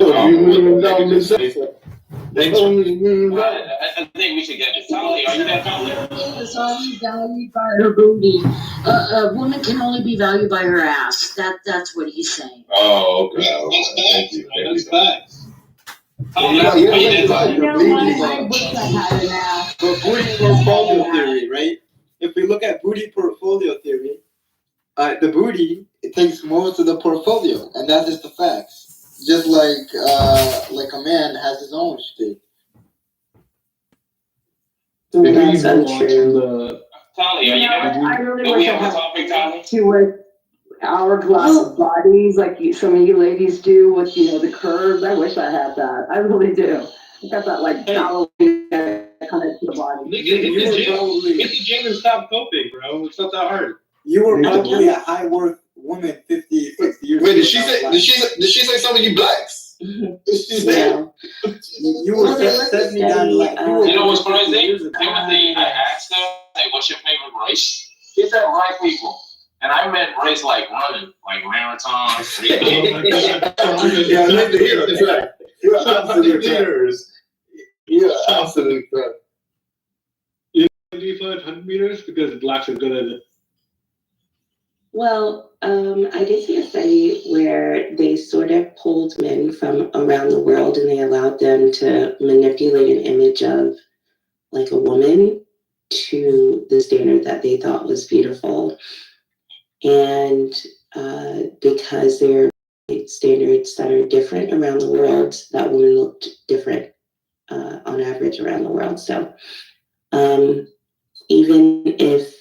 I think we should get it. Tali, are you there, Tali? Is only valued by her booty. A woman can only be valued by her ass. That's what he's saying. Oh, okay. Thank you. That's facts. I wish I had an ass. But booty portfolio theory, right? If we look at booty portfolio theory, the booty it takes most of the portfolio, and that's just the facts. Just like a man has his own shtick. That's untrue. Tali, are you there? I really Do we wish I have a had topic, Tali? to hourglass of bodies like some of you ladies do with the curves. I wish I had that. I really do. I got that like shallow kind of to the body. Hit the gym and stop coping, bro. It's not that hard. You were probably a high worth woman 50, 60 years ago. Wait, did she say some of you blacks? You were 70 down like you know what's crazy? Timothy, I asked her, hey, what's your favorite race? She said white people. And I meant race like running, like marathons. Yeah, I like to hear that. You're absolutely correct. You do 100 meters because blacks are good at it. Well, I did see a study where they sort of pulled men from around the world and they allowed them to manipulate an image of like a woman to the standard that they thought was beautiful. And because they're standards that are different around the world, that women looked different on average around the world. So even if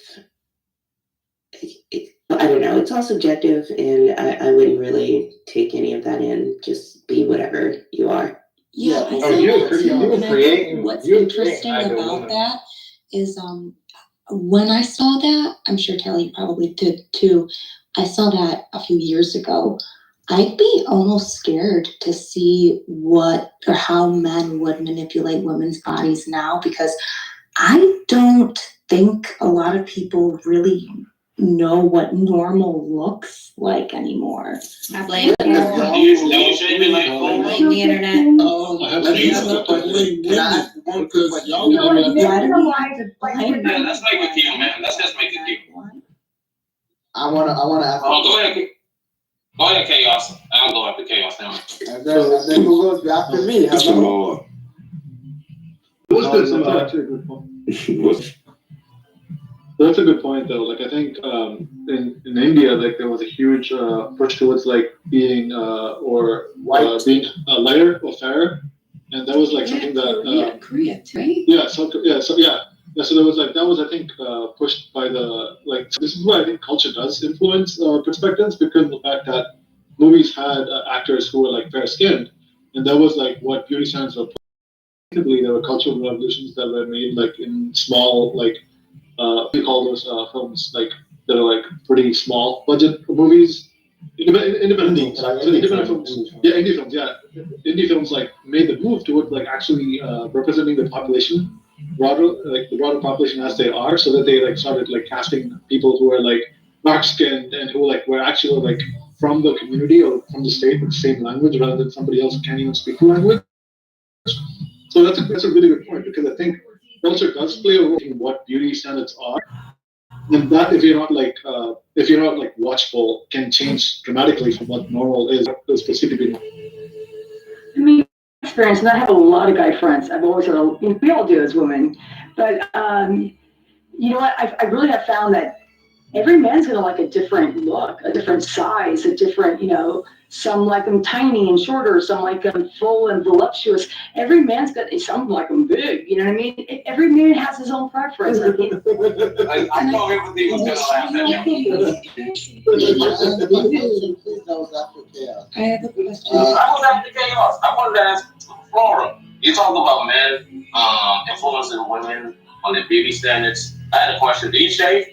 I don't know, it's all subjective, and I wouldn't really take any of that in. Just be whatever you are. Yeah, I think what's interesting about that is when I saw that, I'm sure Kelly probably did too. I saw that a few years ago. I'd be almost scared to see what or how men would manipulate women's bodies now, because I don't think a lot of people really know what normal looks like anymore. I blame the internet. Let's make a deal, man. Let's just make a deal. I wanna ask. Oh, go ahead. Go ahead, Chaos. I'll go after Chaos now. And then who goes after me? Hello? That's actually a good point. That's a good point, though. Like, I think in India, like there was a huge push towards like being being lighter or fairer, and that was like something that Korea, right? Yeah. So there was like that was I think pushed by the like. So this is why I think culture does influence perspectives, because of the fact that movies had actors who were like fair skinned, and that was like what beauty standards were. Typically, there were cultural revolutions that were made like in small like. We call those films like that are like pretty small budget movies, independent films. So independent films, indie films. Indie films like made the move towards like actually representing the population, the broader population as they are, so that they like started like casting people who are like dark skinned and who like were actually like from the community or from the state with the same language, rather than somebody else who can't even speak the language. So that's a really good point, because I think culture does play a role in what beauty standards are, and that if you're not like watchful, can change dramatically from what normal is perceived to be. I mean, experience, and I have a lot of guy friends. I've always had we all do as women, but you know what? I really have found that every man's gonna like a different look, a different size, a different, some like them tiny and shorter, some like them full and voluptuous. Every man's got, some like them big, you know what I mean? Every man has his own preference. I thought everything was gonna laugh at you. I have a question. I was after Chaos. I wanted to ask Flora. You talk about men influencing women on their beauty standards. I had a question. Do you shave?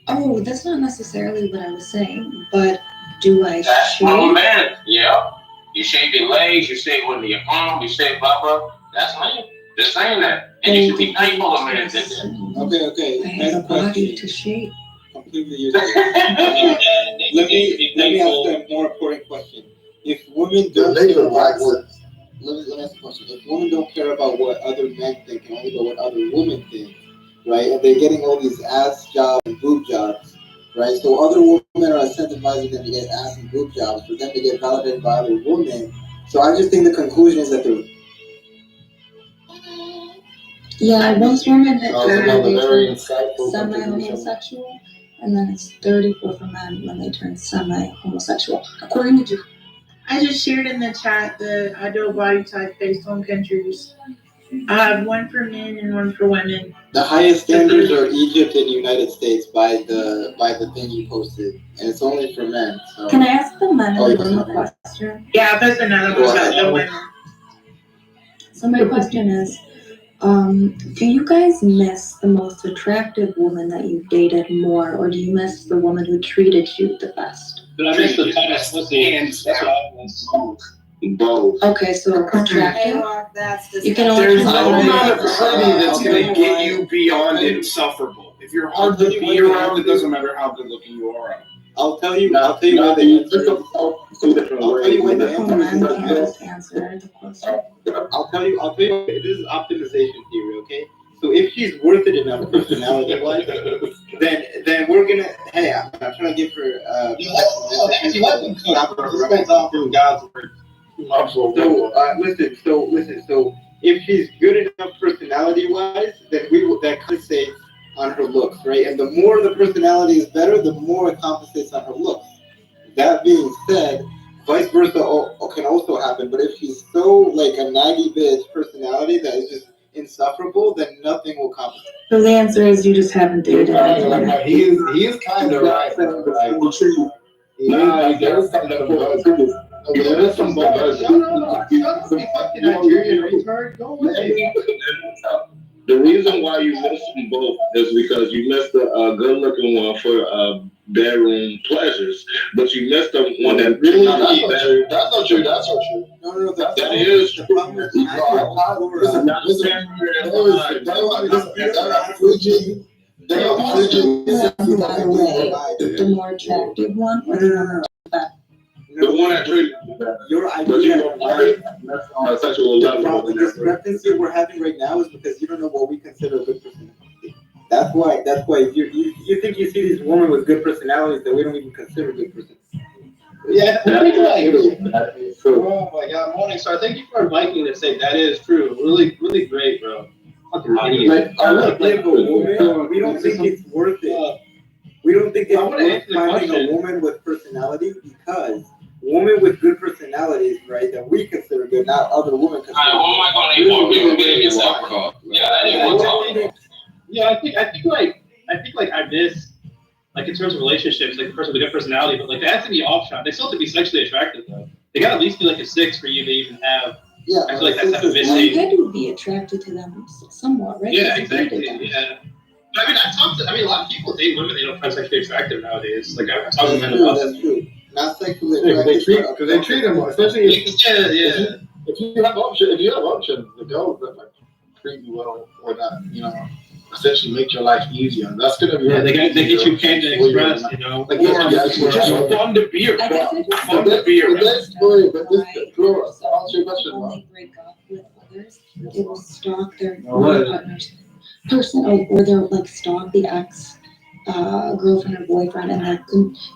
Oh, that's not necessarily what I was saying, but do I shave? From a man, yeah. You shave your legs, you shave under your arm, you shave blah. That's man. Just saying that. And you should be thankful a man did that. Okay. I have a body to shave. Completely useless. Let me ask a more important question. If women The don't laser care black about words. let me ask a question. If women don't care about what other men think and only about what other women think, right? And they're getting all these ass jobs and boob jobs, right? So other women are incentivizing them to get ass and boob jobs for them to get validated by other women. So I just think the conclusion is that they're those women that That was another very turn insightful contribution. semi-homosexual, and then it's 34 for men when they turn semi-homosexual, according to. I just shared in the chat the ideal body type based on countries. I have one for men and one for women. the highest standards are Egypt and United States by the thing you posted, and it's only for men. So. Can I ask the men Oh, in the yeah. room a question? Yeah, that's another one about the women. So my question is, do you guys miss the most attractive woman that you've dated more, or do you miss the woman who treated you the best? But I miss the tightest pussy. That's what I miss. Both. Okay, so attractive. You can only There's choose no one. amount of pretty that's gonna get you beyond insufferable. If you're hard to be around, it doesn't matter how good looking you are. I'll tell you where the answer is. I'll tell you where the Beautiful men answer can't is. just answer the question. I'll tell you, this is optimization theory, okay? So if she's worth it enough personality-wise, then we're gonna, hey, I'm trying to give her, So if she's good enough personality-wise, then that compensates on her looks, right? And the more the personality is better, the more it compensates on her looks. That being said, vice versa can also happen, but if she's so like a 90 bitch personality that is just insufferable, then nothing will compensate. So the answer is you just haven't dated anyone. He is kind of right. There's some that there's some The reason why you miss them both is because you missed a good-looking one for bedroom pleasures, but you missed the one that really That's not true. That's not true. No, that is true. The more attractive one, or The one that treated your but you idea don't like sexual level. the discrepancy we're having right now is because you don't know what we consider a good personality. That's why you think you see these women with good personalities that we don't even consider good personalities. Yeah, I think oh my god, morning star. Thank you for inviting me to say that is true. Really, really great, bro. Fucking idiot. We don't think it's worth it. We don't think it's worth finding a woman with personality because women with good personalities, right, that we consider good, not other women consider good. Oh my god, you want people getting yourself caught. Yeah, that ain't what I'm talking about. Yeah, I think I miss, like in terms of relationships, like the person with a good personality, but like they have to be offshot. They still have to be sexually attractive though. They gotta at least be like a 6 for you to even have. Yeah, I feel like that's a well, missing. you had to be attracted to them somewhat, right? Yeah, Because you dated exactly. them. Yeah. But I mean, a lot of people date women they don't find sexually attractive nowadays. Like I'm That's talking to men true. about That's true. Not sexually Because they treat them, especially yeah. if you have options, the girls that like treat you well or that essentially make your life easier. That's gonna be They get you Panda Express, you know. Like Just fun to be I guess I just fun to be around. This story, but this Right. girl, So answer your question. when they break up with others, they will stalk their partner's or they'll like stalk the ex girlfriend or boyfriend, and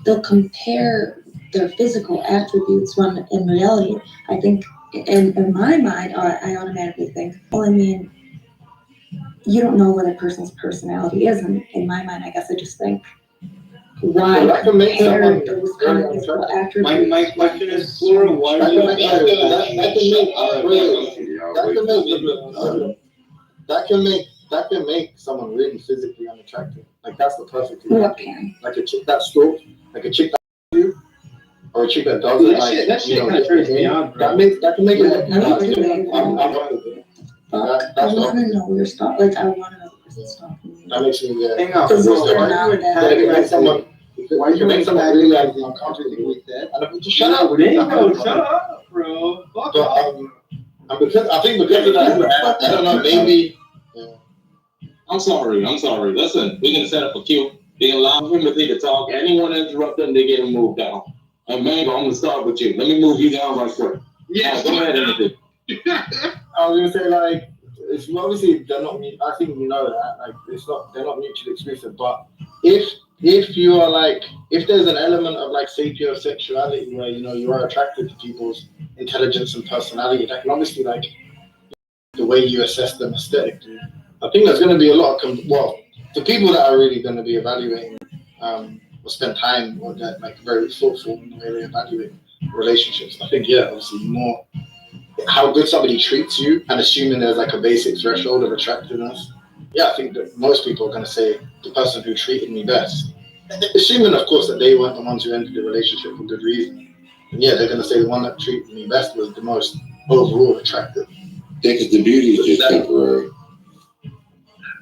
they'll compare their physical attributes when in reality, I think in my mind, I automatically think, well, I mean, you don't know what a person's personality is, and in my mind, I guess I just think, why That can make compare someone those very kind of physical attributes? My question is, Flora, why That do you can make that can make someone really physically unattractive. Like that's the perfect What example. can? Like a chick that stroke, like a chick that you, or a chick that doesn't That shit kind of turns me on, bro. that can make it look I'm fine with it. I want to know your stock. Like, I want to know the person's stalking you. That makes me hang on? Because So they're why not do you that- it can make someone Why can make someone really like uncomfortable. we said? Just shut up. Shut up, bro. Fuck But off. because of that, I don't know, maybe. I'm sorry. Listen, we're gonna set up a queue. They allow him to talk. Anyone interrupt them, they get him moved down. Mango, I'm gonna start with you. Let me move you down right quick. Yeah, go ahead, Anthony. I was gonna say like it's obviously they're not. I think we know that like they're not mutually exclusive. But if you are like if there's an element of like sapiosexuality where you are attracted to people's intelligence and personality, that can obviously like the way you assess them aesthetically. I think there's going to be a lot of the people that are really going to be evaluating or spend time or that like very thoughtful in the way they evaluate relationships. I think obviously more how good somebody treats you and assuming there's like a basic threshold of attractiveness. I think that most people are going to say the person who treated me best, assuming of course that they weren't the ones who entered the relationship for good reason. And they're going to say the one that treated me best was the most overall attractive. Because the beauty is just temporary.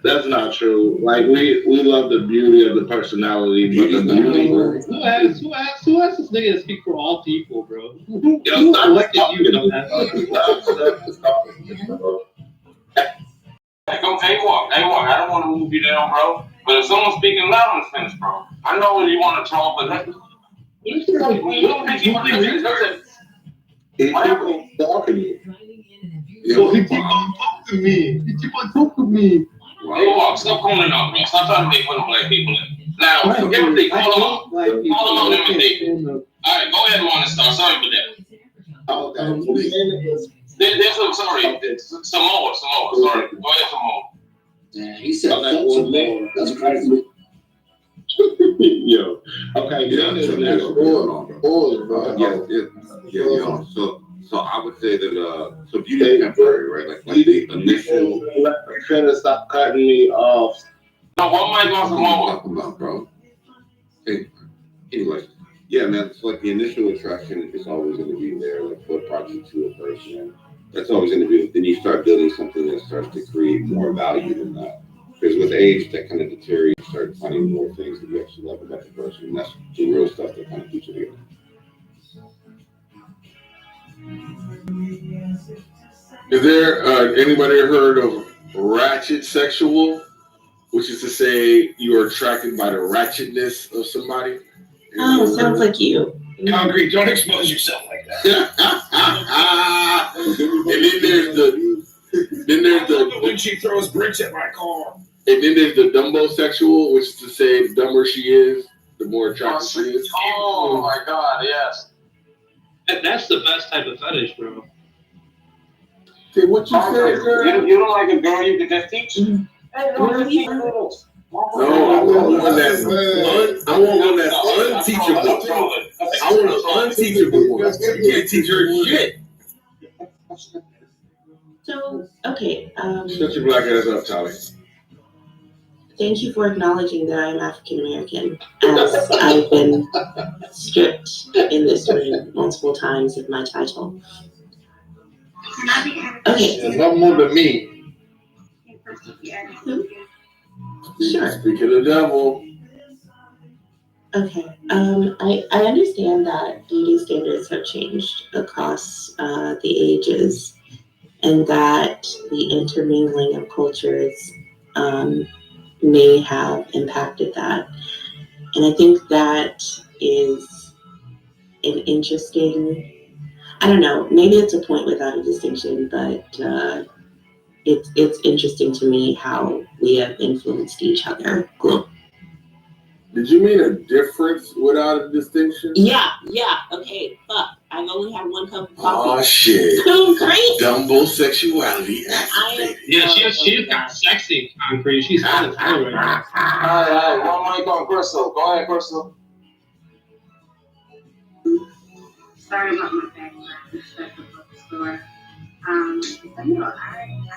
That's not true. Like we love the beauty of the personality, but the beauty. Who asked this nigga to speak for all people, bro? Who elected you to that? Hey, walk. I don't want to move you down, bro. But if someone's speaking loud in the fence, bro, I know you want to talk, but you don't think you want to listen. What happened? Yo, he keep on talking to me. Hey, walk. Stop calling out, bro. Stop trying to make fun of black people. Now, imitate. Call them out. Imitate. All right, go ahead, Juan, and start. Sorry for that. There's some, sorry. Some more. Sorry. Go ahead, some more. Yeah, he said that's crazy. Yo. Okay. So I would say that so beauty is temporary, right? Like the initial. Stop cutting me off. No, what am I going Talking about, bro. Hey, anyway, yeah, man. It's like the initial attraction is always going to be there. Like what brought you to a person, that's always going to be. Then you start building something that starts to create more value than that. Because with age, that kind of deteriorates. You start finding more things that you actually love about the person, and that's the real stuff that kind of keeps you together. Is there anybody heard of ratchet sexual, which is to say you are attracted by the ratchetness of somebody? Oh, sounds like you. Concrete, don't expose yourself like that. And then there's the when she throws bricks at my car. And then there's the dumbo sexual, which is to say the dumber she is, the more attractive she is. Oh my God, yes. That's the best type of fetish, bro. Okay, what you said, girl? You don't like a girl you can just teach? Hey, no, just teach noodles. No, I want one that's unteachable. I want an unteachable one. You can't teach her shit. So, okay. Shut your black ass up, Charlie. Thank you for acknowledging that I'm African American, as I've been stripped in this room multiple times of my title. Okay. There's no more than me. Sure. Speak of the devil. Okay. I understand that beauty standards have changed across the ages, and that the intermingling of cultures may have impacted that. And I think that is an interesting, I don't know, maybe it's a point without a distinction, but it's interesting to me how we have influenced each other. Cool. Did you mean a difference without a distinction? Yeah, okay, fuck. I've only had one cup of coffee. Oh, shit. Concrete? Dumbo sexuality. Yeah, she's got sexy concrete. She's on the floor right now. All right, one mic on Crystal. Go ahead, Crystal. Sorry about my background. Just at the bookstore. But no, I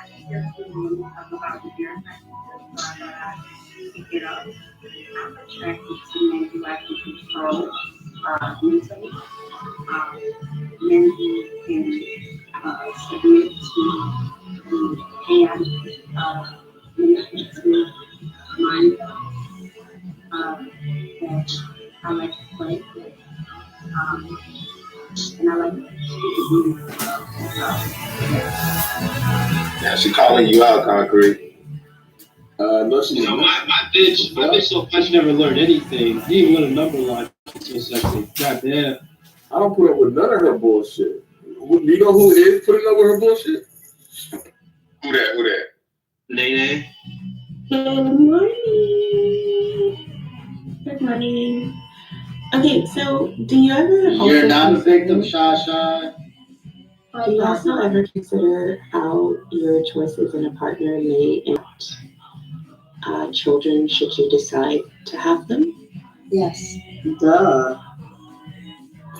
think there's really want to talk about the beer practices, so I thought I'd pick it up. I'm attracted to men who I can control mentally. Men who can submit to and manipulate to mind that I like to play with. And I like to Yeah, she calling you out, Concrete. No, she's You know, my bitch so fast she never learned anything. Didn't even learn a number line. She's so sexy. Goddamn. I don't put up with none of her bullshit. You know who is putting up with her bullshit? Who that? Nene. Good morning. Good morning. Okay, so do you ever You're not a victim, Shasha. do you also ever consider how your choices in a partner may impact children should you decide to have them? Yes. Duh.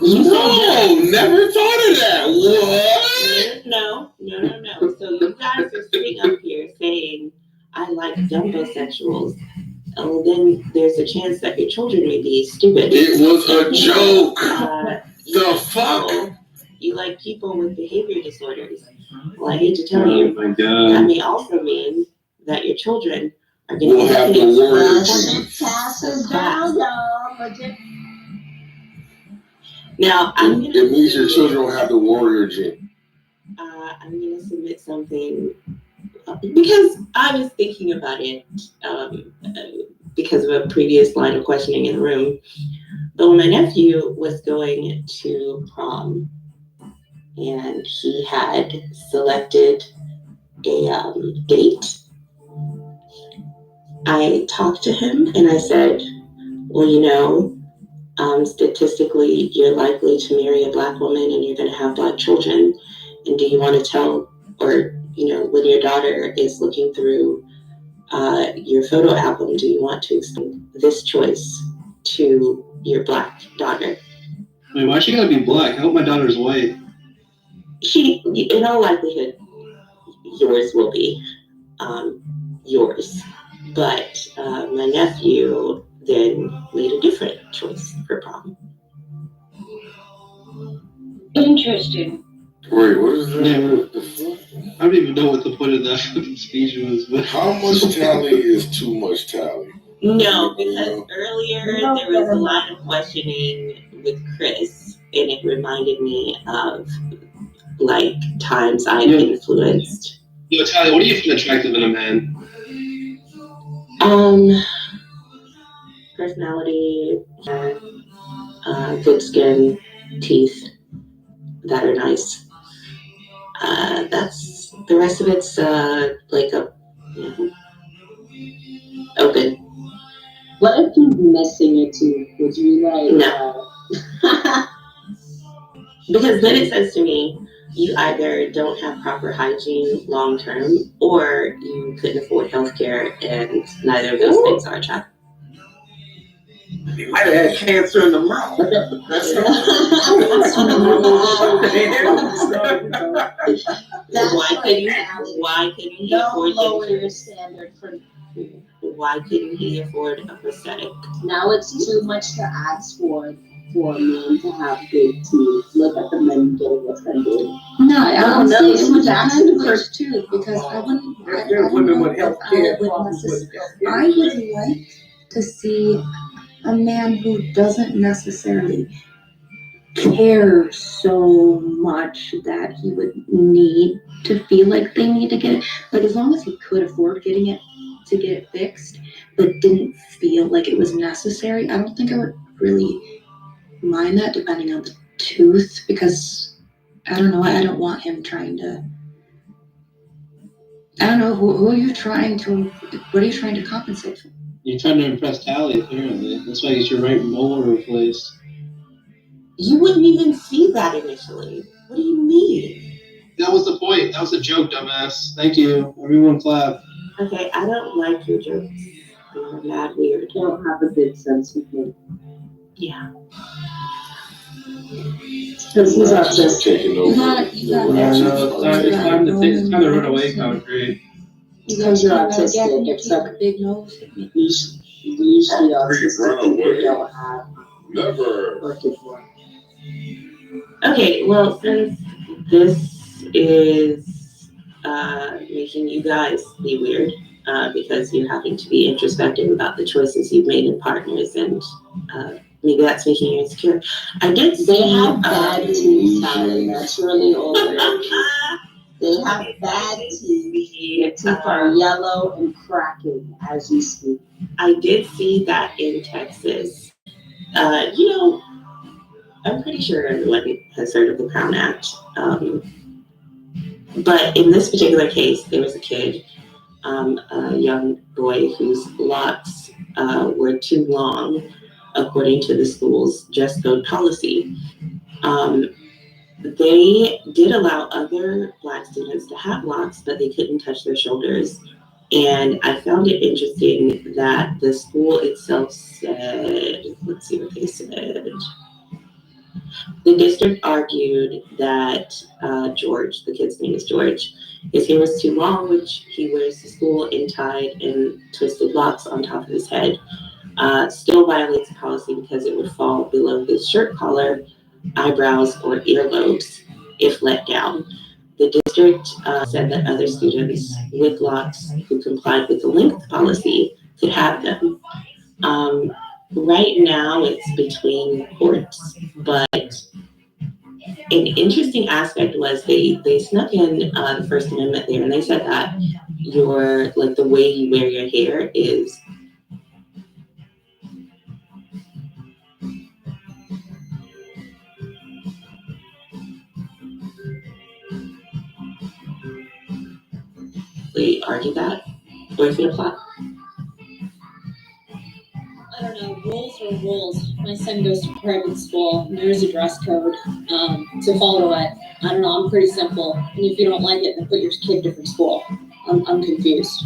No, never thought of that. What? No. So you guys are sitting up here saying, I like dumbosexuals. Oh, then there's a chance that your children may be stupid. It was a joke. The fuck? You like people with behavior disorders. Well, I hate to tell you, my God. that may also mean that your children are going We'll have to worry. Now, It means your children will have the warrior gene. I'm going to submit something because I was thinking about it because of a previous line of questioning in the room. But when my nephew was going to prom and he had selected a date, I talked to him and I said, well, you know, statistically, you're likely to marry a Black woman and you're going to have Black children. And do you want to tell, or, you know, when your daughter is looking through your photo album, do you want to explain this choice to your Black daughter? Wait, why she gotta be Black? I hope my daughter's white. She, in all likelihood, yours will be yours. But my nephew then made a different choice for prom. Interesting. Wait, what is that? Yeah, I don't even know what the point of that fucking speech was. But How much tally is too much tally? No, because earlier there was a lot of questioning with Chris, and it reminded me of like times I've influenced. Yo, Tally, what do you find attractive in a man? Personality, good skin, teeth that are nice. That's the rest of it's like a open. What if he's missing your teeth? Would you like? No. Because then it says to me, you either don't have proper hygiene long term, or you couldn't afford healthcare, and neither of those things are attractive. He might have had cancer in the mouth. Why couldn't he afford lower your standard for? Why couldn't he afford a prosthetic? Now it's too much to ask for a man to have good teeth. Look at the men getting offended. No, I don't know. It was actually the first two because I wouldn't. There's women with health care. I would like to see a man who doesn't necessarily care so much that he would need to feel like they need to get it. Like as long as he could afford getting it to get it fixed, but didn't feel like it was necessary, I don't think I would really mind that depending on the tooth because I don't know. I don't want him trying to. I don't know who are you trying to. What are you trying to compensate for? You're trying to impress Tally, apparently. That's why you get your right molar replaced. You wouldn't even see that initially. What do you mean? That was the point. That was a joke, dumbass. Thank you. Everyone clap. Okay, I don't like your jokes. They're mad weird. You don't have a good sense of humor. Yeah. This is just taking over. It's time to run away country. because you're autistic, except big nose. usually autistic people don't have Never. working for. Okay, well, since this is making you guys be weird because you're having to be introspective about the choices you've made in partners, and maybe that's making you insecure. I did see They have bad teeth, Sally. That's really all it is. They have bad teeth. Your teeth are yellow and cracking as you speak. I did see that in Texas. You know, I'm pretty sure everyone has heard of the Crown Act. But in this particular case, there was a kid, a young boy whose locks were too long, according to the school's dress code policy. They did allow other Black students to have locks, but they couldn't touch their shoulders. And I found it interesting that the school itself said, let's see what they said. The district argued that George, the kid's name is George, his hair was too long, which he wears to school in tied and twisted locks on top of his head. Still violates the policy because it would fall below his shirt collar, eyebrows, or earlobes if let down. The district said that other students with locks who complied with the length policy could have them. Right now, it's between courts, but an interesting aspect was they snuck in the First Amendment there, and they said that the way you wear your hair is they argue that, or if it apply. I don't know, rules are rules. My son goes to private school, and there's a dress code to follow it. I don't know, I'm pretty simple. And if you don't like it, then put your kid in a different school. I'm confused.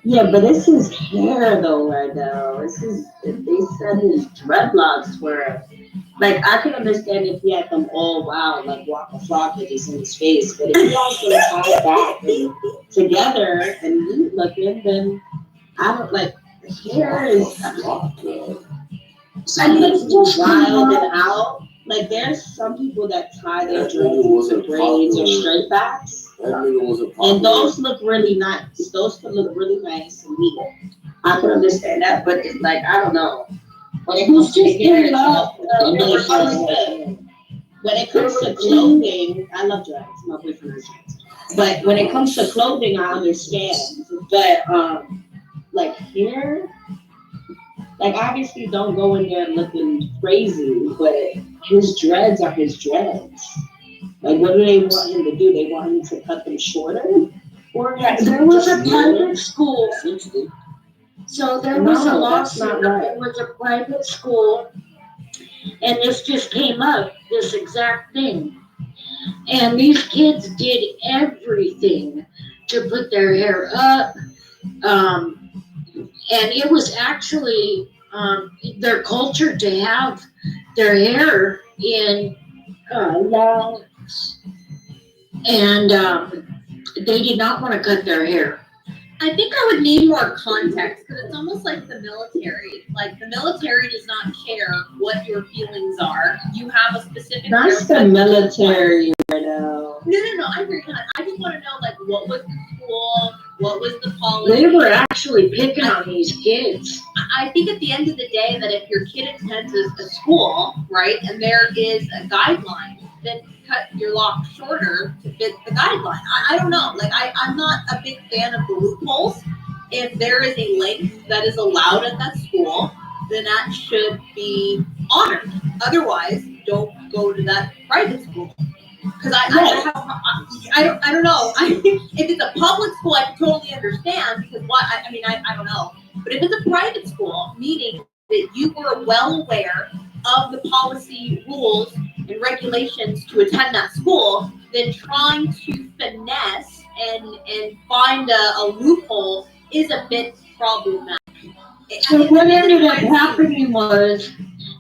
Yeah, but it's his hair though, right now. They said his dreadlocks were, like, I could understand if he had them all wild, like Waka Flocka just in his face. But if he also tied back and together and neat looking, then I don't like the hair is. I mean, it's just wild and out. Like, there's some people that tie their dreads to braids or straight backs. And those look really nice. Those could look really nice and neat. I could understand that, but it's like, I don't know. When it comes to hair, when it comes to clothing, I love dreads. My boyfriend has dreads. But when it comes to clothing, I understand. But like hair, like obviously don't go in there looking crazy, but his dreads are his dreads. Like, what do they want him to do? They want him to cut them shorter? Or there was a private school. So there was a lawsuit. There was a private school, and this just came up, this exact thing. And these kids did everything to put their hair up. And it was actually their culture to have their hair in long. And they did not want to cut their hair. I think I would need more context because it's almost like the military. Like, the military does not care what your feelings are. You have a specific. That's the military right now. No. I agree. I just want to know, like, what was the school? What was the policy? They were actually picking on these kids. I think at the end of the day that if your kid attends a school, right, and there is a guideline, then cut your lock shorter to fit the guideline. I don't know. Like, I'm not a big fan of the loopholes. If there is a length that is allowed at that school, then that should be honored. Otherwise, don't go to that private school. Because I don't know. If it's a public school, I can totally understand because I don't know. But if it's a private school, meaning that you were well aware of the policy, rules, and regulations to attend that school, then trying to finesse and find a loophole is a bit problematic. So what ended up happening was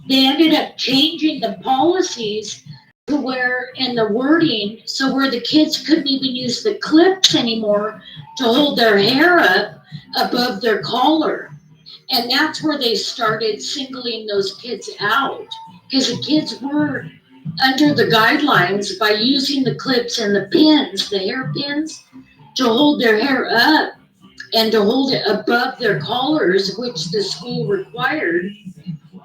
they ended up changing the policies to where, in the wording, so where the kids couldn't even use the clips anymore to hold their hair up above their collar. And that's where they started singling those kids out, because the kids were under the guidelines by using the clips and the pins, the hair pins, to hold their hair up and to hold it above their collars, which the school required.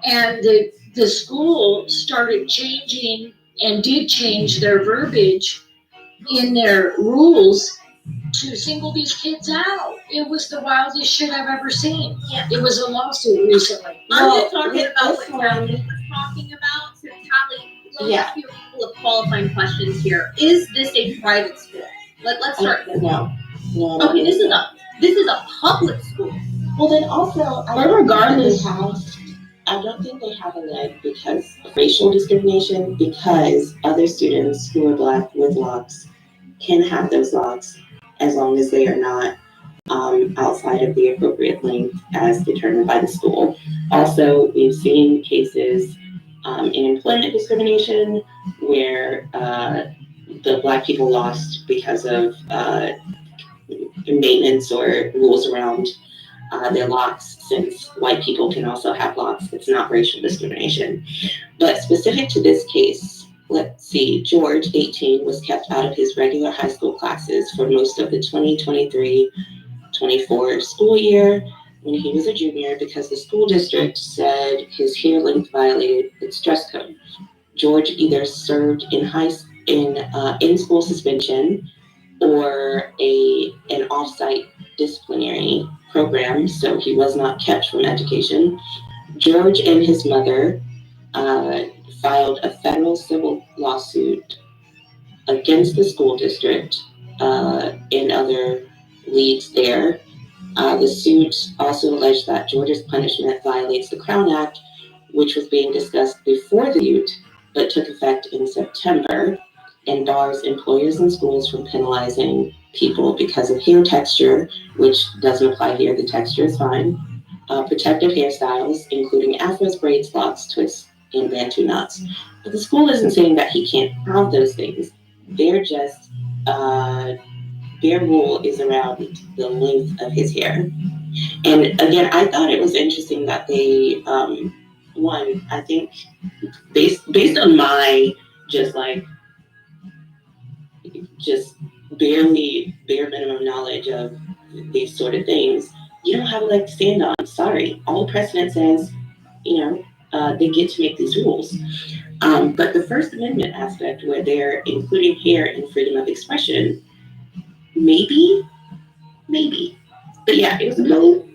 And the school started changing and did change their verbiage in their rules to single these kids out. It was the wildest shit I've ever seen. Yeah. It was a lawsuit recently. I'm just talking about Tally was talking about. So Tally, let me Yeah. ask you a couple of qualifying questions here. Is this a private school? Let's start there. No. Okay, this is a public school. Well, then also, regardless, I don't think they have a leg because of racial discrimination, because other students who are Black with locks can have those locks as long as they are not outside of the appropriate length as determined by the school. Also, we've seen cases in employment discrimination where the Black people lost because of maintenance or rules around their locks, since white people can also have locks. It's not racial discrimination. But specific to this case, let's see, George, 18, was kept out of his regular high school classes for most of the 2023-24 school year when he was a junior because the school district said his hair length violated its dress code. George either served in-school suspension or an off-site disciplinary program, so he was not kept from education. George and his mother filed a federal civil lawsuit against the school district and other leads there. The suit also alleged that Georgia's punishment violates the Crown Act, which was being discussed before the suit, but took effect in September, and bars employers and schools from penalizing people because of hair texture, which doesn't apply here, the texture is fine, protective hairstyles, including afros, braids, locks, twists, and bantu knots. But the school isn't saying that he can't have those things. They're just, their rule is around the length of his hair. And again, I thought it was interesting that they, one, I think, based on my just bare minimum knowledge of these sort of things, you don't have a leg to stand on. Sorry. All precedent says, they get to make these rules. But the First Amendment aspect, where they're including hair in freedom of expression, maybe. But yeah, it was a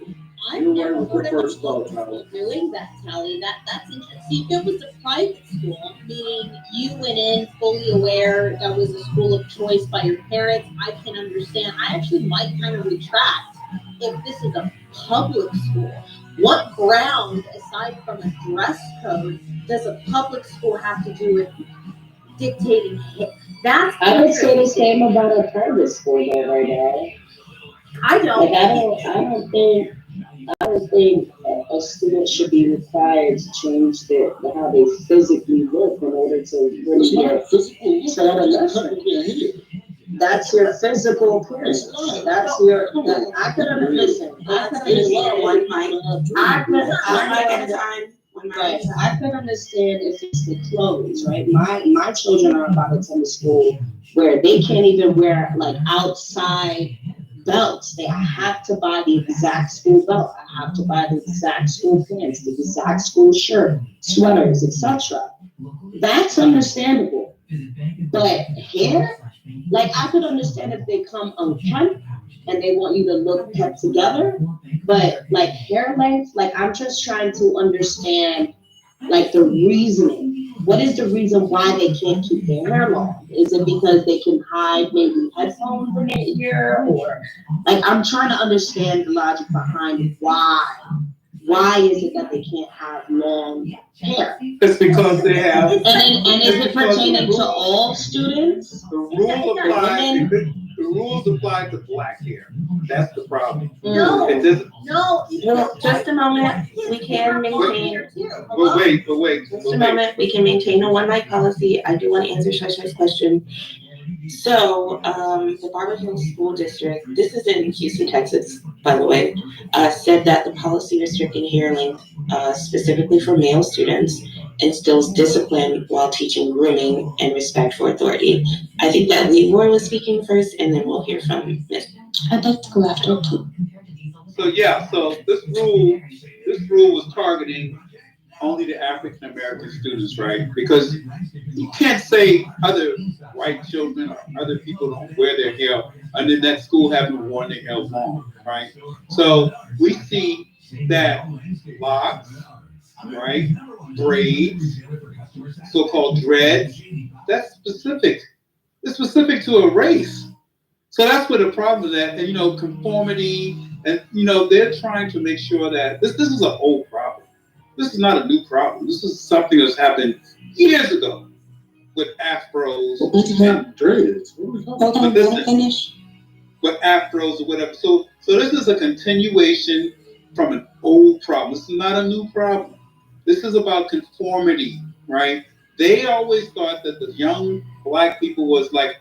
I've never heard of a public school doing that, Tally. That's interesting. See, if it was a private school, meaning you went in fully aware that was a school of choice by your parents, I can understand. I actually might kind of retract if this is a public school. What ground, aside from a dress code, does a public school have to do with dictating hit? That's I would say the same about a private school though right now. I don't. Like I don't think a student should be required to change how they physically look in order to really get a lesson. That's your physical appearance. That's your. I could understand. I could understand if it's the clothes, right? My children are about to attend a school where they can't even wear like outside belts. I have to buy the exact school belt. I have to buy the exact school pants, the exact school shirt, sweaters, etc. That's understandable. But hair, like I could understand if they come unkempt and they want you to look kept together. But like hair length, like I'm just trying to understand like the reasoning. What is the reason why they can't keep their hair long? Is it because they can hide maybe headphones in their ear, or like I'm trying to understand the logic behind why. Why is it that they can't have long hair? It's because they have. And is it pertaining to all students? The rules apply to black hair. That's the problem. No. No, just a moment. We can maintain. But wait. Just a moment. We can maintain a one mic policy. I do want to answer Shasha's question. So, the Barber Hills School District, this is in Houston, Texas, by the way, said that the policy restricting hair length, specifically for male students, instills discipline while teaching grooming and respect for authority. I think that Leroy was speaking first, and then we'll hear from Ms. I'd like to go after too. So this rule was targeting only the African American students, right? Because you can't say other white children or other people don't wear their hair, and then that school haven't worn their hair long, right? So we see that locks, right, braids, so-called dreads. That's specific. It's specific to a race. So that's where the problem is at. And, conformity, and, they're trying to make sure that this is an old problem. This is not a new problem. This is something that's happened years ago with afros. And dreads. Hold on, let me finish. With afros or whatever. So this is a continuation from an old problem. This is not a new problem. This is about conformity, right? They always thought that the young black people was like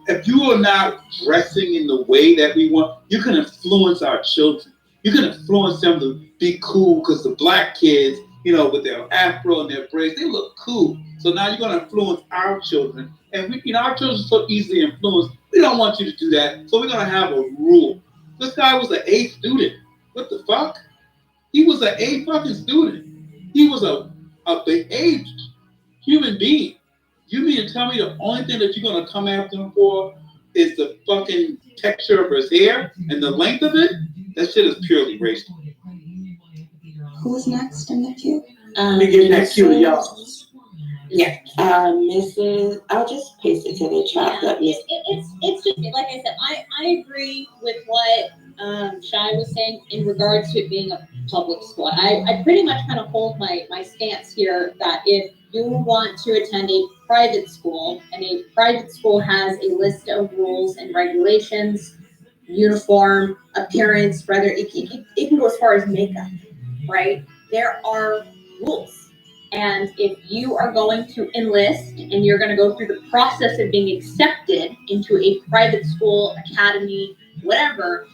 if you are not dressing in the way that we want, you can influence our children. You can influence them to be cool because the black kids, with their afro and their braids, they look cool. So now you're going to influence our children. And our children are so easily influenced. We don't want you to do that. So we're going to have a rule. This guy was an A student. What the fuck? He was an A fucking student. He was a behaved human being. You mean to tell me the only thing that you're going to come after him for is the fucking texture of his hair and the length of it? That shit is purely racial. Who's next in the queue? Let me get next queue to y'all. Yeah, Mrs. I'll just paste it to the chat. Yeah, it's just like I said. I agree with what Shai was saying in regards to it being a public school. I pretty much kind of hold my stance here that if you want to attend a private school and a private school has a list of rules and regulations, uniform, appearance, rather it can go as far as makeup, right? There are rules. And if you are going to enlist and you're going to go through the process of being accepted into a private school, academy, whatever,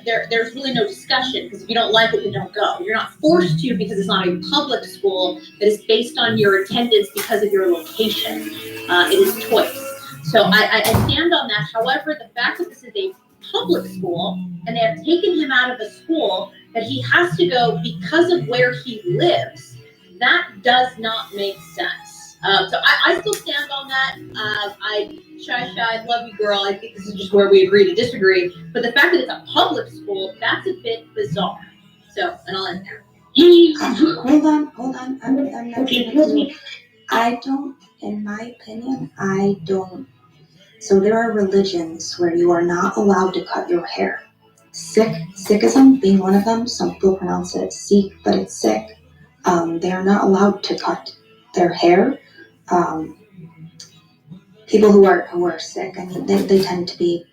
there's really no discussion, because if you don't like it, then don't go. You're not forced to, because it's not a public school that is based on your attendance because of your location. It is choice. So I stand on that. However, the fact that this is a public school and they have taken him out of a school that he has to go because of where he lives, that does not make sense. So I still stand on that. Shy, love you, girl. I think this is just where we agree to disagree. But the fact that it's a public school, that's a bit bizarre. So, and I'll end there. Hold on. I'm not okay. I don't, in my opinion, I don't. So there are religions where you are not allowed to cut your hair. Sikhism being one of them. Some people pronounce it Sikh, but it's Sikh. They are not allowed to cut their hair. People who are Sikh, I mean, they tend to be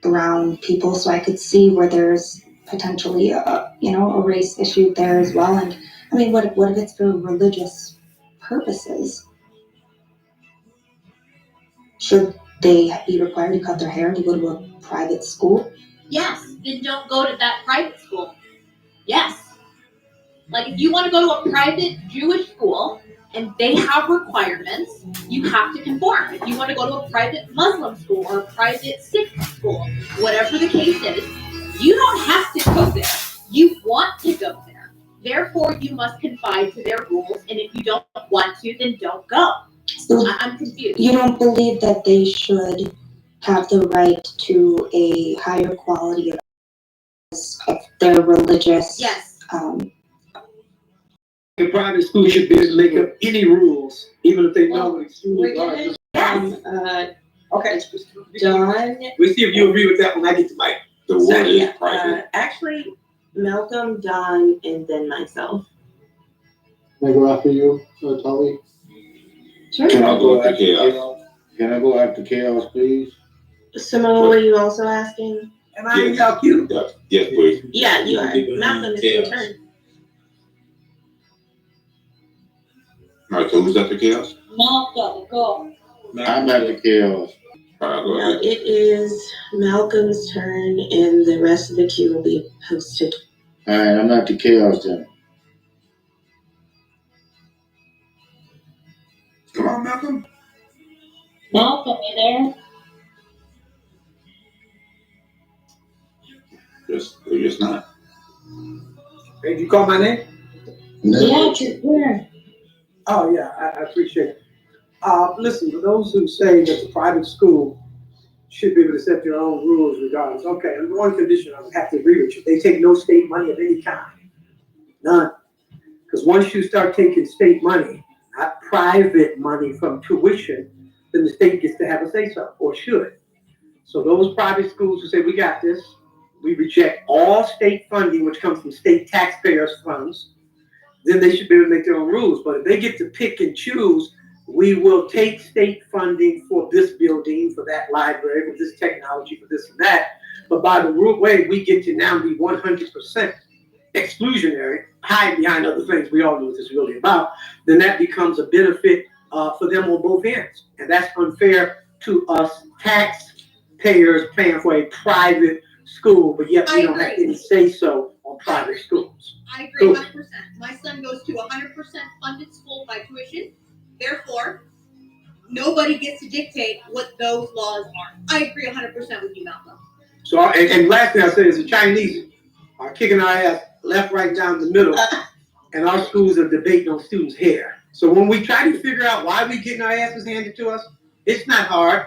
brown people, so I could see where there's potentially a race issue there as well. And I mean, what if it's for religious purposes? Should they be required to cut their hair to go to a private school? Yes, then don't go to that private school. Yes. Like, if you want to go to a private Jewish school and they have requirements, you have to conform. If you want to go to a private Muslim school or a private Sikh school, whatever the case is, you don't have to go there. You want to go there. Therefore, you must confide to their rules. And if you don't want to, then don't go. So I'm confused. You don't believe that they should have the right to a higher quality of their religious? Yes. The private school should be able to make up any rules, even if they know what exclusions are. Okay, Don. We'll see if you agree with that when I get to my. The word is private. Actually, Malcolm, Don, and then myself. Can I go after you, Tully? Sure. Can I go after chaos? Can I go after chaos, please? Simone, were you also asking? Am I in y'all queue? Yes, please. Yeah, you are. Malcolm, it's your turn. All right, so who's after chaos? Malcolm, go. I'm after chaos. Now it is Malcolm's turn, and the rest of the queue will be posted. All right, I'm after chaos then. Come on, Malcolm. Malcolm, you there? Yes, not. Hey, did you call my name? Yeah, you're here. Oh, yeah, I appreciate it. Listen, for those who say that the private school should be able to set their own rules regardless, okay, under one condition, I would have to agree with you. They take no state money of any kind. None. Because once you start taking state money, not private money from tuition, then the state gets to have a say-so, or should. So those private schools who say, we got this, we reject all state funding, which comes from state taxpayers' funds, then they should be able to make their own rules. But if they get to pick and choose, we will take state funding for this building, for that library, for this technology, for this and that. But by the way, we get to now be 100% exclusionary, hide behind other things we all know what this is really about, then that becomes a benefit for them on both ends. And that's unfair to us taxpayers paying for a private school, but yet we don't have any say-so on private schools. I agree 100%. My son goes to 100% funded school by tuition. Therefore, nobody gets to dictate what those laws are. I agree 100% with you, Malcolm. So, and last thing I say is the Chinese are kicking our ass left, right, down the middle, and our schools are debating on students' hair. So when we try to figure out why we're getting our asses handed to us, it's not hard.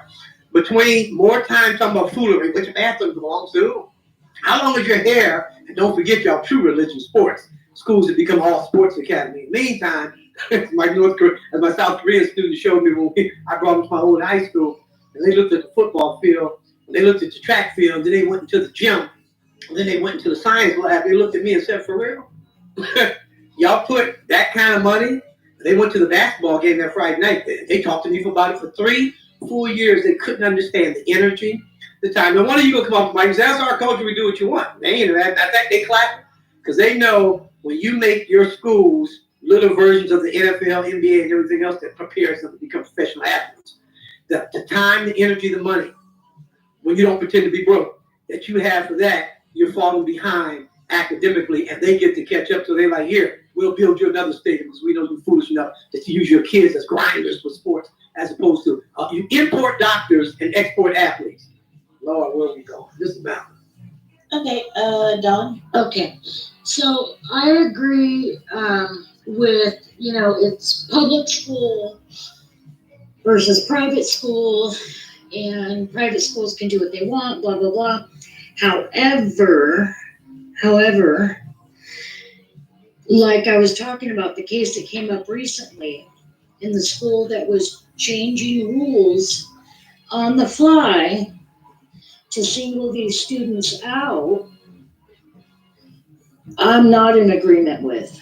Between more time talking about foolery, which bathroom belongs to, how long is your hair? And don't forget y'all true religion sports. Schools have become all sports academy. Meantime, my South Korean students showed me when I brought them to my old high school, and they looked at the football field, and they looked at the track field, and then they went into the gym, and then they went into the science lab. They looked at me and said, "For real? Y'all put that kind of money?" They went to the basketball game that Friday night. They talked to me about it for 3 full years. They couldn't understand the energy, the time. Now, one of you will come up to Mike and say, "That's our culture. We do what you want." They ain't that. They clap because they know when you make your schools little versions of the NFL, NBA, and everything else that prepares them to become professional athletes. The time, the energy, the money, when you don't pretend to be broke, that you have for that, you're falling behind academically, and they get to catch up. So they're like, "Here, we'll build you another stadium because we know you're foolish enough to use your kids as grinders for sports, as opposed to you import doctors and export athletes." Lord, where are we going? This is about. Okay, Dawn. Okay, so I agree with, it's public school versus private school, and private schools can do what they want, blah, blah, blah. However, like I was talking about the case that came up recently in the school that was changing rules on the fly to single these students out, I'm not in agreement with.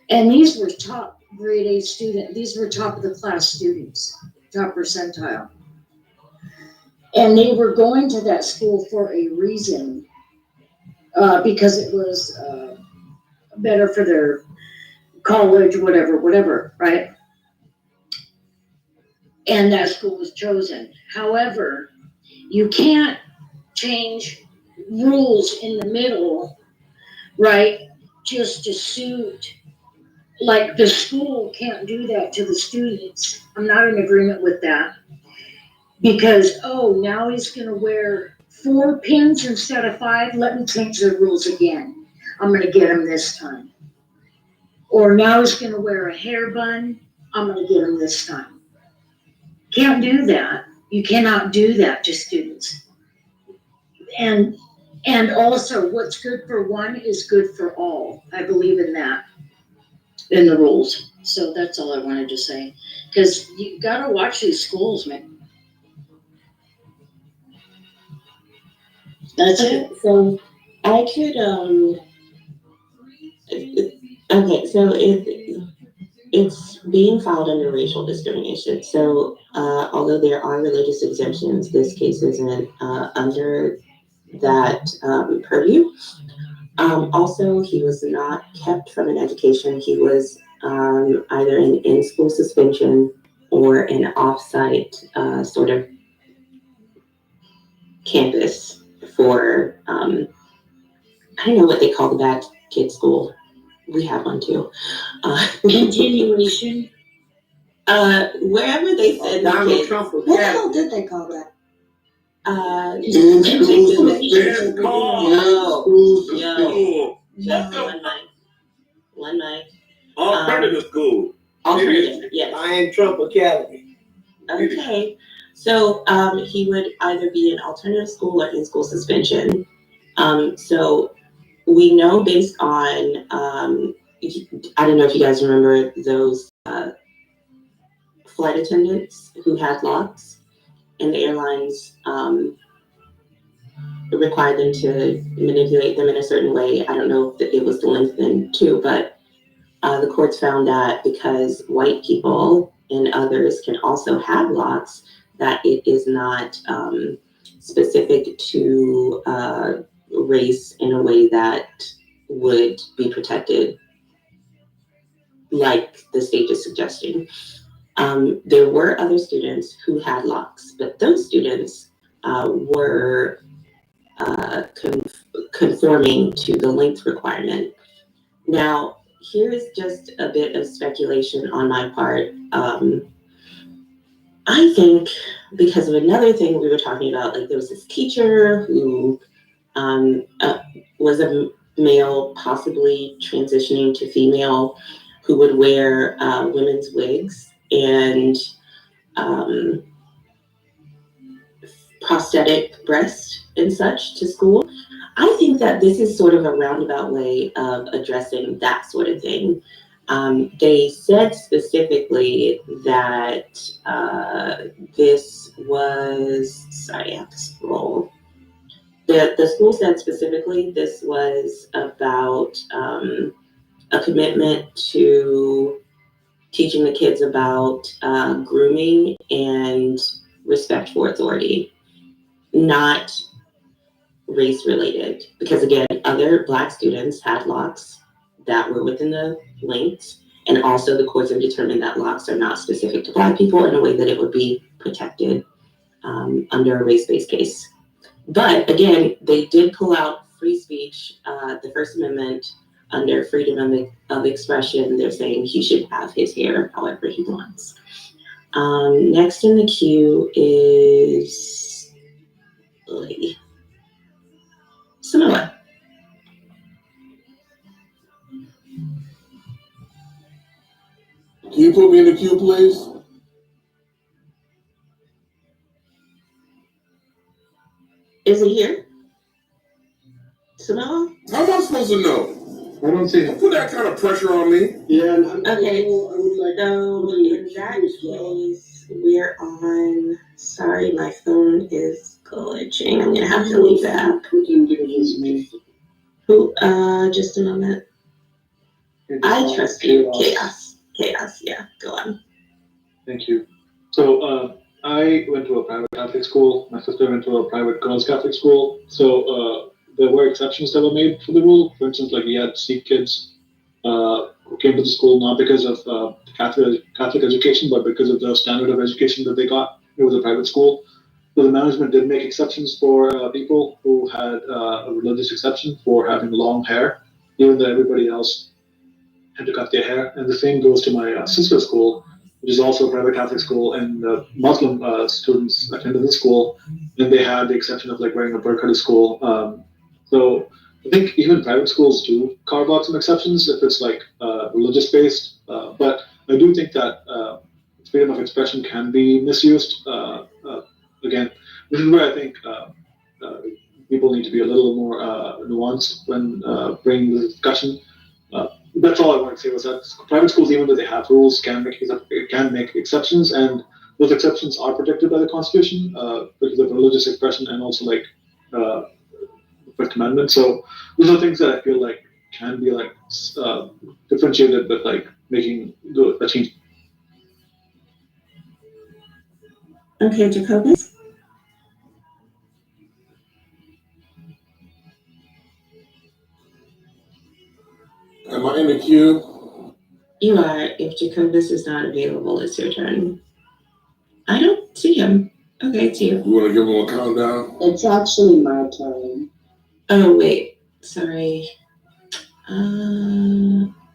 And these were top grade A students. These were top of the class students, top percentile. And they were going to that school for a reason, because it was better for their college, whatever, right? And that school was chosen. However, you can't change rules in the middle, right? Just to suit, like the school can't do that to the students. I'm not in agreement with that. Because, now he's gonna wear 4 pins instead of 5, let me change the rules again. I'm gonna get him this time. Or now he's gonna wear a hair bun, I'm gonna get him this time. Can't do that. You cannot do that to students. And also, what's good for one is good for all. I believe in that, in the rules. So that's all I wanted to say. Because you gotta watch these schools, man. That's it. So I could, okay, so it's being filed under racial discrimination. So although there are religious exemptions, this case isn't under that purview. Also, he was not kept from an education. He was either an in-school suspension or an off-site sort of campus for, I don't know what they call the bad kid school. We have one too. Continuation. Wherever they said Donald kids. Trump was What the hell did they call that? One night. Alternative school. Alternative, yes. Iron Trump Academy. Okay. So he would either be in alternative school or in school suspension. So we know based on I don't know if you guys remember those flight attendants who had locks, and the airlines required them to manipulate them in a certain way. I don't know if it was the length then too, but the courts found that because white people and others can also have locks, that it is not specific to race in a way that would be protected, like the state is suggesting. There were other students who had locks, but those students were conforming to the length requirement. Now, here's just a bit of speculation on my part. I think because of another thing we were talking about, like there was this teacher who was a male, possibly transitioning to female, who would wear women's wigs and prosthetic breasts and such to school. I think that this is sort of a roundabout way of addressing that sort of thing. They said specifically that this was, sorry, I have to scroll. The school said specifically this was about a commitment to teaching the kids about grooming and respect for authority, not race related. Because again, other Black students had locks that were within the lengths, and also the courts have determined that locks are not specific to Black people in a way that it would be protected under a race-based case. But again, they did pull out free speech, the First Amendment, under freedom of expression. They're saying he should have his hair however he wants. Next in the queue is Samoa. Can you put me in the queue, please? Is he here? Samoa? How am I supposed to know? I don't see him. Put that kind of pressure on me. Yeah. Okay. So in that case, we're on. Sorry, my phone is glitching. I'm gonna have to leave the app. Who? Just a moment. I trust you. Chaos. Yeah. Go on. Thank you. So I went to a private Catholic school. My sister went to a private girls' Catholic school. So there were exceptions that were made for the rule. For instance, like we had Sikh kids who came to the school not because of Catholic education, but because of the standard of education that they got. It was a private school. So the management did make exceptions for people who had a religious exception for having long hair, even though everybody else had to cut their hair. And the same goes to my sister's school, which is also a private Catholic school, and Muslim students attended the school, and they had the exception of like wearing a burqa to school. So I think even private schools do carve out some exceptions if it's like religious based, but I do think that freedom of expression can be misused. Again, this is where I think people need to be a little more nuanced when bringing the discussion. That's all I want to say was that private schools, even though they have rules, can make exceptions, and those exceptions are protected by the Constitution because of religious expression and also like the Fifth Amendment. So those are things that I feel like can be like differentiated, but like making a change. Okay, Jacobus. Am I in the queue? You are. If Jacobus is not available, it's your turn. I don't see him. Okay, it's you. You want to give him a countdown? It's actually my turn. Oh, wait. Sorry.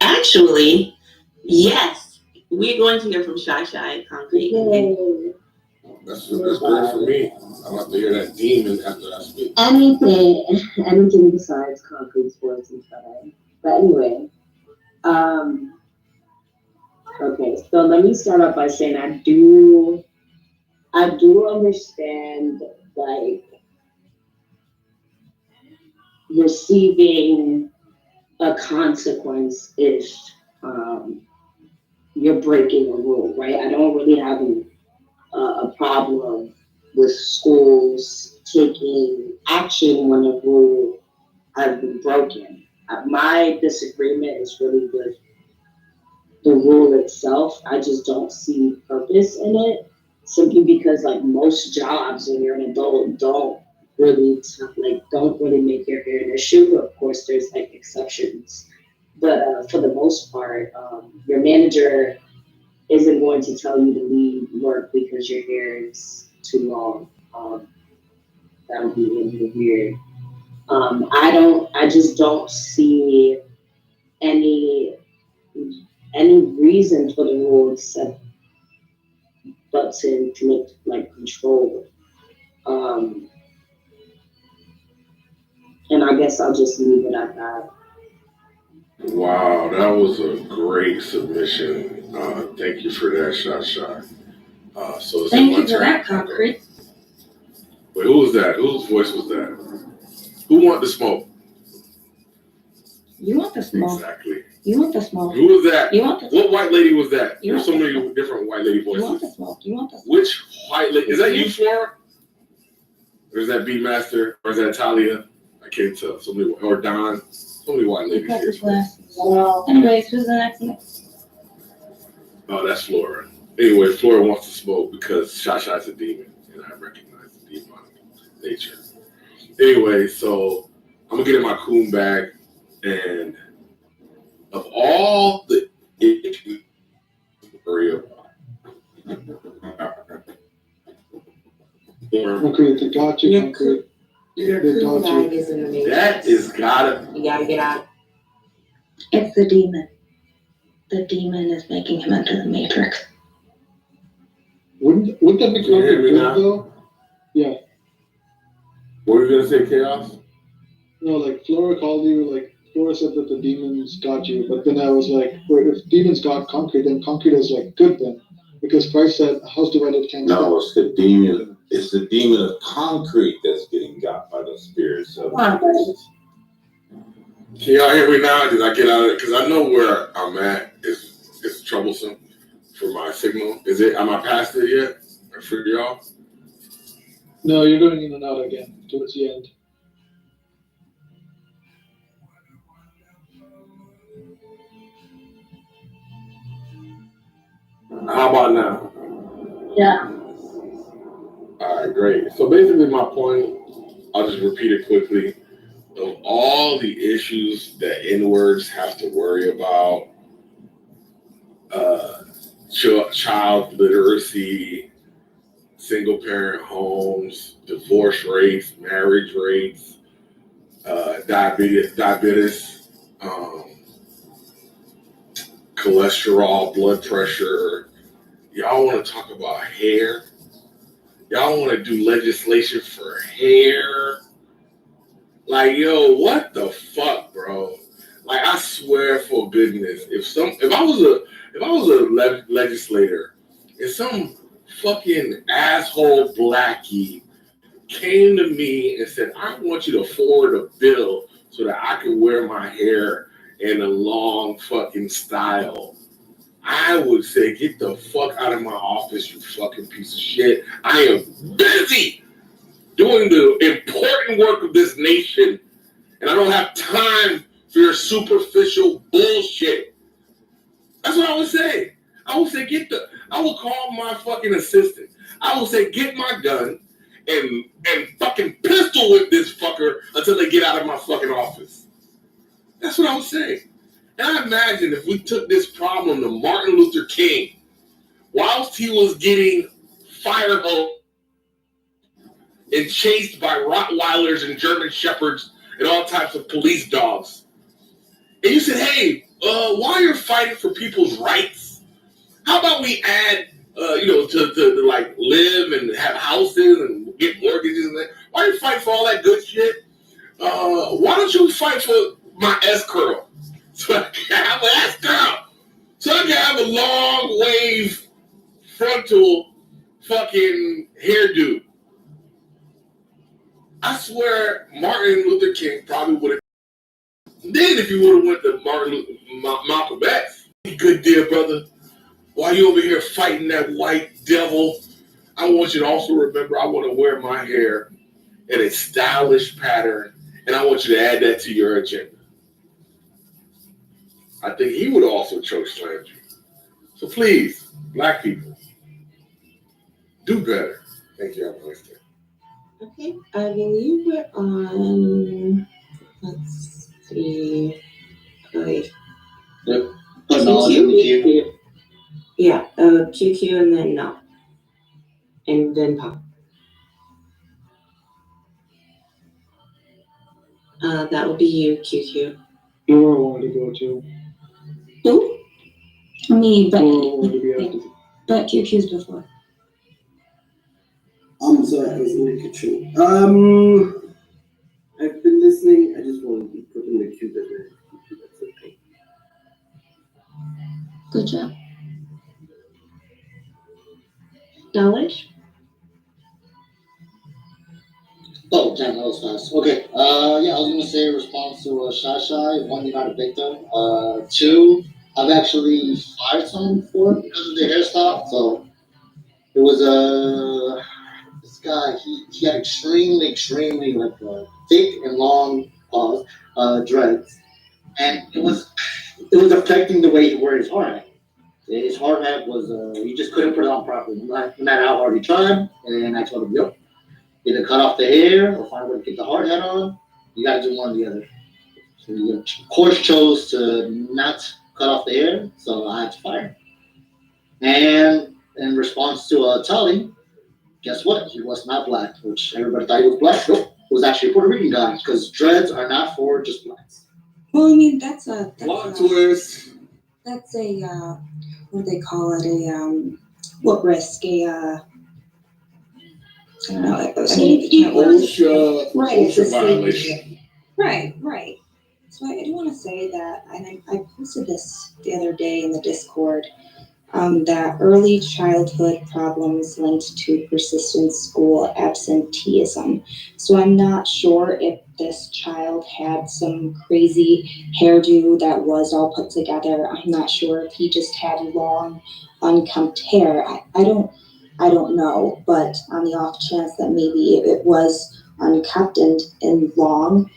Actually, yes. We're going to hear from Shy Concrete. Yay. That's great for me. I'll have to hear that demon after I speak. Anything besides concrete sports and stuff. But anyway, okay, so let me start off by saying I do understand like receiving a consequence if you're breaking a rule, right? I don't really have a problem with schools taking action when a rule has been broken. My disagreement is really with the rule itself. I just don't see purpose in it, simply because like most jobs when you're an adult don't really make your hair an issue. Of course, there's like exceptions, but for the most part, your manager isn't going to tell you to leave work because your hair is too long. That would be really weird. I just don't see any reason for the rule except but to make like control. And I guess I'll just leave it at that. Wow, that was a great submission. Thank you for that, Shot. So is Thank it my you for turn? that, Concrete. Wait, who was that? Whose voice was that? Who want the smoke? You want the smoke. Exactly. You want the smoke. Who was that? You want the What white lady was that? You There's so want many different white lady voices. You want the smoke. You want the smoke. Which white lady? Is that you, Flora? Or is that Beatmaster? Or is that Talia? I can't tell. So many, or Don. So many white ladies Got here. the glasses. Anyways, who's the next one? Oh, that's Flora. Anyway, Flora wants to smoke because Shot's a demon, and I recognize the demonic nature. Anyway, so I'm gonna get in my coon bag, and of all the issues to worry about, Concrete, they got you, Concrete. Your They coon got you. bag is in the matrix. that is gotta. You gotta get out. It's the demon. The demon is making him enter the matrix. Wouldn't that be Can you hear me good now? though? Yeah. What were you gonna say, Chaos? No, like Flora called you, like Flora said that the demons got you, but then I was like, wait, if demons got Concrete, then Concrete is like good then. Because Christ said, a house divided can't stand. No, it's the demon. It's the demon of concrete that's getting got by the spirits of. Can y'all hear me now? Did I get out of it? Because I know where I'm at is troublesome for my signal. Is it? Am I past it yet? Or for y'all? No, you're going in and out again towards the end. How about now? Yeah. All right, great. So basically, my point, I'll just repeat it quickly. Of all the issues that N-words have to worry about, child literacy, single parent homes, divorce rates, marriage rates, diabetes, cholesterol, blood pressure. Y'all want to talk about hair? Y'all want to do legislation for hair? Like, yo, what the fuck, bro? Like, I swear for goodness, if I was a legislator and some fucking asshole blackie came to me and said, I want you to forward a bill so that I can wear my hair in a long fucking style, I would say, get the fuck out of my office, you fucking piece of shit. I am busy doing the important work of this nation, and I don't have time for your superficial bullshit. That's what I would say. I would say, I would call my fucking assistant. I would say, get my gun and fucking pistol whip this fucker until they get out of my fucking office. That's what I would say. And I imagine if we took this problem to Martin Luther King, whilst he was getting fire hose and chased by Rottweilers and German Shepherds and all types of police dogs. And you said, hey, while you're fighting for people's rights, how about we add, to like live and have houses and get mortgages and that? Why are you fighting for all that good shit? Why don't you fight for my S-curl? So I can have an S-curl. So I can have a long wave frontal fucking hairdo. I swear Martin Luther King probably would have Then if you would have went to Malcolm X, good dear brother, while you over here fighting that white devil, I want you to also remember I want to wear my hair in a stylish pattern, and I want you to add that to your agenda. I think he would also choke slam you. So please, black people, do better. Thank you. Have a nice day. Okay, I believe we're on, let's see, wait. QQ? Yeah, QQ and then no. And then pop. That would be you, QQ. Laura wanted to go too. Who? Me, but Laura wanted to be after. but QQ's before. I'm sorry, I was in the kitchen. I've been listening. I just want to put in the queue that that's okay. Good job. Knowledge? Oh, damn, that was fast. Okay. Yeah, I was gonna say in response to Shy. One, you're not a victim. Two, I've actually fired someone before because of their hairstyle. So it was this guy. He had extremely like thick and long dreads, and it was affecting the way he wore his hard hat. His hard hat was he just couldn't put it on properly, no matter how hard he tried. And I told him, "Yep. Either cut off the hair or find a way to get the hard hat on. You got to do one or the other." So he, of course, chose to not cut off the hair, so I had to fire him. And in response to Tully, guess what? He was not black, which everybody thought he was black. Nope, he was actually a Puerto Rican guy because dreads are not for just blacks. Well, I mean, that's a twist. That's a what do they call it? What risk? I don't know. I mean, OSHA violation. Right. So I do want to say that, and I posted this the other day in the Discord, that early childhood problems linked to persistent school absenteeism. So I'm not sure if this child had some crazy hairdo that was all put together. I'm not sure if he just had long, unkempt hair. I don't know, but on the off chance that maybe it was unkept and long,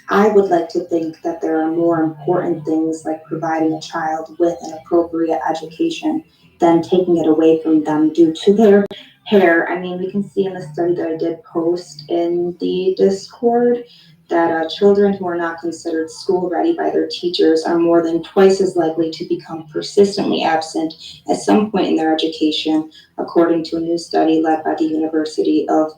I would like to think that there are more important things like providing a child with an appropriate education than taking it away from them due to their hair. I mean, we can see in the study that I did post in the Discord that children who are not considered school ready by their teachers are more than twice as likely to become persistently absent at some point in their education, according to a new study led by the University of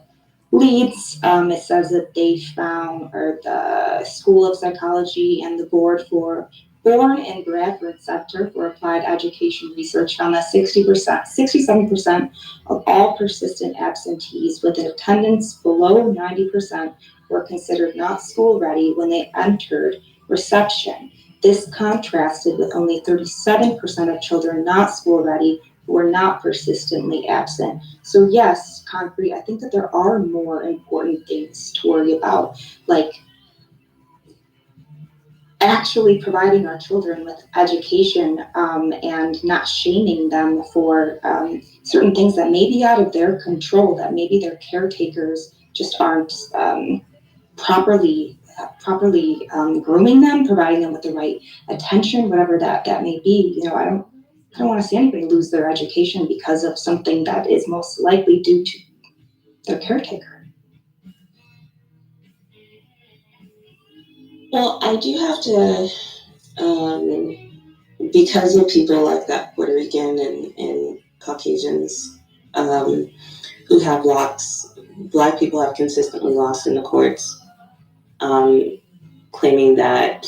Leeds. It says that they found, or the School of Psychology and the Board for Bourne and Bradford Center for Applied Education Research found that 67% of all persistent absentees with an attendance below 90% were considered not school ready when they entered reception. This contrasted with only 37% of children not school ready who were not persistently absent. So yes, concrete, I think that there are more important things to worry about, like actually providing our children with education and not shaming them for certain things that may be out of their control, that maybe their caretakers just aren't properly grooming them, providing them with the right attention, whatever that may be. You know, I don't want to see anybody lose their education because of something that is most likely due to their caretaker. Well, I do have to, because of people like that, Puerto Rican and Caucasians who have locks, Black people have consistently lost in the courts, claiming that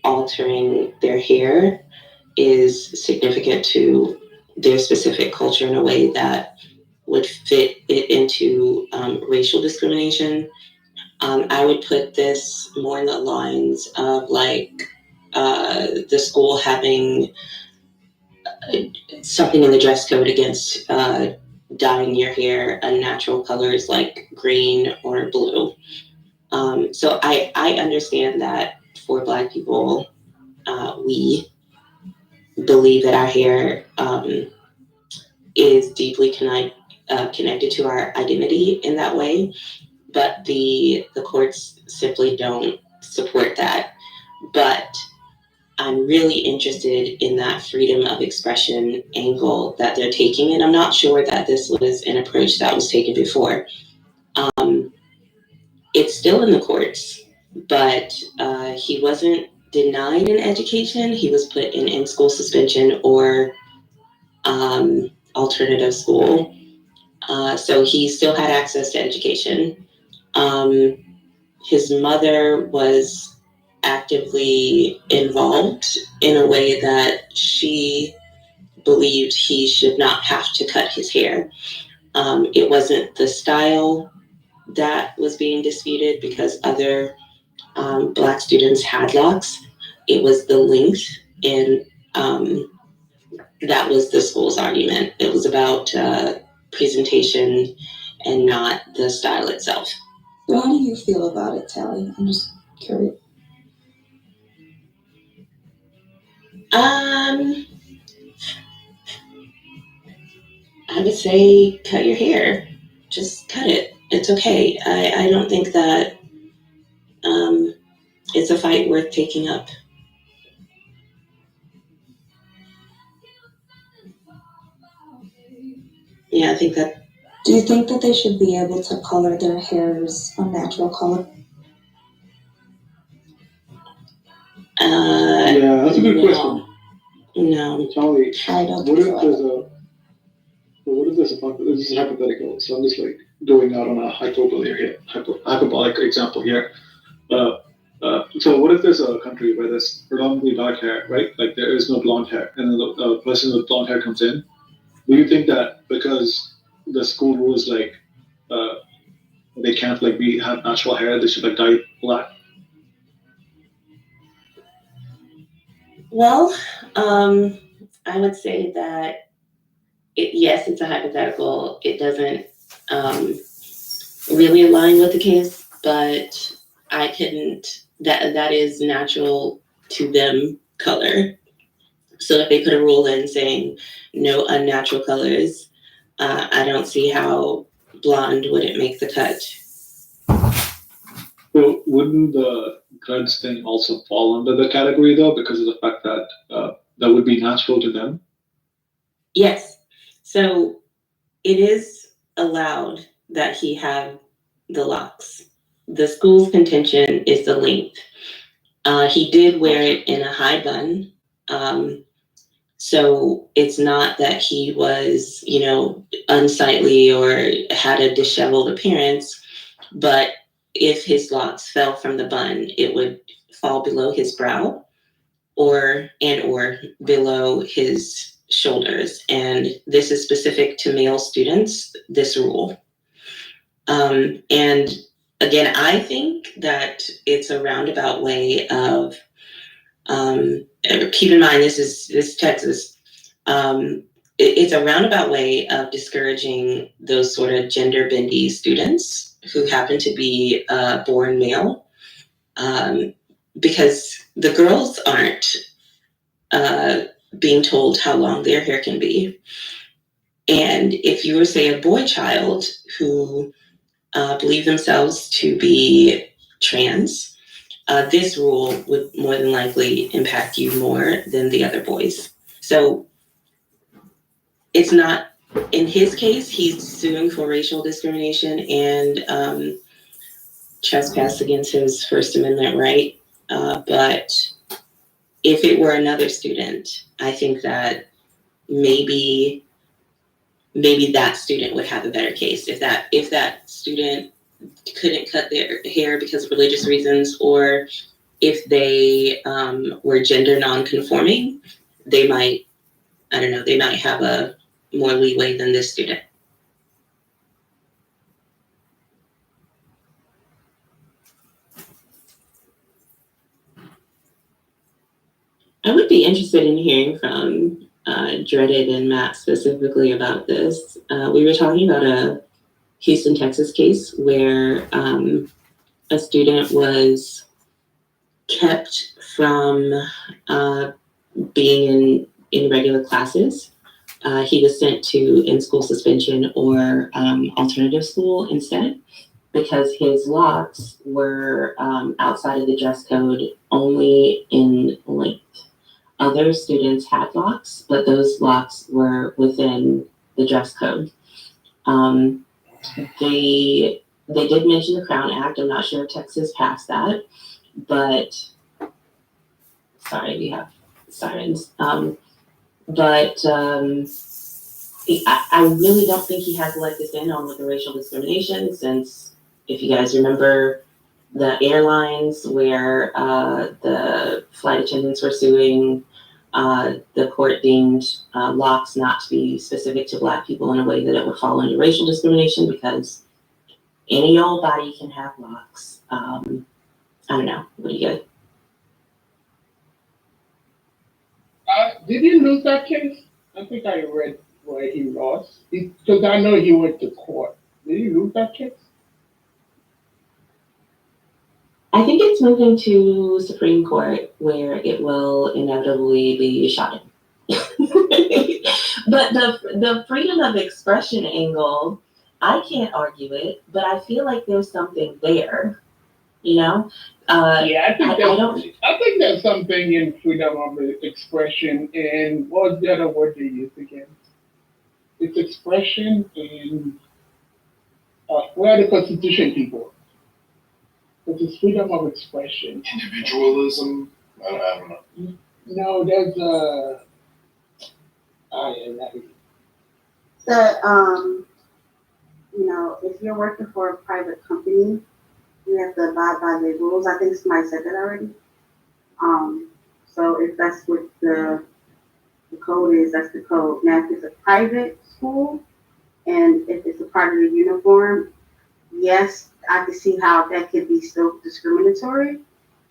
altering their hair is significant to their specific culture in a way that would fit it into racial discrimination. I would put this more in the lines of like the school having something in the dress code against dyeing your hair unnatural colors like green or blue. So I understand that for Black people, we believe that our hair is deeply connected to our identity in that way, but the courts simply don't support that. But I'm really interested in that freedom of expression angle that they're taking, and I'm not sure that this was an approach that was taken before. It's still in the courts, but he wasn't denied an education. He was put in in-school suspension or alternative school. So he still had access to education. His mother was actively involved in a way that she believed he should not have to cut his hair. It wasn't the style that was being disputed because other Black students had locks. It was the length, and that was the school's argument. It was about presentation and not the style itself. So how do you feel about it, Tally? I'm just curious. I would say cut your hair. Just cut it. It's okay. I don't think that it's a fight worth taking up. Yeah, I think that. Do you think that they should be able to color their hairs a natural color? Yeah, that's a good question. No. Charlie, I don't what think if so. there's a, what if there's a, this is hypothetical, so I'm just like going out on a hyperbolic example here. So what if there's a country where there's predominantly dark hair, right? Like there is no blonde hair, and then the person with blonde hair comes in. Do you think that because the school rules like they can't like have natural hair, they should like dye black? Well, I would say that yes, it's a hypothetical. It doesn't really align with the case, but I couldn't. That is natural to them color. So if they put a rule in saying no unnatural colors, I don't see how blonde wouldn't make the cut. So wouldn't the dreads thing also fall under the category though, because of the fact that that would be natural to them? Yes. So it is allowed that he have the locks. The school's contention is the length. He did wear it in a high bun. So it's not that he was, unsightly or had a disheveled appearance, but if his locks fell from the bun, it would fall below his brow or below his shoulders. And this is specific to male students, this rule. And again, I think that it's a roundabout way of, keep in mind, this is Texas. It's a roundabout way of discouraging those sort of gender bendy students who happen to be born male, because the girls aren't being told how long their hair can be. And if you were, say, a boy child who believe themselves to be trans, this rule would more than likely impact you more than the other boys. So it's not, in his case, he's suing for racial discrimination and trespass against his First Amendment right. But if it were another student, I think that maybe that student would have a better case. If that student couldn't cut their hair because of religious reasons, or if they were gender non-conforming, they might have a more leeway than this student. I would be interested in hearing from Dreaded and Matt specifically about this. We were talking about a Houston, Texas case where a student was kept from being in regular classes. He was sent to in-school suspension or alternative school instead, because his locks were outside of the dress code only in length. Other students had locks, but those locks were within the dress code. They did mention the Crown Act. I'm not sure if Texas passed that, but sorry, we have sirens. I really don't think he has a leg to stand on with the racial discrimination, since if you guys remember the airlines where the flight attendants were suing, the court deemed locks not to be specific to Black people in a way that it would fall under racial discrimination, because any old body can have locks. I don't know. What do you guys? Did he lose that case? I think I read where he lost. Because I know he went to court. Did he lose that case? I think it's moving to Supreme Court, where it will inevitably be shot in. But the freedom of expression angle, I can't argue it, but I feel like there's something there, you know? I think there's something in freedom of expression, and what's the other word they use again? It's expression and where the Constitution people. It's freedom of expression. Individualism? I don't know. No, there's if you're working for a private company, you have to abide by the rules. I think somebody said that already. So if that's what the code is, that's the code. Now, if it's a private school and if it's a part of the uniform, yes, I can see how that could be still discriminatory.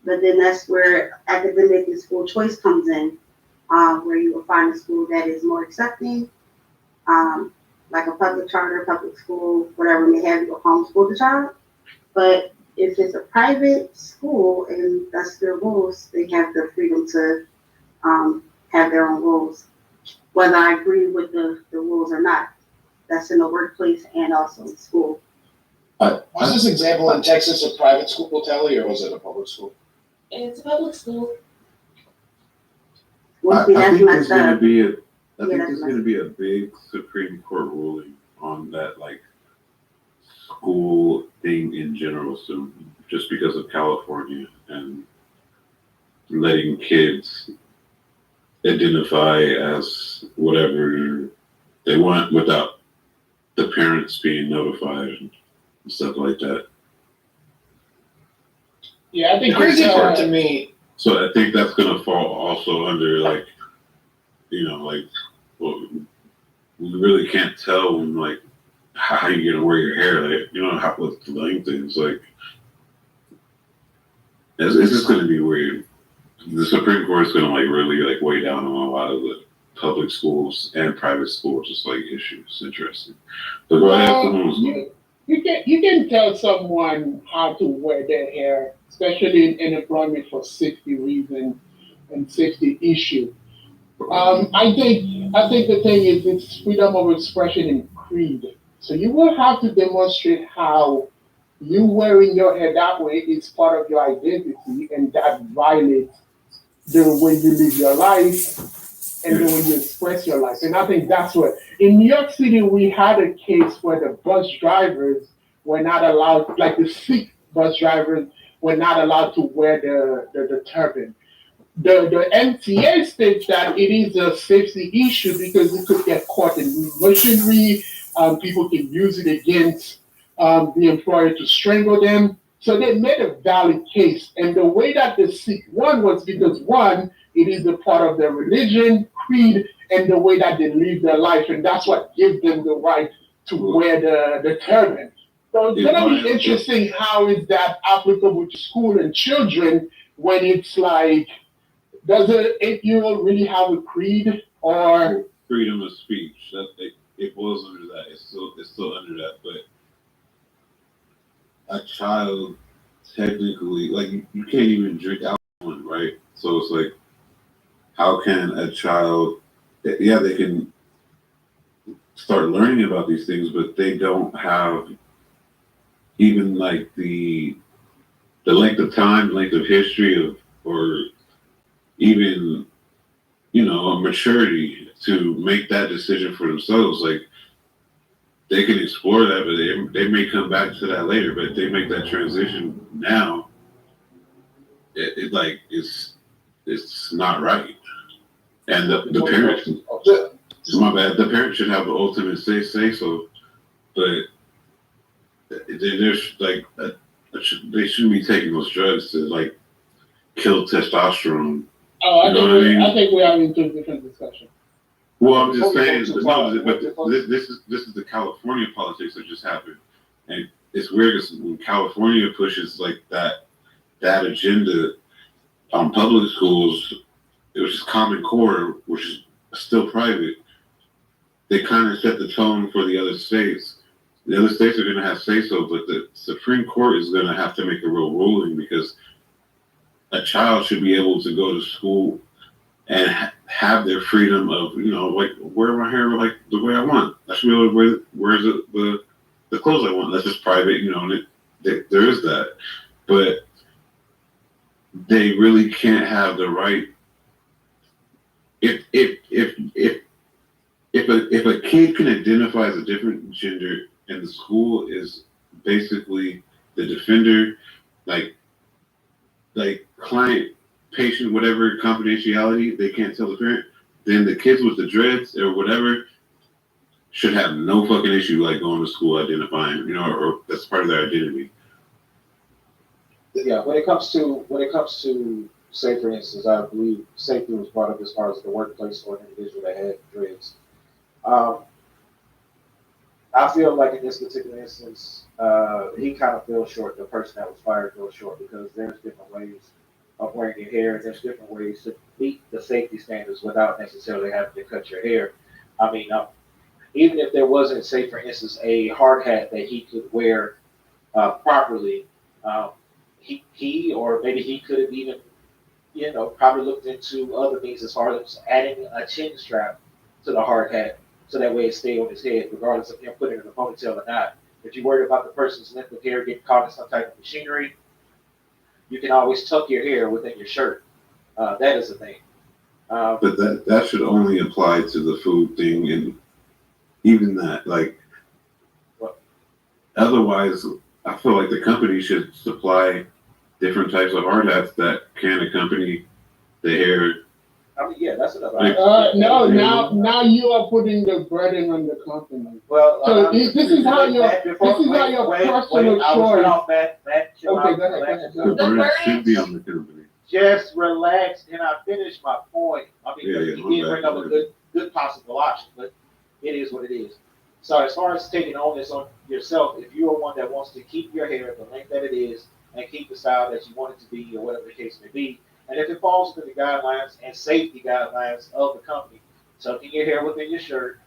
But then that's where academic and school choice comes in, where you will find a school that is more accepting, like a public charter, public school, whatever may have you homeschool the child. But if it's a private school and that's their rules, they have the freedom to have their own rules, whether I agree with the rules or not. That's in the workplace and also in school. Was this example in Texas a private school, Telly, or was it a public school? It's a public school. I think there's going to be a big Supreme Court ruling on that, like, school thing in general soon, just because of California and letting kids identify as whatever they want without the parents being notified and stuff like that. Yeah, I think the crazy part to me. So I think that's gonna fall also under, like, well, we really can't tell when, like, how you're gonna wear your hair, like, how with the length things, like, it's just gonna be weird. The Supreme Court's gonna, like, really, like, weigh down on a lot of the public schools and private schools, just like issues. Interesting. But go ahead. You can tell someone how to wear their hair, especially in employment for safety reasons and safety issue. I think the thing is it's freedom of expression and creed. So you will have to demonstrate how you wearing your hair that way is part of your identity, and that violates the way you live your life and the way you express your life. And I think that's what, in New York City, we had a case where the bus drivers were not allowed, like the Sikh bus drivers were not allowed to wear the turban. The MTA states that it is a safety issue because it could get caught in machinery. People can use it against the employer to strangle them. So they made a valid case. And the way that the Sikh won was because, one, it is a part of their religion, creed, and the way that they live their life. And that's what gives them the right to wear the turban. So it's going to be interesting how is that applicable to school and children when it's like, does an 8-year-old really have a creed or freedom of speech? It was under that. It's still under that. But a child technically, like, you can't even drink alcohol, right? So it's like, how can a child, yeah, they can start learning about these things, but they don't have even like the length of time, length of history of, or even, a maturity to make that decision for themselves. Like, they can explore that, but they may come back to that later. But if they make that transition now, it's not right. And the parents, my bad, the parents should have the ultimate say so. But there's like they shouldn't be taking those drugs to like kill testosterone. Oh, I think we are into a different discussion. Well, I'm just saying, but this is the California politics that just happened, and it's weird because when California pushes like that agenda on public schools, it was just Common Core, which is still private. They kind of set the tone for the other states. The other states are going to have say-so, but the Supreme Court is going to have to make a real ruling because a child should be able to go to school and have their freedom of, like, wear my hair like the way I want. I should be able to wear the clothes I want. That's just private, and there is that. But they really can't have the right. If a kid can identify as a different gender and the school is basically the defender, like client, patient, whatever confidentiality, they can't tell the parent, then the kids with the dreads or whatever should have no fucking issue like going to school identifying, or that's part of their identity. Yeah, when it comes to say, for instance, I believe safety was brought up as far as the workplace for an individual that had dreads. I feel like in this particular instance, he kind of fell short. The person that was fired fell short because there's different ways of wearing your hair. There's different ways to meet the safety standards without necessarily having to cut your hair. I mean, even if there wasn't, say, for instance, a hard hat that he could wear properly, he or maybe he could have even, probably looked into other things as far as adding a chin strap to the hard hat so that way it stay on his head, regardless of him putting it in a ponytail or not. If you're worried about the person's length of hair getting caught in some type of machinery, you can always tuck your hair within your shirt. That is a thing. But that should only apply to the food thing, and even that, like, otherwise, I feel like the company should supply different types of hard hats that can accompany the hair. I mean, yeah, that's another. No, now you are putting the burden on the company. Well, so this is how your personal choice. Okay, go ahead. The burden should be on the company. Just relax, and I finish my point. I mean, you did bring up a good possible option, but it is what it is. So as far as taking on this on yourself, if you are one that wants to keep your hair the length that it is and keep the style that you want it to be, or whatever the case may be, and if it falls within the guidelines and safety guidelines of the company, tucking your hair within your shirt,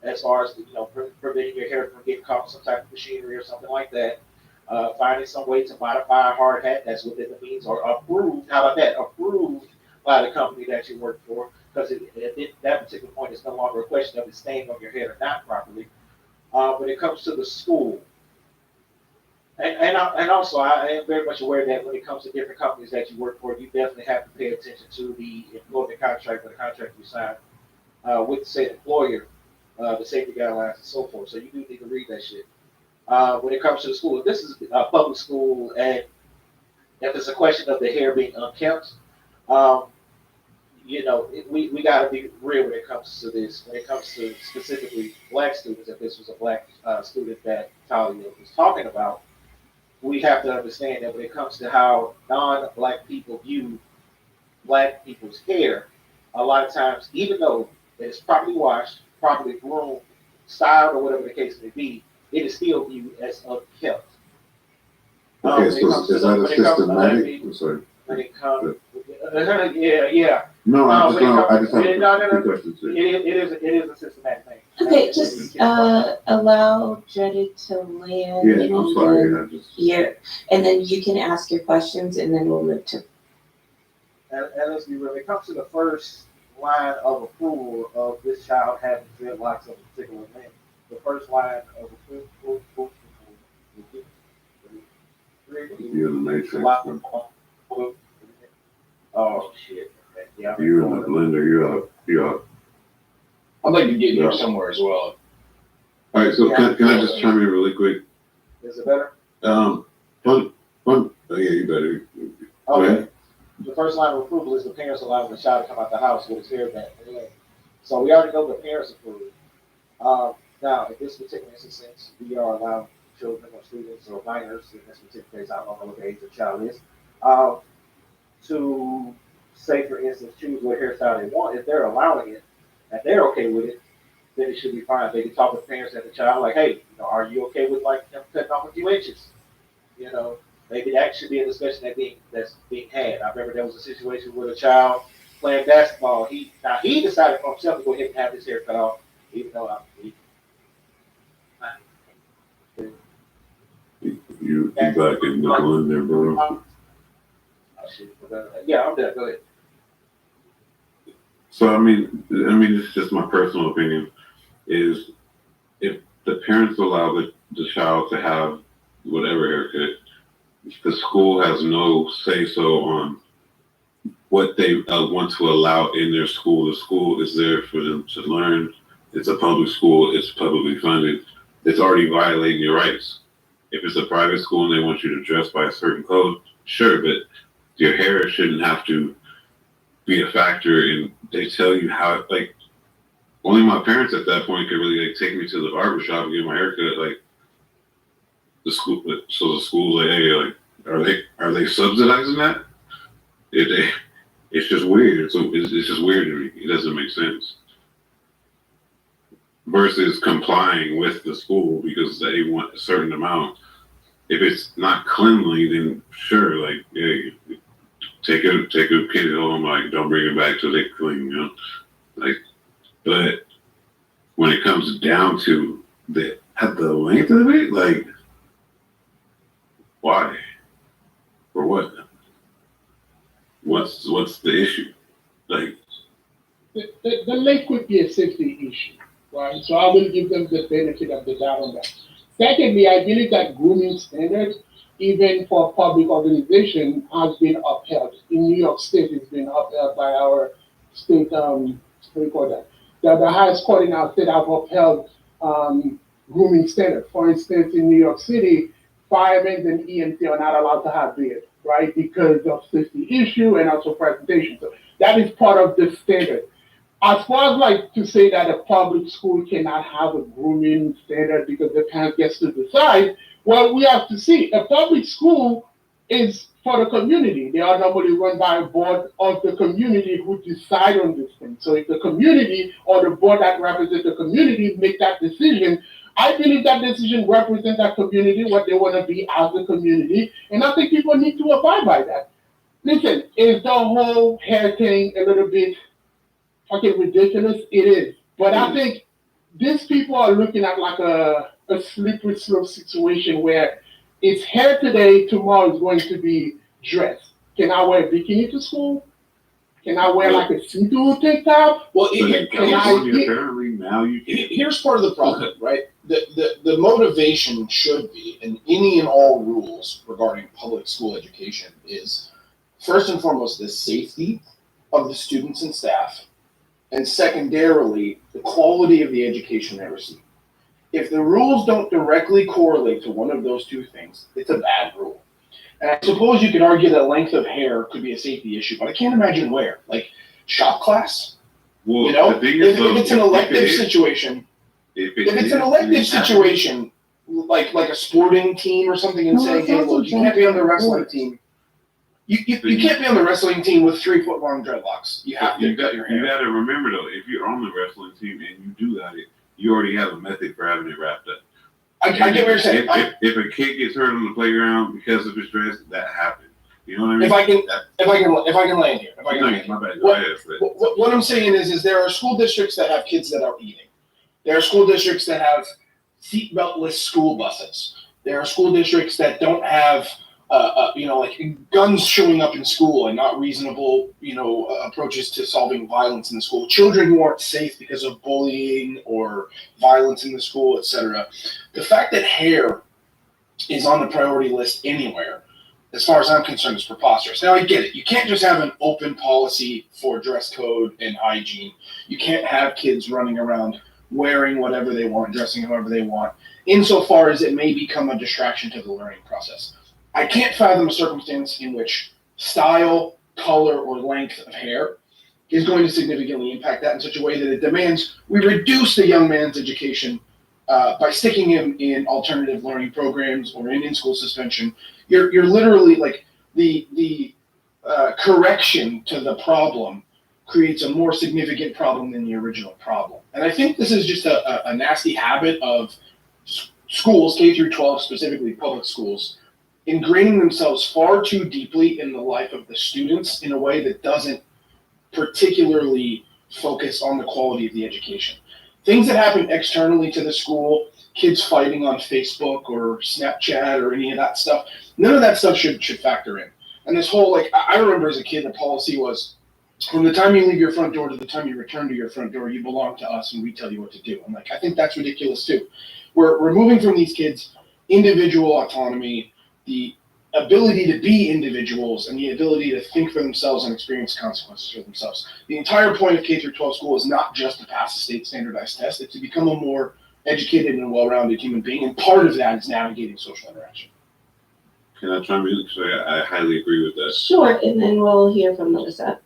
as far as preventing your hair from getting caught in some type of machinery or something like that, finding some way to modify a hard hat that's within the means or approved. How about that? Approved by the company that you work for, because at that particular point, it's no longer a question of it staying on your head or not properly. When it comes to the school, and also I am very much aware that when it comes to different companies that you work for, you definitely have to pay attention to the employment contract or the contract you sign with the said employer, the safety guidelines and so forth. So you do need to read that shit. When it comes to the school, if this is a public school and if it's a question of the hair being unkempt, we got to be real when it comes to this. When it comes to specifically black students, if this was a black student that Talia was talking about, we have to understand that when it comes to how non-black people view black people's hair, a lot of times, even though it is properly washed, properly groomed, styled, or whatever the case may be, it is still viewed as unkempt. Okay, so is that a systematic? I'm sorry. When it comes, yeah. No, I just have two questions. It is a systematic thing. Okay, just allow Jetta to land. Yeah, I'm sorry. And then you can ask your questions, and then we'll move to. And let's be real, when it comes to the first line of approval of this child having dreadlocks of a particular length, the first line of approval. You're the matrix. Oh shit. Yeah. You're in the blender. You're up. I'd like to get here somewhere as well. All right, so can I just chime in really quick? Is it better? Fun. Oh yeah, you better. Okay. The first line of approval is the parents allowing the child to come out the house with his hair back. So we already know the parents approve. Now, in this particular instance, we are allowing children or students or minors, in this particular case, I don't know what the age of the child is, to say, for instance, choose what hairstyle they want. If they're allowing it and they're okay with it, then it should be fine. They can talk with parents and the child, like, hey, are you okay with like them cutting off a few inches? Maybe that should be a discussion that's being had. I remember there was a situation with a child playing basketball. He decided for himself to go ahead and have his hair cut off, even though you back in the blender, bro. Yeah, I'm there. Go ahead. So I mean, it's just my personal opinion. Is if the parents allow the child to have whatever haircut, the school has no say so on what they want to allow in their school. The school is there for them to learn. It's a public school. It's publicly funded. It's already violating your rights. If it's a private school and they want you to dress by a certain code, sure, but your hair shouldn't have to be a factor. And they tell you how, like, only my parents at that point could really like take me to the barber shop and get my haircut. Like the school, so the school's like, hey, like, are they subsidizing that? It's just weird. So it's just weird to me. It doesn't make sense. Versus complying with the school because they want a certain amount. If it's not cleanly, then sure, like, yeah, take a kid home, like, don't bring it back till they clean, like. But when it comes down to the length of it, like, why? For what? What's the issue? Like, the length could be a safety issue, right? So I will give them the benefit of the doubt on that. Secondly, I believe that grooming standards, even for public organization, has been upheld. In New York State, it's been upheld by our state, what do you call that? The highest court in our state have upheld grooming standards. For instance, in New York City, firemen and EMT are not allowed to have beard, right? Because of safety issue and also presentation. So that is part of the standard. As far as like to say that a public school cannot have a grooming standard because the parent gets to decide, well, we have to see. A public school is for the community. They are normally run by a board of the community who decide on this thing. So if the community or the board that represents the community make that decision, I believe that decision represents that community, what they want to be as a community, and I think people need to abide by that. Listen, is the whole hair thing a little bit fucking ridiculous? It is. But I think these people are looking at like a slippery slope situation where it's hair today, tomorrow is going to be dress. Can I wear a bikini to school? Can I wear like a see-through tank top? Well, apparently now you can. Here's part of the problem, right? The motivation should be, in any and all rules regarding public school education, is first and foremost the safety of the students and staff, and secondarily the quality of the education they receive. If the rules don't directly correlate to one of those two things, it's a bad rule. And I suppose you could argue that length of hair could be a safety issue, but I can't imagine where. Like shop class? Well, you know, if it's an elective situation, like a sporting team or something, and saying, hey, look, you can't be on the wrestling team. You can't be on the wrestling team with 3-foot-long dreadlocks. You have to cut your hair. You got to remember though, if you're on the wrestling team and you do got it, you already have a method for having it wrapped up. I get what you're saying. If a kid gets hurt on the playground because of his dress, that happened. You know what I mean? If I can land here. My bad. What I'm saying is there are school districts that have kids that are eating. There are school districts that have seatbeltless school buses. There are school districts that don't have, like guns showing up in school and not reasonable, approaches to solving violence in the school. Children who aren't safe because of bullying or violence in the school, etc. The fact that hair is on the priority list anywhere, as far as I'm concerned, is preposterous. Now, I get it. You can't just have an open policy for dress code and hygiene. You can't have kids running around wearing whatever they want, dressing however they want, insofar as it may become a distraction to the learning process. I can't fathom a circumstance in which style, color, or length of hair is going to significantly impact that in such a way that it demands we reduce the young man's education by sticking him in alternative learning programs or in school suspension. You're literally like the correction to the problem creates a more significant problem than the original problem. And I think this is just a nasty habit of schools, K through 12, specifically public schools, ingraining themselves far too deeply in the life of the students in a way that doesn't particularly focus on the quality of the education. Things that happen externally to the school, kids fighting on Facebook or Snapchat or any of that stuff, none of that stuff should factor in. And this whole, I remember as a kid, the policy was, from the time you leave your front door to the time you return to your front door, you belong to us and we tell you what to do. I'm like, I think that's ridiculous too. We're removing from these kids individual autonomy, the ability to be individuals, and the ability to think for themselves and experience consequences for themselves. The entire point of K through 12 school is not just to pass a state standardized test, it's to become a more educated and well-rounded human being, and part of that is navigating social interaction. Can I chime in? I highly agree with that. Sure, and then we'll hear from Melissa.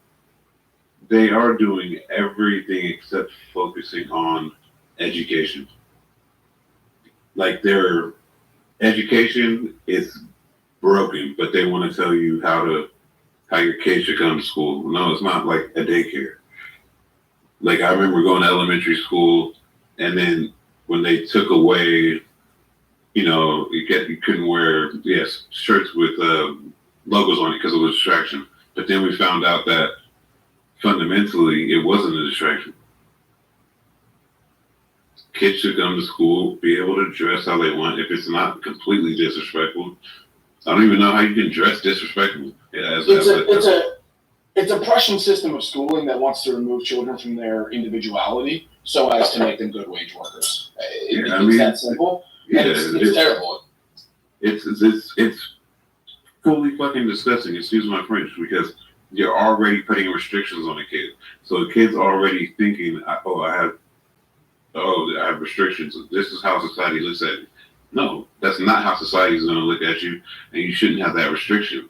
They are doing everything except focusing on education. Like, their education is broken, but they want to tell you how your kid should come to school. No, it's not like a daycare. Like, I remember going to elementary school, and then when they took away, you couldn't wear shirts with logos on it because it was a distraction. But then we found out that fundamentally it wasn't a distraction. Kids should come to school, be able to dress how they want. If it's not completely disrespectful, I don't even know how you can dress disrespectful. It's a Prussian system of schooling that wants to remove children from their individuality so as to make them good wage workers. It's that simple. Yeah, and it's terrible. It's fully fucking disgusting, excuse my French, because you're already putting restrictions on a kid. So the kid's already thinking, I have restrictions. This is how society looks at you. No, that's not how society is going to look at you, and you shouldn't have that restriction.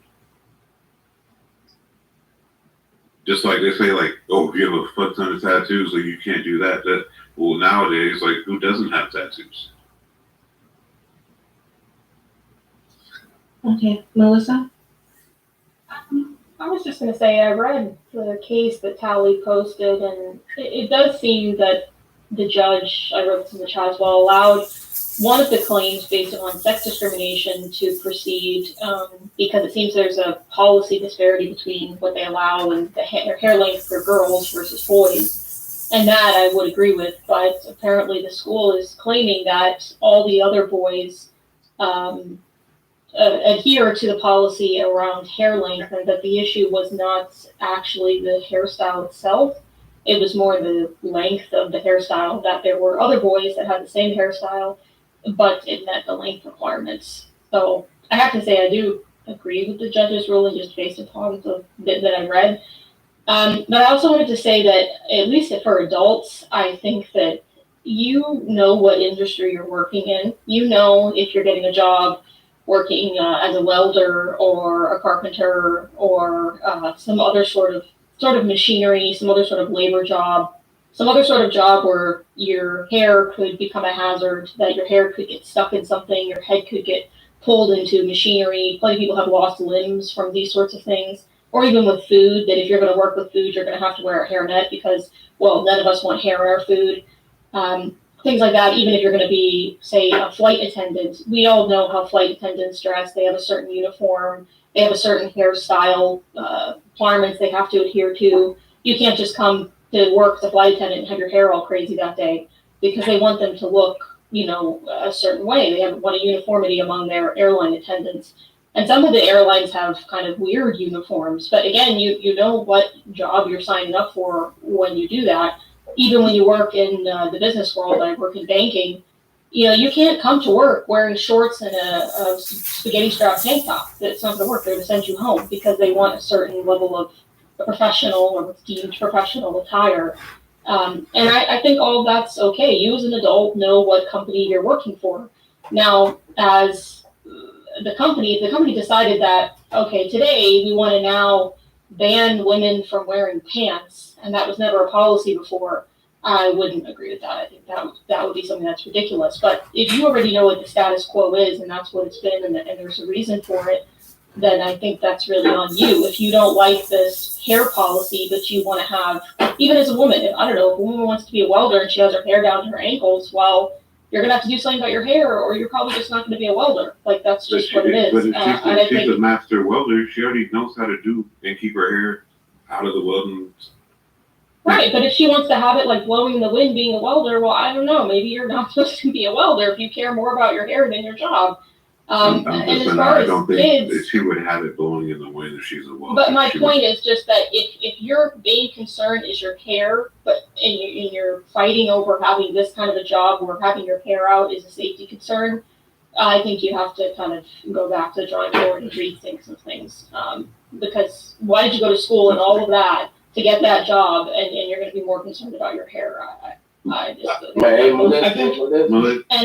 Just like they say, if you have a fuck ton of tattoos, so you can't do that. Well, nowadays, who doesn't have tattoos? Okay, Melissa? I was just going to say, I read the case that Tally posted, and it does seem that the judge, I wrote this in the chat as well, allowed one of the claims based on sex discrimination to proceed because it seems there's a policy disparity between what they allow and the hair length for girls versus boys. And that I would agree with, but apparently the school is claiming that all the other boys adhere to the policy around hair length, and that the issue was not actually the hairstyle itself. It was more the length of the hairstyle, that there were other boys that had the same hairstyle, but it met the length requirements. So I have to say I do agree with the judge's ruling just based upon the bit that I read. But I also wanted to say that, at least for adults, I think that you know what industry you're working in. You know if you're getting a job working as a welder or a carpenter or some other sort of machinery, some other sort of labor job, some other sort of job where your hair could become a hazard, that your hair could get stuck in something, your head could get pulled into machinery. Plenty of people have lost limbs from these sorts of things. Or even with food, that if you're going to work with food, you're going to have to wear a hairnet because, well, none of us want hair in our food. Things like that, even if you're going to be, say, a flight attendant. We all know how flight attendants dress. They have a certain uniform. They have a certain hairstyle requirements they have to adhere to. You can't just come to work as a flight attendant and have your hair all crazy that day. because they want them to look, a certain way. They want a uniformity among their airline attendants. And some of the airlines have kind of weird uniforms, but again, you know what job you're signing up for when you do that. Even when you work in the business world, I work in banking, you can't come to work wearing shorts and a spaghetti strap tank top. That's not going to work. They're going to send you home because they want a certain level of professional or what's deemed professional attire. And I think all of that's okay. You as an adult know what company you're working for. Now, as the company, if the company decided that, okay, today we want to now ban women from wearing pants, and that was never a policy before, I wouldn't agree with that. I think that would be something that's ridiculous. But if you already know what the status quo is, and that's what it's been, and there's a reason for it, then I think that's really on you. If you don't like this hair policy, but you want to have, even as a woman, if a woman wants to be a welder and she has her hair down to her ankles, well, you're going to have to do something about your hair, or you're probably just not going to be a welder. Like, that's just what it is. But if she's a master welder, she already knows how to do and keep her hair out of the welding. Right, but if she wants to have it like blowing in the wind being a welder, well, I don't know. Maybe you're not supposed to be a welder if you care more about your hair than your job. I don't think kids, she would have it blowing in the wind if she's a welder. But my point is just that if your main concern is your hair, and you're fighting over having this kind of a job where having your hair out is a safety concern, I think you have to kind of go back to the drawing board and rethink some things. Because why did you go to school and all of that to get that job, and you're going to be more concerned about your hair? And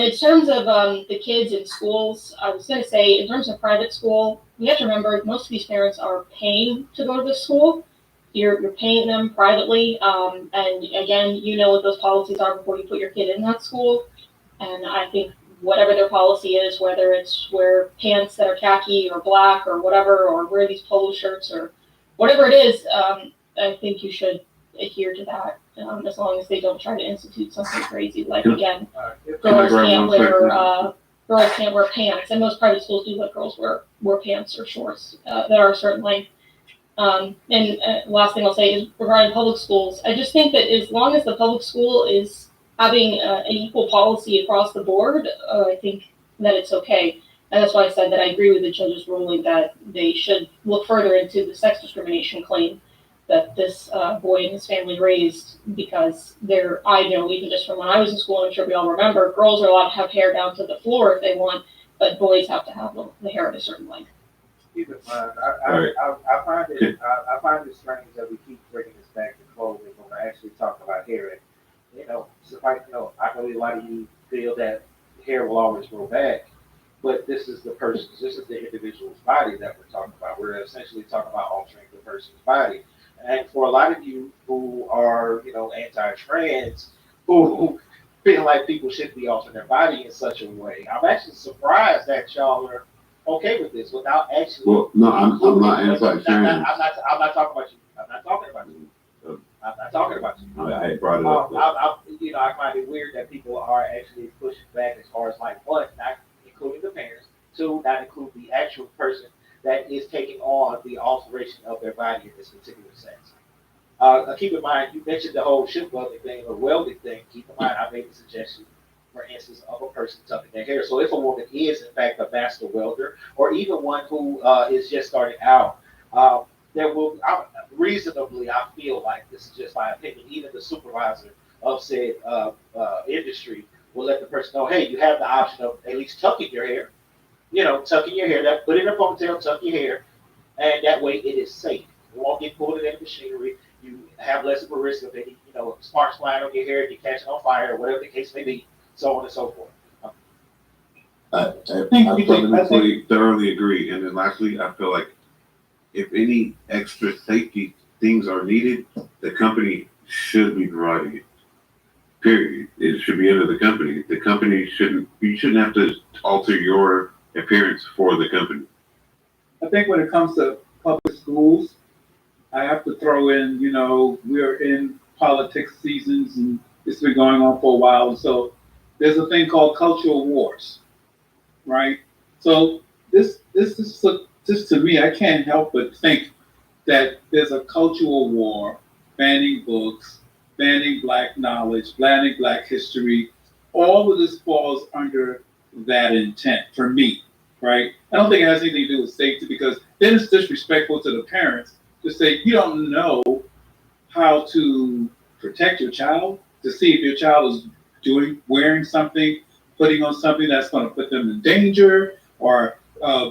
in terms of the kids in schools, I was going to say, in terms of private school, you have to remember most of these parents are paying to go to this school. You're paying them privately, and again, you know what those policies are before you put your kid in that school. And I think whatever their policy is, whether it's wear pants that are khaki or black or whatever, or wear these polo shirts or whatever it is, I think you should adhere to that, as long as they don't try to institute something crazy like, again, girls can't wear pants, and most private schools do let girls wear pants or shorts that are a certain length. And last thing I'll say is regarding public schools, I just think that as long as the public school is having an equal policy across the board, I think that it's okay. And that's why I said that I agree with the judge's ruling that they should look further into the sex discrimination claim that this boy and his family raised, because I know, even just from when I was in school, I'm sure we all remember, girls are allowed to have hair down to the floor if they want, but boys have to have the hair at a certain length. Keep in mind, I find it strange that we keep bringing this back to clothing when we're actually talking about hair. And, I know a lot of you feel that hair will always grow back, but this is the individual's body that we're talking about. We're essentially talking about altering the person's body. And for a lot of you who are, anti-trans, who feel like people shouldn't be altering their body in such a way, I'm actually surprised that y'all are okay with this without actually. Well, no, I'm not anti-trans. I'm not talking about you. I'm not talking about you. I brought it up. I find it weird that people are actually pushing back as far as like, one, not including the parents, two, not include the actual person that is taking on the alteration of their body in this particular sense. Keep in mind, you mentioned the whole ship welding thing or welding thing. Keep in mind, I made the suggestion, for instance, of a person tucking their hair. So if a woman is, in fact, a master welder, or even one who is just starting out, there will, reasonably, I feel like, this is just my opinion, even the supervisor of said industry will let the person know, hey, you have the option of at least tucking your hair. Tucking your hair, put it in a ponytail, tuck your hair, and that way it is safe. You won't get pulled in any machinery. You have less of a risk of any, sparks flying on your hair if you catch it on fire or whatever the case may be, so on and so forth. I thoroughly agree. And then lastly, I feel like if any extra safety things are needed, the company should be providing it. Period. It should be under the company. The company you shouldn't have to alter your appearance for the company. I think when it comes to public schools, I have to throw in, we're in politics seasons and it's been going on for a while. And so there's a thing called cultural wars, right? So this to me, I can't help but think that there's a cultural war, banning books, banning black knowledge, banning black history. All of this falls under that intent for me, right? I don't think it has anything to do with safety because then it's disrespectful to the parents to say you don't know how to protect your child, to see if your child is wearing something, putting on something that's going to put them in danger or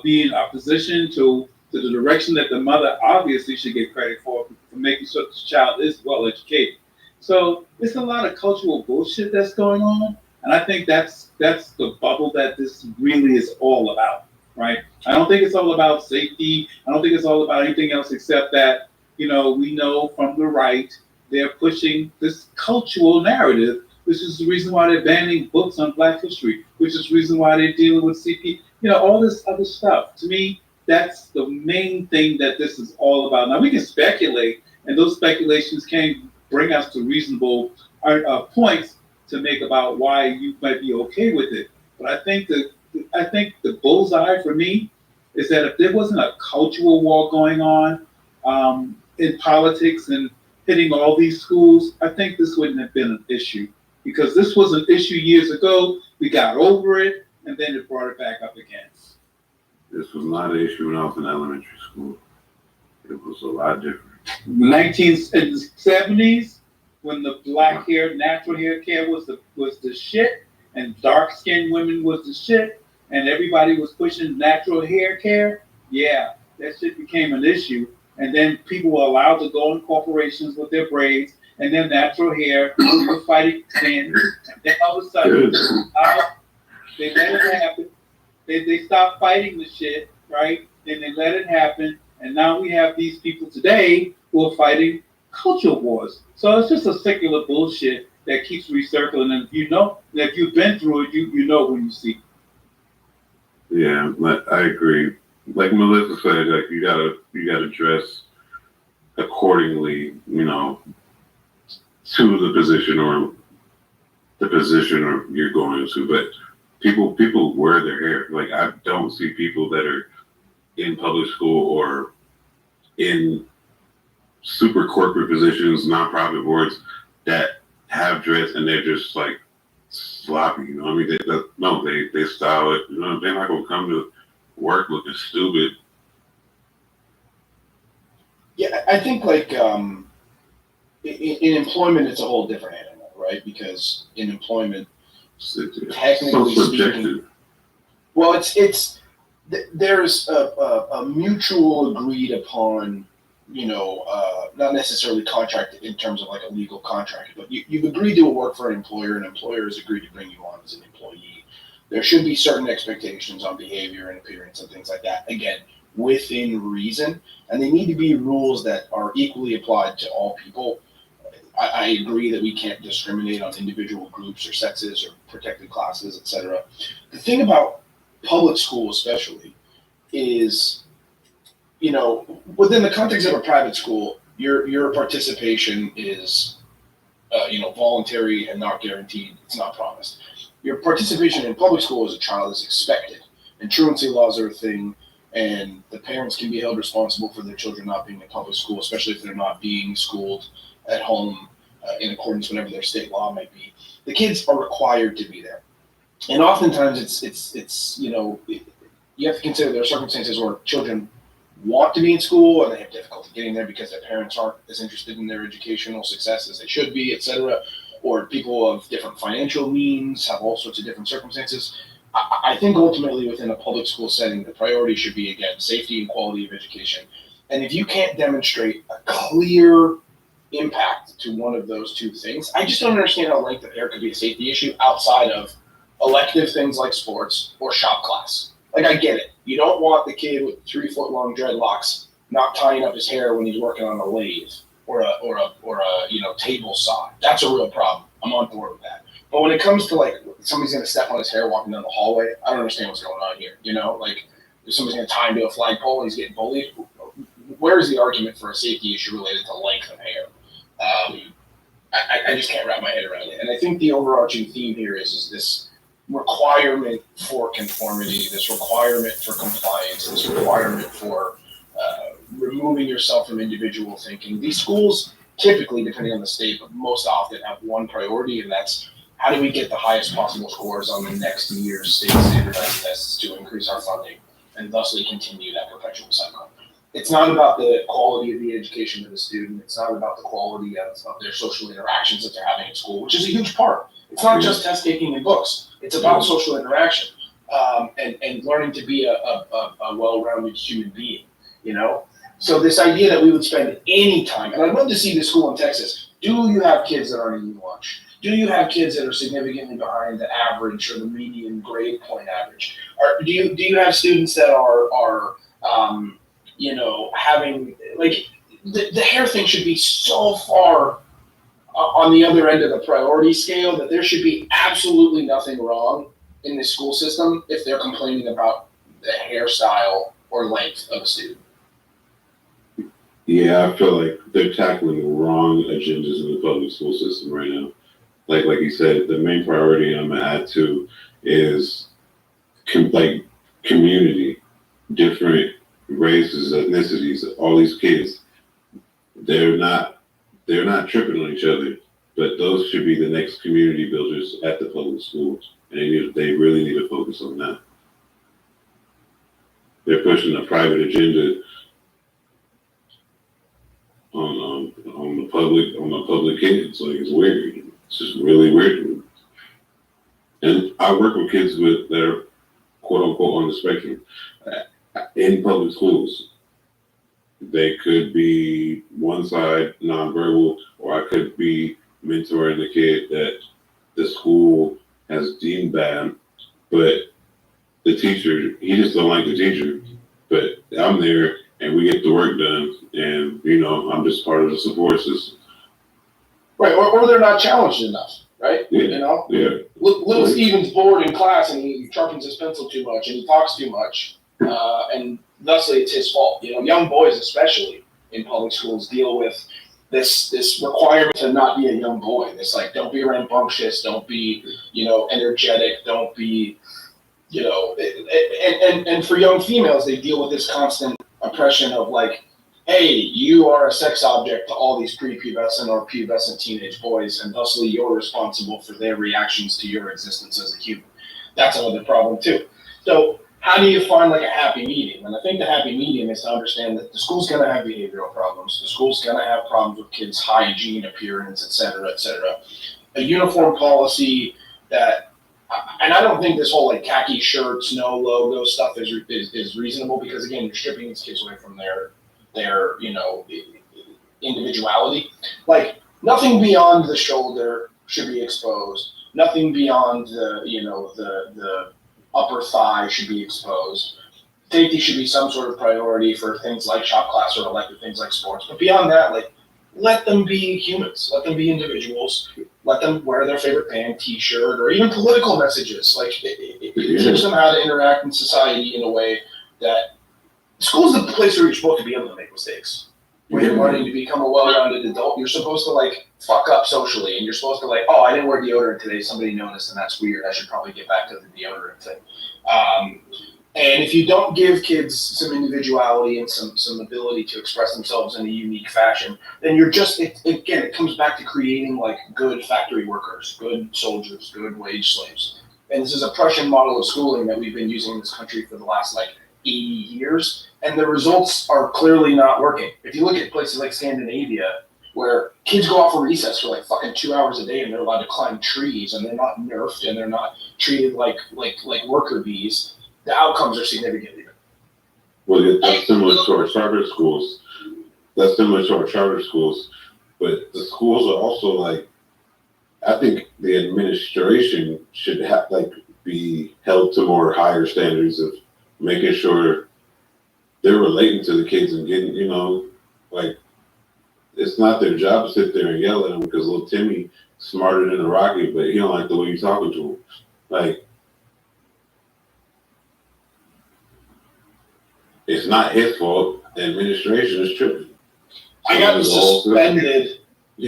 be in opposition to the direction that the mother obviously should get credit for making sure the child is well educated. So it's a lot of cultural bullshit that's going on, and I think that's the bubble that this really is all about, right? I don't think it's all about safety. I don't think it's all about anything else except that, we know from the right they're pushing this cultural narrative, which is the reason why they're banning books on Black history, which is the reason why they're dealing with CP, all this other stuff. To me, that's the main thing that this is all about. Now we can speculate, and those speculations can bring us to reasonable points to make about why you might be okay with it. But I think the bullseye for me is that if there wasn't a cultural war going on in politics and hitting all these schools, I think this wouldn't have been an issue because this was an issue years ago. We got over it, and then it brought it back up again. This was not an issue when I was in elementary school. It was a lot different. 1970s, when the black hair, natural hair care was the shit, and dark skinned women was the shit, and everybody was pushing natural hair care. Yeah, that shit became an issue. And then people were allowed to go in corporations with their braids and their natural hair, were fighting sin. And then all of a sudden, they let it happen. They stopped fighting the shit, right? And they let it happen. And now we have these people today who are fighting culture wars. So it's just a secular bullshit that keeps recircling. And if you've been through it, you know when you see. Yeah, I agree. Like Melissa said, like you gotta dress accordingly, to the position or you're going to. But people wear their hair. Like I don't see people that are in public school or in super corporate positions, nonprofit boards that have dress and they're just like sloppy. I mean, they style it. They're not gonna come to work looking stupid. Yeah, I think in employment it's a whole different animal, right? Because in employment, technically speaking, well, there's a mutual agreed upon, not necessarily contract in terms of like a legal contract, but you've agreed to work for an employer, and employer has agreed to bring you on as an employee. There should be certain expectations on behavior and appearance and things like that. Again, within reason, and they need to be rules that are equally applied to all people. I agree that we can't discriminate on individual groups or sexes or protected classes, etc. The thing about public school especially is, within the context of a private school, your participation is, voluntary and not guaranteed. It's not promised. Your participation in public school as a child is expected, and truancy laws are a thing, and the parents can be held responsible for their children not being in public school, especially if they're not being schooled at home in accordance with whatever their state law might be. The kids are required to be there, and oftentimes it's you have to consider there are circumstances where children want to be in school and they have difficulty getting there because their parents aren't as interested in their educational success as they should be, etc. Or people of different financial means have all sorts of different circumstances. I think ultimately within a public school setting, the priority should be, again, safety and quality of education. And if you can't demonstrate a clear impact to one of those two things, I just don't understand how length of hair could be a safety issue outside of elective things like sports or shop class. Like, I get it. You don't want the kid with 3-foot-long dreadlocks not tying up his hair when he's working on a lathe or a table saw. That's a real problem. I'm on board with that. But when it comes to like somebody's gonna step on his hair walking down the hallway, I don't understand what's going on here. Like if somebody's gonna tie him to a flagpole and he's getting bullied, where is the argument for a safety issue related to length of hair? I just can't wrap my head around it. And I think the overarching theme here is this requirement for conformity, this requirement for compliance, this requirement for removing yourself from individual thinking. These schools typically, depending on the state, but most often have one priority, and that's how do we get the highest possible scores on the next year's state standardized tests to increase our funding and thusly continue that perpetual cycle. It's not about the quality of the education of the student. It's not about the quality of their social interactions that they're having at school, which is a huge part. It's not just test taking and books. It's about social interaction and learning to be a well-rounded human being, you know? So this idea that we would spend any time, and I'd love to see this school in Texas, do you have kids that aren't eating lunch? Do you have kids that are significantly behind the average or the median grade point average? Or do you have students that are you know, having, like, the hair thing should be so far on the other end of the priority scale that there should be absolutely nothing wrong in the school system if they're complaining about the hairstyle or length of a student. Yeah, I feel like they're tackling the wrong agendas in the public school system right now. Like you said, the main priority I'm gonna add to is community, different races, ethnicities, all these kids. They're not tripping on each other, but those should be the next community builders at the public schools, and they really need to focus on that. They're pushing a private agenda on the public kids. Like, it's weird. It's just really weird. And I work with kids that are quote unquote on the spectrum in public schools. They could be one side nonverbal, or I could be mentoring the kid that the school has deemed bad, but the teacher, he just don't like the teacher. But I'm there and we get the work done, and I'm just part of the support system. Right, or they're not challenged enough, right? Yeah. Yeah. Little Steven's bored in class and he sharpens his pencil too much and he talks too much, and thusly it's his fault. Young boys, especially in public schools, deal with this requirement to not be a young boy. This don't be rambunctious, don't be energetic, don't be and for young females, they deal with this constant oppression of hey, you are a sex object to all these prepubescent or pubescent teenage boys, and thusly you're responsible for their reactions to your existence as a human. That's another problem too. So how do you find a happy medium? And I think the happy medium is to understand that the school's going to have behavioral problems. The school's going to have problems with kids' hygiene, appearance, et cetera, et cetera. A uniform policy that, and I don't think this whole khaki shirts, no logo stuff is reasonable, because again, you're stripping these kids away from their individuality. Nothing beyond the shoulder should be exposed. Nothing beyond the upper thigh should be exposed. Safety should be some sort of priority for things like shop class or elective things like sports. But beyond that, let them be humans. Let them be individuals. Let them wear their favorite band T-shirt, or even political messages. It teach them how to interact in society in a way that school's the place where you're supposed to be able to make mistakes. When you're learning to become a well-rounded adult, you're supposed to fuck up socially, and you're supposed to oh, I didn't wear deodorant today, somebody noticed, and that's weird. I should probably get back to the deodorant thing. And if you don't give kids some individuality and some ability to express themselves in a unique fashion, then you're just, it comes back to creating good factory workers, good soldiers, good wage slaves. And this is a Prussian model of schooling that we've been using in this country for the last 80 years, and the results are clearly not working. If you look at places like Scandinavia, where kids go off for recess for fucking 2 hours a day and they're allowed to climb trees and they're not nerfed and they're not treated like worker bees, the outcomes are significantly better. Well, that's similar to our charter schools. But the schools are also I think the administration should have be held to more higher standards of making sure they're relating to the kids and getting, it's not their job to sit there and yell at them because little Timmy smarter than a rocket, but he don't like the way you're talking to him. It's not his fault. The administration is tripping. I got suspended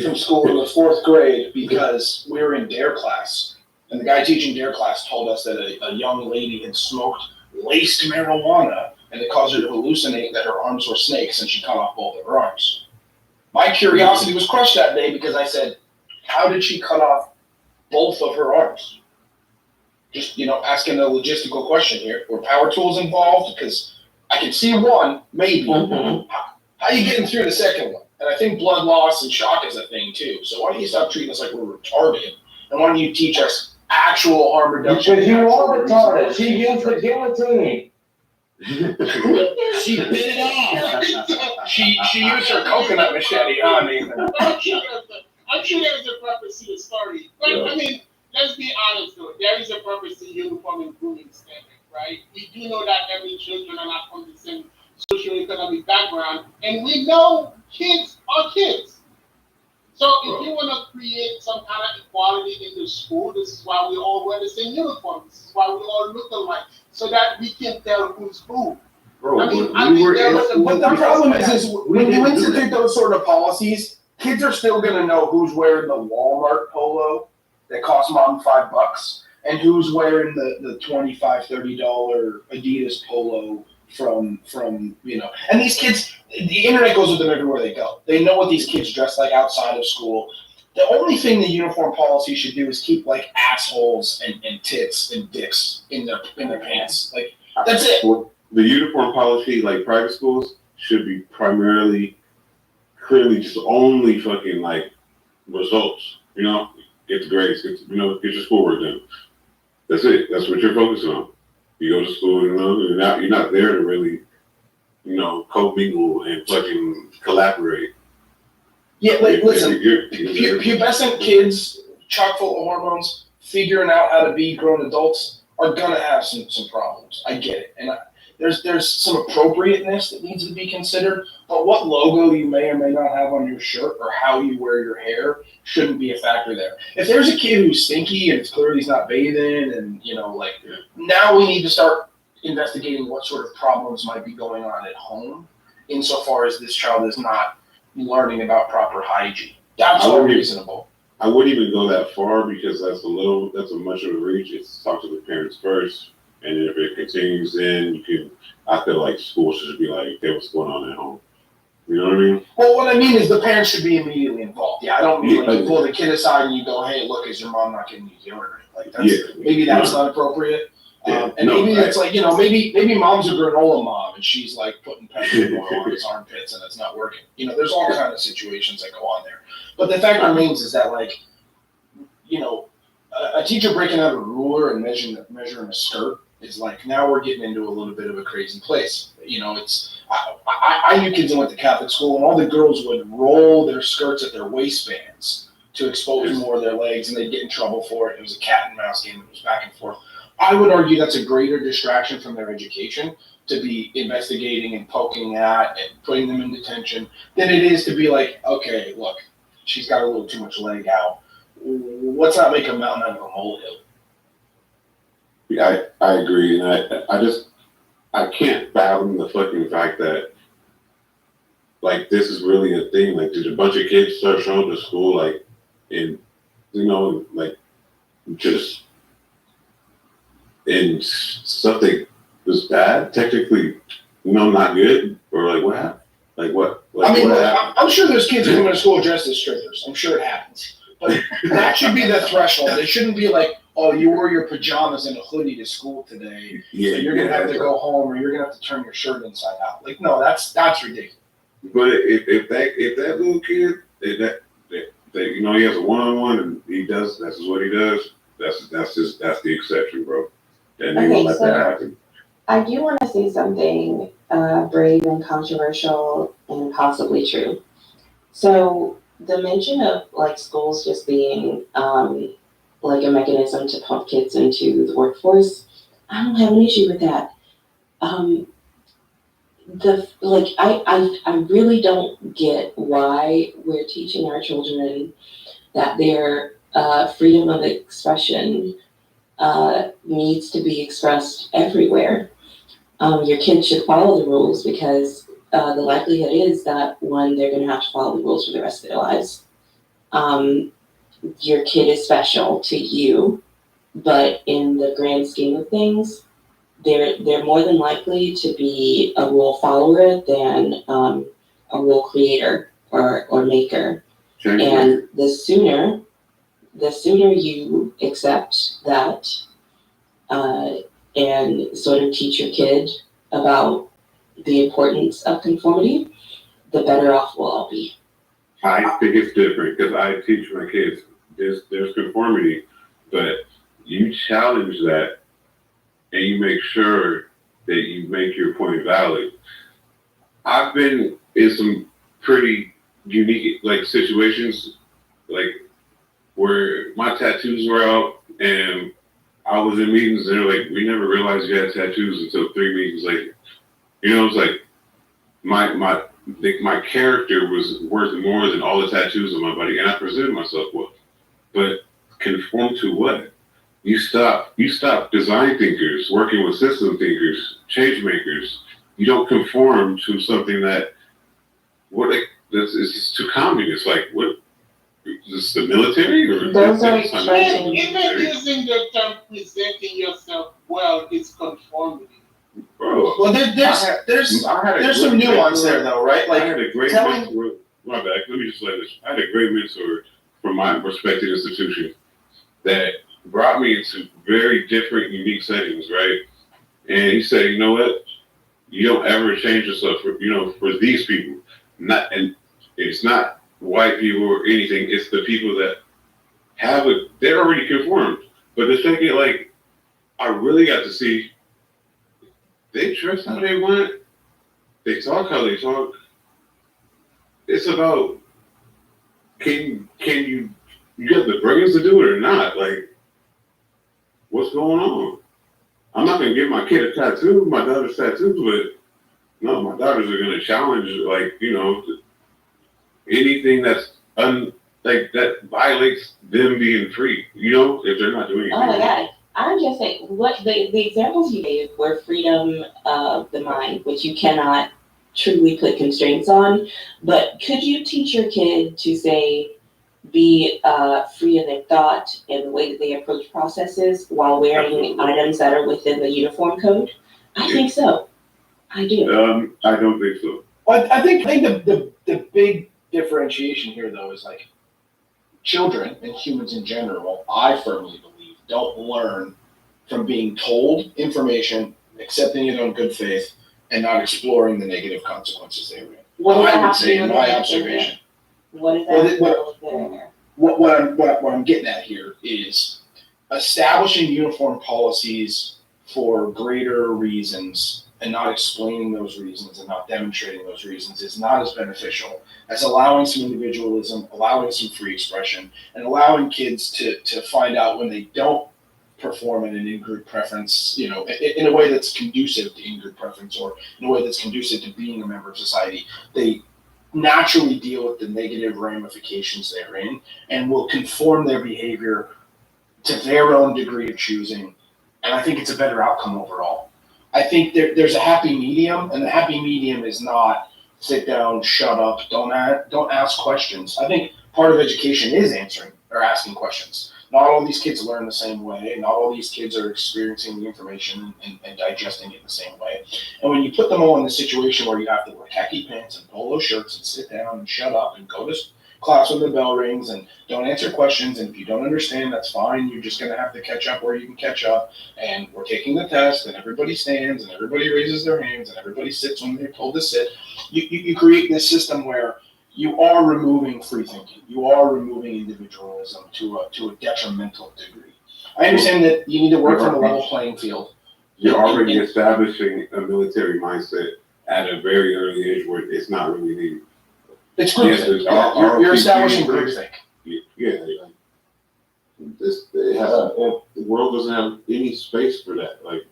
from school in the 4th grade because we were in DARE class, and the guy teaching DARE class told us that a young lady had smoked laced marijuana, and it caused her to hallucinate that her arms were snakes, and she cut off both of her arms. My curiosity was crushed that day because I said, how did she cut off both of her arms? Just, asking a logistical question here. Were power tools involved? Because I can see one, maybe. Mm-hmm. How are you getting through the second one? And I think blood loss and shock is a thing too. So why don't you stop treating us like we're retarded? And why don't you teach us actual harm reduction? Because you are retarded. She used the guillotine. She bit it off. She used her coconut machete, huh, Nathan? I'm sure there's a purpose to the story. But, I mean, let's be honest though. There is a purpose to uniform and grooming standard, right? We do know that every children are not from the same socioeconomic background, and we know kids are kids. So if you want to create some kind of equality in the school, this is why we all wear the same uniform. This is why we all look alike, so that we can tell who's who. Bro, but the problem is when you institute those sort of policies, kids are still going to know who's wearing the Walmart polo that costs mom $5 and who's wearing the $25, $30 Adidas polo from and these kids, the internet goes with them everywhere they go. They know what these kids dress like outside of school. The only thing the uniform policy should do is keep like assholes and tits and dicks in their pants. Like that's it. The uniform policy, like private schools, should be primarily, clearly, just only fucking like results. Get the grades, get your schoolwork done. That's it. That's what you're focusing on. You go to school, you're not there to really, co-mingle and fucking collaborate. Yeah, listen, pubescent kids, chock full of hormones, figuring out how to be grown adults are gonna have some problems. I get it, and there's some appropriateness that needs to be considered. But what logo you may or may not have on your shirt or how you wear your hair shouldn't be a factor there. If there's a kid who's stinky and it's clear he's not bathing, and now we need to start investigating what sort of problems might be going on at home, insofar as this child is not learning about proper hygiene. That's unreasonable. I wouldn't even go that far because that's a much of a reach. It's talk to the parents first, and if it continues, then I feel like school should be like, hey, what's going on at home? You know what I mean? Well, what I mean is the parents should be immediately involved. Yeah, I don't mean like you pull the kid aside and you go, hey, look, is your mom not getting you deodorant? Like maybe that's not appropriate. Maybe it's like, maybe mom's a granola mom and she's like putting peppermint oil on his armpits and it's not working. There's all kinds of situations that go on there. But the fact remains is that a teacher breaking out a ruler and measuring a skirt is like, now we're getting into a little bit of a crazy place. I knew kids that went to Catholic school and all the girls would roll their skirts at their waistbands to expose more of their legs and they'd get in trouble for it. It was a cat and mouse game. It was back and forth. I would argue that's a greater distraction from their education to be investigating and poking at and putting them in detention than it is to be like, okay, look, she's got a little too much leg out. Let's not make a mountain out of a molehill. Yeah, I agree, and I can't fathom the fucking fact that like this is really a thing. Like, did a bunch of kids start showing up to school just in something was bad, technically, not good, or like what happened? Like what? I'm sure there's kids coming to school dressed as strippers. I'm sure it happens. But that should be the threshold. It shouldn't be like, oh, you wore your pajamas and a hoodie to school today, so you're gonna have to go home, or you're gonna have to turn your shirt inside out. Like, no, that's ridiculous. But if that little kid, he has a one-on-one and that's just what he does. That's the exception, bro. And you won't let that happen. I do want to say something brave and controversial and possibly true. So the mention of like schools just being like a mechanism to pump kids into the workforce, I don't have an issue with that. I really don't get why we're teaching our children that their freedom of expression needs to be expressed everywhere. Your kids should follow the rules because the likelihood is that, one, they're going to have to follow the rules for the rest of their lives. Your kid is special to you, but in the grand scheme of things, they're more than likely to be a rule follower than a rule creator or maker. Change And the sooner you accept that and sort of teach your kid about the importance of conformity, the better off we'll all be. I think it's different because I teach my kids there's conformity, but you challenge that and you make sure that you make your point valid. I've been in some pretty unique like situations, like where my tattoos were out and I was in meetings and they're like, we never realized you had tattoos until 3 meetings later. You know, it's like my character was worth more than all the tattoos on my body, and I presented myself well. But conform to what? You stop design thinkers, working with system thinkers, change makers. You don't conform to something that is too communist. Like what? Is this the military or Those are Even using the term presenting yourself well is conformity. Bro, Well, there's some nuance there though, right? Like I had a great mentor. My bad. Let me just say this. I had a great mentor from my respected institution that brought me into very different, unique settings, right? And he said, you know what? You don't ever change yourself for these people. And it's not white people or anything. It's the people that they're already conformed. But the thing is, like, I really got to see they dress how they want. They talk how they talk. It's about can you have the brains to do it or not? Like, what's going on? I'm not gonna give my kid a tattoo, my daughter's tattoos, but no, my daughters are gonna challenge anything that's that violates them being free. If they're not doing anything. Oh my God. I'm just saying, what the examples you gave were freedom of the mind, which you cannot truly put constraints on. But could you teach your kid to say, be free in their thought and the way that they approach processes while wearing items that are within the uniform code? I think so. I do. I don't think so. Well, I think the big differentiation here though is like children and humans in general, I firmly believe, don't learn from being told information, accepting it on good faith, and not exploring the negative consequences therein. I would say, in my observation. What is that? What I'm getting at here is establishing uniform policies for greater reasons and not explaining those reasons and not demonstrating those reasons is not as beneficial as allowing some individualism, allowing some free expression, and allowing kids to find out when they don't perform in an in-group preference, in a way that's conducive to in-group preference or in a way that's conducive to being a member of society. They naturally deal with the negative ramifications therein and will conform their behavior to their own degree of choosing. And I think it's a better outcome overall. I think there's a happy medium, and the happy medium is not sit down, shut up, don't ask questions. I think part of education is answering or asking questions. Not all these kids learn the same way. Not all these kids are experiencing the information and digesting it the same way. And when you put them all in the situation where you have to wear khaki pants and polo shirts and sit down and shut up and go to class when the bell rings and don't answer questions, and if you don't understand, that's fine. You're just going to have to catch up where you can catch up. And we're taking the test, and everybody stands, and everybody raises their hands, and everybody sits when they're told to sit. You create this system where you are removing free thinking. You are removing individualism to a detrimental degree. I understand that you need to work on a level playing field. You're already establishing a military mindset at a very early age where it's not really needed. It's groupthink. You're establishing groupthink. Yeah. The world doesn't have any space for that. Like,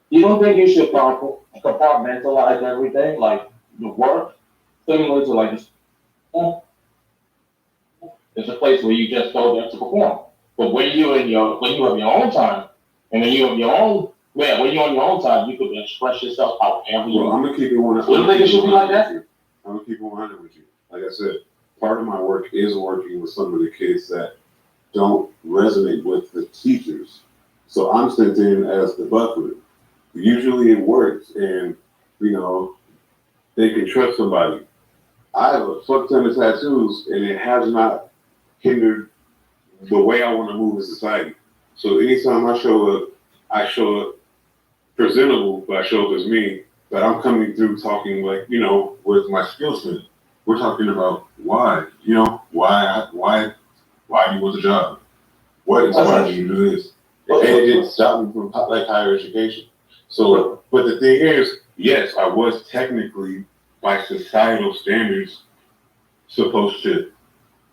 you don't think you should compartmentalize everything, like the work, similar to like this? It's a place where you just go there to perform. But when you have your own time, and then you have your own, when you're on your own time, you can express yourself however you want. I'm gonna keep it 100. You don't think it should be like that? I'm gonna keep it 100 with you. Like I said, part of my work is working with some of the kids that don't resonate with the teachers. So I'm sent in as the buffer. Usually it works, and they can trust somebody. I have a fuck ton of tattoos, and it has not hindered the way I want to move in society. So anytime I show up presentable, but I show up as me. But I'm coming through talking like, with my skill set. We're talking about why, why do you want the job? What inspired you to do this? And it didn't stop me from like higher education. So, but the thing is, yes, I was technically, by societal standards, supposed to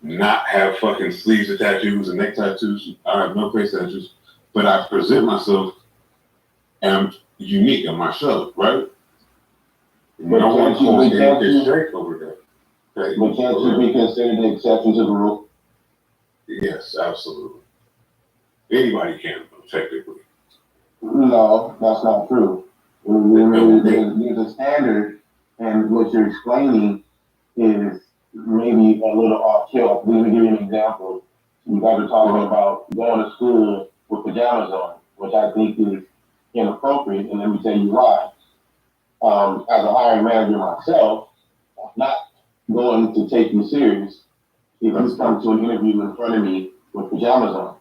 not have fucking sleeves of tattoos and neck tattoos. I have no face tattoos, but I present myself and I'm unique in myself, right? No one holds anything straight over that. Okay? But can't you be considered the exception to the rule? Yes, absolutely. Anybody can, technically. No, that's not true. There's a standard, and what you're explaining is maybe a little off kilter. Let me give you an example. You guys are talking about going to school with pajamas on, which I think is inappropriate, and let me tell you why. As a hiring manager myself, not going to take you serious if you come to an interview in front of me with pajamas on.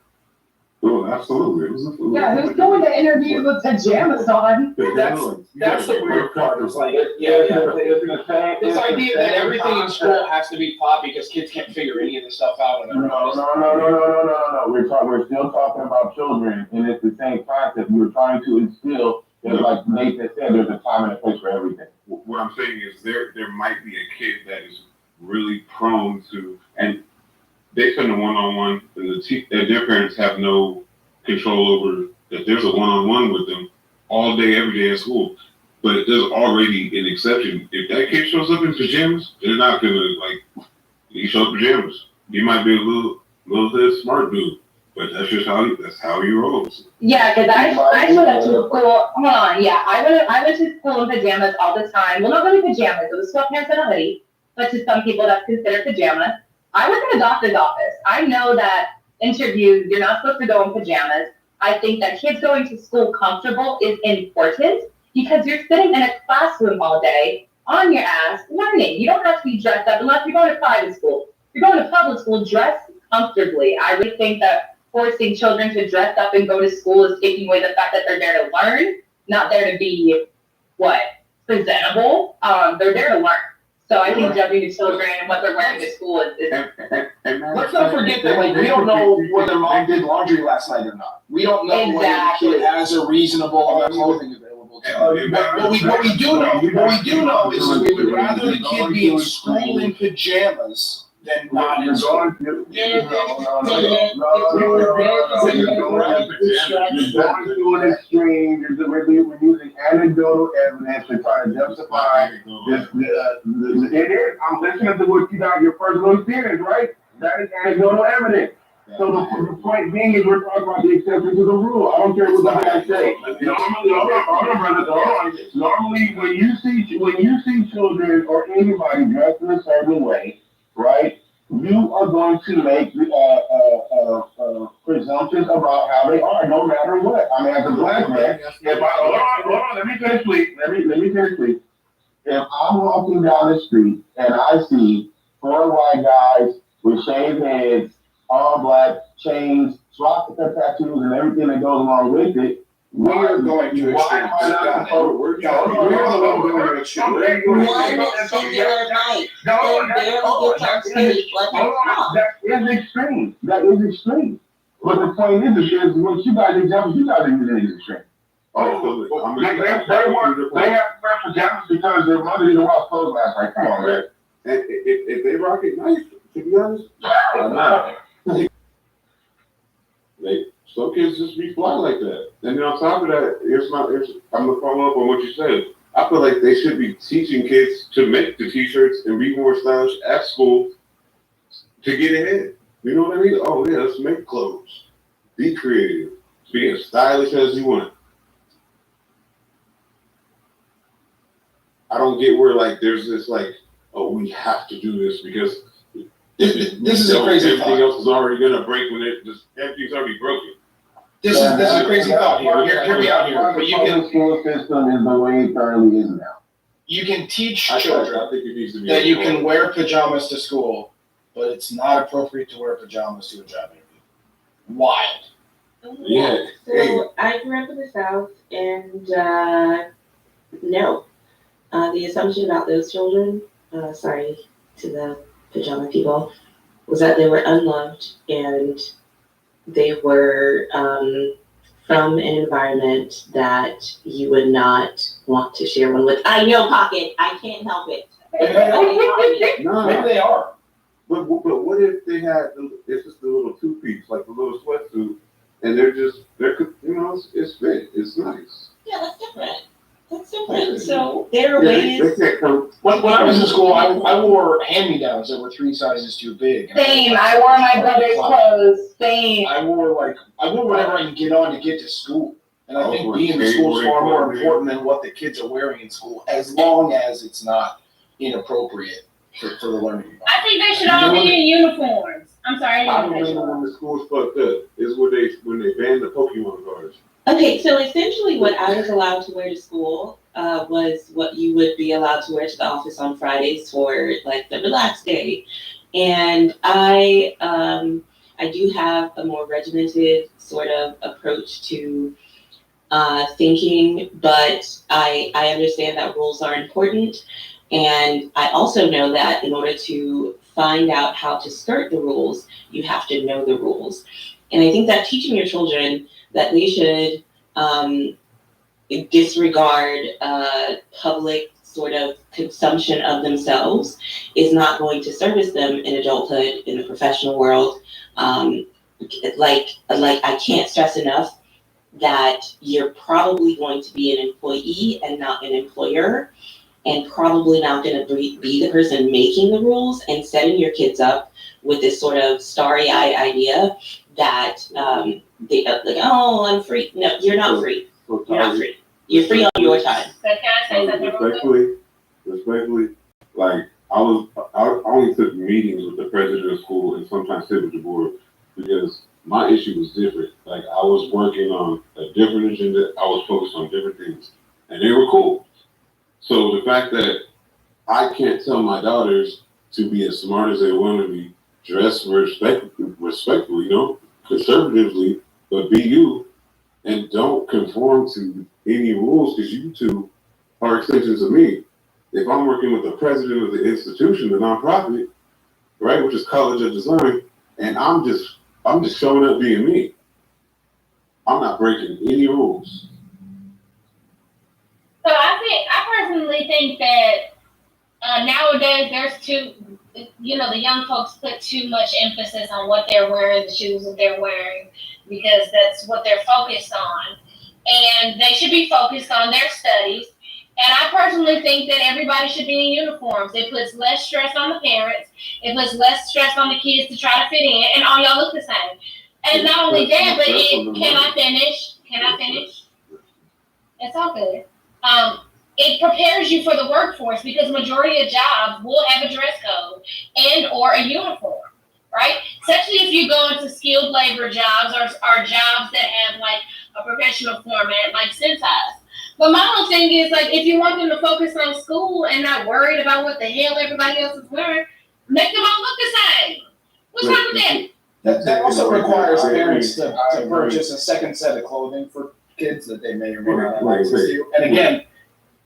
Oh, absolutely. Yeah, who's going to interview with pajamas on? That's the weird part. It's like, this idea that everything in school has to be taught because kids can't figure any of this stuff out. No. We're still talking about children, and it's the same concept. We're trying to instill, like Nathan said, there's a time and a place for everything. What I'm saying is there might be a kid that is really prone to, and they spend a one-on-one, and their parents have no control over if there's a one-on-one with them all day, every day at school. But there's already an exception. If that kid shows up in pajamas, they're not gonna you show up in pajamas. You might be a little bit smart dude, but that's just how he rolls. Yeah, because I went up to school. Hold on, yeah, I went to school in pajamas all the time. Well, not really pajamas. It was sweatpants and a hoodie, but to some people that's considered pajamas. I work in a doctor's office. I know that interviews, you're not supposed to go in pajamas. I think that kids going to school comfortable is important because you're sitting in a classroom all day on your ass learning. You don't have to be dressed up unless you're going to private school. If you're going to public school, dress comfortably. I really think that forcing children to dress up and go to school is taking away the fact that they're there to learn, not there to be, presentable. They're there to learn. So I think judging the children and what they're wearing to school is let's not forget that we don't know whether mom did laundry last night or not. We don't know whether the kid has a reasonable amount of clothing available to him. What we do know is we would rather the kid be in school in pajamas than not in school. You're going to an extreme. We're using anecdotal evidence to try to justify this. I'm listening to what you got, your personal experience, right? That is anecdotal evidence. So the point being is we're talking about the exception to the rule. I don't care what the guys say. Normally, when you see children or anybody dressed in a certain way, right? You are going to make presumptions about how they are, no matter what. I mean, as a black man, hold on, let me finish, please. If I'm walking down the street and I see 4 white guys with shaved heads, all black, chains, swastika tattoos, and everything that goes along with it, we're going to extend. We're the one going to extend. One singular night. That is extreme. But the point is what you guys examples you guys are using is extreme. They have pajamas because their mother didn't wash clothes last night. Come on, man. And if they rock it nice, to be honest, I'm not. Some kids just be fly like that. And then on top of that, I'm gonna follow up on what you said. I feel like they should be teaching kids to make the t-shirts and be more stylish at school to get ahead. You know what I mean? Oh yeah, let's make clothes. Be creative. Be as stylish as you want. I don't get where there's this we have to do this because this is a crazy thought. Everything else is already gonna break when everything's already broken. This is a crazy thought here. Hear me out here. But the school system is the way it currently is now. You can teach I children think it needs to be that you can wear pajamas to school, but it's not appropriate to wear pajamas to a job interview. Wild. Yeah. So I grew up in the South, and no, the assumption about those children, sorry to the pajama people, was that they were unloved and they were from an environment that you would not want to share one with. I know, Pocket. I can't help it. No, Maybe they are. But what if they had it's just the little two-piece, like the little sweatsuit, and they're it's fit, it's nice. Yeah, that's different. That's different. So there are ways. They can't come. When I was in school, I wore hand-me-downs that were 3 sizes too big. Same. I wore my brother's clothes. Same. I wore whatever I can get on to get to school. And I think being in school is far more important than what the kids are wearing in school, as long as it's not inappropriate for the learning. I think they should all be in uniforms. I'm sorry. I remember when the school's fucked up is when they banned the Pokemon cards. Okay, so essentially what I was allowed to wear to school was what you would be allowed to wear to the office on Fridays for like the relaxed day. And I do have a more regimented sort of approach to thinking, but I understand that rules are important. And I also know that in order to find out how to skirt the rules, you have to know the rules. And I think that teaching your children that they should disregard public sort of consumption of themselves is not going to service them in adulthood, in the professional world. Like I can't stress enough that you're probably going to be an employee and not an employer, and probably not going to be the person making the rules and setting your kids up with this sort of starry-eyed idea that they like, oh, I'm free. No, you're not free. You're not free. You're free on your time. So can I say something? Respectfully, like I only took meetings with the president of school and sometimes sit with the board because my issue was different. Like I was working on a different agenda. I was focused on different things, and they were cool. So the fact that I can't tell my daughters to be as smart as they want to be, dress respectfully, conservatively, but be you, and don't conform to any rules because you two are extensions of me. If I'm working with the president of the institution, the nonprofit, right, which is College of Design, and I'm just showing up being me. I'm not breaking any rules. So I personally think that nowadays the young folks put too much emphasis on what they're wearing, the shoes that they're wearing, because that's what they're focused on. And they should be focused on their studies. And I personally think that everybody should be in uniforms. It puts less stress on the parents. It puts less stress on the kids to try to fit in. And all y'all look the same. And not only that, but can I finish? It's all good. It prepares you for the workforce because majority of jobs will have a dress code and or a uniform, right? Especially if you go into skilled labor jobs or jobs that have like a professional format like Cintas. But my whole thing is like if you want them to focus on school and not worried about what the hell everybody else is wearing, make them all look the same. What's wrong with that? That also requires parents to purchase a second set of clothing for kids that they may or may not have access to. And again,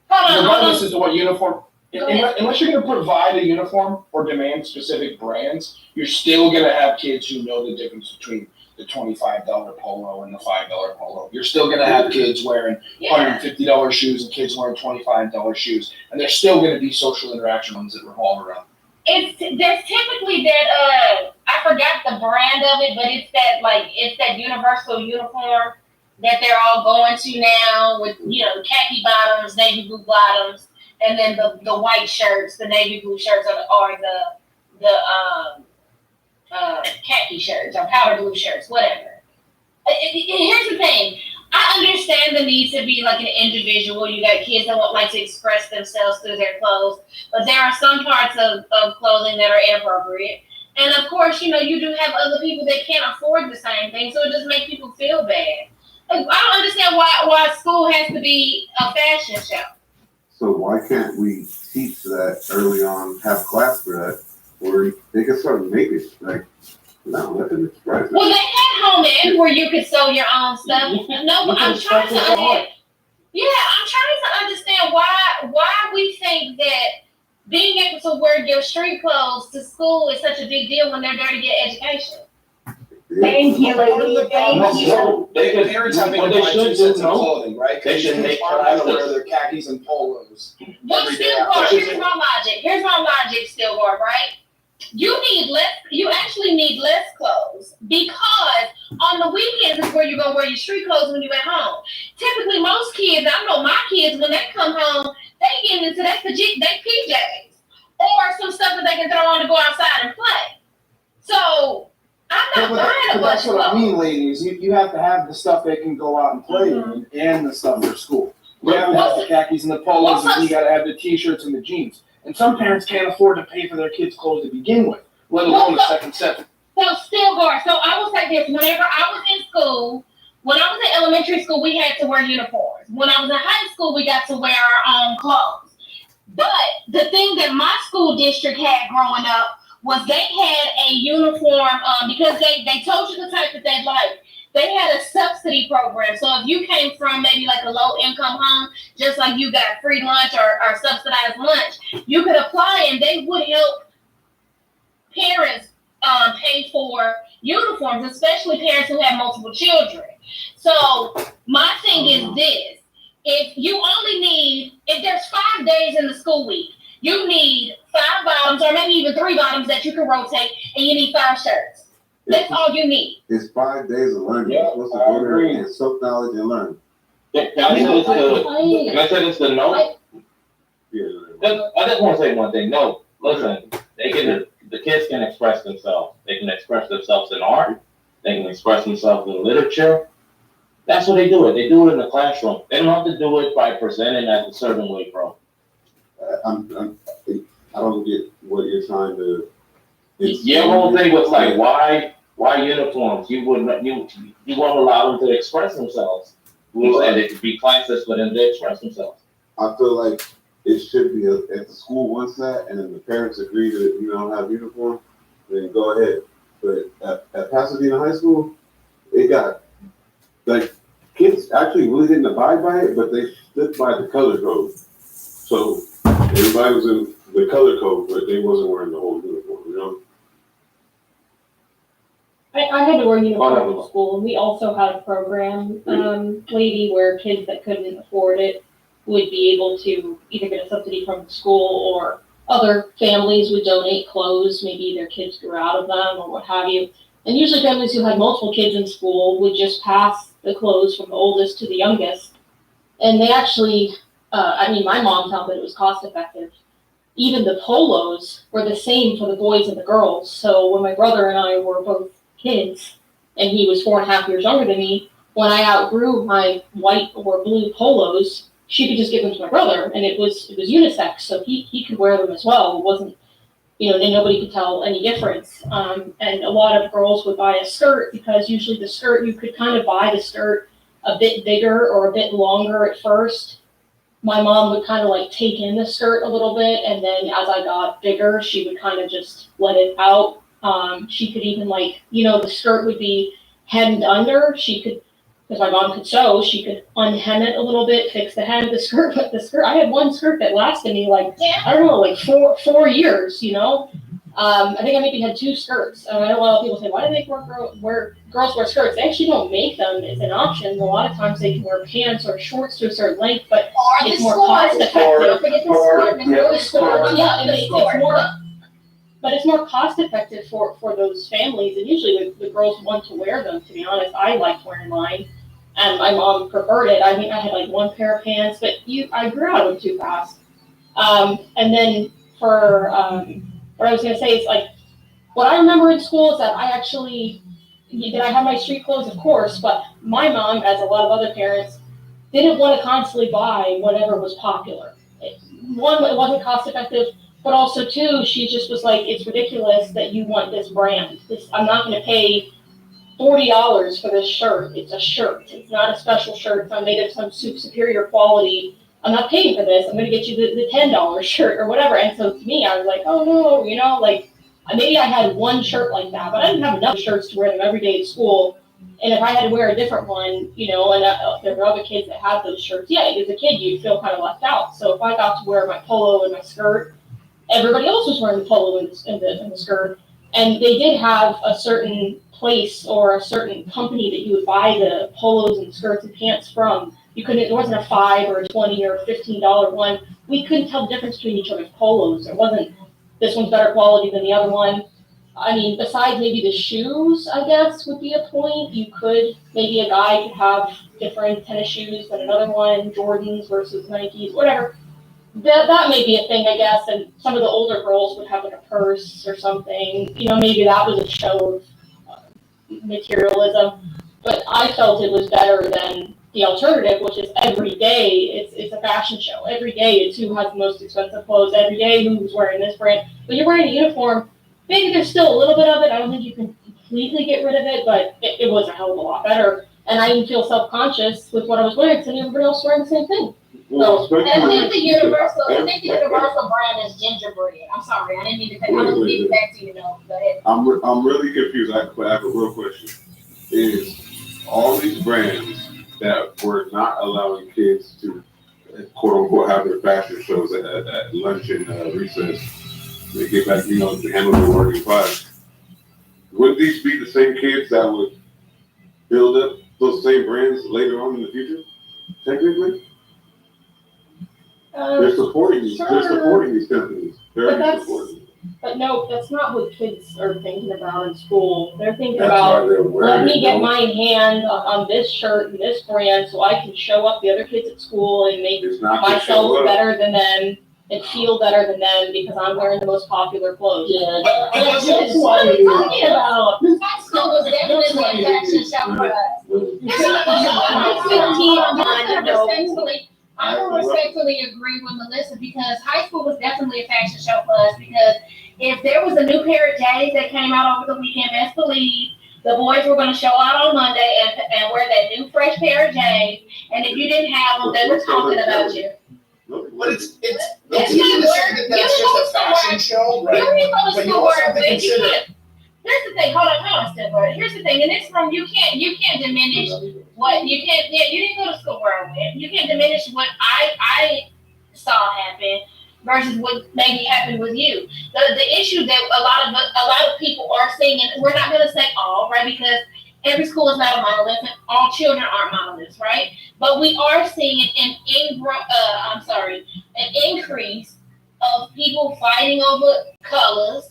regardless as to what uniform, unless you're going to provide a uniform or demand specific brands, you're still going to have kids who know the difference between the $25 polo and the $5 polo. You're still going to have kids wearing $150 shoes and kids wearing $25 shoes. And there's still going to be social interaction ones that revolve around. There's typically that I forgot the brand of it, but it's that universal uniform that they're all going to now with khaki bottoms, navy blue bottoms, and then the white shirts, the navy blue shirts, or the khaki shirts or powder blue shirts, whatever. Here's the thing. I understand the need to be like an individual. You got kids that like to express themselves through their clothes, but there are some parts of clothing that are inappropriate. And of course, you do have other people that can't afford the same thing, so it just makes people feel bad. I don't understand why school has to be a fashion show. So why can't we teach that early on, have class for that, where they can start making it? Like, no, let them express it. Well, they had home ec where you could sew your own stuff. No, but I'm trying to understand. Yeah, I'm trying to understand why we think that being able to wear your street clothes to school is such a big deal when they're there to get education. Thank you, lady. Thank you. Parents have What they should sets do, of clothing, right? they should make aren't gonna wear classes. their khakis and polos. Well, Stillborn, here's my logic. Here's my logic, Stillborn, right? You actually need less clothes because on the weekends is where you're gonna wear your street clothes when you're at home. Typically, most kids, I know my kids, when they come home, they get into their PJs or some stuff that they can throw on to go outside and play. So I'm not buying a bunch That's of what I clothes. mean, ladies. You have to have the stuff they can go out and play in and the stuff for school. You have to have the khakis and the polos, and you got to have the t-shirts and the jeans. And some parents can't afford to pay for their kids' clothes to begin with, let alone a second set. So Stillborn, so I will say this: whenever I was in school, when I was in elementary school, we had to wear uniforms. When I was in high school, we got to wear our own clothes. But the thing that my school district had growing up was they had a uniform because they told you the type that they liked. They had a subsidy program. So if you came from maybe like a low income home, just like you got free lunch or subsidized lunch, you could apply and they would help parents pay for uniforms, especially parents who have multiple children. So my thing is this: if there's 5 days in the school week, you need 5 bottoms or maybe even 3 bottoms that you can rotate, and you need 5 shirts. That's all you need. It's 5 days of learning. You're supposed to go there and soak knowledge and learn. Can I say this to no? I just want to say one thing. No, listen, the kids can express themselves. They can express themselves in art. They can express themselves in literature. That's what they do it. They do it in the classroom. They don't have to do it by presenting as a certain way, bro. I don't get what you're trying to. Your whole thing was like, why uniforms? You won't allow them to express themselves. You said it could be classes for them to express themselves. I feel like it should be if the school wants that, and then the parents agree that you don't have uniform, then go ahead. But at Pasadena High School, it got like kids actually really didn't abide by it, but they stood by the color code. So everybody was in the color code, but they wasn't wearing the whole uniform, you know? I had to wear uniform in school, and we also had a program, lady, where kids that couldn't afford it would be able to either get a subsidy from the school or other families would donate clothes, maybe their kids grew out of them or what have you. And usually families who had multiple kids in school would just pass the clothes from the oldest to the youngest. And they actually, my mom found that it was cost effective. Even the polos were the same for the boys and the girls. So when my brother and I were both kids, and he was 4.5 years younger than me, when I outgrew my white or blue polos, she could just give them to my brother, and it was unisex, so he could wear them as well. It wasn't, and nobody could tell any difference. And a lot of girls would buy a skirt because usually the skirt, you could kind of buy the skirt a bit bigger or a bit longer at first. My mom would kind of like take in the skirt a little bit, and then as I got bigger, she would kind of just let it out. She could even the skirt would be hemmed under. She could, because my mom could sew, she could unhem it a little bit, fix the hem of the skirt. But the skirt, I had one skirt that lasted me four years, I think I maybe had 2 skirts. I know a lot of people say, why do they girls wear skirts? They actually don't make them. It's an option. A lot of times they can wear pants or shorts to a certain length, but it's more cost effective. But it's more cost effective for those families, and usually the girls want to wear them, to be honest. I liked wearing mine, and my mom preferred it. I think I had 1 pair of pants, but I grew out of them too fast. And then for what I was going to say is what I remember in school is that did I have my street clothes? Of course, but my mom, as a lot of other parents, didn't want to constantly buy whatever was popular. One, it wasn't cost effective. But also, 2, she just was like, it's ridiculous that you want this brand. I'm not going to pay $40 for this shirt. It's a shirt. It's not a special shirt. It's not made of some superior quality. I'm not paying for this. I'm going to get you the $10 shirt or whatever. And so to me, I was like, oh no, you know, like maybe I had one shirt like that, but I didn't have enough shirts to wear them every day at school. And if I had to wear a different one, you know, and there were other kids that had those shirts, yeah, as a kid, you'd feel kind of left out. So if I got to wear my polo and my skirt, everybody else was wearing the polo and the skirt. And they did have a certain place or a certain company that you would buy the polos and skirts and pants from. You couldn't, it wasn't a $5 or a $20 or a $15 one. We couldn't tell the difference between each other's polos. It wasn't, this one's better quality than the other one. I mean, besides maybe the shoes, I guess, would be a point. You could, maybe a guy could have different tennis shoes than another one, Jordans versus Nikes, whatever. That may be a thing, I guess, and some of the older girls would have like a purse or something. You know, maybe that was a show of materialism. But I felt it was better than the alternative, which is every day it's a fashion show. Every day it's who has the most expensive clothes. Every day who's wearing this brand. When you're wearing a uniform, maybe there's still a little bit of it. I don't think you can completely get rid of it, but it was a hell of a lot better. And I didn't feel self-conscious with what I was wearing because everybody else was wearing the same thing. I think the universal brand is gingerbread. I'm sorry, I didn't mean to cut. I'm gonna give it back to you, though. Go ahead. I'm really confused. I have a real question. Is all these brands that were not allowing kids to quote unquote have their fashion shows at lunch and recess, they get back, you know, to handle their working class. Would these be the same kids that would build up those same brands later on in the future? Technically, they're supporting these. Sure. They're supporting these companies. Very supporting. But no, that's not what kids are thinking about in school. They're thinking about, let me get my hand on this shirt and this brand so I can show up the other kids at school and make myself better than them and feel better than them because I'm wearing the most popular clothes. Yeah, that's what are you talking about? High school was definitely a fashion show for us. I will respectfully agree with Melissa because high school was definitely a fashion show for us because if there was a new pair of J's that came out over the weekend, best believe the boys were going to show out on Monday and wear that new fresh pair of J's. And if you didn't have them, they were talking about you. But it's easy to say that that's just a fashion show, right? But you also have to consider. Here's the thing. Hold on, Steph. Here's the thing. In this room, you can't diminish what you can't. Yeah, you didn't go to school where I went. You can't diminish what I saw happen versus what maybe happened with you. The issue that a lot of people are seeing, and we're not going to say all, right? Because every school is not a monolith, and all children aren't monoliths, right? But we are seeing an increase of people fighting over colors,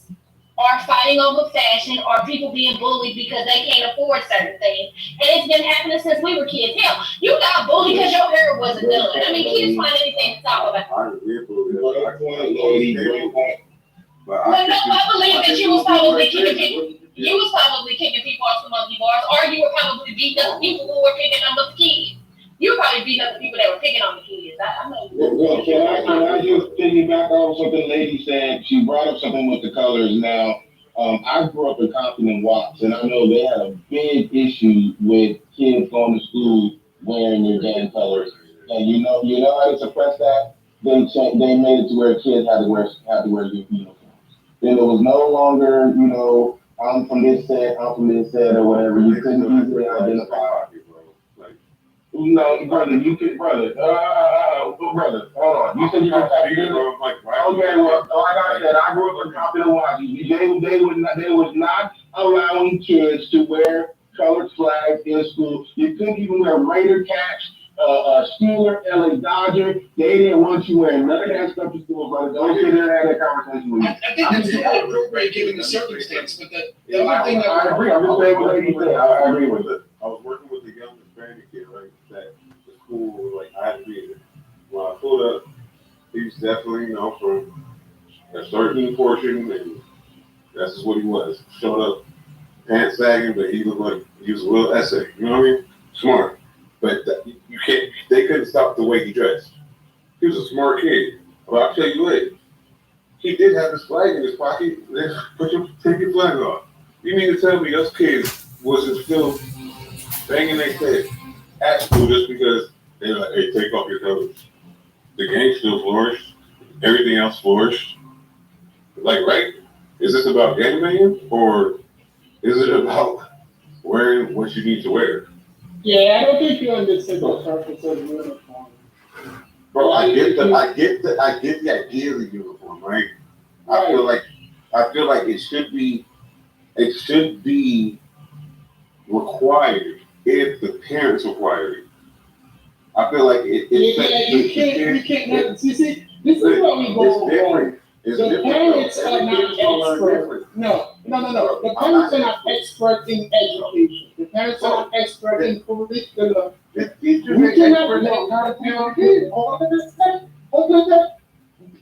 or fighting over fashion, or people being bullied because they can't afford certain things. And it's been happening since we were kids. Hell, you got bullied because your hair wasn't done. I mean, kids find anything to talk about. I believe that you was probably kicking people. You was probably kicking people off the monkey bars, or you were probably beating up people who were picking on the kids. You were probably beating up the people that were picking on the kids. I know. Well, can I just piggyback off something the lady said? She brought up something with the colors. Now, I grew up in Compton and Watts, and I know they had a big issue with kids going to school wearing their damn colors. And you know how to suppress that? They made it to where kids had to wear uniforms. Then it was no longer, you know, I'm from this set, or whatever. You couldn't easily identify. No, brother, brother, hold on. You said you were talking to okay, well, like I said, I grew up in Compton and Washington. They was not allowing kids to wear colored flags in school. You couldn't even wear Raider caps, Steeler, LA Dodger. They didn't want you wearing none of that stuff to school, brother. Don't sit there and have that conversation with me. I think that's appropriate given the circumstance, but the other thing that I agree. I'm just saying what lady said. I agree with it. I was working with the young Hispanic kid, right? That the school, like, I had to be there. When I pulled up, he's definitely, you know, from a certain portion, and that's just what he was. Showed up, pants sagging, but he looked like he was a real essay. You know what I mean? Smart. But they couldn't stop the way he dressed. He was a smart kid. But I'll tell you what, he did have his flag in his pocket. Take your flag off. You mean to tell me those kids wasn't still banging their head at school just because they were like, hey, take off your clothes. the game still flourished. Everything else flourished. Like, right? Is this about gangbanging or is it about wearing what you need to wear? Yeah, I don't think you understand the purpose of uniform. Bro, I get the idea of the uniform, right? I feel like it should be required if the parents require it. I feel like you can't. You see, this is what we go wrong. The parents are not experts. No. The parents are not expert in education. The parents are not expert in curriculum. We cannot know how to do it. All of this stuff.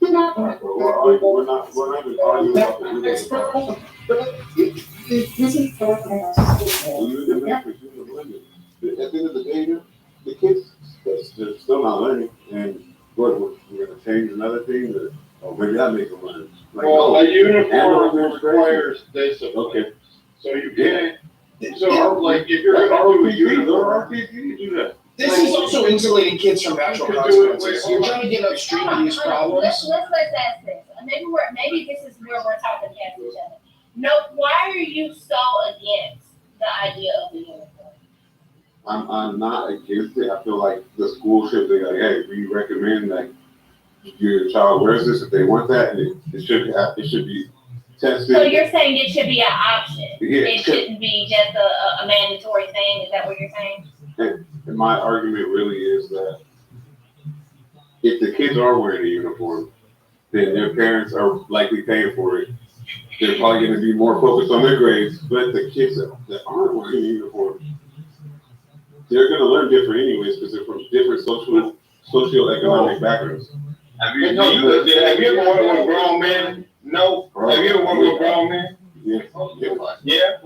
We're not arguing about the expert. This is At the end of the day, the kids they're still not learning, and we're gonna change another thing, or maybe that makes them learn. Like, well, a uniform requires discipline. Okay. So you can't. So like if you're gonna do a uniform, you do that. This is also insulating kids from natural consequences. You're trying to get upstream of these problems. Let's ask this. Maybe this is where we're talking past each other. No, why are you so against the idea of the uniform? I'm not against it. I feel like the school should be like, hey, we recommend that your child wears this if they want that, and it should be tested. So you're saying it should be an option. Yeah, it shouldn't be just a mandatory thing. Is that what you're saying? And my argument really is that if the kids are wearing a uniform, then their parents are likely paying for it. They're probably going to be more focused on their grades, but the kids that aren't wearing a uniform, they're going to learn different anyways because they're from different socioeconomic backgrounds. Have you ever worked with a grown man? No. Have you ever worked with a grown man? Yeah. Yeah.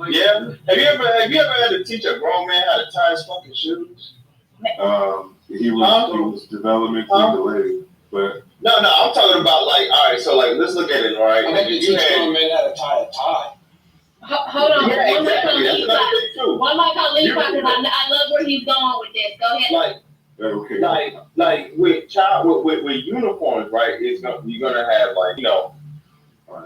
Have you ever had to teach a grown man how to tie his fucking shoes? He was developmentally delayed, but no, I'm talking about like, all right, so like let's look at it, all right. I think you teach grown men how to tie a tie. Hold on. Yeah, one might call Levi because I love where he's going with this. Go ahead. Like with uniforms, right? You're gonna have like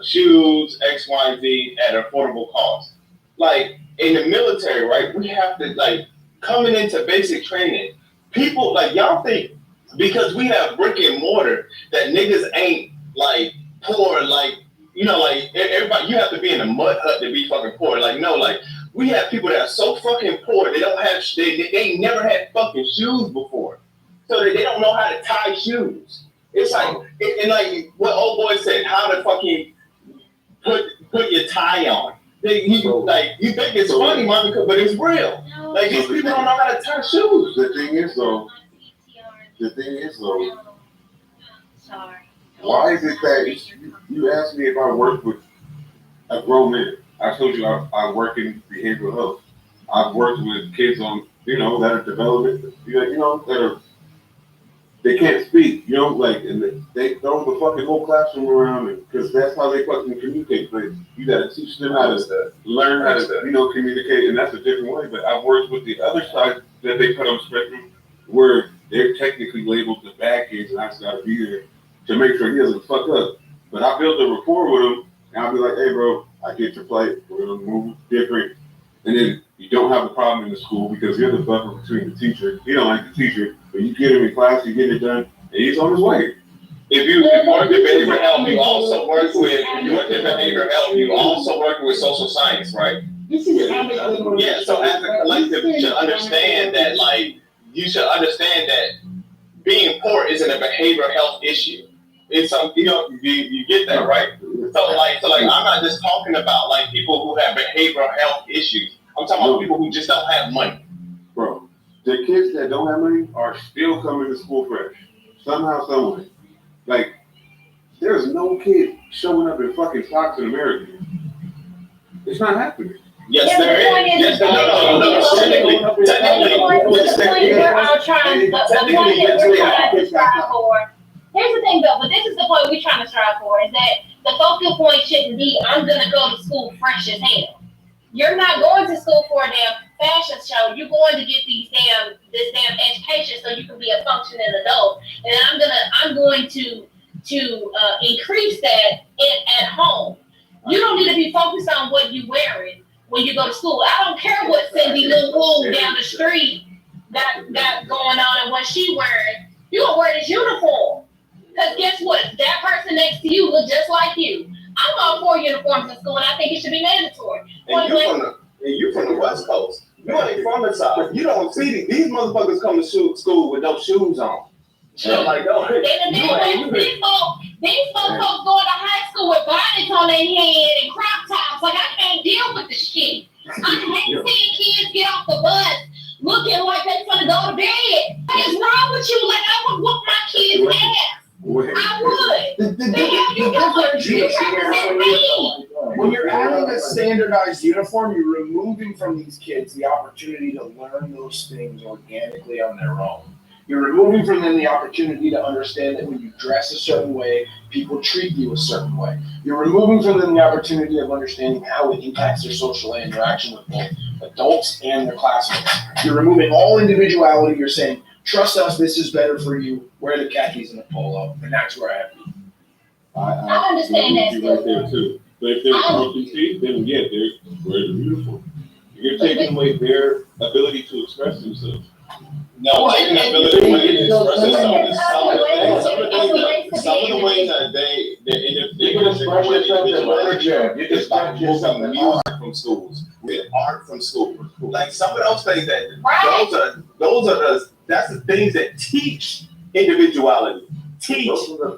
shoes, X, Y, and Z at an affordable cost. Like in the military, right? We have to like coming into basic training. People like y'all think because we have brick and mortar that niggas ain't like poor, like like everybody. You have to be in a mud hut to be fucking poor. Like no, like we have people that are so fucking poor they don't have they never had fucking shoes before. So they don't know how to tie shoes. It's like, and like what old boy said, how to fucking put your tie on. You think it's funny, man, but it's real. Like these people don't know how to tie shoes. The thing is though, why is it that you asked me if I worked with a grown man? I told you I work in behavioral health. I've worked with kids on, that are development, that are. They can't speak, and they throw the fucking whole classroom around because that's how they fucking communicate. But you got to teach them how to learn how to, communicate, and that's a different way. But I've worked with the other side that they put on the spectrum where they're technically labeled the bad kids, and I just got to be there to make sure he doesn't fuck up. But I build a rapport with him, and I'll be like, hey, bro, I get your plate. We're going to move different. And then you don't have a problem in the school because you're the buffer between the teacher. He don't like the teacher, but you get him in class, you get it done, and he's on his way. If you work in behavioral health, you also work with social science, right? Yeah, so as a collective, you should understand that, being poor isn't a behavioral health issue. It's something, you get that, right? So I'm not just talking about like people who have behavioral health issues. I'm talking about people who just don't have money. Bro, the kids that don't have money are still coming to school fresh. Somehow, someway. Like, there's no kid showing up in fucking socks in America. It's not happening. Yes, there is. Yes, Here's the thing, though, but this is the point we're trying to strive for, is that the focal point shouldn't be, I'm going to go to school fresh as hell. You're not going to school for a damn fashion show. You're going to get this damn education so you can be a functioning adult. and I'm going to increase that at home. You don't need to be focused on what you're wearing when you go to school. I don't care what Cindy Lou Woo down the street got going on and what she wearing. You gonna wear this uniform. Because guess what? That person next to you look just like you. I'm all for uniforms in school, and I think it should be mandatory. And you from the West Coast. You ain't from the South. You don't see these motherfuckers come to school with no shoes on. So like, oh, These folks going to high school with bonnets on their head and crop tops. Like, I can't deal with the shit. I hate seeing kids get off the bus looking like they're gonna go to bed. What is wrong with you? Like, I would whoop my kids' ass. I would. The hell you doing? You represent me. When you're adding a standardized uniform, you're removing from these kids the opportunity to learn those things organically on their own. You're removing from them the opportunity to understand that when you dress a certain way, people treat you a certain way. You're removing from them the opportunity of understanding how it impacts their social interaction with both adults and their classmates. You're removing all individuality. You're saying, trust us, this is better for you. Wear the khakis and the polo. And that's where I have to be. I understand that still. Right there too. But if they're RPC, then yeah, they're wearing the uniform. You're taking away their ability to express themselves. No, taking the ability to express themselves is some of the ways that they can express yourself in literature. You can express yourself in art from schools. With art from school. Like some of those things that's the things that teach individuality. Teach.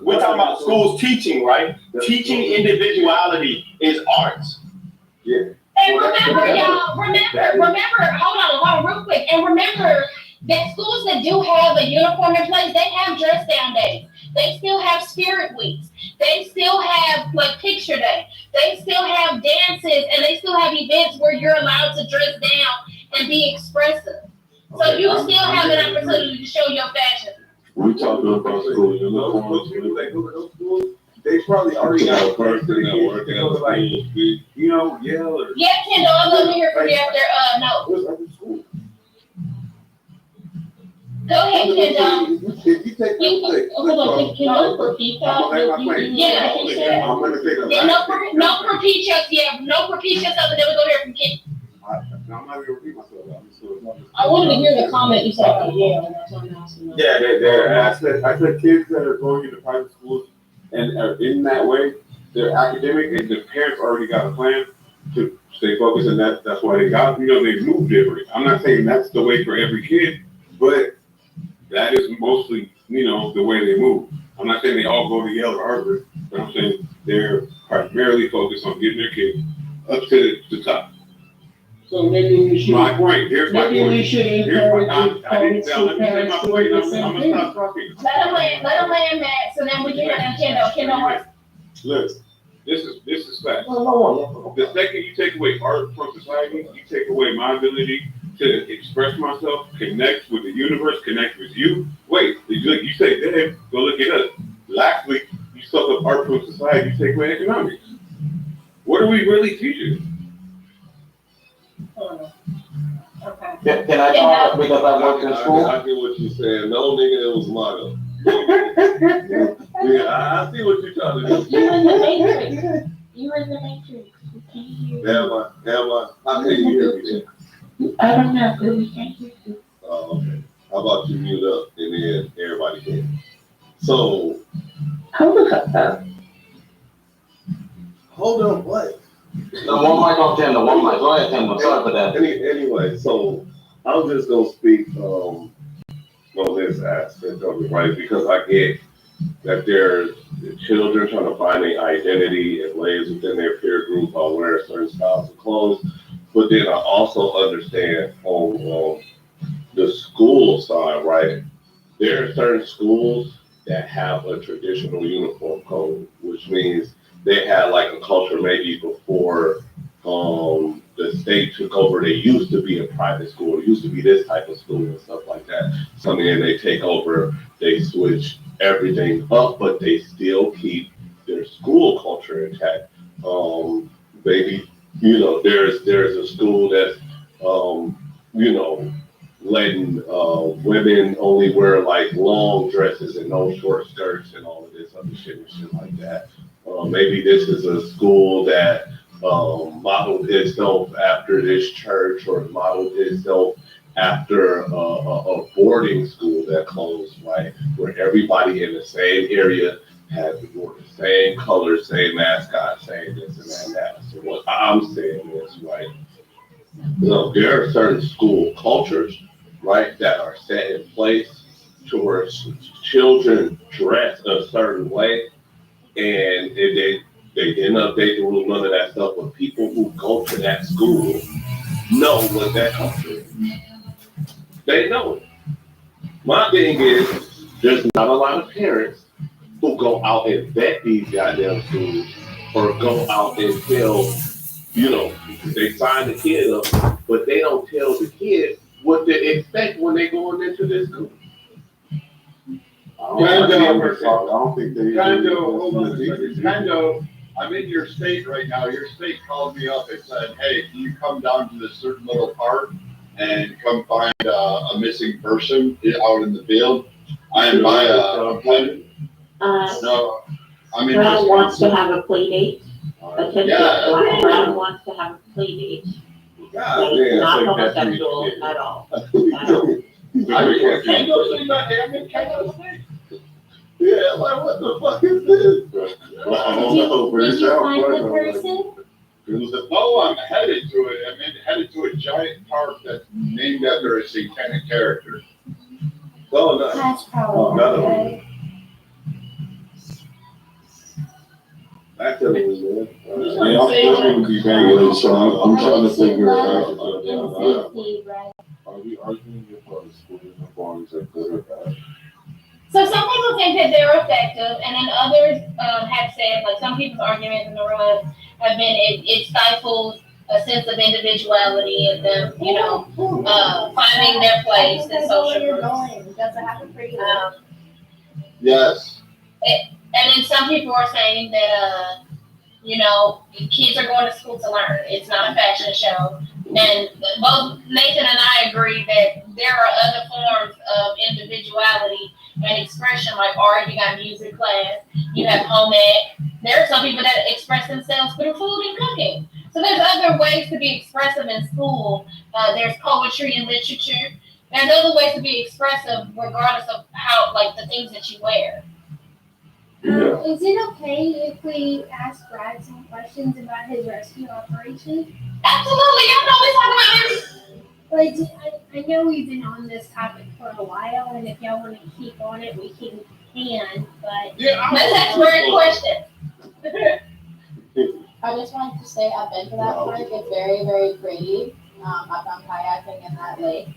We're talking about schools teaching, right? Teaching individuality is art. Yeah. And remember, y'all, hold on, real quick. And remember that schools that do have a uniform in place, they have dress down days. They still have spirit weeks. They still have like picture day. They still have dances, and they still have events where you're allowed to dress down and be expressive. So you still have an opportunity to show your fashion. We talking about school uniforms. Those people that go to those schools, they probably already got a person that work out, like, you know, yell or. Yeah, Kendall, I'd love to hear from you after no. Go ahead, Kendall. If you take hold on, can you repeat that? Yeah, I can say that. I'm gonna take a no repeat yourself. Yeah, no repeat yourself, and then we go here from Kendall. I'm not gonna repeat myself. I wanted to hear the comment you said about Yale, and that's why I'm asking. Yeah, I said kids that are going into private schools and are in that way, they're academic, and the parents already got a plan to stay focused, and that's why they got, they move different. I'm not saying that's the way for every kid, but that is mostly, the way they move. I'm not saying they all go to Yale or Harvard, but I'm saying they're primarily focused on getting their kids up to the top. So maybe we should. My point. Here's my point. Maybe we should encourage parents to do the same thing. Let them land that, so then we can have Kendall. Kendall. Look, this is fact. The second you take away art from society, you take away my ability to express myself, connect with the universe, connect with you. Wait, you say that, go look at us. Lastly, you suck up art from society, you take away economics. What are we really teaching? Okay. Can I talk because I work in school? I get what you're saying. No, nigga, it was motto. Yeah, I see what you're trying to do. You're in the matrix. You're in the matrix. We can't hear you. Am I? How can you hear me then? I don't know, but we can't hear you. Oh, okay. How about you mute up and then everybody can? So. Hold up. Hold up, what? The one mic on Tim, go ahead, Tim, sorry for that. Anyway, so I'm just gonna speak on this aspect of it, right? Because I get that there's children trying to find their identity and ways within their peer group by wearing certain styles of clothes. But then I also understand on the school side, right? There are certain schools that have a traditional uniform code, which means they had like a culture maybe before the state took over. They used to be a private school. It used to be this type of school and stuff like that. So then they take over, they switch everything up, but they still keep their school culture intact. Maybe, there's a school that's, letting women only wear like long dresses and no short skirts and all of this other shit and shit like that. Maybe this is a school that modeled itself after this church or modeled itself after a boarding school that closed, right? Where everybody in the same area had to wear the same color, same mascot, same this and that. So what I'm saying is, right, there are certain school cultures, right, that are set in place to where children dress a certain way, and they didn't update the rules, none of that stuff. But people who go to that school know what that culture is. They know it. My thing is, there's not a lot of parents who go out and vet these goddamn schools or go out and tell, they sign the kid up, but they don't tell the kid what to expect when they going into this school. I don't think they. I'm in your state right now. Your state called me up and said, "Hey, can you come down to this certain little park and come find a missing person out in the field?" I am by a plan. No, I mean. Brown wants to have a play date. Yeah. Brown wants to have a play date. Not homosexual at all. Yeah, like what the fuck is this? Did you find the person? No, I'm headed to it. I'm headed to a giant park that's named after a satanic character. Oh, no. That's probably okay. That's what it was, man. I'm still going to be banging, so I'm trying to figure it out. Are we arguing if our school uniforms are good or bad? So some people think that they're effective, and then others have said, like some people's arguments in the room have been it stifles a sense of individuality and them, finding their place in social groups. Does it have a pretty Yes. And then some people are saying that, kids are going to school to learn. It's not a fashion show. And both Nathan and I agree that there are other forms of individuality and expression, like art, you got music class, you have home ec. There are some people that express themselves through food and cooking. So there's other ways to be expressive in school. There's poetry and literature. There's other ways to be expressive regardless of how, like, the things that you wear. Is it okay if we ask Brad some questions about his rescue operation? Absolutely. Y'all know we talk about everything. I know we've been on this topic for a while, and if y'all want to keep on it, we can. But let's ask Brad questions. I just wanted to say I've been to that park. It's very, very pretty. I've gone kayaking in that lake.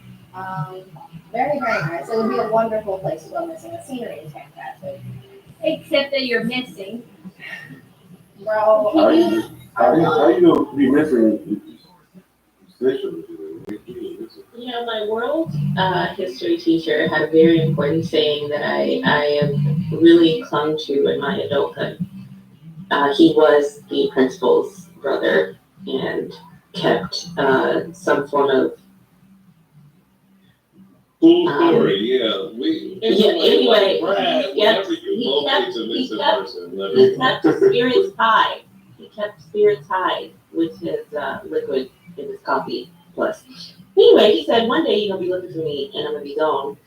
Very, very nice. It would be a wonderful place to go missing. The scenery is fantastic. Except that you're missing. Bro, How you gonna be missing? My world history teacher had a very important saying that I have really clung to in my adulthood. He was the principal's brother and kept some form of anyway, he kept spirits high. He kept spirits high with his liquid in his coffee plus. Anyway, he said one day you're gonna be looking for me and I'm gonna be gone.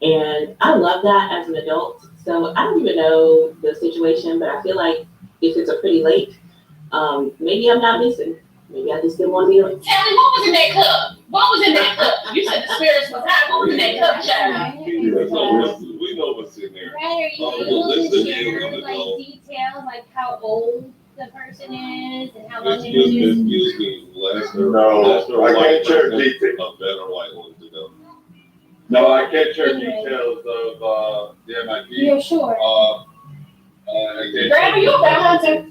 And I love that as an adult. So I don't even know the situation, but I feel like if it's a pretty lake, maybe I'm not missing. Maybe I just still want to be like. Tell me, what was in that cup? What was in that cup? You said the spirits was high. What was in that cup, child? We know what's in there. Brad, are you able to share details, like how old the person is and how long they've been using? Excuse me, Lester. No, I can't share details. A better white one to know. No, I can't share details of the MIT. Yeah, sure. Brad, are you a bounty hunter?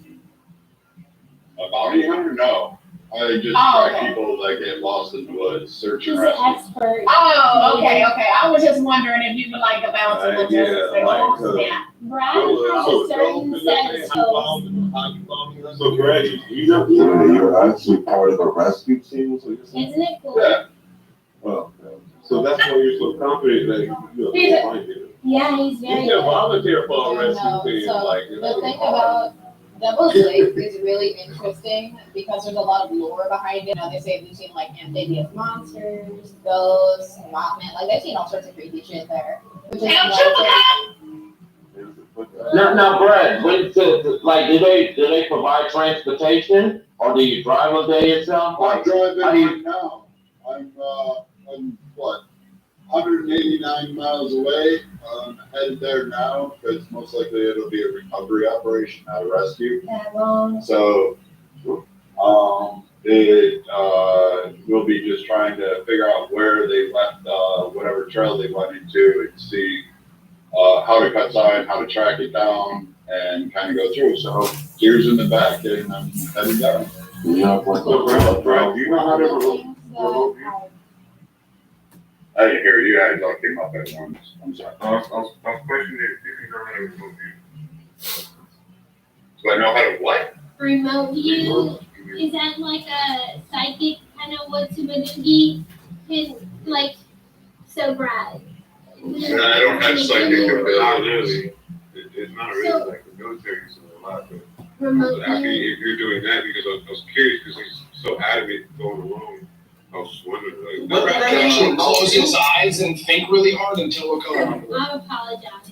A bounty hunter? No. I just track people that get lost in the woods, search and rescue. He's an expert. Oh, okay. I was just wondering if you would like a bounty hunter. Brad has a certain set of skills. So, Brad, you're actually part of the rescue team? Isn't it cool? Yeah. Well, So that's why you're so confident that you'll find it. Yeah, he's very You can good. volunteer for a rescue No, team, so like, the thing about Devil's Lake is really interesting because there's a lot of lore behind it. You know, they say they've seen like amphibious monsters, ghosts, mothman, like they've seen all sorts of crazy shit there. Which is Now, Brad, like, do they provide transportation, or do you drive a day yourself? I'm Like, driving how do you- right now. I'm what, 189 miles away. I'm headed there now because most likely it'll be a recovery operation, not a rescue. That long. So, we'll be just trying to figure out where they left whatever trail they went into and see how to cut time, how to track it down, and kind of go through. So, gears in the back, and I'm heading down. Yeah, Brad, do you know how to remote view? I didn't hear you. I all came up at once. I'm sorry. I was questioning if you know how to remote view. Do I know how to what? Remote view, is that like a psychic kind of what Subanugi can, like, so Brad? I don't have psychic ability. It's not really like the military uses a lot, but Remote actually, view. if you're doing that, because I was curious, because he's so adamant going along, I was wondering, But like, Brad can actually close his eyes and think really hard until it comes. I apologize.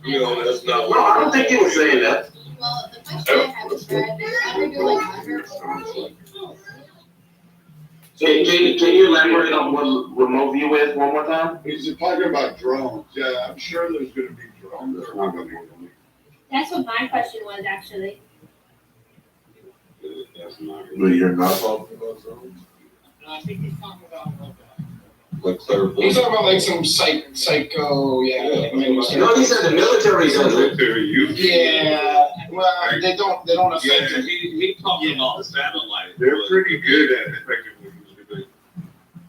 you know, that's not. No, I don't think he was saying that. Well, the question I have is, Brad, do you ever do like under? Can you elaborate on what remote view is one more time? He's talking about drones. Yeah, I'm sure there's going to be drones. There's not going to be. That's what my question was, actually. But you're not talking about drones? No, I think he's talking about Like clairvoyant? he's talking about like some psycho, yeah. No, he said the military does it. Yeah, well, they don't affect Yeah, it. he talking about the satellite. They're pretty good at effectively using it.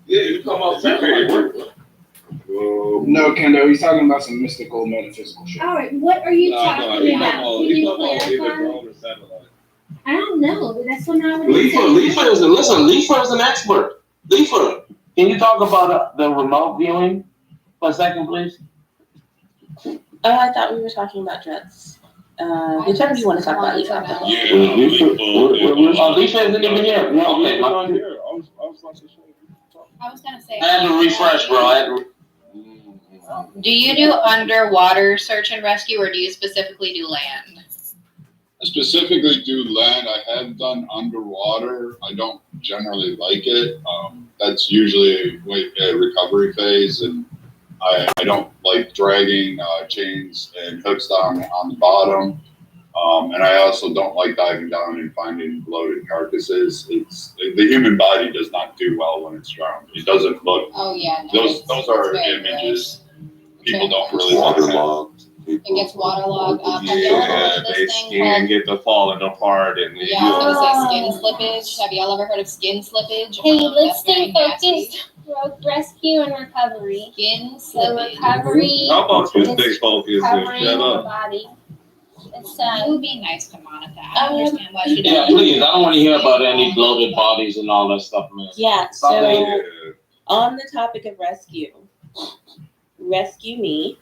Yeah, you talking about satellite. No, Kendo, he's talking about some mystical, metaphysical shit. All right, what are you talking about? Can you clarify? I don't know. That's what I was saying. Lisa is an expert. Lisa, can you talk about the remote viewing for a second, please? Oh, I thought we were talking about drugs. Whichever you want to talk about, you talk about. Lisa isn't even here. Okay, I was gonna say. I had to refresh, bro. Do you do underwater search and rescue, or do you specifically do land? I specifically do land. I have done underwater. I don't generally like it. That's usually a recovery phase, and I don't like dragging chains and hooks down on the bottom. And I also don't like diving down and finding bloated carcasses. The human body does not do well when it's drowned. It doesn't look. Oh yeah. No, Those are images people don't really want to have. It gets waterlogged up. Yeah, they skin get to falling apart and Yeah, I was gonna say skin slippage. Have y'all ever heard of skin slippage? Hey, let's That's stay very nasty. focused. Rescue and recovery. Skin The slippage. recovery How about you is stay focused and covering shut the up? body. It's It would be nice to Monica. I don't understand why she Yeah, doesn't. please. I don't want to hear about any bloated bodies and all that stuff, man. Yeah, Stop so it. on the topic of rescue me.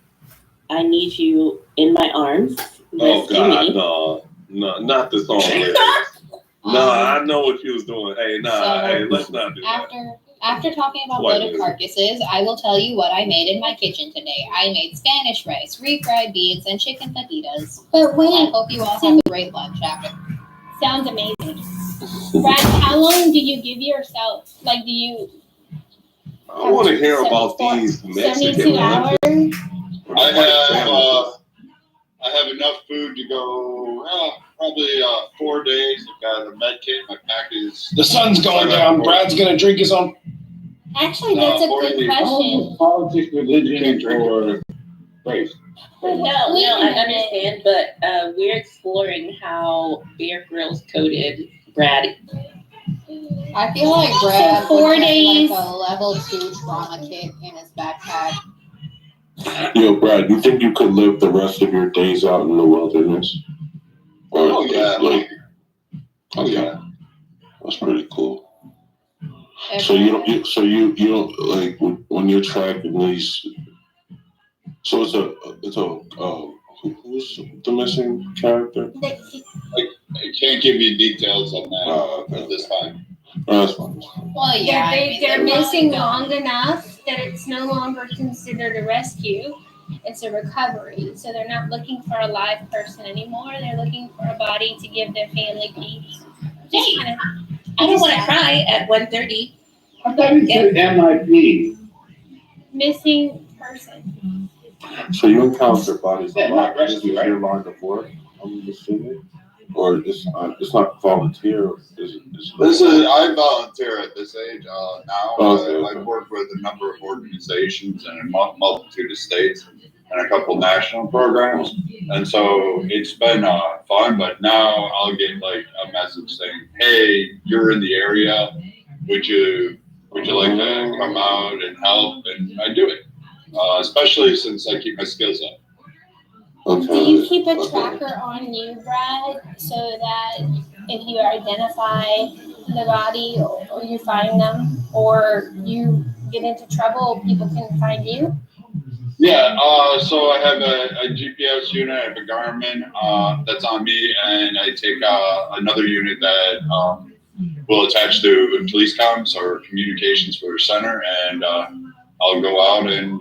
I need you in my arms. Oh Rescue God, me. no, not the song lyrics. No, I know what you was doing. Hey, hey, let's not do that. After talking about bloated carcasses, I will tell you what I made in my kitchen today. I made Spanish rice, refried beans, and chicken fajitas. But wait, I hope you all have a great lunch after. sounds amazing. Brad, how long do you give yourself? Like, do you? I want to hear about these 72 Mexican hours? I have enough food to go probably 4 days. I've got a med kit. My pack is. The sun's going down. Brad's gonna drink his own. Actually, that's a good question. Politics, religion, or race. No, I understand, but we're exploring how Bear Grylls coded Brad. I feel like Brad So 4 would have days. like a level 2 trauma kit in his backpack. Yo, Brad, you think you could live the rest of your days out in the wilderness? Oh yeah. Oh yeah. That's pretty cool. So you don't. You don't like when you're tracking these. So it's a who's the missing character? I can't give you details on that at this time. That's fine. Well, yeah, they're missing long enough that it's no longer considered a rescue. It's a recovery. So they're not looking for a live person anymore. They're looking for a body to give their family peace. Hey, I don't want to cry at 1:30. I thought you said MIP. Missing person. So you encounter bodies a lot. This is your line of work, I'm assuming, or it's not volunteer. I volunteer at this age now. Okay. I've worked with a number of organizations in a multitude of states and a couple national programs, and so it's been fun. But now I'll get like a message saying, "Hey, you're in the area. Would you like to come out and help?" And I do it, especially since I keep my skills up. Okay. Do you keep a tracker on you, Brad, so that if you identify the body or you find them or you get into trouble, people can find you? Yeah, so I have a GPS unit, I have a Garmin that's on me, and I take another unit that will attach to police comms or communications for the center, and I'll go out and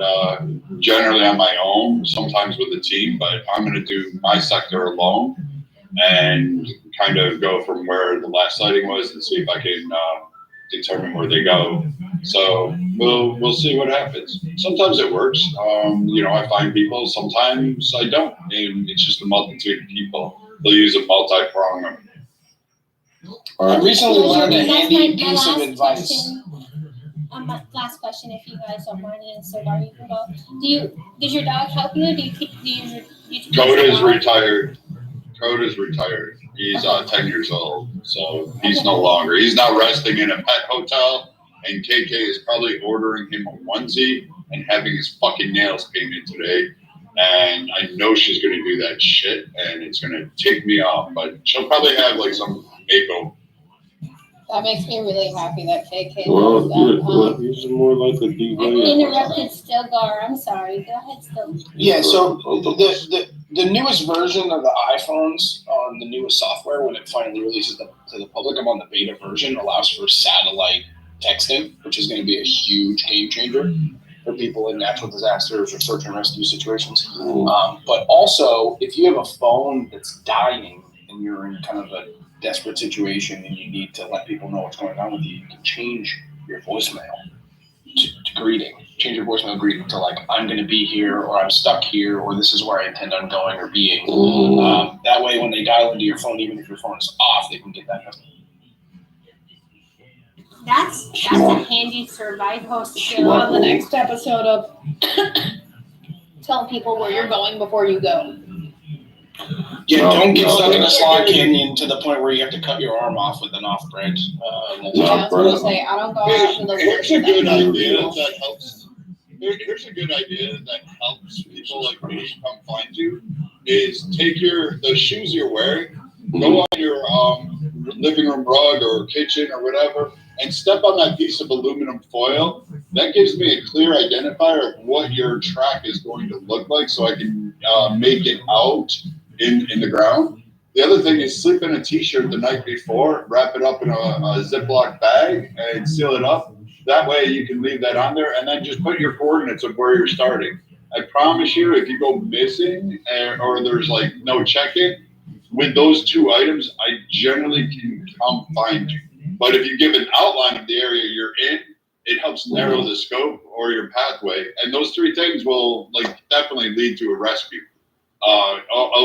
generally on my own, sometimes with a team, but I'm going to do my sector alone and kind of go from where the last sighting was and see if I can determine where they go. So we'll see what happens. Sometimes it works. I find people. Sometimes I don't. And it's just a multitude of people. They'll use a multi-prong. I recently learned a handy my piece of last advice. question. My last question, if you guys don't mind, and so far you can go. Does your dog help you? Do you keep Code is retired. Code is retired. He's 10 years old, so he's no longer. He's now resting in a pet hotel, and KK is probably ordering him a onesie and having his fucking nails painted today. And I know she's gonna do that shit, and it's gonna tick me off. But she'll probably have like some makeover. That makes me really happy that KK Well, does that. he's more like a I DJ. interrupted Stilgar. I'm sorry. Go ahead, Stilgar. Yeah, so the newest version of the iPhones on the newest software, when it finally releases to the public, I'm on the beta version, allows for satellite texting, which is going to be a huge game changer for people in natural disasters or search and rescue situations. But also, if you have a phone that's dying and you're in kind of a desperate situation and you need to let people know what's going on with you, you can change your voicemail to greeting. Change your voicemail greeting to like, I'm going to be here, or I'm stuck here, or this is where I intend on going or being. That way, when they dial into your phone, even if your phone is off, they can get that message. That's a handy survival skill on the next episode of telling people where you're going before you go. Yeah, don't get stuck in a slot canyon to the point where you have to cut your arm off with an off branch. I was going to say, I don't go out to the Here's a good idea that helps. Here's a good idea that helps people like me come find you. Is take the shoes you're wearing, go on your living room rug or kitchen or whatever, and step on that piece of aluminum foil. That gives me a clear identifier of what your track is going to look like, so I can make it out in the ground. The other thing is sleep in a t-shirt the night before, wrap it up in a Ziploc bag and seal it up. That way you can leave that on there and then just put your coordinates of where you're starting. I promise you, if you go missing or there's like no check-in, with those two items, I generally can come find you. But if you give an outline of the area you're in, it helps narrow the scope or your pathway. And those three things will definitely lead to a rescue.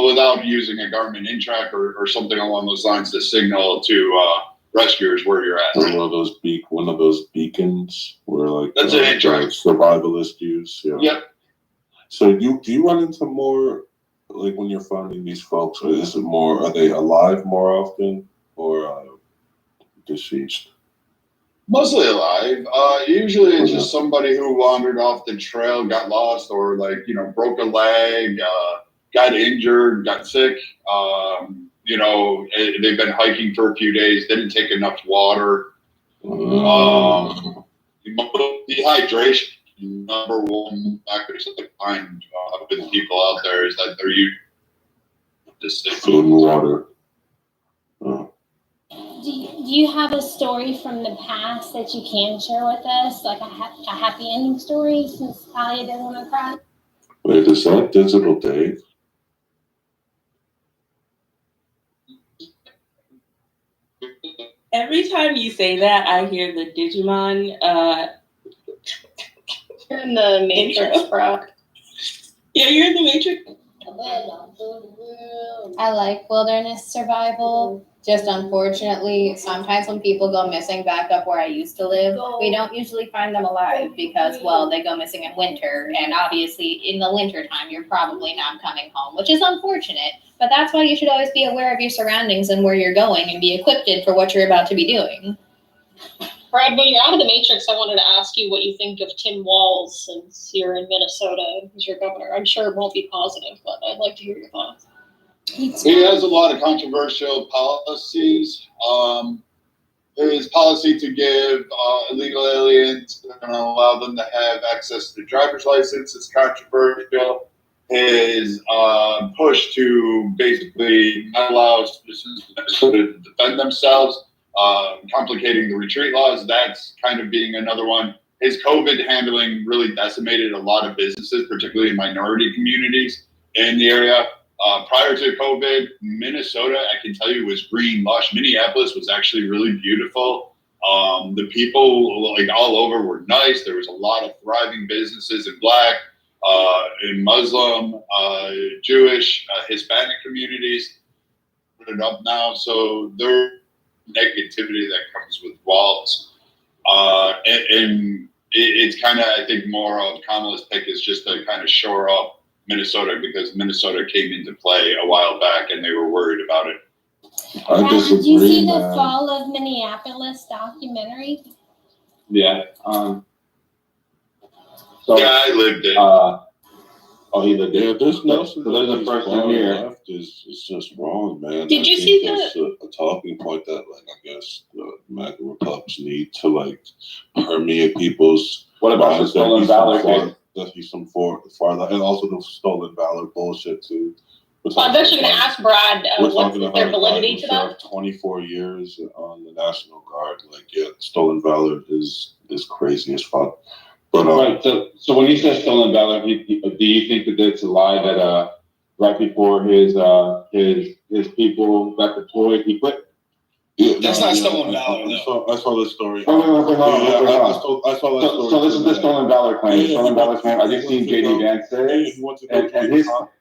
Without using a Garmin InTrack or something along those lines to signal to rescuers where you're at. Or one of those beacons where that's an InTrack survivalists use. Yeah. Yep. So do you run into more like when you're finding these folks? Or is it more? Are they alive more often or deceased? Mostly alive. Usually it's just somebody who wandered off the trail, got lost, or broke a leg, got injured, got sick. They've been hiking for a few days, didn't take enough water. Dehydration, number one factor I find with people out there is that they're using food and water. Do you have a story from the past that you can share with us, like a happy ending story, since Talia doesn't want to cry? Wait, is that Digital Dave? Every time you say that, I hear the Digimon You're in the Matrix, bro. Yeah, you're in the Matrix. I like wilderness survival. Just unfortunately, sometimes when people go missing back up where I used to live, we don't usually find them alive because, well, they go missing in winter. And obviously, in the winter time, you're probably not coming home, which is unfortunate. But that's why you should always be aware of your surroundings and where you're going and be equipped for what you're about to be doing. Brad, when you're out of the Matrix, I wanted to ask you what you think of Tim Walz since you're in Minnesota as your governor. I'm sure it won't be positive, but I'd like to hear your thoughts. He has a lot of controversial policies. His policy to give illegal aliens and allow them to have access to driver's license is controversial. His push to basically not allow citizens to defend themselves, complicating the retreat laws, that's kind of being another one. His COVID handling really decimated a lot of businesses, particularly in minority communities in the area. Prior to COVID, Minnesota, I can tell you, was green, lush. Minneapolis was actually really beautiful. The people, like all over, were nice. There was a lot of thriving businesses in Black, in Muslim, Jewish, Hispanic communities. Put it up now, so there's negativity that comes with Walz, and it's kind of, I think, more of Kamala's pick is just to kind of shore up Minnesota, because Minnesota came into play a while back and they were worried about it. Brad, did you see the Fall of Minneapolis documentary? Yeah. Yeah, I lived it. He lived it. Yeah, there's no. So there's a person here. Left is just wrong, man. Did you see that? A talking point that, like, I guess the MAGA Republics need to, like, permeate people's. What about the stolen valor case? That he's some farther, and also the stolen valor bullshit too. I'm actually going to ask Brad what's their validity to that. 24 years on the National Guard, like, yeah, stolen valor is crazy as fuck. But right. So when he says stolen valor, do you think that it's a lie that right before his people got deployed, he quit? Yeah, that's not stolen valor, though. I saw the story. I saw that story. So this is the stolen valor claim. Stolen valor claim. I just seen JD Vance say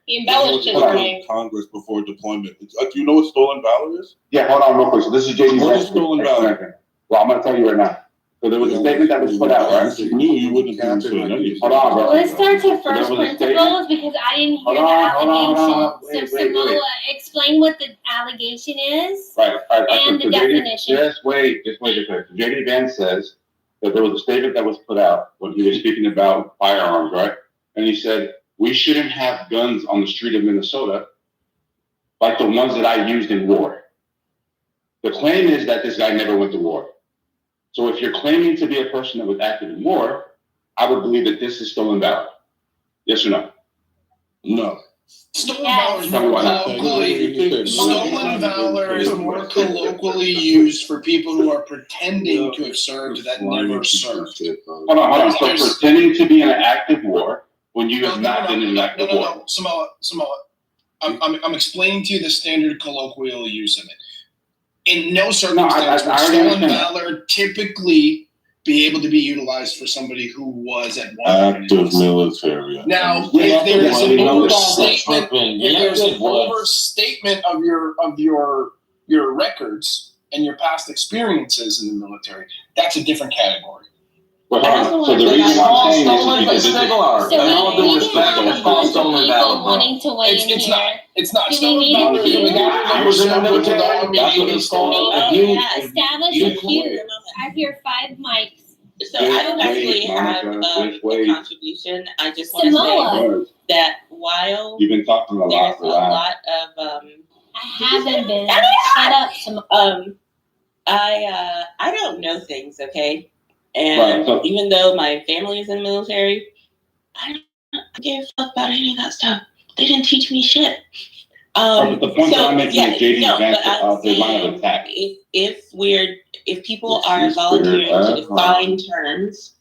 he embellished his claim. Congress before deployment. Do you know what stolen valor is? Yeah, hold on real quick. So this is JD Vance. What is stolen valor? Well, I'm going to tell you right now. So there was a statement that was put out, right? You wouldn't have said anything. Hold on, bro. Let's start to first principles because I didn't hear the allegation. So Samoa, explain what the allegation is and the definition. Just wait. JD Vance says that there was a statement that was put out when he was speaking about firearms, right? And he said, we shouldn't have guns on the street of Minnesota like the ones that I used in war. The claim is that this guy never went to war. So if you're claiming to be a person that was active in war, I would believe that this is stolen valor. Yes or no? No. Stolen valor is more colloquially. Stolen valor is more colloquially used for people who are pretending to have served that never served. Hold on. So pretending to be in an active war when you have not been in an active war. No. Samoa. I'm explaining to you the standard colloquial use of it. In no circumstance would stolen valor typically be able to be utilized for somebody who was at one active military. Now, if there's an overstatement of your records and your past experiences in the military, that's a different category. So the reason I'm saying this is because it's not stolen valor. I was in the military. Establish a queue. I hear 5 mics. So I don't actually have a contribution. I just want to say that while you've been talking a lot, there's a lot of I haven't been. Shut up. I don't know things, okay? And even though my family is in the military, I don't give a fuck about any of that stuff. They didn't teach me shit. But the point that I'm making is JD Vance, the line of attack. If people are volunteering to define terms,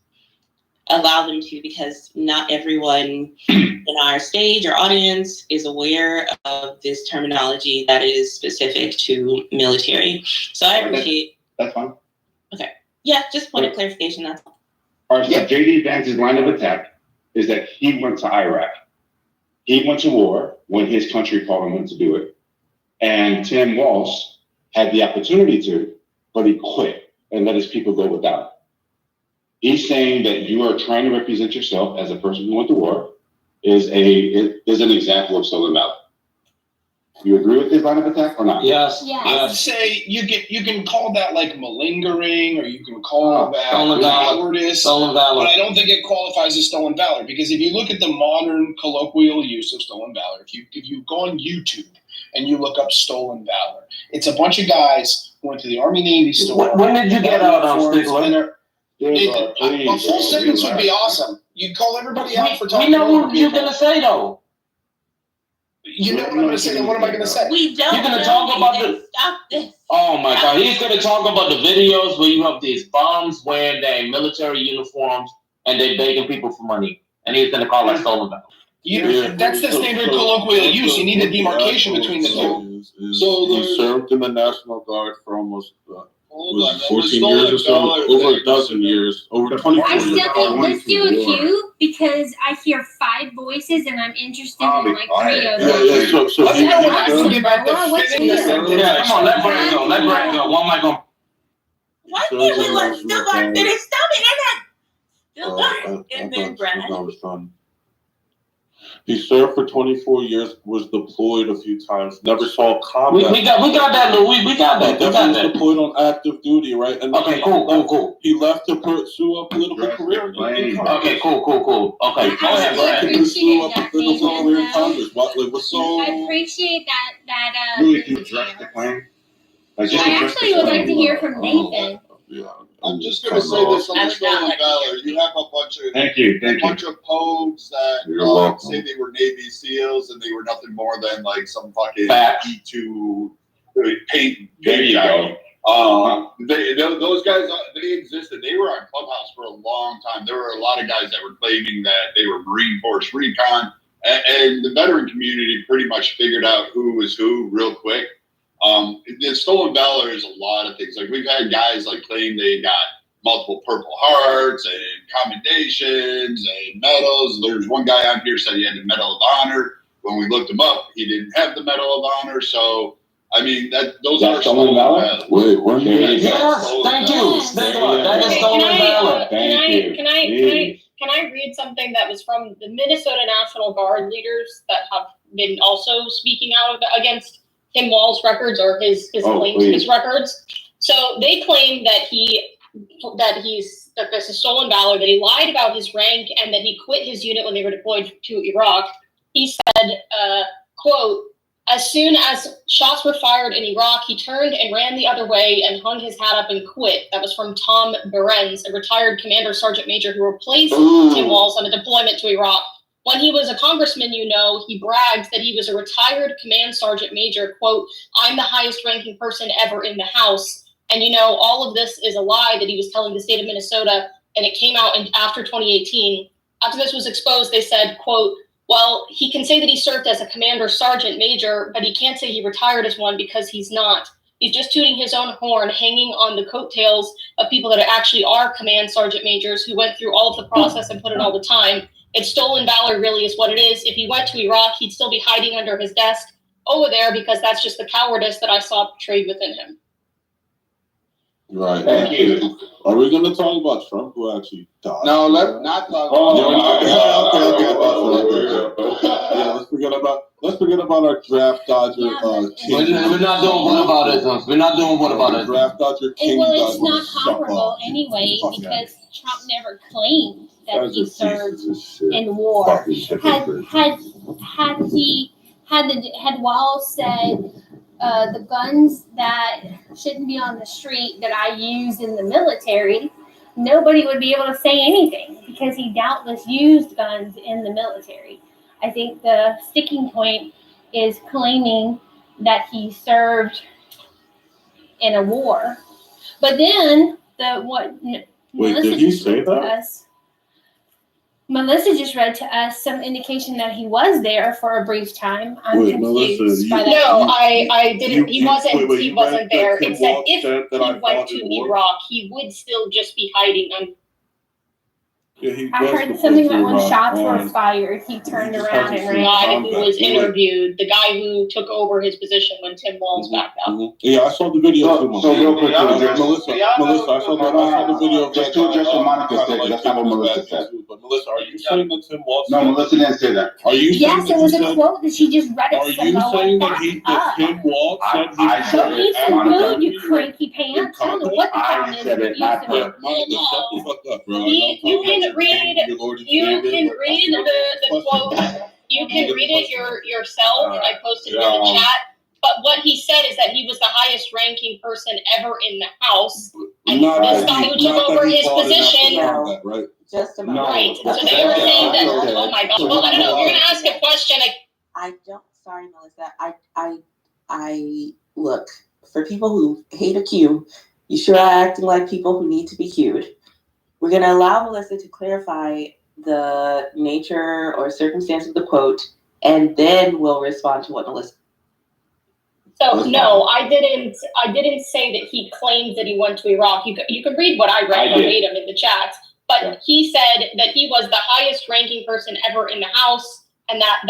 allow them to, because not everyone in our stage or audience is aware of this terminology that is specific to military. So I appreciate. That's fine. Okay. Yeah, just point of clarification. That's all. All right. So JD Vance's line of attack is that he went to Iraq. He went to war when his country called him to do it. And Tim Walsh had the opportunity to, but he quit and let his people go without. He's saying that you are trying to represent yourself as a person who went to war is an example of stolen valor. You agree with his line of attack or not? Yes. I would say you can call that like malingering, or you can call that cowardice. Stolen valor. But I don't think it qualifies as stolen valor, because if you look at the modern colloquial use of stolen valor, if you go on YouTube and you look up stolen valor, it's a bunch of guys who went to the Army Navy store. When did you get out on Stigler? A full sentence would be awesome. You'd call everybody out for talking. We know what you're gonna say though. You know what I'm going to say, then what am I going to say? We don't. You're going to talk about Stop this. Oh my God. He's going to talk about the videos where you have these bums wearing their military uniforms and they're begging people for money. And he's going to call that stolen valor. That's the standard colloquial use. You need a demarcation between the two. So he served in the National Guard for almost 14 years or so, over a dozen years, over 24 I years. still think let's do a queue, because I hear 5 voices and I'm interested in like 3 of them. So Let's go when I can get back to Come on, let Brad go. Let Brad go. One mic on. Why can't we let Still Guard finish? Tell me, Still Guard, and then Brad. He served for 24 years, was deployed a few times, never saw combat. We got that, Louis. We got that. He was deployed on active duty, right? And okay, cool. He left to pursue a political career. Okay, cool. Okay, go ahead, Brad. To pursue a political career in Congress. I appreciate that. Louis, can you address the claim? I actually would like to hear from Nathan. I'm just going to say this on the stolen valor. You have a bunch of bunch of pogues that say they were Navy SEAls and they were nothing more than like some fucking E2 paint. There you go. Those guys, they existed. They were on Clubhouse for a long time. There were a lot of guys that were claiming that they were Marine Force Recon, and the veteran community pretty much figured out who was who real quick. The stolen valor is a lot of things. Like we've had guys like claim they got multiple Purple Hearts and commendations and medals. There's one guy on here said he had the Medal of Honor. When we looked him up, he didn't have the Medal of Honor. So I mean those are stolen valor. Wait, one minute. Yes, thank you. That is stolen valor. Can I read something that was from the Minnesota National Guard leaders that have been also speaking out against Tim Wall's records, or his claims to his records? So they claim that this is stolen valor, that he lied about his rank, and that he quit his unit when they were deployed to Iraq. He said, quote, "As soon as shots were fired in Iraq, he turned and ran the other way and hung his hat up and quit." That was from Tom Behrens, a retired commander sergeant major who replaced Tim Walls on a deployment to Iraq. When he was a congressman, he bragged that he was a retired command sergeant major. Quote, "I'm the highest ranking person ever in the House." And, all of this is a lie that he was telling the state of Minnesota. And it came out after 2018. After this was exposed, they said, quote, "Well, he can say that he served as a commander sergeant major, but he can't say he retired as one because he's not. He's just tooting his own horn, hanging on the coattails of people that actually are command sergeant majors who went through all of the process and put in all the time. It's stolen valor really is what it is. If he went to Iraq, he'd still be hiding under his desk over there, because that's just the cowardice that I saw portrayed within him." Right. Thank you. Are we going to talk about Trump, who actually died? No, let's not talk about let's forget about our draft dodger. We're not doing what about it. We're not doing what about it. Draft dodger king. Well, it's not comparable anyway, because Trump never claimed that he served in war. Had Wall said the guns that shouldn't be on the street that I used in the military, nobody would be able to say anything because he doubtless used guns in the military. I think the sticking point is claiming that he served in a war. But then Wait, did he say that? Melissa just read to us some indication that he was there for a brief time. I'm Wait, confused Melissa, by that. No, I didn't. He you- wasn't. wait, He you wasn't read there. that Tim It said Walsh if said that he I went fought to in war? Iraq, he would still just be hiding on. Yeah, he I was heard supposed something to about when Iraq shots were on- fired, he turned just around hasn't and seen The ran. guy who combat. was Wait. interviewed, the guy who took over his position when Tim Walz backed out. Yeah, I saw the video too. So real quick, Melissa, to address- Melissa, I saw the video. of Just that to address guy, what Monica kinda said, 'cause that's not what kicking Melissa his said. back into. But Melissa, are you saying that Tim Walsh? No, Melissa didn't say that. Are you Yes, saying it was that a he quote that she just read Are us. you saying that Tim Walsh said he I said Go it, eat some Monica. food, you cranky pants. I don't know what the problem is said with it, you. not her. Monica, shut the fuck up, bro. You can read. You can read the quote. You can read it yourself. I posted it in the chat. But what he said is that he was the highest ranking person ever in the House. And this guy who took over his position. Right? Just about. No, Right. So that's they were saying that, okay. oh my God. Well, I don't know. If you're going to ask a question, I don't. Sorry, Melissa. I look for people who hate a Q. You sure are acting like people who need to be cued. We're going to allow Melissa to clarify the nature or circumstance of the quote, and then we'll respond to what Melissa. So no, I didn't say that he claimed that he went to Iraq. You could read what I read verbatim in the chat. But he said that he was the highest ranking person ever in the House, and that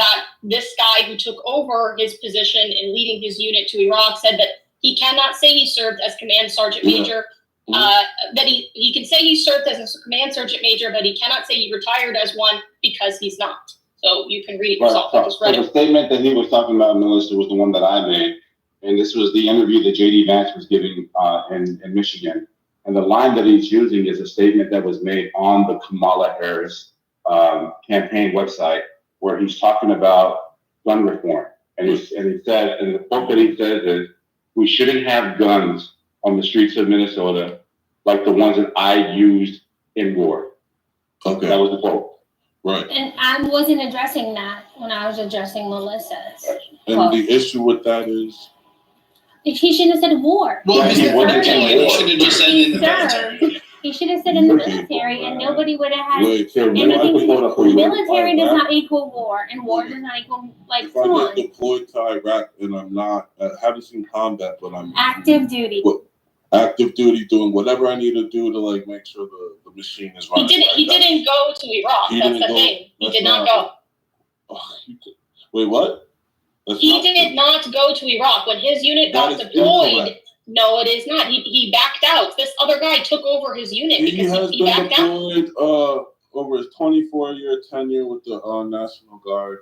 this guy who took over his position in leading his unit to Iraq said that he cannot say he served as command sergeant major. That he can say he served as a command sergeant major, but he cannot say he retired as one because he's not. So you can read it yourself. I just read So it. the statement that he was talking about, Melissa, was the one that I made. And this was the interview that JD Vance was giving in Michigan. And the line that he's using is a statement that was made on the Kamala Harris campaign website, where he's talking about gun reform. And he said, and the quote that he says is, "We shouldn't have guns on the streets of Minnesota like the ones that I used in war." Okay. That was the quote. Right. And I wasn't addressing that when I was addressing Melissa's. And the issue with that is? He shouldn't have said war. Well, He he wouldn't served. he should have just said in the military. Served. He should have said in the military, and nobody would have had Wait, so anything to do. military Military does not equal war, and war does not equal, like, If come I on. get deployed to Iraq and I'm not, I haven't seen combat, but I'm Active duty. active duty, doing whatever I need to do to like make sure the machine is running. He didn't go to Iraq. He That's didn't the go- thing. He that's did not not- go. Wait, what? That's He not did true. not go to Iraq. When his unit That got is deployed, incorrect. no, it is not. He backed out. This other guy took over his unit He because has he been backed out. deployed over his 24-year tenure with the National Guard.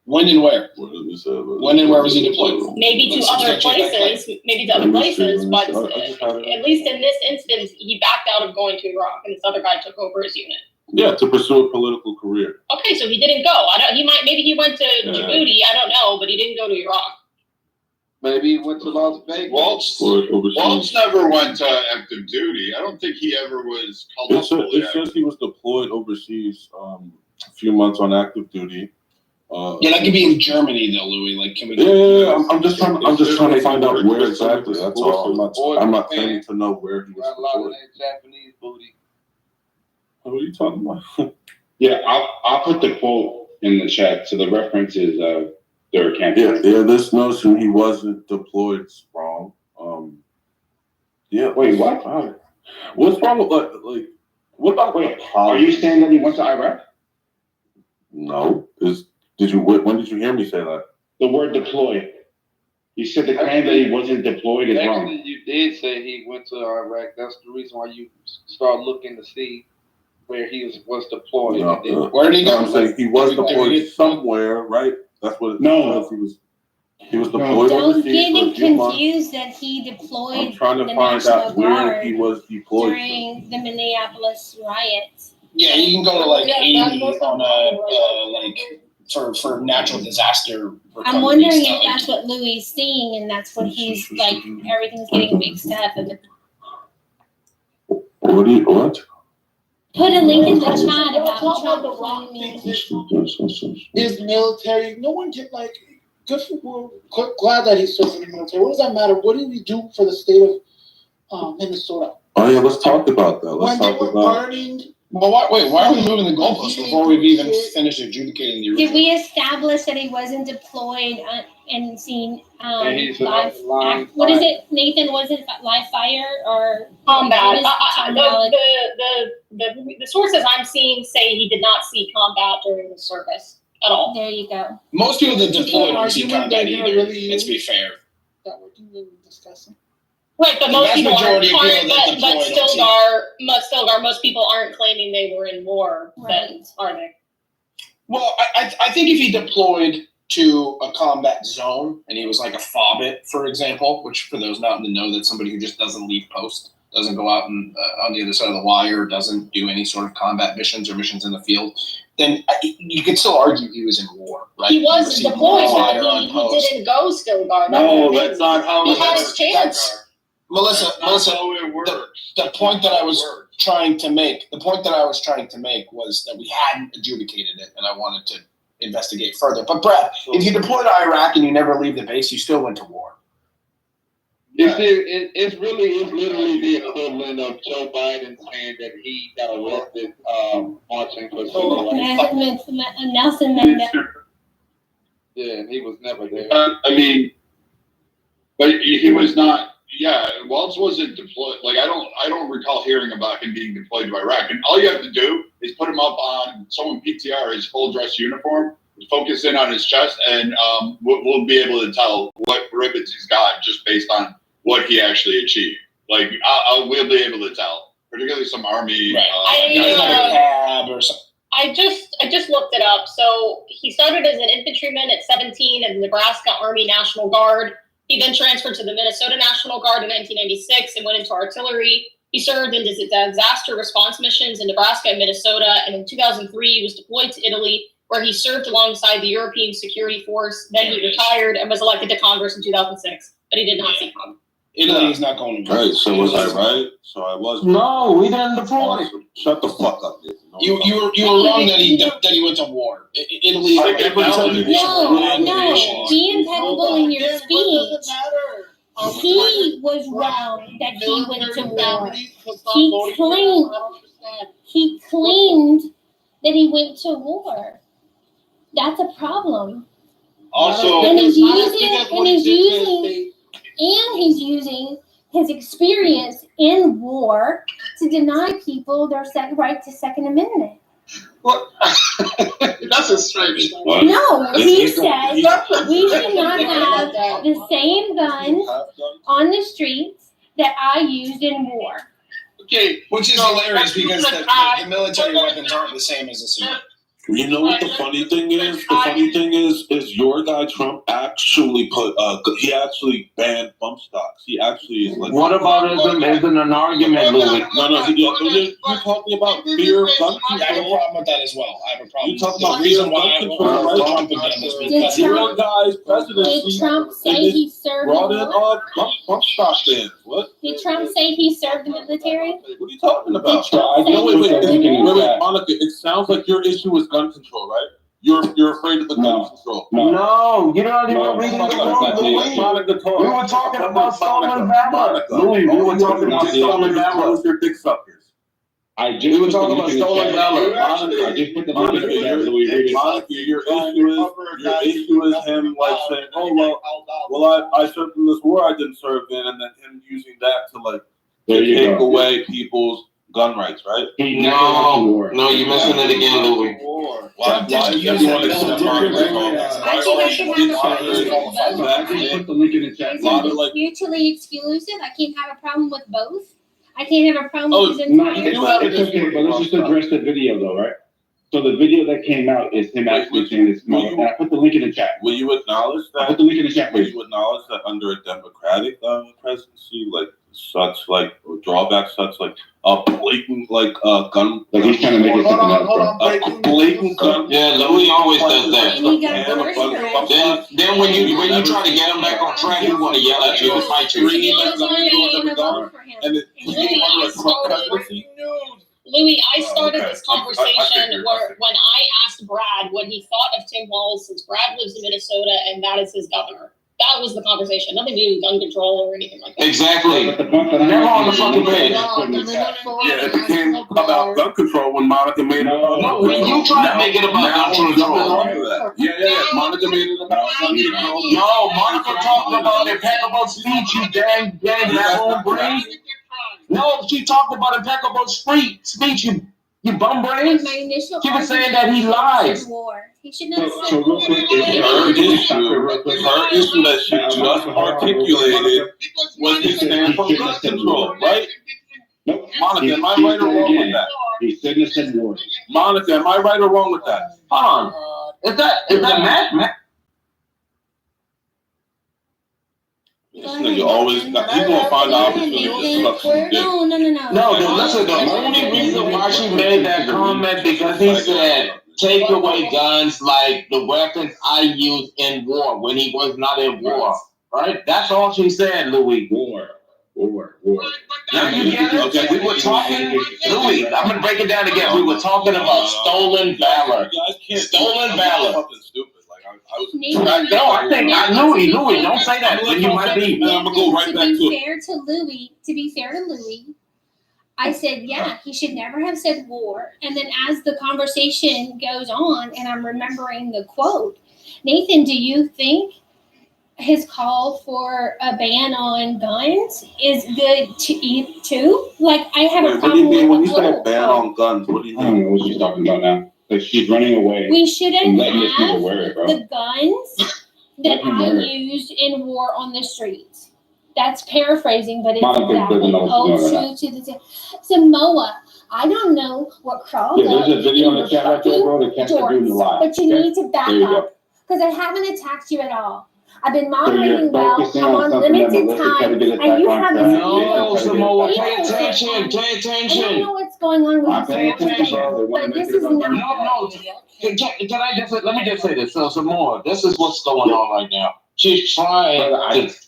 When and where? When and where was he deployed? Maybe to other places, but at least in this instance, he backed out of going to Iraq, and this other guy took over his unit. Yeah, to pursue a political career. Okay, so he didn't go. Maybe he went to Djibouti. I don't know, but he didn't go to Iraq. Maybe he went to Las Vegas. Walsh never went to active duty. I don't think he ever was called up. It says he was deployed overseas a few months on active duty. Yeah, that could be in Germany though, Louis. Like, can we? Yeah. I'm just trying to find out where exactly. That's all. I'm not claiming to know where he was deployed. Japanese booty. What are you talking about? Yeah, I'll put the quote in the chat. So the reference is their campaign. Yeah. This notion he wasn't deployed is wrong. Yeah. Wait, what? What's wrong with like? What about Are you saying that he went to Iraq? No. When did you hear me say that? The word deployed. You said the claim that he wasn't deployed is wrong. Actually, you did say he went to Iraq. That's the reason why you start looking to see where he was deployed. Where did he go? I'm saying he was deployed somewhere, right? That's what it says. He was deployed Don't overseas get for a him few months. confused that he deployed I'm trying to the find National out where Guard he was deployed. during the Minneapolis riots. Yeah, you can go to like Haiti on a like for natural disaster recovery I'm wondering stuff. if that's what Louis is seeing, and that's what he's like. Everything's getting mixed up. And What? put a link in the chat about Trump claiming. His military, no one can good for glad that he's serving in the military. What does that matter? What did he do for the state of Minnesota? Oh yeah, let's talk about that. When they were burning. Well, why are we moving the goalposts before we've even finished adjudicating the original? Did we establish that he wasn't deployed and seen live? What is it, Nathan? Was it live fire or combat? Combat. The sources I'm seeing say he did not see combat during the service at all. There you go. Most people that deploy don't see combat either. Let's be fair. That we're discussing. Right, but most people aren't, most people aren't claiming they were in war, then, are they? Well, I think if he deployed to a combat zone and he was like a FOBIT, for example, which for those not in the know, that's somebody who just doesn't leave post, doesn't go out and on the other side of the wire, doesn't do any sort of combat missions or missions in the field, then you could still argue he was in war, right? He was deployed, but he didn't go still guard. No, that's not how he had his chance. Melissa, the point that I was trying to make was that we hadn't adjudicated it, and I wanted to investigate further. But Brad, if you deploy to Iraq and you never leave the base, you still went to war. It really is literally the equivalent of Joe Biden saying that he got arrested marching for civil rights. Nelson Mandela. Yeah, and he was never there. I mean, but he was not. Yeah, Wells wasn't deployed. Like I don't recall hearing about him being deployed to Iraq. And all you have to do is put him up on someone PTR his full dress uniform, focus in on his chest, and we'll be able to tell what ribbons he's got just based on what he actually achieved. Like we'll be able to tell, particularly some army. I just looked it up. So he started as an infantryman at 17 in the Nebraska Army National Guard. He then transferred to the Minnesota National Guard in 1996 and went into artillery. He served in disaster response missions in Nebraska and Minnesota. And in 2003, he was deployed to Italy, where he served alongside the European Security Force. Then he retired and was elected to Congress in 2006, but he did not see Congress. Italy is not going to. Right. So was I right? So I was. No, we didn't deploy. Shut the fuck up, dude. You were wrong that he went to war. Italy. No, be impeccable in your speech. He was wrong that he went to war. He claimed that he went to war. That's a problem. Also, and he's using his experience in war to deny people their right to Second Amendment. What? That's a strange. No, he said we should not have the same guns on the streets that I used in war. Okay, which is hilarious because the military weapons aren't the same as the civilian. You know what the funny thing is? The funny thing is your guy Trump actually he actually banned bump stocks. He actually is like. What about isn't an argument, Louis? No. You're talking about fear of gun control. I have a problem with that as well. I have a problem. You talking about fear of gun control, right? Trump again is because your guy's presidency. Did Trump say he served brought in in war? bump stock bans. What? Did Trump say he served in the military? What are you talking about? Did Trump say he served in the military? Monica, it sounds like your issue is gun control, right? You're afraid of the gun control. No, you're not even reading the room. We were talking about stolen valor. Louis, we were talking about stolen valor. Your dick suckers. We were talking about stolen valor. I just put the Monica, your issue is him like saying, well, I served in this war I didn't serve in, and then him using that to take away people's gun rights, right? No, you're missing it again, Louis. Why does everyone accept It's mutually exclusive. I can't have a problem with both. I can't have a problem with his entire. It's okay, but let's just address the video, though, right? So the video that came out is him actually saying this. And I put the link in the chat. Will you acknowledge that? I put the link in the chat. Will you acknowledge that under a Democratic presidency, such drawbacks. That's like a blatant gun. Like he's trying to make it something else, bro. A blatant gun. Yeah, Louis always does that. And he got worse for it. Then when you try to get him back on track, he want to yell at you and fight you. He was already in a vote for him. And it Louis, I started this conversation where when I asked Brad what he thought of Tim Walz, since Brad lives in Minnesota and that is his governor. That was the conversation. Nothing to do with gun control or anything like that. Exactly. Never on the fucking page. Yeah, it became about gun control when Monica made it. No, when you try to make it about gun control. Yeah. Monica made it about gun control. No, Monica talked about impeccable speech, you dang baboon brain. No, she talked about impeccable speech, you bum brain. She was saying that he lies. He should not So real quick, her issue that she just articulated was his stand for gun control, right? Nope. Monica, am I right or wrong with that? He shouldn't have said war. Monica, am I right or wrong with that? Hold on. Is that Matt? This nigga always got, he's gonna find the opportunity to suck some dick. No, listen, the only reason why she made that comment because he said, take away guns like the weapons I use in war when he was not in war. Right? That's all she said, Louis. War. Now you get it? Okay. We were talking, Louis, I'm gonna break it down again. We were talking about stolen valor. Stolen valor. No, I think Louis, don't say that. Then you might be. I'm gonna go right back to it. To be fair to Louis, I said, yeah, he should never have said war. And then as the conversation goes on, and I'm remembering the quote, Nathan, do you think his call for a ban on guns is good to eat too? Like, I have a problem with when you say ban on guns, what do you I don't know what she's talking about now. Like she's running away. We shouldn't have wear it, bro. the guns that I used in war on the streets. That's paraphrasing, but it's exactly to the Samoa. I don't know what crawled up. There's a video in the chat right there, bro. The cat's doing the live. But you need to back up because I haven't attacked you at all. I've been moderating well. I'm on limited time, and you have this. No, Samoa, pay attention. I don't know what's going on with this, but this is not. No. Can I just let me just say this? So Samoa, this is what's going on right now. She's trying.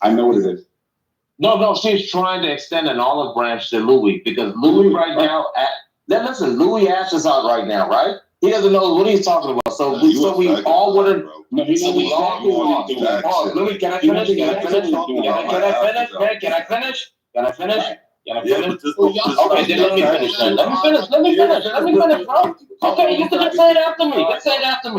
I know what it is. No, she's trying to extend an olive branch to Louis because Louis right now. Listen, Louis ass is out right now, right? He doesn't know what he's talking about. So we all would have. No, he knows we all do. Louis, can I finish? Can I finish? Okay, then let me finish then. Let me finish, bro. Okay, you can just say it after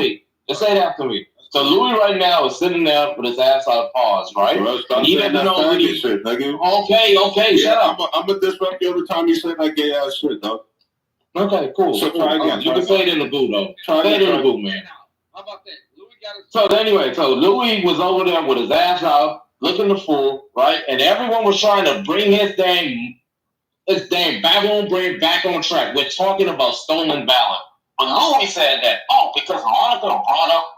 me. So Louis right now is sitting there with his ass out of pause, right? He doesn't know what he shit, nigga. Okay, shut up. I'm gonna disrupt you every time you say that gay ass shit, dog. Okay, cool. So try again. You can say it in the booth, though. Say it in the booth, man. How about that? Louis got it. So anyway, Louis was over there with his ass out, looking the fool, right? And everyone was trying to bring his dang baboon brain back on track. We're talking about stolen valor. But Louis said that, because Monica brought up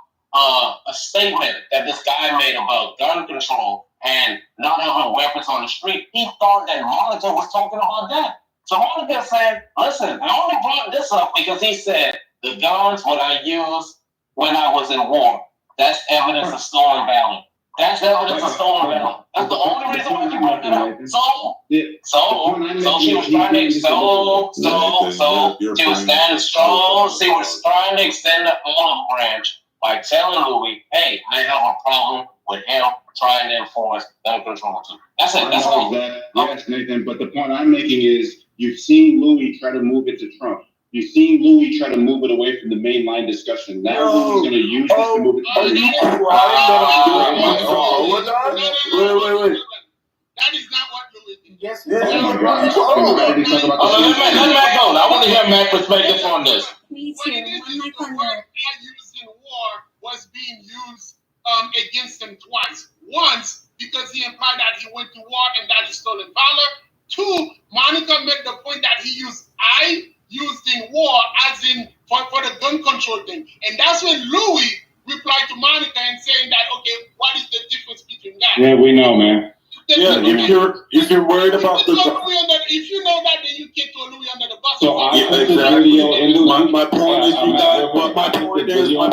a statement that this guy made about gun control and not having weapons on the street. He thought that Monica was talking about that. So Monica said, listen, I only brought this up because he said the guns what I used when I was in war. That's evidence of stolen valor. That's evidence of stolen valor. That's the only reason why you brought it up. So she was trying to she was standing strong. She was trying to extend the olive branch by telling Louis, hey, I have a problem with him trying to enforce gun control too. That's it. That's all. Yes, Nathan. But the point I'm making is you've seen Louis try to move it to Trump. You've seen Louis try to move it away from the mainline discussion. Now Louis going to use this to move it. Wait. That is not what Louis did. Yes. Let Matt go. I want to hear Matt's perspective on this. Me too. The word I used in war was being used against him twice. Once, because he implied that he went to war and that is stolen valor. Two, Monica made the point that I used in war as in for the gun control thing. And that's when Louis replied to Monica and saying that, okay, what is the difference between that? Yeah, we know, man. Yeah, if you're worried about the Louis on that if you know that, then you can't throw Louis under the bus. So I Yeah, put the exactly. video in the link. My point is, you guys. But my point is, when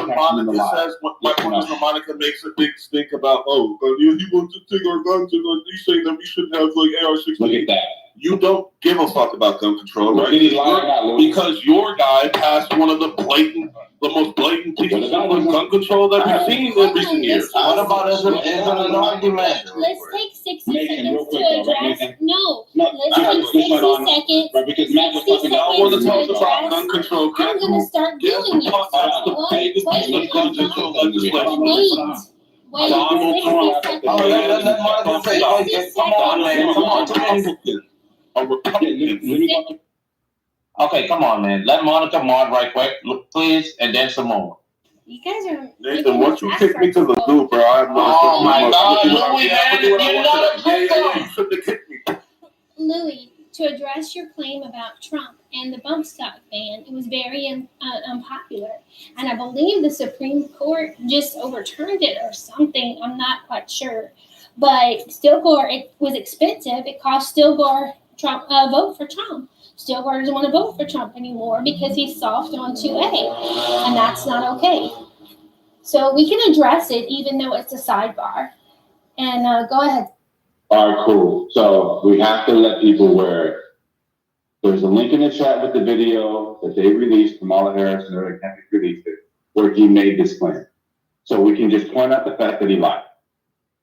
Monica says, my point is, when Monica makes a big stink about, he wants to take our guns, and he's saying that we shouldn't have like AR-15. Look at that. You don't give a fuck about gun control, right? Did he lie about Louis? Because your guy passed one of the most blatant pieces of gun control that we've seen in recent years. What about as an argument? Let's take 60 Nathan, seconds real quick, to though, right, address. Nathan? No, No, let's I got take this 60 one on, seconds. right, because Matt was 60 talking I want to seconds talk to about address. gun control. I'm gonna start doing it. Biggest gun control legislation. Wait, Donald 60 Trump. seconds. Let Monica say, come on, man, come on, A Republican. Okay, come on, man. Let Monica mod right quick, look, please, and then some more. You guys are. Nathan, once you kick me to the goo, bro, I have no Oh my God, Louis, Louis, man, you're not a victim. You shouldn't have kicked me. Louis, to address your claim about Trump and the bump stock ban, it was very unpopular. And I believe the Supreme Court just overturned it or something. I'm not quite sure. But Stilgore, it was expensive. It cost Stilgore Trump vote for Trump. Stilgore doesn't want to vote for Trump anymore because he's soft on 2A. And that's not okay. So we can address it even though it's a sidebar. And go ahead. All right, cool. So we have to let people aware. There's a link in the chat with the video that they released, Kamala Harris and Eric Campbell released it, where he made this claim. So we can just point out the fact that he lied.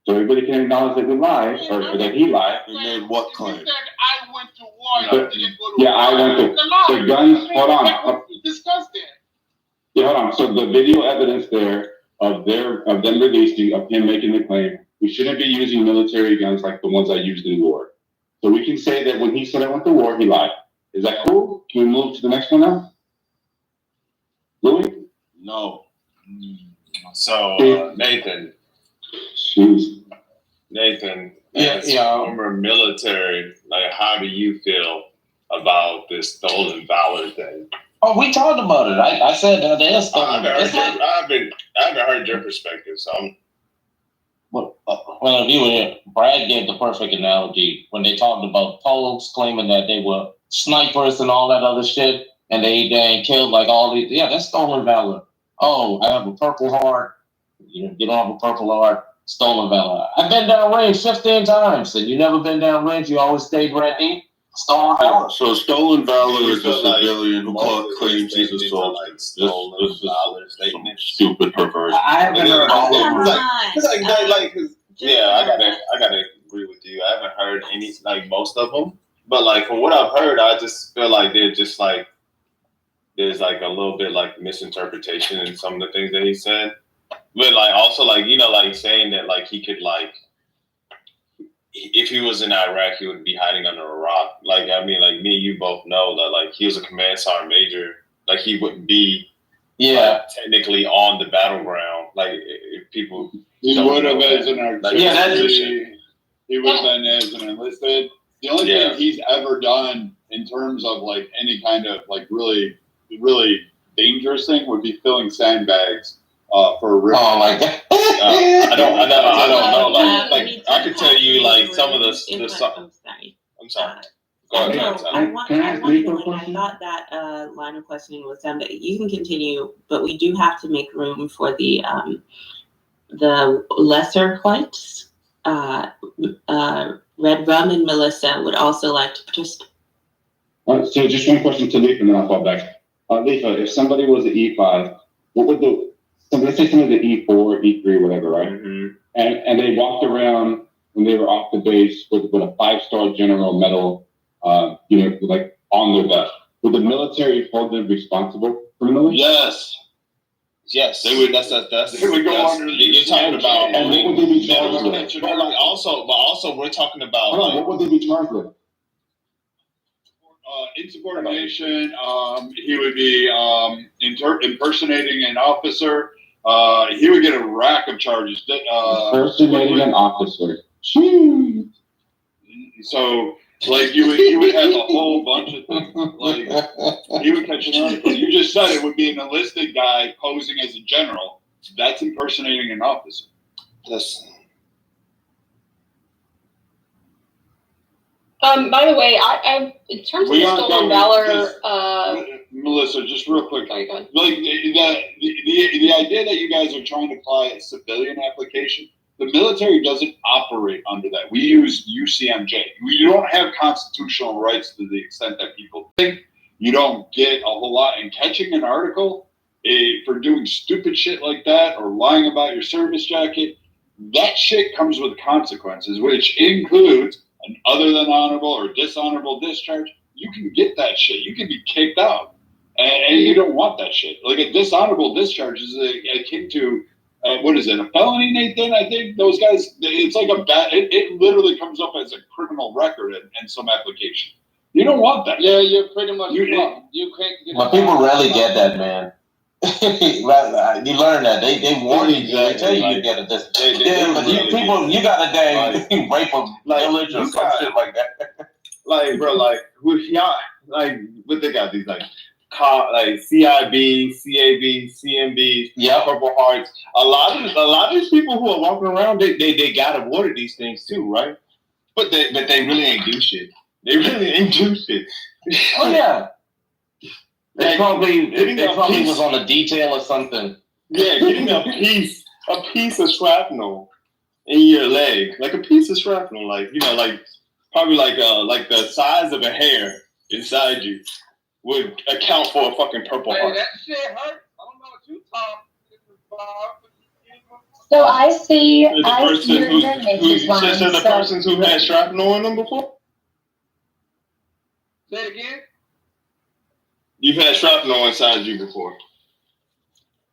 So everybody can acknowledge that we lied, or that he lied. He made what claim? He said, I went to war. You didn't go to Yeah, war. I went to the guns. Hold on. Discuss that. Yeah, hold on. So the video evidence there of them releasing of him making the claim, we shouldn't be using military guns like the ones I used in war. So we can say that when he said I went to war, he lied. Is that cool? Can we move to the next one now? Louis? No. So, Nathan. Jeez. Nathan, Yeah, as yeah. former military, like, how do you feel about this stolen valor thing? Oh, we talked about it. I said that there's stolen. I haven't heard your perspective, so I'm. Well, if you were here, Brad gave the perfect analogy when they talked about Poles claiming that they were snipers and all that other shit, and they killed like all these. Yeah, that's stolen valor. Oh, I have a Purple Heart. You don't have a Purple Heart. Stolen valor. I've been down range 15 times, and you never been down range. You always stayed ready. Stolen valor. So stolen valor is a So, like, civilian who claims he's a soldier. Like, stolen valor statement. Stupid perversion. I haven't heard all of them. Yeah, I gotta agree with you. I haven't heard any, like, most of them, but like from what I've heard, I just feel like they're just like there's like a little bit like misinterpretation in some of the things that he said, but like also like like saying that like he could like if he was in Iraq he would be hiding under a rock. Like I mean like me and you both know that like he was a command sergeant major, like he wouldn't be technically on the battleground. Like if people. He would have as an artillery. He would have been as an enlisted. The only thing he's ever done in terms of like any kind of like really, really dangerous thing would be filling sandbags for a river. Oh my God. I don't know. Like I could tell you like some of the I'm sorry. I'm sorry. I thought that line of questioning was done, but you can continue. But we do have to make room for the lesser points. Red Rum and Melissa would also like to participate. So just one question to Leaf and then I'll fall back. Leaf, if somebody was an E5, what would let's say somebody was an E4, E3, whatever, right? Mm-hmm. And they walked around when they were off the base with a 5-star general medal, like on their vest. Would the military hold them responsible criminally? Yes. Yes, they would. That's. They would go under. You're talking about. And what would they be charged with? But also, we're talking about. What would they be charged with? Insubordination. He would be impersonating an officer. He would get a rack of charges. Impersonating an officer. So, like you would have a whole bunch of things. Like he would catch another. You just said it would be an enlisted guy posing as a general. That's impersonating an officer. By the way, I in terms of stolen valor, Melissa, just real quick. Sorry, go ahead. Like the idea that you guys are trying to apply a civilian application, the military doesn't operate under that. We use UCMJ. You don't have constitutional rights to the extent that people think. You don't get a whole lot in catching an article for doing stupid shit like that or lying about your service jacket. That shit comes with consequences, which includes an other than honorable or dishonorable discharge. You can get that shit. You can be kicked out. And you don't want that shit. Like a dishonorable discharge is akin to, what is it, a felony, Nathan? I think those guys, it's like a bad, it literally comes up as a criminal record in some application. You don't want that. Yeah, you're pretty much You can't get But people rarely get that, man. You learn that they warn you. They tell you get a this. But you got a dang rape of village or some shit like that. Like, bro, like with y'all, like what they got these like CIB, CAB, CMB, Purple Hearts. A lot of these people who are walking around, they got awarded these things too, right? But they really ain't do shit. They really ain't do shit. Oh yeah. They probably was on a detail or something. Yeah, getting a piece of shrapnel in your leg, like a piece of shrapnel, like probably like the size of a hair inside you would account for a fucking Purple Heart. That shit hurt. I don't know what you talking. So I see. The persons who had shrapnel in them before. Say it again. You've had shrapnel inside you before.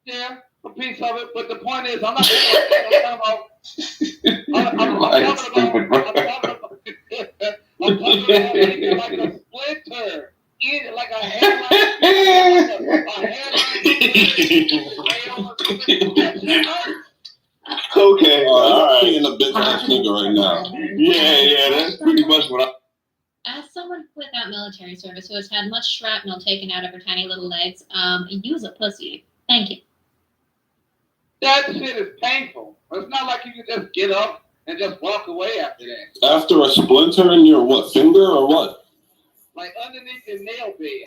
Yeah, a piece of it. But the point is, I'm not talking about. I'm talking about like a splinter. Like a Okay. I'm being a bitch ass nigga right now. Yeah, that's pretty much what I. As someone without military service who has had much shrapnel taken out of her tiny little legs, use a pussy. Thank you. That shit is painful. It's not like you can just get up and just walk away after that. After a splinter in your what, finger or what? Like underneath your nail bed.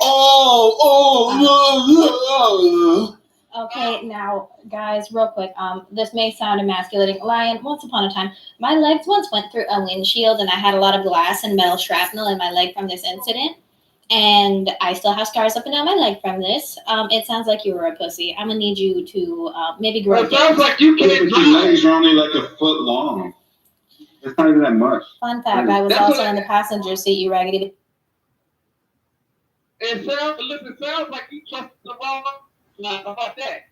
Okay, now, guys, real quick, this may sound emasculating. Lion, once upon a time, my legs once went through a windshield and I had a lot of glass and metal shrapnel in my leg from this incident. And I still have scars up and down my leg from this. It sounds like you were a pussy. I'm gonna need you to maybe grow. It sounds like you can't drive. Your legs are only like a foot long. It's not even that much. Fun fact, I was also in the passenger seat, you raggedy. It sounds like you trusted the wrong. How about that?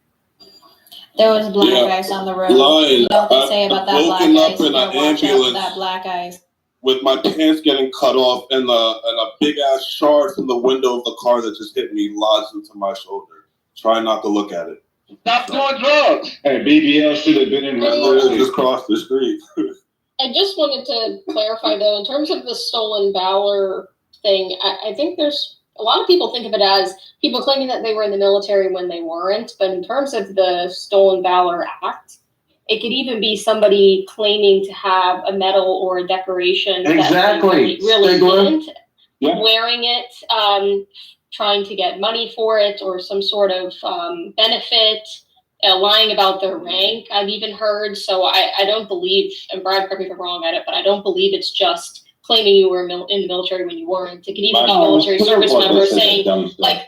There was black ice on the road. Lion, You know what they say about that black woken ice? up in an Watch out for ambulance that black ice. with my pants getting cut off and a big ass shard from the window of the car that just hit me lodged into my shoulder. Try not to look at it. Stop doing drugs. Hey, BBL should have been in the just crossed the street. I just wanted to clarify though, in terms of the stolen valor thing, I think there's a lot of people think of it as people claiming that they were in the military when they weren't. But in terms of the Stolen Valor Act, it could even be somebody claiming to have a medal or a decoration that they really didn't, wearing it, trying to get money for it or some sort of benefit, lying about their rank, I've even heard. So I don't believe, and Brad, correct me if I'm wrong at it, but I don't believe it's just claiming you were in the military when you weren't. It can even be military service members saying, like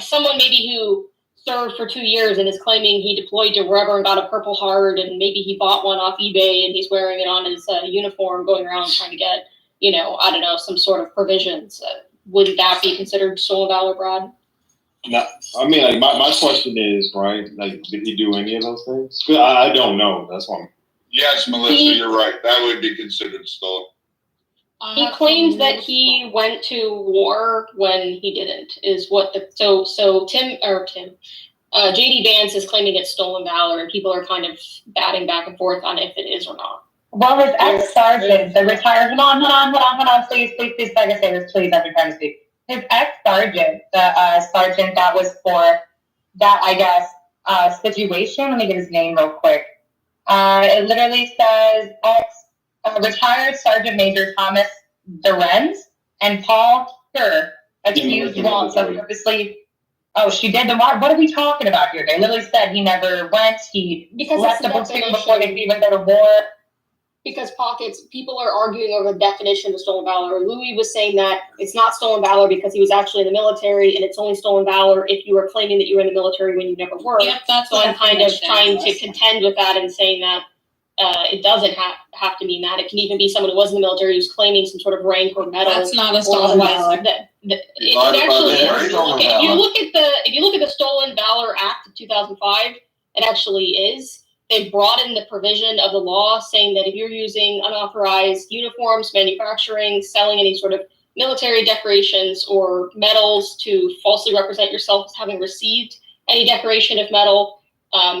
someone maybe who served for 2 years and is claiming he deployed to wherever and got a Purple Heart, and maybe he bought one off eBay and he's wearing it on his uniform, going around trying to get, I don't know, some sort of provisions. Would that be considered stolen valor, Brad? No, I mean, like my question is, right? Like, did he do any of those things? I don't know. That's why. Yes, Melissa, you're right. That would be considered stolen. He claimed that he went to war when he didn't. Is what the JD Vance is claiming it's stolen valor, and people are kind of batting back and forth on if it is or not. Well, his ex-sergeant, the retired, hold on, please, if I can say this, please, every time I speak. His ex-sergeant, the sergeant that was for that, I guess, situation, let me get his name real quick. It literally says retired Sergeant Major Thomas Renz, and Paul Kerr accused Walz of purposely. Oh, she did the march. What are we talking about here? They literally said he never went. He left the platoon before they could even go to war. Because people are arguing over the definition of stolen valor. Louis was saying that it's not stolen valor because he was actually in the military, and it's only stolen valor if you were claiming that you were in the military when you never were. Yep, that's so I'm kind of trying to contend with that and saying that it doesn't have to mean that. It can even be someone who was in the military who's claiming some sort of rank or medal. That's not a stolen valor. It actually is. If you look at the Stolen Valor Act of 2005, it actually is. They've broadened the provision of the law saying that if you're using unauthorized uniforms, manufacturing, selling any sort of military decorations or medals to falsely represent yourself as having received any decoration of medal,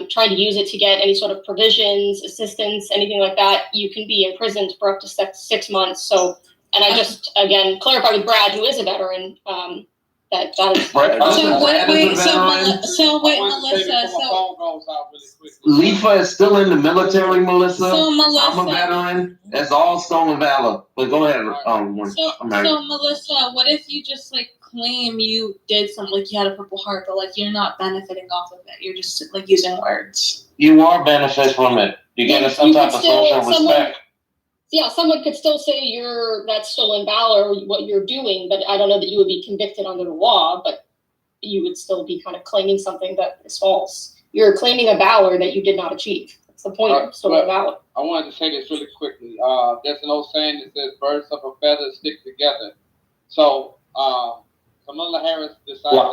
trying to use it to get any sort of provisions, assistance, anything like that, you can be imprisoned for up to 6 months. So, and I just, again, clarify with Brad, who is a veteran, that is. Lefa is still in the military, Melissa. So, Melissa. I'm a veteran. That's all stolen valor. But go ahead. So Melissa, what if you just like claim you did something, like you had a Purple Heart, but like you're not benefiting off of it. You're just like using words. You are benefiting from it. You're getting some type of social respect. Yeah, someone could still say that's stolen valor, what you're doing, but I don't know that you would be convicted under the law, but you would still be kind of claiming something that is false. You're claiming a valor that you did not achieve. That's the point of stolen valor. I wanted to say this really quickly. There's an old saying that says birds of a feather stick together. So Kamala Harris decided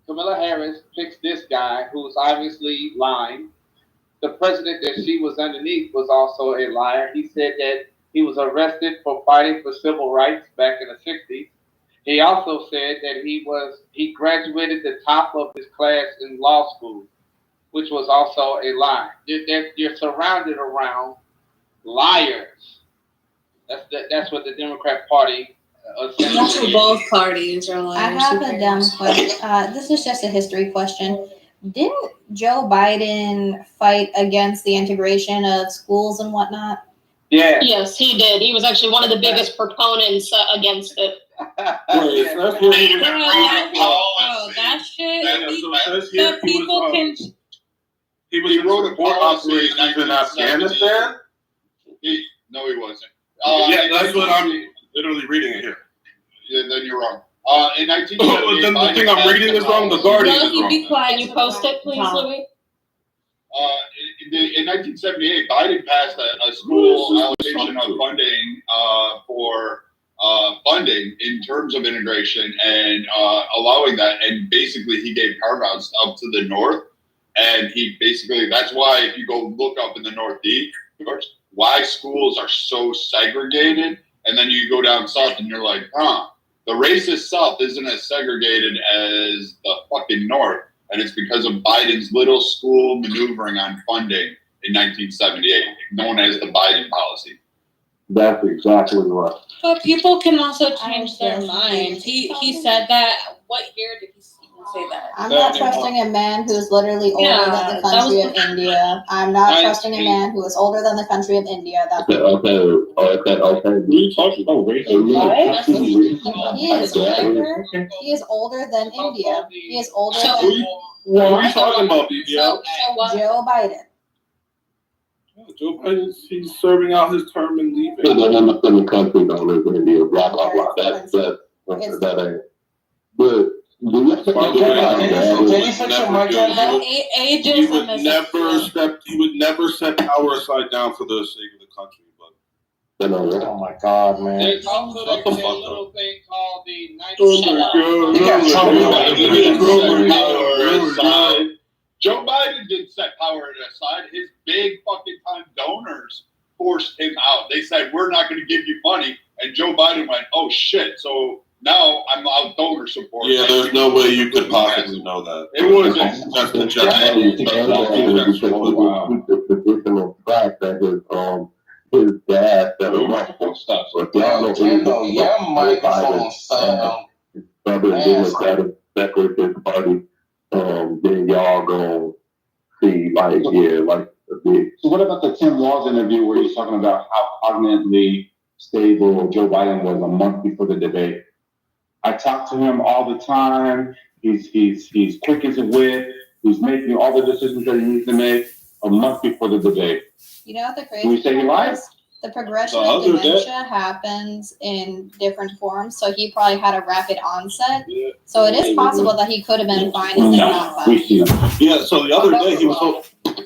Kamala Harris picks this guy who's obviously lying. The president that she was underneath was also a liar. He said that he was arrested for fighting for civil rights back in the 60s. He also said that he graduated the top of his class in law school, which was also a lie. You're surrounded around liars. That's what the Democrat Party. Both parties are liars. I have a dumb question. This is just a history question. Didn't Joe Biden fight against the integration of schools and whatnot? Yeah. Yes, he did. He was actually one of the biggest proponents against it. That shit. People can. He wrote a book operations in Afghanistan. No, he wasn't. Yeah, that's what I'm literally reading it here. Yeah, then you're wrong. In 1978, the thing I'm reading is wrong. The Guardian is wrong. Be quiet. Can you post it, please, Louis? In 1978, Biden passed a school allocation of funding for funding in terms of integration and allowing that. And basically, he gave carve-outs up to the north. And that's why if you go look up in the Northeast, why schools are so segregated. And then you go down south and you're like, the racist South isn't as segregated as the fucking North. And it's because of Biden's little school maneuvering on funding in 1978, known as the Biden policy. That's exactly right. But people can also change their minds. He said that. What year did he say that? I'm not trusting a man who's literally older than the country of India. I'm not trusting a man who is older than the country of India. That's Okay. We talking about racism. He is older. He is older than India. He is older than. What are we talking about, BBL? Joe Biden. Joe Biden, he's serving out his term and leaving. In the country, don't live in India. Blah blah blah. That ain't. But he would never set power aside down for the sake of the country. But oh my God, man! There's also a little thing called the Joe Biden didn't set power aside. His big fucking time donors forced him out. They said, we're not going to give you money. And Joe Biden went, oh shit. So now I'm out donor support. Yeah, there's no way you could possibly know that. It wasn't. That's the traditional fact that his dad set him up for stuff. So your microphone sound. His brother and Democratic separatist party. Then y'all gonna see like So what about the Tim Walz interview where he's talking about how cognitively stable Joe Biden was a month before the debate? I talk to him all the time. He's quick as a whip. He's making all the decisions that he needs to make a month before the debate. You know what the Can we crazy say he part lied? is? The progression of dementia happens in different forms, so he probably had a rapid onset. So it is possible that he could have been fine and not fine. Yeah, so the other day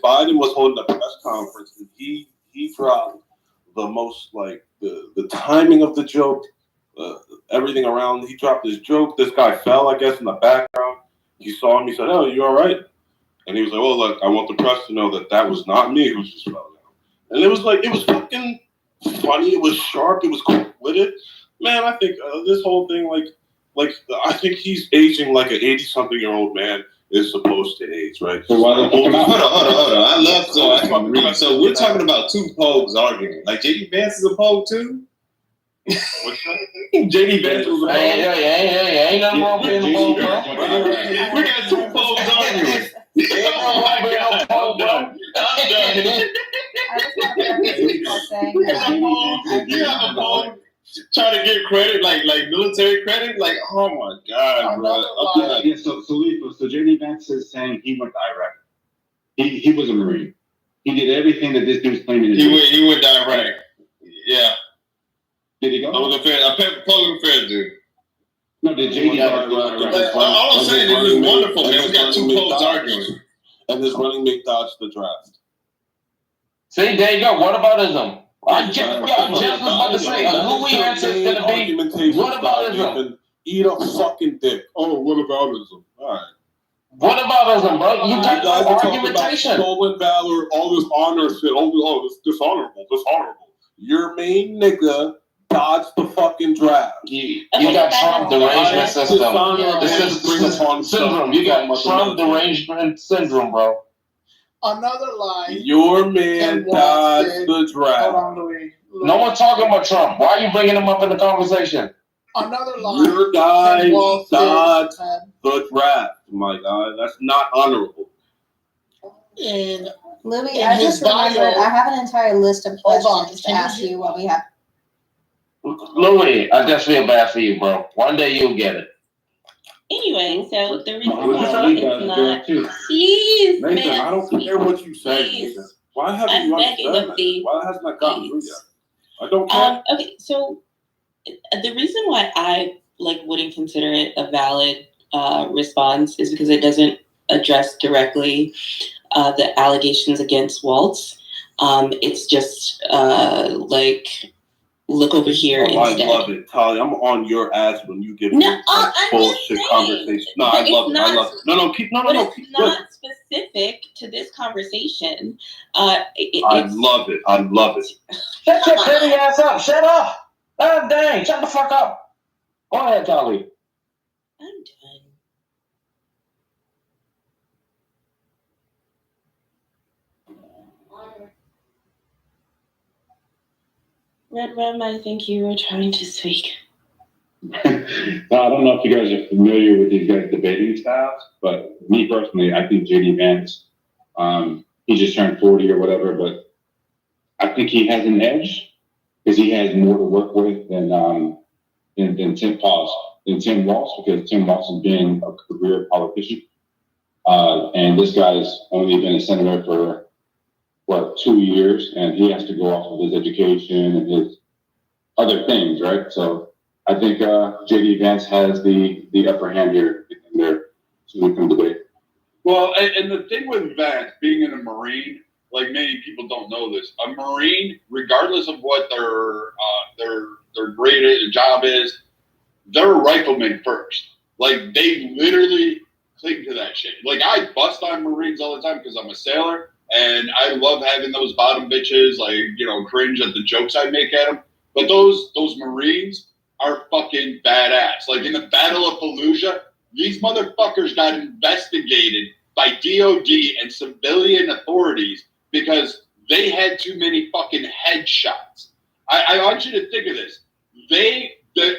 Biden was holding a press conference and he dropped the most, like, the timing of the joke, everything around. He dropped his joke. This guy fell, I guess, in the background. He saw him. He said, "Oh, you all right?" And he was like, "Well, look, I want the press to know that was not me who just fell down." And it was fucking funny. It was sharp. It was quick-witted. Man, I think this whole thing, I think he's aging like an 80-something-year-old man is supposed to age, right? So why don't hold on. I love so we're talking about two pogues arguing. Like JD Vance is a pogue too. What's that? JD Vance was a pogue. Ain't nothing wrong with being a pogue, bro. We got two pogues arguing. Ain't nothing wrong with being a pogue, bro. I just want to preface by saying that You have a pogue trying to get credit, like military credit, like, oh my god, bro. Yeah, so JD Vance is saying he went to Iraq. He was a Marine. He did everything that this dude's claiming to do. He went to Iraq. Yeah. Did he go? I was a public affairs dude. No, did JD all I'm saying is it's wonderful, man. We got two pogues arguing. And his running mate dodged the draft. See, there you go. What aboutism? I just was about to say, a Louis answer is going to be, what aboutism? Eat a fucking dick. Oh, what aboutism? All right. What aboutism, bro? You got no argumentation. Stolen valor, all this honor shit. Oh, this dishonorable. Your main nigga dodged the fucking draft. You got Trump derangement system. Syndrome. You got Trump derangement syndrome, bro. Another lie. Your man dodged the draft. Hold on, Louis. No one talking about Trump. Why are you bringing him up in the conversation? Another lie. Your guy dodged the draft, my guy. That's not honorable. And Louis, I just remembered I have an entire list of questions to ask you while we have. Louis, I just feel bad for you, bro. One day you'll get it. Anyway, so the reason why it's not. Please, Nathan, man, I don't care what you say. Nathan. Why haven't you understood that? Why hasn't that gotten through yet? I don't care. Okay, so the reason why I wouldn't consider it a valid response is because it doesn't address directly the allegations against Waltz. It's just look over here instead. I love it, Tali. I'm on your ass when you give me bullshit conversation. No, I love it. I love it. No, keep. It's not specific to this conversation. I love it. I love it. Shut your petty ass up. Shut up. Oh, dang. Shut the fuck up. Go ahead, Tali. I'm done. Red Rum, I think you were trying to speak. I don't know if you guys are familiar with these guys' debating styles, but me personally, I think JD Vance, he just turned 40 or whatever, but I think he has an edge because he has more to work with than Tim Walz, because Tim Walz has been a career politician. And this guy's only been a senator for 2 years, and he has to go off of his education and his other things, right? So I think JD Vance has the upper hand here in their sweeping debate. Well, and the thing with Vance being in a Marine, like many people don't know this, a Marine, regardless of what their grade job is, they're a rifleman first. Like they literally cling to that shit. Like I bust on Marines all the time because I'm a sailor. And I love having those bottom bitches, cringe at the jokes I make at them. But those Marines are fucking badass. Like in the Battle of Fallujah, these motherfuckers got investigated by DOD and civilian authorities because they had too many fucking headshots. I want you to think of this.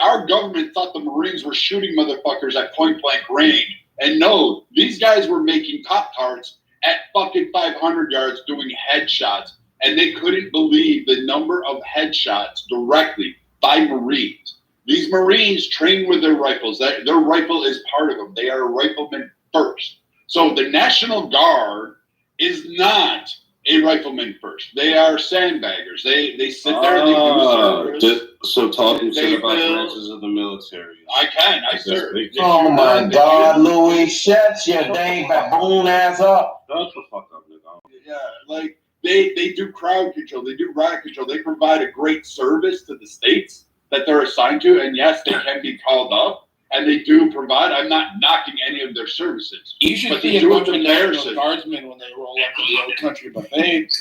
Our government thought the Marines were shooting motherfuckers at point blank range. And no, these guys were making Pop-Tarts at fucking 500 yards doing headshots, and they couldn't believe the number of headshots directly by Marines. These Marines train with their rifles. Their rifle is part of them. They are riflemen first. So the National Guard is not a rifleman first. They are sandbaggers. They sit there and they do service. So talking shit about branches of the military. I serve. Oh my God, Louis, shut your dang baboon ass up. Shut the fuck up, nigga. Yeah, like they do crowd control. They do riot control. They provide a great service to the states that they're assigned to. And yes, they can be called up. And they do provide. I'm not knocking any of their services. You should see a bunch of National Guardsmen when they roll up to the old country buffet.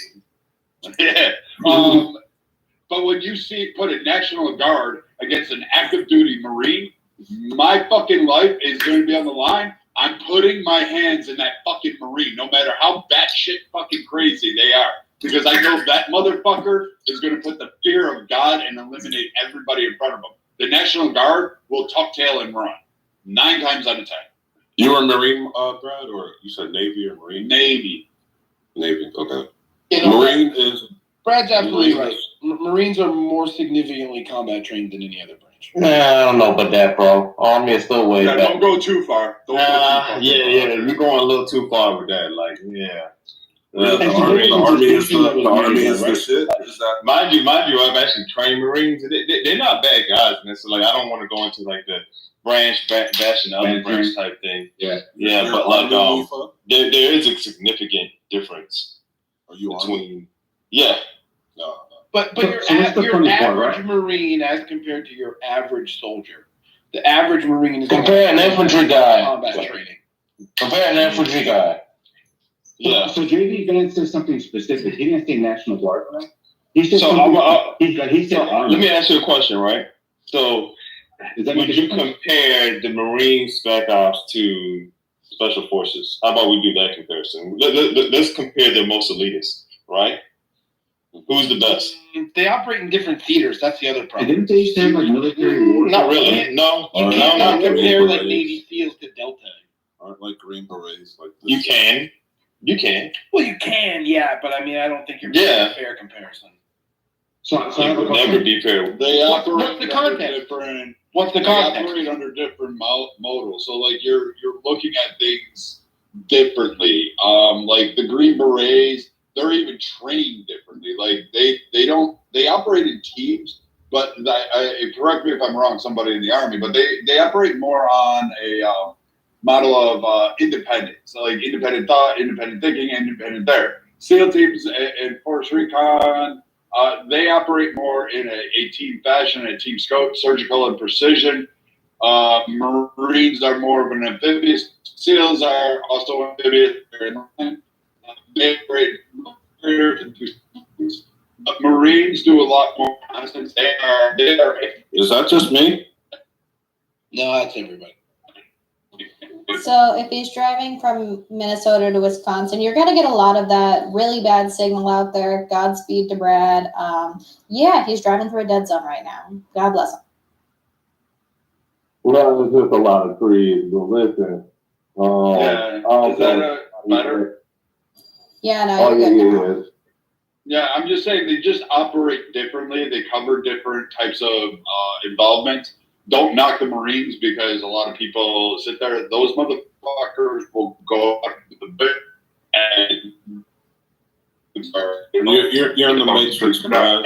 Yeah. But when you put a National Guard against an active duty Marine, my fucking life is going to be on the line. I'm putting my hands in that fucking Marine, no matter how batshit fucking crazy they are. Because I know that motherfucker is going to put the fear of God and eliminate everybody in front of him. The National Guard will tuck tail and run 9 times out of 10. You were a Marine, Brad, or you said Navy or Marine? Navy. Okay. You know, Marine is. Brad's absolutely right. Marines are more significantly combat trained than any other branch. Nah, I don't know about that, bro. Army is still way better. Don't go too far. Yeah, you're going a little too far with that. Like, yeah. The army is the shit. Mind you, I've actually trained Marines. They're not bad guys, man. So like, I don't want to go into like the branch bashing the other branch type thing. Yeah, but like, there is a significant difference between. Yeah. No. But your average Marine as compared to your average soldier, the average Marine is compare an infantry guy. Combat training. Compare an infantry guy. Yeah. So JD Vance said something specific. He didn't say National Guard, right? He said he said Army. Let me ask you a question, right? So, would you compare the Marine Spec Ops to Special Forces? How about we do that comparison? Let's compare the most elitist, right? Who's the best? They operate in different theaters. That's the other problem. Didn't they say like military war? Not really. No. You can't compare like Navy SEALs to Delta. Aren't like Green Berets like this. You can. Well, you can, yeah, but I mean, I don't think you're making a fair comparison. So it would never be fair. They operate What's the context? What's the context? They operate under different models. So like you're looking at things differently. Like the Green Berets, they're even trained differently. Like they operate in teams, but correct me if I'm wrong, somebody in the Army, but they operate more on a model of independence, so like independent thought, independent thinking, independent there. SEAL teams and Force Recon, they operate more in a team fashion, a team scope, surgical and precision. Marines are more of an amphibious. SEALs are also amphibious. They operate. Marines do a lot more. They are. Is that just me? No, that's everybody. So if he's driving from Minnesota to Wisconsin, you're going to get a lot of that really bad signal out there. Godspeed to Brad. Yeah, he's driving through a dead zone right now. God bless him. Well, it's just a lot of trees, but listen. Is that better? Yeah, no, you're good now. Yeah, I'm just saying they just operate differently. They cover different types of involvement. Don't knock the Marines because a lot of people sit there. Those motherfuckers will go up to the bit and you're in the Matrix, Brad.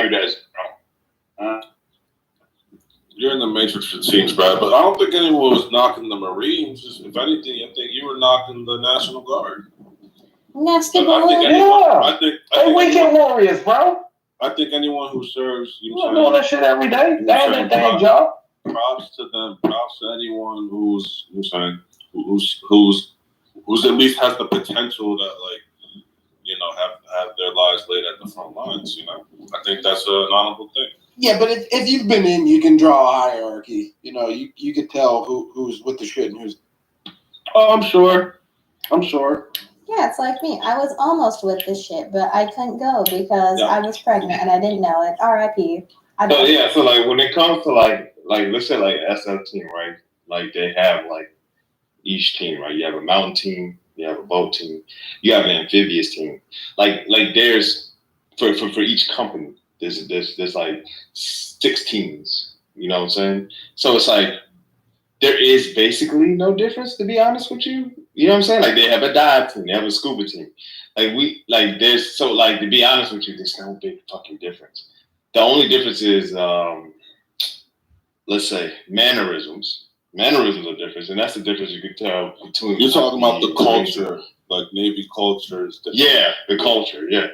You're in the Matrix, it seems, Brad. But I don't think anyone was knocking the Marines. If anything, I think you were knocking the National Guard. That's the I think weekend warriors, bro. I think anyone who serves, you doing that shit every day. That's their damn job. Props to them. Props to anyone who's at least has the potential that have their lives laid at the front lines. I think that's an honorable thing. Yeah, but if you've been in, you can draw a hierarchy. You could tell who's with the shit and who's. Oh, I'm sure. Yeah, it's like me. I was almost with this shit, but I couldn't go because I was pregnant and I didn't know it. R.I.P. So like when it comes to like let's say like SF team, right? Like they have like each team, right? You have a mountain team, you have a boat team, you have an amphibious team. Like there's for each company, there's like 6 teams. You know what I'm saying? So it's like there is basically no difference, to be honest with you. You know what I'm saying? Like they have a dive team, they have a scuba team. There's to be honest with you, there's no big fucking difference. The only difference is let's say mannerisms. Mannerisms are different, and that's the difference you could tell between. You're talking about the culture, like Navy culture is different. Yeah, the culture, yeah.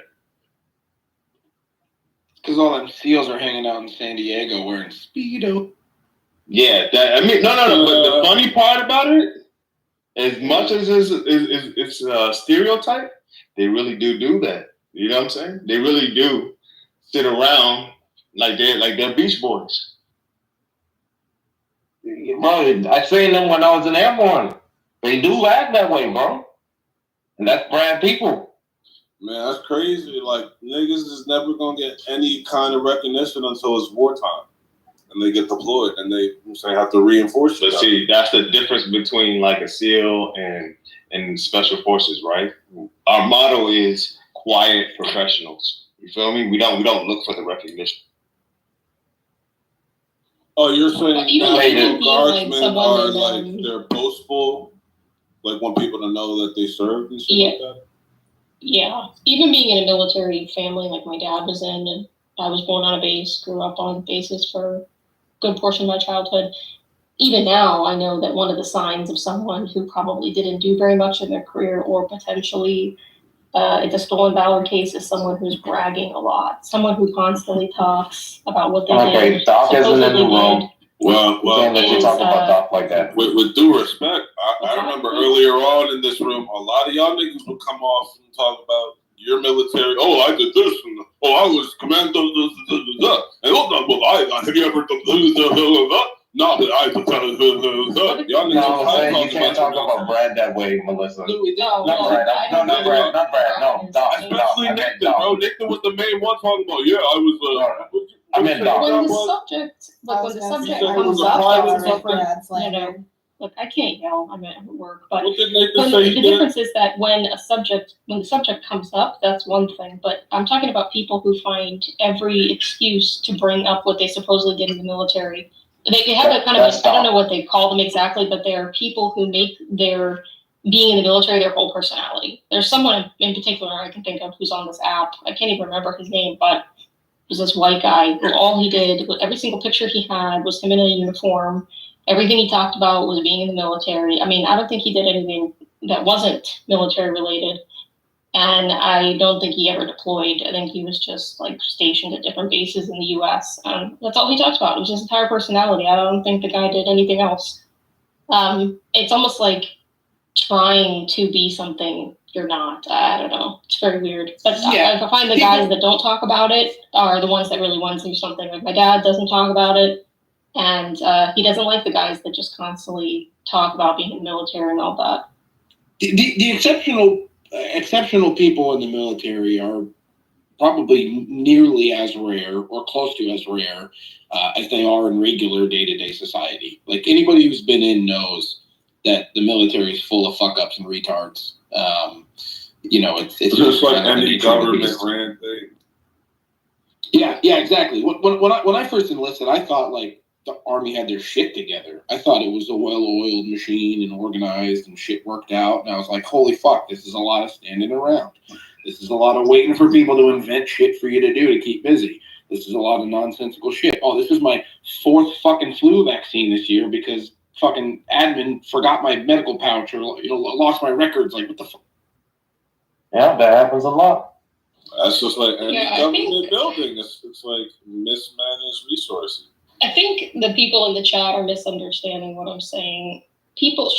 Because all them SEALs are hanging out in San Diego wearing Speedo. Yeah, no. But the funny part about it, as much as it's a stereotype, they really do that. You know what I'm saying? They really do sit around like they're Beach Boys. Bro, I seen them when I was in Airborne. They do act that way, bro. And that's Brad people. Man, that's crazy. Like, niggas is never gonna get any kind of recognition until it's wartime. And they get deployed and they have to reinforce it. But see, that's the difference between like a SEAL and special forces, right? Our motto is quiet professionals. You feel me? We don't look for the recognition. Oh, you're saying even guardsmen are like they're boastful, like want people to know that they served and shit like that? Yeah. Even being in a military family like my dad was in, and I was born on a base, grew up on bases for a good portion of my childhood. Even now, I know that one of the signs of someone who probably didn't do very much in their career or potentially it's a stolen valor case is someone who's bragging a lot, someone who constantly talks about what they did. Okay, Doc isn't in the room. Well, can't let you talk about Doc like that. With due respect, I remember earlier on in this room, a lot of y'all niggas would come off and talk about your military. Oh, I did this, and I was commando. And have you ever done? No, but I y'all niggas you can't talk about Brad that way, Melissa. Not Brad. No, Doc. Especially Nathan, bro. Nathan was the main one talking about. Yeah, I was. I meant Doc. When the subject comes up, look, I can't yell. I'm at work, but the difference is that when the subject comes up, that's one thing. But I'm talking about people who find every excuse to bring up what they supposedly did in the military. They have a kind of, I don't know what they call them exactly, but they're people who make their being in the military their whole personality. There's someone in particular I can think of who's on this app. I can't even remember his name, but it was this white guy who all he did, every single picture he had was him in a uniform. Everything he talked about was being in the military. I mean, I don't think he did anything that wasn't military related. And I don't think he ever deployed. I think he was just like stationed at different bases in the US. That's all he talked about. It was his entire personality. I don't think the guy did anything else. It's almost like trying to be something you're not. I don't know. It's very weird. But I find the guys that don't talk about it are the ones that really want to do something. Like my dad doesn't talk about it. And he doesn't like the guys that just constantly talk about being in the military and all that. The exceptional people in the military are probably nearly as rare or close to as rare as they are in regular day-to-day society. Like anybody who's been in knows that the military is full of fuck-ups and retards. It's just like any government ran thing. Yeah, exactly. When I first enlisted, I thought like the Army had their shit together. I thought it was a well-oiled machine and organized and shit worked out. And I was like, holy fuck, this is a lot of standing around. This is a lot of waiting for people to invent shit for you to do to keep busy. This is a lot of nonsensical shit. Oh, this is my 4th fucking flu vaccine this year because fucking admin forgot my medical pouch or lost my records. Like, what the fuck? Yeah, that happens a lot. That's just like any government building. It's like mismanaged resources. I think the people in the chat are misunderstanding what I'm saying. People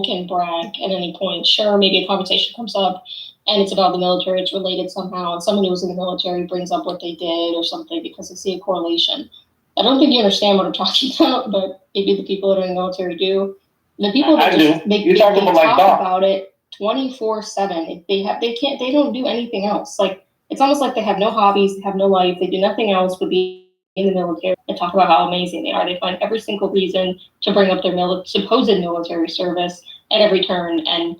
can brag at any point. Sure, maybe a conversation comes up and it's about the military, it's related somehow, and someone who was in the military brings up what they did or something because they see a correlation. I don't think you understand what I'm talking about, but maybe the people that are in the military do. The people that they talk about it 24/7. They don't do anything else. Like it's almost like they have no hobbies, they have no life, they do nothing else but be in the military and talk about how amazing they are. They find every single reason to bring up their supposed military service at every turn, and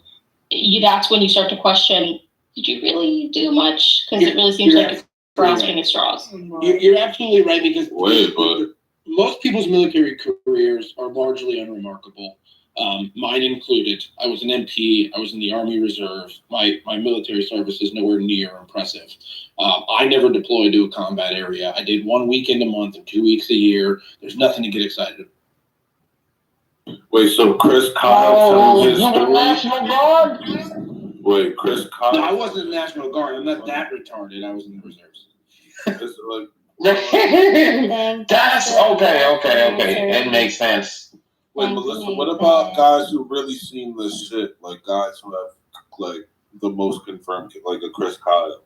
that's when you start to question, did you really do much? Because it really seems like you're grasping at straws. You're absolutely right, because most people's military careers are largely unremarkable. Mine included. I was an MP. I was in the Army Reserve. My military service is nowhere near impressive. I never deployed to a combat area. I did 1 weekend a month and 2 weeks a year. There's nothing to get excited about. Wait, so Chris Kyle telling his story? National Guard? Wait, Chris Kyle? No, I wasn't in the National Guard. I'm not that retarded. I was in the reserves. That's okay. That makes sense. Wait, Melissa, what about guys who really seen this shit? Like guys who have like the most confirmed, like a Chris Kyle.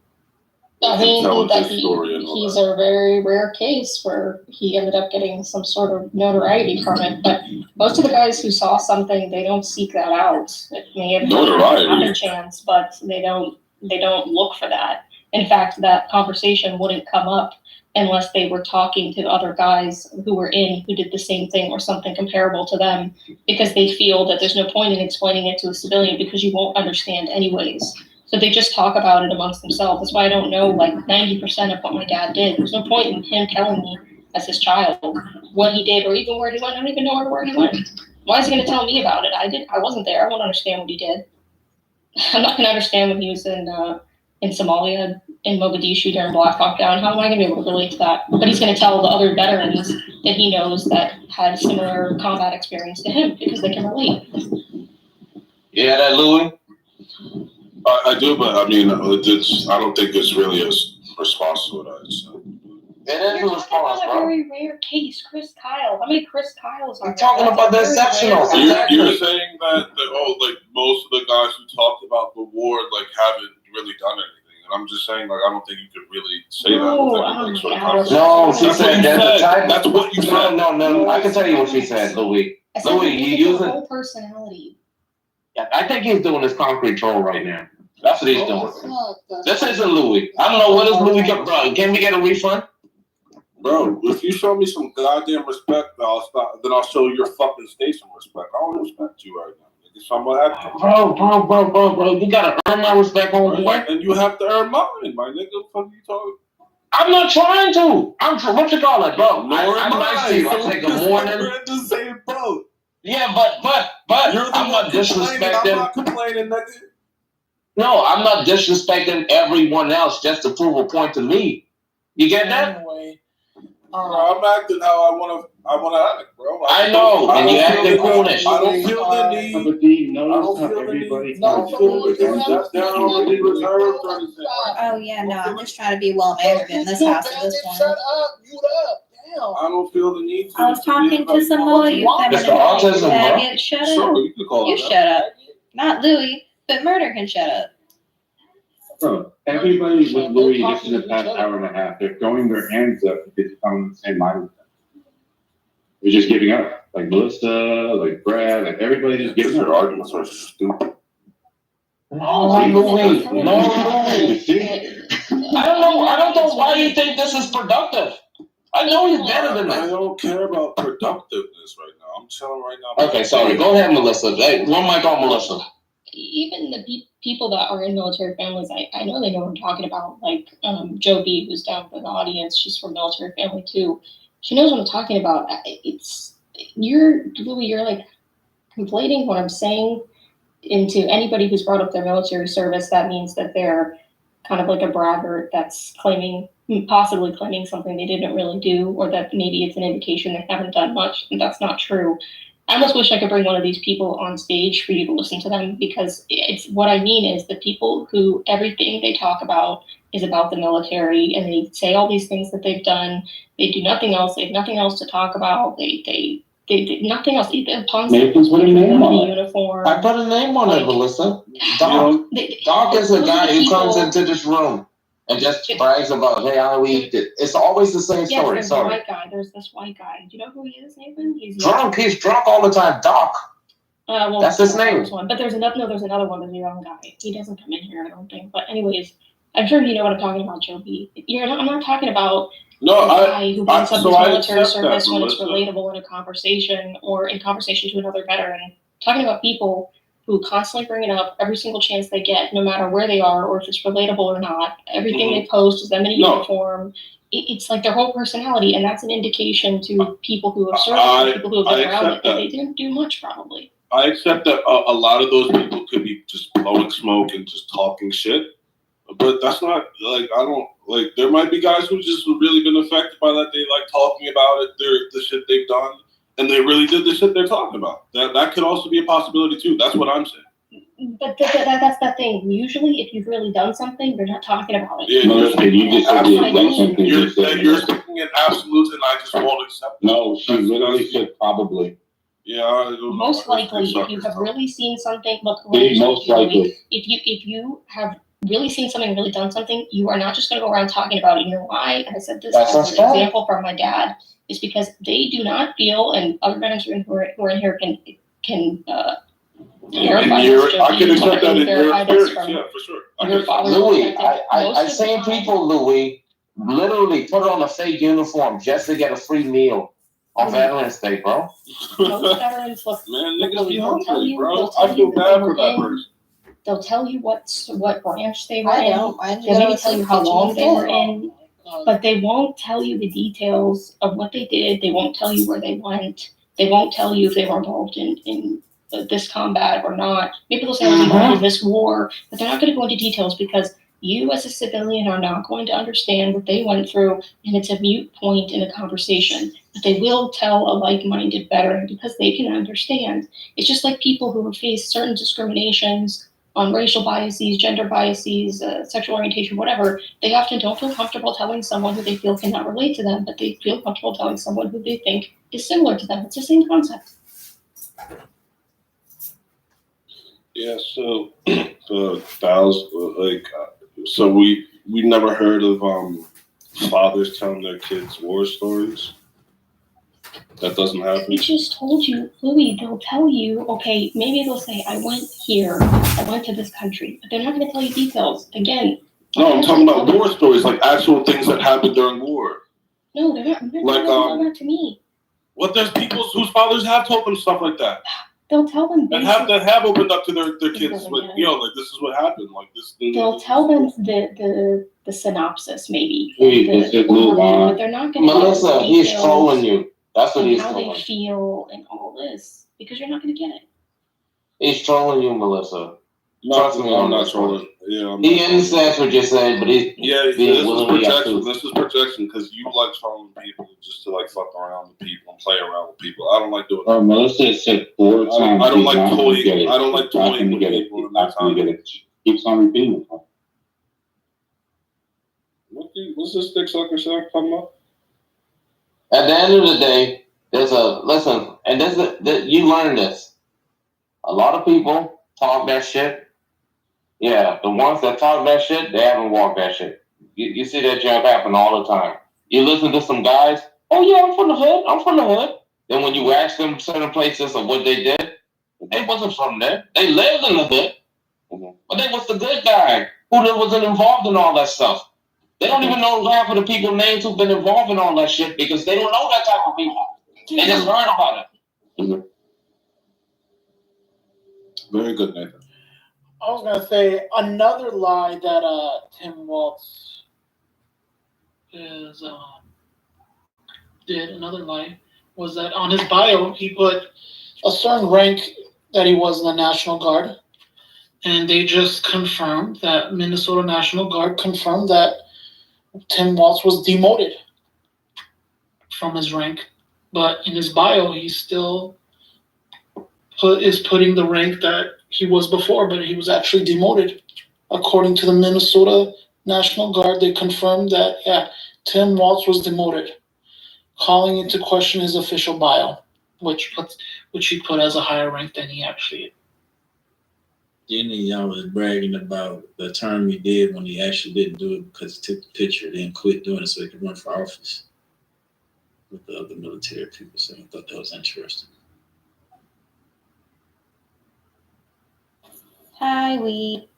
I mean, he's a very rare case where he ended up getting some sort of notoriety from it. But most of the guys who saw something, they don't seek that out. It may have happened chance, but they don't look for that. In fact, that conversation wouldn't come up unless they were talking to other guys who were who did the same thing or something comparable to them, because they feel that there's no point in explaining it to a civilian because you won't understand anyways. So they just talk about it amongst themselves. That's why I don't know like 90% of what my dad did. There's no point in him telling me as his child what he did or even where he went. I don't even know where he went. Why is he going to tell me about it? I wasn't there. I won't understand what he did. I'm not going to understand when he was in Somalia, in Mogadishu during Black Hawk Down. How am I going to be able to relate to that? But he's going to tell the other veterans that he knows that had similar combat experience to him because they can relate. Yeah, that Louis? I do, but I mean, I don't think it's really a response to what I said. It is a response, bro. A very rare case, Chris Kyle. How many Chris Kyles are there? Talking about the exceptional. You're saying that like most of the guys who talked about the war like haven't really done anything, and I'm just saying like I don't think you could really say that with any like, sort of confidence. No, she said that's the type. That's what you said. No. I can tell you what she said, Louis. Louis, you using whole personality. Yeah, I think he's doing his concrete troll right now. That's what he's doing. This isn't Louis. I don't know what is Louis got, bro. Can we get a refund? Bro, if you show me some goddamn respect, I'll stop. Then I'll show your fucking state some respect. I don't respect you right now. Bro, you gotta earn my respect on boy. And you have to earn mine, my nigga. What are you talking? I'm not trying to. What you call it, bro? I'm nice to you. I say good morning. We're in the same boat. Yeah, but I'm not disrespecting. I'm not complaining, nigga. No, I'm not disrespecting everyone else just to prove a point to me. You get that? Anyway, bro, I'm acting how I want to act, bro. I know, and you're acting foolish. I don't feel the need. I don't feel the need. That's down already reserved or anything. Oh yeah, no, I'm just trying to be well mannered in this house at this point. Shut up, mute up. I don't feel the need to. I was talking to Samoa, you feminine faggot. Shut up. You shut up. Not Louis, but Murder can shut up. Bro, everybody with Louis just in the past hour and a half, they're throwing their hands up because they're on the same mind with them. They're just giving up. Like Melissa, like Brad, like everybody just gives their up. arguments are stupid. No, Louis. I don't know why you think this is productive. I know he's better than that. I don't care about productiveness right now. I'm chilling right now. Okay, sorry. Go ahead, Melissa. Hey, one mic on Melissa. Even the people that are in military families, I know they know what I'm talking about. Like Joe B, who's down in the audience, she's from a military family too. She knows what I'm talking about. Louis, you're like conflating what I'm saying into anybody who's brought up their military service. That means that they're kind of like a braggart that's possibly claiming something they didn't really do, or that maybe it's an indication they haven't done much, and that's not true. I almost wish I could bring one of these people on stage for you to listen to them, because it's what I mean is the people who everything they talk about is about the military, and they say all these things that they've done. They do nothing else. They have nothing else to talk about. They nothing else. Maybe put a name on it. Uniform. I put a name on it, Melissa. Doc is a guy who comes into this room and just brags about, hey, how we eat it. It's always the same story. There's Sorry. White guy. There's this white guy. Do you know who he is, Nathan? He's drunk. He's drunk all the time. Doc. Well, that's his name. One. But there's another one. There's a young guy. He doesn't come in here, I don't think. But anyways, I'm sure you know what I'm talking about, Joe B. I'm not talking about a guy who brings up his military service when it's relatable in a conversation or in conversation to another veteran. I'm talking about people who constantly bring it up every single chance they get, no matter where they are or if it's relatable or not. Everything they post is them in a uniform. It's like their whole personality, and that's an indication to people who have served, people who have been around it, that they didn't do much probably. I accept that a lot of those people could be just blowing smoke and just talking shit, but that's not like I don't like. There might be guys who just really been affected by that. They like talking about it. The shit they've done, and they really did the shit they're talking about. That could also be a possibility too. That's what I'm saying. But that's the thing. Usually, if you've really done something, they're not talking about it. Yeah, Melissa, you just said the exact same thing. You're speaking in absolutes, and I just won't accept it. No, she literally said probably. Yeah, most likely, if you have really seen something, look, most likely. if you have really seen something, really done something, you are not just going to go around talking about it. You know why? And I said this as an example from my dad, is because they do not feel, and other veterans who are in here can verify this. I can accept that in your experience, yeah, for sure. Louis, I've seen people, Louis, literally put on a fake uniform just to get a free meal on Veterans Day, bro. Most veterans look, man, niggas be hungry, bro. I feel bad for that person. They'll tell you what branch they were I in. don't. They'll maybe tell you how long they were in, but they won't tell you the details of what they did. They won't tell you where they went. They won't tell you if they were involved in this combat or not. Maybe they'll say I was involved in this war, but they're not going to go into details because you as a civilian are not going to understand what they went through, and it's a mute point in a conversation. But they will tell a like-minded veteran because they can understand. It's just like people who have faced certain discriminations on racial biases, gender biases, sexual orientation, whatever. They often don't feel comfortable telling someone who they feel cannot relate to them, but they feel comfortable telling someone who they think is similar to them. It's the same concept. Yeah, so so we never heard of fathers telling their kids war stories. That doesn't happen. I just told you, Louis, they'll tell you, okay, maybe they'll say, I went here, I went to this country, but they're not going to tell you details. Again. No, I'm talking about war stories, like actual things that happened during war. No, they're not telling that to me. What there's people whose fathers have told them stuff like that. They'll tell them and have opened up to their kids, like, like this is what happened, like this. They'll tell them the synopsis, maybe. But they're not going to. Melissa, he's trolling you. That's what he's trolling. How they feel and all this, because you're not going to get it. He's trolling you, Melissa. Trust me, I'm not trolling. Yeah, he understands what you're saying, but he's this is projection because you like trolling people just to like fuck around with people and play around with people. I don't like doing that. Melissa said 4 times. I don't like toying. I don't like toying with people. Keeps on repeating it. What's this dick sucker shit talking about? At the end of the day, you learn this. A lot of people talk that shit. Yeah, the ones that talk that shit, they haven't walked that shit. You see that junk happen all the time. You listen to some guys, oh yeah, I'm from the hood. Then when you ask them certain places of what they did, they wasn't from there. They lived in the hood. But they was the good guy who wasn't involved in all that stuff. They don't even know half of the people names who've been involved in all that shit because they don't know that type of people. They just heard about it. Very good, Nathan. I was gonna say another lie that Tim Walz did. Another lie was that on his bio he put a certain rank that he was in the National Guard, and they just confirmed that Minnesota National Guard confirmed that Tim Walz was demoted from his rank, but in his bio he still is putting the rank that he was before, but he was actually demoted. According to the Minnesota National Guard, they confirmed that, Tim Walz was demoted, calling into question his official bio, which he put as a higher rank than he actually is. Then y'all was bragging about the term he did when he actually didn't do it because he took the picture, then quit doing it so he could run for office with the other military people. So I thought that was interesting. Hi, Wee.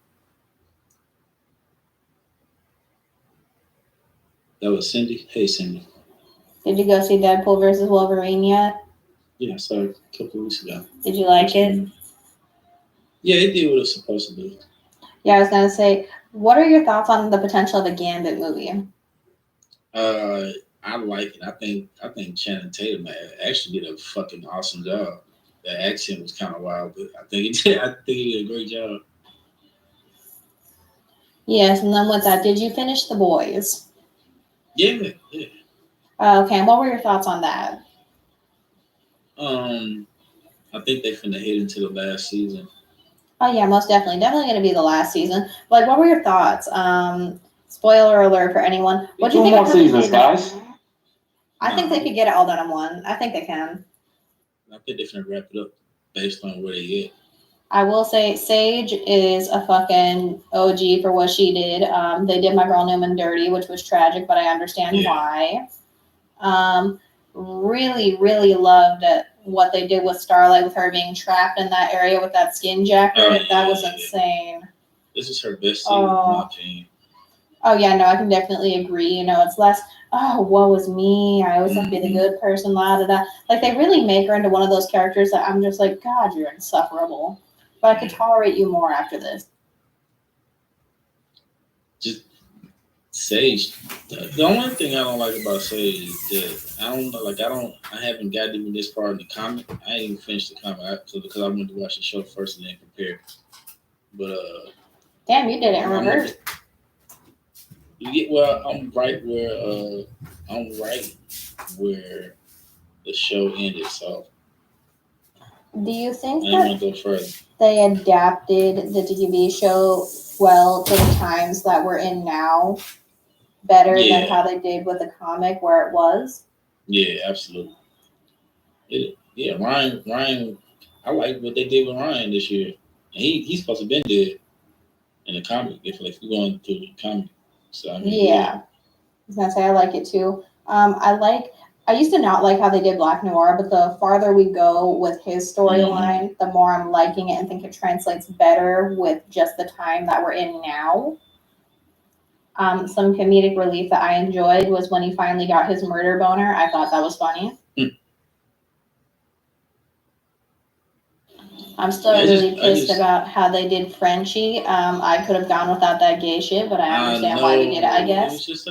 That was Cindy. Hey, Cindy. Did you go see Deadpool versus Wolverine yet? Yeah, I saw it a couple of weeks ago. Did you like it? Yeah, it did what it was supposed to do. Yeah, I was gonna say, what are your thoughts on the potential of a Gambit movie? I like it. I think Channing Tatum actually did a fucking awesome job. The accent was kind of wild, but I think he did. I think he did a great job. Yes, and then with that, did you finish The Boys? Yeah. Okay, and what were your thoughts on that? I think they finna head into the last season. Oh yeah, most definitely. Definitely gonna be the last season. Like, what were your thoughts? Spoiler alert for anyone. What do you Two think more of how they seasons, did- guys. I think they could get it all done in one. I think they can. I think they're finna wrap it up based on where they get. I will say Sage is a fucking OG for what she did. They did My Girl Newman dirty, which was tragic, but I understand why. Really, really loved what they did with Starlight, with her being trapped in that area with that skin jacket. That was insane. This is her best season, in my opinion. Oh yeah, no, I can definitely agree. You know, it's less, oh, woe is me. I always have to be the good person, la da da. Like, they really make her into one of those characters that I'm just like, God, you're insufferable. But I could tolerate you more after this. Just Sage. The only thing I don't like about Sage is that I haven't gotten even this far in the comic. I ain't even finished the comic because I wanted to watch the show first and then compare. But damn, you did it in reverse. I'm right where the show ended. So Do you think I want to go that further. they adapted the TV show well to the times that we're in now better than how they did with the comic where it was? Yeah, absolutely. Ryan. I like what they did with Ryan this year. And he's supposed to have been dead in the comic. If we're going through the comic, so I mean, Yeah. I was gonna say I like it too. I used to not like how they did Black Noir, but the farther we go with his storyline, the more I'm liking it and think it translates better with just the time that we're in now. Some comedic relief that I enjoyed was when he finally got his murder boner. I thought that was funny. I'm still really pissed about how they did Frenchie. I could have gone without that gay shit, but I understand why we did it, I guess. It was just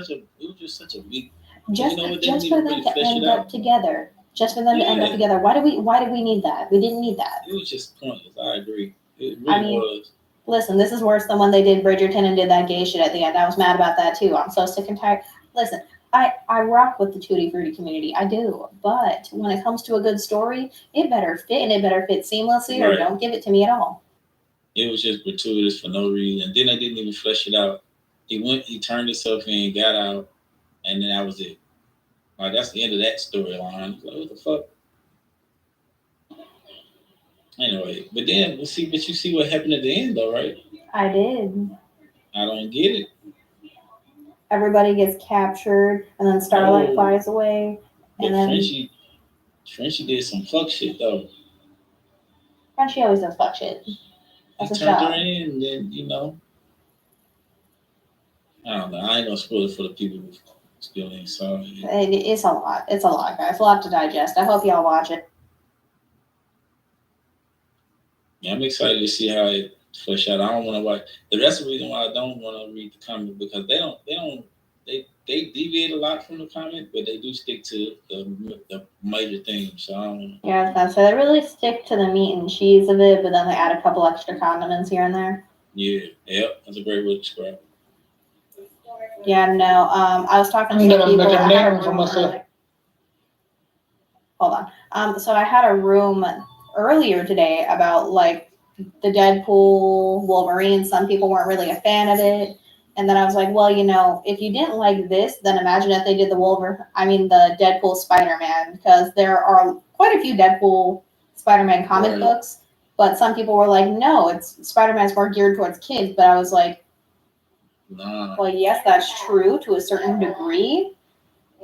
such a weak. Just for them to end up together. Just for them to end up together. Why did we need that? We didn't need that. It was just pointless. I agree. It really was. Listen, this is worse than when they did Bridgerton and did that gay shit at the end. I was mad about that too. I'm so sick and tired. Listen, I rock with the Tutti Frutti community. I do. But when it comes to a good story, it better fit and it better fit seamlessly or don't give it to me at all. It was just gratuitous for no reason. And then they didn't even flesh it out. He turned himself in, got out, and then that was it. Like, that's the end of that storyline. Like, what the fuck? Anyway, but you see what happened at the end, though, right? I did. I don't get it. Everybody gets captured, and then Starlight flies away, and then Frenchie did some fuck shit though. Frenchie always does fuck shit. That's he turned her in, and then I don't know. I ain't gonna spoil it for the people who still ain't saw it. It's a lot. It's a lot, guys. A lot to digest. I hope y'all watch it. Yeah, I'm excited to see how it flesh out. I don't want to watch. That's the reason why I don't want to read the comic, because they deviate a lot from the comic, but they do stick to the major themes. So I don't. Yeah, so they really stick to the meat and cheese of it, but then they add a couple extra condiments here and there. Yeah, yep, that's a great way to describe it. Yeah, no. I was talking to people. Hold on. So I had a room earlier today about like the Deadpool, Wolverine. Some people weren't really a fan of it. And then I was like, well, if you didn't like this, then imagine if they did the Deadpool Spider-Man, because there are quite a few Deadpool Spider-Man comic books, but some people were like, no, it's Spider-Man's more geared towards kids. But I was like, well, yes, that's true to a certain degree.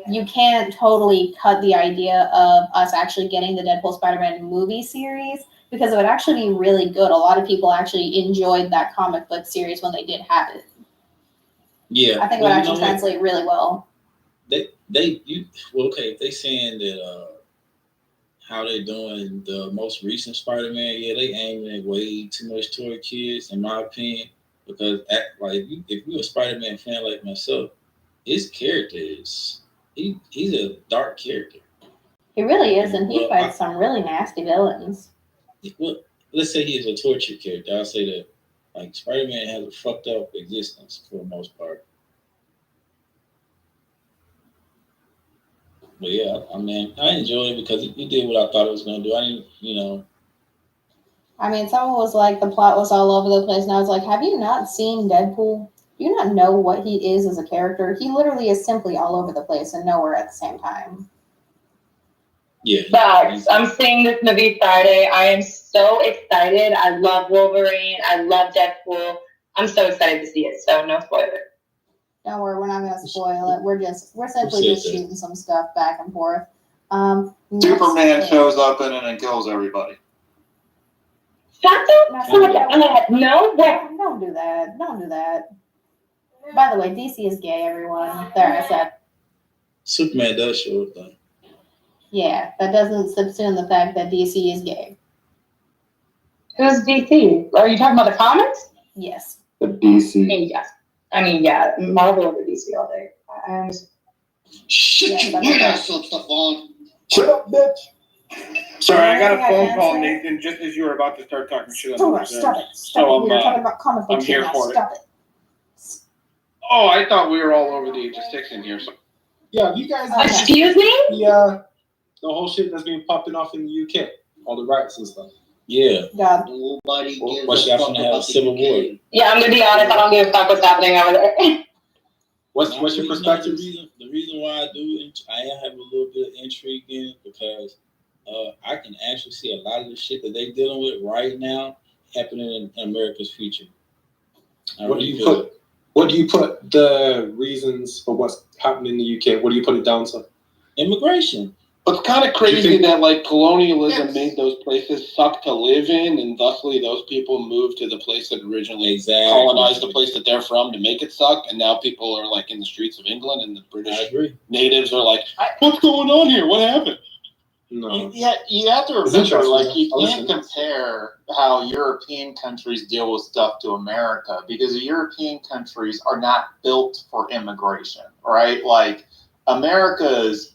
You can't totally cut the idea of us actually getting the Deadpool Spider-Man movie series, because it would actually be really good. A lot of people actually enjoyed that comic book series when they did have it. Yeah, I think it would actually translate really well. If they saying that how they doing the most recent Spider-Man, yeah, they aiming it way too much toward kids, in my opinion. Because if you're a Spider-Man fan like myself, his character he's a dark character. He really is, and he fights some really nasty villains. Well, let's say he's a tortured character. I'll say that like Spider-Man has a fucked up existence for the most part. But yeah, I mean, I enjoyed it because it did what I thought it was gonna do. I didn't, I mean, someone was like, the plot was all over the place, and I was like, have you not seen Deadpool? Do you not know what he is as a character? He literally is simply all over the place and nowhere at the same time. Yeah. Facts. I'm seeing this movie Friday. I am so excited. I love Wolverine. I love Deadpool. I'm so excited to see it. So no spoiler. Don't worry, we're not going to spoil it. We're simply just shooting some stuff back and forth. Superman shows up in it and kills everybody. Shut up! No way. Don't do that. Don't do that. By the way, DC is gay, everyone. There, I said. Superman does show up though. Yeah, that doesn't subsume the fact that DC is gay. Who's DC? Are you talking about the comics? Yes. The DC. Yes. I mean, yeah, Marvel over DC all day. I understand. Shut your weird ass up, Stephon. Shut up, bitch. Sorry, I got a phone call, Nathan, just as you were about to start talking shit on the Stop it. We were talking about comic books. I'm here for it. Stop it. Oh, I thought we were all over the age of 6 in here. So. Yeah, you guys. Excuse me? Yeah. The whole shit that's been popping off in the UK, all the rights and stuff. Yeah. God. Nobody gives What's a fuck gonna have a about civil the war? UK. Yeah, I'm gonna be honest. I don't give a fuck what's happening over there. What's your perspective? The reason why I have a little bit of intrigue in it because I can actually see a lot of the shit that they're dealing with right now happening in America's future. What do you put the reasons for what's happening in the UK? What do you put it down to? Immigration. But it's kind of crazy that like colonialism made those places suck to live in, and thusly those people moved to the place that originally colonized the place that they're from to make it suck. And now people are like in the streets of England, and the British natives are like, "What's going on here? What happened?" No. Yeah, you have to It's remember, interesting, like, you yeah. can't compare how European countries deal with stuff to America because the European countries are not built for immigration, right? Like, America's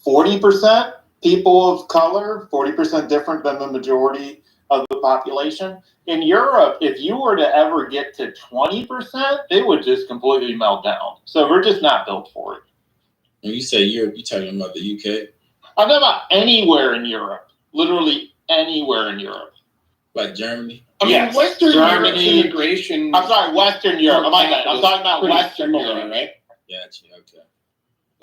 40% people of color, 40% different than the majority of the population. In Europe, if you were to ever get to 20%, they would just completely melt down. So we're just not built for it. When you say Europe, you're talking about the UK? I'm talking about anywhere in Europe. Literally anywhere in Europe. Like Germany? I mean, Western Europe's immigration. I'm sorry, Western Europe. I'm talking about Western similar, Europe. right? Gotcha, okay.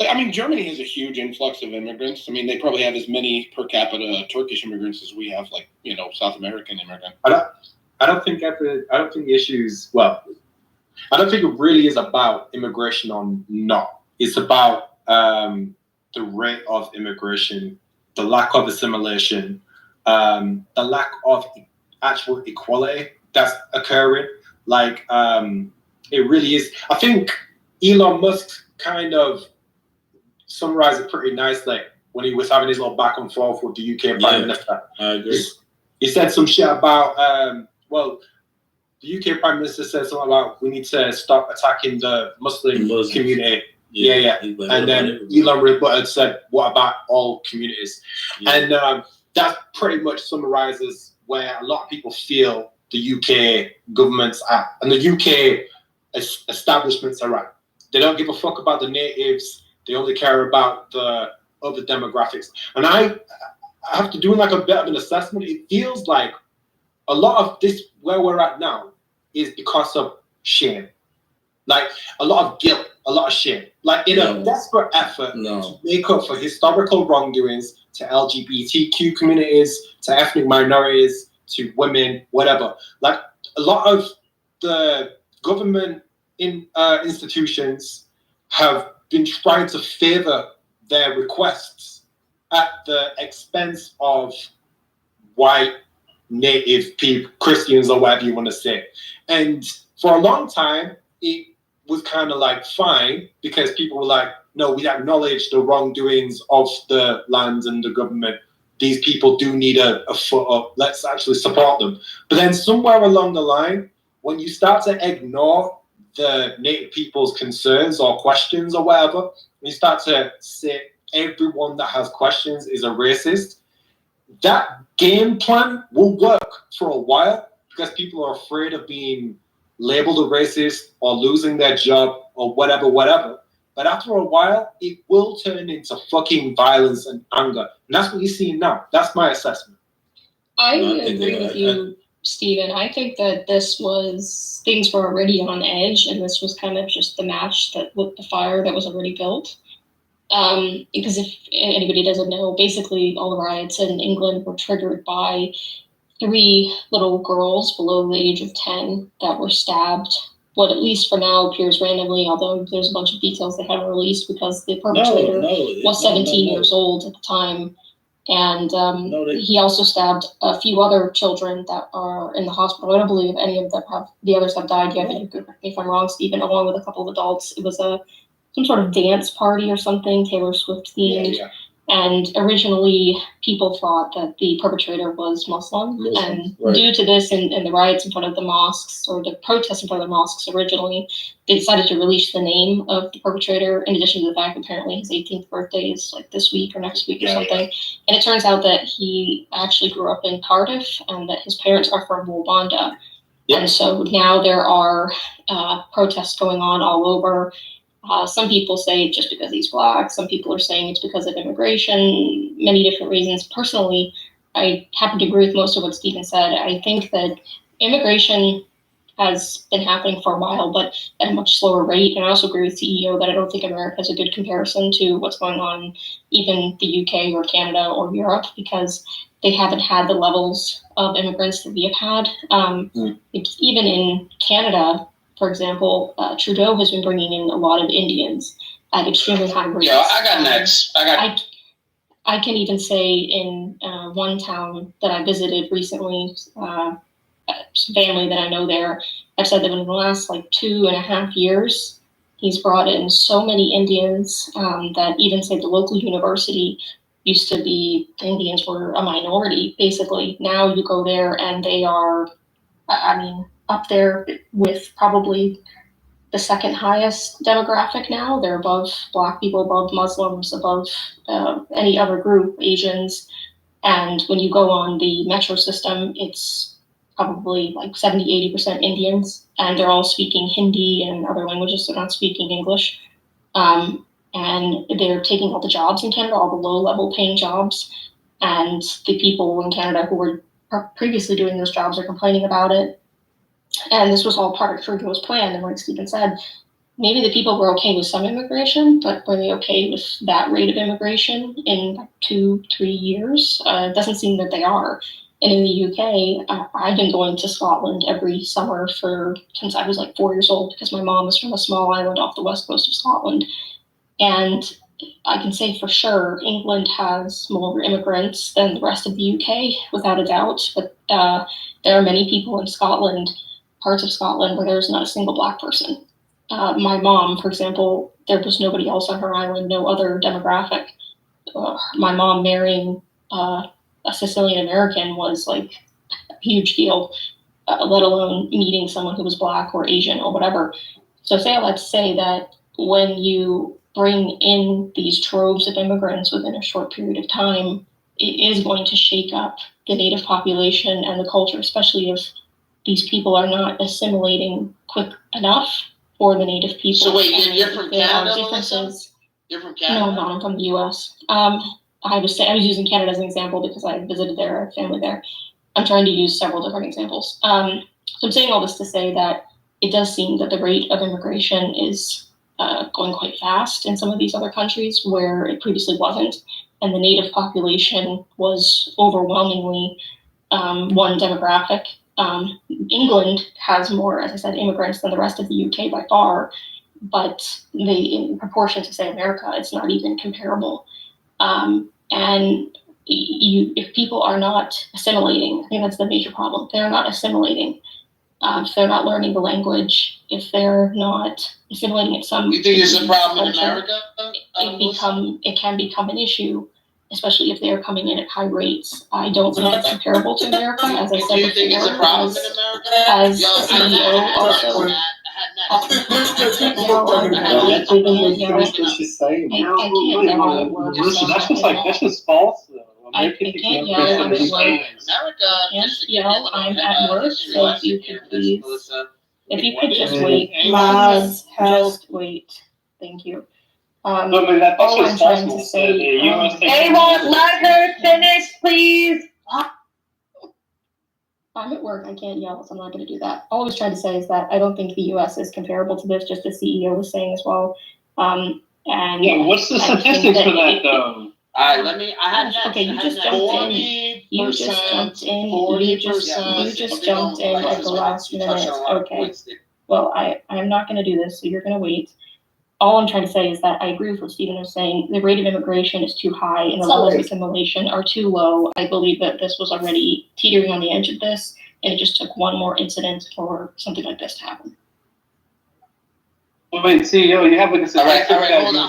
I mean, Germany has a huge influx of immigrants. I mean, they probably have as many per capita Turkish immigrants as we have, like, South American immigrants. I don't think the issue is, well, I don't think it really is about immigration or not. It's about the rate of immigration, the lack of assimilation, the lack of actual equality that's occurring. Like, it really is. I think Elon Musk kind of summarized it pretty nicely when he was having his little back and forth with the UK Prime Minister. I agree. He said some shit about, the UK Prime Minister said something about we need to stop attacking the Muslim community. Yeah. And then Elon rebutted, said, what about all communities? Yeah. And that pretty much summarizes where a lot of people feel the UK government's at and the UK establishments are at. They don't give a fuck about the natives. They only care about the other demographics. And I have to do like a bit of an assessment. It feels like a lot of this, where we're at now, is because of shame. Like a lot of guilt, a lot of shame. Like in a desperate effort to make up for historical wrongdoings to LGBTQ communities, to ethnic minorities, to women, whatever. Like a lot of the government institutions have been trying to favor their requests at the expense of white, native people, Christians, or whatever you want to say. And for a long time, it was kind of like fine because people were like, no, we acknowledge the wrongdoings of the land and the government. these people do need a foot up. Let's actually support them. But then somewhere along the line, when you start to ignore the Native people's concerns or questions or whatever, you start to say everyone that has questions is a racist, that game plan will work for a while because people are afraid of being labeled a racist or losing their job or whatever. But after a while, it will turn into fucking violence and anger. And that's what you're seeing now. That's my assessment. I agree with you, Stephen. I think that things were already on edge, and this was kind of just the match that lit the fire that was already built. Because if anybody doesn't know, basically all the riots in England were triggered by 3 little girls below the age of 10 that were stabbed. What at least for now appears randomly, although there's a bunch of details they haven't released because the perpetrator was 17 years old at the time. And he also stabbed a few other children that are in the hospital. I don't believe any of them the others have died yet. You could correct me if I'm wrong, Stephen, along with a couple of adults. It was some sort of dance party or something, Taylor Swift themed. Yeah. And originally, people thought that the perpetrator was Muslim. And due to this and the riots in front of the mosques, or the protests in front of the mosques originally, they decided to release the name of the perpetrator, in addition to the fact apparently his 18th birthday is like this week or next week or something. Yeah. And it turns out that he actually grew up in Cardiff and that his parents are from Rwanda. Yeah. And so now there are protests going on all over. Some people say it's just because he's black. Some people are saying it's because of immigration, many different reasons. Personally, I happen to agree with most of what Stephen said. I think that immigration has been happening for a while, but at a much slower rate. And I also agree with CEO that I don't think America is a good comparison to what's going on even the UK or Canada or Europe, because they haven't had the levels of immigrants that we have had. Even in Canada, for example, Trudeau has been bringing in a lot of Indians at extremely high rates. Yeah, I got next. I can even say in one town that I visited recently, family that I know there, I've said that in the last 2.5 years, he's brought in so many Indians that even say the local university used to be, the Indians were a minority, basically. Now you go there and they are, up there with probably the second highest demographic now. They're above Black people, above Muslims, above any other group, Asians. And when you go on the metro system, it's probably 70-80% Indians, and they're all speaking Hindi and other languages. They're not speaking English. And they're taking all the jobs in Canada, all the low-level paying jobs. And the people in Canada who were previously doing those jobs are complaining about it. And this was all part of Trudeau's plan. And like Stephen said, maybe the people were okay with some immigration, but were they okay with that rate of immigration in 2-3 years? It doesn't seem that they are. And in the UK, I've been going to Scotland every summer since I was 4 years old, because my mom is from a small island off the west coast of Scotland. And I can say for sure, England has more immigrants than the rest of the UK, without a doubt. But there are many people in Scotland, parts of Scotland, where there's not a single Black person. My mom, for example, there was nobody else on her island, no other demographic. My mom marrying a Sicilian American was a huge deal, let alone meeting someone who was Black or Asian or whatever. So say all that to say that when you bring in these troves of immigrants within a short period of time, it is going to shake up the Native population and the culture, especially if these people are not assimilating quick enough for the Native people. So wait, you're from Canada, differences. You're from Canada? No, I'm from the U.S. I was using Canada as an example because I visited there, I have family there. I'm trying to use several different examples. So I'm saying all this to say that it does seem that the rate of immigration is going quite fast in some of these other countries where it previously wasn't. And the Native population was overwhelmingly one demographic. England has more, as I said, immigrants than the rest of the UK by far, but in proportion to, say, America, it's not even comparable. And if people are not assimilating, I think that's the major problem. They're not assimilating. If they're not learning the language, if they're not assimilating at some. You think it's a problem in America? It can become an issue. especially if they're coming in at high rates. I don't think it's comparable to America, as I said before. Do you think it's a problem in America? As CEO also. That's just like, that's just false though. I can't yell, I'm at work. Can't yell, I'm at work, so if you could please, if you could just wait. Just wait, thank you. That's All I'm just trying false. to say. Avon, let her finish, please. I'm at work, I can't yell, so I'm not gonna do that. All I was trying to say is that I don't think the US is comparable to this, just as CEO was saying as well. And Yeah, what's the statistics for that though? Alright, I had next. Okay, you just jumped in. You just jumped in. You just jumped in at the last minute. Okay. Well, I'm not gonna do this, so you're gonna wait. All I'm trying to say is that I agree with what Stephen was saying. The rate of immigration is too high and the levels of assimilation are too low. I believe that this was already teetering on the edge of this, and it just took one more incident for something like this to happen. Well, wait, CEO, you have like a statistic. All right, hold on.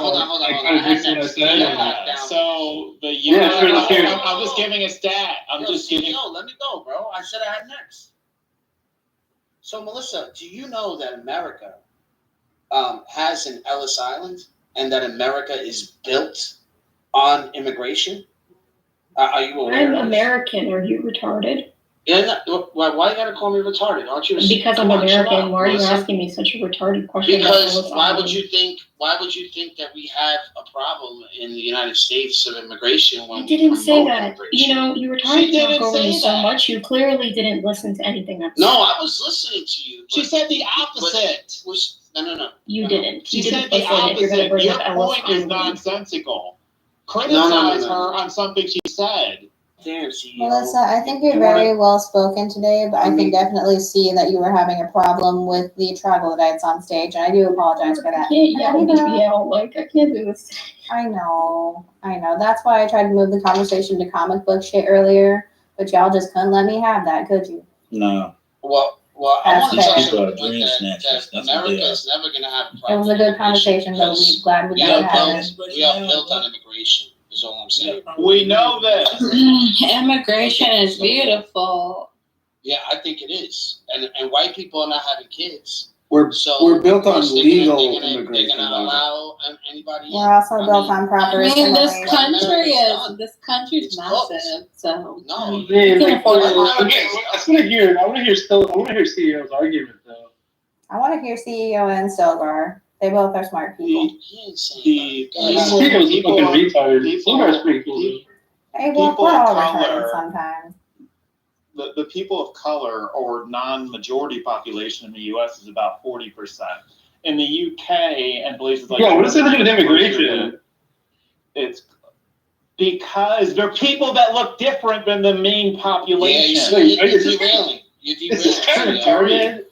So the I'm just giving a stat. I'm just giving. No, let me go, bro. I said I had next. So Melissa, do you know that America has an Ellis Island and that America is built on immigration? Are you aware? I'm American. Are you retarded? Yeah. Why you gotta call me retarded? Aren't you? Because I'm American. Why are you asking me such a retarded question? Because why would you think that we have a problem in the United States of immigration when I didn't say that. Immigration? You know, you were trying to talk over me so much. You clearly didn't listen to anything I said. No, I was listening to you. She said the opposite. No. You didn't. She said the opposite. Your point is nonsensical. Criticize her on something she said. Melissa, I think you're very well spoken today, but I can definitely see that you were having a problem with the troglodytes on stage, and I do apologize for that. I can't yell, like, I can't do this. I know. That's why I tried to move the conversation to comic book shit earlier, but y'all just couldn't let me have that, could you? No. Well, I want to tell People you are dream snatchers. that America is never going to have a It problem. was a good conversation, but we're glad we got to have it. We are built on immigration, is all I'm saying. We know that. Immigration is beautiful. Yeah, I think it is. And white people are not having kids. We're built on legal They're immigration. going to allow anybody in. We're also built on proper assimilation. This country's massive, so. No. I want to hear CEO's argument though. I want to hear CEO and Stilgar. They both are smart people. CEO's fucking retarded. Stilgar's pretty cool. Hey, well, we're all retarded sometimes. The people of color or non-majority population in the U.S. is about 40%. In the UK and places like what does that have to do with immigration? It's because they're people that look different than the main population. You're derailing. Is this guy retarded?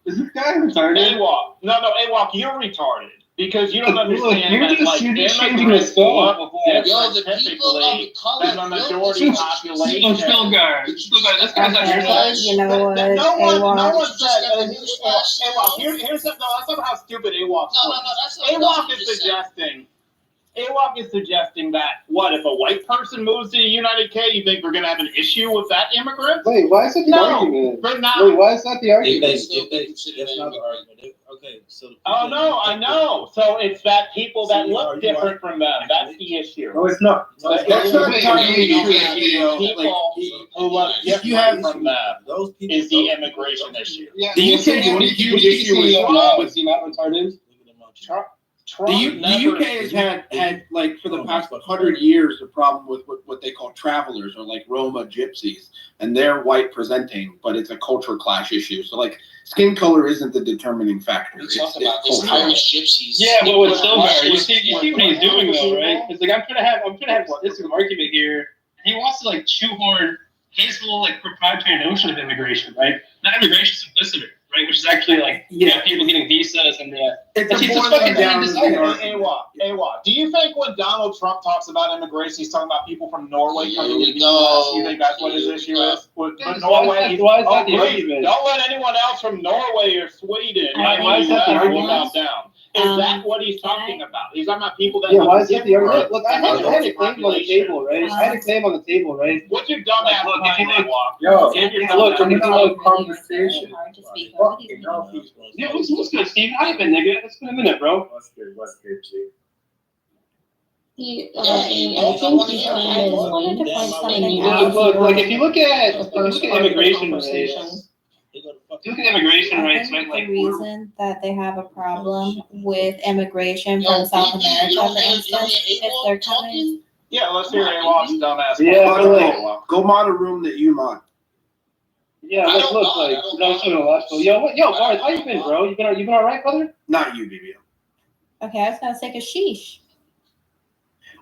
AWOC. No, AWOC, you're retarded. Because you don't understand you're just changing the thought. The people of color than the majority population. Stilgar, this guy's on your side. You know what? No one said. AWOC, here's that's not how stupid AWOC is. AWOC is suggesting that if a white person moves to the United Kingdom, you think we're going to have an issue with that immigrant? Wait, why is that the argument? They're not. Wait, why is that the argument? That's not the argument. Okay, so. I know. So it's that people that look different from them. That's the issue. No, it's not. That's not the issue. People who look different from them is the immigration issue. The UK was he not retarded? The UK has had like for the past 100 years a problem with what they call travelers or like Roma gypsies, and they're white presenting, but it's a culture clash issue. So like skin color isn't the determining factor. You're talking about these Irish gypsies. Yeah, but with Stilgar, you see what he's doing though, right? It's like I'm gonna have this argument here. He wants to like shoehorn his whole like proprietary notion of immigration, right? Not immigration simplicity. Right, which is actually like people getting visas and it's just fucking down. AWOC. Do you think when Donald Trump talks about immigration, he's talking about people from Norway coming to the US? You think that's what his issue is? But Norway, why is that the argument? Don't let anyone else from Norway or Sweden. Why is that the argument? Is that what he's talking about? He's talking about people that. Yeah, why is that the argument? Look, I had a different claim on the table, right? I had a claim on the table, right? What's your dumbass Look, mind, if you Walk? Yo, Look, I'm in a conversation. Yeah, what's good, Steve? How you been, nigga? It's been a minute, bro. What's good, G? I think his claim is wanted to point something Look, if you look at the first part of the immigration conversation. rates, if you look at immigration I rates, think right, the like reason that they have a problem with immigration from South America, for instance, is they're coming. Yeah, let's hear A-Walk's dumbass. Yeah, so like, Go mod a room that you mod. yeah, look, like, no, so illogical. Yo, Bart, how you been, bro? You been all right, brother? Not you, BBM. Okay, I was gonna say sheesh.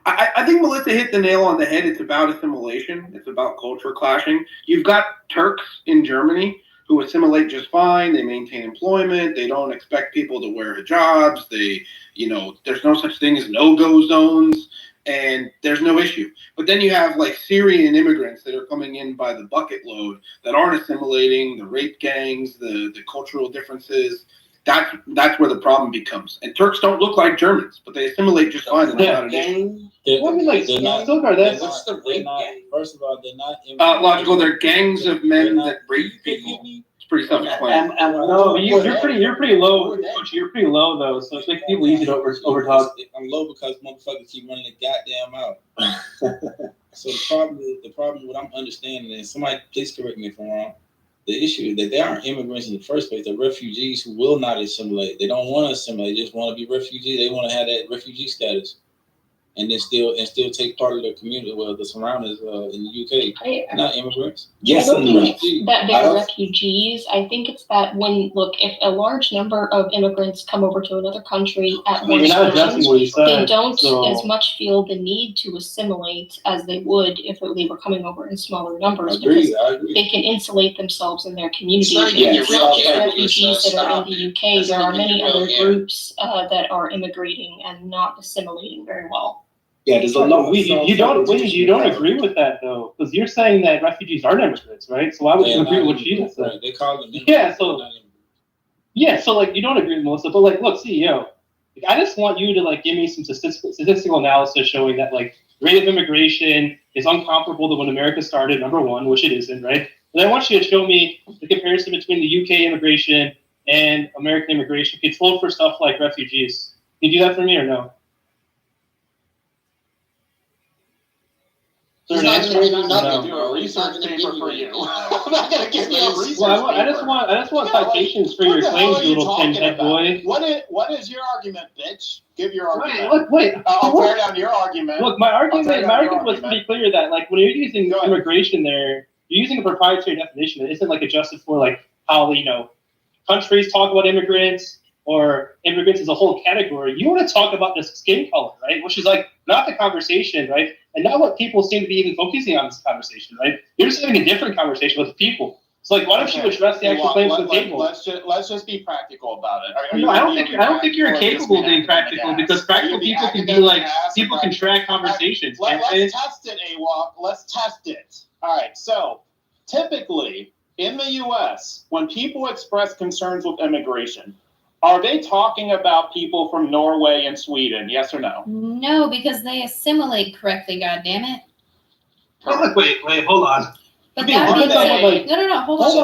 I think Melissa hit the nail on the head. It's about assimilation. It's about culture clashing. You've got Turks in Germany who assimilate just fine. They maintain employment. They don't expect people to wear hijabs. There's no such thing as no-go zones, and there's no issue. But then you have like Syrian immigrants that are coming in by the bucket load that aren't assimilating, the rape gangs, the cultural differences. That's where the problem becomes. And Turks don't look like Germans, but they assimilate just fine. And that's not an issue. What do you mean, like, still are that? What's the rape gang? First of all, they're not. Logical. They're gangs of men that rape people. It's pretty self-explanatory. No, you're pretty low, Coach. You're pretty low though, so it's making people easy to overtalk. I'm low because motherfuckers keep running the goddamn out. So the problem, what I'm understanding is, somebody please correct me if I'm wrong. The issue is that they aren't immigrants in the first place. They're refugees who will not assimilate. They don't want to assimilate. They just want to be refugees. They want to have that refugee status, and then still take part of their community, well, the surroundings in the UK. Not immigrants. Yes, I don't think that they're refugees. I think it's that if a large number of immigrants come over to another country at one time, they don't as much feel the need to assimilate as they would if they were coming over in smaller numbers, because they can insulate themselves in their communities. It's not just refugees that are in the UK. There are many other groups that are immigrating and not assimilating very well. Yeah, you don't agree with that though, because you're saying that refugees aren't immigrants, right? So why would you agree with what she just said? They call them. So like you don't agree with Melissa, but like, look, CEO, I just want you to like give me some statistical analysis showing that like rate of immigration is uncomparable to when America started, number one, which it isn't, right? And I want you to show me the comparison between the UK immigration and American immigration controlled for stuff like refugees. Can you do that for me or no? He's not going to give you nothing. Do a research paper for you. I'm not going to give you a research paper. I just want citations for your claims, you little pinhead boy. What is your argument, bitch? Give your argument. Wait. I'll tear down your argument. Look, my argument was pretty clear that like when you're using immigration there, you're using a proprietary definition. It isn't like adjusted for like how countries talk about immigrants or immigrants as a whole category. You want to talk about the skin color, right? Which is like not the conversation, right? And not what people seem to be even focusing on this conversation, right? You're just having a different conversation with people. So like, why don't you address the actual claims on the table? Let's just be practical about it. No, I don't think you're capable of being practical, because practical people can be like, people can track conversations. Let's test it, AWOC. Let's test it. All right. So typically in the U.S., when people express concerns with immigration, are they talking about people from Norway and Sweden? Yes or no? No, because they assimilate correctly. God damn it! Oh, look, wait, hold on. But that being said, no, hold on.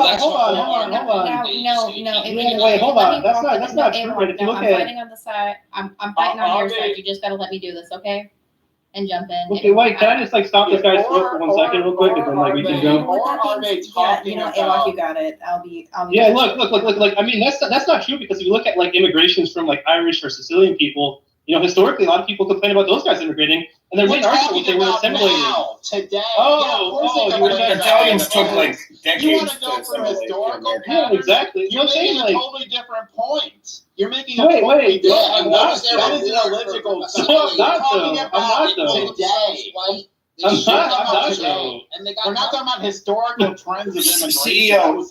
Wait, hold on. That's not true. Right? If you look I'm fighting on the side. I'm fighting on your side. You just gotta let me do this, okay? And jump in. Okay, wait. Can I just like stop this guy's throat for 1 second, real quick, and then like we can go? You got it. I'll be. Yeah, look. I mean, that's not true, because if you look at like immigrations from like Irish or Sicilian people, historically a lot of people complain about those guys immigrating, and their main argument was they were assimilating. Today. Italians took like decades. You want to go from historical patterns? Yeah, exactly. You're making a totally different point. You're making a totally different point. That is an illogical. I'm not though. Today. We're not talking about historical trends of immigration. CEO,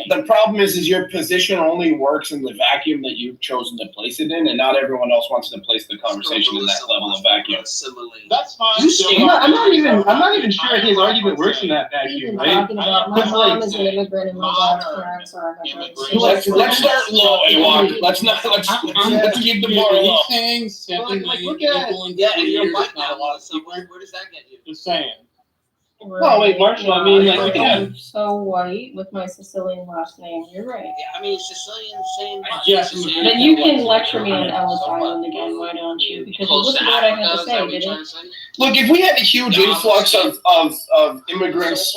the problem is your position only works in the vacuum that you've chosen to place it in, and not everyone else wants to place the conversation in that level of vacuum. That's fine. I'm not even sure his argument works in that vacuum, right? Talking about my mom is an immigrant and my dad's parents are immigrants. Let's start low, Elon. Let's keep the bar low. Saying 7 million people in 4 years, not a lot of people. Where does that get you? Just saying. Oh wait, Marshall. I mean, like, I'm so white with my Sicilian last name. You're right. Yeah, I mean, Sicilian, same. Yes, Then you can lecture me on Ellis Island again, why don't you? Because you listened to what I had to say, didn't you? Look, if we had a huge influx of immigrants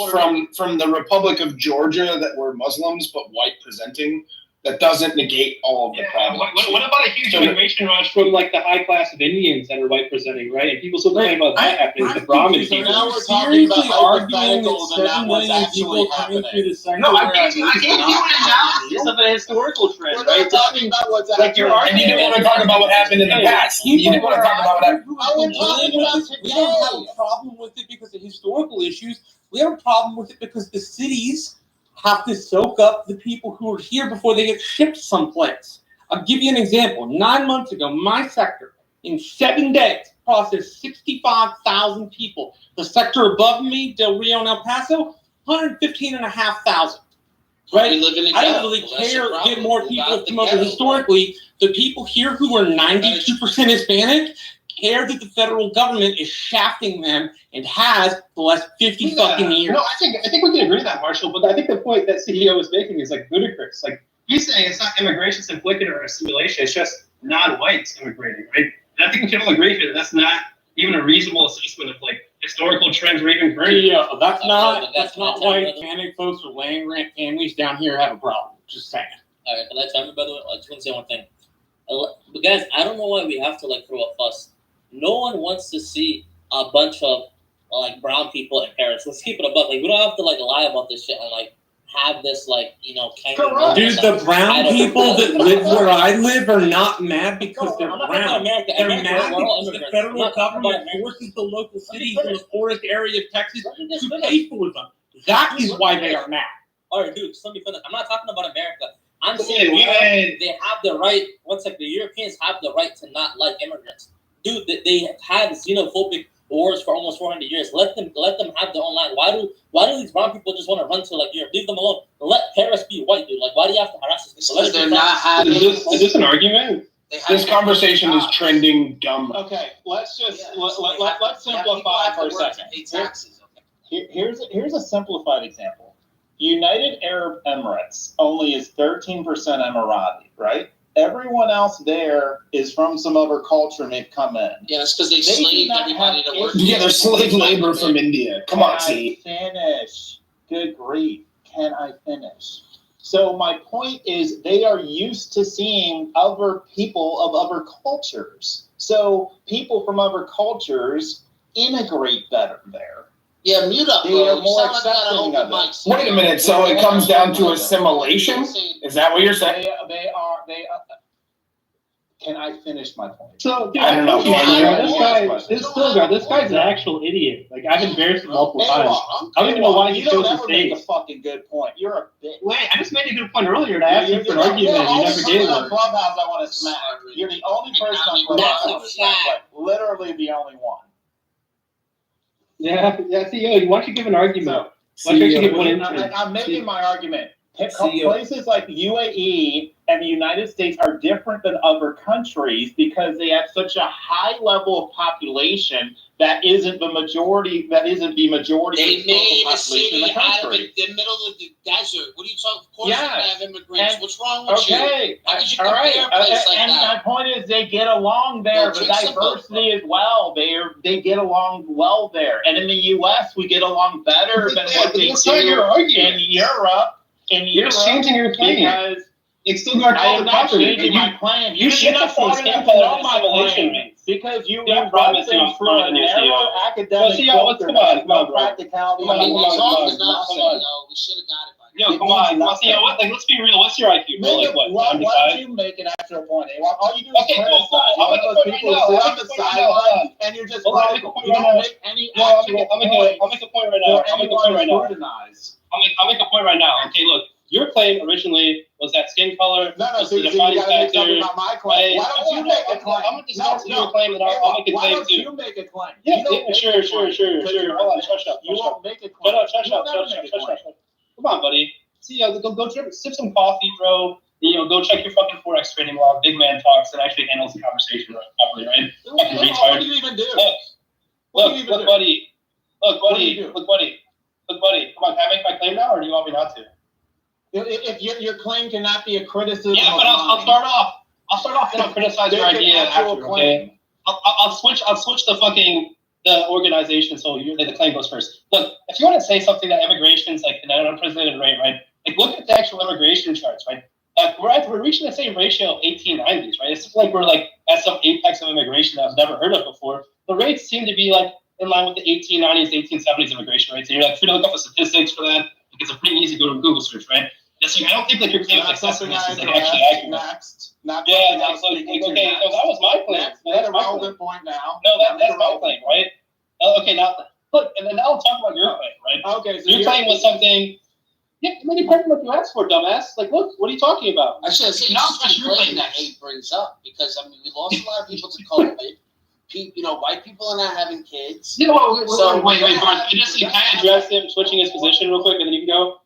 from the Republic of Georgia that were Muslims but white presenting, that doesn't negate all of the problems. What about a huge immigration rush from like the high class of Indians that are white presenting, right? And people still complain about that happening. The Brahmin people. Now we're talking about arguing that 7 million people coming through the sector. No, I gave you an analysis of a historical trend, right? Talking about what's Like you're And you didn't want to talk about what happened in the past. You didn't want to talk about what happened. We don't have a problem with it because of historical issues. We have a problem with it because the cities have to soak up the people who are here before they get shipped someplace. I'll give you an example. 9 months ago, my sector, in 7 days, processed 65,000 people. The sector above me, Del Rio and El Paso, 115,500. Right? I don't really care to get more people to come over. Historically, the people here who are 92% Hispanic care that the federal government is shafting them and has the last 50 fucking years. No, I think we can agree on that, Marshall. But I think the point that CEO is making is like ludicrous. Like he's saying it's not immigration inflicted or assimilation; it's just non-whites immigrating, right? And I think we can all agree that that's not even a reasonable assessment of like historical trends or even current. Yeah, that's not why Hispanic folks or land grant families down here have a problem. Just saying. All right, can I chime in, by the way? I just want to say one thing. But guys, I don't know why we have to like throw a fuss. No one wants to see a bunch of like brown people in Paris. Let's keep it above. Like we don't have to like lie about this shit and like have this like Dude, the brown people that live where I live are not mad because they're brown. They're mad because the federal government forces the local cities in the poorest area of Texas to pay for them. That is why they are mad. All right, dude, just let me finish. I'm not talking about America. I'm saying they have the right. One second, the Europeans have the right to not like immigrants. Dude, they have had xenophobic wars for almost 400 years. Let them have their own land. Why do these brown people just want to run to like Europe? Leave them alone. Let Paris be white, dude. Like, why do you have to harass us? Because they're not having. Is this an argument? This conversation is trending dumb. Okay, let's just let's simplify for a second. Here's a simplified example. United Arab Emirates only is 13% Emirati, right? Everyone else there is from some other culture and they've come in. Yeah, that's because they slaved everybody to work. Yeah, they're slave labor from India. Come on, see. Finish. Good grief. Can I finish? So my point is they are used to seeing other people of other cultures. So people from other cultures integrate better there. Yeah, mute up, they are more accepting of it. Wait a minute, so it comes down to assimilation? Is that what you're saying? They are. Can I finish my point? So, dude, I don't know. This guy's an actual idiot. Like, I've embarrassed him multiple times. I don't even know why he chose to make a fucking good point. You're a bitch. Wait, I just made a good point earlier and I asked you for an argument and you never did. On Clubhouse, I want to smack. You're the only person on Clubhouse I want to smack. Literally the only one. Yeah, CEO, why don't you give an argument? I'm making my argument. Places like UAE and the United States are different than other countries because they have such a high level of population that isn't the majority. They made a city out of the middle of the desert. What are you talking? Of course, you have immigrants. What's wrong with you? How could you compare a place like that? My point is, they get along there. The diversity as well. They get along well there. And in the U.S., we get along better than what they do in Europe. You're changing your plan. It's still going to I am not changing my plan. You should have forced him to know my plan. Because you Yeah, I run promise things I'm through smarter a than your narrow CEO. academic CEO, filter. come on, No bro. practicality. Come on, no come on, logic, come on, nothing. come on. We should have got it by Yo, come on, CEO. What? Like, let's be real. What's your IQ, bro? Like, what? Why 95? don't you make an actual point? All you do is Okay, cool, criticize. cool. You're I'll one make of a those point people right who now. sit I'll on make the a point right now. sideline and you're just Hold on, I'll make a critical. point You right don't now. make any No, actual I'll make a point right now. I'll make a point right now. I'll make a point right now. Okay, look. Your claim originally was that skin color was the defining you gotta make factor. something about my claim. Why don't you make a claim? I'm gonna discuss your claim, and I'll make a Why claim don't too. you make a claim? Yeah, You don't yeah, make sure. a claim. Hold on, shush up. You won't make a claim. Shush up. Come on, buddy. See, go sip some coffee, bro. Go check your fucking Forex trading log. Big man talks and actually handles the conversation properly, right? Fucking retard. What do you even do? Look, buddy. Look, buddy. Come on, can I make my claim now, or do you want me not to? If your claim cannot be a criticism, yeah, but I'll start off. Then I'll criticize your idea after. Okay. I'll switch the organization so the claim goes first. Look, if you want to say something that immigration's like an unprecedented rate, right? Like look at the actual immigration charts, right? We're reaching the same ratio of 1890s, right? It's like we're like at some apex of immigration that I've never heard of before. The rates seem to be like in line with the 1890s, 1870s immigration rates. So you're like free to look up the statistics for that. Like, it's a pretty easy Google search, right? It's like, I don't think like your claim of excessiveness is like actually accurate. Next. Not yeah, that's like, okay, no, that was my claim. That's a relevant point now. No, that's my claim, right? Okay, now look, and then now I'll talk about your claim, right? Okay, so your claim was something. Yeah, maybe part of what you asked for, dumbass. Like, look, what are you talking about? I should have said your claim that Abe brings up because I mean we lost a lot of people to COVID. White people are not having kids. Wait, Bart, can I address him switching his position real quick, and then you can go.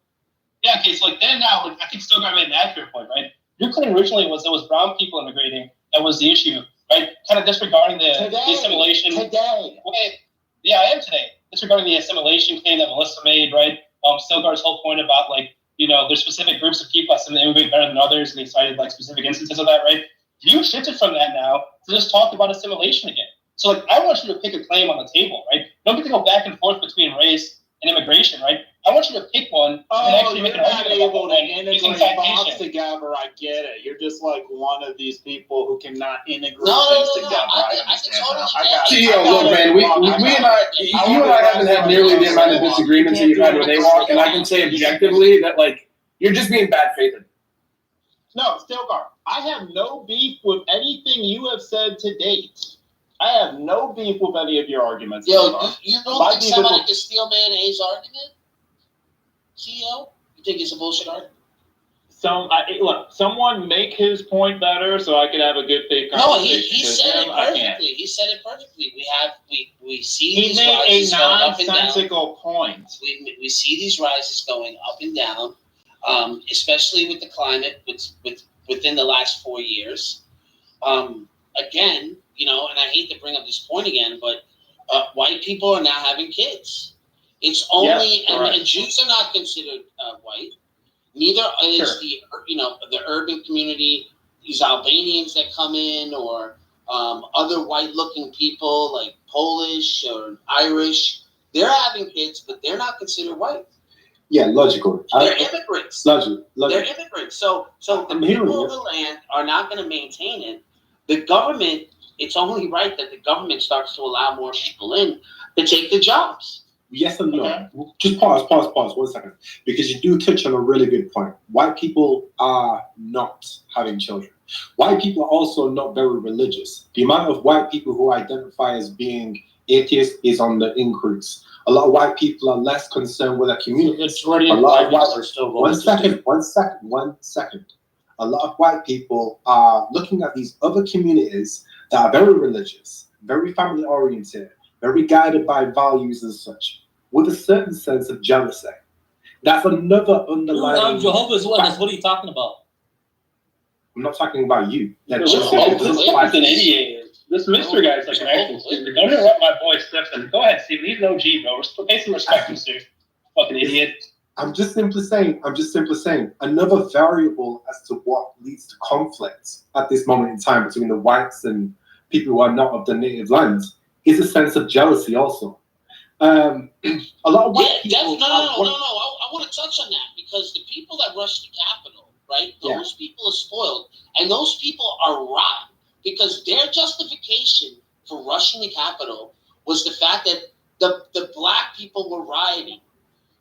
Yeah, okay, so like then now, I think still got to make an accurate point, right? Your claim originally was there was brown people immigrating. That was the issue, right? Kind of disregarding the assimilation. Today. Yeah, I am today. Disregarding the assimilation claim that Melissa made, right? Stilgar's whole point about like, there's specific groups of people that seem to immigrate better than others, and he cited like specific instances of that, right? You shifted from that now to just talk about assimilation again. So like, I want you to pick a claim on the table, right? Don't get to go back and forth between race and immigration, right? I want you to pick one and actually make an argument about that using citation. Together, I get it. You're just like one of these people who cannot integrate things together. I understand. Look, man, we and I, you and I haven't had nearly the amount of disagreements that you've had with AWOC, and I can say objectively that like you're just being bad faith. No, Stilgar, I have no beef with anything you have said to date. I have no beef with any of your arguments. Yo, you don't think somebody can steel man A's argument? CEO? You think it's a bullshit argument? Look, someone make his point better so I could have a good faith conversation. No, he said it perfectly. He said it perfectly. We see these rises going up and down. He made a nonsensical point. We see these rises going up and down, especially with the climate within the last 4 years. Again, and I hate to bring up this point again, but white people are now having kids. It's only, and Jews are not considered white. Neither is the urban community, these Albanians that come in, or other white-looking people like Polish or Irish. They're having kids, but they're not considered white. Yeah, logical. They're immigrants. Logical. They're immigrants. So the people of the land are not going to maintain it. The government, it's only right that the government starts to allow more people in to take the jobs. Yes and no. Okay. Just pause 1 second. Because you do touch on a really good point. White people are not having children. White people are also not very religious. The amount of white people who identify as being atheist is on the increase. A lot of white people are less concerned with their community. Majority of white people are still going. One second. A lot of white people are looking at these other communities that are very religious, very family oriented, very guided by values and such, with a certain sense of jealousy. That's another underlying. I'm Jehovah's Witness. What are you talking about? I'm not talking about you. This an idiot. This Mr. guy's like an actual stupid. Don't interrupt my boy Stephen. Go ahead, Steven. He's an OG, bro. Pay some respect, Mr. Fucking idiot. I'm just simply saying, another variable as to what leads to conflict at this moment in time between the whites and people who are not of the native land is a sense of jealousy also. A lot of white people... No. I want to touch on that because the people that rush the Capitol, right, those people are spoiled and those people are rotten because their justification for rushing the Capitol was the fact that the black people were rioting.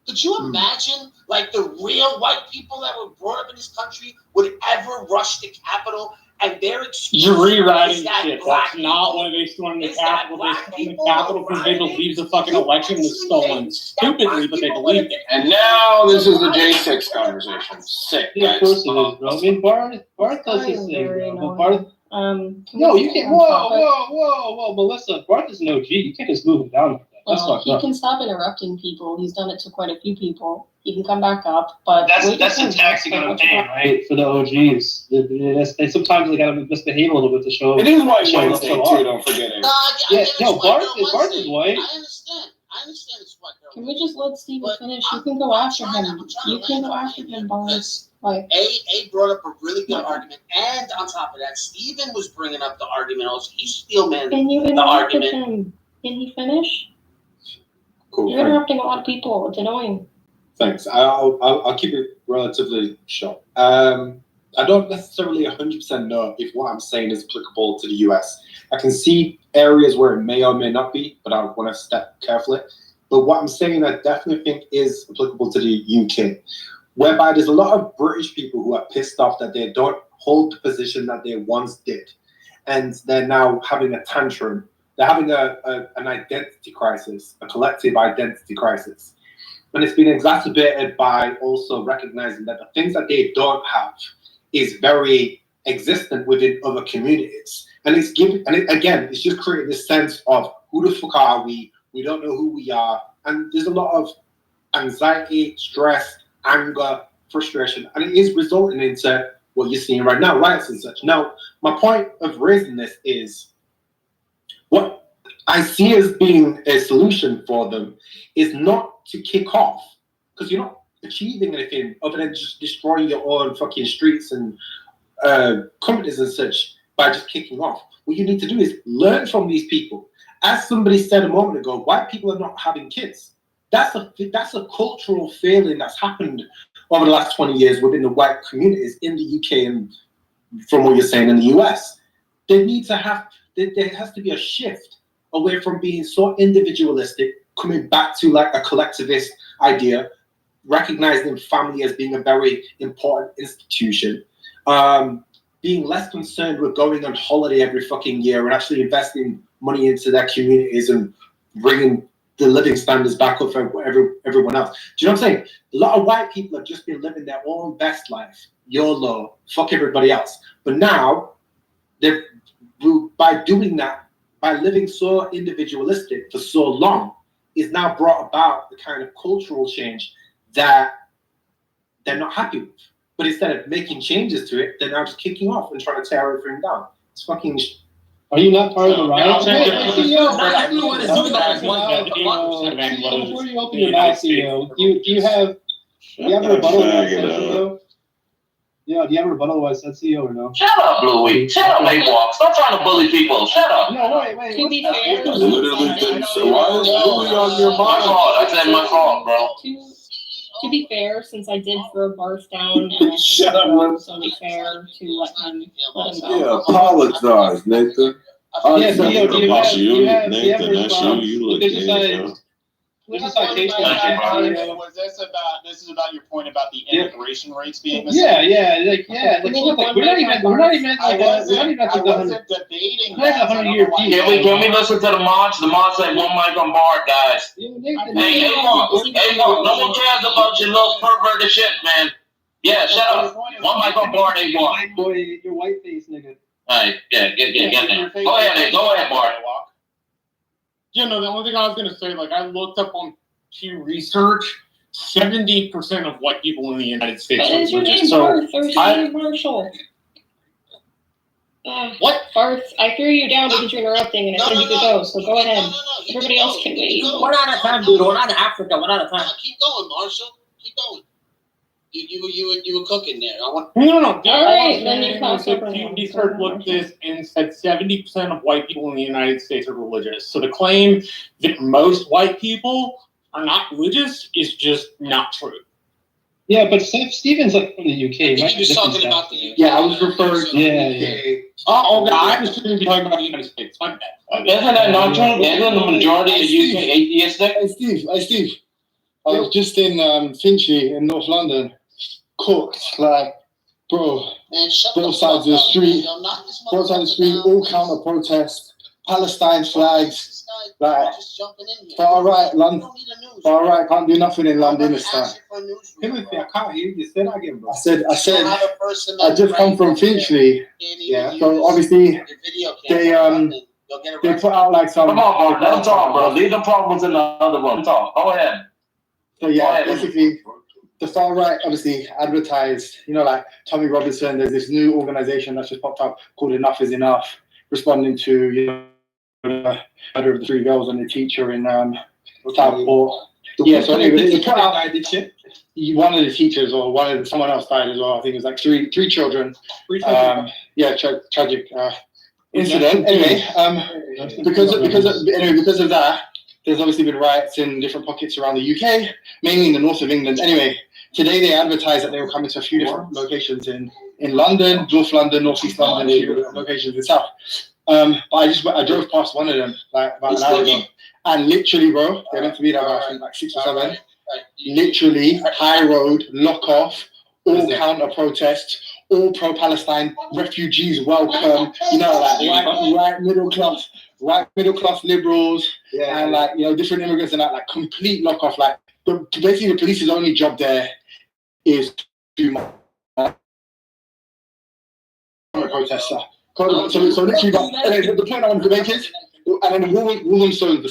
Could you imagine, like, the real white people that were brought up in this country would ever rush the Capitol and their excuse? You're rewriting is that shit. black That's not people- why they stormed the is that Capitol. They black stormed the people Capitol were because they rioting? believed the fucking election was stolen. Stupidly, but they believed it. And now this is the J6 conversation. Sick, Yeah, of guys. course it is, bro. I mean, Barth does his thing, bro. But Barth, Can no, we you stay can't. on Whoa, topic? whoa, Melissa. Barth is an OG. You can't just move him down like that. That's Well, fucked he up. can stop interrupting people. He's done it to quite a few people. He can come back up, but That's wait the till tax you he's gotta done. pay, right? For the OGs. They sometimes they gotta misbehave a little bit to show. It is White show Wednesday, show too, off. don't forget it. Yeah, no, Barth is white. I understand it's white girl. Can we just let Steven finish? You can go after him. You can go after him, boss. Like, A brought up a really good argument, and on top of that, Steven was bringing up the argument also. He's still man can you the interrupt argument. him? Can he finish? Cool. You're interrupting a lot of people. It's annoying. Thanks. I'll keep it relatively short. I don't necessarily 100% know if what I'm saying is applicable to the US. I can see areas where it may or may not be, but I want to step carefully. But what I'm saying, I definitely think is applicable to the UK, whereby there's a lot of British people who are pissed off that they don't hold the position that they once did. And they're now having a tantrum. They're having an identity crisis, a collective identity crisis. And it's been exacerbated by also recognizing that the things that they don't have is very existent within other communities. And it's giving, it's just creating this sense of who the fuck are we? We don't know who we are. And there's a lot of anxiety, stress, anger, frustration. And it is resulting into what you're seeing right now, riots and such. Now, my point of raising this is what I see as being a solution for them is not to kick off, because you're not achieving anything other than just destroying your own fucking streets and companies and such by just kicking off. What you need to do is learn from these people. As somebody said a moment ago, white people are not having kids. That's a cultural failing that's happened over the last 20 years within the white communities in the UK and from what you're saying in the US. There has to be a shift away from being so individualistic, coming back to like a collectivist idea, recognizing family as being a very important institution, being less concerned with going on holiday every fucking year and actually investing money into their communities and bringing the living standards back up for everyone else. Do you know what I'm saying? A lot of white people have just been living their own best life, YOLO, fuck everybody else. But now, by doing that, by living so individualistic for so long, is now brought about the kind of cultural change that they're not happy with. But instead of making changes to it, they're now just kicking off and trying to tear everything down. It's fucking. Are you not part of the riot? Not everyone is doing that. Before you open your mouth, CEO, do you have a rebuttal to what I said, CEO? Yeah, do you have a rebuttal to what I said, CEO, or no? Shut up, Louie. Shut up, Maywalk. Stop trying to bully people. Shut up. No, wait. To be fair, Literally didn't say why is Louie on your My mind? fault. I said my fault, bro. to be fair, since I did throw Barth down, and I think Shut it's up, only fair to let him go. Yeah, apologize, Nathan. Yeah, CEO, do you have a Nathan, that's response? you look There's a Nathan. there's a citation. Was this is about your point about the immigration rates being the same? Yeah. We're not even I wasn't debating that. Can we listen to the mods? The mods said one mic on bar, guys. Hey, Mark, no one cares about your little perverted shit, man. Yeah, shut up. One mic on bar, they want. Boy, your white face, nigga. All right, get there. Go ahead, Bart. Yeah, no, the only thing I was gonna say, like, I looked up on Pew Research, 70% of white people in the United States What is are your name, religious. Barth? Or is your name Marshall? What? Barth, I threw you down because you're interrupting, and I said you could go, so go ahead. Everybody else can wait. We're not out of time, dude. We're not in Africa. We're not out of time. Keep going, Marshall. Keep going. You were cooking there. No. All right, then you cross over. Pew Research looked at this and said 70% of white people in the United States are religious. So the claim that most white people are not religious is just not true. Yeah, but Stephen's like from the UK. He was talking about the UK. Yeah, I was referring to Yeah, UK. Oh, I was talking about the United States. My bad. Isn't that not true? Isn't the majority of the UK atheistic? Hey Steve, I was just in Finchley in North London, cooked like, bro, Man, shut both sides of the street, Yo, knock this both sides of the street, down. all counter protests, Palestine flags, like Just jumping in here. far right London, far right can't do nothing in London this time. Timothy, I can't hear you. Say that again, bro. I said, I just come from Finchley. Yeah. So obviously they put out like some. Come on, bro. Let them talk, bro. Leave the problems in the other room. Talk. Go ahead. So yeah, basically, the far right obviously advertised, like Tommy Robinson. There's this new organization that's just popped up called Enough Is Enough, responding to the murder of the 3 girls and the teacher in Southport. Yeah, so anyway, they put out one of the teachers or someone else died as well. I think it was like three children. Tragic incident. Anyway, because of that, there's obviously been riots in different pockets around the UK, mainly in the north of England. Anyway, today they advertised that they were coming to a few different locations in London, North London, North East London, a few locations in South. But I drove past one of them like about an hour ago, and literally, bro, they're meant to be there about I think like 6 or 7. Literally, high road, lock off, all counter protests, all pro-Palestine, refugees welcome. Like right middle class liberals, and like different immigrants and that, like complete lock off. Like basically, the police's only job there is to protester. So literally, the point I want to make is, and then Walthamstow is the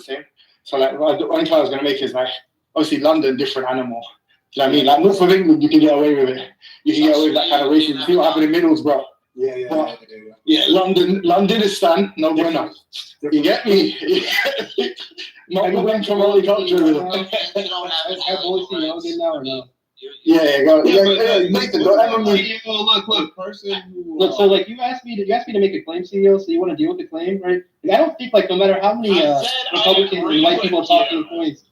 same. So like, the only point I was going to make is like, obviously London, different animal. Do you know what I mean? Like North of England, you can get away with it. You can get away with that kind of racism. You see what happened in Middlesbrough? Yeah. London is stand, no bueno. You get me? Not going from multiculturalism. Nathan, Look, so like you asked me to make a claim, CEO, so you want to deal with the claim, right? Like, I don't think like no matter how many Republicans and white people are talking points.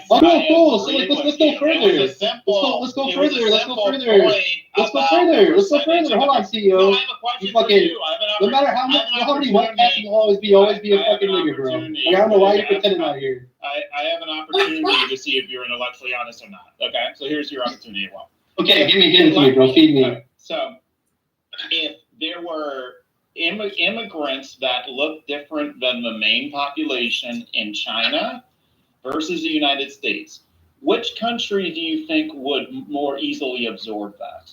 Cool. So like, let's go further. Let's go further. Hold on, CEO. You fucking no matter how many white passing will always be a fucking nigger, bro. Like, I don't know why you're pretending out here. I have an opportunity to see if you're intellectually honest or not. Okay, so here's your opportunity. Well, okay, give it to me, bro. Feed me. So, if there were immigrants that look different than the main population in China versus the United States, which country do you think would more easily absorb that?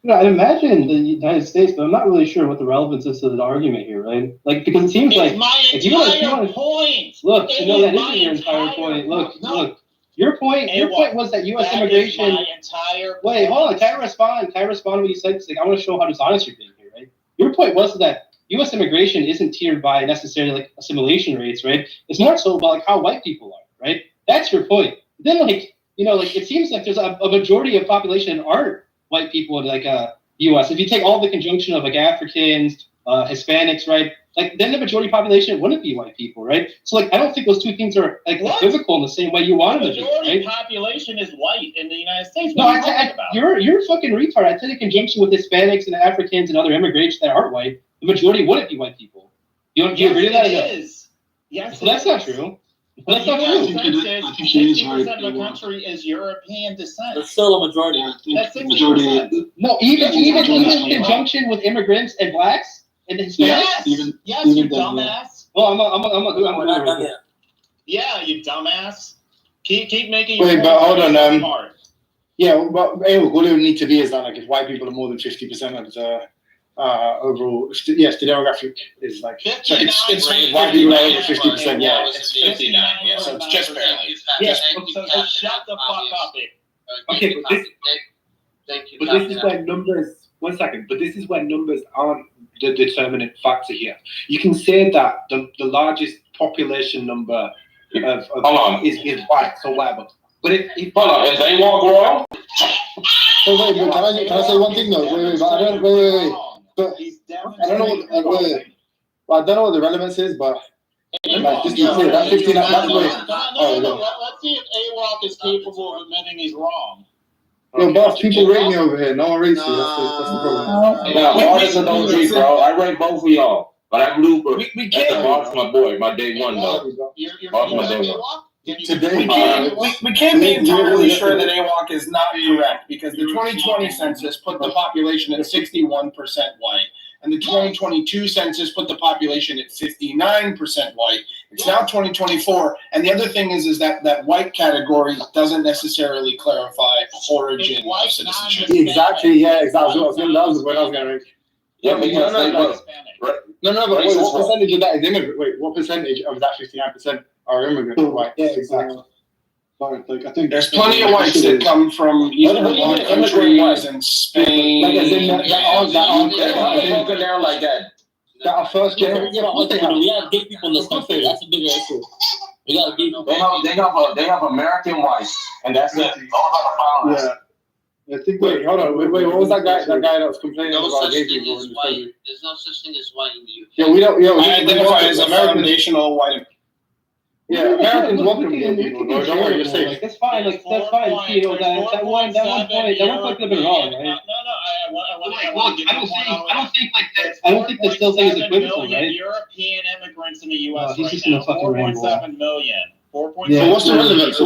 I imagine the United States, but I'm not really sure what the relevance is to the argument here, right? Like, because it seems like if you want to point. Look, that isn't your entire point. Look. Your point was that U.S. immigration. Wait, hold on. Can I respond? What you said? Like, I want to show how dishonest you're being here, right? Your point was that U.S. immigration isn't tiered by necessarily like assimilation rates, right? It's more so about like how white people are, right? That's your point. Then it seems like there's a majority of population aren't white people in like U.S. If you take all the conjunction of like Africans, Hispanics, right? Like then the majority population wouldn't be white people, right? So like I don't think those two things are like equivocal in the same way you want them to be, right? The majority population is white in the United States. No, you're a fucking retard. I said in conjunction with Hispanics and Africans and other immigrants that aren't white, the majority wouldn't be white people. Do you agree to that? Yes, well, that's not true. That's not true. 60% of the country is European descent. There's still a majority. That's 60%. No, even in conjunction with immigrants and blacks and Hispanics. Yes, you dumbass. Well, I'm Yeah, you dumbass. Keep making. Wait, but hold on. Yeah, what it would need to be is that like if white people are more than 50% of the overall, yes, the demographic is like it's white people are over 50%. Yeah, it's 59. Yeah, so it's just barely. Yes. So shut the fuck up. Okay, but this is where numbers. 1 second, but this is where numbers aren't the determinant factor here. You can say that the largest population number is white, so whatever. But if is they walk wrong? So wait, but can I say one thing though? Wait. But I don't But I don't know what I don't know what the relevance is, but like, just to be clear, that 59. That's where. Let's see if AWOC is capable of admitting he's wrong. Yo, boss, people rate me over here. No one rates you. That's the problem. Yeah, Bart is an OG, bro. I rate both of y'all. But I blew, but we that's can't. Bart's my boy, my day one, though. Bart's my day one. We can't be entirely sure that AWOC is not correct because the 2020 census put the population at 61% white, and the 2022 census put the population at 59% white. It's now 2024, and the other thing is that white category doesn't necessarily clarify origin of citizenship. Exactly. Yeah. Exactly. That was what I was gonna. Yeah, because No, but wait, what percentage of that is immigrant? Wait, what percentage of that 59% are immigrant white? Yeah, exactly. Sorry, like I think there's plenty of whites that come from Eastern Bloc countries and Spain. Like as in that there like that. That first generation. We have gay people in this country. That's a bigger issue. We got gay people. They have American whites, and that's it. Yeah. I think. Wait, hold on. Wait. What was that guy? That guy that was complaining about gay people in this country? There's no such thing as white in the UK. Yeah, we don't. Yeah, I identify as a foundational white. Yeah, Americans welcome gay people. No, don't worry, you're safe. Like, that's fine. Like that's fine. You know, that one point could have been wrong, right? I don't think like that. I don't think the still thing is equivocal, right? European immigrants in the U.S. He's right just now, gonna fucking ramble. 4.7 million. 4.7 So what's the relevance?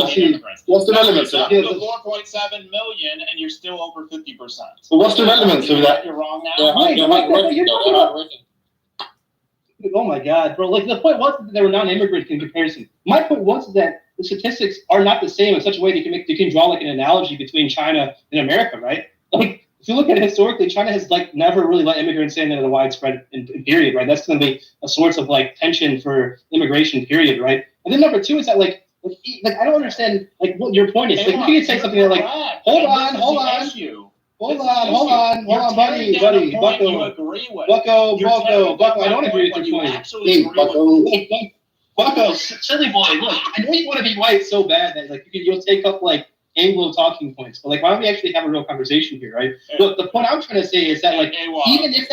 What's the relevance of that? 4.7 million, and you're still over 50%. So what's the relevance of that? You're wrong now. You're talking about. Oh my God, bro! Like the point wasn't that they were non-immigrants in comparison. My point was that the statistics are not the same in such a way that you can draw like an analogy between China and America, right? Like if you look at it historically, China has like never really let immigrants in a widespread in period, right? That's going to be a source of like tension for immigration, period, right? And then number two is that like I don't understand like what your point is. Like you can say something that like, hold on, buddy, Bucko. I don't agree with your point. Hey, Bucko, silly boy. Look, I know you want to be white so bad that like you'll take up like Anglo talking points, but like why don't we actually have a real conversation here, right? Look, the point I'm trying to say is that like even if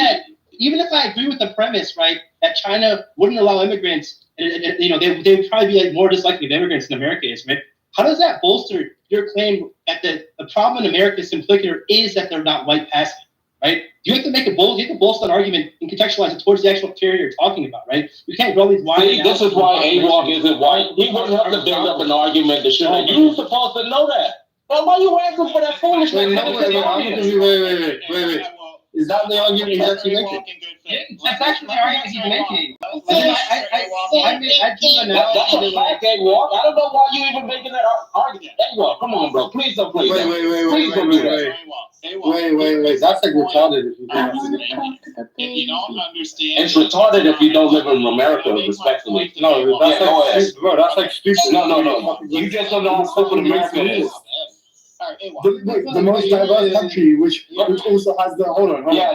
I agree with the premise, right, that China wouldn't allow immigrants, and you know they would probably be like more dislikely of immigrants in America is, right? How does that bolster your claim that the problem in America simply is that they're not white passing, right? You have to make you have to bolster that argument and contextualize it towards the actual theory you're talking about, right? You can't draw these wide. See, this is why AWOC isn't white. He wouldn't have to build up an argument to show that you're supposed to know that. Well, why are you asking for that foolishness? Wait. Is that the argument he's actually making? That's actually the argument he's making. That's a fact, AWOC. I don't know why you even making that argument. AWOC, come on, bro. Please don't play that. Wait. That's like retarded. If you don't understand, it's retarded if you don't live in America, respectfully. No, that's like stupid. No. You just don't know how stupid America is. The most diverse country, which also has the Yeah.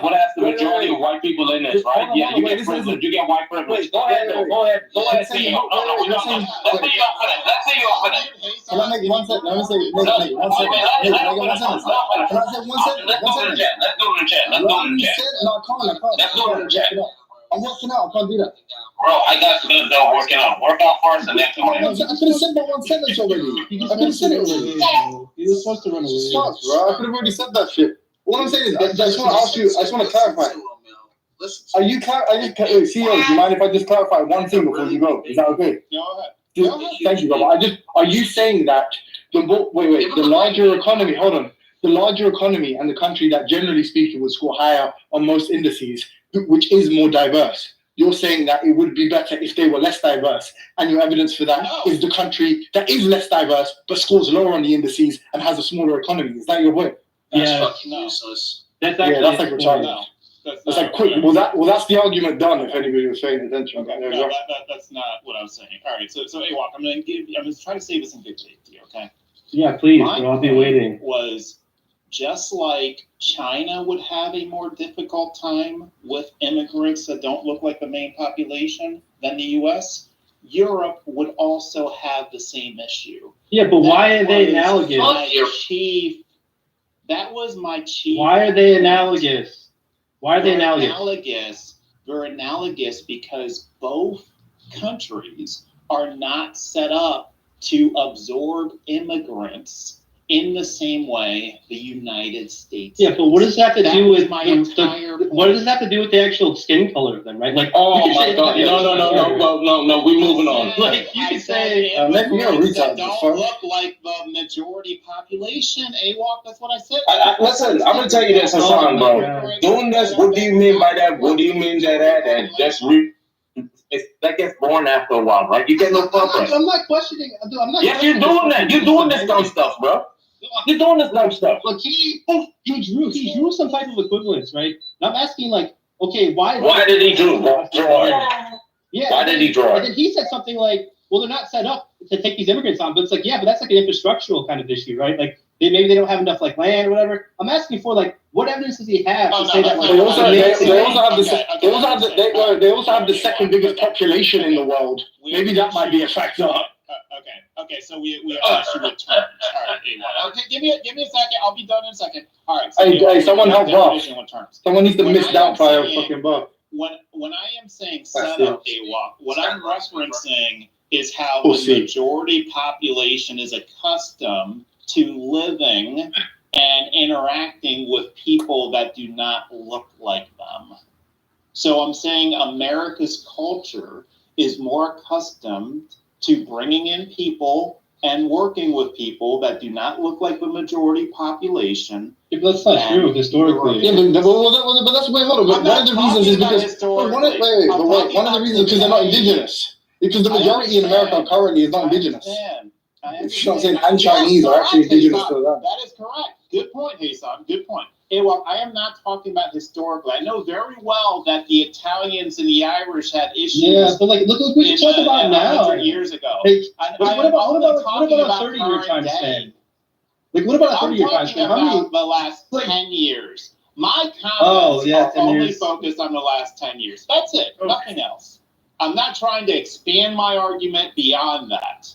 But that's the majority of white people in this, right? Yeah, you get privilege. You get white privilege. Go ahead. Let's see you off of that. Can I make one sentence? Let me say one sentence. Can I say one sentence? Let's go to the chat. No, I can't. I'm working out. I can't do that. Bro, I got to go working out. Work out first and then come in. I could have said that one sentence already. I could have said it already. You were supposed to run away. Stop, bro. I could have already said that shit. What I'm saying is, I just want to ask you. I just want to clarify. Are you CEO? Do you mind if I just clarify one thing before you go? Is that okay? Go ahead. Thank you, brother. Are you saying that the larger economy? Hold on. The larger economy and the country that generally speaking would score higher on most indices, which is more diverse. You're saying that it would be better if they were less diverse, and your evidence for that is the country that is less diverse but scores lower on the indices and has a smaller economy. Is that your point? That's fucking useless. That's like retarded. That's like quick. Well, that's the argument done. If anybody was paying attention. Okay, that's not what I was saying. All right, so AWOC, I'm gonna try to save us some good faith here, okay? Yeah, please. I'll be waiting. Was just like China would have a more difficult time with immigrants that don't look like the main population than the U.S., Europe would also have the same issue. Yeah, but why are they analogous? That was my chief. Why are they analogous? They're analogous because both countries are not set up to absorb immigrants in the same way the United States. Yeah, but what does that have to do with my entire what does that have to do with the actual skin color of them, right? Like, oh my God, no, we moving on. Like, you could say, that retard. don't look like the majority population. AWOP, that's what I said. Listen, I'm gonna tell you this, Hassan, bro. Doing this, what do you mean by that? What do you mean by that? And just that gets boring after a while, right? You get no fun. I'm not questioning. I'm not. Yes, you're doing that. You're doing this dumb stuff, bro. You're doing this dumb stuff. Look, he drew some type of equivalence, right? And I'm asking, like, okay, why did he draw it? Yeah. Why did he draw it? And then he said something like, well, they're not set up to take these immigrants on, but it's like, yeah, but that's like an infrastructural kind of issue, right? Like, maybe they don't have enough like land or whatever. I'm asking for like, what evidence does he have to say that? Like, they also have the second biggest population in the world. Maybe that might be a factor. Okay, so we have issue with terms. All right, okay, give me a second. I'll be done in a second. All right. So Hey, someone help Buff. Terms. Someone needs to misdoubt by a fucking Buff. When I am saying set up AWOP, what I'm referencing is how the majority population is accustomed to living and interacting with people that do not look like them. So I'm saying America's culture is more accustomed to bringing in people and working with people that do not look like the majority population. Yeah, but that's not true historically. Yeah, but that's hold on. One of the reasons is because one of the reasons is because they're not indigenous. Because the majority in America currently is not indigenous. She's not saying and Chinese are actually indigenous to that. That is correct. Good point, Hassan. Good point. Hey, well, I am not talking about historically. I know very well that the Italians and the Irish had issues. Yeah, but like, look what you talk about now. 100 years ago. Hey, what about a 30-year time span? Like, what about a 30-year time span? How many? The last 10 years. My comments are only focused on the last 10 years. That's it. Okay. Nothing else. I'm not trying to expand my argument beyond that.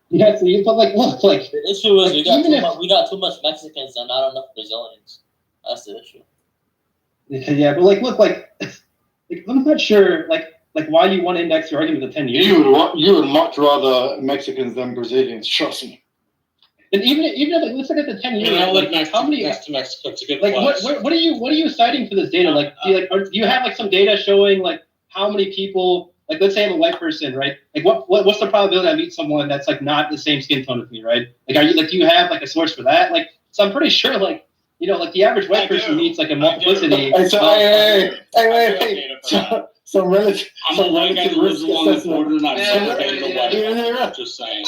Yeah, so but like, look, like the issue is we got too much Mexicans and not enough Brazilians. That's the issue. Yeah, but like, look, like I'm not sure, like why you want to index your argument to 10 years. You would much rather Mexicans than Brazilians. Trust me. And even if let's look at the 10 years. How many? Next to Mexico, it's a good like place. what are you citing for this data? Like, do you have like some data showing like how many people? Like, let's say I'm a white person, right? Like, what's the probability I meet someone that's like not the same skin tone as me, right? Like, do you have like a source for that? Like, so I'm pretty sure, like, like the average white person meets like a multiplicity. Some relative risk assessment. Just saying.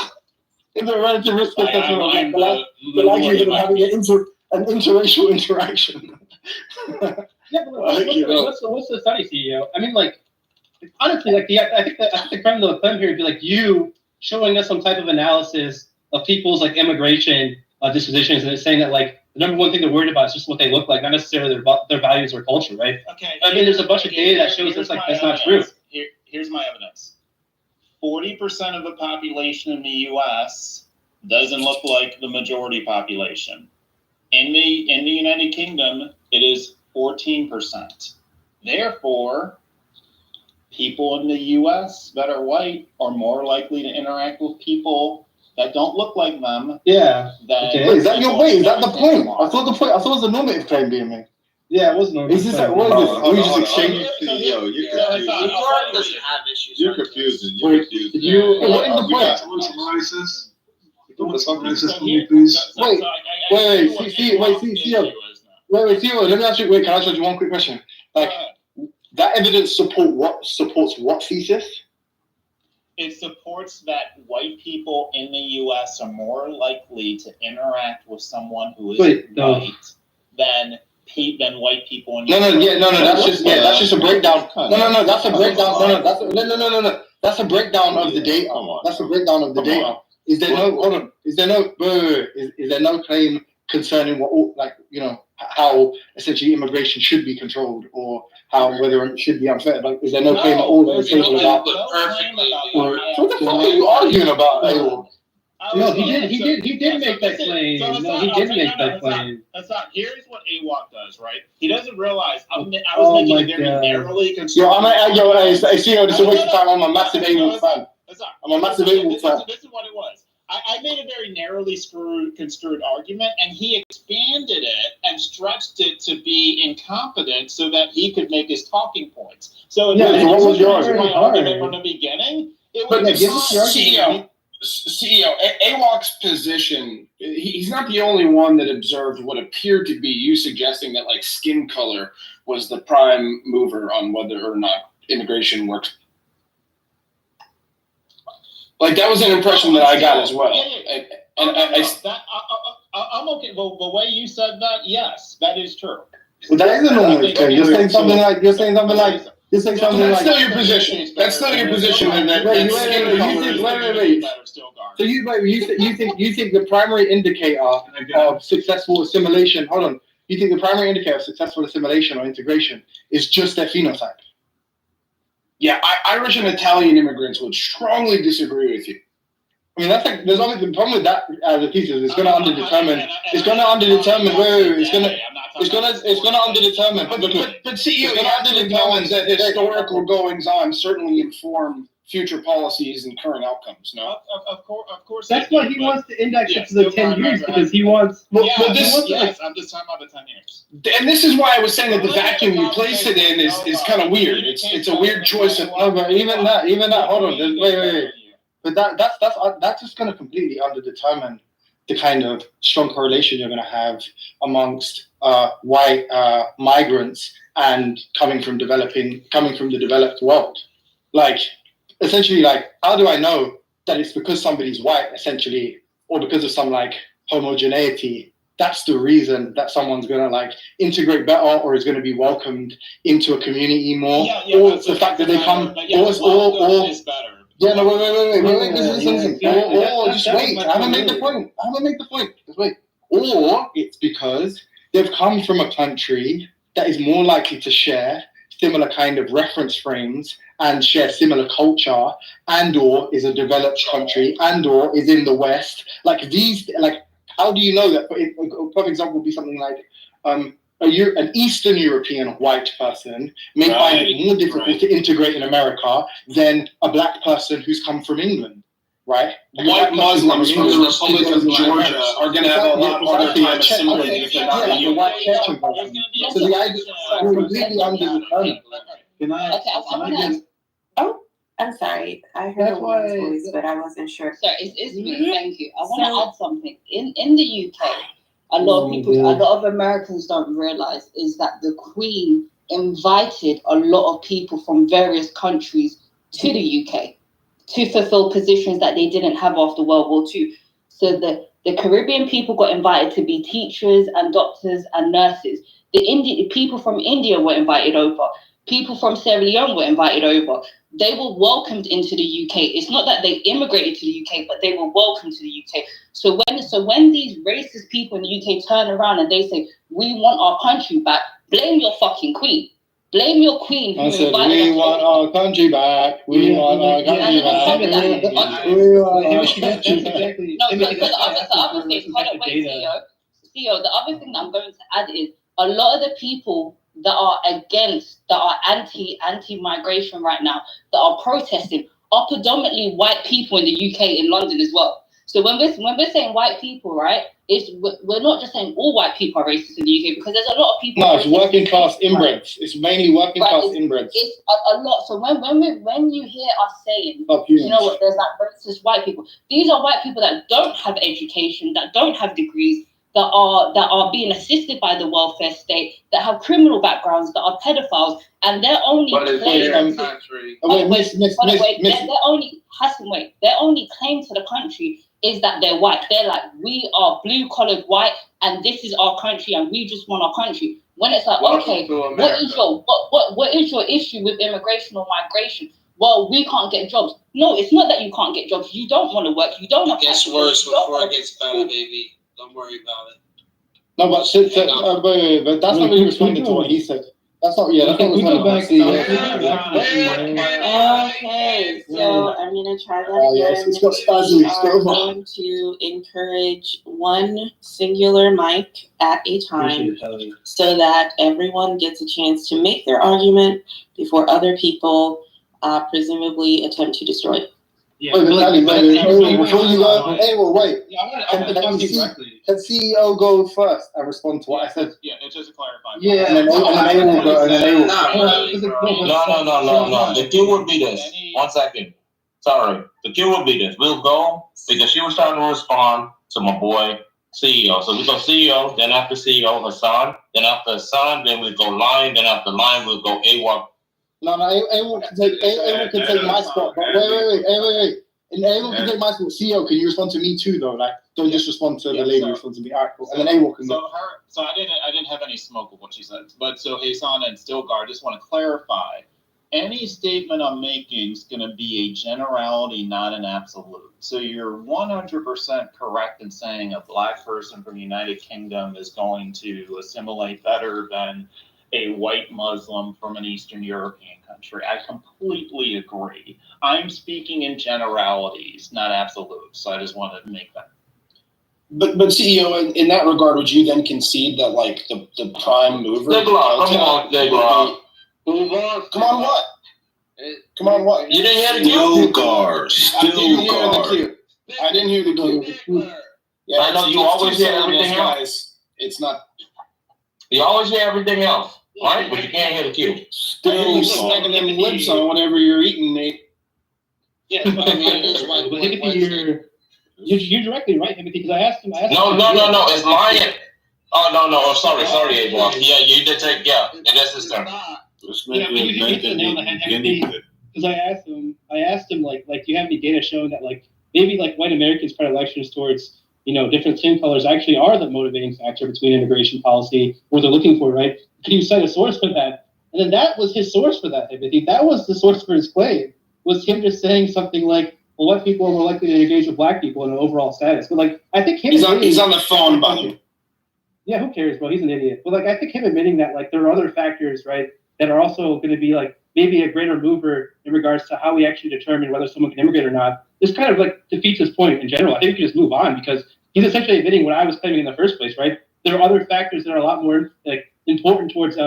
In the relative risk assessment, the likelihood of having an interracial interaction. Yeah, but what's the study, CEO? I mean, like. Honestly, like I think the creme de la creme here would be like you showing us some type of analysis of people's like immigration dispositions, and it's saying that like the number one thing they're worried about is just what they look like, not necessarily their values or culture, right? Okay. I mean, there's a bunch of data that shows that's not true. Here's my evidence. 40% of the population in the U.S. doesn't look like the majority population. In the United Kingdom, it is 14%. Therefore, people in the U.S. that are white are more likely to interact with people that don't look like them. Yeah. Okay. Wait, is that the point? I thought it was a normative claim being made. Yeah, it was normative. Is this like, what is this? Are we just exchanging? You're confusing. What is the point? Wait, Theo, let me ask you, can I ask you one quick question? Like, that evidence supports what thesis? It supports that white people in the U.S. are more likely to interact with someone who is white than white people in the U.S. That's just a breakdown. No, that's a breakdown. That's a breakdown of the data. That's a breakdown of the data. Is there no claim concerning how essentially immigration should be controlled or whether it should be unfair? Like, is there no claim at all on the table about? What the fuck are you arguing about? No, he did make that claim. No, he did make that claim. That's not. Here's what AWOP does, right? He doesn't realize I was making a very narrowly constructed. I see how this is a waste of time. I'm a massive AWOP fan. I'm a massive AWOP fan. This is what it was. I made a very narrowly construed argument, and he expanded it and stretched it to be incompetent so that he could make his talking points. So if what was yours? my argument from the beginning, it would be CEO, AWOC's position, he's not the only one that observed what appeared to be you suggesting that like skin color was the prime mover on whether or not immigration works. Like that was an impression that I got as well. I'm okay. Well, the way you said that, yes, that is true. Well, that is a normal thing. You're saying something like. That's still your position. That's still your position. Wait. So you think the primary indicator of successful assimilation? Hold on. You think the primary indicator of successful assimilation or integration is just their phenotype? Yeah, Irish and Italian immigrants would strongly disagree with you. I mean, that's like there's only the problem with that as a thesis. It's going to underdetermine. It's going to underdetermine. It's going to underdetermine. But CEO, you have to acknowledge that historical goings on certainly inform future policies and current outcomes. No, of course. That's why he wants to index it to the 10 years because he wants. I'm just talking about the 10 years. And this is why I was saying that the vacuum you place it in is kind of weird. It's a weird choice. But even that. Hold on. Wait. But that's just going to completely underdetermine the kind of strong correlation you're going to have amongst white migrants and coming from the developed world. Like, essentially, like, how do I know that it's because somebody's white, essentially, or because of some like homogeneity? That's the reason that someone's going to like integrate better or is going to be welcomed into a community more, or it's the fact that they come, or yeah, no, wait, listen. Or just wait. I haven't made the point. Just wait. Or it's because they've come from a country that is more likely to share similar kind of reference frames and share similar culture, and or is a developed country, and or is in the West. Like these, like how do you know that? A perfect example would be something like an Eastern European white person may find it more difficult to integrate in America than a black person who's come from England, right? White Muslims from the Republic of Georgia are going to have a lot harder time assimilating if they're not the white Chechen person. So the idea is completely underdetermined. I'm sorry. I heard a woman's voice, but I wasn't sure. Sorry, it's me. Thank you. I want to add something. In the UK, a lot of Americans don't realize is that the Queen invited a lot of people from various countries to the UK to fulfill positions that they didn't have after World War II. So the Caribbean people got invited to be teachers and doctors and nurses. The people from India were invited over. People from Sierra Leone were invited over. They were welcomed into the UK. It's not that they immigrated to the UK, but they were welcomed to the UK. So when these racist people in the UK turn around and they say, we want our country back, blame your fucking queen. Blame your queen. I said, we want our country back. We want our country back. The other thing that I'm going to add is a lot of the people that are anti-migration right now, that are protesting, are predominantly white people in the UK, in London as well. So when we're saying white people, right, we're not just saying all white people are racist in the UK, because there's a lot of people. No, it's working class inbreds. It's mainly working class inbreds. It's a lot. So when you hear us saying, you know what, there's like racist white people. These are white people that don't have education, that don't have degrees, that are being assisted by the welfare state, that have criminal backgrounds, that are pedophiles, and their only claim their only claim to the country is that they're white. They're like, we are blue-collared white, and this is our country, and we just want our country. When it's like, okay, what is your issue with immigration or migration? Well, we can't get jobs. No, it's not that you can't get jobs. You don't want to work. You don't want to. It gets worse before it gets better, baby. Don't worry about it. No, but but that's not really responding to what he said. That's not. Yeah, that's not responding. Okay, so I'm gonna try that again. Yes, it's got spasms. I'm going to encourage one singular mic at a time, so that everyone gets a chance to make their argument before other people presumably attempt to destroy it. Yeah. Wait, before you go, wait. Yeah, I want to talk to you directly. Can CEO go first and respond to what I said? Yeah, it's just to clarify. Yeah, and then A will go, and then A will. No. The cue would be this. 1 second. Sorry. The cue would be this. We'll go because she was trying to respond to my boy CEO. So we go CEO, then after CEO, Hassan, then after Hassan, then we go Lion, then after Lion, we'll go AWOC. No, A can take my spot. But wait. And A can take my spot. CEO, can you respond to me too, though? Like, don't just respond to the lady. Respond to me. All right, cool. And then A can go. So I didn't have any smoke of what she said. But so Hassan and Stilgar, I just want to clarify. Any statement I'm making is going to be a generality, not an absolute. So you're 100% correct in saying a black person from the United Kingdom is going to assimilate better than a white Muslim from an Eastern European country. I completely agree. I'm speaking in generalities, not absolutes. So I just wanted to make that. But CEO, in that regard, would you then concede that like the prime mover? Come on, Come on, what? Come on, what? You didn't hear the cue? I didn't hear the cue. Yeah, I know you always hear everything else. It's not. You always hear everything else, right? But you can't hear the cue. Still smacking them lips on whatever you're eating, Nate. Yeah, but Timothy, you're directly right, Timothy, because I asked him. No, it's Lion. Oh, no. Oh, sorry, AWOC. Yeah, you did take, it is his turn. Yeah, but you hit the nail on the head, Timothy, because I asked him, like, do you have any data showing that, like, maybe, like, white Americans' predilections towards, different skin colors actually are the motivating factor between immigration policy, what they're looking for, right? Could you cite a source for that? And then that was his source for that, Timothy. That was the source for his claim, was him just saying something like, well, white people are more likely to engage with black people in an overall status. But, like, I think he's on the phone, buddy. Yeah, who cares, bro? He's an idiot. But, like, I think him admitting that, like, there are other factors, right, that are also going to be, like, maybe a greater mover in regards to how we actually determine whether someone can immigrate or not, this kind of, like, defeats his point in general. I think we can just move on because he's essentially admitting what I was claiming in the first place, right? There are other factors that are a lot more, like, important towards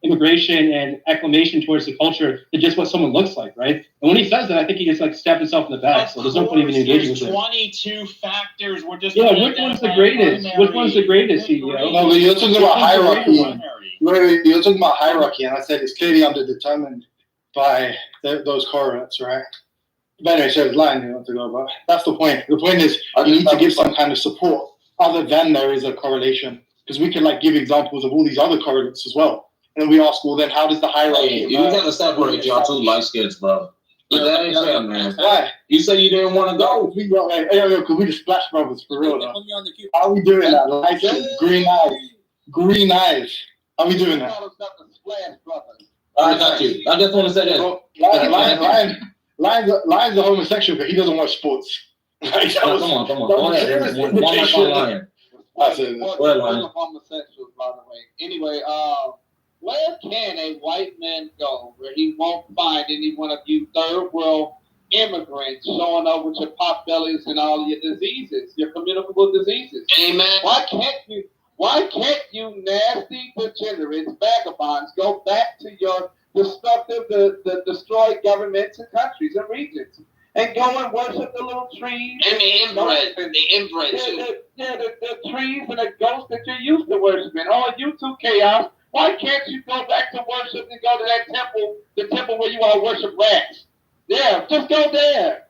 immigration and acclimation towards the culture than just what someone looks like, right? And when he says that, I think he just, like, stabbed himself in the back. So there's no point even engaging with it. 22 factors. We're just which one's the greatest? Which one's the greatest, CEO? No, but you're talking about hierarchy. Wait, you're talking about hierarchy, and I said it's clearly underdetermined by those correlates, right? But anyway, so it's lying you want to go about. That's the point. The point is you need to give some kind of support other than there is a correlation. Because we can, like, give examples of all these other correlates as well. And then we ask, well, then how does the hierarchy... You got to separate y'all two light skins, bro. But that ain't fair, man. Why? You said you didn't want to go. Because we the Splash Brothers, for real, though. How are we doing that? Light skin, green eyes. How are we doing that? I got you. I just want to say that. Lion's a homosexual, but he doesn't watch sports. Come on. Go ahead. One mic on Lion. Homosexuals, by the way. Anyway, where can a white man go where he won't find any one of you third world immigrants showing up with your pot bellies and all your diseases, your communicable diseases? Amen. Why can't you nasty degenerates, vagabonds, go back to your destructive, the destroyed governments and countries and regions and go and worship the little trees? And the inbred. The trees and the ghosts that you're used to worshiping. Oh, you too, chaos. Why can't you go back to worship and go to that temple, the temple where you all worship rats? Yeah, just go there.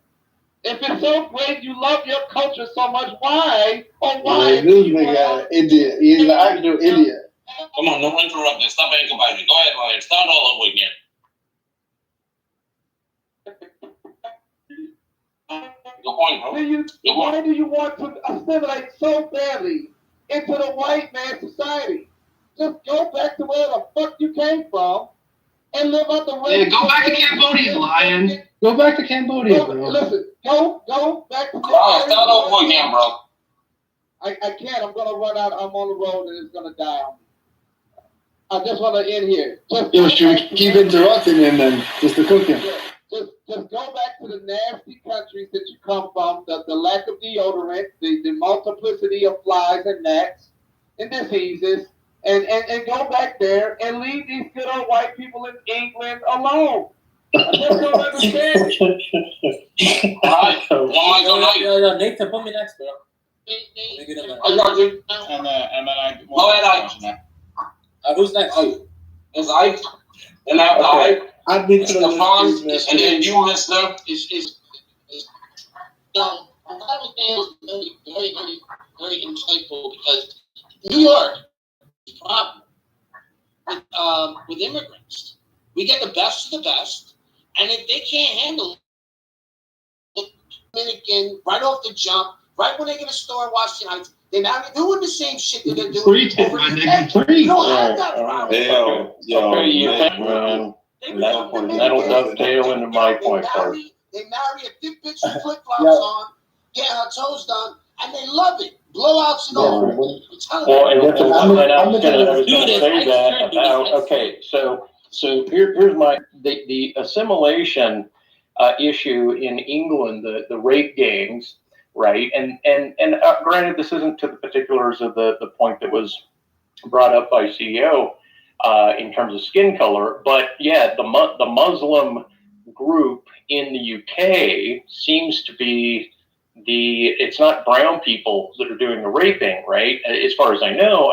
If it's so great, you love your culture so much, why? This nigga, idiot. He's an actual idiot. Come on, don't interrupt this. Stop incubating. Go ahead, Lion. Start all over again. Good point, bro. Why do you want to assimilate so badly into the white man society? Just go back to where the fuck you came from and live out the way. Yeah, go back to Cambodia, Lion. Go back to Cambodia, bro. Listen, go back to Start over again, bro. I can't. I'm gonna run out. I'm on the road and it's gonna die on me. I just want to end here. Should we keep interrupting him then? Just to cook him. Just go back to the nasty countries that you come from, the lack of deodorant, the multiplicity of flies and gnats and diseases, and go back there and leave these good old white people in England alone. I just don't understand it. Alright, one mic on mic. Yo, Nathan, put me next, bro. I got you. And then I. Go ahead, Ike. Who's next? It's Ike. And after Ike, I've been to the Stefan, list. and then you, listener. No, I was very insightful because New York is a problem with immigrants. We get the best of the best, and if they can't handle it, Dominican right off the jump, right when they get a store in Washington Heights, they're doing the same shit that they're doing. You don't have that problem. That'll dovetail into my point, Clark. They marry a thick bitch with flip flops on, get her toes done, and they love it. Blowouts and all. Well, and I was going to say that about, okay, so here's my, the assimilation issue in England, the rape gangs, right? And granted, this isn't to the particulars of the point that was brought up by CEO in terms of skin color, but yeah, the Muslim group in the UK seems to be it's not brown people that are doing the raping, right? As far as I know,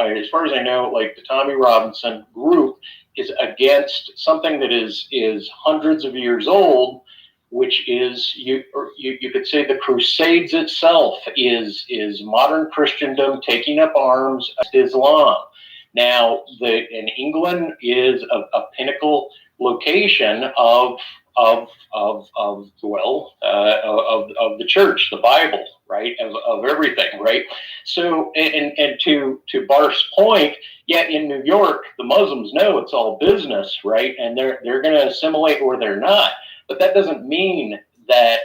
like the Tommy Robinson group is against something that is hundreds of years old, which is you could say the Crusades itself is modern Christendom taking up arms against Islam. Now, in England is a pinnacle location of the church, the Bible, right, of everything, right? So, and to Barth's point, yeah, in New York, the Muslims know it's all business, right, and they're going to assimilate or they're not, but that doesn't mean that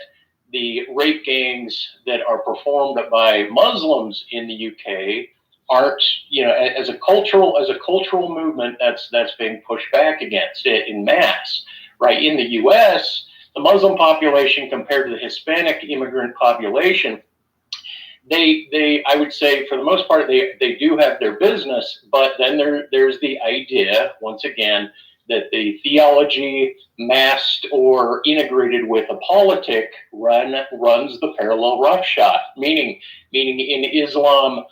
the rape gangs that are performed by Muslims in the UK aren't, as a cultural movement that's being pushed back against it in mass. Right, in the U.S., the Muslim population compared to the Hispanic immigrant population, they I would say for the most part they do have their business, but then there's the idea once again that the theology masked or integrated with a politic runs the parallel roughshod, meaning in Islam,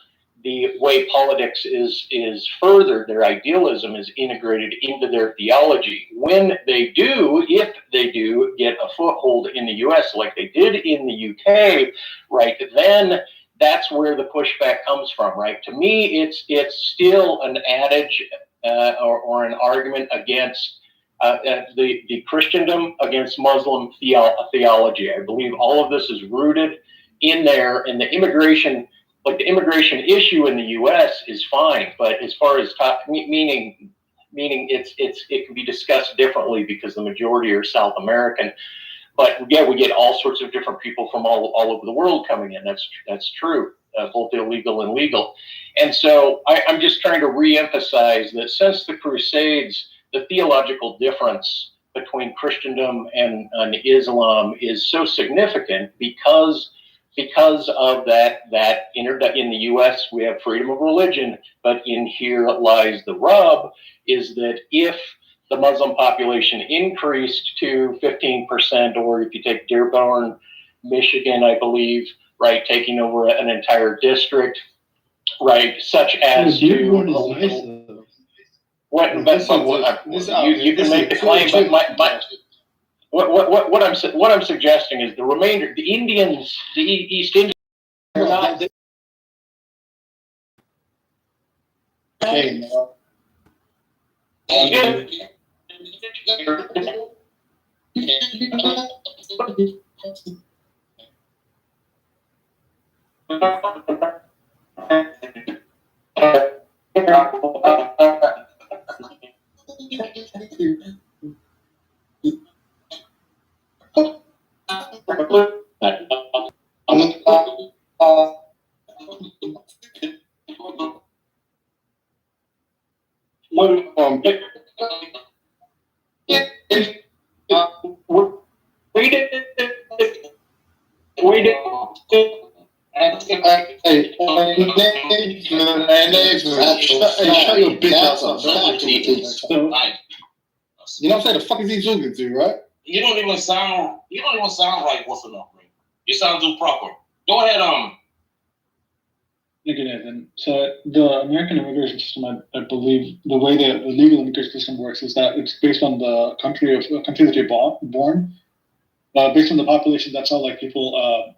the way politics is furthered, their idealism is integrated into their theology. When they do, if they do get a foothold in the U.S. like they did in the U.K., right, then that's where the pushback comes from, right? To me, it's still an adage or an argument against the Christendom against Muslim theology. I believe all of this is rooted in there, and the immigration issue in the U.S. is fine, but as far as meaning it can be discussed differently because the majority are South American. But yeah, we get all sorts of different people from all over the world coming in. That's true, both illegal and legal. And so I'm just trying to reemphasize that since the Crusades, the theological difference between Christendom and Islam is so significant because of that in the U.S. we have freedom of religion, but in here lies the rub, is that if the Muslim population increased to 15%, or if you take Dearborn, Michigan, I believe, right, taking over an entire district, right, such as to you can make the claim, but what I'm suggesting is the remainder, the Indians, the East Indians, are not. Shut your bitch ass up. You know what I'm saying? The fuck is he talking to, right? You don't even sound right. What's enough, man? You sound too proper. Go ahead, Thank you, Nathan. So the American immigration system, I believe, the way the legal immigration system works is that it's based on the country that you're born. Based on the population, that's how like people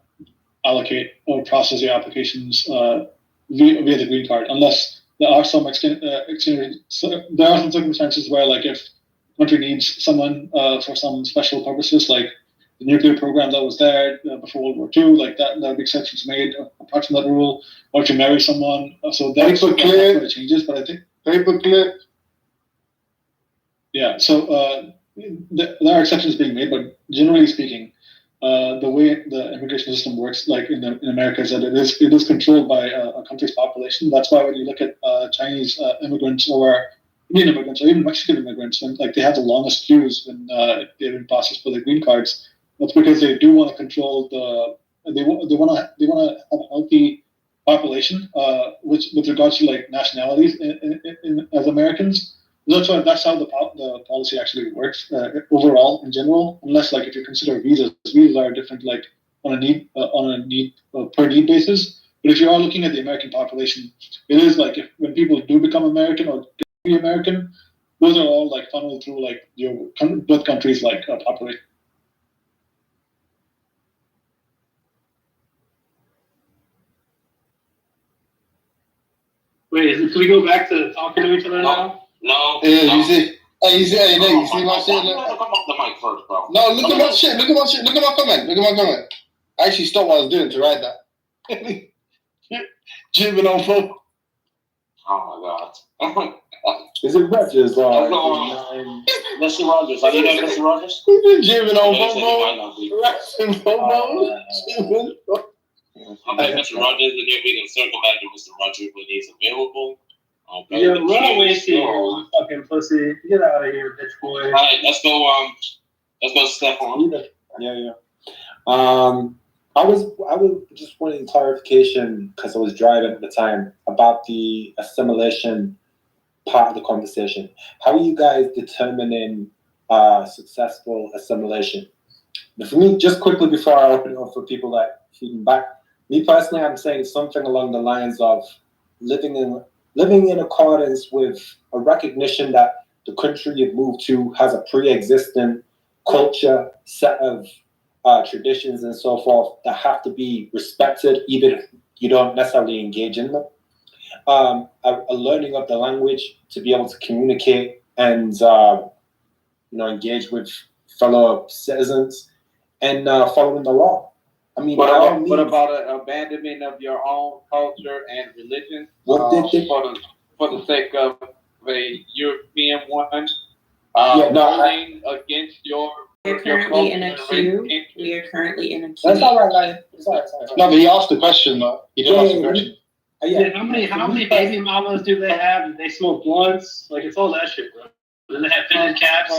allocate or process your applications via the green card. Unless there are some there are some circumstances where like if the country needs someone for some special purposes, like the nuclear program that was there before World War II, like that would be exceptions made apart from that rule, or to marry someone. So that's where it changes. But I think paperclip. Yeah. So there are exceptions being made, but generally speaking, the way the immigration system works, like in America, is that it is controlled by a country's population. That's why when you look at Chinese immigrants or Indian immigrants or even Mexican immigrants, when like they have the longest queues when they're in process for their green cards, that's because they do want to control they want to have a healthy population, with regards to like nationalities as Americans. That's how the policy actually works overall in general. Unless like if you consider visas are different, like on a need per need basis. But if you are looking at the American population, it is like when people do become American or get to be American, those are all like funneled through like your both countries like population. Wait, can we go back to talking to each other now? No. Yeah, you see. Hey, you see my shit? Come off the mic first, bro. No, look at my shit. Look at my shit. Look at my comment. I actually stopped what I was doing to write that. Jibbing on folk. Oh my God. Is it Rogers or Mr. Rogers? Are you there, Mr. Rogers? He's been jibbing on Okay, Mr. Rogers, and then we can circle back to Mr. Rogers when he's available. Okay. Yeah, run away to you, fucking pussy. Get out of here, bitch boy. All right, let's go step on. Yeah. I was just wanting clarification because I was driving at the time about the assimilation part of the conversation. How are you guys determining successful assimilation? But for me, just quickly before I open it up for people that feeding back, me personally, I'm saying something along the lines of living in accordance with a recognition that the country you've moved to has a pre-existing culture, set of traditions and so forth that have to be respected, even if you don't necessarily engage in them. A learning of the language to be able to communicate and engage with fellow citizens and following the law. I mean, what about an abandonment of your own culture and religion for the sake of a European one? Voting against your. We're currently in a queue. We are currently in a queue. That's all right, like, it's all right. No, but he asked the question though. He did ask the question. Yeah, how many baby mamas do they have? They smoke blunts? Like it's all that shit, bro. Then they have fitted caps.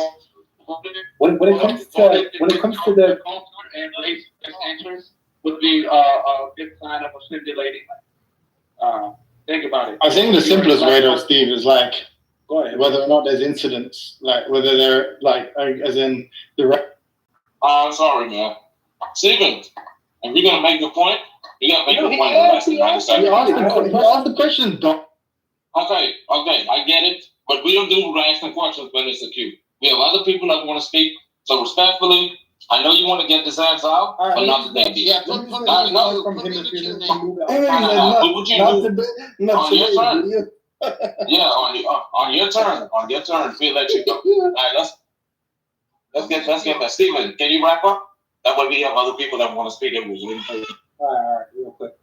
When it comes to the culture and race interest would be a good sign of assimilating. Think about it. I think the simplest way though, Steve, is like whether or not there's incidents, like whether they're like as in the. Sorry, man. Steven, if you're gonna make your point, you gotta make your point in less than 90 seconds. You asked the question, Doc. Okay, I get it, but we don't do asking questions when it's a queue. We have other people that want to speak, so respectfully, I know you want to get this answer out, but not today. Yeah, put on your turn. We'll let you go. All right, let's get that. Steven, can you wrap up? That way we have other people that want to speak. All right, real quick.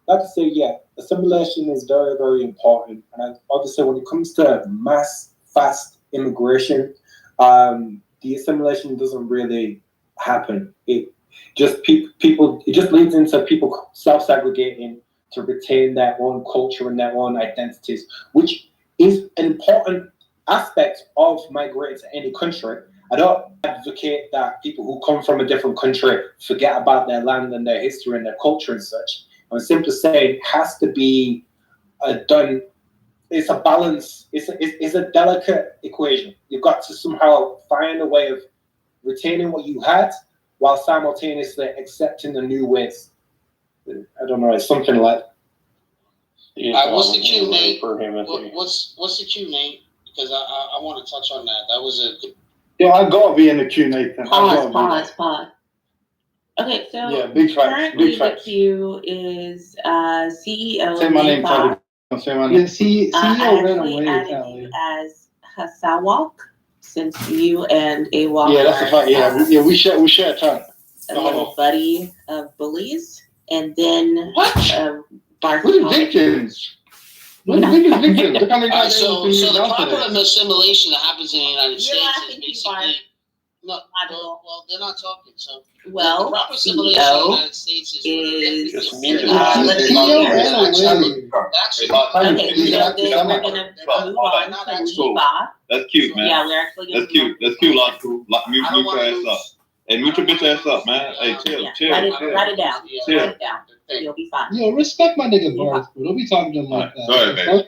Like I say, yeah, assimilation is very, very important. And obviously, when it comes to mass, fast immigration, the assimilation doesn't really happen. It just it just leads into people self-segregating to retain their own culture and their own identities, which is an important aspect of migrating to any country. I don't advocate that people who come from a different country forget about their land and their history and their culture and such. I'm simply saying it has to be done. It's a balance. It's a delicate equation. You've got to somehow find a way of retaining what you had while simultaneously accepting the new ways. I don't know, it's something like. What's the cue, Nate? What's the cue, Nate? Because I want to touch on that. That was a good. Yeah, I gotta be in the queue, Nathan. Pause. Okay, so yeah, big facts. currently Big facts. the queue is CEO. Say my name, Charlie. Say my name. I actually added you as Hasawak, since you and Awak Yeah, that's a fact. Yeah, we share a ton. a little buddy of bullies, and then We're victims. We're the biggest victims. Look how many times So the proper assimilation that happens in the United States is basically. No, well, they're not talking. So the proper assimilation in the United States is just muted. Actually, we're gonna move on to Liba. That's cute, man. Yeah, we're actually gonna That's cute. That's cute, Lost Cool. Mute your ass up. Hey, mute your bitch ass up, man. Hey, chill. Write it down. Write it down. You'll be fine. Yo, respect my nigga bars, bro. Don't be talking to him like that. Go ahead, baby.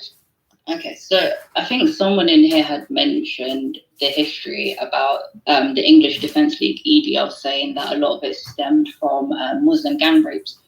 Okay, so I think someone in here had mentioned the history about the English Defence League EDL saying that a lot of it stemmed from Muslim gang rapes.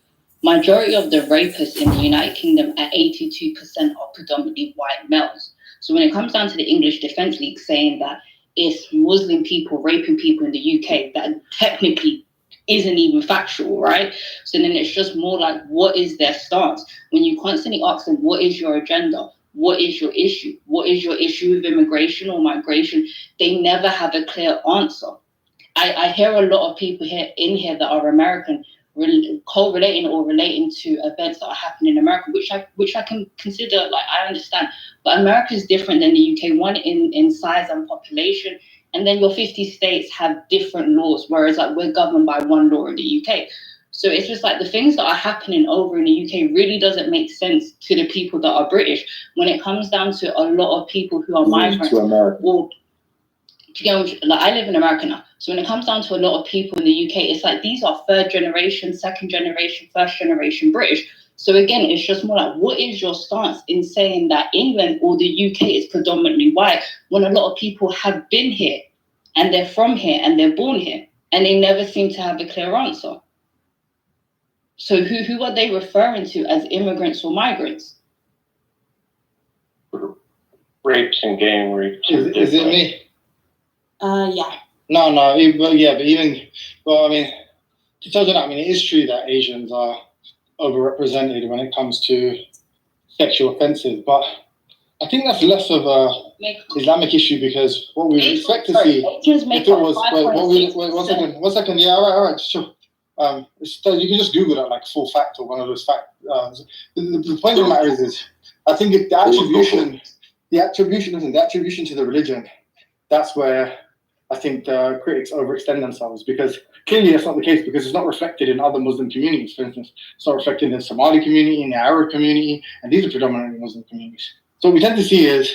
Majority of the rapists in the United Kingdom at 82% are predominantly white males. So when it comes down to the English Defence League saying that it's Muslim people raping people in the UK, that technically isn't even factual, right? So then it's just more like, what is their stance? When you constantly ask them, what is your agenda? What is your issue? What is your issue with immigration or migration? They never have a clear answer. I hear a lot of people in here that are American correlating or relating to events that are happening in America, which I can consider, like, I understand. But America is different than the UK, one in size and population, and then your 50 states have different laws, whereas like we're governed by one law in the UK. So it's just like the things that are happening over in the UK really doesn't make sense to the people that are British. When it comes down to a lot of people who are migrants, or like I live in America now. So when it comes down to a lot of people in the UK, it's like these are third generation, second generation, first generation British. So again, it's just more like, what is your stance in saying that England or the UK is predominantly white when a lot of people have been here and they're from here and they're born here and they never seem to have a clear answer? So who are they referring to as immigrants or migrants? Rapes and gang rapes. Is it me? Yeah. No, but even, well, I mean, to tell you that, I mean, it is true that Asians are overrepresented when it comes to sexual offences, but I think that's less of a Islamic issue, because what we would expect to see, if it was, one second, yeah, all right, sure. You can just Google that, like full fact or one of those facts. The point of the matter is I think the attribution to the religion, that's where I think the critics overextend themselves, because clearly that's not the case, because it's not reflected in other Muslim communities. For instance, it's not reflected in the Somali community, in the Arab community, and these are predominantly Muslim communities. So what we tend to see is,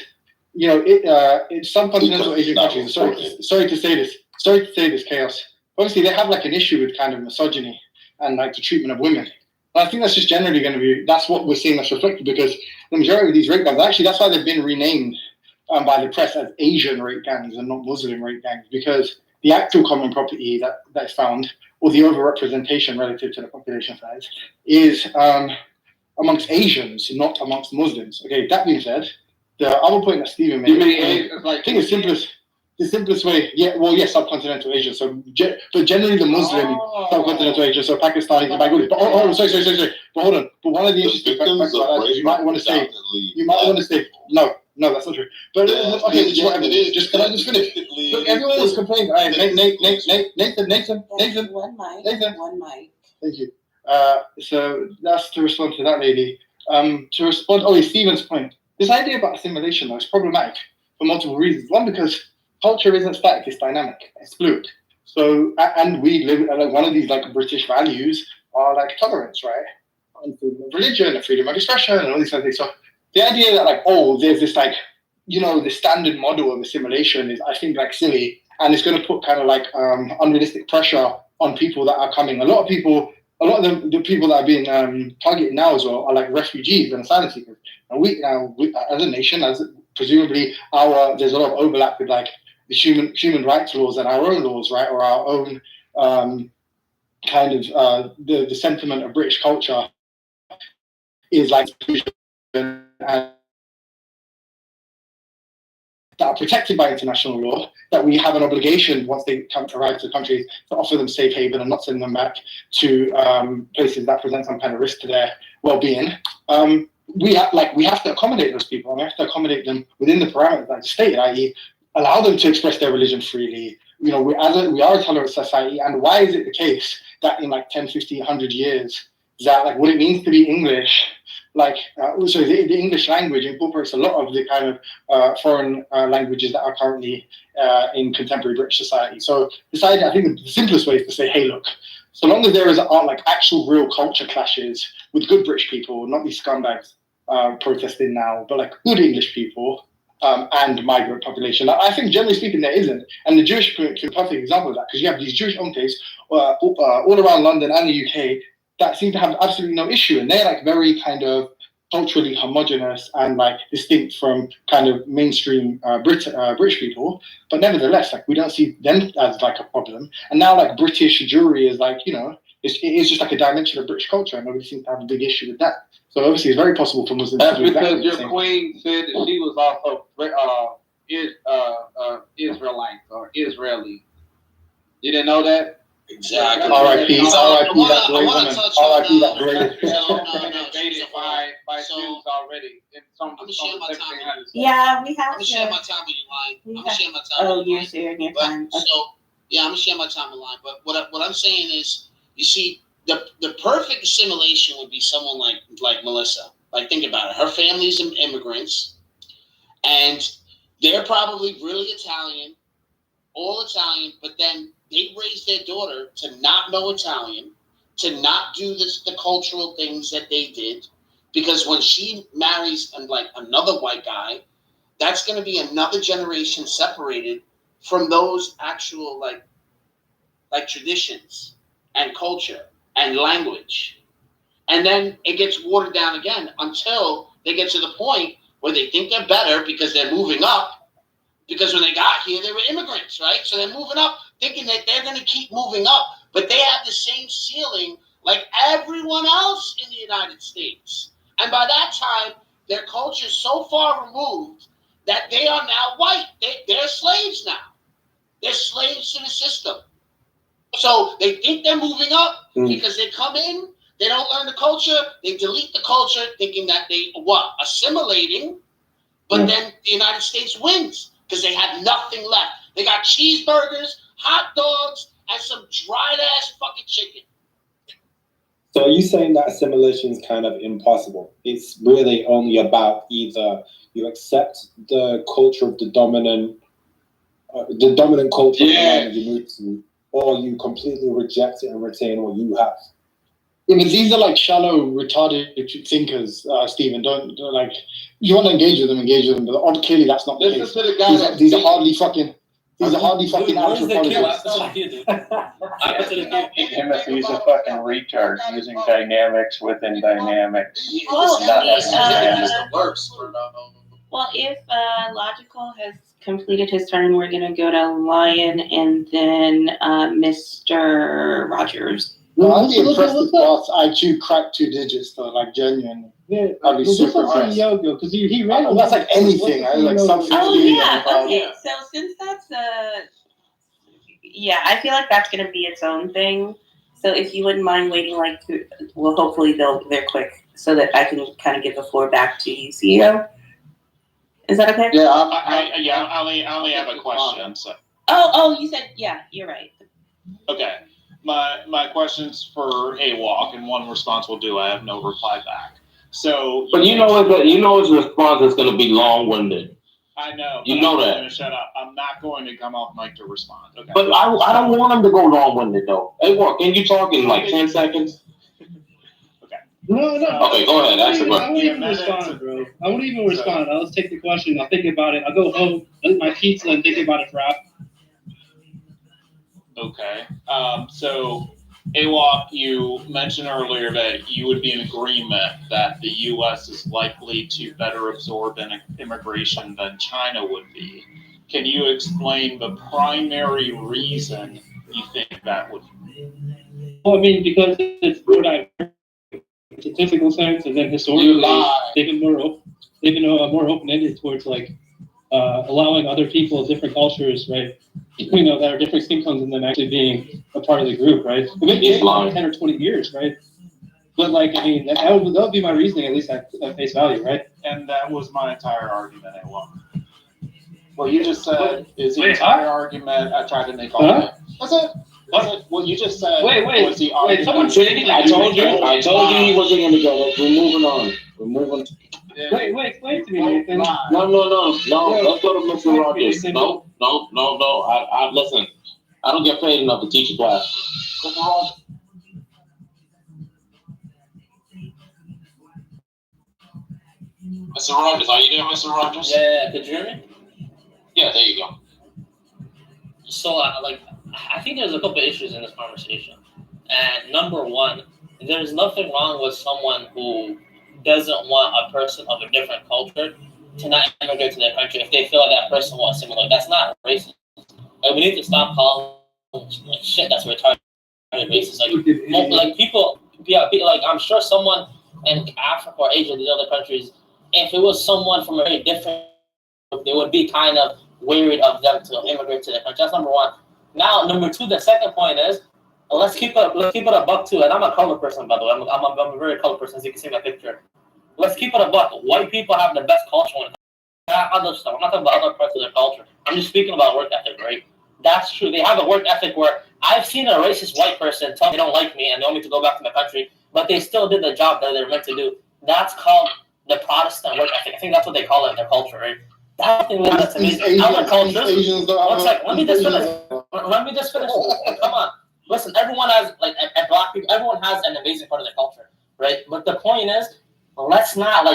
it's subcontinental Asian countries. Sorry to say this, chaos. Obviously, they have like an issue with kind of misogyny and like the treatment of women. And I think that's just generally going to be, that's what we're seeing that's reflected, because the majority of these rape gangs, actually, that's why they've been renamed by the press as Asian rape gangs and not Muslim rape gangs, because the actual common property that's found, or the overrepresentation relative to the population size, is amongst Asians, not amongst Muslims. Okay, that being said, the other point that Stephen made, I think the simplest way, subcontinental Asia. So, but generally the Muslim subcontinental Asia, so Pakistani, Bangladesh. But sorry. But hold on. But one of the interesting facts about that is you might want to say, no, that's not true. But okay, just can I just finish? Look, everyone was complaining. All right, Nathan. One mic. Thank you. So that's to respond to that lady. To respond, Stephen's point. This idea about assimilation, though, is problematic for multiple reasons. One, because culture isn't static; it's dynamic, it's fluid. So, and we live like one of these like British values are like tolerance, right? And freedom of religion and freedom of expression and all these kind of things. So, the idea that like, there's this like, the standard model of assimilation is, I think, like silly, and it's going to put kind of like unrealistic pressure on people that are coming. A lot of the people that are being targeted now as well are like refugees and asylum seekers. And we as a nation, as presumably there's a lot of overlap with like the human rights laws and our own laws, right, or our own the sentiment of British culture is like that are protected by international law, that we have an obligation once they come to arrive to the country to offer them safe haven and not send them back to places that present some kind of risk to their well-being. We have to accommodate those people, and we have to accommodate them within the parameters of the state, i.e., allow them to express their religion freely. We are a tolerant society, and why is it the case that in like 10, 50, 100 years, that like what it means to be English, the English language incorporates a lot of the kind of foreign languages that are currently in contemporary British society. So I think the simplest way is to say, hey, look, so long as there is actual real culture clashes with good British people, not these scumbags protesting now, but like good English people and migrant population. I think generally speaking there isn't, and the Jewish community is a perfect example of that, because you have these Jewish enclaves all around London and the UK that seem to have absolutely no issue, and they're like very kind of culturally homogenous and like distinct from kind of mainstream British people, but nevertheless, like we don't see them as like a problem. And now like British Jewry is like, it's just like a dimension of British culture, and nobody seems to have a big issue with that. So obviously, it's very possible for Muslims. That's to do because exactly your queen said that she was also Israelite or Israeli. You didn't know that? Exactly. R.I.P. that great woman. R.I.P. that great. Invaded by Jews already. I'm gonna share my time with you. Yeah, we have. I'm gonna share my time with you, Line. I'm gonna share my time. Oh, with you're sharing your time. So yeah, I'm gonna share my time with Line. But what I'm saying is, you see, the perfect assimilation would be someone like Melissa. Like, think about it. Her family's immigrants, and they're probably really Italian, all Italian, but then they raised their daughter to not know Italian, to not do the cultural things that they did, because when she marries another white guy, that's going to be another generation separated from those actual like traditions and culture and language. And then it gets watered down again until they get to the point where they think they're better because they're moving up. Because when they got here, they were immigrants, right? So they're moving up, thinking that they're going to keep moving up, but they have the same ceiling like everyone else in the United States. And by that time, their culture is so far removed that they are now white. They're slaves now. They're slaves to the system. So they think they're moving up because they come in, they don't learn the culture, they delete the culture, thinking that they assimilating, but then the United States wins because they have nothing left. They got cheeseburgers, hot dogs, and some dried ass fucking chicken. So are you saying that assimilation is kind of impossible? It's really only about either you accept the culture of the dominant culture that you move to, or you completely reject it and retain what you have. Yeah, but these are like shallow, retarded thinkers, Stephen. Don't like. You want to engage with them, but clearly that's not the case. These are hardly fucking anthropologists. Timothy's a fucking retard using dynamics within dynamics. Well, if Logical has completed his turn, we're gonna go to Lion and then Mr. Rogers. No, I'd be impressed if Bart's IQ cracked 2 digits though, like genuinely. Yeah, I'd be super impressed. Yoga, because he read that's like anything. Like something. Oh yeah. Okay. So since that's I feel like that's gonna be its own thing. So if you wouldn't mind waiting, hopefully they're quick, so that I can kind of give the floor back to you, CEO. Is that okay? Yeah, I only have a question. So. Oh, you said you're right. Okay. My question's for AWOC, and one response will do. I have no reply back. So, but his response is going to be long-winded. I know. You know that. I'm going to shut up. I'm not going to come off mic to respond. Okay. But I don't want him to go long-winded though. AWOC, can you talk in like 10 seconds? Okay. No. Okay, go ahead. Ask the question. I won't even respond, bro. I won't even respond. I'll just take the question. I'll think about it. I'll go home, I'll eat my pizza, and think about it for hours. Okay. So, AWOC, you mentioned earlier that you would be in agreement that the U.S. is likely to better absorb immigration than China would be. Can you explain the primary reason you think that would be? Well, I mean, because it's more diverse in a statistical sense, and then historically they've been more open-ended towards like allowing other people of different cultures, right? You know, that are different skin tones than them actually being a part of the group, right? Maybe 10 or 20 years, right? But like, I mean, that would be my reasoning, at least at face value, right? And that was my entire argument at one. What you just said is the entire argument I tried to make all day. That's it. That's it. What you just said was the argument. Someone changed. I told you he wasn't going to get it. We're moving on. We're moving. Wait, explain to me, Nathan. No. Let's go to Mr. Rogers. No. I listen. I don't get paid enough to teach a class. Mr. Rogers. Mr. Rogers, are you there, Mr. Rogers? Yeah, could you hear me? Yeah, there you go. So, I think there's a couple of issues in this conversation. And number one, there's nothing wrong with someone who doesn't want a person of a different culture to not immigrate to their country if they feel like that person wants similar. That's not racist. Like, we need to stop calling like shit that's retarded racist. Like people, like I'm sure someone in Africa or Asia, these other countries, if it was someone from a very different group, they would be kind of worried of them to immigrate to their country. That's number one. Now, number two, the second point is let's keep it a buck too. And I'm a color person, by the way. I'm a very color person, as you can see in my picture. Let's keep it a buck. White people have the best culture when it comes to other stuff. I'm not talking about other parts of their culture. I'm just speaking about work ethic, right? That's true. They have a work ethic where I've seen a racist white person tell me they don't like me and they want me to go back to my country, but they still did the job that they're meant to do. That's called the Protestant work ethic. I think that's what they call it in their culture, right? That's amazing. Other cultures. One second. Let me just finish. Come on. Listen, everyone has black people. Everyone has an amazing part of their culture, right? But the point is, let's not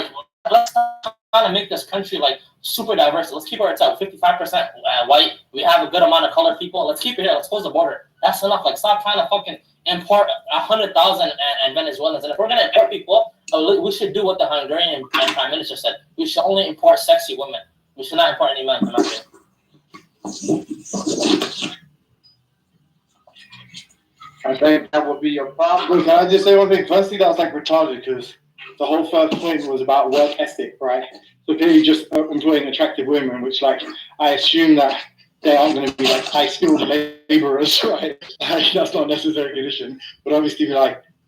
try to make this country super diverse. Let's keep it at 55% white. We have a good amount of colored people. Let's keep it here. Let's close the border. That's enough. Stop trying to fucking import 100,000 and Venezuelans. And if we're gonna import people, we should do what the Hungarian prime minister said. We should only import sexy women. We should not import any men from Africa. I think that would be your problem. Wait, can I just say one thing? Firstly, that was retarded because the whole first point was about work ethic, right? So clearly just employing attractive women, which I assume that they aren't going to be high-skilled laborers, right? That's not a necessary condition, but obviously be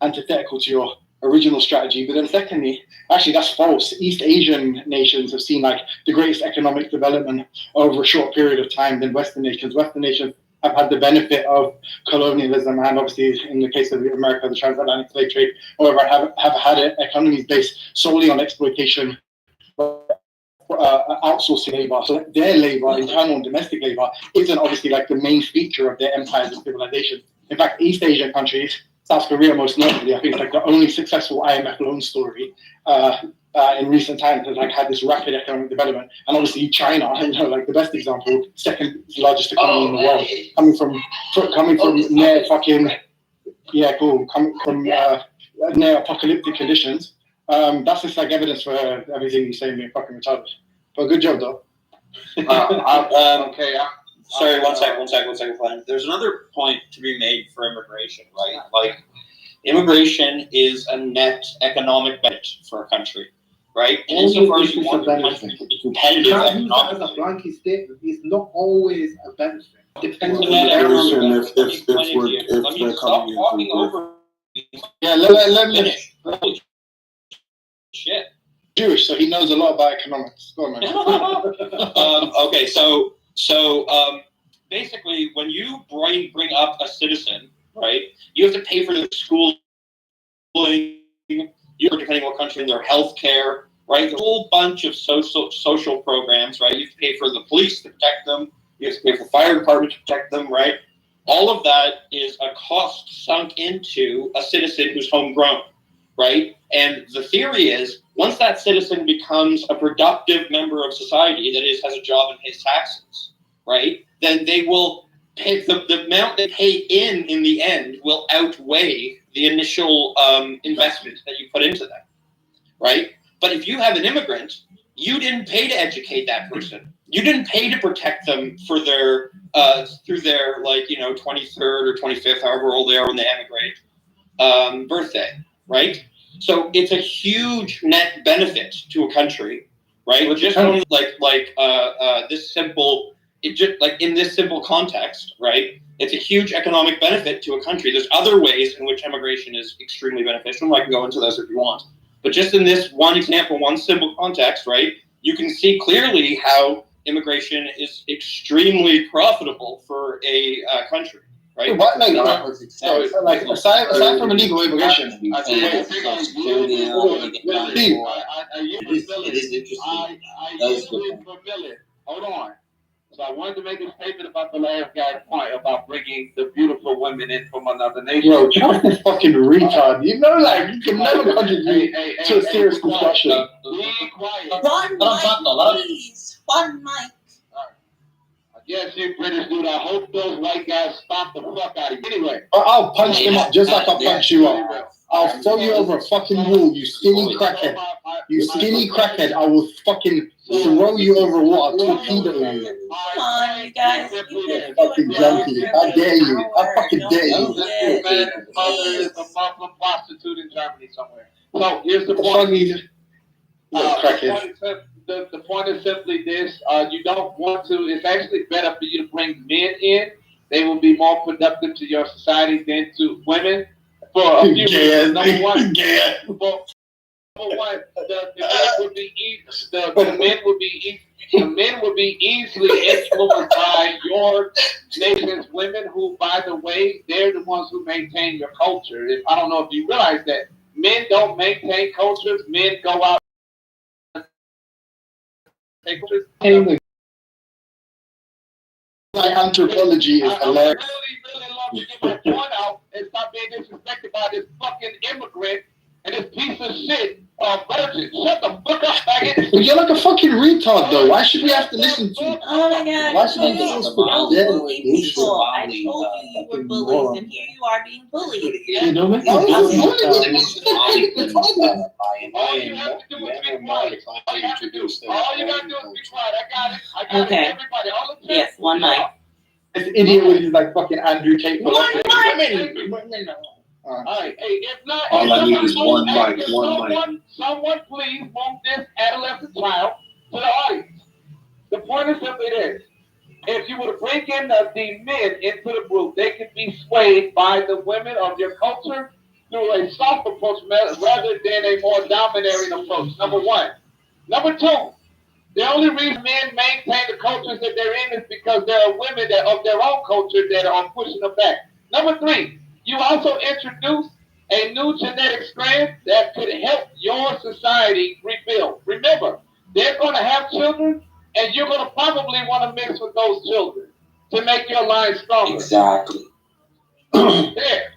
antithetical to your original strategy. But then secondly, actually that's false. East Asian nations have seen the greatest economic development over a short period of time than Western nations. Western nations have had the benefit of colonialism and obviously in the case of America, the transatlantic slave trade, however, have had economies based solely on exploitation, outsourcing labor. So their labor, internal and domestic labor, isn't obviously the main feature of their empires and civilization. In fact, East Asian countries, South Korea most notably, I think it's the only successful IMF loan story in recent times has had this rapid economic development. And obviously China, the best example, second largest economy in the world, coming from near near apocalyptic conditions. That's just evidence for everything you say being fucking retarded. But good job though. Sorry, one second, Glenn. There's another point to be made for immigration, right? Immigration is a net economic benefit for a country, right? And insofar as you want the country to be competitive economically. As a blanket statement, it's not always a benefit. Depends on if they're coming over. Yeah, let me finish. Holy shit. Jewish, so he knows a lot about economics. Go on, man. Okay, so basically, when you bring up a citizen, right, you have to pay for their schooling, depending on what country, and their health care, right? There's a whole bunch of social programs, right? You have to pay for the police to protect them. You have to pay for the fire department to protect them, right? All of that is a cost sunk into a citizen who's homegrown, right? And the theory is, once that citizen becomes a productive member of society, that is, has a job and pays taxes, right, then they will pay, the amount they pay in the end will outweigh the initial investment that you put into them, right? But if you have an immigrant, you didn't pay to educate that person. You didn't pay to protect them for their through their 23rd or 25th, however old they are when they emigrate, birthday, right? So it's a huge net benefit to a country, right? Just this simple, in this simple context, right? It's a huge economic benefit to a country. There's other ways in which immigration is extremely beneficial. I can go into those if you want, but just in this one example, one simple context, right? You can see clearly how immigration is extremely profitable for a country, right? What, aside from illegal immigration, hold on. So I wanted to make a statement about the last guy's point about bringing the beautiful women in from another nation. Bro, Chuck is fucking retard. You can never contribute to a serious discussion. Be quiet. One mic, please. One mic. Yes, you British dude. I hope those white guys stop the fuck out of you. Anyway. I'll punch them up just like I'll punch you up. I'll throw you over a fucking wall, you skinny crackhead. You skinny crackhead. I will fucking throw you over a wall. I'll torpedo you. Come on, you guys. Fucking junkie. I dare you. I fucking dare you. His mother is a Muslim prostitute in Germany somewhere. So here's the point. The point is simply this: you don't want to. It's actually better for you to bring men in. They will be more productive to your society than to women. For a few reasons. Number one, the men would be easily influenced by your nation's women, who, by the way, they're the ones who maintain your culture. I don't know if you realize that men don't maintain cultures. Men go out. My anthropology is hilarious. I really love to get my point out and stop being disrespected by this fucking immigrant and this piece of shit virgin. Shut the fuck up, faggot. Well, you're like a fucking retard, though. Why should we have to listen to you? Oh my god. Why should we listen to you? Bully people. I told you were bullies, and here you are being bullied. You know what? All you have to do is be quiet. All you gotta do is be quiet. I got it. Okay. Everybody, all the Yes, one mic. This idiot with his like fucking Andrew Tate. One mic. All right. Hey, if not, All I need is one mic. One mic. Someone please move this adolescent child to the audience. The point is simply this: if you were to bring in the men into the group, they could be swayed by the women of your culture through a soft approach rather than a more domineering approach. Number one. Number two. The only reason men maintain the cultures that they're in is because there are women that of their own culture that are pushing them back. Number three, you also introduce a new genetic strand that could help your society rebuild. Remember, they're going to have children, and you're going to probably want to mix with those children to make your line stronger. Exactly. There.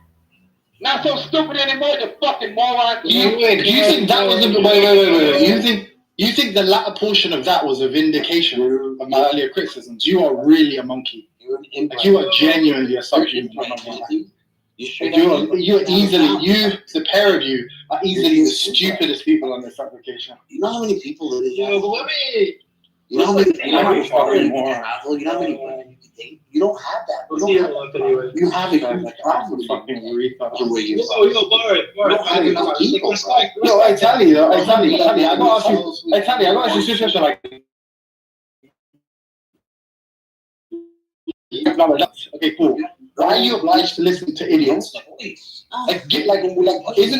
Not so stupid anymore, you fucking moron. Do you think that was a wait? You think the latter portion of that was a vindication of my earlier criticisms? You are really a monkey. Like, you are genuinely a subhuman. You are easily, the pair of you are easily the stupidest people on this application. You know how many people it is? You know how many people you know how many women you can date? You don't have that. You have a huge problem. Fucking retard. No, I tell you, I gotta ask you a situation like. Okay, cool. Why are you obliged to listen to idiots? Isn't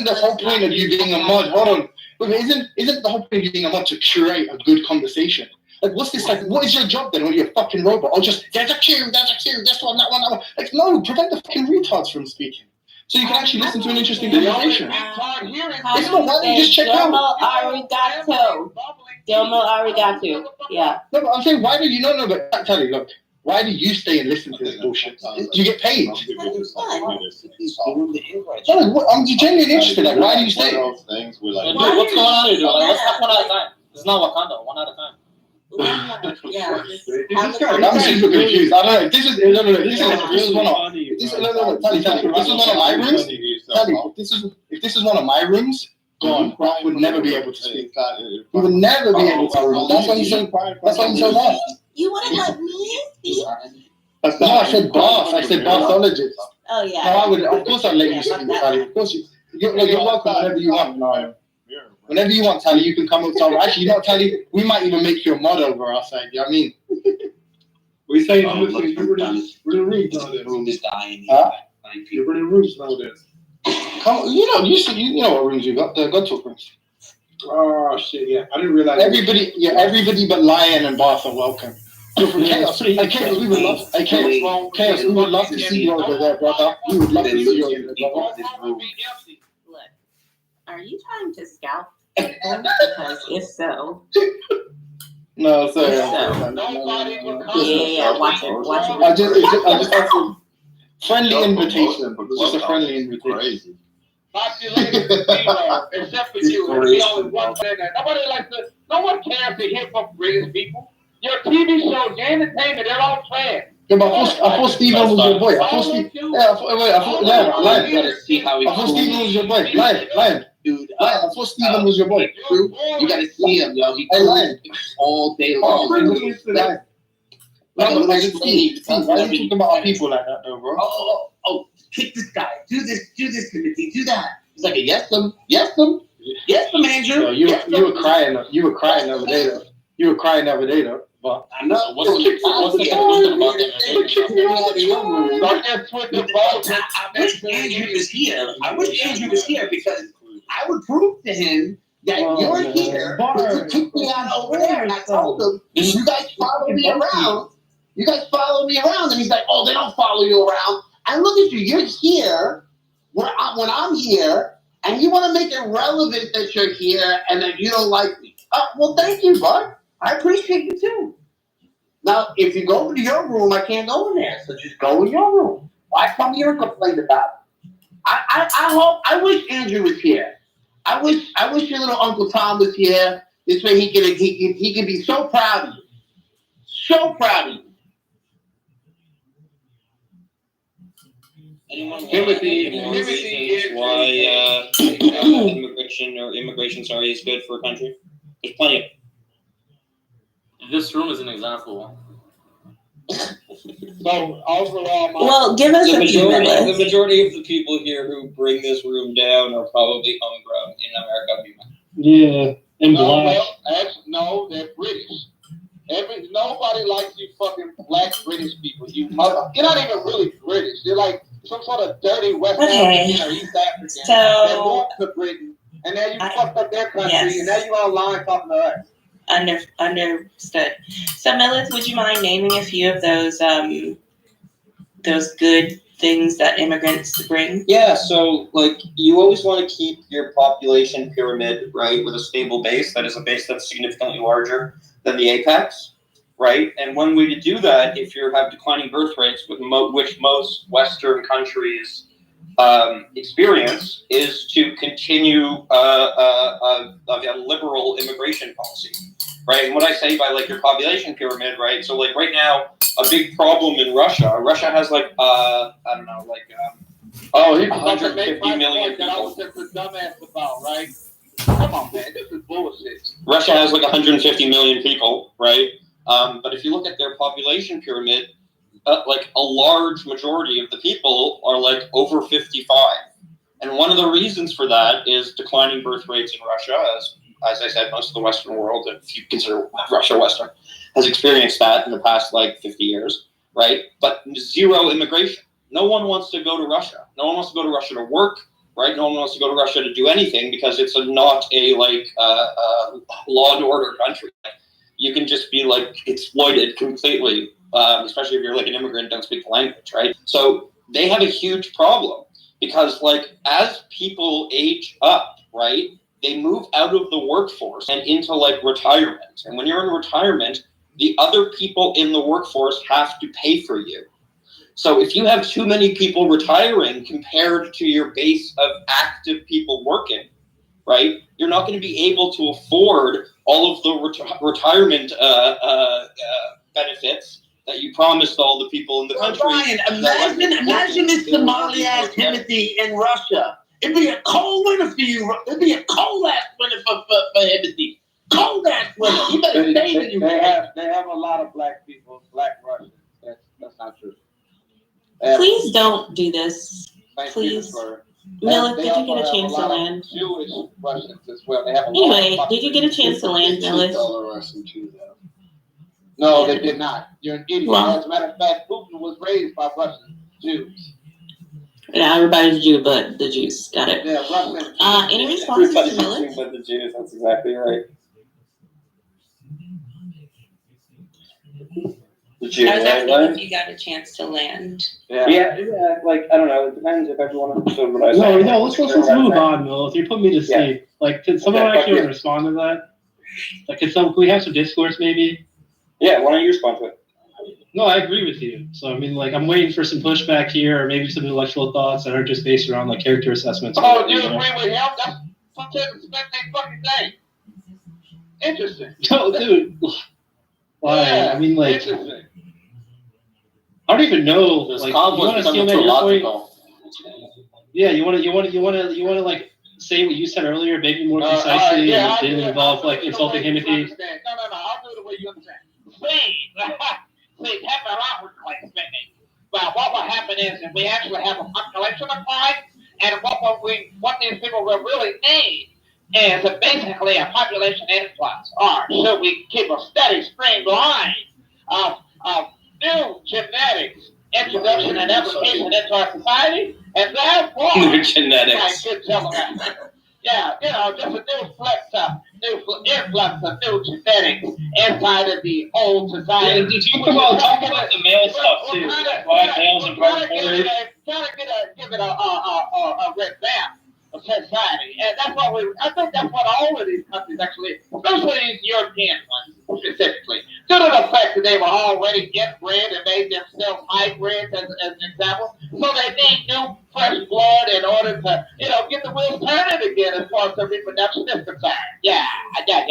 the whole point of you being a mod? Hold on. Isn't the whole point of you being a mod to curate a good conversation? Like, what's this like? What is your job then when you're a fucking robot? Oh, just there's a queue, this one, that one. Like, no, prevent the fucking retards from speaking, so you can actually listen to an interesting conversation. It's not why don't you just check out? Domo arigato. Yeah. No, but I'm saying, why do you no? But tell you, look. Why do you stay and listen to this bullshit? You get paid. I'm genuinely interested. Like, why do you stay? What's going on here, dude? Like, let's have one at a time. It's not Wakanda. One at a time. I'm super confused. I don't know. This is one of my rooms. If this is one of my rooms, gone. Rock would never be able to speak. He would never be able to. That's why he's so lost. You want to let me speak? No, I said boss. I said bossologist. Oh yeah. No, I would. Of course, I'd let you speak, Tally. Of course, you're welcome whenever you want. No. Whenever you want, Tally, you can come up to our. Actually, you know, Tally, we might even make you a mod over our side. You know what I mean? We say we're the rooms nowadays. Room is dying. Huh? You're in the rooms nowadays. Come, you know what rooms you got? The God Talk rooms. Oh shit! Yeah, I didn't realize. Everybody but Lion and Boss are welcome. Chaos, we would love. Chaos, we would love to see you over there, brother. We would love to see you over there, brother. Look, are you trying to scalp people? Because if so. No, sorry. Yeah, watch it. I just have to friendly invitation. Just a friendly invitation. Population zero, except for you. It's only 1 minute. No one cares to hear from British people. Your TV shows, your entertainment, they're all trash. Yeah, but I thought Steven was your boy. I thought Steven was your boy. Lion. Dude, I thought Steven was your boy. You gotta see him, yo. He all day long. Why are you talking about our people like that, though, bro? Oh, kick this guy. Do this, Timothy. Do that. He's like, yes, Andrew. Yo, you were crying the other day, though. You were crying the other day, though. But I know. What's the conclusion about that? I wish Andrew was here. Because I would prove to him that you're here to kick me out over there. And I told him, you guys follow me around. And he's like, oh, they don't follow you around. And look at you. You're here when I'm here. And you want to make it relevant that you're here and that you don't like me. Well, thank you, bud. I appreciate you too. Now, if you go to your room, I can't go in there. So just go in your room. Why come here and complain about it? I wish Andrew was here. I wish your little Uncle Tom was here. This way he can be so proud of you. So proud of you. Timothy is why immigration is good for a country. There's plenty of. This room is an example. So overall, well, give us a few minutes. The majority of the people here who bring this room down are probably homegrown in America. Yeah, and black. No, they're British. Nobody likes you fucking black British people. You're not even really British. You're like some sort of dirty West African or East African that moved to Britain, and now you fucked up their country, and now you're online talking to us. Understood. So, Millis, would you mind naming a few of those good things that immigrants bring? Yeah, so like you always want to keep your population pyramid right with a stable base. That is a base that's significantly larger than the apex, right? And one way to do that, if you have declining birth rates, which most Western countries experience, is to continue a liberal immigration policy. Right, and what I say by like your population pyramid, right? So like right now, a big problem in Russia has like 150 million people. That I was just a dumbass about, right? Come on, man, this is bullshit. Russia has like 150 million people, right? But if you look at their population pyramid, like a large majority of the people are like over 55, and one of the reasons for that is declining birth rates in Russia, as I said, most of the Western world, if you consider Russia Western, has experienced that in the past like 50 years, right? But zero immigration. No one wants to go to Russia. No one wants to go to Russia to work, right? No one wants to go to Russia to do anything because it's not a law and order country. You can just be like exploited completely, especially if you're like an immigrant, don't speak the language, right? So they have a huge problem because like as people age up, right? They move out of the workforce and into like retirement. And when you're in retirement, the other people in the workforce have to pay for you. So if you have too many people retiring compared to your base of active people working, right, you're not going to be able to afford all of the retirement benefits that you promised all the people in the country. Ryan, imagine this Somali-ass Timothy in Russia. It'd be a cold winter for you. It'd be a cold ass winter for Timothy. cold ass women. You better stay in the UK. They have a lot of black people, black Russians. That's not true. Please don't do this. St. Please. Petersburg. Millet, They did you also get a have chance to lot of land? Jewish Russians as well. They have a lot Anyway, of did you get a chance to land, Millet? Russian too, though. No, they did not. You're an idiot. Well. As a matter of fact, Putin was raised by Russian Jews. Yeah, everybody's Jew, but the Jews. Got it. Yeah, Russian. Any responses to Everybody's Millet? Jew but the Jews. That's exactly right. The Jew, I was right? asking if you got a chance to land. Yeah, like, I don't know. It depends if everyone understood what I said. No, let's move on, Will. If you put me to sleep, like, could someone actually respond to that? Like, can we have some discourse, maybe? Yeah, why don't you respond to it? No, I agree with you. So, I mean, like, I'm waiting for some pushback here, or maybe some intellectual thoughts that aren't just based around, like, character assessments. Oh, you agree with him? That's sometimes the same fucking thing. Interesting. No, dude. Why? Yeah, I mean, like, interesting. I don't even know. There's Like, you conflict want to becoming steal too that your point? logical. Yeah, you want to like say what you said earlier, maybe more precisely, and it didn't involve like insulting him if he. No, I'll do it the way you understand. See, have a lot with claim spending. But what will happen is that we actually have a population of crime, and what these people will really need is basically a population influx, or should we keep a steady streamline of new genetics, introduction and application into our society, and therefore, New genetics. my good gentlemen, yeah, just a new influx of new genetics inside of the old society. Yeah, talk about the male stuff too, like why males are Trying to give it a revamp of society, and I think that's what all of these countries actually, especially these European ones specifically, due to the fact that they were already inbred and made themselves hybrids as an example, so they need new fresh blood in order to, get the wheels turning again as far as the reproduction is concerned. Yeah, I think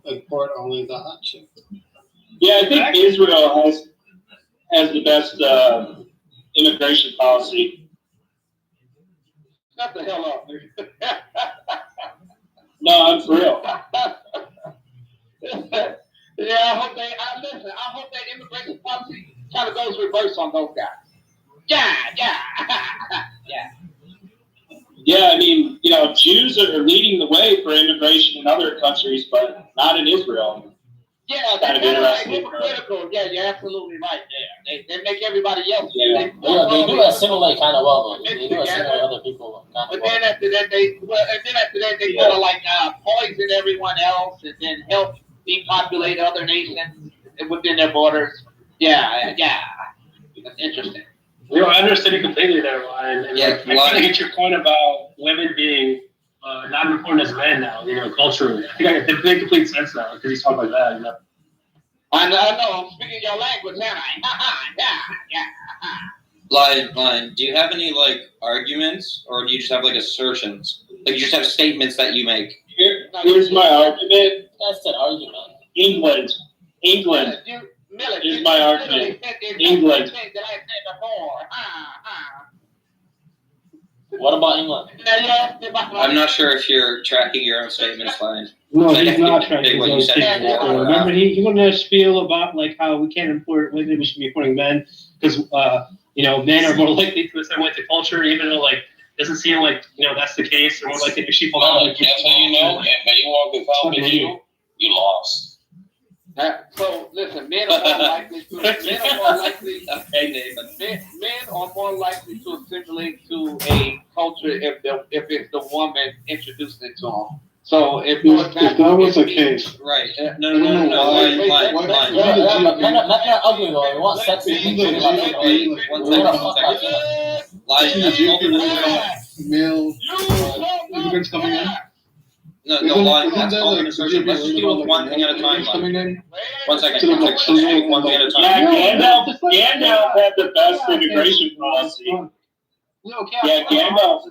import only the hot chick. Yeah, I think Israel has the best immigration policy. Shut the hell up, dude. No, I'm for real. Yeah, I hope that immigration policy kind of goes reverse on those guys. Yeah. Yeah, I mean, Jews are leading the way for immigration in other countries, but not in Israel. Yeah, they're kind of like hypocritical. Yeah, you're absolutely right there. They make everybody else. Yeah, they do assimilate kind of well, though. They do assimilate other people kind of well. Then after that, they kind of like poison everyone else and then help depopulate other nations within their borders. Yeah. That's interesting. I understand you completely there, Ryan. And I think it's your point about women being not important as men now, culturally. I think it makes complete sense now because he's talking like that, I know. I'm speaking your language, am I? Yeah. Lion, do you have any, arguments, or do you just have, assertions? Like, you just have statements that you make? Here's my argument. That's an argument. England is my argument. England. What about England? I'm not sure if you're tracking your own statements, Lion. No, he's not tracking what you his own said statements. before. Remember, he wanted to spiel about how we can't import women, we should be importing men because men are more likely to assimilate to culture, even though doesn't seem like that's the case. They're more likely to sheep along. If anyone can help you, you lost. So listen, men are more likely to assimilate to a culture if it's the woman introduced it to them. So if that was the case, right? No. Lion. Not gonna argue though. We want sex. Male immigrants coming in. No, Lion. That's all an assertion. Let's just deal with one thing at a time. One second. Let's just deal with one thing at a time. Yeah, Gandalf had the best immigration policy. Yeah, Gandalf.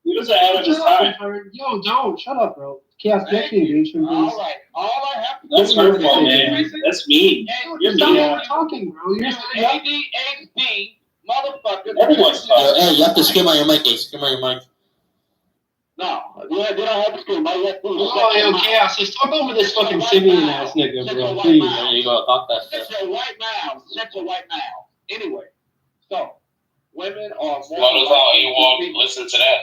He was ahead of his time. Yo, don't shut up, bro. Chaos Jackie engagement. All right. All I have to do That's your fault, man. That's mean. You're mean. Talking, bro. You're ADHD, motherfucker. Everyone's talking. Hey, you have to skim on your mic, Ace. Skim on your mic. No, they don't have to scream. Oh, yo, Chaos, let's talk over this fucking Simeon ass nigga, bro. Please. There you go. Talk that shit. Such a white male. Anyway, so women are more. Notice how you won't listen to that.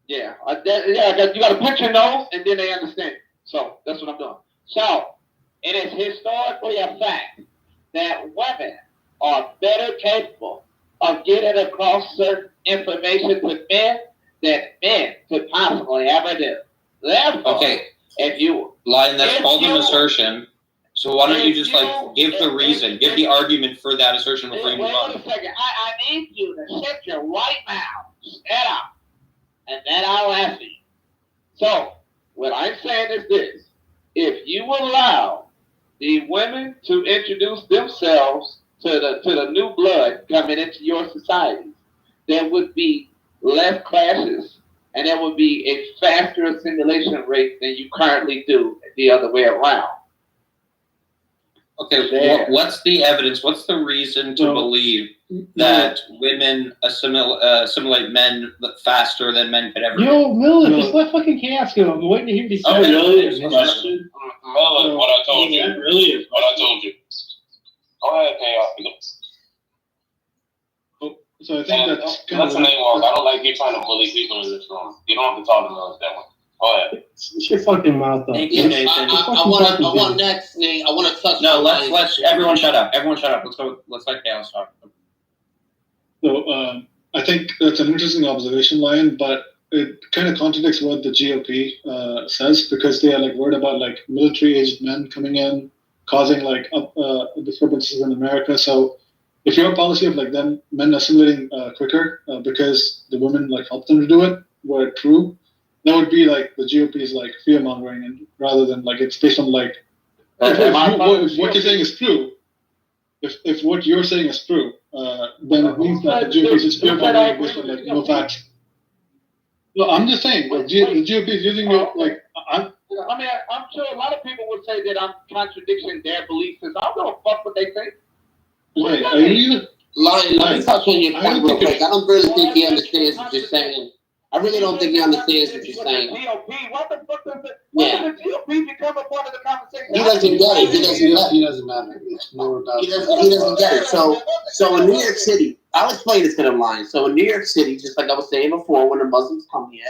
Yeah, you got to put your nose, and then they understand. So that's what I'm doing. So it is historically a fact that women are better capable of getting across certain information to men than men could possibly ever do. Therefore, Okay, if you Lion, that's called an assertion. So why don't you just give the reason, give the argument for that assertion before you move on? Wait a second. I need you to shut your white mouth. Shut up. And then I'll ask you. So, what I'm saying is this. If you allow the women to introduce themselves to the new blood coming into your society, there would be less clashes and there would be a faster assimilation rate than you currently do the other way around. Okay, what's the evidence? What's the reason to believe that women assimilate men faster than men could ever? Yo, Miller, just let fucking Chaos go. I'm waiting to hear these. Oh, really? Question. Miller, what I told you. Really is what I told you. Go ahead, Chaos. So I think that's kind of. That's the name walk. I don't like you trying to bully people in this room. You don't have to talk to us that way. Go ahead. Shut your fucking mouth up. Thank you, Nathan. I want next thing. I want to touch. No, let's everyone shut up. Everyone shut up. Let's let Chaos talk. So I think that's an interesting observation, Lion, but it kind of contradicts what the GOP says, because they are like worried about like military-aged men coming in, causing like disturbances in America. So if your policy of like them men assimilating quicker because the women like help them to do it were true, that would be like the GOP's like fear mongering, and rather than like it's based on like if what you're saying is true. If what you're saying is true, then it means that the GOP is just fear mongering based on like no facts. No, I'm just saying the GOP is using it like. I'm sure a lot of people would say that I'm contradicting their beliefs. I don't give a fuck what they think. Wait, are you? Lion, let me touch on your point real quick. I don't really think he understands what you're saying. I really don't think he understands what you're saying. What the fuck does it? Yeah. When did the GOP become a part of the conversation? He doesn't get it. He doesn't matter. It's more about. He doesn't get it. So in New York City, I'll explain this to them, Lion. So in New York City, just like I was saying before, when the Muslims come here,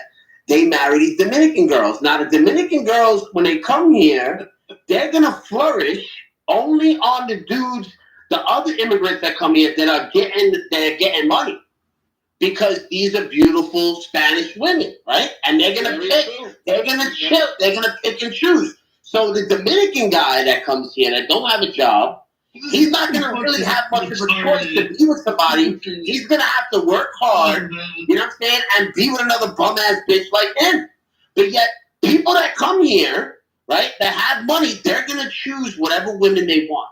they marry these Dominican girls. Now the Dominican girls, when they come here, they're gonna flourish only on the dudes, the other immigrants that come here that are getting money. Because these are beautiful Spanish women, right? And they're gonna pick and choose. So the Dominican guy that comes here that don't have a job, he's not gonna really have much of a choice to be with somebody. He's gonna have to work hard, you know what I'm saying, and be with another bum ass bitch like him. But yet, people that come here, right, that have money, they're gonna choose whatever women they want,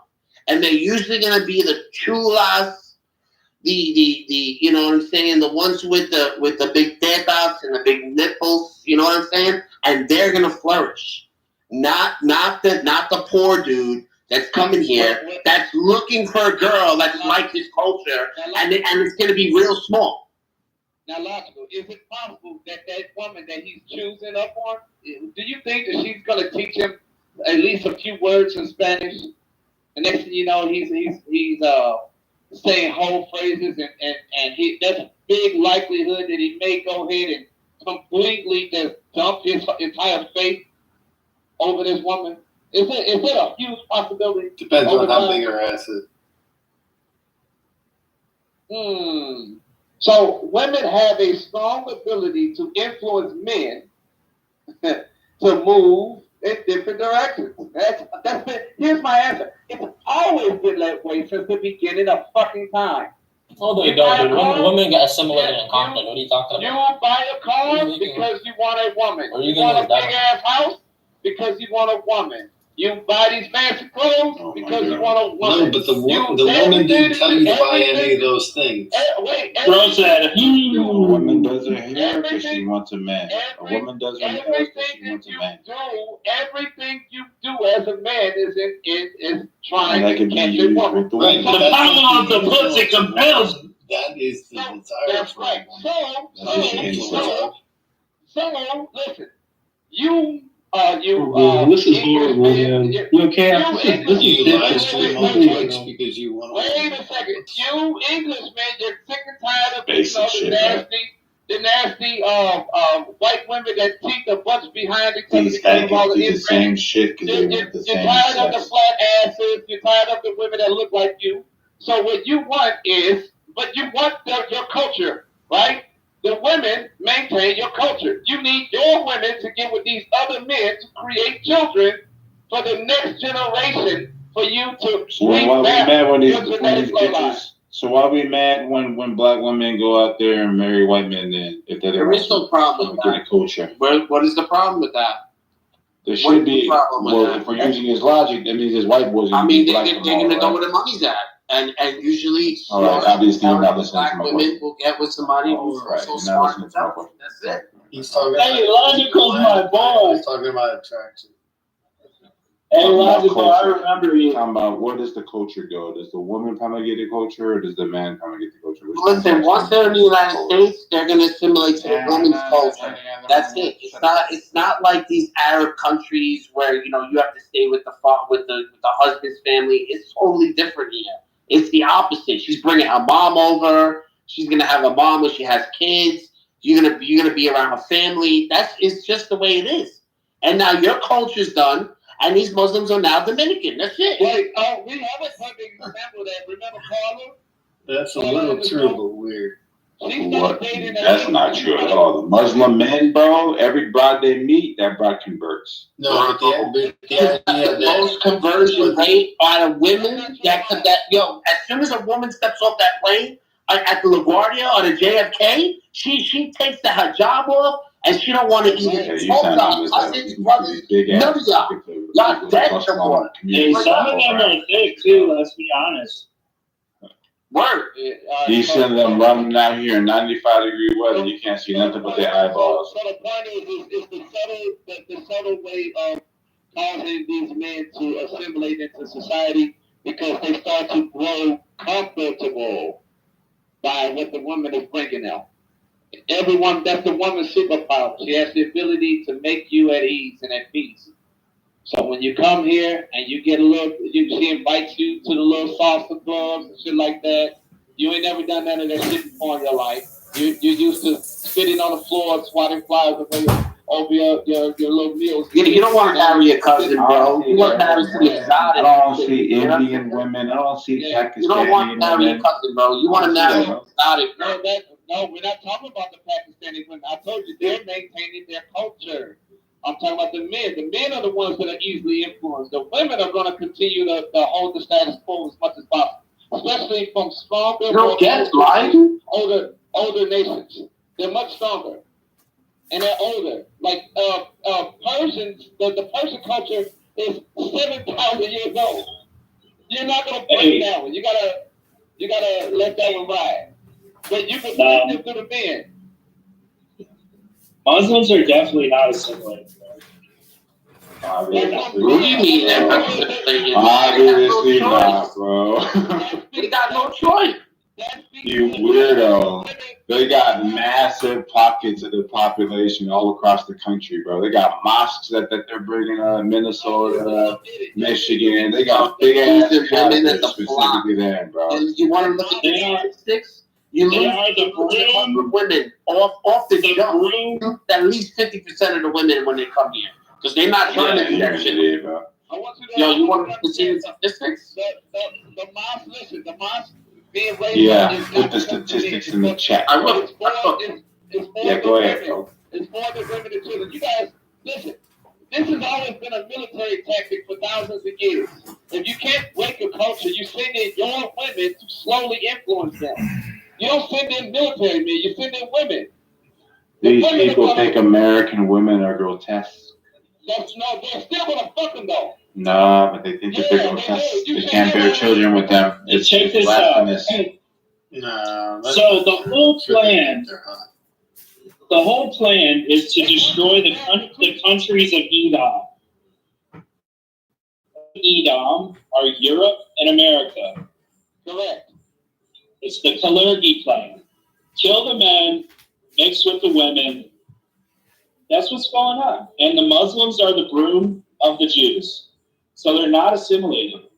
and they're usually gonna be the chulas. The you know what I'm saying, the ones with the big tetas and the big nipples, you know what I'm saying, and they're gonna flourish. Not the poor dude that's coming here that's looking for a girl that's like his culture, and it's gonna be real small. Now, logical, is it possible that woman that he's choosing up on, do you think that she's gonna teach him at least a few words in Spanish? And next thing you know, he's saying whole phrases, and there's a big likelihood that he may go ahead and completely just dump his entire faith over this woman. Is it a huge possibility? Depends on how big her ass is. So women have a strong ability to influence men to move in different directions. That's it. Here's my answer. It's always been that way since the beginning of fucking time. Oh, they don't, dude. Women get assimilated in Compton. What are you talking about? You buy a car because you want a woman. You want a big ass house because you want a woman. You buy these fancy clothes because you want a woman. No, but the woman didn't tell you to buy any of those things. Bro said, a woman does her hair because she wants a man. A woman does her nails because she wants a man. Everything you do as a man is trying to catch a woman. The power of the pussy compels. That is the entire That's right. So listen, you this is horrible, man. Yo, Cam, this is different. Because you want. Wait a second, you Englishmen, you're sick and tired of the nasty white women that teeth a bunch behind each other. These faggots do the same shit because they want the You're same tired of the sex. flat asses. You're tired of the women that look like you. So what you want is, but you want your culture, right? The women maintain your culture. You need your women to get with these other men to create children for the next generation for you to Why we mad when your these genetic bloodline. bitches? So why we mad when black women go out there and marry white men? Then if they There is no problem with that culture. What is the problem with that? There should be. Well, if we're using his logic, that means his white boys. I mean, they're gonna go where the money's at, and usually, all right, obviously you're not listening black to my women question. will get with somebody who's so smart. That's it. He's talking. Hey, Logical's my boy. He's talking about attraction. Hey, Logical, I remember you. Talking about where does the culture go? Does the woman promulgate the culture, or does the man promulgate the culture? Listen, once they're in the United States, they're gonna assimilate to the woman's culture. That's it. It's not like these Arab countries where you have to stay with the husband's family. It's totally different here. It's the opposite. She's bringing her mom over. She's gonna have a mom when she has kids. You're gonna be around her family. It's just the way it is. And now your culture's done. And these Muslims are now Dominican. That's it. Wait, we have a perfect example of that. Remember Carla? That's a little true, but weird. What? That's not true at all. The Muslim men, bro, every bride they meet, that bride converts. No, but the most conversion rate out of women as soon as a woman steps off that plane at the LaGuardia or the JFK, she takes the hijab off. And she don't want to eat smoke cousins, brothers, none of y'all. Y'all dead to one. Hey, some of them are thick too, let's be honest. Word. You send them running out here in 95-degree weather, you can't see nothing but their eyeballs. So the point is the subtle way of causing these men to assimilate into society because they start to grow comfortable by what the woman is bringing them. That's the woman's superpower. She has the ability to make you at ease and at peace. So when you come here and you get she invites you to the little salsa clubs and shit like that. You ain't never done none of that shit before in your life. You're used to sitting on the floor and swatting flies over your little meals. You don't want to marry your cousin, bro. You want to marry some exotic. I don't see Indian women. I don't see Pakistani. You don't want to marry your cousin, bro. You want to marry exotic. No, we're not talking about the Pakistani women. I told you they're maintaining their culture. I'm talking about the men. The men are the ones that are easily influenced. The women are going to continue to hold the status quo as much as possible, especially from stronger, older nations. They're much stronger, and they're older. Like Persians, the Persian culture is 7,000 years old. You're not going to break that one. You gotta let that one ride. But you can listen to the men. Muslims are definitely not assimilated. What do you mean? Obviously not, bro. They got no choice. You weirdo. They got massive pockets of the population all across the country, bro. They got mosques that they're bringing up, Minnesota, Michigan. They got big ass women specifically there, bro. You want to look at the statistics? You lose the women off the jump. At least 50% of the women when they come here, because they're not trying to do that shit, bro. You want to see the statistics? The mosque, listen, the mosque being raised. Yeah, put the statistics in the chat. I will. Yeah, go ahead, bro. It's for the women and children. You guys, listen. This has always been a military tactic for thousands of years. If you can't break a culture, you send in your women to slowly influence them. You don't send in military men, you send in women. These people think American women are grotesque. They're still gonna fuck them though. No, but they think that they're grotesque. They can't bear children with them. It's blasphemous. No. So the whole plan is to destroy the countries of Edom. Edom are Europe and America. Correct. It's the Kalergi plan. Kill the men, mix with the women, That's what's going on. And the Muslims are the broom of the Jews. So they're not assimilating.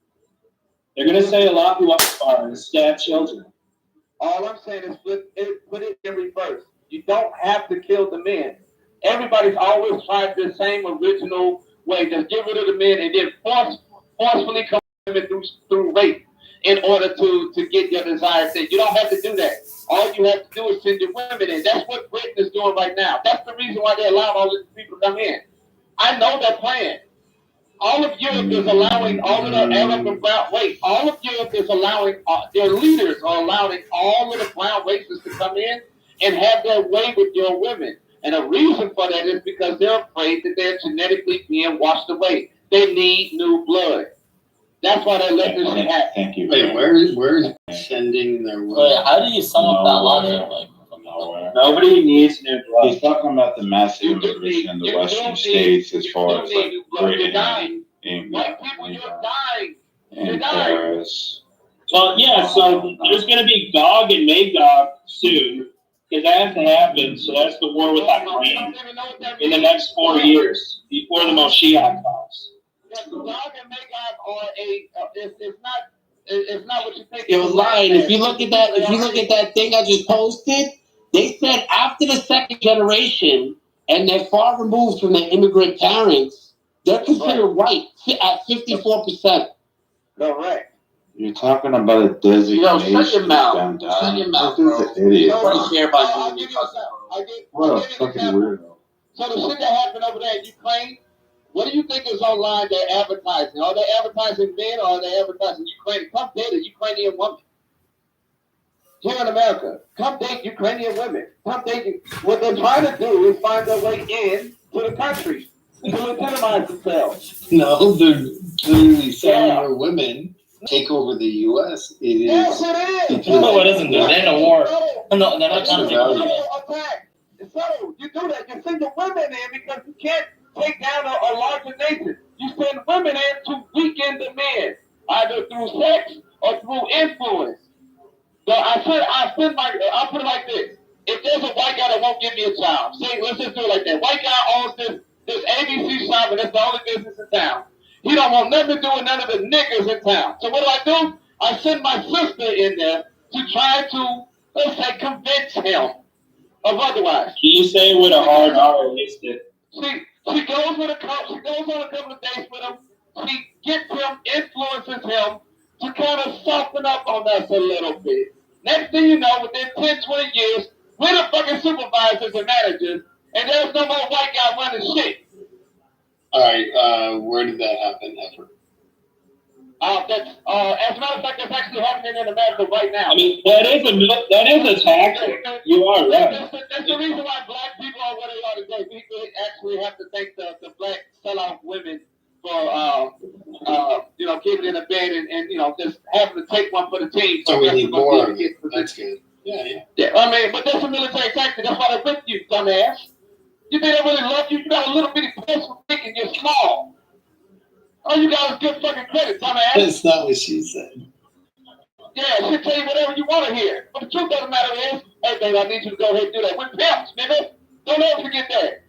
They're going to say Allahu Akbar and stab children. All I'm saying is put it in reverse. You don't have to kill the men. Everybody's always tried the same original way. Just get rid of the men and then forcefully come in through rape in order to get your desired thing. You don't have to do that. All you have to do is send your women in. That's what Britain is doing right now. That's the reason why they allow all these people to come in. I know their plan. All of Europe is allowing all of the Arab and brown, all of Europe is allowing, their leaders are allowing all of the brown races to come in and have their way with your women. And the reason for that is because they're afraid that they're genetically being washed away. They need new blood. That's why they're letting this shit happen. Thank you. Wait, where is sending their women? Wait, how do you sum up that logic? Like, Nowhere. Nobody needs new blood. He's talking about the massive immigration in the Western states as far as like Britain, England, and Paris. Well, yeah, so there's going to be Gog and Magog soon, because that has to happen. So that's the war with Iran in the next 4 years before the Moshiach comes. Gog and Magog are it's not what you think. You're lying. If you look at that thing I just posted, they said after the second generation and they're far removed from their immigrant parents, they're considered white at 54%. Correct. You're talking about a designation. Yo, shut your mouth. Shut your mouth, bro. This is an idiot. Nobody care about I'll give you What an a fucking example. weirdo. So the shit that happened over there in Ukraine, what do you think is online they're advertising? Are they advertising men or are they advertising Ukraine? Come date a Ukrainian woman. Here in America, come date Ukrainian women. Come date. What they're trying to do is find their way in to the country to legitimize themselves. No, they're literally selling their women take over the U.S. It is. Yes, it is. No, it isn't. They're in a war. No, they're not trying to take over. Attack. So you do that. You send the women in because you can't take down a larger nation. You send women in to weaken the men, either through sex or through influence. So I'll put it like this. If there's a white guy that won't give me a child, say, let's just do it like that. White guy owns this ABC shop and that's the only business in town. He don't want nothing to do with none of the niggas in town. So what do? I send my sister in there to try to, let's say, convince him of otherwise. Can you say it with a hard R? She goes on a couple of dates with him. She gets him, influences him to kind of soften up on us a little bit. Next thing you know, within 10, 20 years, we're the fucking supervisors and managers, and there's no more white guy running shit. All right, where did that happen, Effort? As a matter of fact, that's actually happening in America right now. I mean, that is a tactic. You are right. That's the reason why black people are what they are today. We actually have to thank the black sellout women for keeping in the bed and just having to take one for the team. So we need more of it. That's good. Yeah. I mean, but that's a military tactic. That's why they whip you, dumbass. You think they really love you? You got a little bitty pencil thick and you're small. All you got is good fucking credit, dumbass. That's not what she said. Yeah, she'll tell you whatever you want to hear. But the truth of the matter is, hey, baby, I need you to go ahead and do that. We're pimps, nigga. Don't ever forget that.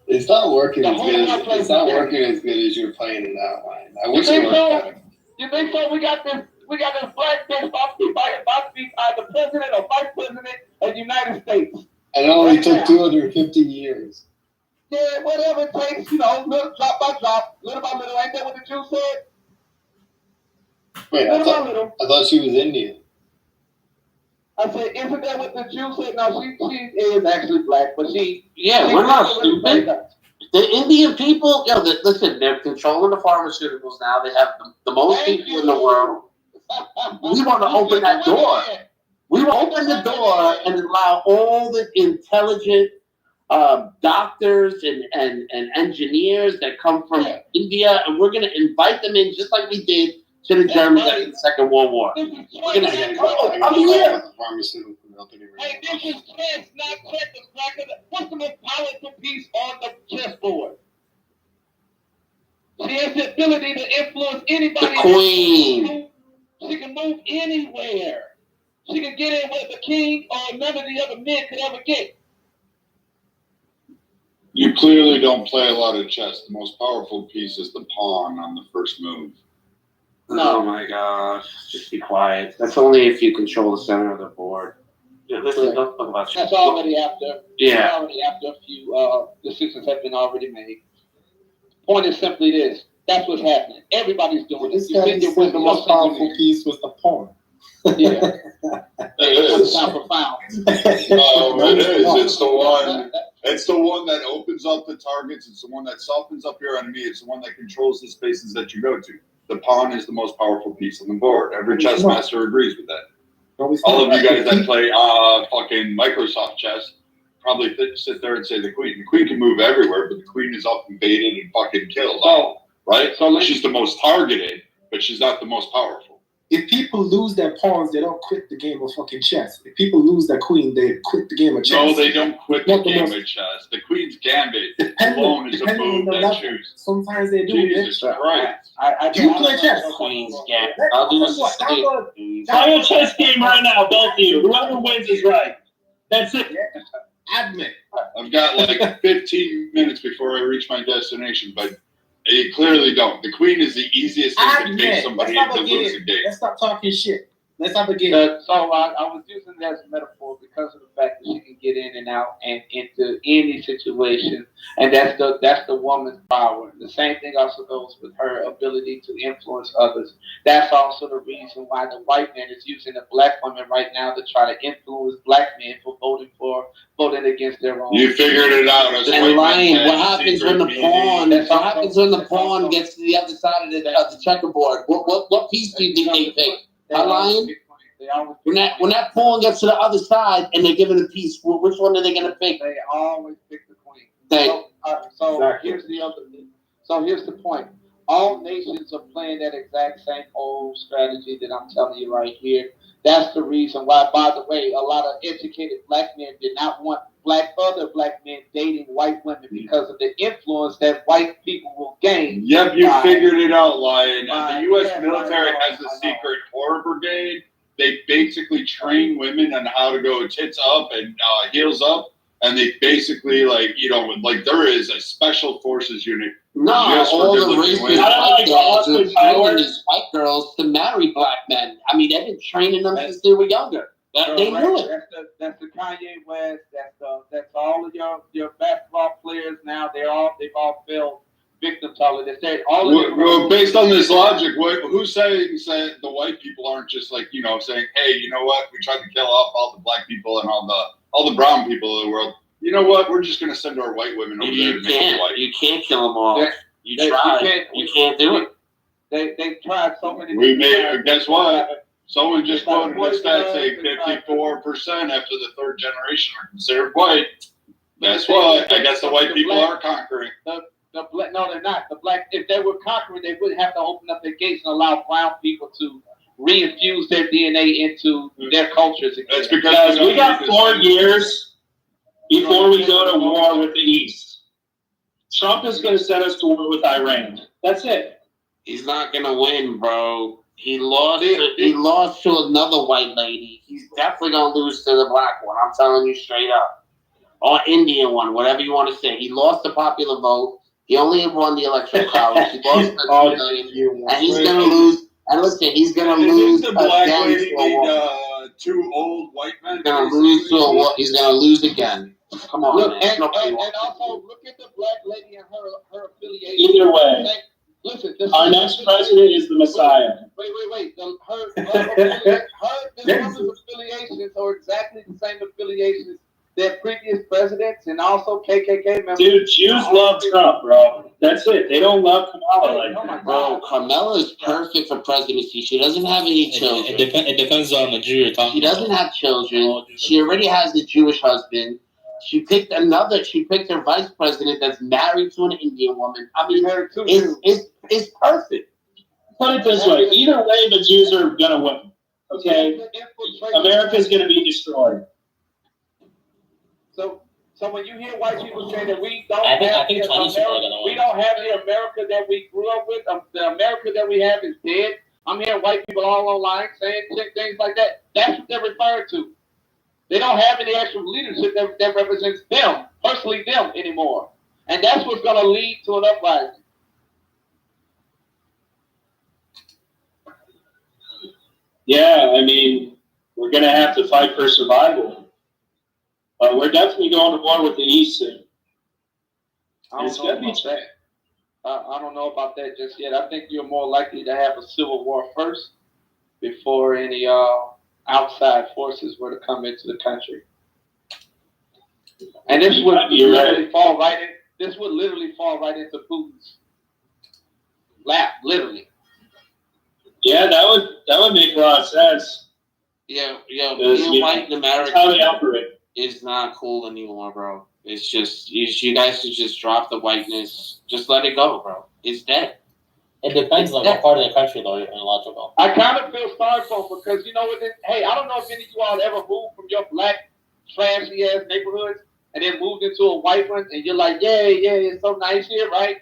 It's not working as good as you're playing it outline. I wish it worked better. You think so? We got this black bitch about to be either president or vice president of the United States. And it only took 250 years. Yeah, whatever it takes, little drop by drop, little by little. Ain't that what the Jew said? Wait, I thought she was Indian. I said, isn't that what the Jew said? No, she is actually black, but we're not stupid. The Indian people, listen, they're controlling the pharmaceuticals now. They have the most people in the world. We want to open that door. We will open the door and allow all the intelligent doctors and engineers that come from India, and we're going to invite them in just like we did to the Germans after the Second World War. We're going to Hey, this is chess, not checkers, cracker. What's the most powerful piece on the chessboard? She has the ability to influence anybody. The queen. She can move anywhere. She could get in what the king or none of the other men could ever get. You clearly don't play a lot of chess. The most powerful piece is the pawn on the first move. No. Oh my gosh. Just be quiet. That's only if you control the center of the board. Yeah, listen, don't talk about That's already after. Yeah. That's already after a few decisions have been already made. Point is simply this. That's what's happening. Everybody's doing it. You think it was the most powerful piece was the pawn. Yeah. It is. Sound profound. It is. It's the one that opens up the targets. It's the one that softens up your enemy. It's the one that controls the spaces that you go to. The pawn is the most powerful piece on the board. Every chess master agrees with that. All of you guys that play fucking Microsoft chess probably sit there and say the queen. The queen can move everywhere, but the queen is often baited and fucking killed. Right? So she's the most targeted, but she's not the most powerful. If people lose their pawns, they don't quit the game of fucking chess. If people lose their queen, they quit the game of chess. No, they don't quit the game of chess. The queen's gambit alone is a move that chooses. Sometimes they do. Jesus Christ. Do you play chess? Queen's gambit. I'll do this. Play a chess game right now, both of you. Whoever wins is right. That's it. Admit. I've got like 15 minutes before I reach my destination, but you clearly don't. The queen is the easiest thing to take somebody into losing game. Let's stop talking shit. Let's not begin. So I was using that as a metaphor because of the fact that she can get in and out and into any situation, and that's the woman's power. The same thing also goes with her ability to influence others. That's also the reason why the white man is using the black woman right now to try to influence black men for voting against their own. You figured it out. And Lion, what happens when the pawn? What happens when the pawn gets to the other side of the checkerboard? What piece do you think they pick? Lion? When that pawn gets to the other side and they're given a piece, which one are they going to pick? They always pick the queen. Here's the other thing. So here's the point. All nations are playing that exact same old strategy that I'm telling you right here. That's the reason why, by the way, a lot of educated black men did not want other black men dating white women because of the influence that white people will gain. Yep, you figured it out, Lion. The U.S. military has a secret horror brigade. They basically train women on how to go tits up and heels up. And they basically, there is a special forces unit. No, all the racist white girls are training these white girls to marry black men. I mean, they've been training them since they were younger. They knew it. That's the Kanye West. That's all of your basketball players now. They've all fell victim to it. They said well, based on this logic, who's saying the white people aren't just saying, hey, you know what? We tried to kill off all the black people and all the brown people of the world. You know what? We're just going to send our white women over there to make them white. You can't kill them all. You can't do it. They tried so many. Guess what? Someone just quoted a stat saying 54% after the third generation are considered white. Guess what? I guess the white people are conquering. No, they're not. The black, if they were conquering, they wouldn't have to open up their gates and allow brown people to reinfuse their DNA into their cultures. That's because we got 4 years before we go to war with the East. Trump is going to send us to war with Iran. That's it. He's not going to win, bro. He lost to another white lady. He's definitely going to lose to the black one. I'm telling you straight up. Or Indian one, whatever you want to say. He lost the popular vote. He only won the electoral college. He lost and he's going to lose. And listen, he's going to lose the black again. lady need 2 old white men? He's going to lose to a war. He's going to lose again. Come on, man. And also look at the black lady and her affiliation. Either way, listen, our next president is the Messiah. Wait. Her woman's affiliations are exactly the same affiliations that previous presidents and also KKK members. Dude, Jews love Trump, bro. That's it. They don't love Kamala like that. Bro, Kamala is perfect for presidency. She doesn't have any children. It depends on the Jew you're talking She doesn't have children. She already has a Jewish husband. She picked her vice president that's married to an Indian woman. I mean, it's perfect. Put it this way. Either way, the Jews are going to win. Okay? America's going to be destroyed. So when you hear white people say that we don't have the America that we grew up with, the America that we have is dead, I'm hearing white people all online saying things like that. That's what they're referring to. They don't have any actual leadership that represents them, personally them anymore. And that's what's going to lead to an uprising. Yeah, I mean, we're going to have to fight for survival. We're definitely going to war with the East soon. I don't know about that just yet. I think you're more likely to have a civil war first before any outside forces were to come into the country. And this would literally fall right in. This would literally fall right into Putin's lap, literally. Yeah, that would make a lot of sense. Yeah, being white in America how they operate is not cool anymore, bro. It's just you guys should just drop the whiteness. Just let it go, bro. It's dead. It depends on what part of the country, though, you're illogical. I kind of feel sorry for them because, you know what? Hey, I don't know if any of you all ever moved from your black, trashy-ass neighborhoods and then moved into a white one, and you're like, yeah, it's so nice here, right?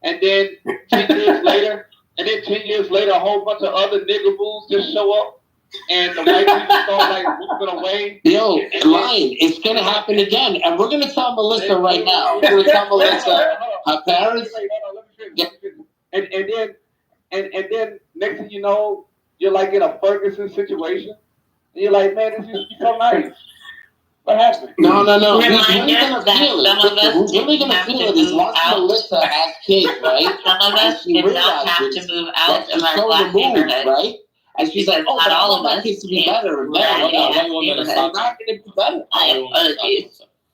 And then 10 years later, a whole bunch of other niggaboos just show up, and the white people start, like, moving away. Yo, lying. It's going to happen again. And we're going to tell Melissa right now. We're going to tell Melissa her parents. And then next thing you know, you're like in a Ferguson situation, and you're like, man, this used to be so nice. What happened? No. Who's really gonna feel it? Who's really gonna feel it is once Melissa has kids, right? Some of us did not have to move out of our black neighborhood, right? And she's like, oh, but all of us kids to be better and better. They're not gonna be better.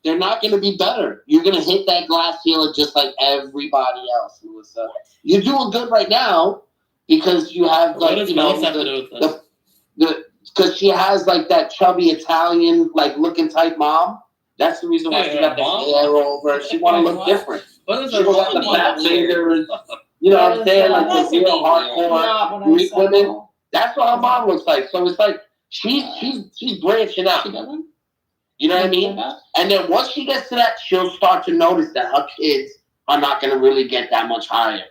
They're not gonna be better. You're gonna hit that glass ceiling just like everybody else, Melissa. You're doing good right now because you have like because she has like that chubby Italian like looking type mom. That's the reason why she got the hair over. She want to look different. She want the fat fingers. You know what I'm saying? Like the real hardcore Greek women. That's what her mom looks like. So it's like she's branching out. You know what I mean? And then once she gets to that, she'll start to notice that her kids are not going to really get that much higher.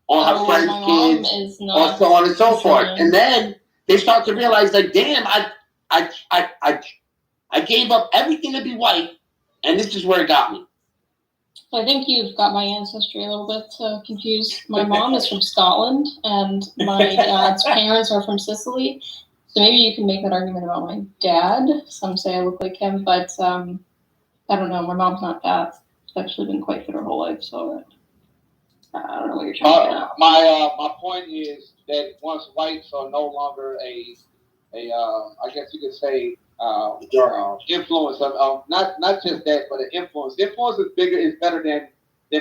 Or her friends' kids, or so on and so forth. And then they start to realize, like, damn, I gave up everything to be white, and this is where it got me. So I think you've got my ancestry a little bit confused. My mom is from Scotland, and my dad's parents are from Sicily. So maybe you can make that argument about my dad. Some say I look like him, but I don't know. My mom's not that. She's actually been quite fit her whole life, so I don't know what you're trying to get at. My point is that once whites are no longer a I guess you could say influence of not just that, but an influence. Influence is better than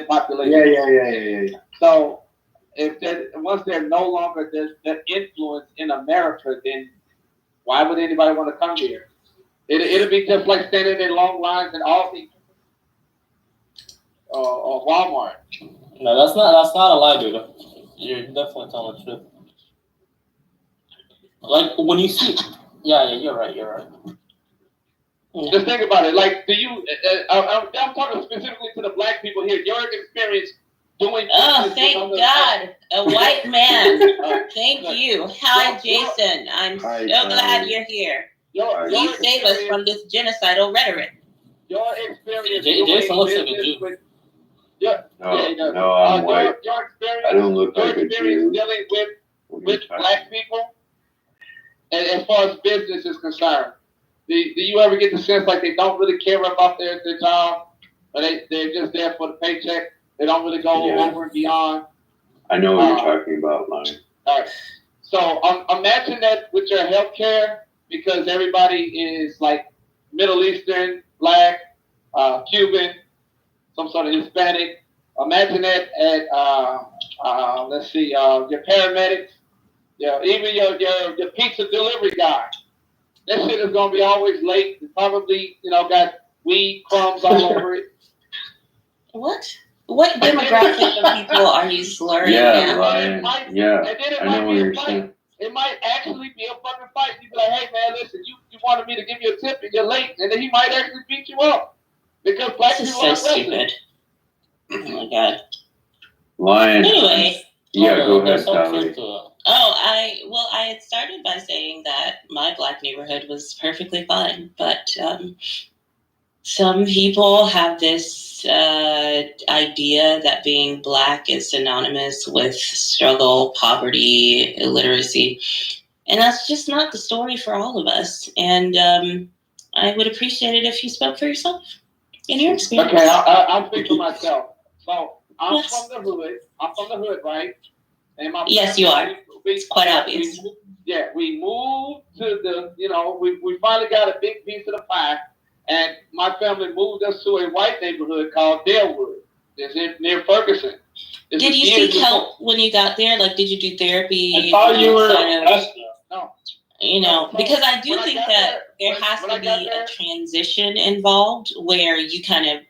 population. Yeah. So once they're no longer that influence in America, then why would anybody want to come here? It'll be just like standing in long lines in Aldi or Walmart. No, that's not a lie, dude. You're definitely telling the truth. Like when you see, yeah, you're right. Just think about it. Like, do you? I'm talking specifically to the black people here. Your experience doing. Oh, thank God, a white man. Thank you. Hi, Jason. I'm so glad you're here. You save us from this genocidal rhetoric. Your experience. Jason looks like a Jew. No, I'm white. Your experience. I don't look like a Jew. Dealing with black people, and as far as business is concerned. Do you ever get the sense like they don't really care about their job, or they're just there for the paycheck? They don't really go over and beyond. I know what you're talking about, Lonnie. All right. So imagine that with your healthcare, because everybody is like Middle Eastern, Black, Cuban, some sort of Hispanic. Imagine that at let's see, your paramedics, even your pizza delivery guy. That shit is gonna be always late and probably, got weed crumbs all over it. What demographic of people are you slurring Yeah, now? Ryan. Yeah, I know what you're saying. It might actually be a fucking fight. You be like, hey man, listen, you wanted me to give you a tip and you're late, and then he might actually beat you up because black This is people so are stupid. Oh my God. Lion. Anyway. Yeah, go ahead, There's some Sally. truth to it. I had started by saying that my Black neighborhood was perfectly fine, but some people have this idea that being Black is synonymous with struggle, poverty, illiteracy, and that's just not the story for all of us. And I would appreciate it if you spoke for yourself in your experience. Okay, I'll speak for myself. So I'm Yes. from the hood. I'm from the hood, right? And my Yes, you are. It's quite obvious. We moved to the, we finally got a big piece of the pie, and my family moved us to a white neighborhood called Dalewood. It's near Ferguson. Did you seek help when you got there? Like, did you do therapy? I thought you were No. Because I do think that there has to be a transition involved where you kind of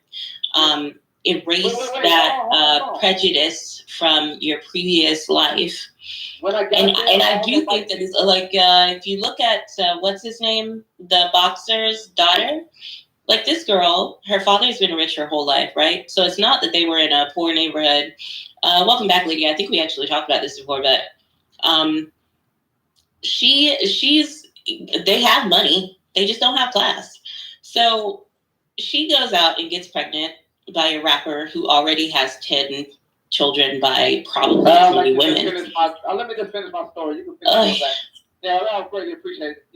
erase that prejudice from your previous life. And I do think that it's like, if you look at, what's his name? The boxer's daughter. Like this girl, her father's been rich her whole life, right? So it's not that they were in a poor neighborhood. Welcome back, Lydia. I think we actually talked about this before, but they have money. They just don't have class. So she goes out and gets pregnant by a rapper who already has 10 children by probably 20 women. Let me just finish my story. You can finish that. Yeah, I greatly appreciate it.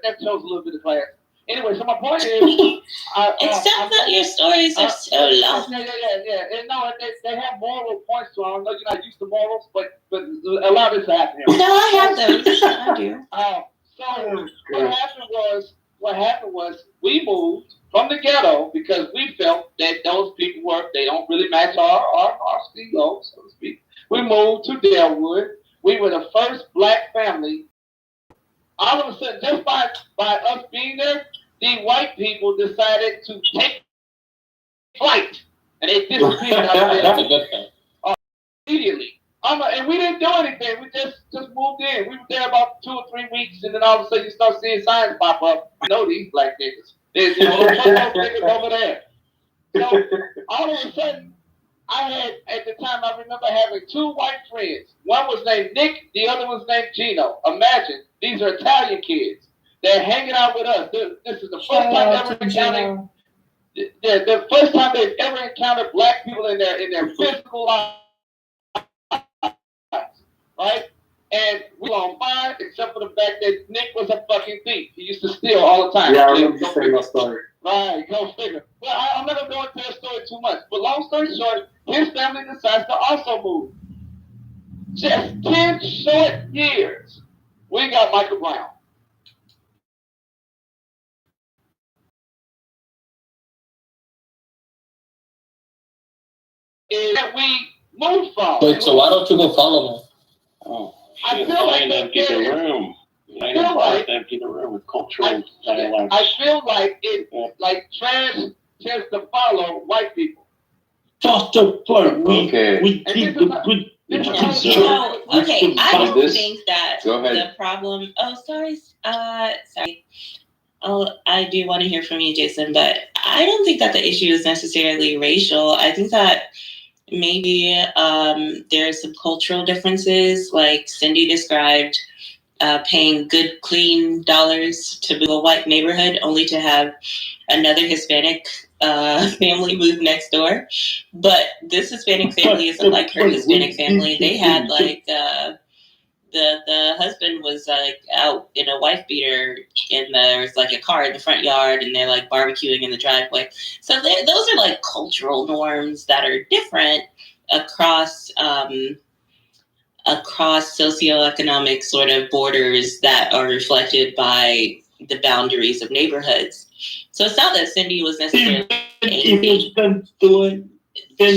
That shows a little bit of class. Anyway, so my point is, it sounds like your stories are so long. Yeah. And no, they have moral points to them. I know you're not used to morals, but allow this to happen here. No, I have those. I do. So what happened was we moved from the ghetto because we felt that those people they don't really match our ego, so to speak. We moved to Dalewood. We were the first Black family. All of a sudden, just by us being there, the white people decided to take flight, and they disappeared out there. That's a good thing. Immediately. And we didn't do anything. We just moved in. We were there about 2 or 3 weeks, and then all of a sudden you start seeing signs pop up. I know these Black niggas. There's those niggas over there. So all of a sudden, I had, at the time, I remember having 2 white friends. One was named Nick, the other was named Gino. Imagine, these are Italian kids. They're hanging out with us. This is the first time ever encountered. The first time they've ever encountered Black people in their physical lives, right? And we were on fire, except for the fact that Nick was a fucking thief. He used to steal all the time. Yeah, I remember you saying that story. Right, go figure. Well, I'm not going to go into that story too much. But long story short, his family decides to also move. Just 10 short years, we got Michael Brown. That we moved from. Wait, so why don't you go follow them? Oh, I feel like empty the room. Empty the room with cultural dialogue. I feel like it, like trash tends to follow white people. Just a part. We keep the good. Okay, I don't think that the problem. Oh, sorry. Oh, I do want to hear from you, Jason, but I don't think that the issue is necessarily racial. I think that maybe there's some cultural differences, like Cindy described, paying good, clean dollars to move a white neighborhood only to have another Hispanic family move next door. But this Hispanic family isn't like her Hispanic family. They had like the husband was like out in a wife beater, and there's like a car in the front yard, and they're like barbecuing in the driveway. So those are like cultural norms that are different across socioeconomic sort of borders that are reflected by the boundaries of neighborhoods. So it's not that Cindy was necessarily angry.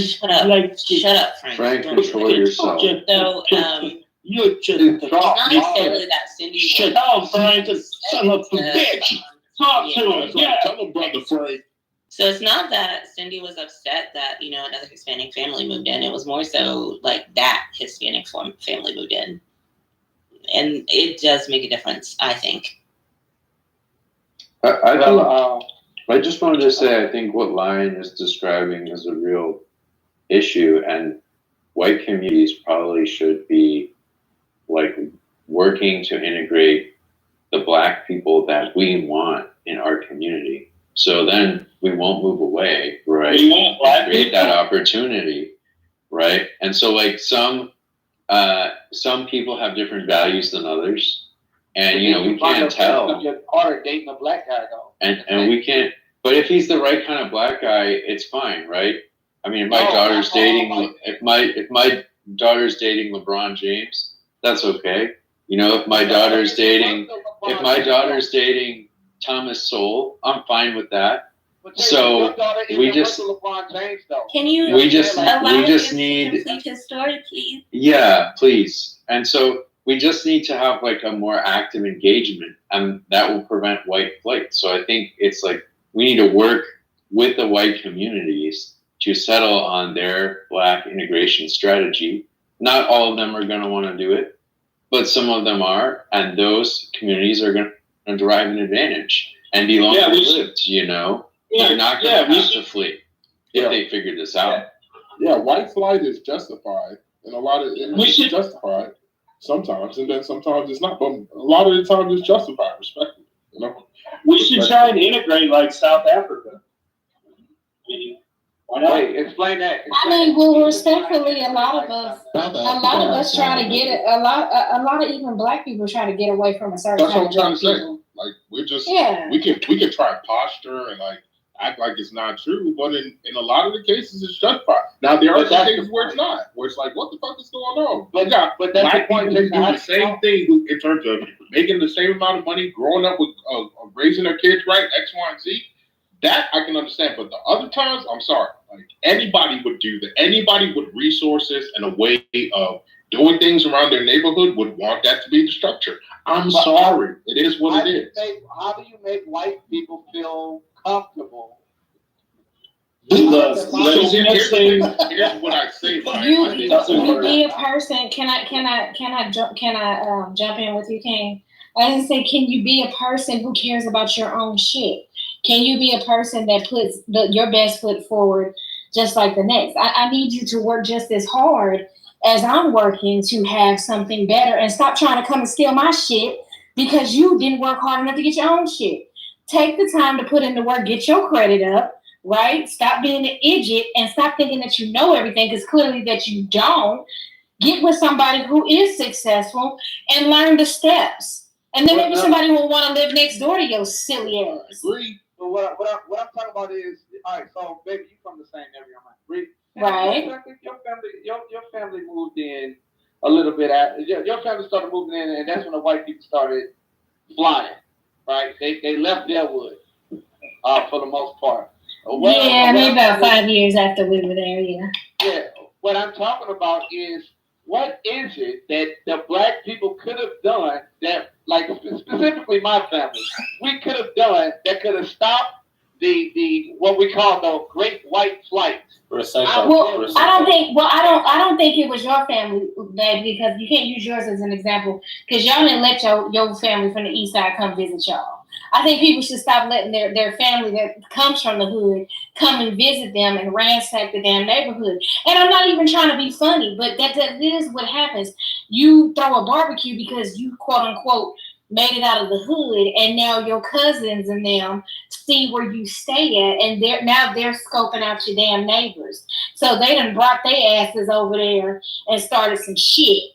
Shut up, Frank. Frank, control yourself. So, it's not necessarily that Cindy. Shut up, Frank, son of a bitch. Talk to him. Yeah, tell him, brother Frank. So it's not that Cindy was upset that, another Hispanic family moved in. It was more so like that Hispanic family moved in. And it does make a difference, I think. I just wanted to say, I think what Lion is describing is a real issue, and white communities probably should be like working to integrate the Black people that we want in our community. So then we won't move away, right? We want Black create people? that opportunity, right? And so like some people have different values than others, and you know we can't tell. You're harder dating a Black guy though. And we can't. But if he's the right kind of Black guy, it's fine, right? I mean, if my daughter's dating, if my daughter's dating LeBron James, that's okay. You know, if my daughter's dating Thomas Sowell, I'm fine with that. So we just Can you we just to need complete his story, please? yeah, please. And so we just need to have like a more active engagement, and that will prevent white flight. So I think it's like we need to work with the white communities to settle on their Black integration strategy. Not all of them are going to want to do it, but some of them are, and those communities are going to derive an advantage and be longer lived. You know, they're not going to have to flee if they figure this out. Yeah, white flight is justified, and a lot of it's justified sometimes, and then sometimes it's not. But a lot of the time, it's justified. Respectfully, you know. We should try and integrate like South Africa. Why not? Wait, explain that. I mean, well, respectfully, a lot of us try to get it. A lot of even Black people try to get away from a certain. That's what I'm trying to say. People. Like we're just Yeah. we can try posture and like act like it's not true, but in a lot of the cases it's justified. Now there are some cases where it's not, where it's like, what the fuck is going on? But that's Black people who do the same thing in terms of making the same amount of money, growing up with raising their kids right, X, Y, and Z. That I can understand, but the other times, I'm sorry. Like anybody would do that. Anybody with resources and a way of doing things around their neighborhood would want that to be the structure. I'm sorry. It is what it is. How do you make white people feel comfortable? Here's what I say. You be a person. Can I jump in with you, King? I didn't say, can you be a person who cares about your own shit? Can you be a person that puts your best foot forward just like the next? I need you to work just as hard as I'm working to have something better, and stop trying to come and steal my shit because you didn't work hard enough to get your own shit. Take the time to put in the work, get your credit up, right? Stop being an idiot and stop thinking that you know everything, because clearly that you don't. Get with somebody who is successful and learn the steps. And then maybe somebody will want to live next door to your silly ass. Agree. But what I'm talking about is, all right, so baby, you from the same area, right? Right. Your family moved in a little bit after. Your family started moving in, and that's when the white people started flying, right? They left Deadwood for the most part. Maybe about 5 years after we were there, yeah. Yeah. What I'm talking about is, what is it that the Black people could have done that, like specifically my family, we could have done that could have stopped the what we call the Great White Flight? I don't think it was your family, baby, because you can't use yours as an example, because y'all didn't let your family from the east side come visit y'all. I think people should stop letting their family that comes from the hood come and visit them and ransack the damn neighborhood. And I'm not even trying to be funny, but that is what happens. You throw a barbecue because you, quote unquote, made it out of the hood, and now your cousins and them see where you stay at, and they're scoping out your damn neighbors. So they done brought their asses over there and started some shit.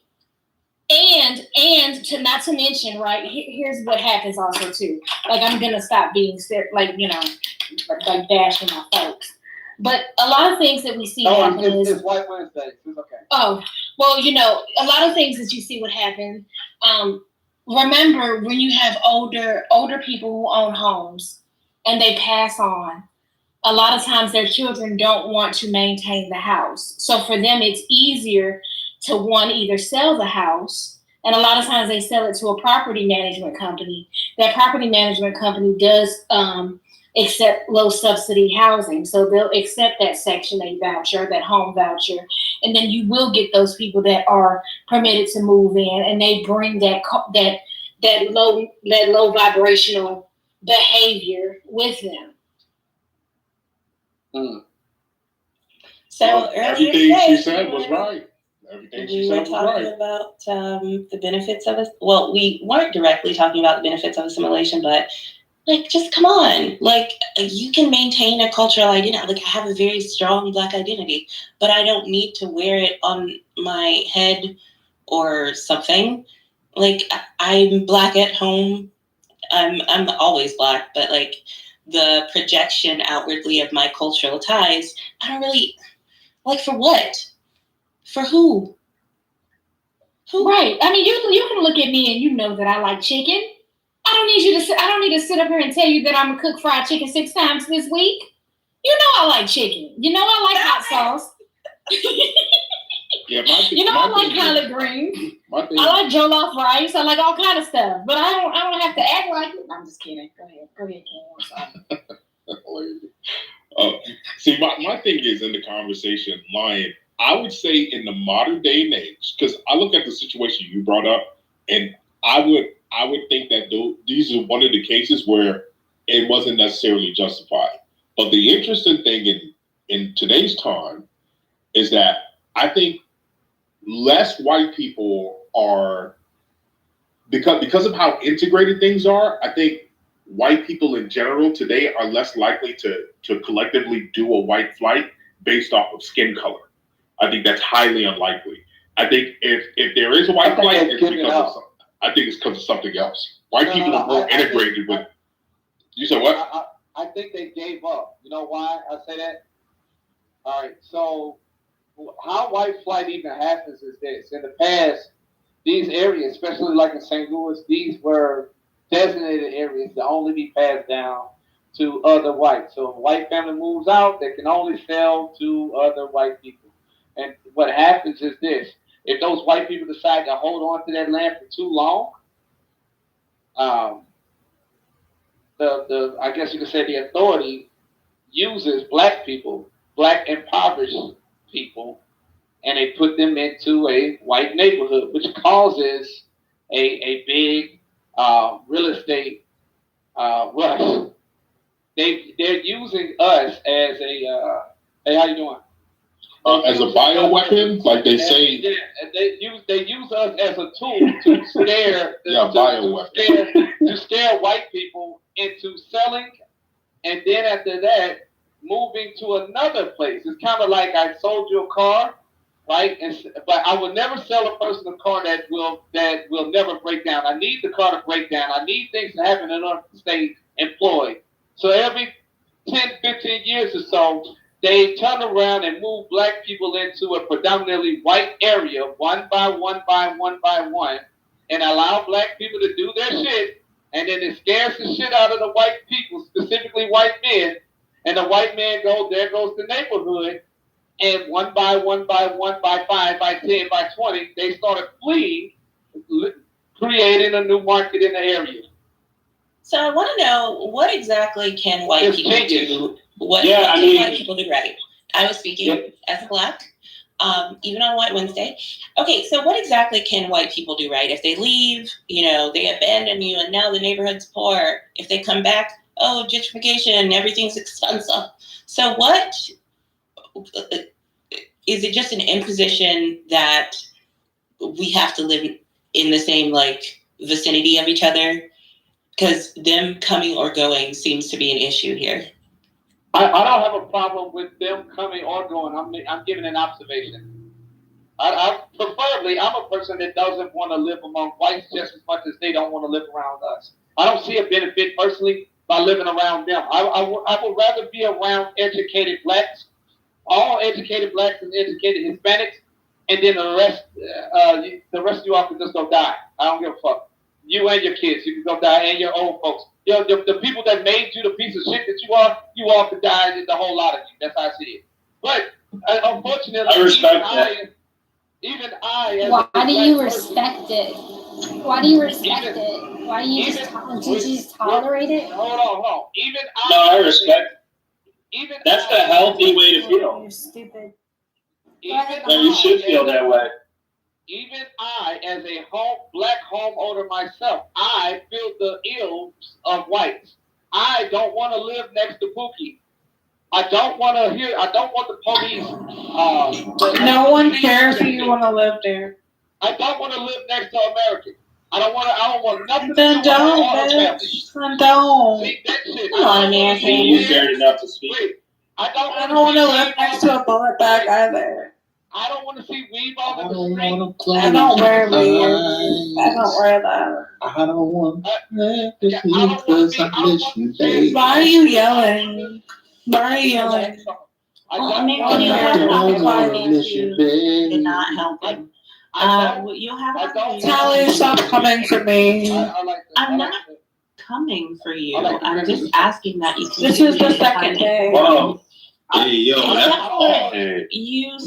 And to not to mention, right, here's what happens also too. Like, I'm gonna stop being like bashing my folks. But a lot of things that we see happen is White Wednesday. It's okay. Oh, well, a lot of things that you see what happen. Remember, when you have older people who own homes and they pass on, a lot of times their children don't want to maintain the house. So for them, it's easier to either sell the house, and a lot of times they sell it to a property management company. That property management company does accept low subsidy housing. So they'll accept that Section 8 voucher, that home voucher, and then you will get those people that are permitted to move in, and they bring that low vibrational behavior with them. So everything she said was right. everything she We said were was talking right. about the benefits of it. Well, we weren't directly talking about the benefits of assimilation, but like, just come on. Like, you can maintain a cultural identity. Like, I have a very strong Black identity, but I don't need to wear it on my head or something. Like, I'm Black at home. I'm always Black, but like the projection outwardly of my cultural ties, I don't really like. For what? For who? Who? Right. I mean, you can look at me and you know that I like chicken. I don't need to sit up here and tell you that I'm gonna cook fried chicken 6 times this week. You know I like chicken. You know I like hot sauce. Yeah, You know I like collard greens. I like jollof rice. I like all kind of stuff. But I don't have to act like it. I'm just kidding. Go ahead, Ken. See, my thing is in the conversation, Lion, I would say in the modern day and age, because I look at the situation you brought up, and I would think that these are one of the cases where it wasn't necessarily justified. But the interesting thing in today's time is that I think less white people are, because of how integrated things are, I think white people in general today are less likely to collectively do a white flight based off of skin color. I think that's highly unlikely. I think if there is a white flight, it's because of something else. White people are more integrated with. You said what? I think they gave up. You know why I say that? All right, so how white flight even happens is this. In the past, these areas, especially like in St. Louis, these were designated areas to only be passed down to other whites. So if a white family moves out, they can only sell to other white people. And what happens is this. If those white people decide to hold on to that land for too long, I guess you could say the authority uses black people, black impoverished people, and they put them into a white neighborhood, which causes a big real estate rush. They're using us as a hey, how you doing? As a bioweapon, like they say. Yeah, they use us as a tool to scare to scare white people into selling, and then after that, moving to another place. It's kind of like I sold you a car, right? But I would never sell a person a car that will never break down. I need the car to break down. I need things to happen in order to stay employed. So every 10, 15 years or so, they turn around and move black people into a predominantly white area, one by one, and allow black people to do their shit, and then it scares the shit out of the white people, specifically white men, and the white man there goes the neighborhood, and one by 5, by 10, by 20, they started fleeing, creating a new market in the area. So I want to know, what exactly can white people do? What can white people do right? I was speaking as a Black, even on White Wednesday. Okay, so what exactly can white people do right? If they leave, they abandon you, and now the neighborhood's poor. If they come back, oh, gentrification, everything's expensive. So what, is it just an imposition that we have to live in the same, vicinity of each other? Because them coming or going seems to be an issue here. I don't have a problem with them coming or going. I'm giving an observation. Preferably, I'm a person that doesn't want to live among whites just as much as they don't want to live around us. I don't see a benefit personally by living around them. I would rather be around educated blacks, all educated blacks and educated Hispanics, and then the rest of you all can just go die. I don't give a fuck. You and your kids, you can go die, and your old folks. The people that made you the piece of shit that you all could die, the whole lot of you. That's how I see it. But unfortunately, I respect that. Even I. Why do you respect it? Why do you respect it? Why do you just tolerate it? Hold on. Even I. No, I respect. That's the healthy way to feel. You're stupid. You should feel that way. Even I, as a black homeowner myself, I feel the ills of whites. I don't want to live next to Pookie. I don't want the police. No one cares if you want to live there. I don't want to live next to Americans. I don't want nothing Then to do don't, with my family. bitch. Then don't. See, that shit. Come on, American. You scared enough to speak. I don't want to live next to a bullet bag either. I don't want to see weave on the street. I don't wear weave. I don't wear that. I don't want because I miss you, baby. Why are you yelling? Why are you yelling? American, you have to you're not helping. You'll have Tally, stop coming for me. I'm not coming for you. I'm just asking that you. This is the second day. Whoa. Hey, yo, You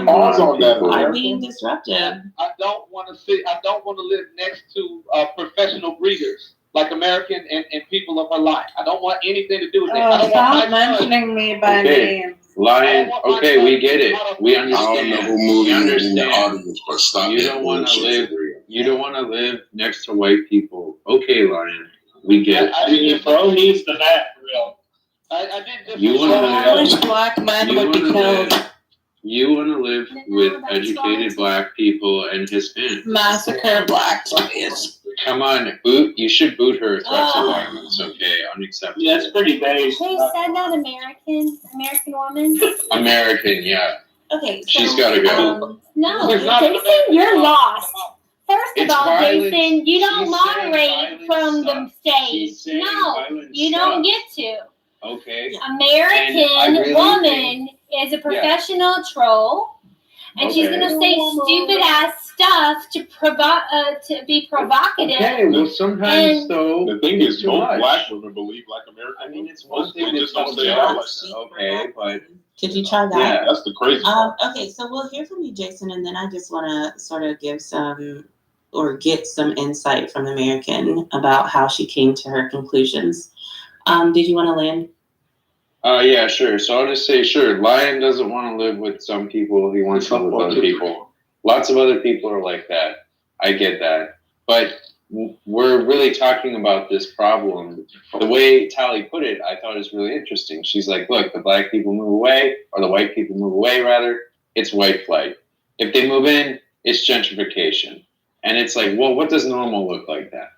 pause on that, are being disruptive. I don't want to live next to professional breeders like American and people of our line. I don't want anything to do with that. I don't Stop want mentioning me by name. Lion, okay, we get it. We understand. I don't know who moved We in the understand. audience, but stop You that don't want to bullshit. live. You don't want to live next to white people. Okay, Lion, we get it. Your bro needs the mat for real. I didn't just. You want to live. Black men You would be want to killed. live. You want to live with educated black people and Hispanics. Massacre black please. Come on, boot. You should boot her threats of violence. Okay, unacceptable. Yeah, that's pretty base. Who said that? American woman? American, yeah. Okay, so, She's got to go. No, Jason, you're lost. First of It's all, violence. Jason, you don't She's moderate saying from the violence stage. She's saying No, violent you stuff. don't get to. Okay. American And I really woman is a professional troll, and she's Okay. gonna say stupid ass stuff to be provocative. Okay, well, sometimes And- though. The thing is, too most much. black women believe like American. I mean, it's one Most thing they to just don't talk say about. out like that. Okay, but Could you try that? yeah, That's the crazy part. Okay, so we'll hear from you, Jason, and then I just want to sort of give some or get some insight from American about how she came to her conclusions. Did you want to land? Yeah, sure. So I'll just say, sure. Lion doesn't want to live with some people. He wants to live with other people. Lots of other people are like that. I get that. But we're really talking about this problem. The way Tally put it, I thought is really interesting. She's like, look, the black people move away, or the white people move away, rather. It's white flight. If they move in, it's gentrification. And it's like, well, what does normal look like that?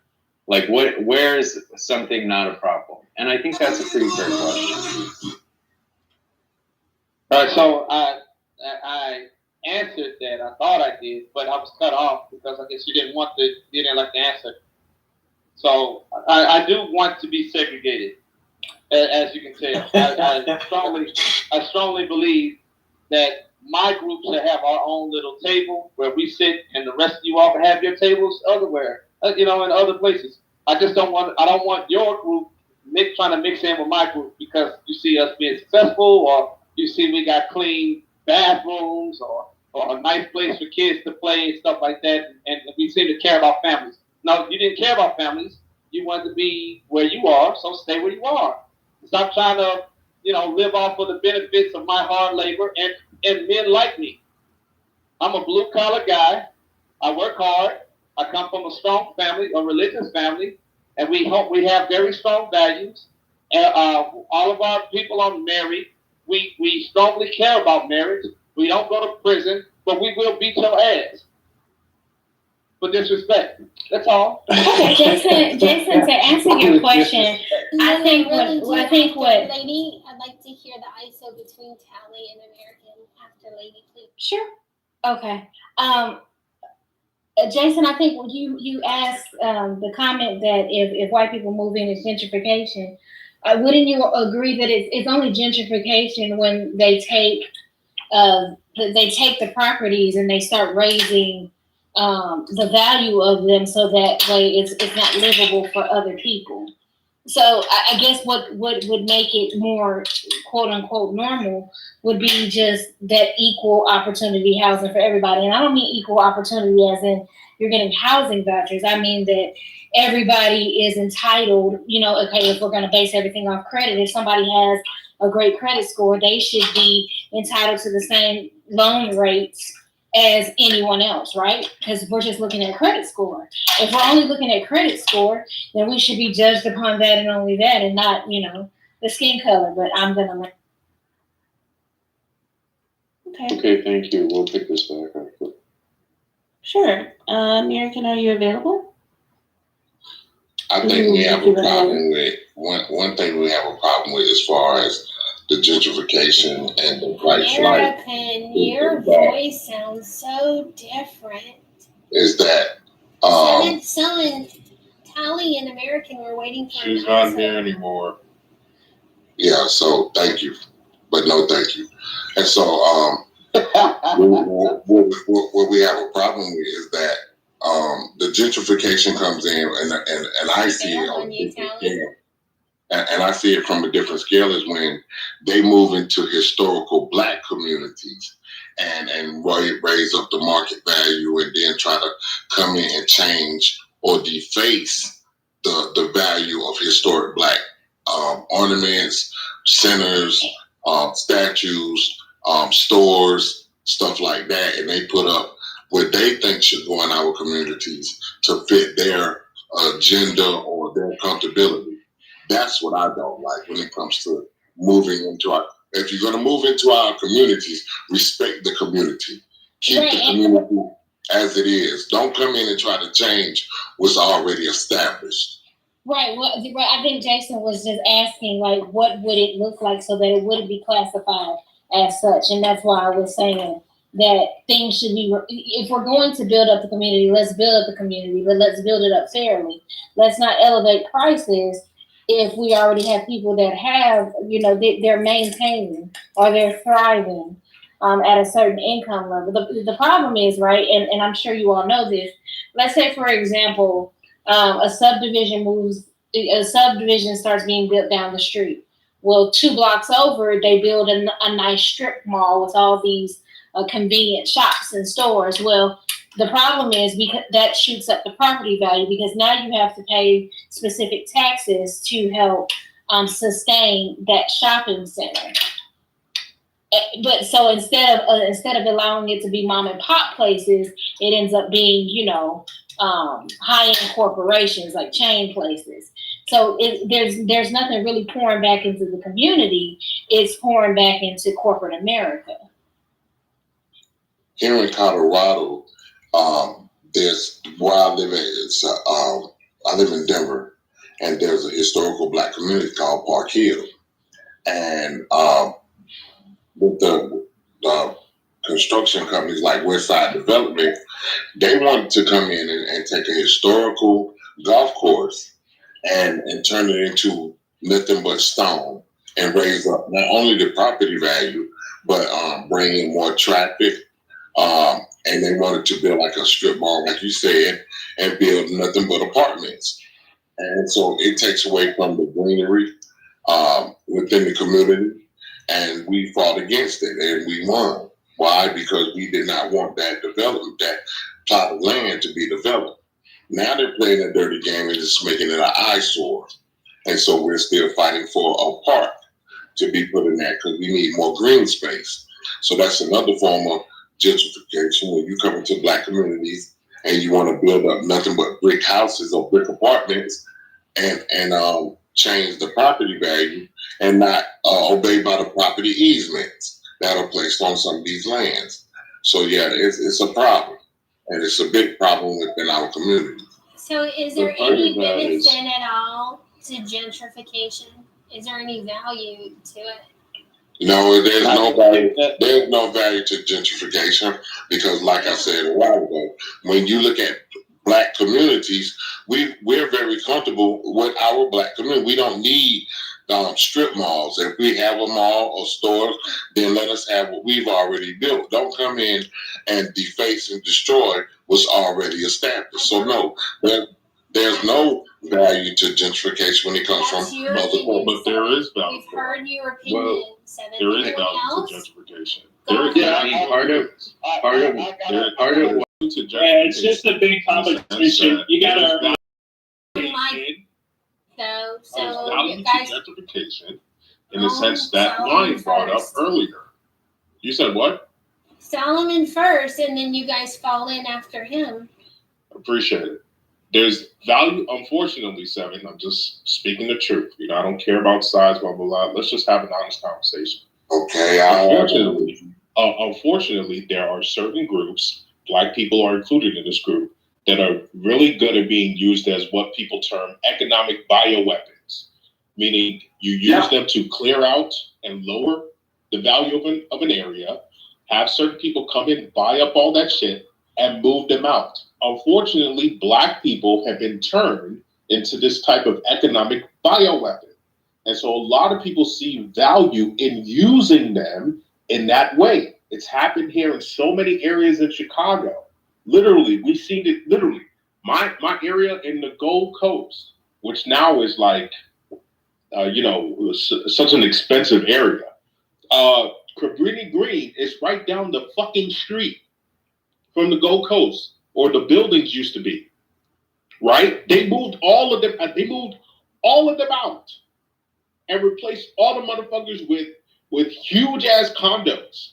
Like, where is something not a problem? And I think that's a pretty fair question. All right, so I answered that. I thought I did, but I was cut off because I guess you didn't like the answer. So I do want to be segregated, as you can tell. I strongly believe that my group should have our own little table where we sit, and the rest of you all can have your tables elsewhere, in other places. I don't want your group trying to mix in with my group because you see us being successful, or you see we got clean bathrooms, or a nice place for kids to play and stuff like that, and we seem to care about families. No, you didn't care about families. You wanted to be where you are, so stay where you are. Stop trying to, live off of the benefits of my hard labor and men like me. I'm a blue-collar guy. I work hard. I come from a strong family, a religious family, and we have very strong values. And all of our people are married. We strongly care about marriage. We don't go to prison, but we will beat your ass for disrespect. That's all. Okay, Jason, to answer your question, I think what Lady, I'd like to hear the ISO between Tally and American after Lady, please. Sure. Okay. Jason, I think when you asked the comment that if white people move in, it's gentrification. Wouldn't you agree that it's only gentrification when they take the properties and they start raising the value of them so that way it's not livable for other people? So I guess what would make it more quote unquote normal would be just that equal opportunity housing for everybody. And I don't mean equal opportunity as in you're getting housing vouchers. I mean that everybody is entitled, okay, if we're going to base everything off credit, if somebody has a great credit score, they should be entitled to the same loan rates as anyone else, right? Because we're just looking at credit score. If we're only looking at credit score, then we should be judged upon that and only that, and not, the skin color. But I'm gonna Okay. Okay, thank you. We'll pick this back up. Sure. American, are you available? I think we have a problem with one thing we have a problem with as far as the gentrification and the price life. American, your voice sounds so different. Is that Selling Tally and American were waiting for she's not here anymore. Yeah, so thank you. But no thank you. And so what we have a problem with is that the gentrification comes in and I see it on a different scale. And I see it from a different scale is when they move into historical Black communities and raise up the market value and then try to come in and change or deface the value of historic Black ornaments, centers, statues, stores, stuff like that. And they put up what they think should go in our communities to fit their agenda or their comfortability. That's what I don't like when it comes to moving into our. If you're going to move into our communities, respect the community. Keep the community as it is. Don't come in and try to change what's already established. Right. Well, I think Jason was just asking, like, what would it look like so that it wouldn't be classified as such, and that's why I was saying that things should be. If we're going to build up the community, let's build up the community, but let's build it up fairly. Let's not elevate prices. If we already have people that have, they're maintaining or they're thriving at a certain income level. The problem is, right, and I'm sure you all know this, let's say, for example, a subdivision starts being built down the street. Well, 2 blocks over, they build a nice strip mall with all these convenient shops and stores. Well, the problem is because that shoots up the property value because now you have to pay specific taxes to help sustain that shopping center. But so instead of allowing it to be mom and pop places, it ends up being high-end corporations like chain places. So there's nothing really pouring back into the community. It's pouring back into corporate America. Here in Colorado, there's where I live at. I live in Denver, and there's a historical Black community called Park Hill, and with the construction companies like Westside Development, they wanted to come in and take a historical golf course and turn it into nothing but stone and raise up not only the property value, but bring in more traffic. And they wanted to build like a strip mall, like you said, and build nothing but apartments. And so it takes away from the greenery within the community. And we fought against it and we won. Why? Because we did not want that development, that plot of land to be developed. Now they're playing a dirty game and just making it an eyesore. And so we're still fighting for a park to be put in that because we need more green space. So that's another form of gentrification when you come into Black communities and you want to build up nothing but brick houses or brick apartments and change the property value and not obey by the property easements that are placed on some of these lands. So yeah, it's a problem, and it's a big problem within our community. So is there any benefit at all to gentrification? Is there any value to it? No, there's no value. There's no value to gentrification because, like I said a while ago, when you look at Black communities, we're very comfortable with our Black community. We don't need strip malls. If we have a mall or stores, then let us have what we've already built. Don't come in and deface and destroy what's already established. So no, there's no value to gentrification when it comes from other. But there is value. We've heard your opinion. Well, there is value to gentrification. It's just a big competition. You gotta. So you guys. Gentrification, in the sense that Ryan brought up earlier. You said what? Solomon first, and then you guys fall in after him. Appreciate it. There's value, unfortunately, Seven. I'm just speaking the truth. I don't care about size, blah, blah, blah. Let's just have an honest conversation. Okay. Unfortunately, there are certain groups, Black people are included in this group, that are really good at being used as what people term economic bioweapons, meaning you use them to clear out and lower the value of an area, have certain people come in, buy up all that shit, and move them out. Unfortunately, Black people have been turned into this type of economic bioweapon. And so a lot of people see value in using them in that way. It's happened here in so many areas in Chicago. Literally, we've seen it literally. My area in the Gold Coast, which now is like, such an expensive area. Cabrini Green is right down the fucking street from the Gold Coast, or the buildings used to be. Right? They moved all of them. They moved all of them out and replaced all the motherfuckers with huge ass condos.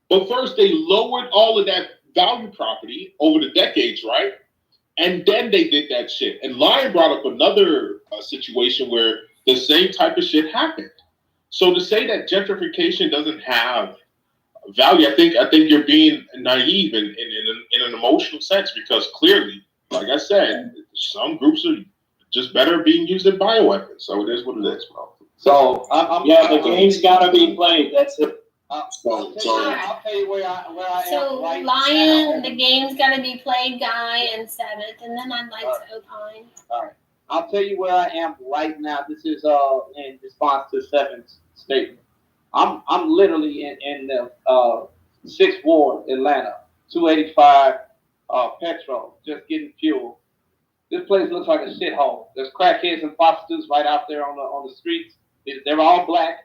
But first, they lowered all of that value property over the decades, right? And then they did that shit. And Lion brought up another situation where the same type of shit happened. So to say that gentrification doesn't have value, I think you're being naive in an emotional sense, because clearly, like I said, some groups are just better being used as bioweapons. So it is what it is, bro. So the game's gotta be played. That's it. I'll tell you where I am right Lion, now. the game's gotta be played, Guy, and Seventh, and then I'd like to opine. All right. I'll tell you where I am right now. This is in response to Seventh's statement. I'm literally in the 6th Ward, Atlanta, 285 petrol, just getting fuel. This place looks like a shithole. There's crackheads and prostitutes right out there on the streets. They're all Black.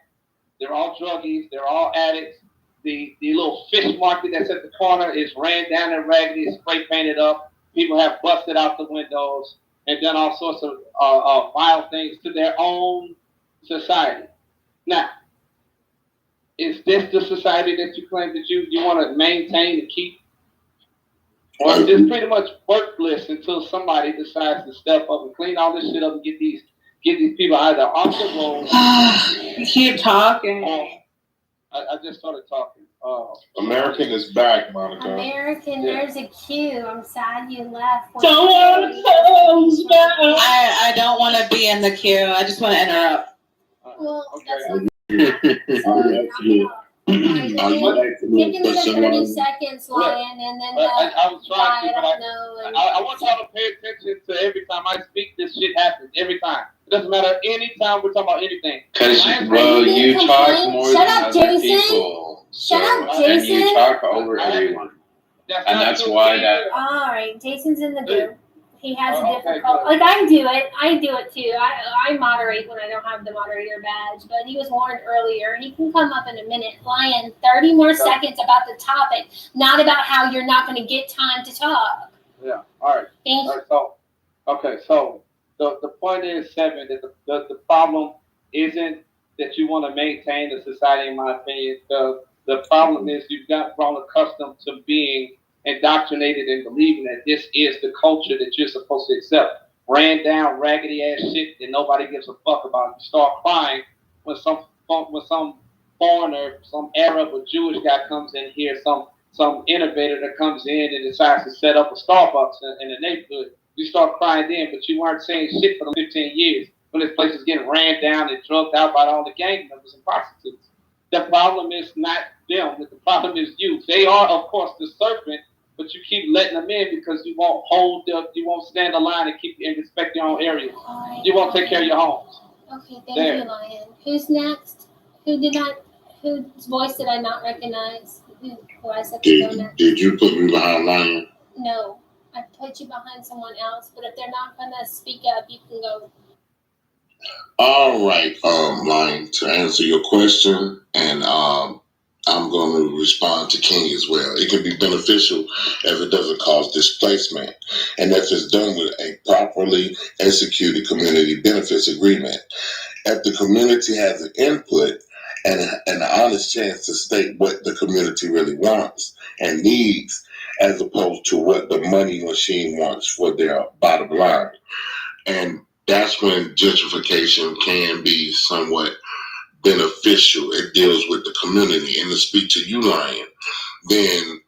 They're all druggies. They're all addicts. The little fish market that's at the corner is ran down and raggedy, spray painted up. People have busted out the windows and done all sorts of vile things to their own society. Now, is this the society that you claim that you want to maintain and keep? Or is this pretty much worthless until somebody decides to step up and clean all this shit up and get these people either off the road? Keep talking. I just started talking. American is back, Monica. American, there's a queue. I'm sad you left. Someone comes back. I don't want to be in the queue. I just want to interrupt. Well, okay. give me the 30 seconds, Lion, and then I was trying to, I don't know. I want y'all to pay attention to every time I speak, this shit happens. Every time. It doesn't matter any time we're talking about anything. Because, well, you talk more than other Jason. people. Shut up, And Jason. you talk over everyone. And that's why that... All right, Jason's in the group. He has a different call. Like, I do it too. I moderate when I don't have the moderator badge, but he was warned earlier. He can come up in a minute. Lion, 30 more seconds about the topic, not about how you're not going to get time to talk. Yeah, all right. So the point is, Seven, that the problem isn't that you want to maintain the society, in my opinion. The problem is you've got grown accustomed to being indoctrinated and believing that this is the culture that you're supposed to accept. Ran down, raggedy ass shit that nobody gives a fuck about. You start crying when some foreigner, some Arab or Jewish guy comes in here, some innovator that comes in and decides to set up a Starbucks in the neighborhood. You start crying then, but you weren't saying shit for the 15 years when this place is getting ran down and drugged out by all the gang members and prostitutes. The problem is not them. The problem is you. They are, of course, the serpent, but you keep letting them in because you won't you won't stand the line and and respect your own area. You won't take care of your homes. Okay, thank you, Lion. Who's next? Whose voice did I not recognize? Who I said to go next? Did you put me behind Lion? No, I put you behind someone else, but if they're not gonna speak up, you can go. All right, Lion, to answer your question, and I'm going to respond to King as well. It can be beneficial if it doesn't cause displacement, and if it's done with a properly executed community benefits agreement. If the community has an input and an honest chance to state what the community really wants and needs, as opposed to what the money machine wants for their bottom line. And that's when gentrification can be somewhat beneficial, it deals with the community. And to speak to you, Lion, then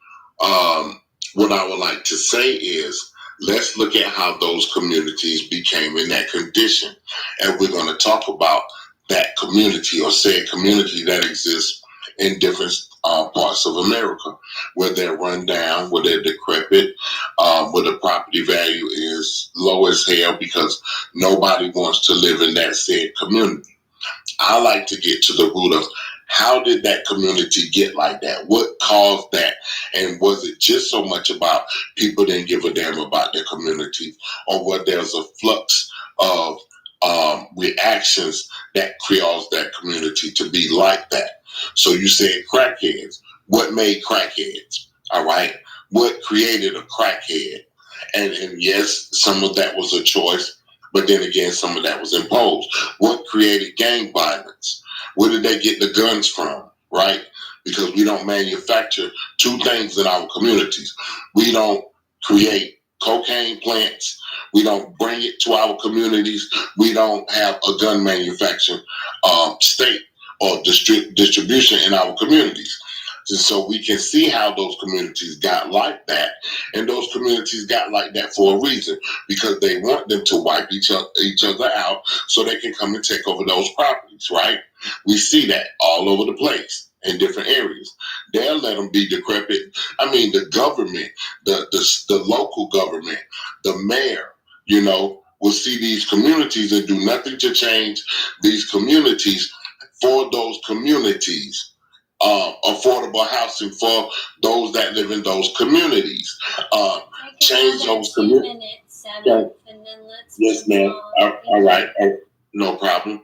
what I would like to say is, let's look at how those communities became in that condition. And we're going to talk about that community, or say a community that exists in different parts of America, where they're run down, where they're decrepit, where the property value is low as hell because nobody wants to live in that said community. I like to get to the root of how did that community get like that? What caused that? And was it just so much about people didn't give a damn about their community, or was there's a flux of reactions that caused that community to be like that? So you said crackheads. What made crackheads? All right. What created a crackhead? And yes, some of that was a choice, but then again, some of that was imposed. What created gang violence? Where did they get the guns from, right? Because we don't manufacture two things in our communities. We don't create cocaine plants. We don't bring it to our communities. We don't have a gun manufacturing state or distribution in our communities. And so we can see how those communities got like that. And those communities got like that for a reason, because they want them to wipe each other out so they can come and take over those properties, right? We see that all over the place in different areas. They'll let them be decrepit. I mean, the government, the local government, the mayor, you know, will see these communities and do nothing to change these communities for those communities. Affordable housing for those that live in those communities. Change those communities. Yes, ma'am. All right. No problem.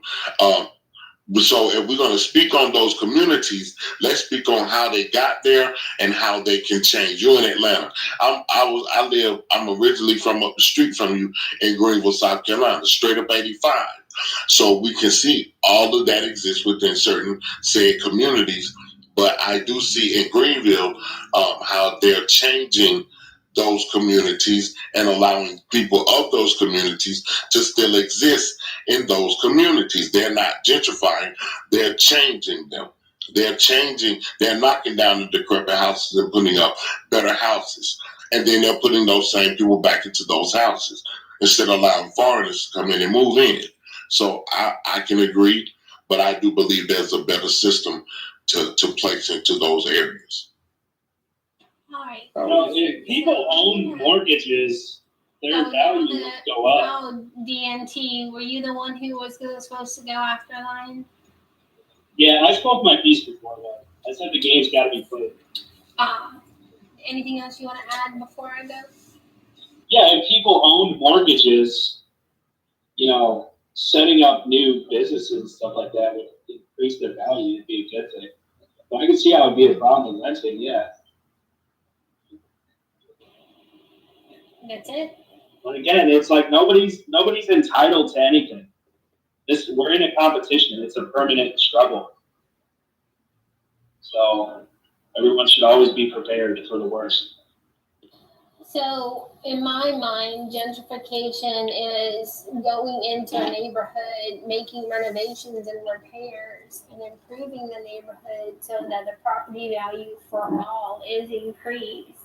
So if we're going to speak on those communities, let's speak on how they got there and how they can change. You're in Atlanta. I'm originally from up the street from you in Greenville, South Carolina, straight up 85. So we can see all of that exists within certain said communities. But I do see in Greenville how they're changing those communities and allowing people of those communities to still exist in those communities. They're not gentrifying, they're changing them. They're changing, they're knocking down the decrepit houses and putting up better houses. And then they're putting those same people back into those houses instead of allowing foreigners to come in and move in. So I can agree, but I do believe there's a better system to place into those areas. All right. If people own mortgages, their value will go up. Oh, DNT, were you the one who was supposed to go after Lion? Yeah, I spoke my piece before that. I said the game's got to be played. Anything else you want to add before I go? Yeah, if people owned mortgages, you know, setting up new businesses and stuff like that would increase their value. It'd be a good thing. But I can see how it'd be a problem with renting, yeah. That's it. But again, it's like nobody's entitled to anything. We're in a competition. It's a permanent struggle. So everyone should always be prepared for the worst. So in my mind, gentrification is going into a neighborhood, making renovations and repairs, and improving the neighborhood so that the property value for all is increased.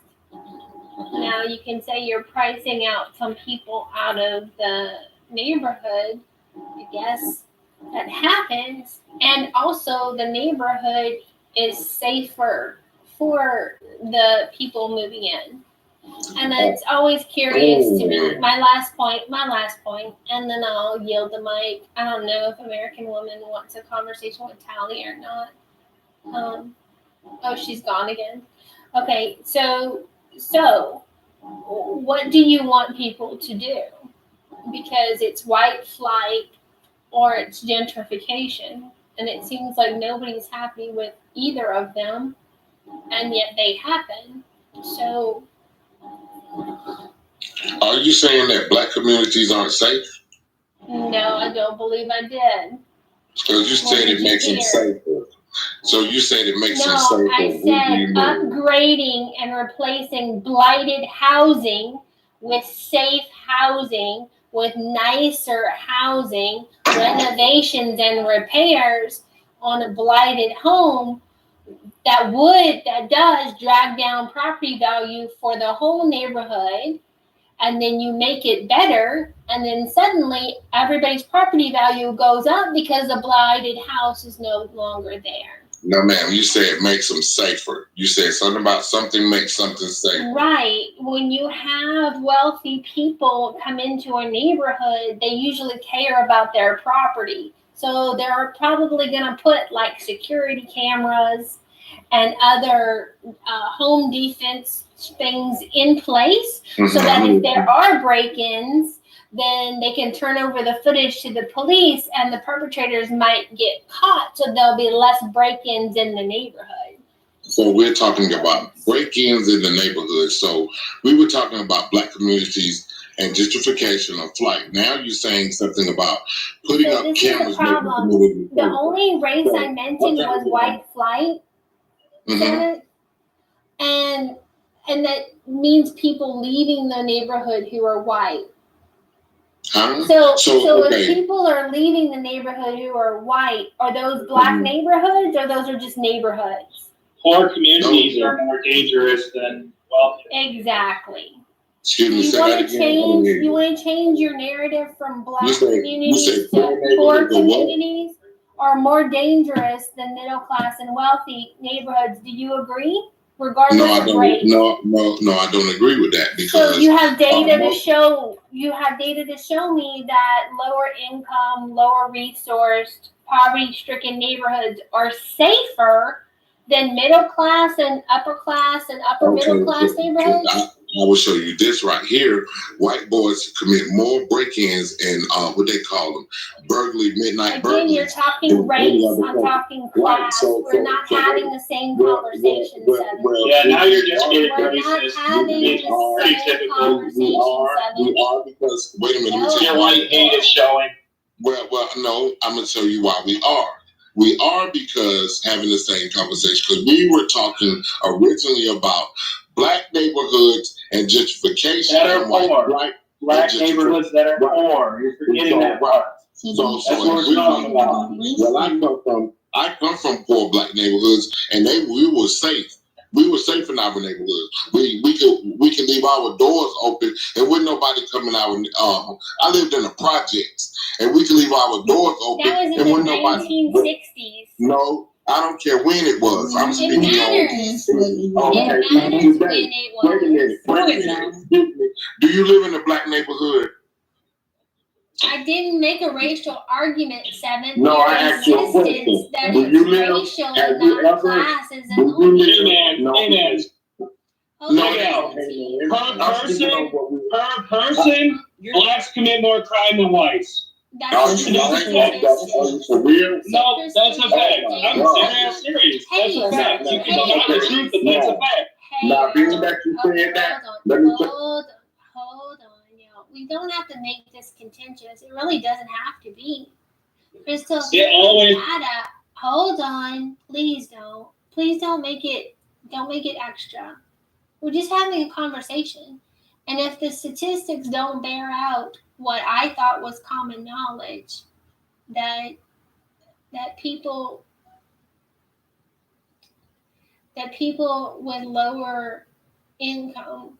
Now you can say you're pricing out some people out of the neighborhood. I guess that happens. And also the neighborhood is safer for the people moving in. And that's always curious to me. My last point, and then I'll yield the mic. I don't know if American Woman wants a conversation with Tally or not. Oh, she's gone again. Okay, so what do you want people to do? Because it's white flight or it's gentrification, and it seems like nobody's happy with either of them, and yet they happen. So are you saying that black communities aren't safe? No, I don't believe I did. Because you said it makes them safer. So you said it makes them safer. No, I said upgrading and replacing blighted housing with safe housing, with nicer housing, renovations and repairs on a blighted home, that does drag down property value for the whole neighborhood, and then you make it better, and then suddenly everybody's property value goes up because the blighted house is no longer there. No, ma'am, you said it makes them safer. You said something about something makes something safer. Right. When you have wealthy people come into a neighborhood, they usually care about their property. So they're probably going to put like security cameras and other home defense things in place so that if there are break-ins, then they can turn over the footage to the police and the perpetrators might get caught, so there'll be less break-ins in the neighborhood. So we're talking about break-ins in the neighborhood. So we were talking about black communities and gentrification of flight. Now you're saying something about putting up this cameras. Is the problem. The only race I mentioned was white flight. And that means people leaving the neighborhood who are white. So if people are leaving the neighborhood who are white, are those black neighborhoods or those are just neighborhoods? Poor communities are more dangerous than wealthy. Exactly. Excuse me, you want to change your narrative from black communities to poor communities are more dangerous than middle class and wealthy neighborhoods. Do you agree? Regardless of race. No, I don't agree with that because so you have data to show me that lower income, lower resourced, poverty-stricken neighborhoods are safer than middle class and upper middle class neighborhoods. I will show you this right here. White boys commit more break-ins and what they call them, burglary, midnight burglary. Again, you're talking race. I'm talking class. We're not having the same conversation. Now you're just getting racist. Pretty typical. We are because wait a minute. Your white hate is showing. Well, no. I'm gonna tell you why we are. We are because having the same conversation because we were talking originally about black neighborhoods and gentrification. That are poor. Black neighborhoods that are poor. You're forgetting that part. That's what we're talking about. Well, I come from poor black neighborhoods, and we were safe. We were safe in our neighborhoods. We could leave our doors open, and with nobody coming out. I lived in the projects, and we could leave our doors open, and with nobody. 1960s. No. I don't care when it was. I'm speaking on. Wait a minute. Do you live in a black neighborhood? I didn't make a racial argument, Seven. No, I asked you a question. That Do you live? Racial and not classes and Per person, blacks commit more crime than whites. That's for real? No, that's a fact. I'm serious. That's a fact. You can deny the truth, but that's a fact. Now, being that you said that, let me hold on. We don't have to make this contentious. It really doesn't have to be. Crystal, hold on. Please don't. Please don't make it extra. We're just having a conversation. And if the statistics don't bear out what I thought was common knowledge, that people with lower income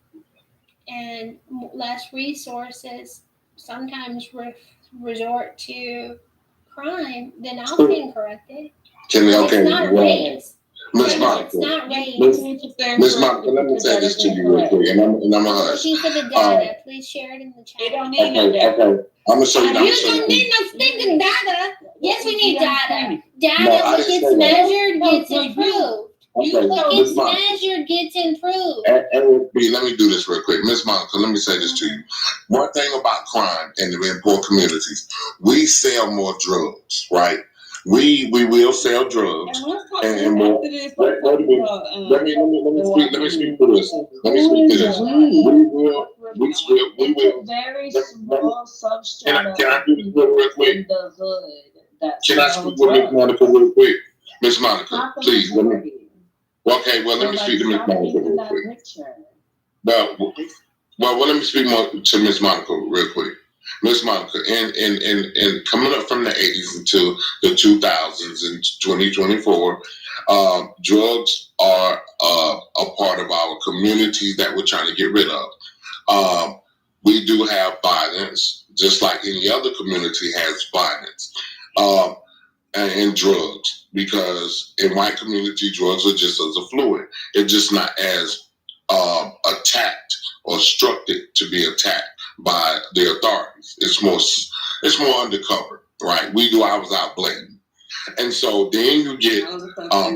and less resources sometimes resort to crime, then I'll stand corrected. It's not race. Miss Monica, it's not race. Miss Monica, let me say this to you real quick, and I'm gonna hush. Looking for the data, please share it in the chat. Okay. I'm gonna show you. You don't need no stinking data. Yes, we need data. Data, what gets measured gets improved. What gets measured gets improved. Let me do this real quick. Miss Monica, let me say this to you. One thing about crime in poor communities, we sell more drugs, right? We will sell drugs and more. Let me speak to this. We will. Very small substrata. Can I do this real quick? Can I speak with Miss Monica real quick? Miss Monica, please let me. Okay, well let me speak to Miss Monica real quick. Well, let me speak more to Miss Monica real quick. Miss Monica, and coming up from the 80s into the 2000s and 2024, drugs are a part of our communities that we're trying to get rid of. We do have violence, just like any other community has violence, and drugs, because in my community, drugs are just as affluent. It's just not as attacked or instructed to be attacked by the authorities. It's more undercover, right? We do ours out blatant. And so then you get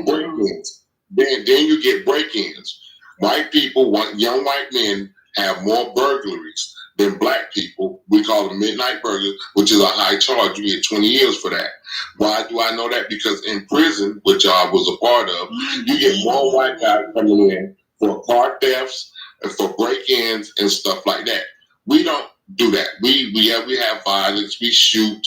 break-ins. Then you get break-ins. White people, young white men have more burglaries than black people. We call them midnight burglars, which is a high charge. You get 20 years for that. Why do I know that? Because in prison, which I was a part of, you get more white guys coming in for car thefts and for break-ins and stuff like that. We don't do that. We have violence. We shoot.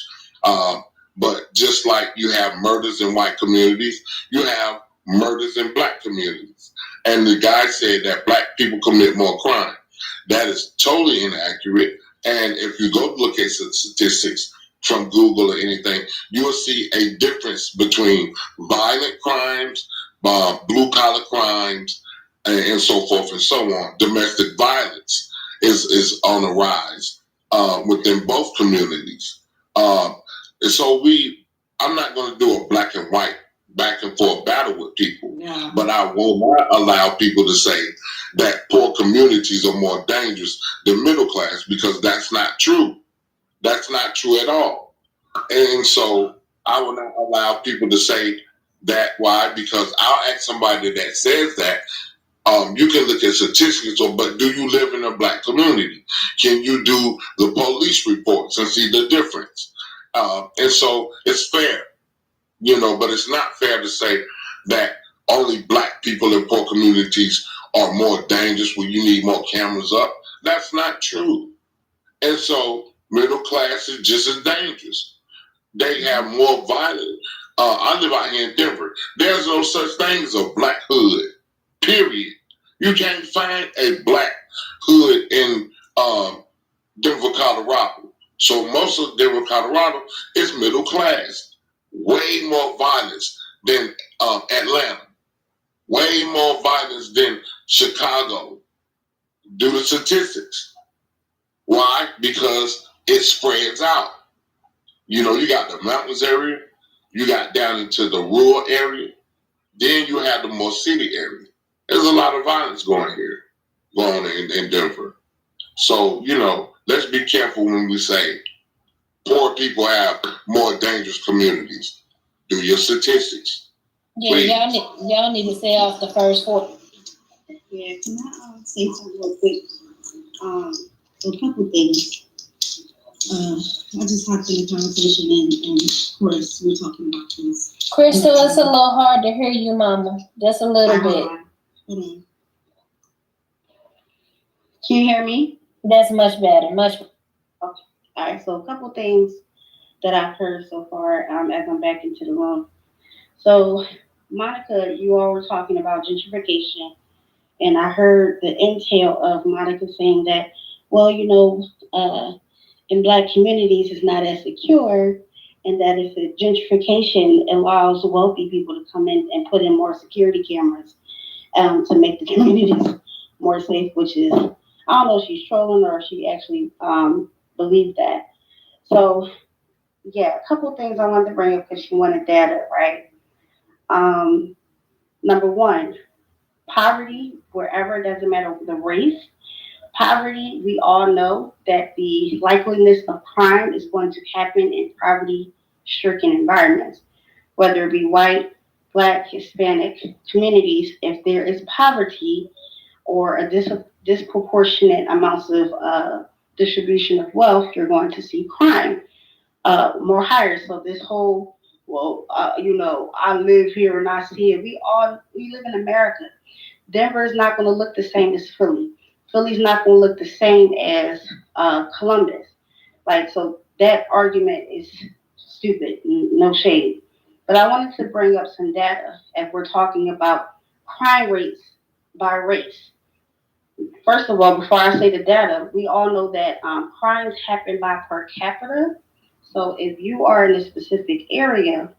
But just like you have murders in white communities, you have murders in black communities. And the guy said that black people commit more crime. That is totally inaccurate. And if you go look at statistics from Google or anything, you will see a difference between violent crimes, blue-collar crimes, and so forth and so on. Domestic violence is on the rise within both communities. And so I'm not going to do a black and white back and forth battle with people, but I will not allow people to say that poor communities are more dangerous than middle class, because that's not true. That's not true at all. And so I will not allow people to say that. Why? Because I'll ask somebody that says that, you can look at statistics, but do you live in a black community? Can you do the police reports and see the difference? And so it's fair, but it's not fair to say that only black people in poor communities are more dangerous when you need more cameras up. That's not true. And so middle class is just as dangerous. They have more violence. I live out here in Denver. There's no such thing as a black hood, period. You can't find a black hood in Denver, Colorado. So most of Denver, Colorado is middle class. Way more violence than Atlanta. Way more violence than Chicago. Due to statistics. Why? Because it spreads out. You got the mountains area. You got down into the rural area. Then you have the more city area. There's a lot of violence going on in Denver. So, let's be careful when we say poor people have more dangerous communities. Do your statistics. Yeah, y'all need to stay off the first 40. Yeah, can I say something real quick? A couple things. I just hopped in the conversation and of course we're talking about this. Crystal, it's a little hard to hear you, Mama. Just a little bit. Hold on. Can you hear me? That's much better. Much. Okay. All right. So a couple things that I've heard so far as I'm back into the room. So, Monica, you all were talking about gentrification, and I heard the entail of Monica saying that, well, in Black communities it's not as secure, and that if the gentrification allows wealthy people to come in and put in more security cameras to make the communities more safe, which is, I don't know if she's trolling or if she actually believes that. So, yeah, a couple things I wanted to bring up because she wanted data, right? Number one, poverty, wherever, it doesn't matter the race. Poverty, we all know that the likeliness of crime is going to happen in poverty-stricken environments, whether it be white, Black, Hispanic communities. If there is poverty or a disproportionate amounts of distribution of wealth, you're going to see crime more higher. So this whole, I live here and I see it. We live in America. Denver is not going to look the same as Philly. Philly's not going to look the same as Columbus. So that argument is stupid, no shade. But I wanted to bring up some data as we're talking about crime rates by race. First of all, before I say the data, we all know that crimes happen by per capita. So if you are in a specific area,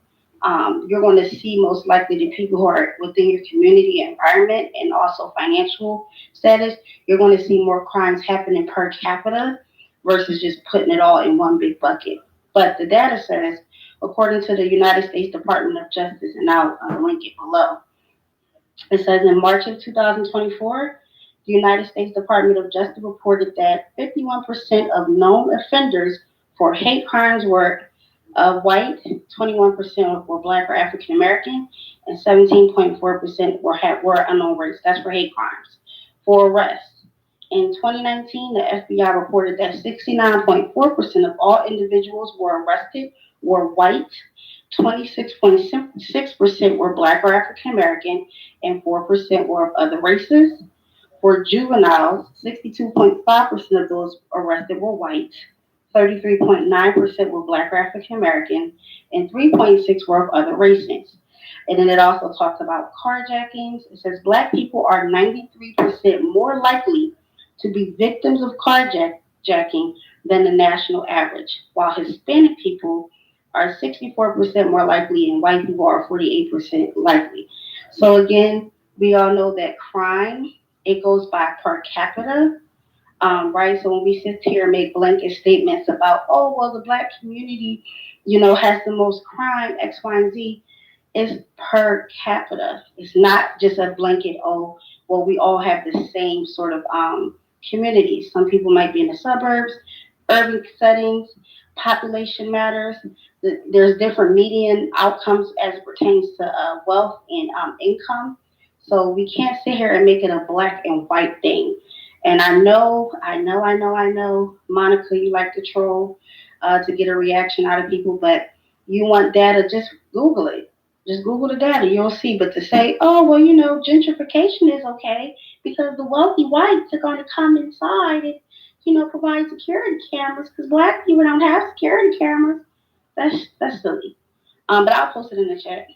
you're going to see most likely the people who are within your community environment and also financial status. You're going to see more crimes happening per capita versus just putting it all in one big bucket. But the data says, according to the United States Department of Justice, and I'll link it below, it says in March of 2024, the United States Department of Justice reported that 51% of known offenders for hate crimes were white, 21% were Black or African American, and 17.4% were unknown race. That's for hate crimes. For arrests, in 2019, the FBI reported that 69.4% of all individuals were arrested were white, 26.6% were Black or African American, and 4% were of other races. For juveniles, 62.5% of those arrested were white, 33.9% were Black or African American, and 3.6% were of other races. And then it also talks about carjackings. It says Black people are 93% more likely to be victims of carjacking than the national average, while Hispanic people are 64% more likely and white people are 48% likely. So again, we all know that crime, it goes by per capita, right? So when we sit here and make blanket statements about, oh, well, the Black community, has the most crime, X, Y, and Z, it's per capita. It's not just a blanket, oh, well, we all have the same sort of communities. Some people might be in the suburbs, urban settings, population matters. There's different median outcomes as it pertains to wealth and income. So we can't sit here and make it a black and white thing. And I know, Monica, you like to troll to get a reaction out of people, but you want data, just Google it. Just Google the data, you'll see. But to say, oh, well, gentrification is okay because the wealthy whites are going to come inside and, provide security cameras because Black people don't have security cameras. That's silly. But I'll post it in the chat.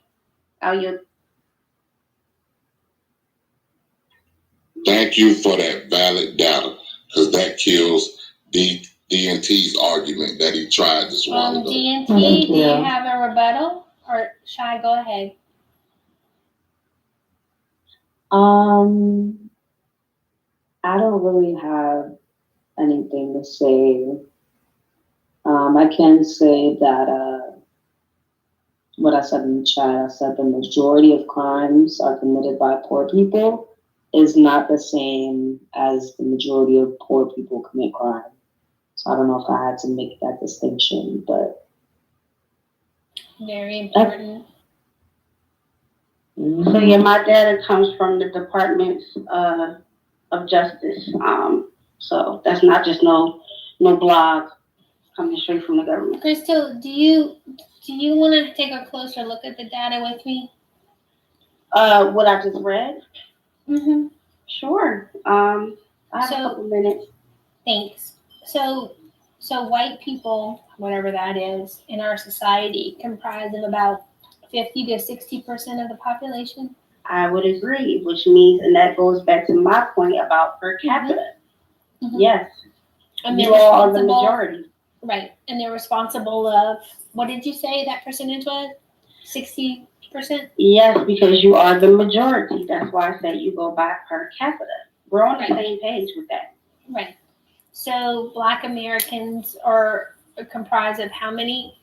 Thank you for that valid data, because that kills DNT's argument that he tried this while ago. DNT, do you have a rebuttal, or should I go ahead? I don't really have anything to say. I can say that what I said in the chat, I said the majority of crimes are committed by poor people is not the same as the majority of poor people commit crime. So I don't know if I had to make that distinction, but very important. So yeah, my data comes from the Department of Justice. So that's not just no blog coming straight from the government. Crystal, do you want to take a closer look at the data with me? What I just read? Mm-hmm. Sure. I have a couple minutes. Thanks. So white people, whatever that is, in our society comprise of about 50 to 60% of the population. I would agree, which means, and that goes back to my point about per capita. Mm-hmm. Yes. And you all are the majority. Right. And they're responsible of, what did you say that percentage was? 60%? Yes, because you are the majority. That's why I say you go by per capita. We're on the same page with that. Right. So Black Americans are comprised of how many?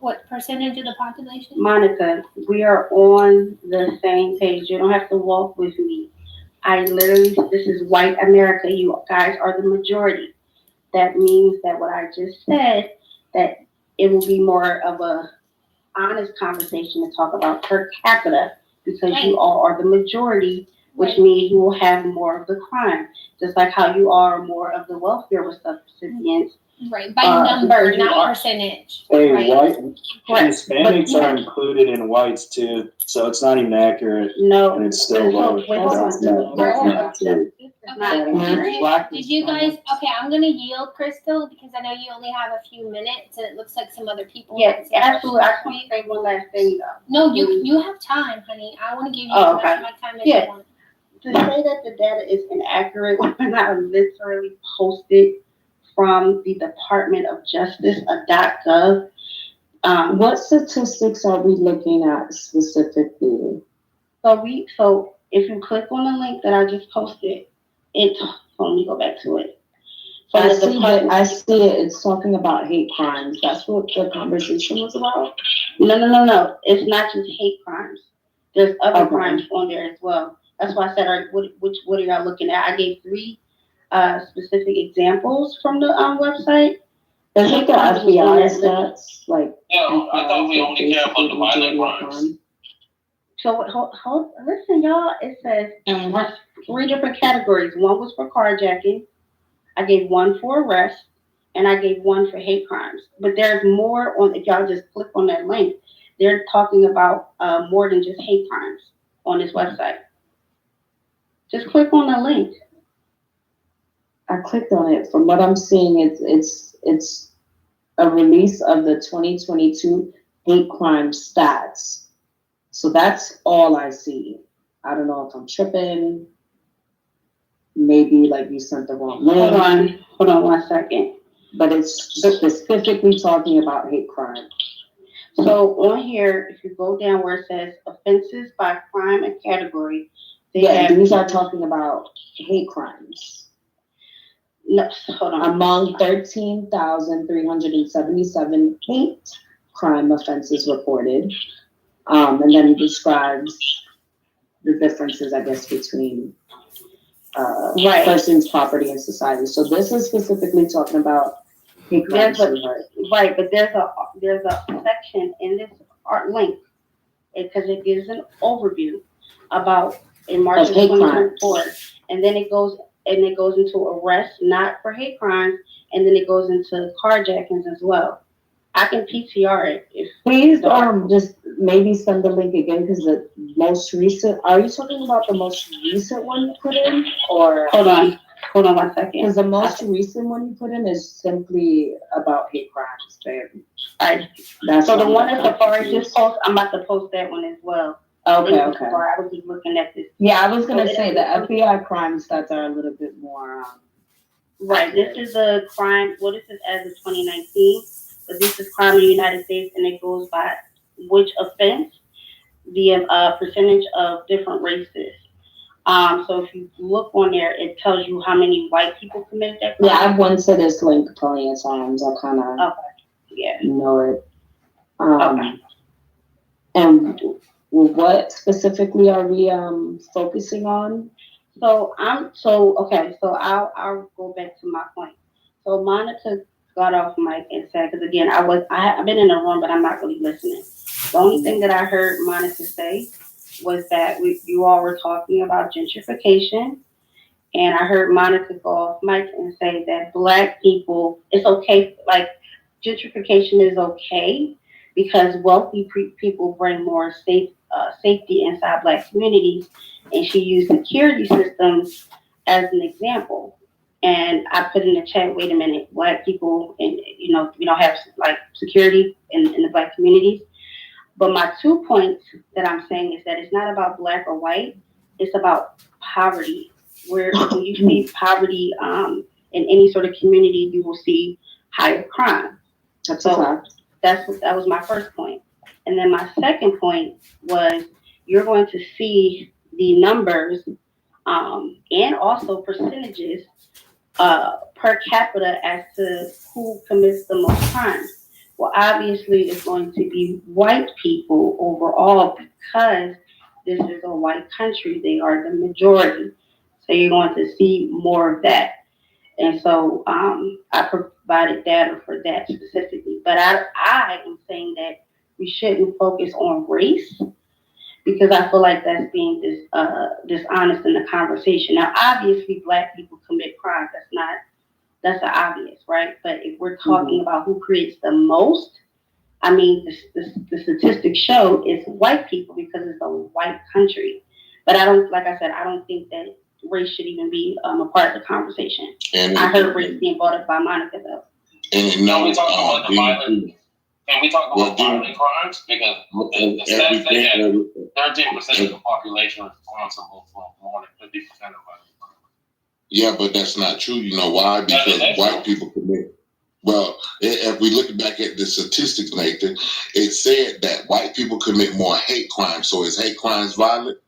What percentage of the population? Monica, we are on the same page. You don't have to walk with me. This is white America. You guys are the majority. That means that what I just said, that it will be more of a honest conversation to talk about per capita because you all are the majority, which means you will have more of the crime. Just like how you are more of the welfare recipients. Right, by number, not percentage. Hey, right? Hispanics are included in whites too, so it's not even accurate. No, and it's still low. Did you guys? Okay, I'm gonna yield, Crystal, because I know you only have a few minutes, and it looks like some other people. Yes, absolutely. I just want to say one last thing though. No, you have time, honey. I want to give you as much of my time as you want. to say that the data is inaccurate when I literally posted from the Department of Justice, .gov. What statistics are we looking at specifically? So if you click on the link that I just posted, let me go back to it. So I see it. It's talking about hate crimes. That's what the conversation was about. No. It's not just hate crimes. There's other crimes on there as well. That's why I said, what are y'all looking at? I gave 3 specific examples from the website. Is it the FBI stats? Like, no, I thought we only care about the violent crimes. So listen, y'all. It says 3 different categories. One was for carjacking. I gave 1 for arrest, and I gave 1 for hate crimes. But there's more on. If y'all just click on that link, they're talking about more than just hate crimes on this website. Just click on the link. I clicked on it. From what I'm seeing, it's a release of the 2022 hate crime stats. So that's all I see. I don't know if I'm tripping. Maybe like you sent the wrong link. Hold on 1 second. But it's specifically talking about hate crime. So on here, if you go down where it says offenses by crime and category, these are talking about hate crimes. No, hold on. Among 13,377 hate crime offenses reported. And then it describes the differences, I guess, between persons, property, and society. So this is specifically talking about hate crimes. Right, but there's a section in this art link because it gives an overview about in March of 2024, and then it goes into arrest, not for hate crimes, and then it goes into carjackings as well. I can PTR it. Please, just maybe send the link again because the most recent. Are you talking about the most recent one you put in, or hold on 1 second? Because the most recent one you put in is simply about hate crimes, babe. So the one that Safari just posted, I'm about to post that one as well. Okay. I was just looking at this. Yeah, I was gonna say the FBI crime stats are a little bit more. Right. This is a crime. Well, this is as of 2019. But this is crime in the United States, and it goes by which offense, the percentage of different races. So if you look on there, it tells you how many white people committed that crime. Yeah, I've went to this link plenty of times. I kind of know it. And what specifically are we focusing on? So I'll go back to my point. So Monica got off mic and said, because again, I've been in the room, but I'm not really listening. The only thing that I heard Monica say was that you all were talking about gentrification, and I heard Monica go off mic and say that Black people, it's okay, like gentrification is okay because wealthy people bring more safety inside Black communities, and she used security systems as an example. And I put in the chat, wait a minute, Black people, and we don't have like security in the Black communities. But my 2 points that I'm saying is that it's not about Black or white, it's about poverty. Where when you see poverty in any sort of community, you will see higher crime. That was my first point. And then my second point was you're going to see the numbers and also percentages per capita as to who commits the most crimes. Well, obviously, it's going to be white people overall because this is a white country. They are the majority. So you're going to see more of that. And so I provided data for that specifically. But I am saying that we shouldn't focus on race because I feel like that's being dishonest in the conversation. Now, obviously, Black people commit crimes. That's the obvious, right? But if we're talking about who creates the most, I mean, the statistics show it's white people because it's a white country. But I don't think that race should even be a part of the conversation. And I heard race being brought up by Monica, though. And Can we talk about violent crimes? Because the stats say that 13% of the population is responsible for more than 50% of violent crimes. Yeah, but that's not true. You know why? Because white people commit. Well, if we look back at the statistics, Nathan, it said that white people commit more hate crimes. So is hate crimes violent?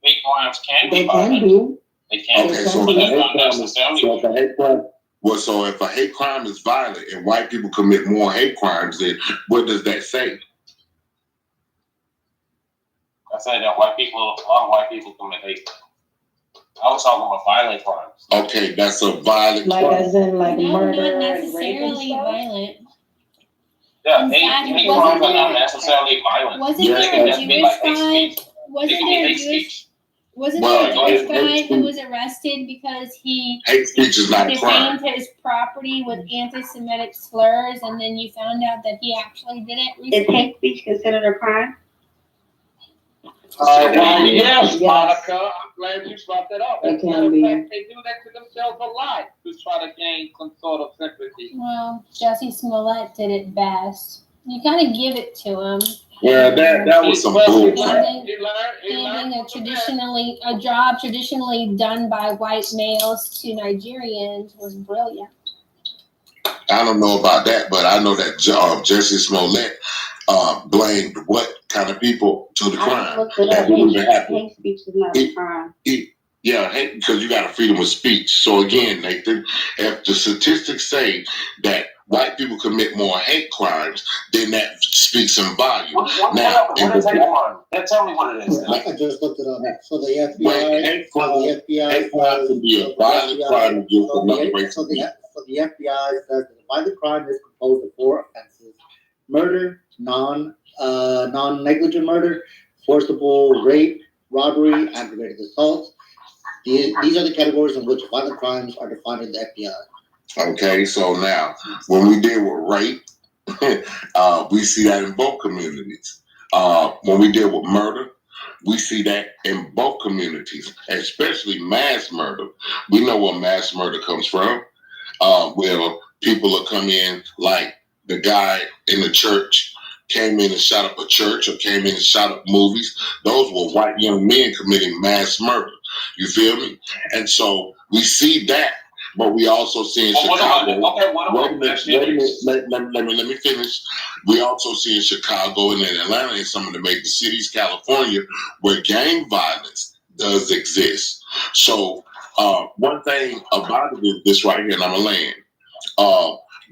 Hate crimes can be violent. They can be. Okay, so But that's not necessarily. Well, so if a hate crime is violent and white people commit more hate crimes, then what does that say? I said that a lot of white people commit hate crimes. I was talking about violent crimes. Okay, that's a violent crime. Like as in like No, murder not and rape and necessarily stuff? violent. Yeah, In fact, hate wasn't crimes are not there- necessarily violent. Wasn't They there can a just be Jewish like hate guy? speech. Wasn't They can be there a hate Jewish? speech. Wasn't Well, there a Jewish hate guy speech. who was arrested because he Hate speech is not a crime. defamed his property with anti-Semitic slurs, and then you found out that he actually did it Is recently? hate speech considered a crime? Yes, Monica. I'm glad you brought that up. It As a can matter of be. fact, they do that to themselves a lot to try to gain some sort of sympathy. Well, Jussie Smollett did it best. You gotta give it to him. Yeah, that was some bull crap. Handing a job traditionally done by white males to Nigerians was brilliant. I don't know about that, but I know that Jussie Smollett blamed what kind of people to the crime. That didn't even happen. Hate speech is not a crime. Yeah, because you got a freedom of speech. So again, Nathan, if the statistics say that white people commit more hate crimes, then that speaks in volume. What is hate crime? Tell me what it is. I just looked it up. So the Wait, FBI, hate crime can be a violent crime against another race. So the FBI says that a violent crime is composed of 4 offenses: murder, non-negligent murder, forcible rape, robbery, aggravated assault. These are the categories in which violent crimes are defined in the FBI. Okay, so now when we deal with rape, we see that in both communities. When we deal with murder, we see that in both communities, especially mass murder. We know where mass murder comes from, where people will come in like the guy in the church came in and shot up a church or came in and shot up movies. Those were white young men committing mass murder. You feel me? And so we see that, but we also see in Chicago. Wait a minute. Let me finish. We also see in Chicago and in Atlanta and some of the major cities, California, where gang violence does exist. So one thing about it is this right here, and I'm gonna land.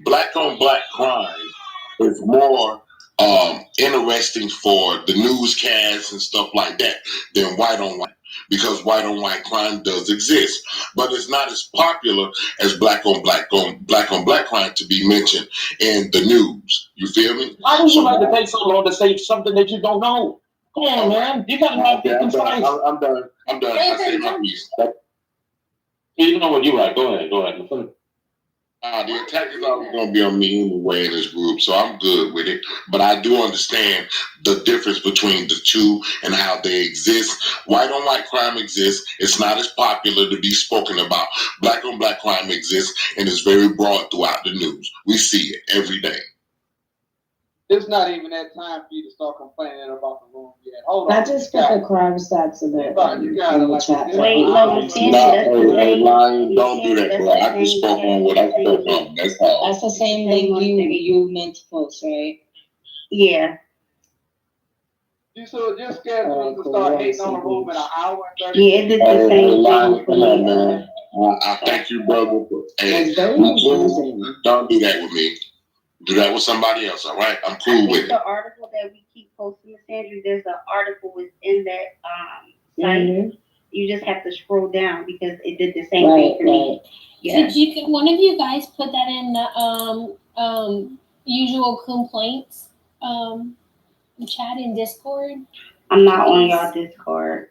Black on black crime is more interesting for the newscasts and stuff like that than white on white, because white on white crime does exist, but it's not as popular as black on black crime to be mentioned in the news. You feel me? Why do you like to take so long to say something that you don't know? Come on, man. You gotta not be concise. I'm done. I said my piece. You know what you're right. Go ahead. The attack is always going to be on me anyway in this group, so I'm good with it. But I do understand the difference between the two and how they exist. White on white crime exists. It's not as popular to be spoken about. Black on black crime exists and is very broad throughout the news. We see it every day. It's not even that time for you to start complaining about the room yet. Hold on. I just put the crime stats in there. You got it. Chat. Hey, Lion, don't do that, bro. I just spoke on what I spoke on. That's all. That's the same thing you meant to post, right? Yeah. You so just scheduled to start hating on the room in an hour and 30 Yeah, it did the same Lion, come on, man. I thank you, brother. Hey, don't do that with me. Do that with somebody else, all right? I'm cool with it. The article that we keep posting, Miss Andrews, there's an article within that site. You just have to scroll down because it did the same thing for me. Yeah. Did one of you guys put that in the usual complaints chat in Discord? I'm not on y'all Discord.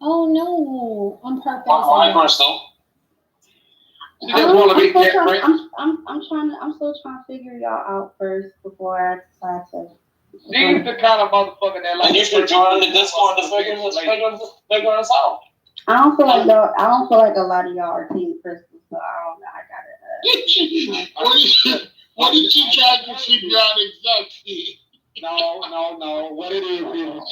Oh no, on purpose. Why, Crystal? I'm still trying to figure y'all out first before I decide to. She's the kind of motherfucker that like. And you should join the Discord to figure us out. I don't feel like a lot of y'all are Team Crystal, so I don't know. I gotta. What did she try to figure out exactly? No. What it is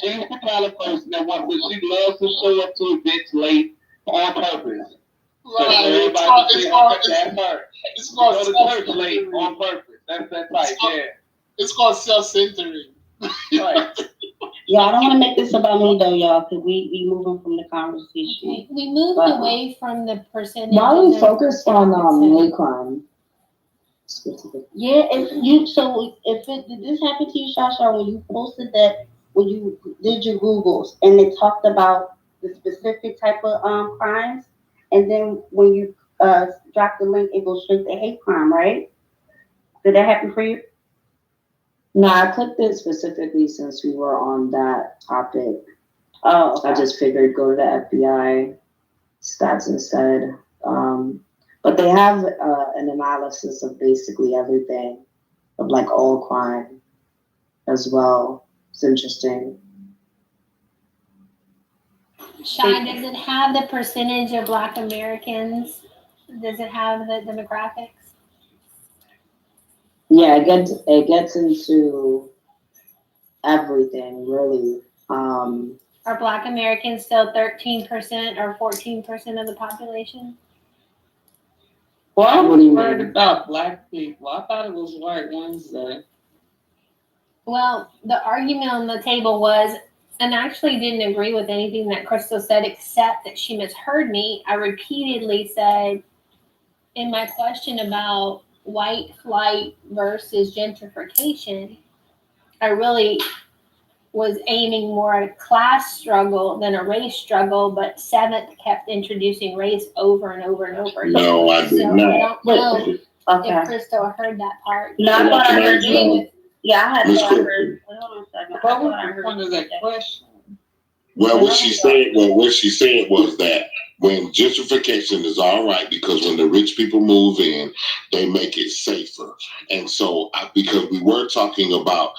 she's the kind of person that she loves to show up to events late on purpose. Right. It's called go to church late on purpose. That's that type. It's called self-centering. Right. Yeah, I don't want to make this about me though, y'all, because we moving from the conversation. Okay. We moved away from the percentage. Why are we focused on hate crime? Yeah, if did this happen to you, Shasha, when you posted that, when you did your Googles and it talked about the specific type of crimes, and then when you drop the link, it goes straight to hate crime, right? Did that happen for you? No, I clicked it specifically since we were on that topic. Oh, okay. I just figured go to the FBI stats instead. But they have an analysis of basically everything, of like all crime as well. It's interesting. Shy, does it have the percentage of Black Americans? Does it have the demographics? Yeah, it gets into everything really. Are Black Americans still 13% or 14% of the population? Well, I'm worried about Black people. I thought it was White Wednesday. Well, the argument on the table was, and I actually didn't agree with anything that Crystal said, except that she misheard me. I repeatedly said in my question about white flight versus gentrification, I really was aiming more at a class struggle than a race struggle, but Seventh kept introducing race over and over and over again. No, I did not. I don't know if Crystal heard that part. No, I thought I heard you. Yeah, I had Miss thought I Crystal. heard. Hold on a second. What was the point of that question? Well, what she said was that when gentrification is all right, because when the rich people move in, they make it safer. And so, because we were talking about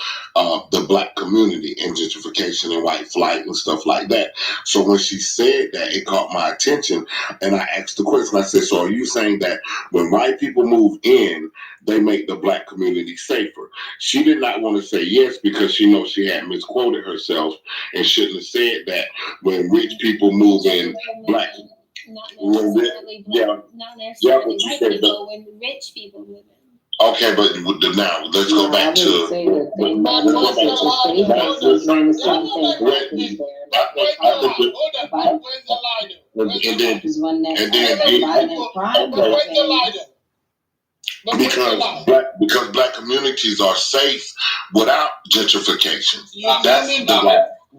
the Black community and gentrification and white flight and stuff like that. So when she said that, it caught my attention, and I asked the question. I said, "So are you saying that when white people move in, they make the Black community safer?" She did not want to say yes because she knows she had misquoted herself and shouldn't have said that when rich people move in, Black. Not necessarily white people, when rich people move in. Okay, but now let's go back to. Because Black communities are safe without gentrification. That's the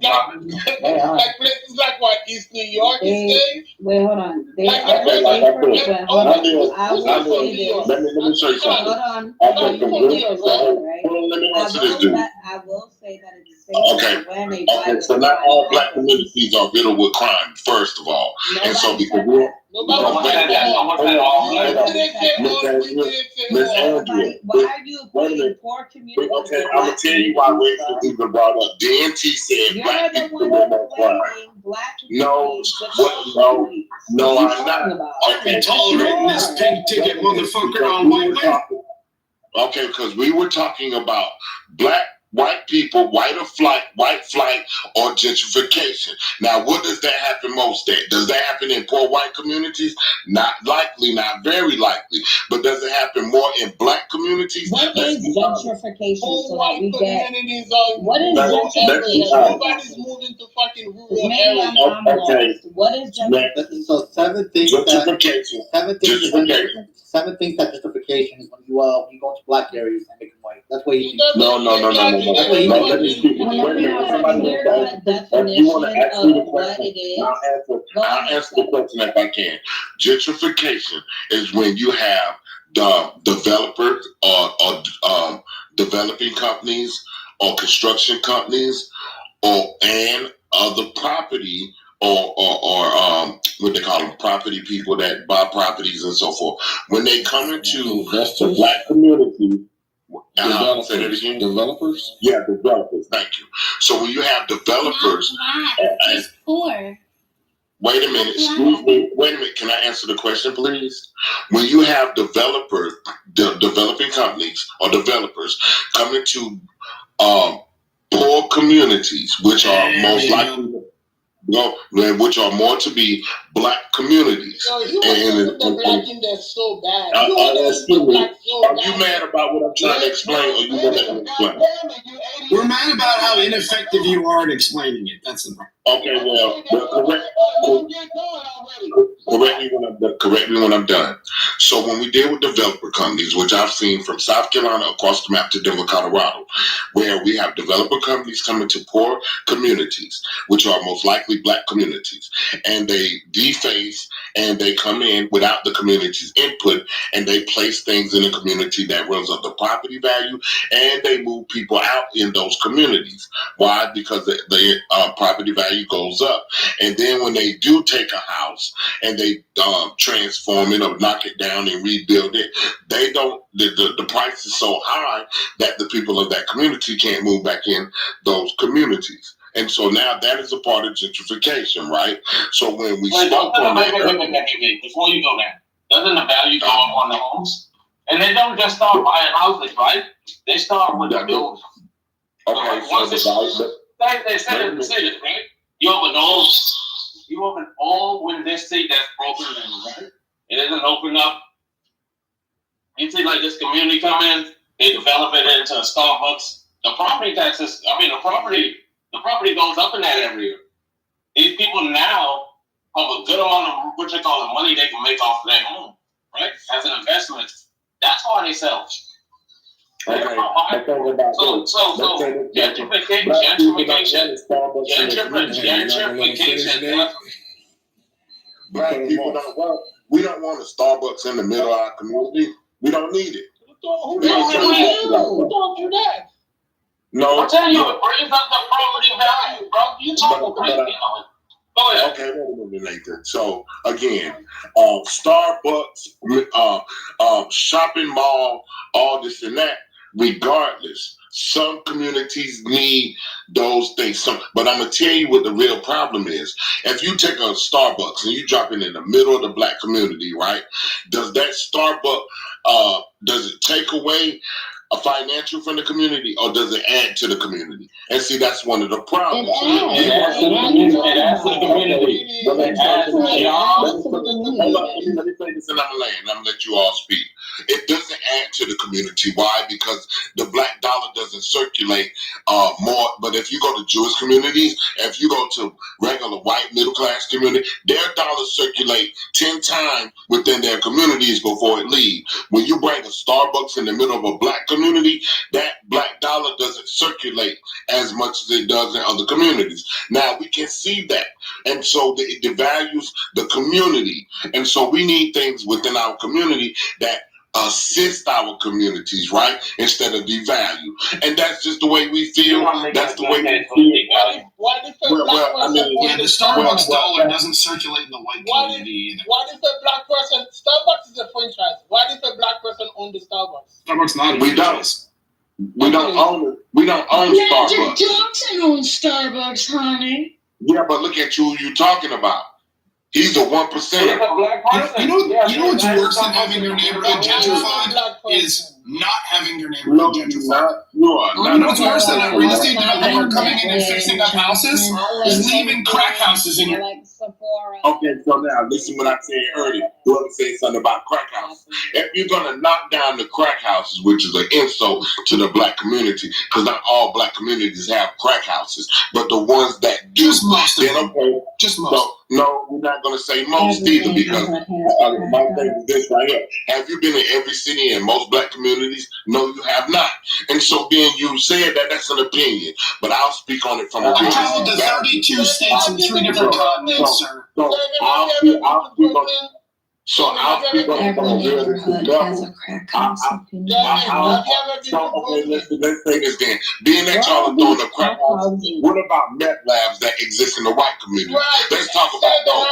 like places like what, East New York is safe? Wait, hold on. They Like are the safer. place- But hold on. I will Let say this. me show you something. Hold on. Okay, You take your vote, right? let me answer this, dude. I will say that it's safer Okay. when a Okay, so not all Black communities are riddled with crime, first of all. And so because we're Why are you putting poor communities? Okay, I'm gonna tell you why race was even brought up. DNT said Black people were more crime. No, I'm not. Okay, this pink ticket motherfucker on my way. Okay, because we were talking about white people, white flight, or gentrification. Now, what does that happen most at? Does that happen in poor white communities? Not likely, not very likely. But does it happen more in Black communities? What is gentrification? Whole white communities are. What is gentrification? Nobody's moving to fucking rural areas. Okay. What is gentrification? So seven things that gentrification is when you go to Black areas and make them white. That's what you think. No. Let me speak. Wait a minute. Somebody if you want to ask me the question, I'll answer the question if I can. Gentrification is when you have the developers or developing companies or construction companies and other property or what they call them, property people that buy properties and so forth. When they come into the Black community, say that again. Developers? Yeah, developers. Thank you. So when you have developers, Just poor. Wait a minute, excuse me. Wait a minute. Can I answer the question, please? When you have developing companies or developers coming to poor communities, which are most likely which are more to be black communities. No, you the black in there so bad. Excuse me. Are you mad about what I'm trying to explain, or you want to explain? We're mad about how ineffective you are at explaining it. That's the problem. Okay, well, correct me when I'm done. So when we deal with developer companies, which I've seen from South Carolina across the map to Denver, Colorado, where we have developer companies coming to poor communities, which are most likely black communities, and they deface and they come in without the community's input, and they place things in the community that runs up the property value, and they move people out in those communities. Why? Because the property value goes up. And then when they do take a house and they transform it or knock it down and rebuild it, they don't, the price is so high that the people of that community can't move back in those communities. And so now that is a part of gentrification, right? So when we spoke on that, before you go there, doesn't the value go up on the homes? And they don't just start buying houses, right? They start with the buildings. Okay, they say this, right? You have an old window seat that's broken in, right? It isn't open up. You see, like this community come in, they develop it into a Starbucks. The property taxes, the property goes up in that area. These people now have a good amount of what you call money they can make off of their home, right? As an investment. That's why they sell. Okay. Gentrification. Black people don't want. We don't want a Starbucks in the middle of our community. We don't need it. Who told you that? No. I'm telling you, it brings up the property value, bro. You talking crazy. Go ahead. Okay, wait a minute, Nathan. So again, Starbucks, shopping mall, all this and that. Regardless, some communities need those things. But I'm gonna tell you what the real problem is. If you take a Starbucks and you drop it in the middle of the black community, right? Does that Starbucks does it take away a financial from the community, or does it add to the community? And see, that's one of the problems. It adds to the community. Let me say this and I'm gonna let you all speak. It doesn't add to the community. Why? Because the black dollar doesn't circulate more. But if you go to Jewish communities, if you go to regular white middle class community, their dollars circulate 10 times within their communities before it leaves. When you bring a Starbucks in the middle of a black community, that black dollar doesn't circulate as much as it does in other communities. Now we can see that. And so it devalues the community. And so we need things within our community that assist our communities, right? Instead of devalue. And that's just the way we feel. That's the way we feel. Why does the the Starbucks dollar doesn't circulate in the white community either. Why does a black person, Starbucks is a franchise. Why does a black person own the Starbucks? Starbucks not a franchise. We don't own it. We don't own Starbucks. Johnson owns Starbucks, honey. Yeah, but look at who you're talking about. He's the 1%. You know what's worse than having your neighborhood gentrified is not having your neighborhood gentrified. You know what's worse than a real estate developer coming in and fixing up houses is leaving crack houses in your. Okay, so now listen what I said earlier. Whoever said something about crack houses. If you're gonna knock down the crack houses, which is an insult to the black community, because not all black communities have crack houses, but the ones that do, just most of them. Okay. Just most. No, we're not gonna say most either, because my thing is this right here. Have you been in every city in most black communities? No, you have not. And so then you said that's an opinion, but I'll speak on it from a I traveled to 32 states and 3 different continents, sir. So I'll speak on it. So I'll speak up Every on neighborhood has a crack house. Okay, let's say this then. Being that y'all are throwing up crack houses, what about meth labs that exist in the white community? Let's talk about those.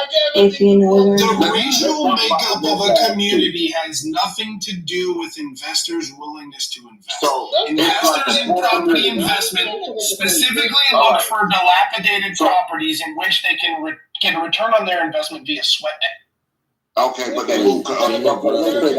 If you know where The regional makeup of a community has nothing to do with investors' willingness to invest. So investors in property investment specifically look for dilapidated properties in which they can get a return on their investment via sweat equity. Okay, but they will come. I'm gonna let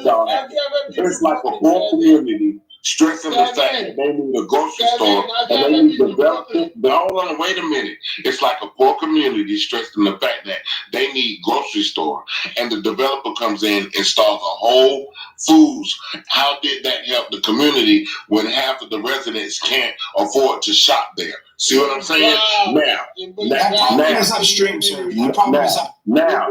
y'all have it. It's like a whole community stressing the fact that they need a grocery store and they need development. Hold on, wait a minute. It's like a poor community stressing the fact that they need grocery store, and the developer comes in, installs a whole Foods. How did that help the community when half of the residents can't afford to shop there? See what I'm saying? That problem is upstream, sir. That problem is up. Now,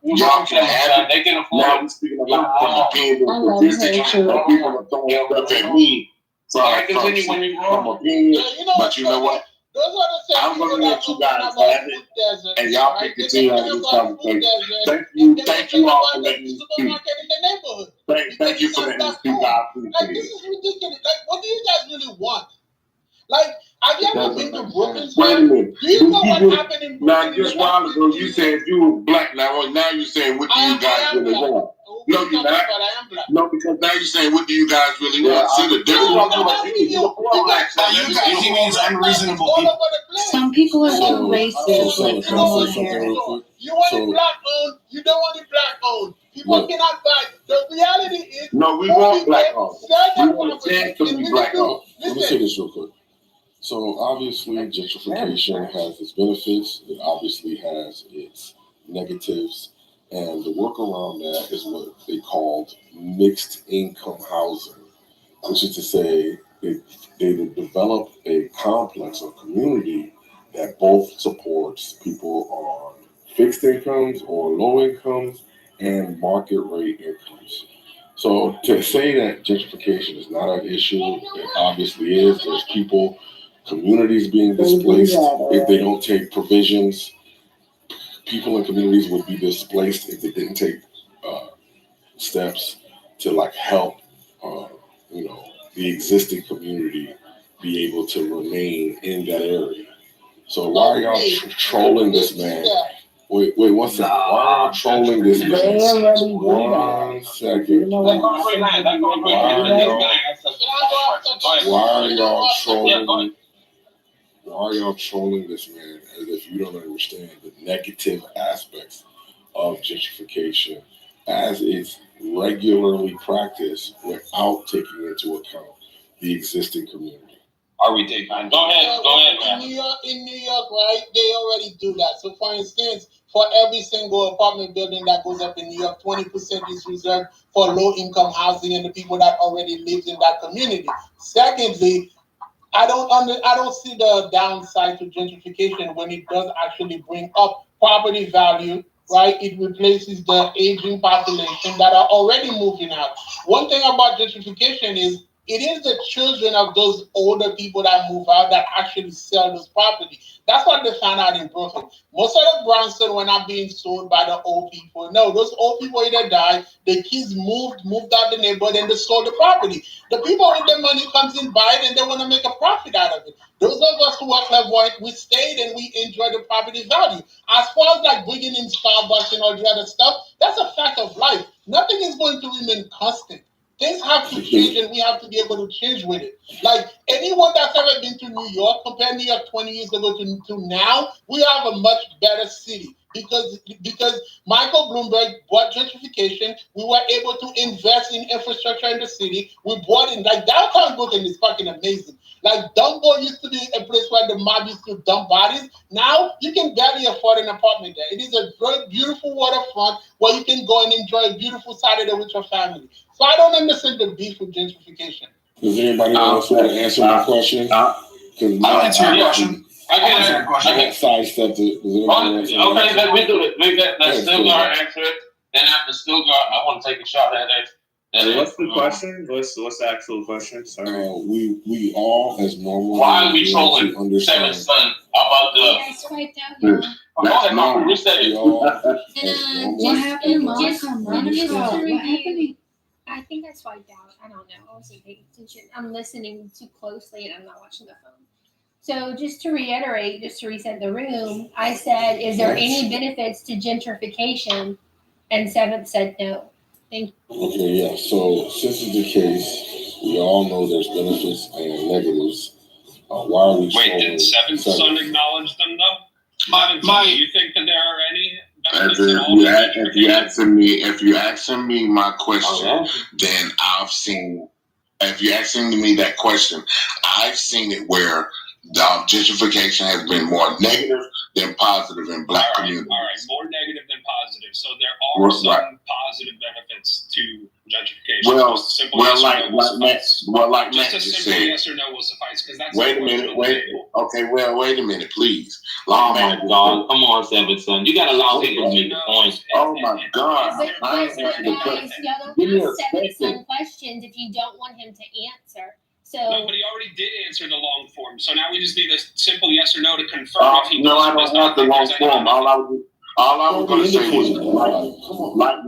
y'all can have it. They can afford now we're speaking about from the opinion statistics, and people are throwing stuff at me from opinion. But you know what? I'm going to let you guys have it, and y'all can continue on this conversation. Thank you all for letting me speak. Thank you for letting me speak. I appreciate this is ridiculous. Like, what do you guys really want? Like, have you ever been to Brooklyn? Wait a minute. Do you know what happened in Brooklyn? Now, just a while ago, you said you were black. Now you're saying, what do you guys really want? No, you're not. No, because now you're saying, what do you guys really want? See the difference? You mean unreasonable people. Some people are too racist with color hair. You want it black owned, you don't want it black owned. People cannot buy. The reality is, no, we want black owned. We want it to be black owned. Let me say this real quick. So obviously gentrification has its benefits, it obviously has its negatives, and the work around that is what they called mixed income housing, which is to say they develop a complex or community that both supports people on fixed incomes or low incomes and market rate incomes. So to say that gentrification is not an issue, it obviously is. There's people, communities being displaced if they don't take provisions. People in communities would be displaced if they didn't take steps to like help, the existing community be able to remain in that area. So why are y'all trolling this man? Wait, 1 second. Why are y'all trolling this man? 1 second. Why are y'all trolling? Why are y'all trolling this man as if you don't understand the negative aspects of gentrification as it's regularly practiced without taking into account the existing community? Are we taking? Go ahead, man. In New York, right? They already do that. So, for instance, for every single apartment building that goes up in New York, 20% is reserved for low-income housing and the people that already live in that community. Secondly, I don't see the downside to gentrification when it does actually bring up property value, right? It replaces the aging population that are already moving out. One thing about gentrification is it is the children of those older people that move out that actually sell those property. That's what they found out in Brooklyn. Most of the brownstones were not being sold by the old people. No, those old people either died, the kids moved out the neighborhood, and they sold the property. The people with the money comes in, buy it, and they want to make a profit out of it. Those of us who are clairvoyant, we stayed and we enjoyed the property value. As far as like bringing in Starbucks and all the other stuff, that's a fact of life. Nothing is going to remain constant. Things have to change, and we have to be able to change with it. Like anyone that's ever been to New York, compare New York 20 years ago to now, we have a much better city because Michael Bloomberg brought gentrification. We were able to invest in infrastructure in the city. We brought in, like downtown Brooklyn is fucking amazing. Like Dumbo used to be a place where the mob used to dump bodies. Now you can barely afford an apartment there. It is a very beautiful waterfront where you can go and enjoy a beautiful Saturday with your family. So I don't understand the beef with gentrification. Does anybody else want to answer my question? I'll answer your question. I can't sidestep it. Okay, we do it. Let Stilgar answer it. Then after Stilgar, I want to take a shot at it. And what's the question? What's the actual question? Sorry. We all, as normal. Why are we trolling Seven Son about the? I swiped out, y'all. That's not reset it. What happened? I think I swiped out. I don't know. I wasn't paying attention. I'm listening too closely and I'm not watching the phone. So just to reiterate, just to reset the room, I said, is there any benefits to gentrification? And Seventh said no. Thank you. Okay, yeah. So since it's the case, we all know there's benefits and negatives. Why are we? Wait, did Seventh Son acknowledge them though? Do you think that there are any benefits at all? If you're asking me my question, then I've seen. If you're asking me that question, I've seen it where the gentrification has been more negative than positive in black communities. All right, more negative than positive. So there are some positive benefits to gentrification. Just a simple yes or no will suffice, because that's wait a minute. Wait a minute, please. Oh my God! Come on, Seven Son. You gotta allow people to make the point. Oh my God! Give me a Seven questions if you don't want him to answer. So no, but he already did answer the long form. So now we just need a simple yes or no to confirm if he no, I does don't not want the think long there's any form. benefits. All I was going to say was, like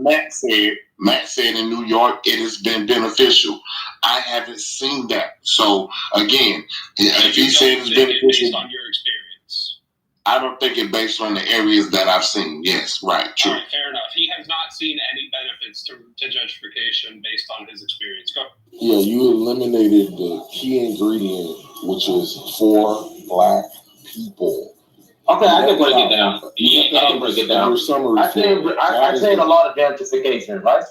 Matt said in New York, it has been beneficial. I haven't seen that. So again, if he said it's beneficial, based on your experience, I don't think it's based on the areas that I've seen. Yes, right, true. All right, fair enough. He has not seen any benefits to gentrification based on his experience. Go. Yeah, you eliminated the key ingredient, which is for black people. Okay, I can break it down. Yeah, I can break it down. I said a lot of gentrification, right?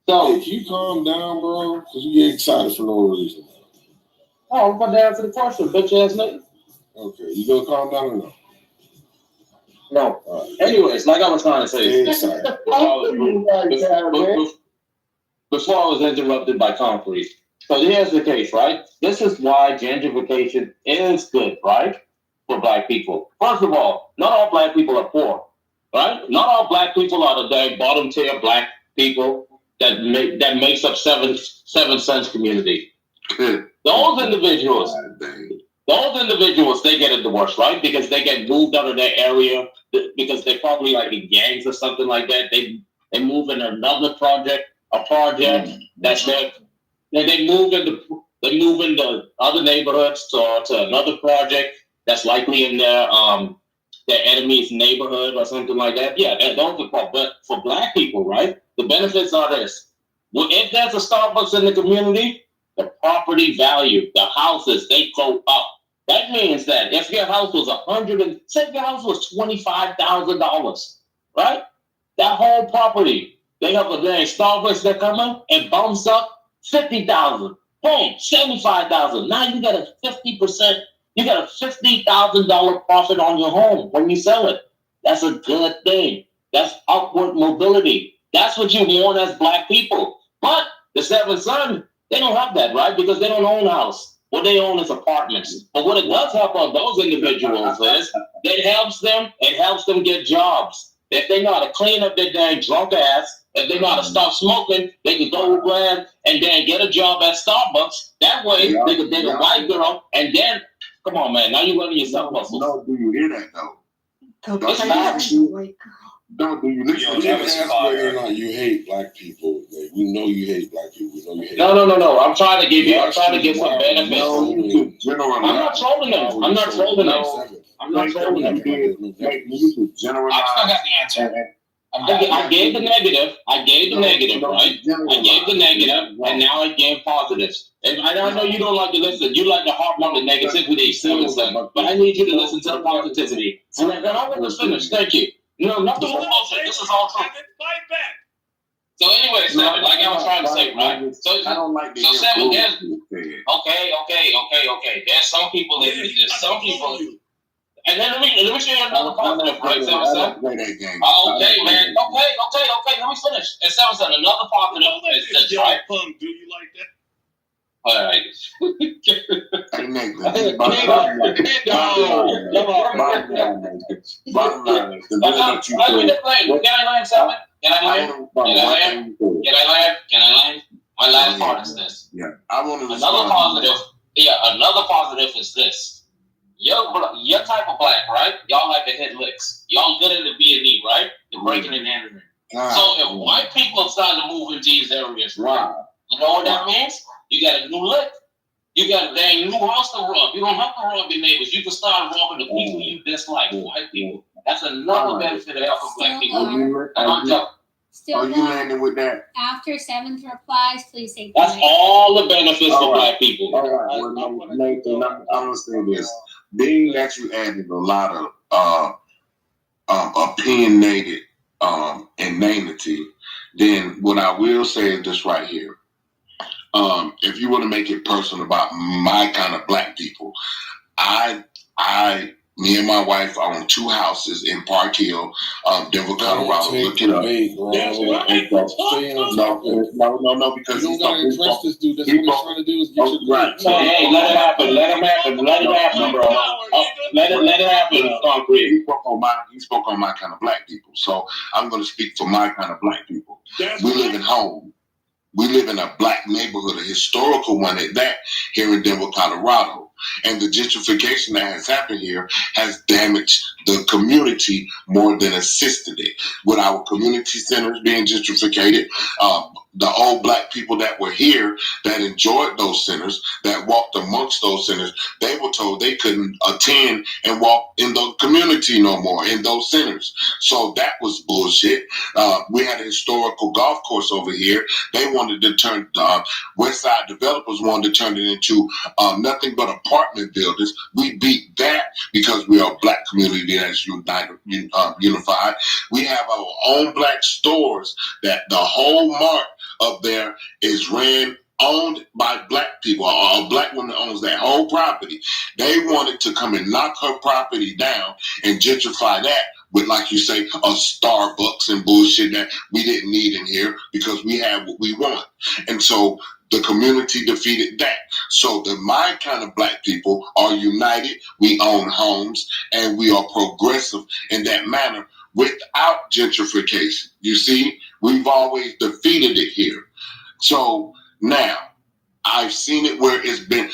So if you calm down, bro, because you get excited for no reason. Oh, I'm going to answer the question, bitch ass nigga. Okay, you gonna calm down or no? No. Anyways, like I was trying to say, before I was interrupted by concrete. So here's the case, right? This is why gentrification is good, right? For black people. First of all, not all black people are poor, right? Not all black people are the dang bottom tier black people that makes up seven cents community. Those individuals, they get it the worst, right? Because they get moved out of their area because they're probably like in gangs or something like that. They move in another project that's there. Then they move into other neighborhoods to another project that's likely in their enemy's neighborhood or something like that. Yeah, those are problems. But for black people, right, the benefits are this. Well, if there's a Starbucks in the community, the property value, the houses, they go up. That means that if your house was say if your house was $25,000, right? That whole property, they have a dang Starbucks that come in and bumps up $50,000. Boom, $75,000. Now you got a 50%. You got a $50,000 profit on your home when you sell it. That's a good thing. That's upward mobility. That's what you want as black people. But the Seventh Son, they don't have that, right? Because they don't own a house. What they own is apartments. But what it does help on those individuals is it helps them get jobs. If they know how to clean up their dang drunk ass, if they know how to stop smoking, they can go grand and then get a job at Starbucks. That way, they can date a white girl and then, come on, man, now you're running yourself muscles. No, do you hear that, though? It's not. No, do you listen? Whether or not you hate black people. Like, we know you hate black people. We know you hate. No. I'm trying to get some benefits. I'm not trolling them. I'm not trolling them. I still got the answer. I gave the negative. Right? I gave the negative, and now I gave positives. And I know you don't like to listen. You like to harp on the negativity, but I need you to listen to the positivity. And then I want to finish. Thank you. No, nothing was bullshit. This is all true. So anyway, Seven, like I was trying to say, right? So I don't like to Seven, okay. There's some people and then let me show you another positive, right, Seven Son? Okay, man. Okay. Let me finish. And Seven Son, another positive is this, right? Do you like that? All right. Can I land? My last part is this. Yeah, I want to. Another positive. Yeah, another positive is this. Your type of black, right? Y'all like to hit licks. Y'all good at the B&E, right? The breaking and entering. So if white people start to move into these areas, right? You know what that means? You got a new lick. You got a dang new house to rub. You don't have to rub your neighbors. You can start rubbing the people you dislike, white people. That's another benefit of helping black people. Still you landing with that? After 7th replies, please say that's thank all the benefits for black people. All right. Well, Nathan, I'm gonna say this. Being that you added a lot of opinionated inanity, then what I will say is this right here. If you want to make it personal about my kind of black people, me and my wife own 2 houses in Park Hill, Denver, Colorado. Look it up. No, because you don't gotta address this dude. That's what he's trying to do is get you right. Hey, let it happen. Let it happen. Let it happen, bro. Let it happen. He spoke on my kind of black people. So I'm going to speak for my kind of black people. We live in home. We live in a black neighborhood, a historical one at that, here in Denver, Colorado. And the gentrification that has happened here has damaged the community more than assisted it. With our community centers being gentrificated, the old black people that were here that enjoyed those centers, that walked amongst those centers, they were told they couldn't attend and walk in the community no more in those centers. So that was bullshit. We had a historical golf course over here. They wanted to turn, West Side developers wanted to turn it into nothing but apartment buildings. We beat that because we are a black community that's unified. We have our own black stores that the whole mart up there is owned by black people. A black woman owns that whole property. They wanted to come and knock her property down and gentrify that with, like you say, a Starbucks and bullshit that we didn't need in here because we have what we want. And so the community defeated that. So my kind of black people are united. We own homes and we are progressive in that manner without gentrification. You see, we've always defeated it here. So now I've seen it where it's been,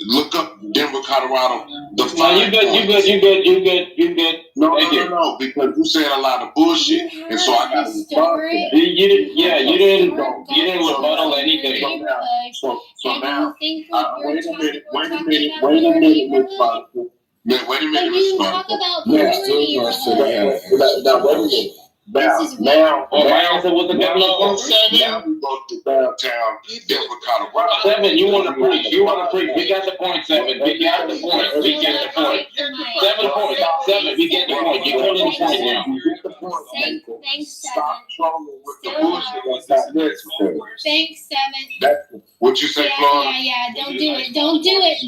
look up Denver, Colorado. You good. No, because you said a lot of bullshit, and so I got to respond to that. You didn't rebuttal anything. So now, wait a minute, Miss Foster. Wait a minute, Miss Foster. Now we go to downtown Denver, Colorado. 7, you want to preach. We got the point, 7. We get the point. 7 points. 7, we get the point. You're calling the point now. Thanks, 7. Stop trolling with the bullshit that's not necessary. Thanks, 7. What you say, Florida? Yeah. Don't do it.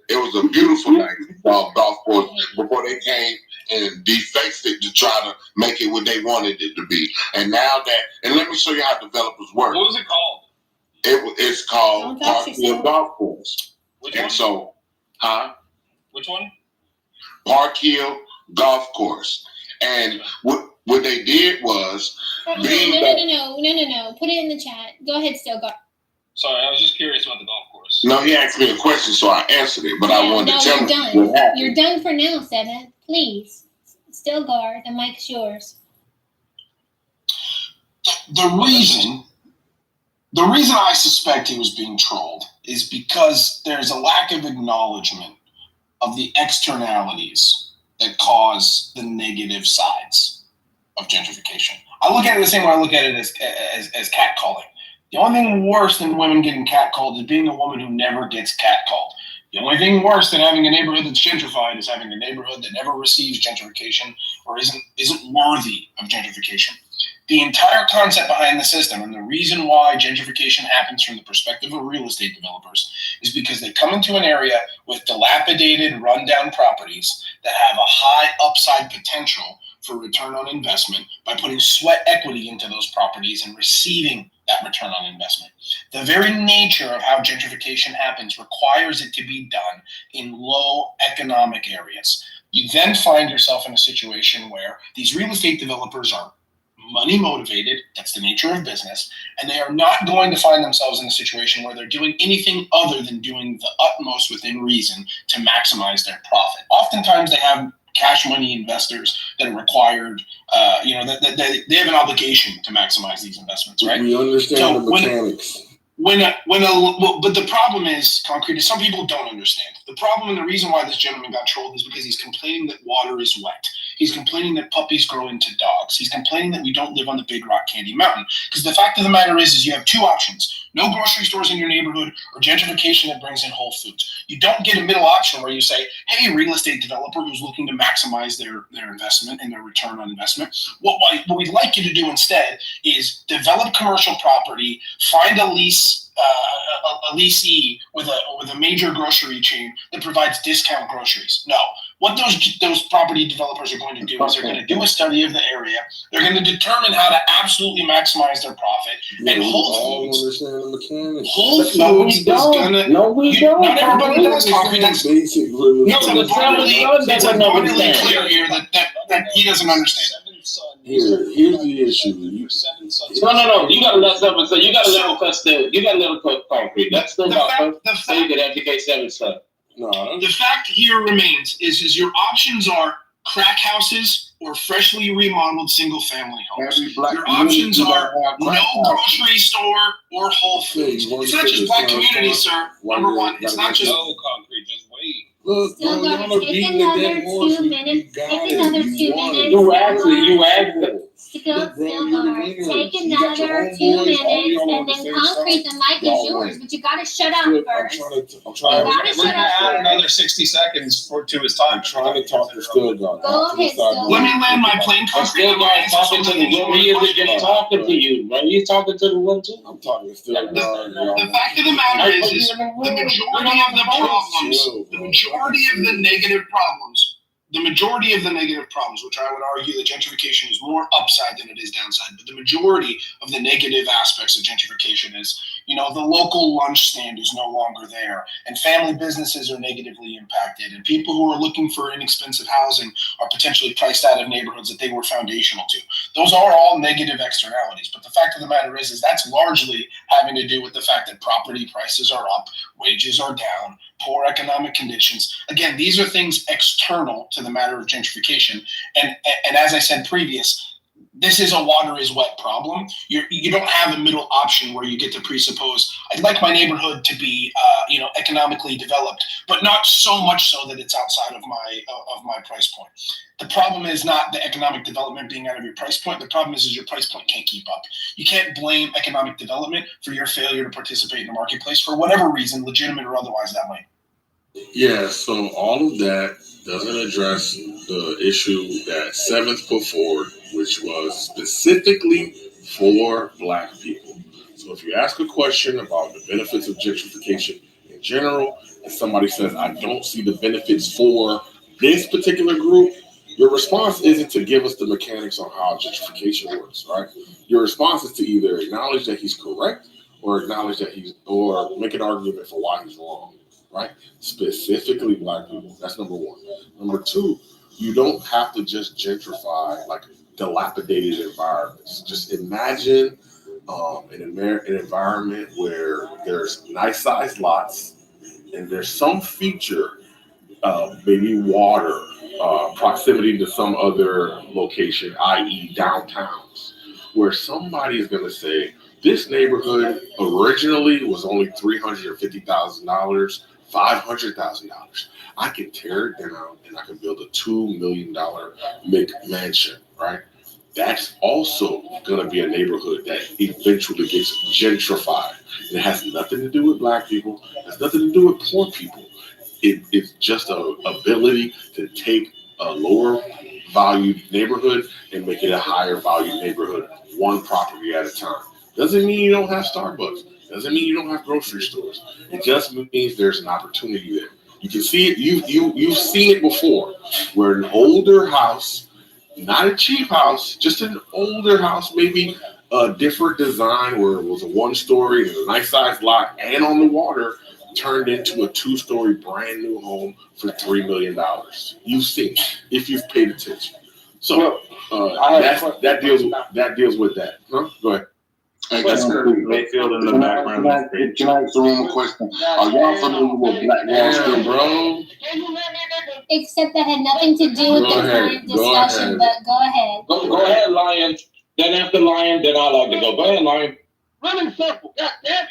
It was a beautiful night golf course before they came and defaced it to try to make it what they wanted it to be. And now and let me show you how developers work. What was it called? It's called Park Hill Golf Course. Which one? Park Hill Golf Course. And what they did was No. Put it in the chat. Go ahead, Stilgar. Sorry, I was just curious about the golf course. No, he asked me a question, so I answered it. But I wanted to tell him what happened. You're done for now, 7. Please. Stilgar, the mic's yours. The reason I suspect he was being trolled is because there's a lack of acknowledgement of the externalities that cause the negative sides of gentrification. I look at it the same way I look at it as catcalling. The only thing worse than women getting catcalled is being a woman who never gets catcalled. The only thing worse than having a neighborhood that's gentrified is having a neighborhood that never receives gentrification or isn't worthy of gentrification. The entire concept behind the system and the reason why gentrification happens from the perspective of real estate developers is because they come into an area with dilapidated, rundown properties that have a high upside potential for return on investment by putting sweat equity into those properties and receiving that return on investment. The very nature of how gentrification happens requires it to be done in low economic areas. You then find yourself in a situation where these real estate developers are money motivated. That's the nature of business. And they are not going to find themselves in a situation where they're doing anything other than doing the utmost within reason to maximize their profit. Oftentimes they have cash money investors that are required, that they have an obligation to maximize these investments, right? We understand the mechanics. But the problem is, Concrete, is some people don't understand. The problem and the reason why this gentleman got trolled is because he's complaining that water is wet. He's complaining that puppies grow into dogs. He's complaining that we don't live on the Big Rock Candy Mountain. Because the fact of the matter is you have two options. No grocery stores in your neighborhood or gentrification that brings in Whole Foods. You don't get a middle option where you say, hey, real estate developer who's looking to maximize their investment and their return on investment. What we'd like you to do instead is develop commercial property, find a leasee with a major grocery chain that provides discount groceries. No. What those property developers are going to do is they're going to do a study of the area. They're going to determine how to absolutely maximize their profit. And Whole Foods is gonna. No, we don't. Not everybody does, Concrete. That's abundantly clear here that he doesn't understand. Here's the issue. No. You gotta let Seven Son. You gotta let him still. You gotta let him cook Concrete. That's still about so you can educate Seven Son. No. The fact here remains is your options are crack houses or freshly remodeled single-family homes. Your options are no grocery store or Whole Foods. It's not just black communities, sir. Number one, it's not just Concrete. Just wait. Look, Still got to take another 2 minutes. Take another 2 minutes. You asked it. Still guard. Take another 2 minutes, and then Concrete, the mic is yours. But you got to shut up first. I'm trying. You got to shut up Add first. another 60 seconds to his time. I'm trying to talk to Still God. Go ahead, Still. Let me land my plane, Concrete. Still God's talking to the room. He isn't just talking to you, bro. He's talking to the room too. I'm talking to Still God. The fact of the matter is the majority of the problems, the majority of the negative problems, which I would argue that gentrification is more upside than it is downside, but the majority of the negative aspects of gentrification is, the local lunch stand is no longer there, and family businesses are negatively impacted, and people who are looking for inexpensive housing are potentially priced out of neighborhoods that they were foundational to. Those are all negative externalities, but the fact of the matter is that's largely having to do with the fact that property prices are up, wages are down, poor economic conditions. Again, these are things external to the matter of gentrification. And as I said previous, this is a water is wet problem. You don't have a middle option where you get to presuppose, I'd like my neighborhood to be, economically developed, but not so much so that it's outside of my price point. The problem is not the economic development being out of your price point. The problem is your price point can't keep up. You can't blame economic development for your failure to participate in the marketplace for whatever reason, legitimate or otherwise, that way. Yeah, so all of that doesn't address the issue that Seventh put forward, which was specifically for Black people. So if you ask a question about the benefits of gentrification in general, and somebody says, I don't see the benefits for this particular group, your response isn't to give us the mechanics on how gentrification works, right? Your response is to either acknowledge that he's correct or acknowledge that or make an argument for why he's wrong. Right? Specifically Black people. That's number one. Number two, you don't have to just gentrify like dilapidated environments. Just imagine an environment where there's nice sized lots and there's some feature, maybe water, proximity to some other location, i.e. downtowns, where somebody is going to say, this neighborhood originally was only $350,000, $500,000. I can tear it down and I can build a $2 million McMansion, right? That's also going to be a neighborhood that eventually gets gentrified. It has nothing to do with Black people. It has nothing to do with poor people. It's just an ability to take a lower valued neighborhood and make it a higher valued neighborhood, one property at a time. Doesn't mean you don't have Starbucks. Doesn't mean you don't have grocery stores. It just means there's an opportunity there. You can see it. You've seen it before, where an older house, not a cheap house, just an older house, maybe a different design where it was a 1-story and a nice sized lot and on the water, turned into a 2-story brand new home for $3 million. You've seen it if you've paid attention. So that deals with that. Huh? Go ahead. Hey, Mayfield in the background. Can I ask one more question? Are y'all familiar with Black Wall Street, bro? Except that had nothing to do with the current discussion, but go ahead. Go ahead, Lion. Then after Lion, then I like to go. Go ahead, Lion. Really simple. God damn it.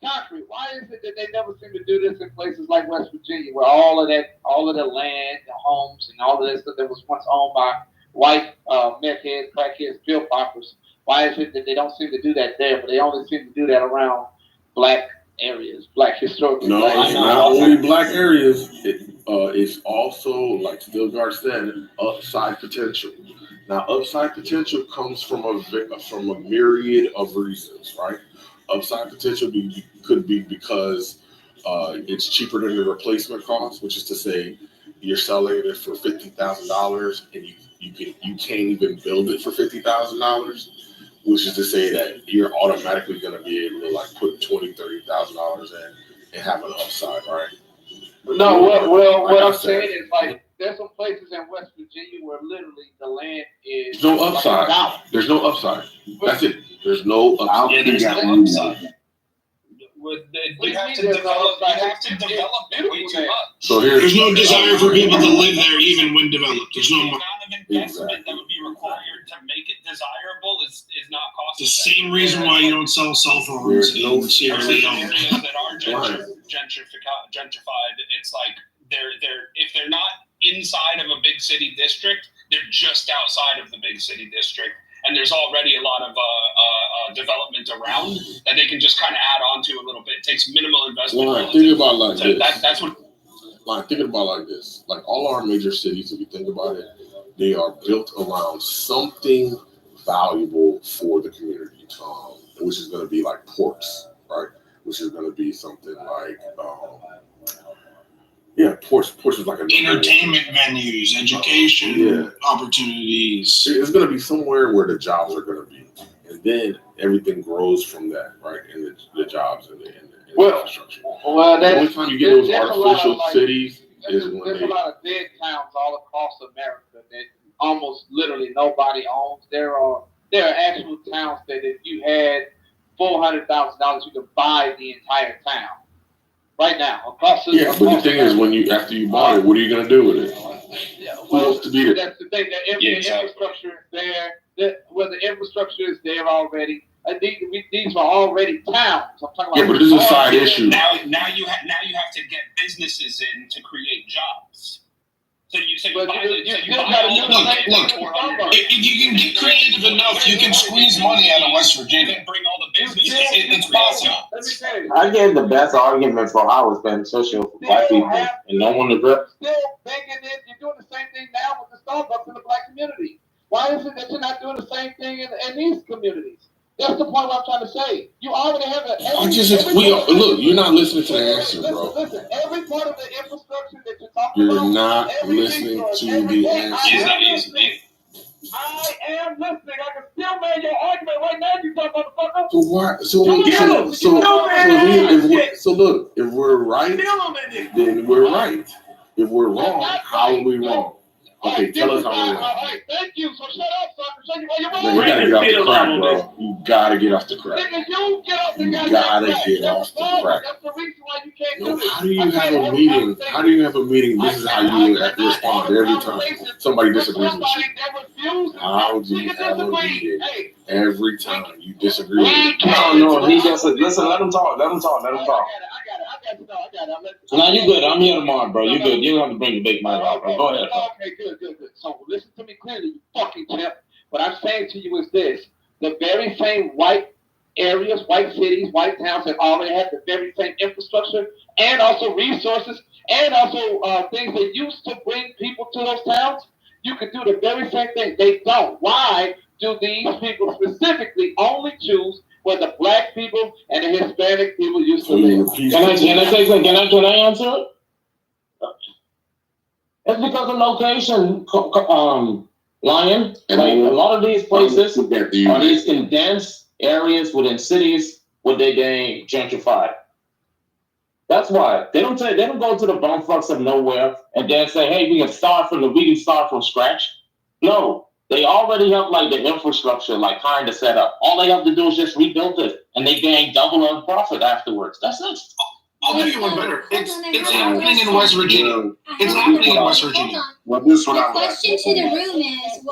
Concrete. Why is it that they never seem to do this in places like West Virginia, where all of the land, the homes, and all of that stuff that was once owned by white meth heads, crackheads, pill poppers? Why is it that they don't seem to do that there, but they only seem to do that around black areas, black historical? No, it's not only black areas. It's also, like Stilgar said, upside potential. Now, upside potential comes from a myriad of reasons, right? Upside potential could be because it's cheaper than the replacement cost, which is to say, you're selling it for $50,000 and you can't even build it for $50,000. Which is to say that you're automatically going to be able to like put $20,000-$30,000 in and have an upside, right? No, what I'm saying is like there's some places in West Virginia where literally the land is no upside. Like there's no upside. That's it. There's no upside. Yeah, there's no upside. You have to develop it way too much. So there's no desire for people to live there even when developed. There's no amount of investment that would be required to make it desirable is not cost. The same reason why you don't sell cell phones in Sierra Leone. Areas that are gentrified, it's like if they're not inside of a big city district, they're just outside of the big city district. And there's already a lot of development around that they can just kind of add on to a little bit. It takes minimal investment. Well, think about like so this. That's what. Like thinking about like this. Like all our major cities, if you think about it, they are built around something valuable for the community, which is going to be like ports, right? Which is going to be something like. Ports is like entertainment venues, education opportunities. It's going to be somewhere where the jobs are going to be, and then everything grows from that, right? And the jobs and the infrastructure. Well, the only time you get those artificial cities is when there's a lot of dead towns all across America that almost literally nobody owns. There are actual towns that if you had $400,000, you could buy the entire town. Right now, across the but the thing is, after you bought it, what are you going to do with it? Who wants to be there? That's the thing. The infrastructure is there. The infrastructure is there already. These are already towns. I'm talking about. But this is a side issue. Now you have to get businesses in to create jobs. So you buy all the if you can get creative enough, you can squeeze money out of West Virginia. You can bring all the businesses. It's possible. I gave the best argument for how it's beneficial for black people, and no one addressed. Still thinking that you're doing the same thing now with the Starbucks in the black community. Why is it that you're not doing the same thing in these communities? That's the point what I'm trying to say. You already have look, you're not listening to the answer, bro. Listen, every part of the infrastructure that you're talking about. You're not listening to the answer. I am listening. I can still make your argument right now, you dumb motherfucker. So look, if we're right, then we're right. If we're wrong, how are we wrong? Okay, tell us how we're wrong. Thank you. So shut up, so I can show you why you're wrong. You gotta get off the crack, bro. You gotta get off the crack. You gotta get off the crack. That's the reason why you can't do it. How do you have a meeting? How do you have a meeting? This is how you respond every time somebody disagrees with you. How do you have a meeting every time you disagree with me? No, he just said, listen, let him talk. Let him talk. I got it. No, you good. I'm here tomorrow, bro. You good. You don't have to bring the big mic out, bro. Go ahead. Okay, good. So listen to me clearly, you fucking chimp. What I'm saying to you is this. The very same white areas, white cities, white towns that already have the very same infrastructure and also resources and also things that used to bring people to those towns, you could do the very same thing. They don't. Why do these people specifically only choose where the black people and the Hispanic people used to live? Can I say something? Can I answer it? It's because of location, Lion. Like a lot of these places are these condensed areas within cities where they ain't gentrified. That's why they don't go to the bumfucks of nowhere and then say, "Hey, we can start from scratch." No, they already have like the infrastructure, like kind of set up. All they have to do is just rebuild it, and they gain double on profit afterwards. That's it. I'll give you one better. It's happening in West Virginia. It's happening in West Virginia. Well, this is what The I question to the room is: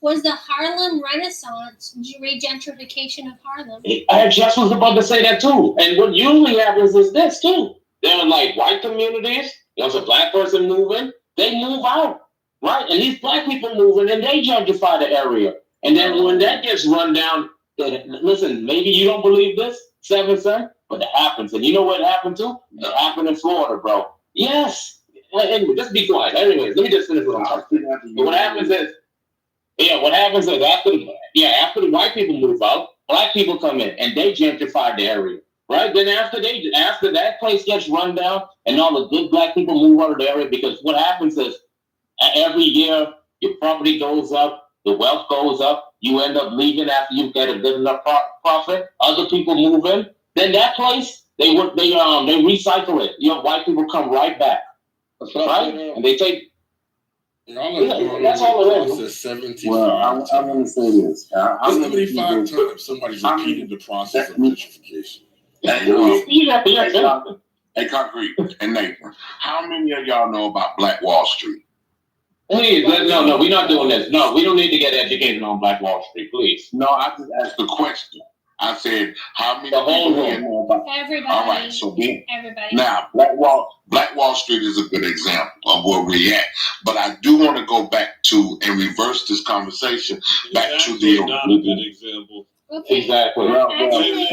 was the Harlem Renaissance regentrification of Harlem? I just was about to say that too. And what usually happens is this too. There are like white communities. There's a black person moving. They move out, right? And these black people moving, and they gentrify the area. And then when that gets run down, listen, maybe you don't believe this, 7 cents, but it happens. And you know what it happened to? It happened in Florida, bro. Yes. Anyway, just be quiet. Anyways, let me just finish what I'm talking about. What happens is after the white people move out, black people come in and they gentrify the area, right? Then after that place gets run down and all the good black people move out of the area, because what happens is every year your property goes up, the wealth goes up, you end up leaving after you get a good enough profit. Other people move in, then that place they recycle it. White people come right back, right? And they take. That's all it is. Well, I'm going to say this. 75 times somebody's repeated the process of gentrification. Hey, Concrete and Nathan, how many of y'all know about Black Wall Street? Please, no, we're not doing this. No, we don't need to get educated on Black Wall Street, please. No, I just asked the question. I said, how many the whole people room. know about everybody? All right, so everybody. Now, Black Wall Street is a good example of where we're at. But I do want to go back to and reverse this conversation back to the not a good example. Okay. Exactly. Actually,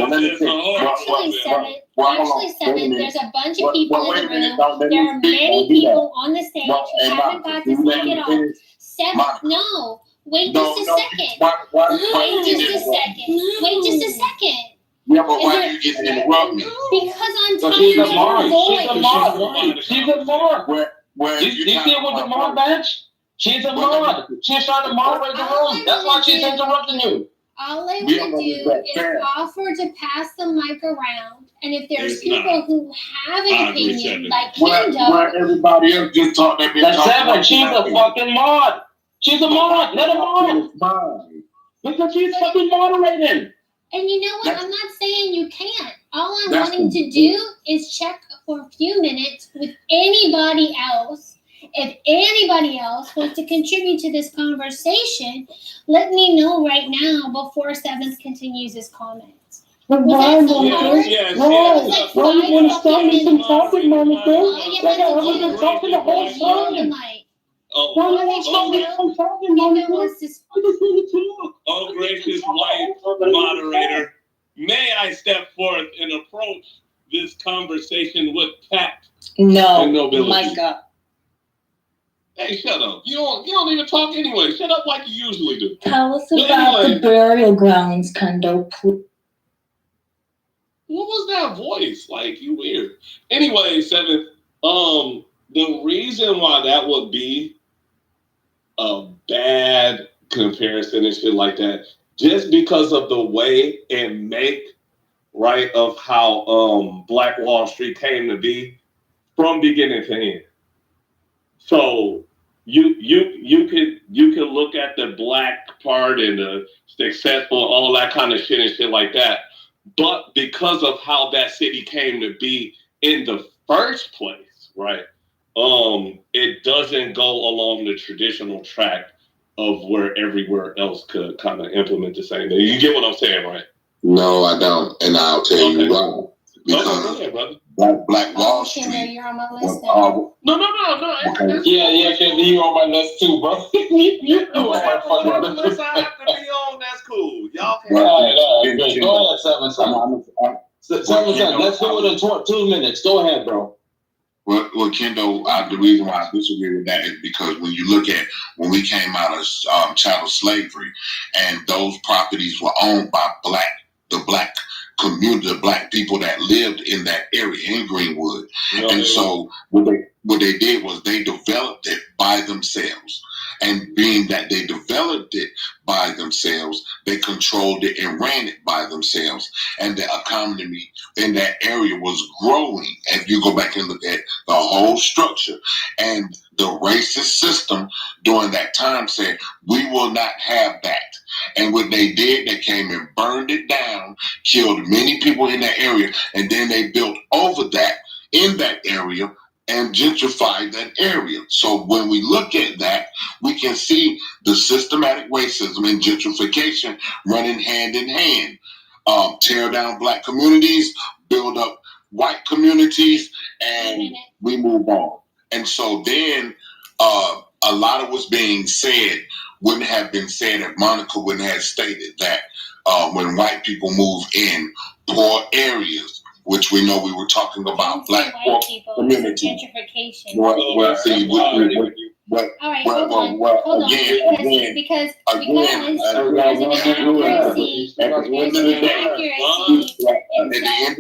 Seven, there's a bunch of people in the room. There are many people on the stage who haven't got to speak at all. Seven, no. Wait just a second. Wait just a second. Yeah, but why do you get to interrupt me? Because I'm telling you your voice. She's a mod. Where you see it with the mod badge? She's a mod. She's trying to moderate the room. That's why she's interrupting you. All I want to do is offer to pass the mic around, and if there's people who have an opinion, like Kendo, where everybody else just talk, they've been talking. Seven, she's a fucking mod. She's a mod. Let her mod. Because she's fucking moderating. And you know what? I'm not saying you can't. All I'm wanting to do is check for a few minutes with anybody else. If anybody else wants to contribute to this conversation, let me know right now before Seventh continues his comments. Why are you going to stop me from talking, Monica? I've been talking the whole time. Why are you stop me from talking, Monica? I just want to talk. Oh, gracious white moderator, may I step forth and approach this conversation with tact and nobility? My God. Hey, shut up. You don't even talk anyway. Shut up like you usually do. Tell us about the burial grounds, Kendo. What was that voice? Like, you weird. Anyway, Seven, the reason why that would be a bad comparison and shit like that, just because of the way and make, right, of how Black Wall Street came to be from beginning to end. So you could look at the black part and the successful, all that kind of shit and shit like that. But because of how that city came to be in the first place, right? It doesn't go along the traditional track of where everywhere else could kind of implement the same thing. You get what I'm saying, right? No, I don't, and I'll tell you why. Because Black Wall Street. You're on my list now. No. Yeah, you on my list too, bro. You on my fucking list. I have to be on. That's cool. Y'all can. All right. Go ahead, 7 Seven. Let's do it in 2 minutes. Go ahead, bro. Well, Kendo, the reason why I disagree with that is because when you look at when we came out of chattel slavery, and those properties were owned by the black community, the black people that lived in that area in Greenwood, and so what they did was they developed it by themselves. And being that they developed it by themselves, they controlled it and ran it by themselves. And the economy in that area was growing. And if you go back and look at the whole structure, and the racist system during that time said, we will not have that. And what they did, they came and burned it down, killed many people in that area, and then they built over that in that area and gentrified that area. So when we look at that, we can see the systematic racism and gentrification running hand in hand. Tear down black communities, build up white communities, and we move on. And so then a lot of what's being said wouldn't have been said if Monica wouldn't have stated that when white people move in poor areas, which we know we were talking about black poor community. Gentrification. Well, see, Hold on. Because at the end of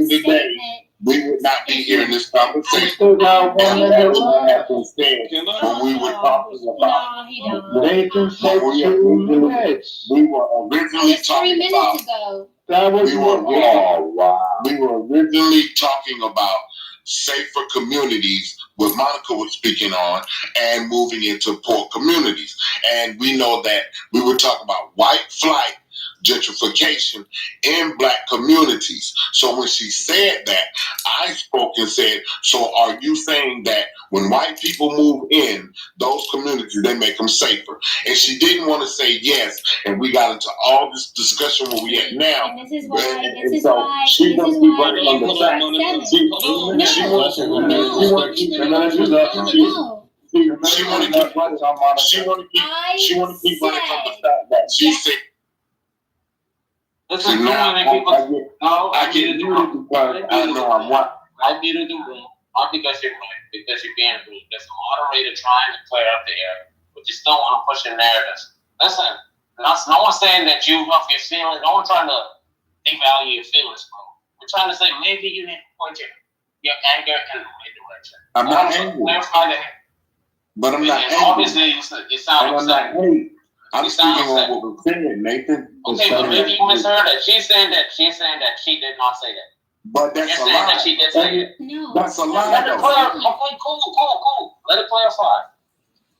the day, we would not be here in this conversation. And what happened said when we were talking about we were originally talking about we were originally talking about safer communities, what Monica was speaking on, and moving into poor communities. And we know that we were talking about white flight, gentrification in black communities. So when she said that, I spoke and said, so are you saying that when white people move in those communities, they make them safer? And she didn't want to say yes, and we got into all this discussion where we at now. And this is why she wants to keep running from the fact that she said. Listen, I muted the room. I muted the room, not because you're right, because you're being rude. There's a moderator trying to clear up the air, but you still want to push in narratives. Listen, no one's saying that you love your feelings. No one's trying to devalue your feelings, bro. We're trying to say maybe you need to point your anger in the right direction. I'm not angry. But I'm not angry. Obviously, you sound upset. I'm speaking on what we're saying, Nathan. Okay, but maybe you misheard it. She's saying that she did not say that. But that's You're a saying lie. that she did say it. No. That's a lie. Let it clarify. Okay, cool. Let it clarify.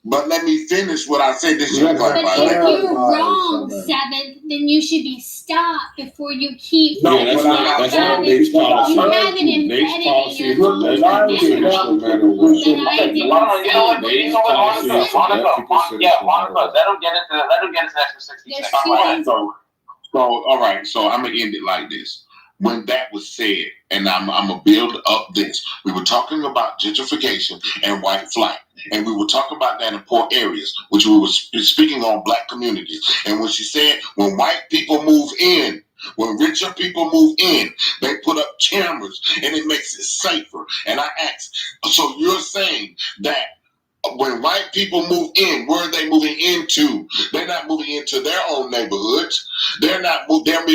But let me finish what I said. This should But clarify. if you're wrong, Seventh, then you should be stopped before you keep. No, that's not Nate's policy. You have it embedded in your Monica, let him get into the extra 60 seconds. So, all right. So I'm gonna end it like this. When that was said, and I'm gonna build up this. We were talking about gentrification and white flight, and we were talking about that in poor areas, which we were speaking on black communities. And when she said, when white people move in, when richer people move in, they put up cameras and it makes it safer. And I asked, so you're saying that when white people move in, where are they moving into? They're not moving into their own neighborhoods. They're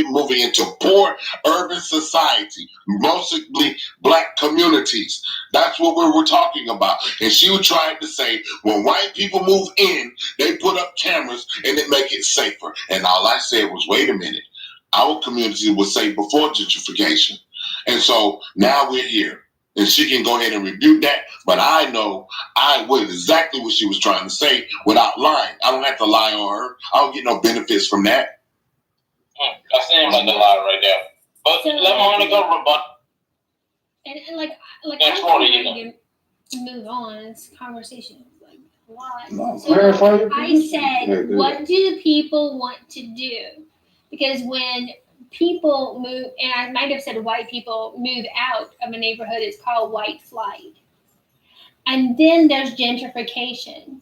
moving into poor urban society, mostly black communities. That's what we were talking about. And she was trying to say, when white people move in, they put up cameras and it make it safer. And all I said was, wait a minute. Our community was safe before gentrification. And so now we're here. And she can go ahead and rebuke that, but I know exactly what she was trying to say without lying. I don't have to lie on her. I don't get no benefits from that. I say about the lie right there. But let me want to go rebut. And like I'm ready to move on. This conversation is like a lot. So I said, what do people want to do? Because when people move, and I might have said white people move out of a neighborhood, it's called white flight. And then there's gentrification,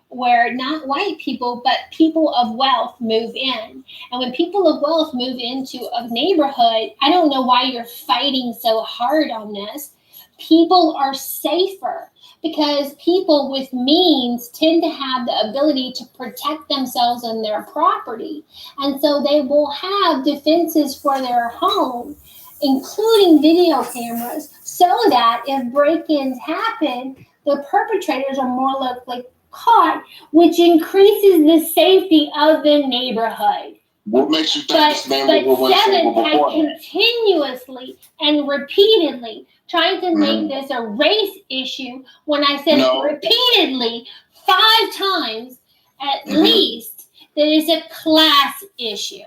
where not white people, but people of wealth move in. And when people of wealth move into a neighborhood, I don't know why you're fighting so hard on this. People are safer because people with means tend to have the ability to protect themselves and their property. And so they will have defenses for their home, including video cameras, so that if break-ins happen, the perpetrators are more likely caught, which increases the safety of the neighborhood. What makes you think this man But was Seventh had before? continuously and repeatedly tried to make this a race issue when I said repeatedly 5 times at least that it's a class issue.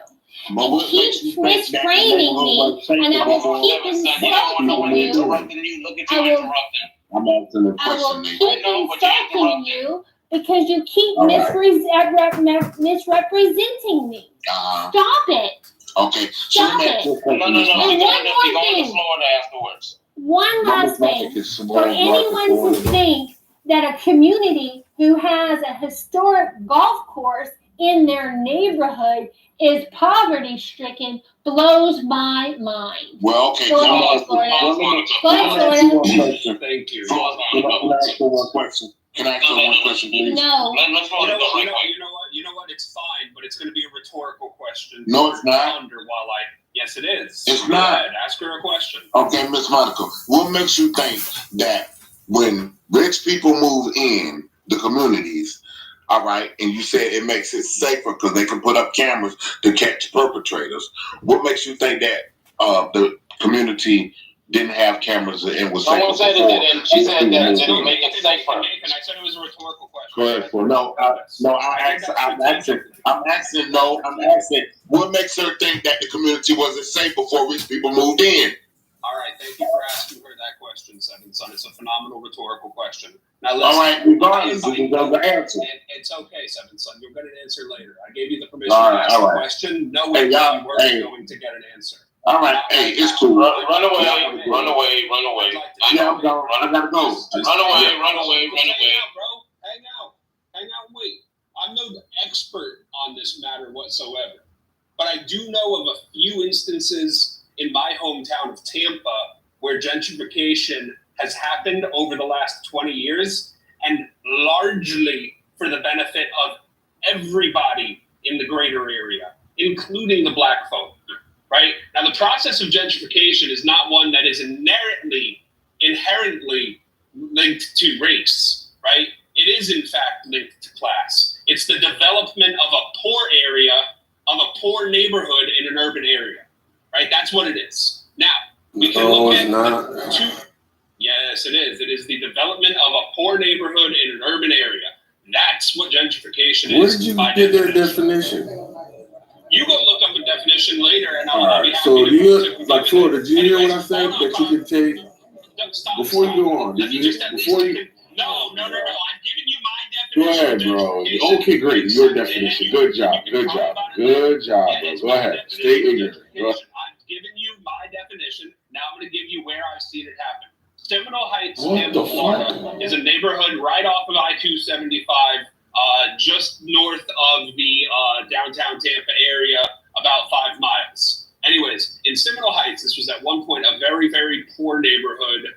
And keep misframing me, and I will keep insulting you. I will keep insulting you because you keep misrepresenting me. Stop it. Okay. Stop it. And one more thing. One last thing. For anyone to think that a community who has a historic golf course in their neighborhood is poverty stricken blows my mind. Well, okay. Go ahead, Florida. Thank you. Can I ask you one question? Can I ask you one question, please? No. You know what? It's fine, but it's going to be a rhetorical question. No, it's not. Yes, it is. It's Go not. ahead, ask her a question. Okay, Miss Monica, what makes you think that when rich people move in the communities, all right, and you said it makes it safer because they can put up cameras to catch perpetrators, what makes you think that the community didn't have cameras and was safer? Someone said it didn't. She said that it didn't make it safer. And I said it was a rhetorical question. Correct. I'm asking, what makes her think that the community wasn't safe before rich people moved in? All right, thank you for asking her that question, Seventh Son. It's a phenomenal rhetorical question. Now, listen. All right, regardless, you know the answer. It's okay, Seventh Son. You'll get an answer later. I gave you the permission to ask the question, knowing that you weren't going to get an answer. All right, hey, it's cool. Run away. I know. I gotta go. Run away. Hang out and wait. I'm no expert on this matter whatsoever, but I do know of a few instances in my hometown of Tampa where gentrification has happened over the last 20 years, and largely for the benefit of everybody in the greater area, including the black folk, right? Now, the process of gentrification is not one that is inherently linked to race, right? It is, in fact, linked to class. It's the development of a poor area, of a poor neighborhood in an urban area, right? That's what it is. Now, we can look at two. Yes, it is. It is the development of a poor neighborhood in an urban area. That's what gentrification is. Where did you get that definition? You go look up a definition later, and I'll be happy so to. you like Florida? Did you hear what I said? That you can take before you go on. Did you before you? No. I'm giving you my Go definition. ahead, bro. Okay, great. Your definition. Good job, bro. Go ahead. Stay ignorant. Go ahead. I've given you my definition. Now I'm going to give you where I've seen it happen. Seminole Heights, Tampa, Florida, is a neighborhood right off of I-275, just north of the downtown Tampa area, about 5 miles. Anyways, in Seminole Heights, this was at one point a very, very poor neighborhood,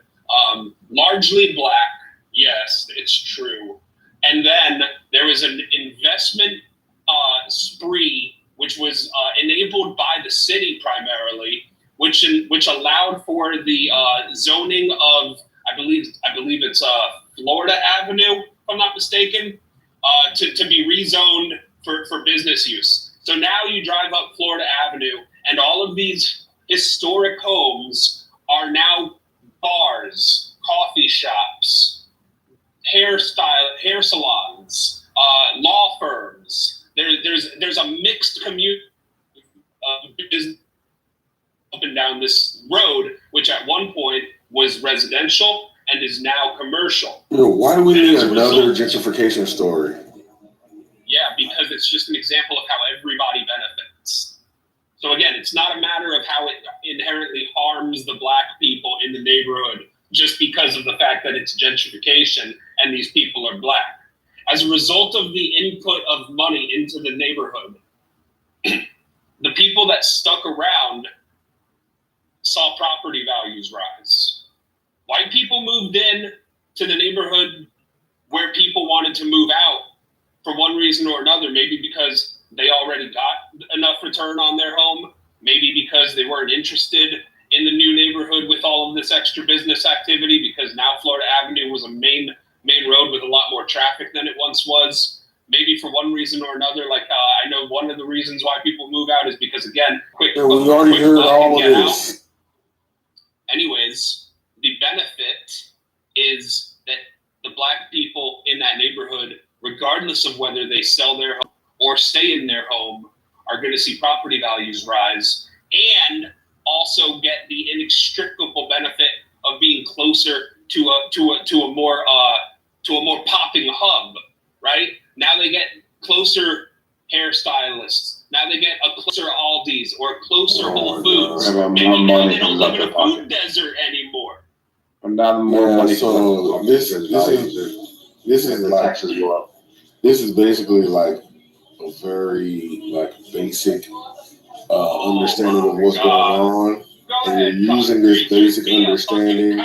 largely black. Yes, it's true. And then there was an investment spree, which was enabled by the city primarily, which allowed for the zoning of, I believe it's Florida Avenue, if I'm not mistaken, to be rezoned for business use. So now you drive up Florida Avenue, and all of these historic homes are now bars, coffee shops, hair salons, law firms. There's a mixed community of business up and down this road, which at one point was residential and is now commercial. Why do we need another gentrification story? Yeah, because it's just an example of how everybody benefits. So again, it's not a matter of how it inherently harms the black people in the neighborhood just because of the fact that it's gentrification and these people are black. As a result of the input of money into the neighborhood, the people that stuck around saw property values rise. White people moved in to the neighborhood where people wanted to move out for one reason or another, maybe because they already got enough return on their home, maybe because they weren't interested in the new neighborhood with all of this extra business activity, because now Florida Avenue was a main main road with a lot more traffic than it once was. Maybe for one reason or another, like I know one of the reasons why people move out is because, again, we already heard all of this. Out. Anyways, the benefit is that the black people in that neighborhood, regardless of whether they sell their home or stay in their home, are going to see property values rise and also get the inextricable benefit of being closer to a more popping hub, right? Now they get closer hairstylists. Now they get a closer Aldi's or a closer Whole Foods. Maybe now they don't live in a food desert anymore. So this is basically like a very like basic understanding of what's going on, and you're using this basic understanding.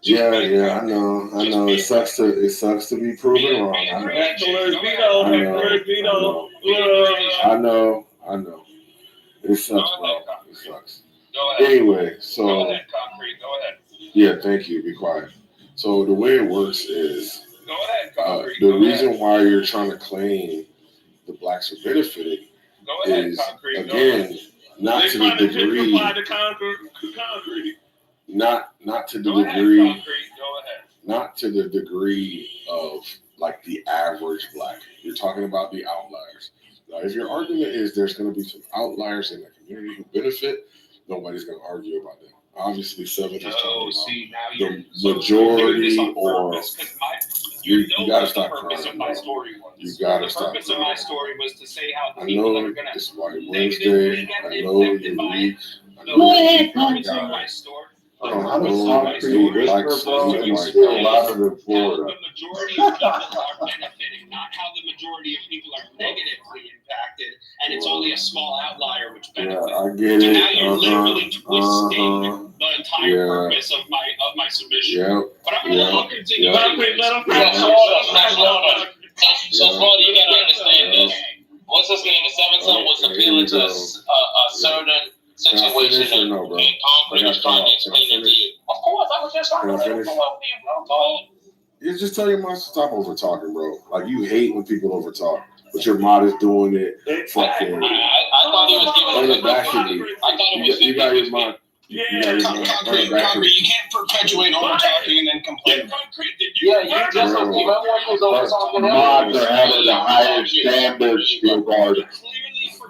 Yeah, I know. It sucks to be proven wrong. I know. It sucks, bro. It sucks. Anyway, so Go ahead, Concrete. Go ahead. Yeah, thank you. Be quiet. So the way it works is Go ahead, Concrete. the reason why you're trying to claim the blacks are benefiting is again not to the degree. Not to the degree. Not to the degree of like the average black. You're talking about the outliers. Now, if your argument is there's going to be some outliers in the community who benefit, nobody's going to argue about that. Obviously, Seven is talking about the majority, or you got to stop crying. You got to stop crying. The purpose of my story was to say how I people know that are going to it's White Wednesday. I know you're weak. I know Go ahead, you're weak. How does concrete whisper, bro? You still louder than Florida. The majority of people are benefiting, not how the majority of people are negatively impacted, and it's only a small outlier which benefits. Yeah, I get so it. now you're literally twisting the entire purpose of my submission. But I'll continue. So, Florida, you gotta understand this. What's this name? The Seventh Son was appealing to a certain situation, and Concrete is trying to explain it to you. Of course, I was just trying to explain it to you, bro. You just tell your mom to stop over talking, bro. Like you hate when people over talk, but your mom is doing it. Fucking. I thought he was giving it back to me. I thought it was. You got your mom. Concrete, you can't perpetuate over talking and then complain. Yeah, you just remember when you was over talking. Mods are held to higher standards, regard.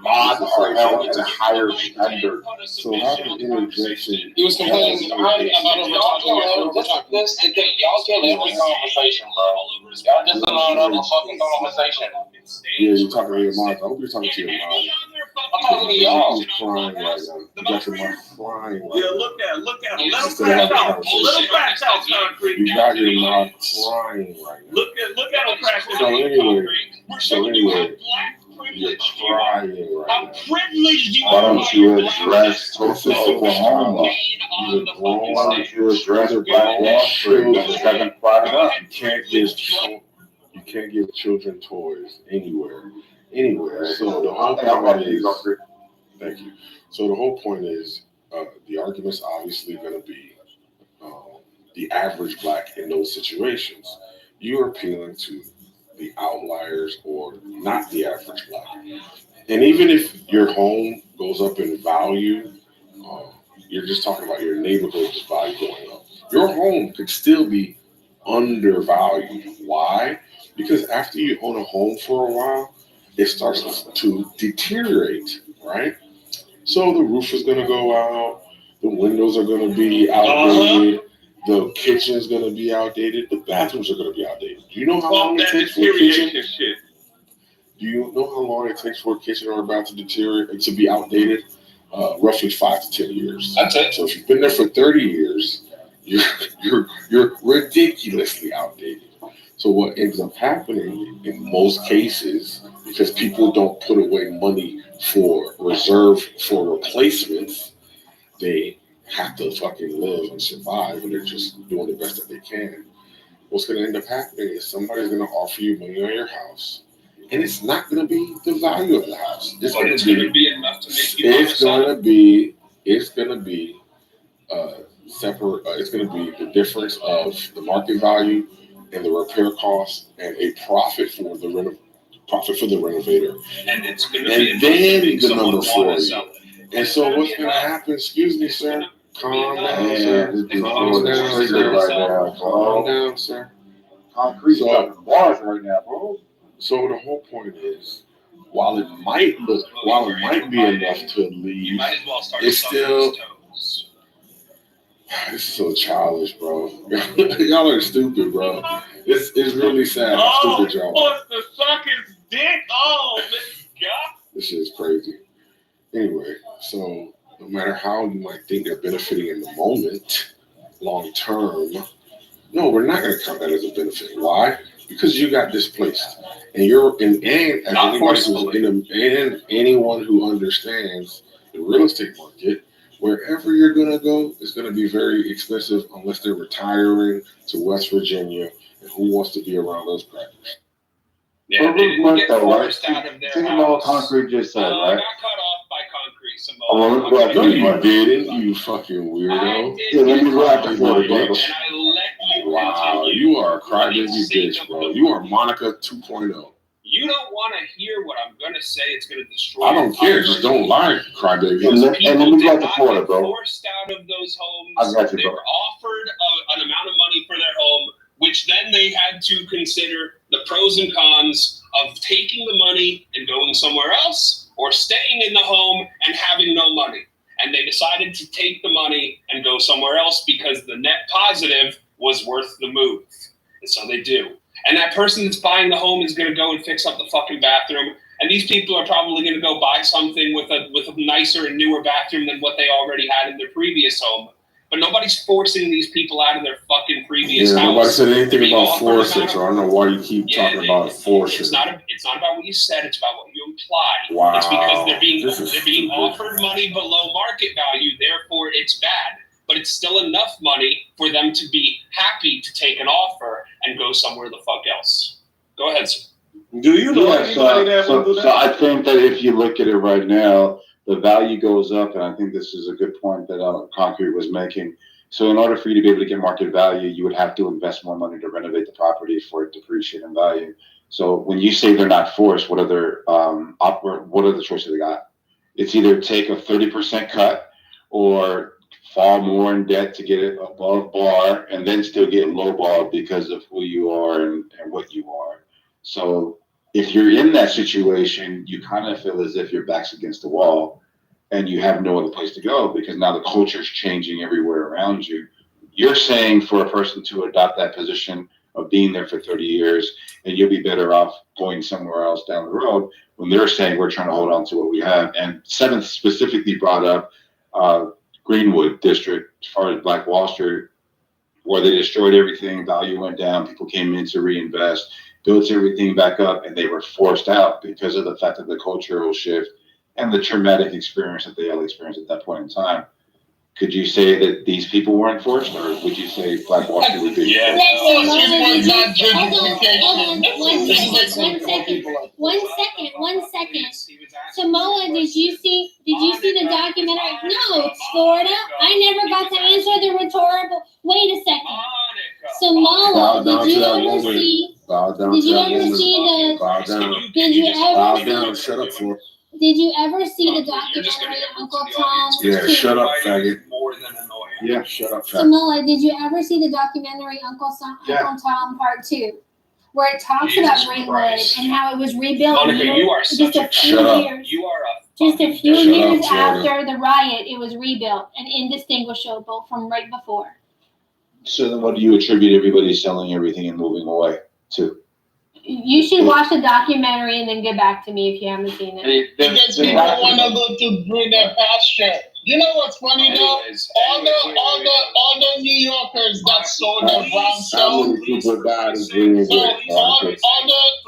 Mods are held to higher standards. So how can interjection? He was complaining about over talking. This is the thing. Y'all kill every conversation, bro. Y'all just allowed other fucking conversation. Yeah, you're talking to your mom. I hope you're talking to your mom. I'm talking to y'all. You're crying right now. You got your mom crying right now. Yeah, look at him. Let him crash out. Let him crash out, Concrete. You got your mom crying right now. Look at him crash out. So anyway, you're crying right now. Why don't you address Tulsa, Oklahoma? Why don't you address Black Wall Street? You haven't brought it up. You can't give children toys anywhere. So the whole point is, thank you. So the whole point is, the argument's obviously going to be the average black in those situations. You're appealing to the outliers or not the average black. And even if your home goes up in value, you're just talking about your neighborhood's value going up. Your home could still be undervalued. Why? Because after you own a home for a while, it starts to deteriorate, right? So the roof is going to go out, the windows are going to be outdated, the kitchen's going to be outdated, the bathrooms are going to be outdated. Do you know how long it takes for a kitchen? Do you know how long it takes for a kitchen or a bath to deteriorate, to be outdated? Roughly 5 to 10 years. That's it. So if you've been there for 30 years, you're ridiculously outdated. So what ends up happening in most cases, because people don't put away money for reserve for replacements, they have to fucking live and survive, and they're just doing the best that they can. What's going to end up happening is somebody's going to offer you money on your house, and it's not going to be the value of the house. It's going to be enough to make you. It's going to be separate. It's going to be the difference of the market value and the repair costs and a profit for the renovator. And it's going to and then the number for you. And so what's going to happen? Excuse me, sir. Calm down, sir. Calm down, sir. Calm down, sir. Concrete bars right now, bro. So the whole point is, while it might be enough to leave, it's still. This is so childish, bro. Y'all are stupid, bro. It's really sad how stupid y'all are. Wants to suck his dick. Oh, this guy. This shit is crazy. Anyway, so no matter how you might think they're benefiting in the moment, long term, no, we're not going to count that as a benefit. Why? Because you got displaced, and anyone who understands the real estate market, wherever you're going to go is going to be very expensive unless they're retiring to West Virginia, and who wants to be around those crackers? Yeah, they didn't get forced out of their Think about what house. Concrete just said, right? Got cut off by concrete, Samoa. Oh, well, look what No, you didn't, you fucking weirdo. Yeah, let me rap it for you, bro. And I let you Wow, continue. you are a crybaby bitch, bro. You are Monica 2.0. You don't want to hear what I'm going to say. It's going to destroy. I don't care. Just don't lie, crybaby. And let me go to Florida, bro. Forced out of those homes. I got you, They bro. were offered an amount of money for their home, which then they had to consider the pros and cons of taking the money and going somewhere else, or staying in the home and having no money. And they decided to take the money and go somewhere else because the net positive was worth the move. And so they do. And that person that's buying the home is going to go and fix up the fucking bathroom. And these people are probably going to go buy something with a nicer and newer bathroom than what they already had in their previous home. But nobody's forcing these people out of their fucking previous house. Nobody said anything about forcing, so I don't know why you keep talking about forcing. It's not about what you said, it's about what you imply. Wow. It's because they're being offered money below market value, therefore it's bad. But it's still enough money for them to be happy to take an offer and go somewhere the fuck else. Go ahead, sir. Do you know anybody that will do that? So I think that if you look at it right now, the value goes up, and I think this is a good point that Concrete was making. So in order for you to be able to get market value, you would have to invest more money to renovate the property for it to appreciate in value. So when you say they're not forced, what other choices they got? It's either take a 30% cut or fall more in debt to get it above bar, and then still get low ball because of who you are and what you are. So if you're in that situation, you kind of feel as if your back's against the wall and you have no other place to go because now the culture is changing everywhere around you. You're saying for a person to adopt that position of being there for 30 years and you'll be better off going somewhere else down the road, when they're saying we're trying to hold on to what we have. And Seventh specifically brought up Greenwood District, as far as Black Wall Street, where they destroyed everything, value went down, people came in to reinvest, built everything back up, and they were forced out because of the fact that the cultural shift and the traumatic experience that they all experienced at that point in time. Could you say that these people weren't forced, or would you say Black Wall Street would be? Yeah. One second. Samoa, did you see the documentary? No, it's Florida. I never got to answer the rhetorical. Wait a second. Samoa, did you ever see Did you ever see the documentary Uncle Tom? Yeah, shut up, faggot. Yeah, shut up, faggot. Samoa, did you ever see the documentary Uncle Tom Part 2? Where it talks about Greenwood and how it was rebuilt. Monica, you are such a years. You are Just a few years after the riot, it was rebuilt and indistinguishable from right before. So then what do you attribute everybody selling everything and moving away to? You should watch the documentary and then get back to me if you haven't seen it. Because people want to go to greener pasture. You know what's funny though? All the New Yorkers that sold their brownstone. How many people died in Greenwood?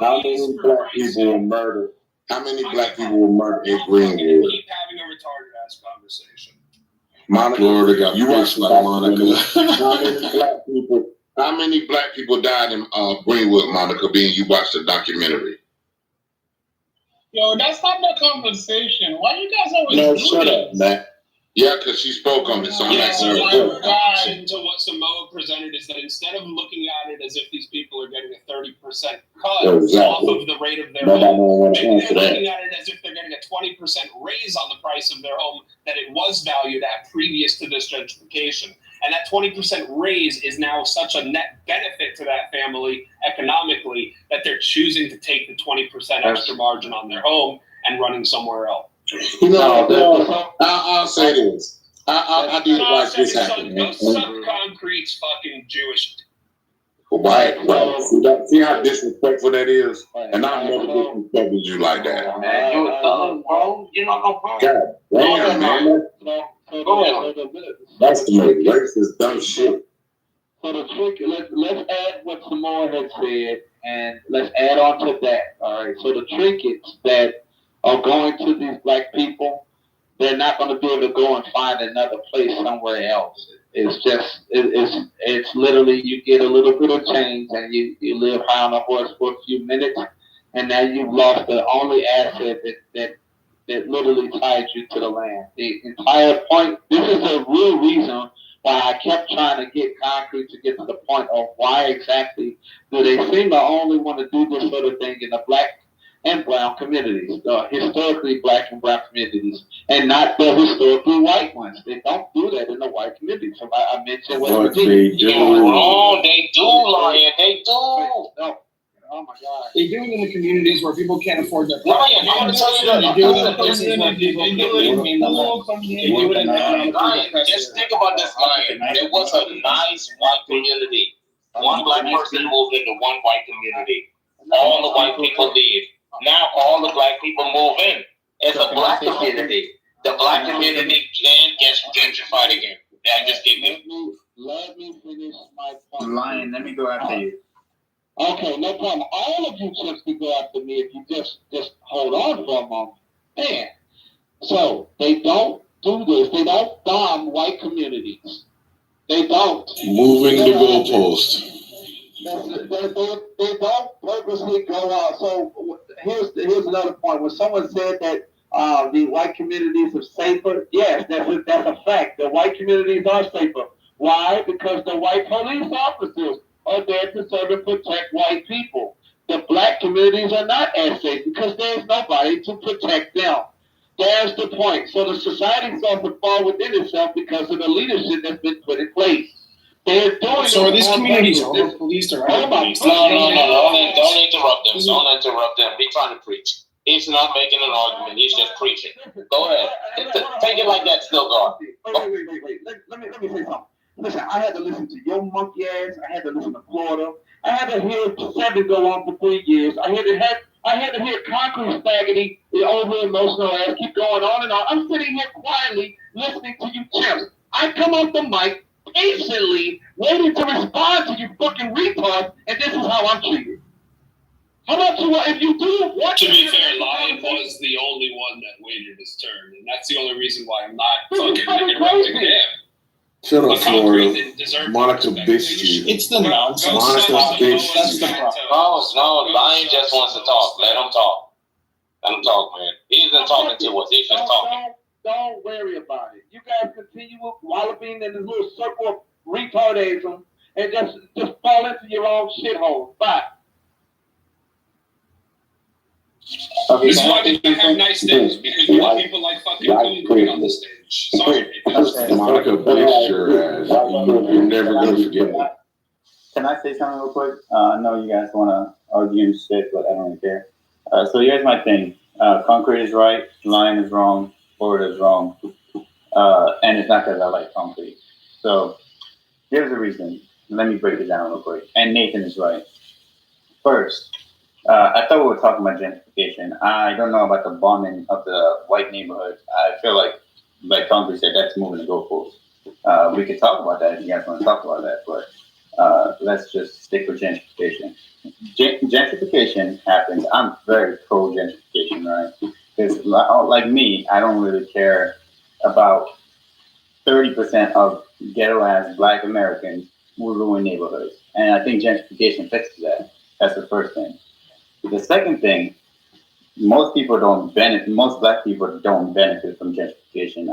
How many black people were murdered? How many black people were murdered in Greenwood? Keep having a retarded ass conversation. Monica, Florida got pushed like Monica. How many black people died in Greenwood, Monica, being you watched the documentary? Yo, that's not the conversation. Why you guys always do shut this? up, man. Yeah, because she spoke on it, so I'm Yeah, asking so her. my reaction to what Samoa presented is that instead of looking at it as if these people are cut off of the rate of their home. Maybe they're looking at it as if they're getting a 20% raise on the price of their home that it was valued at previous to this gentrification. And that 20% raise is now such a net benefit to that family economically that they're choosing to take the 20% extra margin on their home and running somewhere else. I'll say this. I do watch this happen. Concrete's fucking Jewish. Right. See how disrespectful that is? And I've never disrespected you like that. Man, you a thug, bro. You're not no problem. God damn, man. Go ahead. That's the most racist, dumb shit. So the trick, let's add what Samoa had said, and let's add on to that. All right. So the trinkets that are going to these black people, they're not going to be able to go and find another place somewhere else. It's just, it's literally, you get a little bit of change and you live high on a horse for a few minutes, and now you've lost the only asset that literally ties you to the land. The entire point, this is the real reason why I kept trying to get concrete to get to the point of why exactly do they seem to only want to do this sort of thing in the black and brown communities, historically black and brown communities, and not the historically white ones. They don't do that in the white community. So I mentioned what they do. Oh, they do, Lion. They do. No. Oh my God. They do it in the communities where people can't afford their Lion, I'm gonna tell you that. They do it in places where people can't afford their Lion, just think about this, Lion. There was a nice white community. One black person moved into one white community. All the white people leave. Now all the black people move in. It's a black community. The black community then gets gentrified again. That just gave me. Let me finish my point. Lion, let me go after you. Okay, no problem. All of you chicks can go after me if you just hold on for a moment. Man. So they don't do this. They don't bomb white communities. They don't. Moving the goalpost. They don't purposely go out. So here's another point. When someone said that the white communities are safer, yes, that's a fact. The white communities are safer. Why? Because the white police officers are there to serve and protect white people. The black communities are not as safe because there's nobody to protect them. There's the point. So the society starts to fall within itself because of the leadership that's been put in place. They're doing so are these communities over-policed or under-policed? No, don't interrupt them. Don't interrupt them. He's trying to preach. He's not making an argument. He's just preaching. Go ahead. Take it like that, still God. Wait. Let me say something. Listen, I had to listen to your monkey ass. I had to listen to Florida. I had to hear 7 go on for 3 years. I had to hear Concrete Spaghetti, the over-emotional ass, keep going on and on. I'm sitting here quietly listening to you chimps. I come off the mic patiently, waiting to respond to you fucking retards, and this is how I'm treated. How about you? If you do, what? To be fair, Lion was the only one that waited his turn, and that's the only reason why I'm not fucking interrupting him. Shut up, Florida. Monica bitched you. It's the nonsense. Monica bitched you. No, Lion just wants to talk. Let him talk. Let him talk, man. He isn't talking to us. He's just talking. Don't worry about it. You guys continue walloping in this little circle of retardism and just fall into your own shithole. Bye. Okay, this is why we have nice things, because you have people like fucking Queen on the stage. Sorry. Monica bitched your ass. You're never going to forget it. Can I say something real quick? I know you guys want to argue and shit, but I don't really care. So here's my thing. Concrete is right. Lion is wrong. Florida is wrong. And it's not because I like concrete. So here's the reason. Let me break it down real quick. And Nathan is right. First, I thought we were talking about gentrification. I don't know about the bombing of the white neighborhoods. I feel like Concrete said, that's moving the goalposts. We could talk about that if you guys want to talk about that, but let's just stick with gentrification. Gentrification happens. I'm very pro gentrification, right? Because like me, I don't really care about 30% of ghetto-ass black Americans who ruin neighborhoods. And I think gentrification fixes that. That's the first thing. The second thing, most black people don't benefit from gentrification,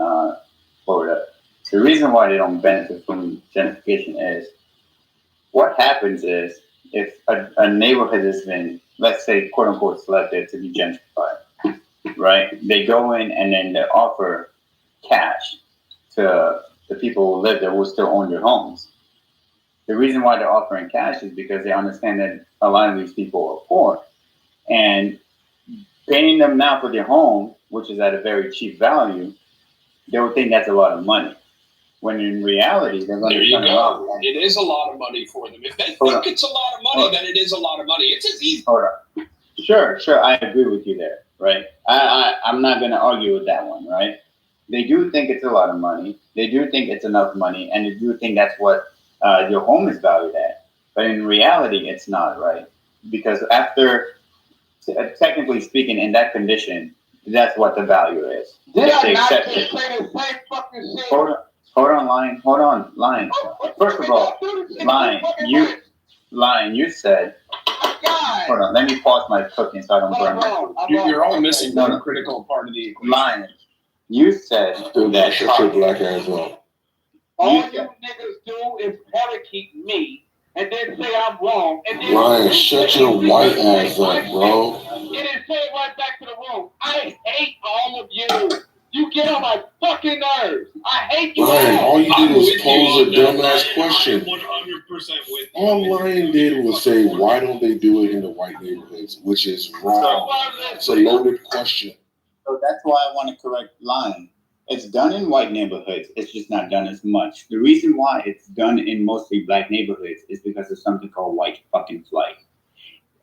Florida. The reason why they don't benefit from gentrification is, what happens is, if a neighborhood has been, let's say, quote unquote, selected to be gentrified, right? They go in and then they offer cash to the people who live there who still own their homes. The reason why they're offering cash is because they understand that a lot of these people are poor, and paying them now for their home, which is at a very cheap value, they would think that's a lot of money. When in reality, they're going to turn around. It is a lot of money for them. If they think it's a lot of money, then it is a lot of money. It's as easy. Hold on. Sure, I agree with you there, right? I'm not going to argue with that one, right? They do think it's a lot of money. They do think it's enough money, and they do think that's what your home is valued at. But in reality, it's not, right? Because after, technically speaking, in that condition, that's what the value is. Did If I they not accept just it. say the same fucking shit? Hold on, Lion. First of all, Lion, you said, hold on, let me pause my cooking so I don't burn it. You're all missing one critical part of the equation. Lion, you said that. Shut your black ass up. All you niggas do is parakeet me and then say I'm wrong. And then Ryan, shut your white ass up, bro. And then say it right back to the room. I hate all of you. You get on my fucking nerves. I hate you Ryan, all you did was pose a dumbass dumbass question. 100% with you. All Ryan did was say, why don't they do it in the white neighborhoods? Which is wrong. It's a loaded question. So that's why I want to correct Lion. It's done in white neighborhoods. It's just not done as much. The reason why it's done in mostly black neighborhoods is because of something called white fucking flight.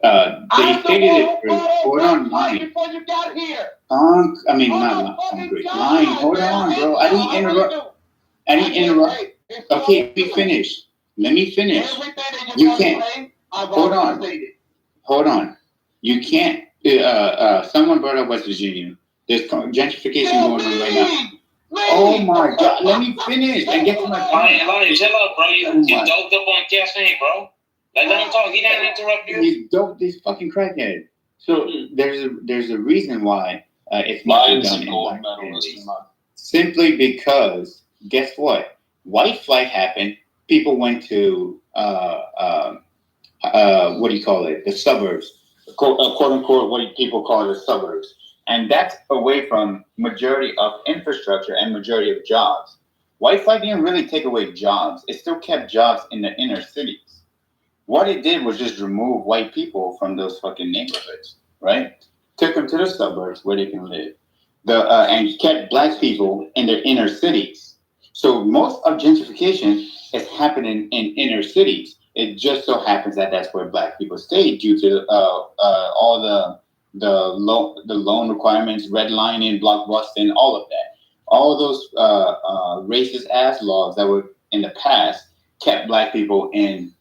They stated it. Hold on, Lion. Before you got here. Not concrete. Lion, hold on, bro. I didn't interrupt. Okay, let me finish. You can't. Hold on. You can't. Someone brought up West Virginia. There's gentrification going on right now. Oh my God! Let me finish and get to my point. Lion, chill up, bro. You doped up on caffeine, bro. Like, let him talk. He didn't interrupt you. He's dope. This fucking crackhead. So there's a reason why it's not done in black communities. Simply because, guess what? White flight happened. People went to what do you call it? The suburbs, quote unquote, what people call the suburbs. And that's away from majority of infrastructure and majority of jobs. White flight didn't really take away jobs. It still kept jobs in the inner cities. What it did was just remove white people from those fucking neighborhoods, right? Took them to the suburbs where they can live. And kept black people in their inner cities. So most of gentrification is happening in inner cities. It just so happens that that's where black people stay due to all the loan requirements, redlining, blockbusting, all of that. All of those racist ass laws that were in the past kept black people in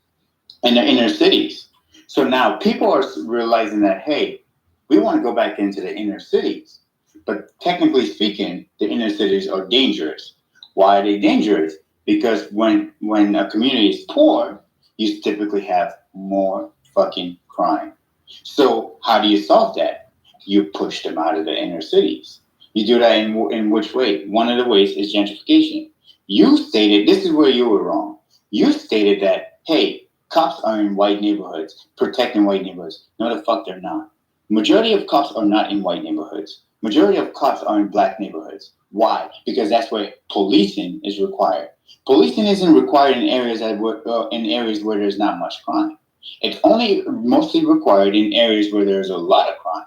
the inner cities. So now people are realizing that, hey, we want to go back into the inner cities. But technically speaking, the inner cities are dangerous. Why are they dangerous? Because when a community is poor, you typically have more fucking crime. So how do you solve that? You push them out of the inner cities. You do that in which way? One of the ways is gentrification. You stated, this is where you were wrong. You stated that, hey, cops are in white neighborhoods, protecting white neighborhoods. No, the fuck they're not. Majority of cops are not in white neighborhoods. Majority of cops are in black neighborhoods. Why? Because that's where policing is required. Policing isn't required in areas where there's not much crime. It's only mostly required in areas where there's a lot of crime.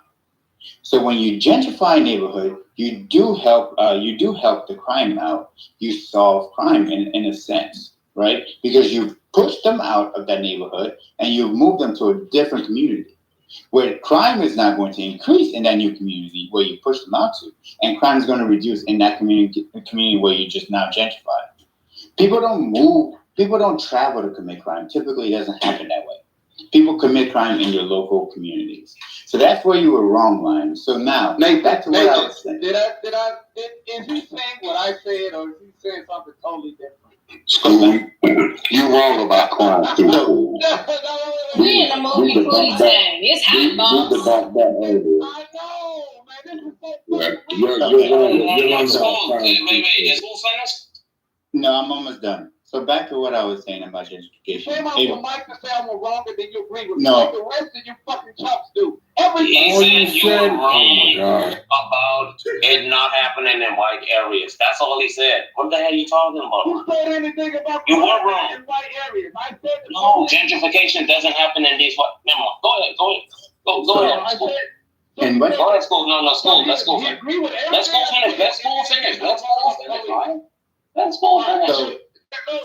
So when you gentrify a neighborhood, you do help the crime out. You solve crime in a sense, right? Because you push them out of that neighborhood and you move them to a different community where crime is not going to increase in that new community where you push them out to, and crime is going to reduce in that community where you just now gentrify. People don't move. People don't travel to commit crime. Typically, it doesn't happen that way. People commit crime in your local communities. So that's where you were wrong, Lion. So now, back to what I was saying. Is he saying what I said, or is he saying something totally different? You wrong about crime too. We in the movie Foodie Time. It's hot, boss. I know, man. No, I'm almost done. So back to what I was saying about gentrification. You came off the mic to say I'm wrong and then you agree with me. No. Like the rest of you fucking chumps do. Every He said you were wrong about it not happening in white areas. That's all he said. What the hell are you talking about? Who said anything about You were wrong. in white areas? I said No, gentrification doesn't happen in these white. Never mind. Go ahead. Go ahead. And what? Go ahead, school. No, school. Let's go finish. Let's go finish. Let's go finish. Right? Let's go finish.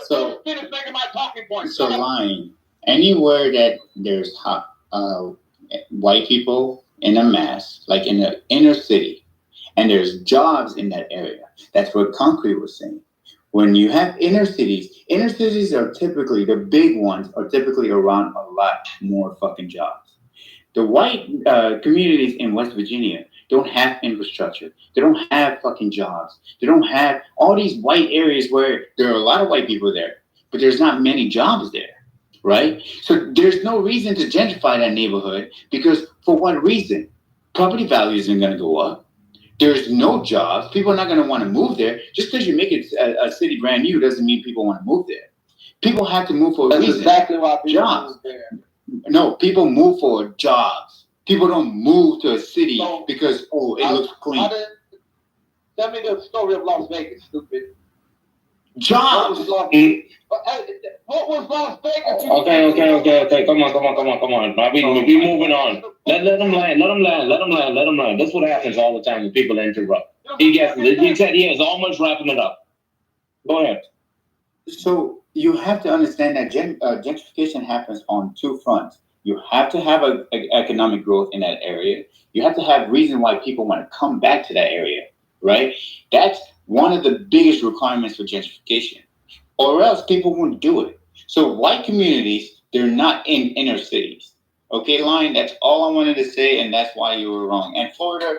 So finish making my talking point. So lying. Anywhere that there's white people in a mass, like in the inner city, and there's jobs in that area. That's what Concrete was saying. When you have inner cities are typically, the big ones are typically around a lot more fucking jobs. The white communities in West Virginia don't have infrastructure. They don't have fucking jobs. They don't have all these white areas where there are a lot of white people there, but there's not many jobs there, right? So there's no reason to gentrify that neighborhood because for what reason? Property value isn't going to go up. There's no jobs. People are not going to want to move there. Just because you make it a city brand new doesn't mean people want to move there. People have to move for a reason. That's exactly why people jobs. move there. No, people move for jobs. People don't move to a city because, it looks clean. Tell me the story of Las Vegas, stupid. Jobs. What was Las Vegas? Okay. Come on. Now we moving on. Let them land. That's what happens all the time when people interrupt. He said he is almost wrapping it up. Go ahead. So you have to understand that gentrification happens on two fronts. You have to have an economic growth in that area. You have to have reason why people want to come back to that area, right? That's one of the biggest requirements for gentrification, or else people wouldn't do it. So white communities, they're not in inner cities. Okay, Lion, that's all I wanted to say, and that's why you were wrong. And Florida,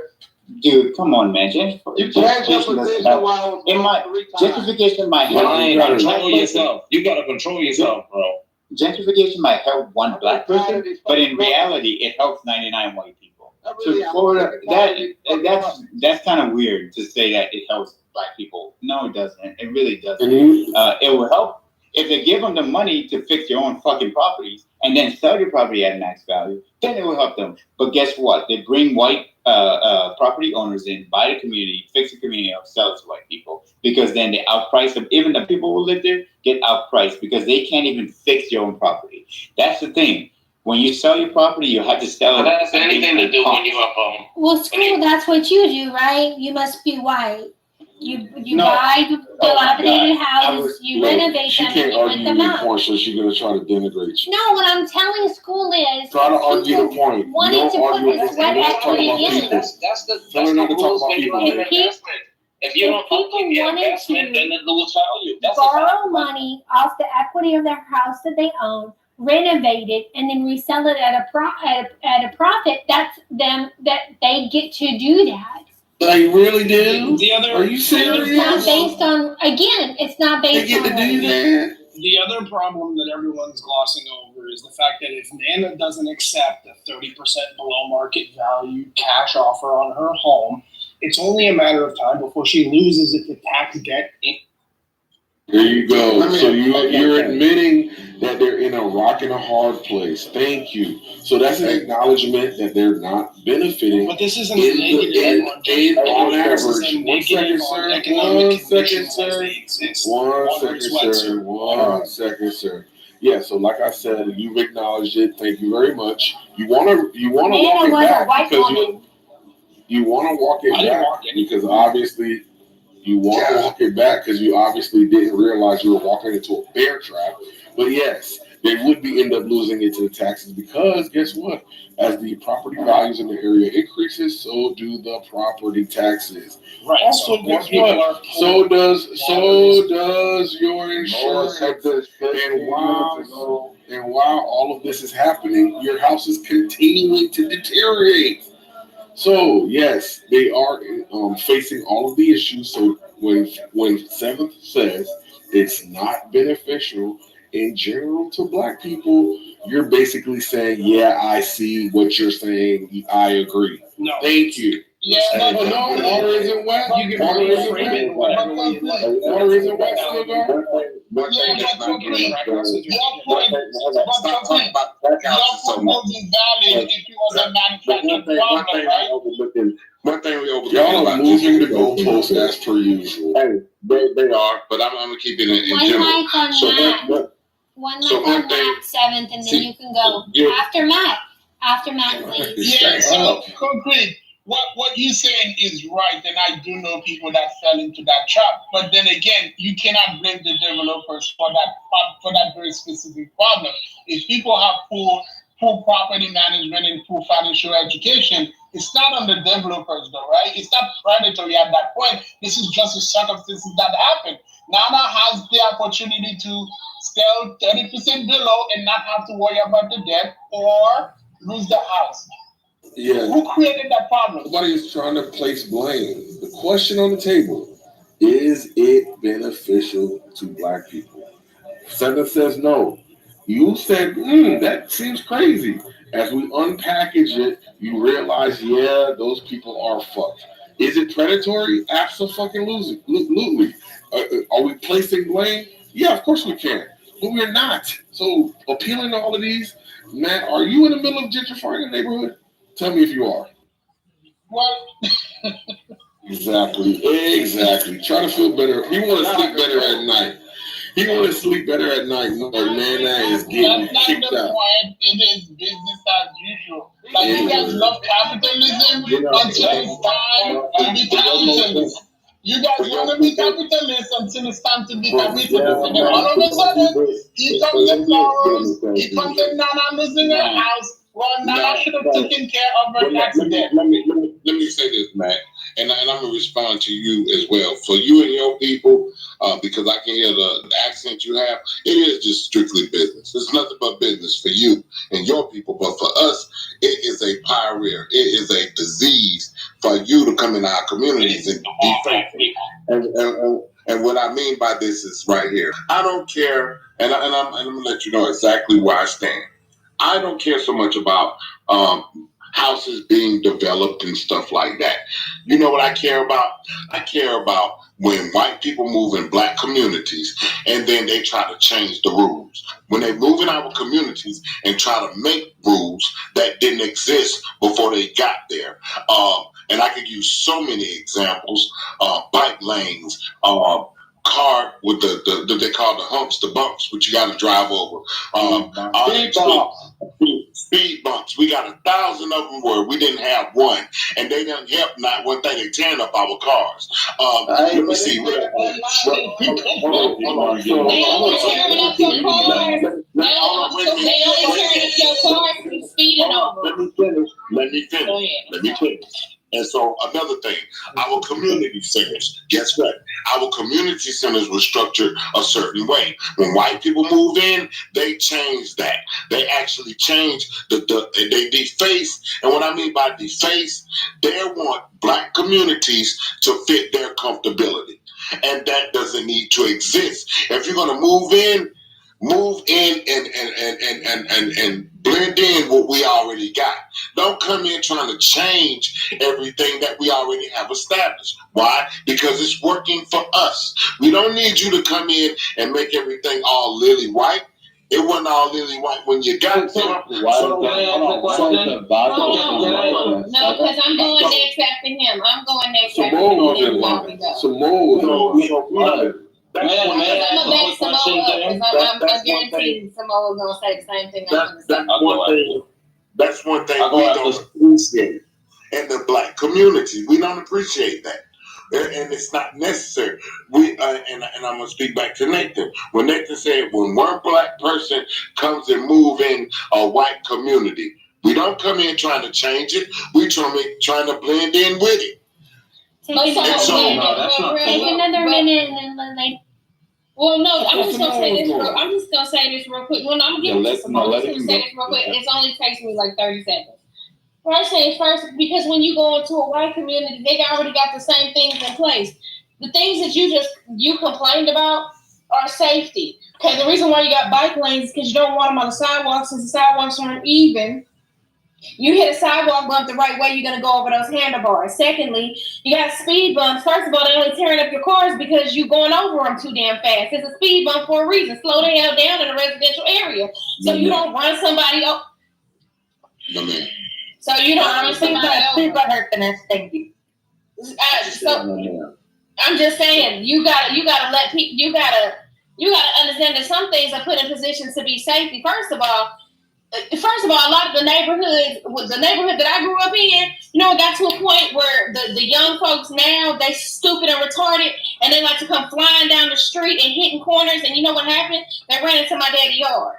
dude, come on, man. Gentrification might help. Control yourself. You gotta control yourself, bro. Gentrification might help one black person, but in reality, it helps 99 white people. So Florida, that's kind of weird to say that it helps black people. No, it doesn't. It really doesn't. It will help if they give them the money to fix your own fucking properties and then sell your property at max value. Then it will help them. But guess what? They bring white property owners in, buy the community, fix the community up, sell it to white people. Because then they outprice them. Even the people who live there get outpriced because they can't even fix your own property. That's the thing. When you sell your property, you have to sell it. That has anything to do when you up Well, school, that's what you do, right? You must be white. You buy dilapidated houses, you renovate them, and you rent them out. Point, so she's gonna try to denigrate you. No, what I'm telling school is try to argue the point. Wanting to put the sweat equity in. That's the rules when you have an investment. If you don't upkeep your investment, then it loses value. Borrow money off the equity of their house that they own, renovate it, and then resell it at a profit. That's them, that they get to do that. They really do? Are you serious? It's not based on, again, it's not based on. They get to do that? The other problem that everyone's glossing over is the fact that if Nana doesn't accept a 30% below market value cash offer on her home, it's only a matter of time before she loses it to tax debt. There you go. So you're admitting that they're in a rock and a hard place. Thank you. So that's an acknowledgement that they're not benefiting. But this isn't a negative on average. 1 second, sir. 1 second, sir. Yeah. So like I said, you've acknowledged it. Thank you very much. You wanna walk it back because you want to walk it back because obviously. You want to walk it back because you obviously didn't realize you were walking into a bear trap. But yes, they would end up losing it to the taxes because guess what? As the property values in the area increases, so do the property taxes. Right. Also, guess what? So does your insurance. And while all of this is happening, your house is continuing to deteriorate. So yes, they are facing all of the issues. So when Seventh says it's not beneficial in general to black people, you're basically saying, yeah, I see what you're saying. I agree. No. Thank you. Yeah, but no, water isn't wet. You get water isn't wet. Water isn't wet, still go. One thing that's not getting your point will be valid if you was a manufactured problem, right? One thing we overlook. Y'all are moving the goalposts as per usual. Hey, they are, but I'm gonna keep it in general. One mic on Matt 7th, and then you can go after Matt. After Matt, please. Yeah, so concrete. What you're saying is right, and I do know people that fell into that trap. But then again, you cannot blame the developers for that very specific problem. If people have poor property management and poor financial education, it's not on the developers though, right? It's not predatory at that point. This is just the circumstances that happen. Nana has the opportunity to sell 30% below and not have to worry about the debt or lose the house. Yeah. Who created that problem? Nobody is trying to place blame. The question on the table, is it beneficial to Black people? Seven says no. You said, that seems crazy. As we unpackage it, you realize, yeah, those people are fucked. Is it predatory? Absolutely. Are we placing blame? Yeah, of course we can. But we're not. So appealing to all of these, Matt, are you in the middle of gentrifying the neighborhood? Tell me if you are. Well, Exactly. Try to feel better. He want to sleep better at night. Nana is getting kicked out. That's not the point. It is business as usual. Like you guys love capitalism until it's time to be capitalist. You guys want to be capitalist until it's time to be capitalist. And then all of a sudden, here comes the flowers, here comes the Nana losing her house. Well, Nana should have taken care of her accident. Let me say this, Matt, and I'm going to respond to you as well. For you and your people, because I can hear the accent you have, it is just strictly business. It's nothing but business for you and your people. But for us, it is a pyrrhea. It is a disease for you to come in our communities and be faithful. And what I mean by this is right here. I don't care, and I'm going to let you know exactly where I stand. I don't care so much about houses being developed and stuff like that. You know what I care about? I care about when white people move in Black communities and then they try to change the rules. When they move in our communities and try to make rules that didn't exist before they got there. And I could use so many examples, bike lanes, car with the they call the humps, the bumps, which you got to drive over. Speed bumps. We got 1,000 of them where we didn't have one, and they didn't help not one thing. They tearing up our cars. Let me see. They only tearing up your cars. They only tearing up your cars and speeding over. Let me finish. And so another thing, our community centers, guess what? Our community centers were structured a certain way. When white people move in, they changed that. They actually changed they deface. And what I mean by deface, they want Black communities to fit their comfortability. And that doesn't need to exist. If you're gonna move in and blend in what we already got. Don't come in trying to change everything that we already have established. Why? Because it's working for us. We don't need you to come in and make everything all lily white. It wasn't all lily white when you got there. No, because I'm going there trapping him. I'm going there trapping him. I'm gonna back Samoa up because I'm guaranteed Samoa gonna say the same thing. That's one thing we don't appreciate in the Black community. We don't appreciate that, and it's not necessary. And I'm gonna speak back to Nathan. When Nathan said, when one Black person comes and move in a white community, we don't come in trying to change it. We trying to blend in with it. Take another minute and then they. Well, no, I'm just gonna say this real quick. When I'm getting to Samoa, I'm just gonna say this real quick. It only takes me like 30 seconds. First thing first, because when you go into a white community, they already got the same things in place. The things that you complained about are safety. Okay, the reason why you got bike lanes is because you don't want them on the sidewalks, since the sidewalks aren't even. You hit a sidewalk bump the right way, you're going to go over those handlebars. Secondly, you got speed bumps. First of all, they only tearing up your cars because you're going over them too damn fast. It's a speed bump for a reason. Slow the hell down in a residential area. So you don't run somebody up. No, man. So you don't run somebody else. Please let her finish. Thank you. I'm just saying, you gotta let people, you gotta understand that some things are put in positions to be safety. First of all, a lot of the neighborhood that I grew up in, it got to a point where the young folks now, they stupid and retarded, and they like to come flying down the street and hitting corners. And you know what happened? They ran into my daddy's yard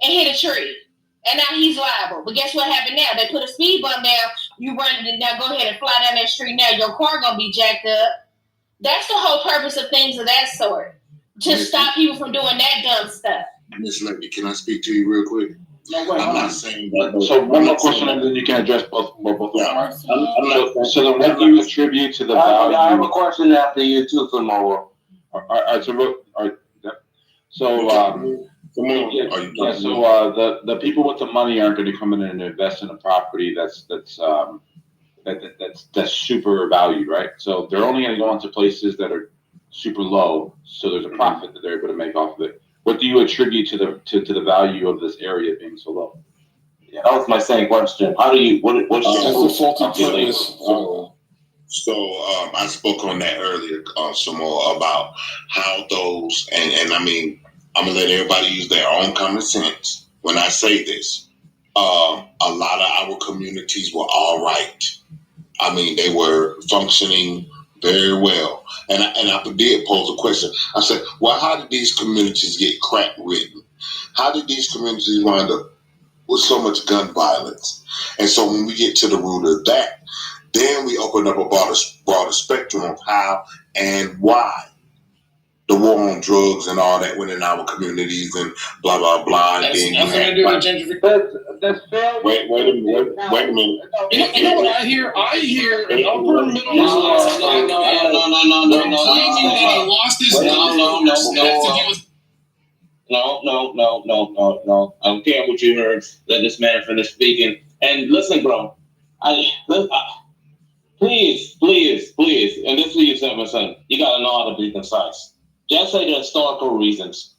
and hit a tree. And now he's liable. But guess what happened now? They put a speed bump down. You run it now. Go ahead and fly down that street now. Your car gonna be jacked up. That's the whole purpose of things of that sort. To stop people from doing that dumb stuff. Miss Lady, can I speak to you real quick? No way. I'm not saying that. So one more question, and then you can address both of them. So then, what do you attribute to the value? I have a question after you too, tomorrow. The people with the money aren't going to come in and invest in a property that's super valued, right? So they're only going to go into places that are super low, so there's a profit that they're able to make off of it. What do you attribute to the value of this area being so low? Yeah, that was my same question. How do you what's your faulty premise? I spoke on that earlier, some more about how those and I mean, I'm gonna let everybody use their own common sense when I say this. A lot of our communities were all right. I mean, they were functioning very well. And I did pose a question. I said, well, how did these communities get crack ridden? How did these communities wind up with so much gun violence? And so when we get to the root of that, then we open up a broader spectrum of how and why the war on drugs and all that went in our communities and blah, blah, blah. That's nothing to do with gentrification. Wait a minute. You know what I hear? I hear an upper middle class. No. I don't care what you heard. Let this man finish speaking. And listen, bro. Please. And this is you, son. You gotta know how to be concise. Just say the historical reasons.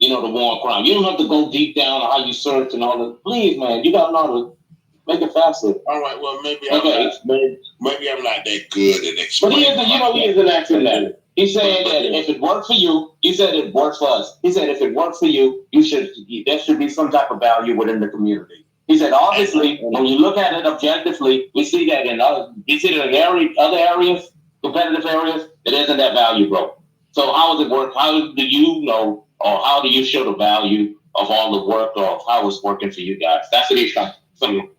The war on crime. You don't have to go deep down on how you search and all that. Please, man, you gotta know how to make it faster. All right, well, maybe I'm not that good at explaining. But he isn't asking that. He's saying that if it works for you, he said it works for us. He said if it works for you, there should be some type of value within the community. He said, obviously, when you look at it objectively, we see that in other areas, competitive areas, it isn't that value, bro. So how does it work? How do you know, or how do you show the value of all the work of how it's working for you guys? That's what he's trying to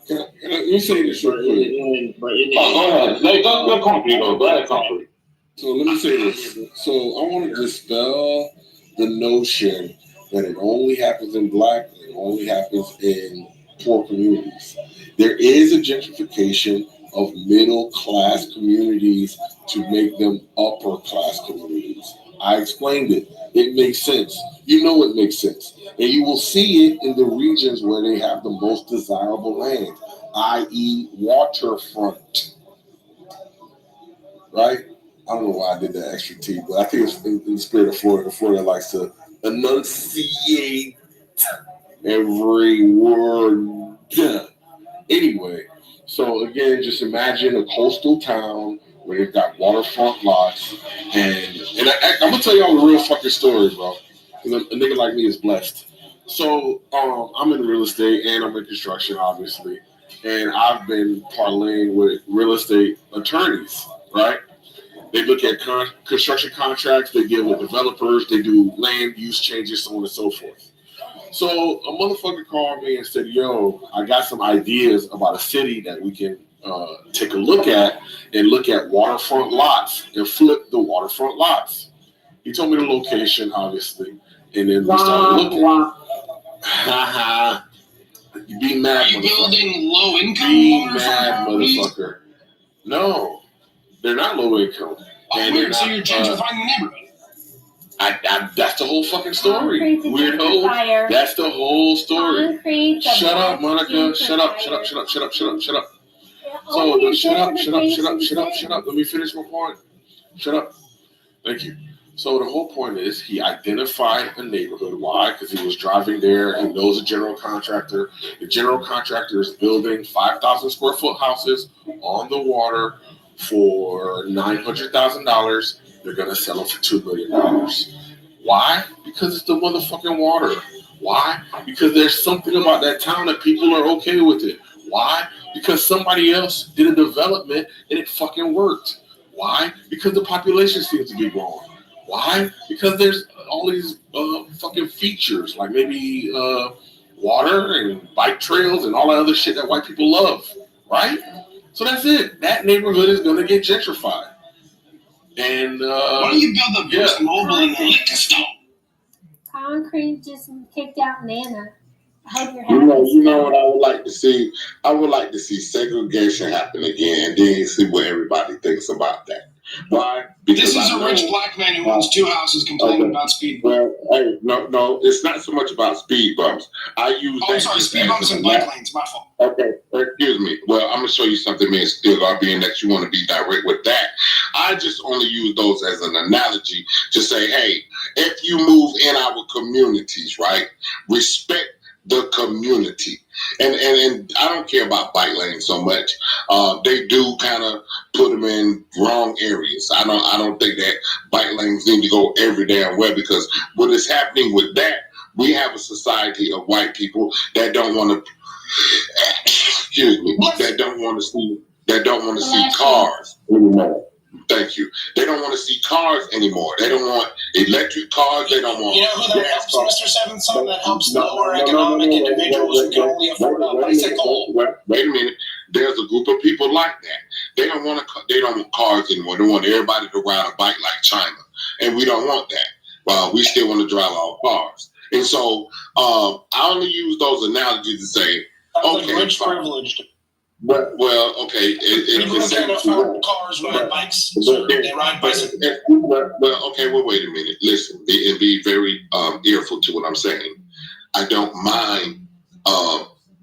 Let me say this real quick. Go ahead. Go concrete. Go ahead, concrete. So let me say this. So I want to dispel the notion that it only happens in Black, and it only happens in poor communities. There is a gentrification of middle class communities to make them upper class communities. I explained it. It makes sense. You know it makes sense. And you will see it in the regions where they have the most desirable land, i.e. waterfront. Right? I don't know why I did that extra T, but I think it's in the spirit of Florida. Florida likes to enunciate every word. Anyway, so again, just imagine a coastal town where they've got waterfront lots, and I'm gonna tell y'all a real fucking story, bro. Because a nigga like me is blessed. So I'm in real estate and I'm in construction, obviously, and I've been parlaying with real estate attorneys, right? They look at construction contracts, they deal with developers, they do land use changes, so on and so forth. So a motherfucker called me and said, yo, I got some ideas about a city that we can take a look at and look at waterfront lots and flip the waterfront lots. He told me the location, obviously, and then we started looking. You be mad, Are you building low income? Be mad, motherfucker. No, they're not low income. So you're gentrifying the neighborhood. That's the whole fucking story. Concrete's a Weirdo. gentrifier. That's the whole story. Concrete's a Shut up, Monica. gentrifier. Shut up. Shut up. Yeah, So only shut up. gentrification Let me finish my point. Shut up. Thank you. So the whole point is he identified a neighborhood. Why? Because he was driving there. He knows a general contractor. The general contractor is building 5,000 square foot houses on the water for $900,000. They're gonna sell them for $2 million. Why? Because it's the motherfucking water. Why? Because there's something about that town that people are okay with it. Why? Because somebody else did a development and it fucking worked. Why? Because the population seems to be growing. Why? Because there's all these fucking features, like maybe water and bike trails and all that other shit that white people love, right? So that's it. That neighborhood is going to get gentrified. And why don't you build the first mobile in the liquor store? Concrete just kicked out Nana. I hope you're happy. You know what I would like to see? I would like to see segregation happen again, and then see what everybody thinks about that. Why? Because this is a rich black man who owns 2 houses complaining about speed bumps. Well, hey, no, it's not so much about speed bumps. I use I'm sorry, speed bumps and bike lanes, my fault. Okay, excuse me. Well, I'm gonna show you something, man. Still, being that you want to be direct with that, I just only use those as an analogy to say, hey, if you move in our communities, right, respect the community. And I don't care about bike lanes so much. They do kind of put them in wrong areas. I don't think that bike lanes need to go every damn where, because what is happening with that, we have a society of white people that don't want to excuse me, that don't want to see cars anymore. Thank you. They don't want to see cars anymore. They don't want electric cars. They don't want. You know who that helps, Mr. Seven? Something that helps lower economic individuals who can only afford a bicycle. Wait a minute. There's a group of people like that. They don't want cars anymore. They want everybody to ride a bike like China, and we don't want that. We still want to drive our cars. And so I only use those analogies to say, okay, rich privileged. Well, okay. People who can't afford cars ride bikes. So they ride bicycles. Well, okay. Well, wait a minute. Listen, and be very earful to what I'm saying. I don't mind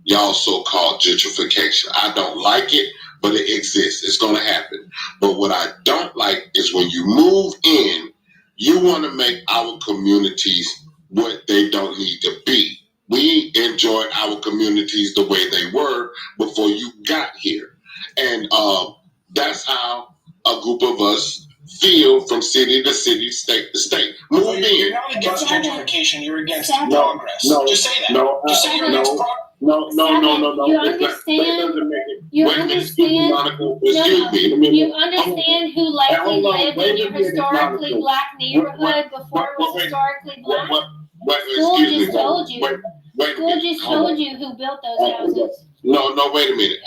y'all so-called gentrification. I don't like it, but it exists. It's going to happen. But what I don't like is when you move in, you want to make our communities what they don't need to be. We enjoyed our communities the way they were before you got here. And that's how a group of us feel from city to city, state to state. You're not against gentrification, you're against progress. Just say that. Just say you're against progress. No. You understand? You understand who likely lived in your historically black neighborhood before it was historically black? School just told you. School just told you who built those houses. No, wait a minute.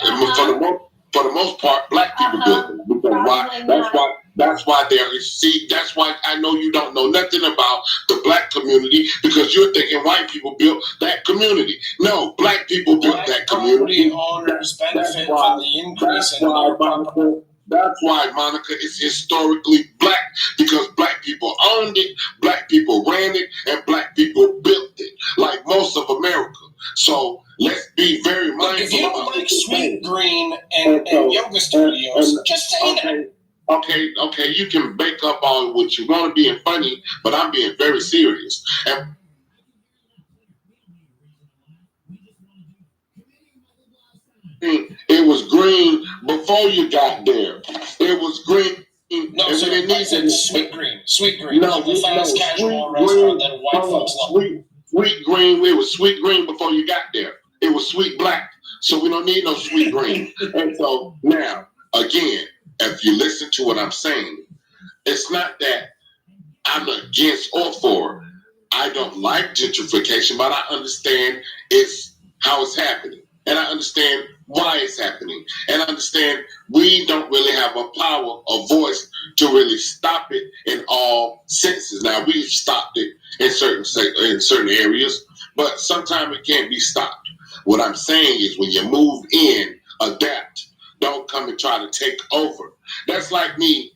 For the most part, black people built them. Because that's why there is. See, that's why I know you don't know nothing about the black community, because you're thinking white people built that community. No, black people built that community. Owners benefit from the increase in their property. That's why Monica is historically black, because black people owned it, black people ran it, and black people built it, like most of America. So let's be very mindful. If you don't like Sweet Green and yoga studios, just say that. Okay, you can make up all what you want to being funny, but I'm being very serious. And it was green before you got there. It was green. No, so it said Sweet Green. Sweet Green. No, like a fast casual restaurant that white folks love. Sweet Green. It was Sweet Green before you got there. It was Sweet Black. So we don't need no Sweet Green. And so now, again, if you listen to what I'm saying, it's not that I'm against or for. I don't like gentrification, but I understand how it's happening. And I understand why it's happening. And I understand we don't really have a power or voice to really stop it in all senses. Now, we've stopped it in certain areas, but sometimes it can't be stopped. What I'm saying is when you move in, adapt. Don't come and try to take over. That's like me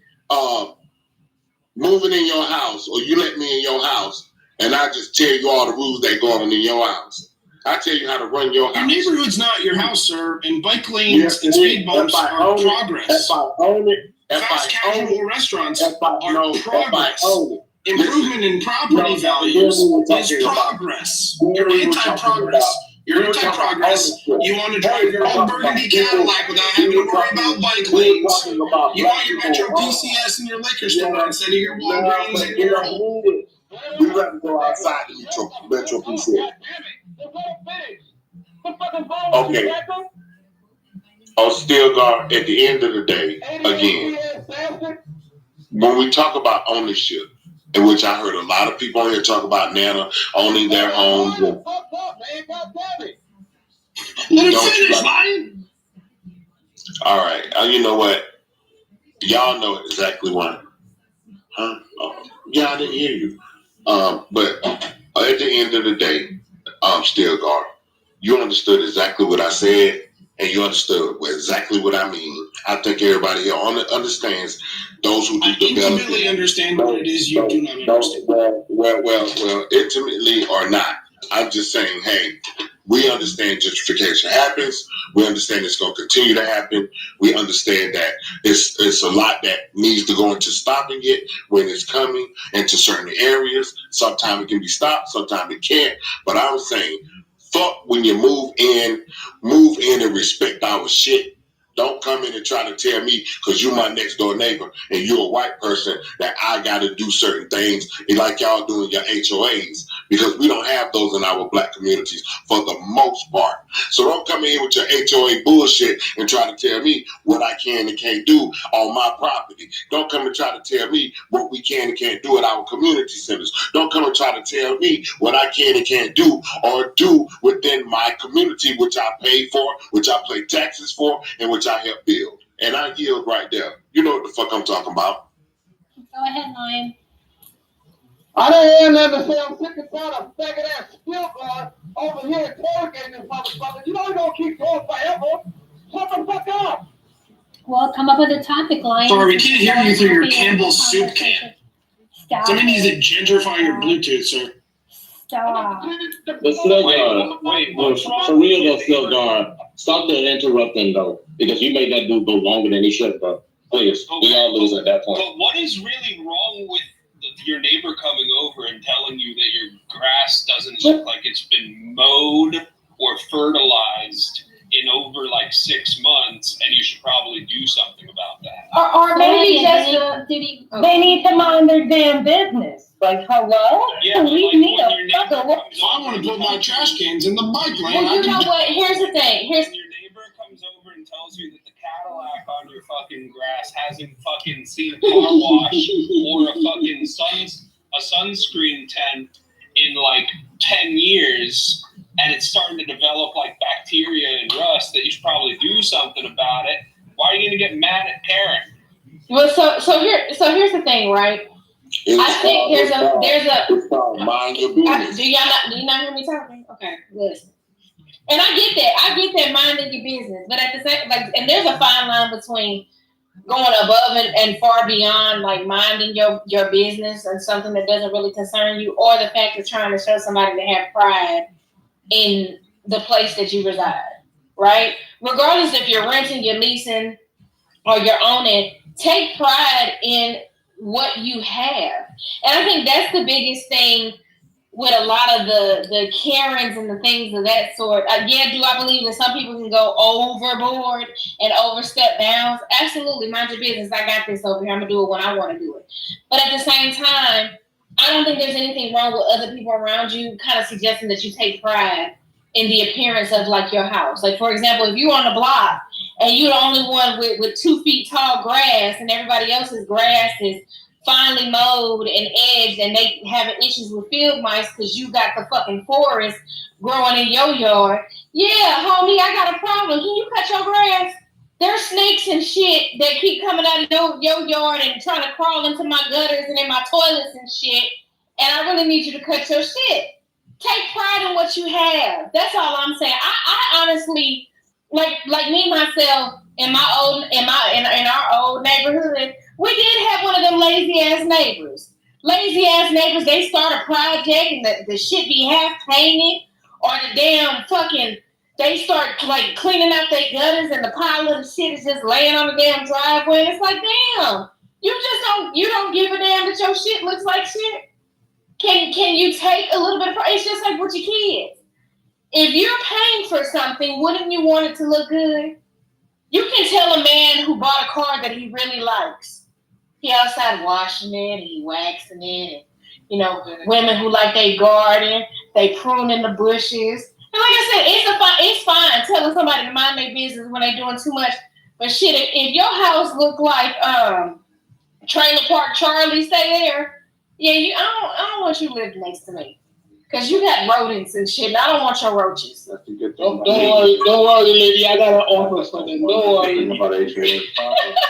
moving in your house, or you let me in your house, and I just tell you all the rules that go on in your house. I tell you how to run your house. Your neighborhood's not your house, sir, and bike lanes and speed bumps are progress. Fast casual restaurants are progress. Improvement in property values is progress. You're anti-progress. You're anti-progress. You want to drive your own burgundy Cadillac without having to worry about bike lanes. You want your Metro PCS in your liquor store instead of your Walgreens and your... We'd rather go outside the Metro PCS. Okay. On Steel Guard, at the end of the day, again, when we talk about ownership, in which I heard a lot of people on here talk about Nana owning their homes. Let him finish, man. All right. You know what? Y'all know exactly why. Huh? Yeah, I didn't hear you. But at the end of the day, Steel Guard, you understood exactly what I said, and you understood exactly what I mean. I think everybody here understands. Those who do development intimately understand what it is you do not understand. Well, intimately or not, I'm just saying, hey, we understand gentrification happens. We understand it's going to continue to happen. We understand that it's a lot that needs to go into stopping it when it's coming into certain areas. Sometimes it can be stopped, sometimes it can't. But I was saying, fuck when you move in and respect our shit. Don't come in and try to tell me, because you're my next door neighbor and you're a white person, that I got to do certain things like y'all doing your HOAs, because we don't have those in our black communities for the most part. So don't come in here with your HOA bullshit and try to tell me what I can and can't do on my property. Don't come and try to tell me what we can and can't do at our community centers. Don't come and try to tell me what I can and can't do or do within my community, which I pay for, which I pay taxes for, and which I help build. And I yield right there. You know what the fuck I'm talking about. Go ahead, Lion. I didn't hear nothing to say. I'm sick and tired of faggot ass Steel Guard over here interrogating this motherfucker. You know you're gonna keep going forever. Shut the fuck up. Well, come up with a topic, Lion. Sorry, we can't hear you through your Campbell's soup can. Stop. Somebody needs to gentrify your Bluetooth, sir. Stop. The Steel Guard, for real though, Steel Guard, stop the interrupting though, because you made that dude go longer than he should have, bro. Please, we all lose at that point. But what is really wrong with your neighbor coming over and telling you that your grass doesn't look like it's been mowed or fertilized in over like 6 months, and you should probably do something about that? Or maybe just they need to mind their damn business. Like, hello? Yeah, Leave me the fuck alone. I want to put my trash cans in the bike lane. Well, you know what? Here's the thing. When your neighbor comes over and tells you that the Cadillac on your fucking grass hasn't fucking seen a car wash or a sunscreen tent in like 10 years, and it's starting to develop like bacteria and rust, that you should probably do something about it. Why are you gonna get mad at Karen? Well, so here's the thing, right? I think there's a mind your business. Do you not hear me talking? Okay, listen. And I get that minding your business, but at the same, and there's a fine line between going above and far beyond, like minding your business and something that doesn't really concern you, or the fact of trying to show somebody to have pride in the place that you reside, right? Regardless if you're renting, you're leasing, or you're owning, take pride in what you have. And I think that's the biggest thing with a lot of the Karens and the things of that sort. Yeah, do I believe that some people can go overboard and overstep bounds? Absolutely. Mind your business. I got this over here. I'm going to do it when I want to do it. But at the same time, I don't think there's anything wrong with other people around you kind of suggesting that you take pride in the appearance of like your house. Like, for example, if you're on the block and you're the only one with 2 feet tall grass and everybody else's grass is finely mowed and edged and they having issues with field mice because you got the fucking forest growing in your yard. Yeah, homie, I got a problem. Can you cut your grass? There's snakes and shit that keep coming out of your yard and trying to crawl into my gutters and in my toilets and shit. And I really need you to cut your shit. Take pride in what you have. That's all I'm saying. I honestly, like me myself in our old neighborhood, We did have one of them lazy ass neighbors. Lazy ass neighbors, they start a project and the shit be half painted, or the damn fucking, they start like cleaning out their gutters and the pile of the shit is just laying on the damn driveway. And it's like, damn, you don't give a damn that your shit looks like shit. Can you take a little bit of, it's just like with your kids. If you're paying for something, wouldn't you want it to look good? You can tell a man who bought a car that he really likes. He outside washing it and he waxing it. And, you know, women who like they garden, they pruning the bushes. And like I said, it's fine telling somebody to mind their business when they doing too much. But shit, if your house look like Trailer Park Charlie, stay there. Yeah, I don't want you to live next to me. Because you got rodents and shit, and I don't want your roaches. That's a good Don't thing. worry, lady. I got an offer something. Don't worry. About Adrian.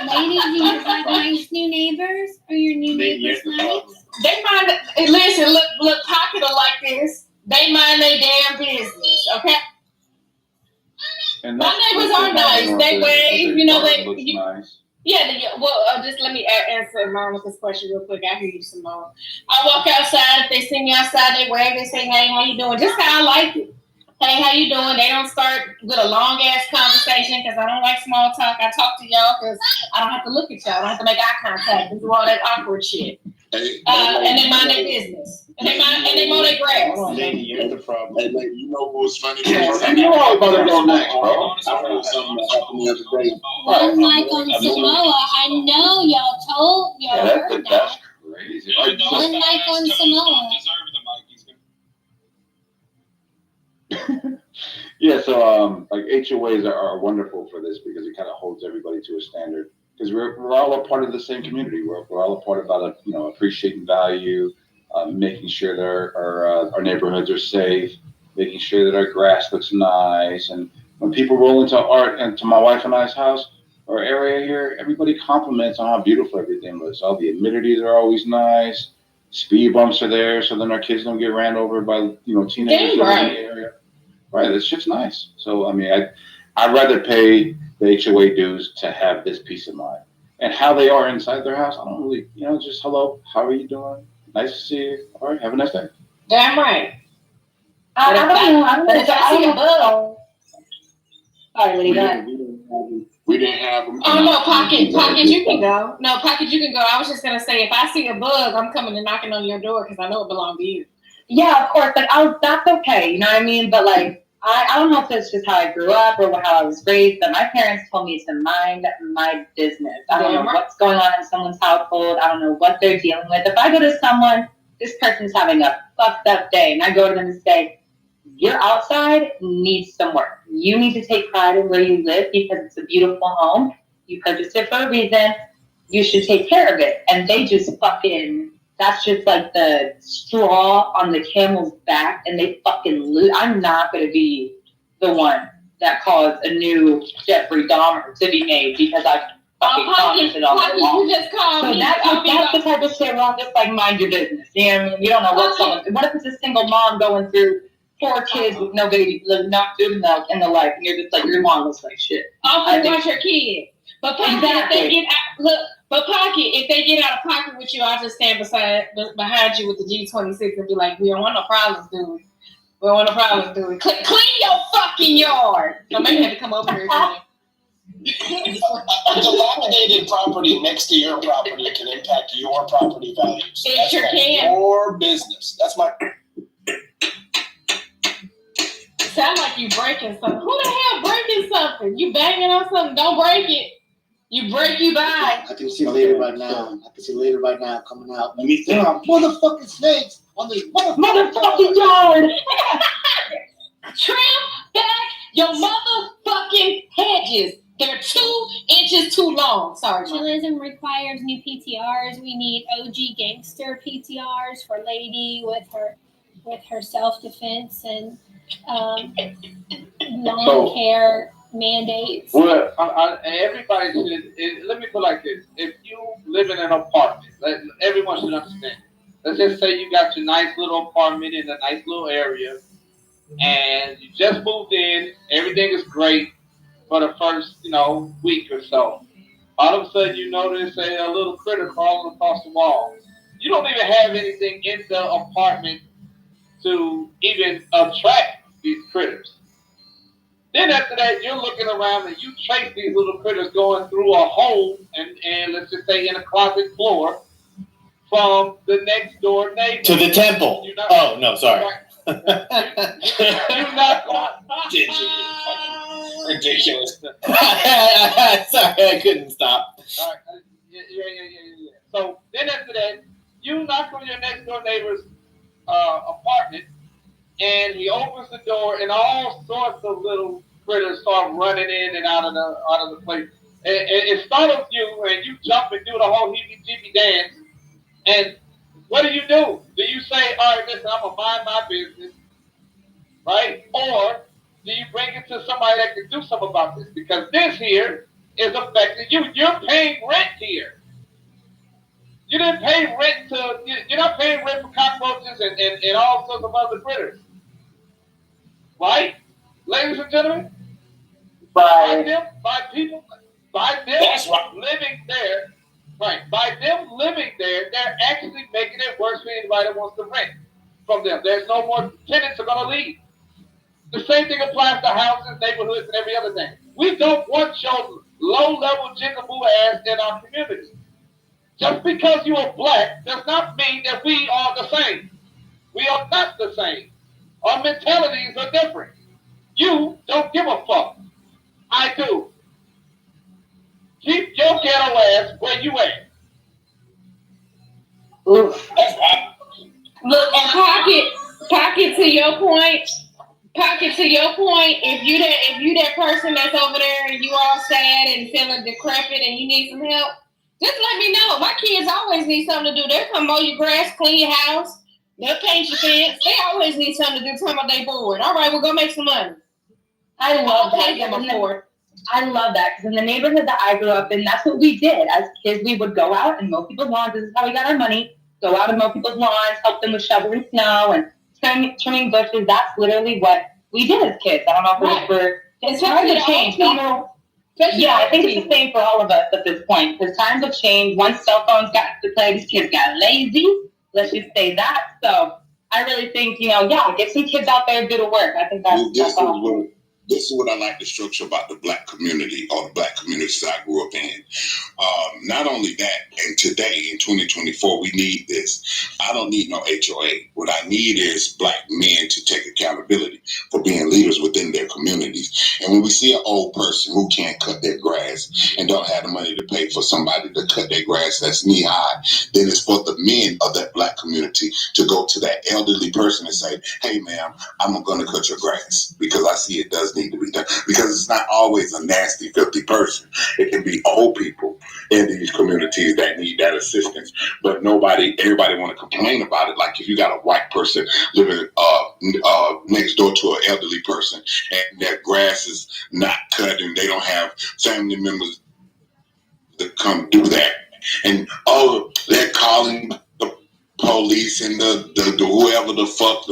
Ladies, do you have nice new neighbors? Are your new neighbors nice? They mind, listen, look, Pocket are like this. They mind their damn business, okay? And my neighbors are nice. They wave, you know, nice. Yeah, well, just let me answer Monica's question real quick. I hear you, Simone. I walk outside. If they see me outside, they wave. They say, hey, how you doing? Just how I like it. Hey, how you doing? They don't start with a long-ass conversation because I don't like small talk. I talk to y'all because I don't have to look at y'all. I don't have to make eye contact and do all that awkward shit. And they mind their business. And they mow their grass. Lady, you're the problem. Hey, lady, you know what's funny? You all about to go next, bro. I heard something that happened the other day. One mic on Samoa. I know y'all heard that. That's crazy. One mic on Samoa. Yeah, so like HOAs are wonderful for this because it kind of holds everybody to a standard. Because we're all a part of the same community. We're all a part about appreciating value, making sure that our neighborhoods are safe, making sure that our grass looks nice. And when people roll into my wife and I's house or area here, everybody compliments on how beautiful everything looks. All the amenities are always nice. Speed bumps are there, so then our kids don't get ran over by teenagers in the area. Right, this shit's nice. So I mean, I'd rather pay the HOA dues to have this peace of mind. And how they are inside their house, I don't really, just hello, how are you doing? Nice to see you. All right, have a nice day. Damn right. I don't know. If I see a bug. Sorry, Lady, go ahead. We didn't have them. Oh no, Pocket, you can go. No, Pocket, you can go. I was just gonna say, if I see a bug, I'm coming and knocking on your door because I know it belongs to you. Yeah, of course. Like, that's okay. You know what I mean? But like, I don't know if it's just how I grew up or how I was raised, but my parents told me to mind my business. I don't know what's going on in someone's household. I don't know what they're dealing with. If I go to someone, this person's having a fucked up day, and I go to them and say, your outside needs some work. You need to take pride in where you live because it's a beautiful home. You purchased it for a reason. You should take care of it. And they just fucking, that's just like the straw on the camel's back, and they fucking lose. I'm not going to be the one that caused a new Jeffrey Dahmer to be made because I fucking commented on the wall. You just called so me. that's the type of shit where I'm just like, mind your business. You know what I mean? You don't know what's going on. What if it's a single mom going through 4 kids with no baby, not good milk in the life, and you're just like, your mom looks like shit. I'll watch your kid. But Pocket, if they get out, if they get out of pocket with you, I'll just stand behind you with the G26 and be like, we don't want no problems, dude. We don't want no problems, dude. Clean your fucking yard. So maybe I have to come over here again. A dilapidated property next to your property can impact your property values. It sure can. Your business. That's my. Sound like you breaking something. Who the hell breaking something? You banging on something? Don't break it. You break, you buy. I can see later right now coming out. Let me there are motherfucking snakes on this motherfucking yard. Trim back your motherfucking hedges. They're 2 inches too long. Sorry. Tourism requires new PTRs. We need OG gangster PTRs for Lady with her self-defense and lawn care mandates. Well, everybody should. Let me put it like this: if you live in an apartment, everyone should understand. Let's just say you got your nice little apartment in a nice little area, and you just moved in. Everything is great for the first, week or so. all of a sudden you notice a little critter crawling across the wall. You don't even have anything in the apartment to even attract these critters. Then after that, you're looking around and you trace these little critters going through a hole and let's just say in a closet floor from the next door neighbor. To the temple. Oh, no, sorry. You're not going. Ridiculous. Sorry, I couldn't stop. All right. Yeah. So then after that, you knock on your next door neighbor's apartment, and he opens the door, and all sorts of little critters start running in and out of the place. And it startles you, and you jump and do the whole heebie-jeebie dance. And what do? Do you say, all right, listen, I'm going to mind my business, right? Or do you bring it to somebody that can do something about this? Because this here is affecting you. You're paying rent here. You didn't pay rent you're not paying rent for cockroaches and all sorts of other critters. Right? Ladies and gentlemen? By them living there, right, by them living there, they're actually making it worse for anybody that wants to rent from them. There's no more tenants are going to leave. The same thing applies to houses, neighborhoods, and every other thing. We don't want your low-level jigaboo ass in our community. Just because you are black does not mean that we are the same. We are not the same. Our mentalities are different. You don't give a fuck. I do. Keep your ghetto ass where you at. Look, and pocket to your point. If you that person that's over there and you all sad and feeling decrepit and you need some help, just let me know. My kids always need something to do. They'll come mow your grass, clean your house, they'll paint your fence. They always need something to do. Talking about they bored. All right, we'll go make some money. I love that. I love that because in the neighborhood that I grew up in, that's what we did. As kids, we would go out and mow people's lawns. This is how we got our money. Go out and mow people's lawns, help them with shoveling snow and trimming bushes. That's literally what we did as kids. I don't know if it's times have changed. Yeah, I think it's the same for all of us at this point because times have changed. Once cell phones got to play, these kids got lazy. Let's just say that. So I really think, get some kids out there and do the work. I think that's awesome. This is what I like the structure about the black community or the black communities I grew up in. Not only that, and today in 2024, we need this. I don't need no HOA. What I need is black men to take accountability for being leaders within their communities. And when we see an old person who can't cut their grass and don't have the money to pay for somebody to cut their grass that's knee high, then it's for the men of that black community to go to that elderly person and say, hey, ma'am, I'm going to cut your grass because I see it does need to be done, because it's not always a nasty, filthy person. It can be old people in these communities that need that assistance, but everybody want to complain about it. Like if you got a white person living next door to an elderly person and their grass is not cut and they don't have family members that come do that, and they're calling the police and the whoever the fuck,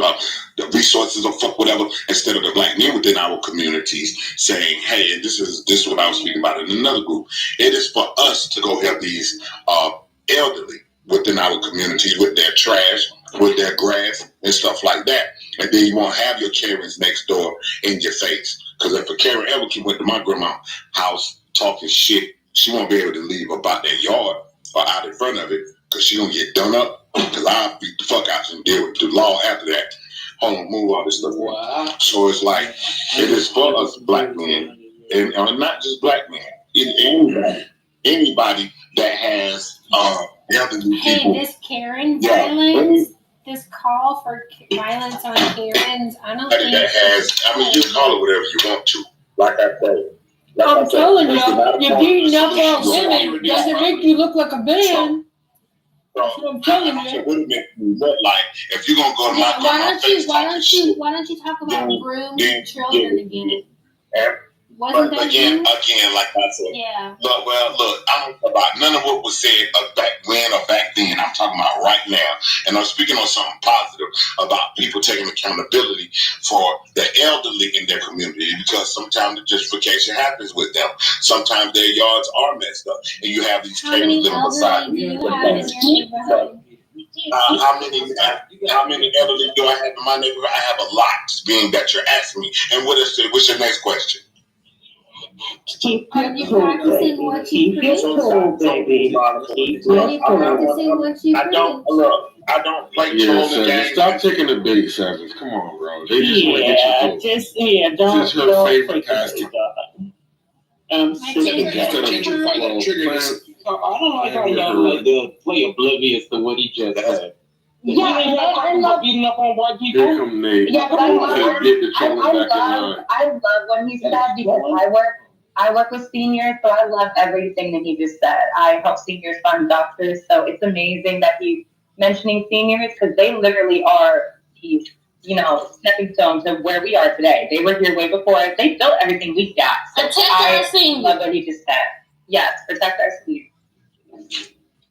the resources or fuck whatever, instead of the black men within our communities saying, hey, and this is what I was speaking about in another group. It is for us to go help these elderly within our communities with their trash, with their grass and stuff like that. And then you won't have your Karens next door in your face. Because if a Karen ever went to my grandma's house talking shit, she won't be able to leave about that yard or out in front of it, because she gonna get done up. Because I'll beat the fuck out and deal with the law after that. Hold on, move all this stuff. Wow. So it's like, it is for us black men, and not just black men, anybody that has elderly people. Hey, this Karen violence, this call for violence on Karens, I don't think that has. I mean, you call it whatever you want to. Like I said. I'm telling you, you're beating up on women doesn't make you look like a man. That's what I'm telling you. What it make you look like if you're gonna go to my why don't you talk about groomed children again? Wasn't that again, like I said. Yeah. Look, I don't know about none of what was said back when or back then. I'm talking about right now. And I'm speaking on something positive about people taking accountability for the elderly in their community because sometimes the gentrification happens with them. Sometimes their yards are messed up, and you have these cables living beside you. How many elderly do I have in my neighborhood? I have a lot, being that you're asking me. And what's your next question? Are you practicing what you preach? Baby. Are you practicing what you preach? I don't play trolling games. Stop taking the bait, Savage. Come on, bro. They just want to get you through. This is her favorite pastime. I don't like how y'all like to play oblivious to what he just said. Yeah, I love beating up on white people. Here come Nate. Yeah, but I love when he said that because I work with seniors, so I love everything that he just said. I help seniors find doctors, so it's amazing that he's mentioning seniors because they literally are these, stepping stones to where we are today. They were here way before us. They built everything we got. So I love what he just said. Yes, protect our seniors.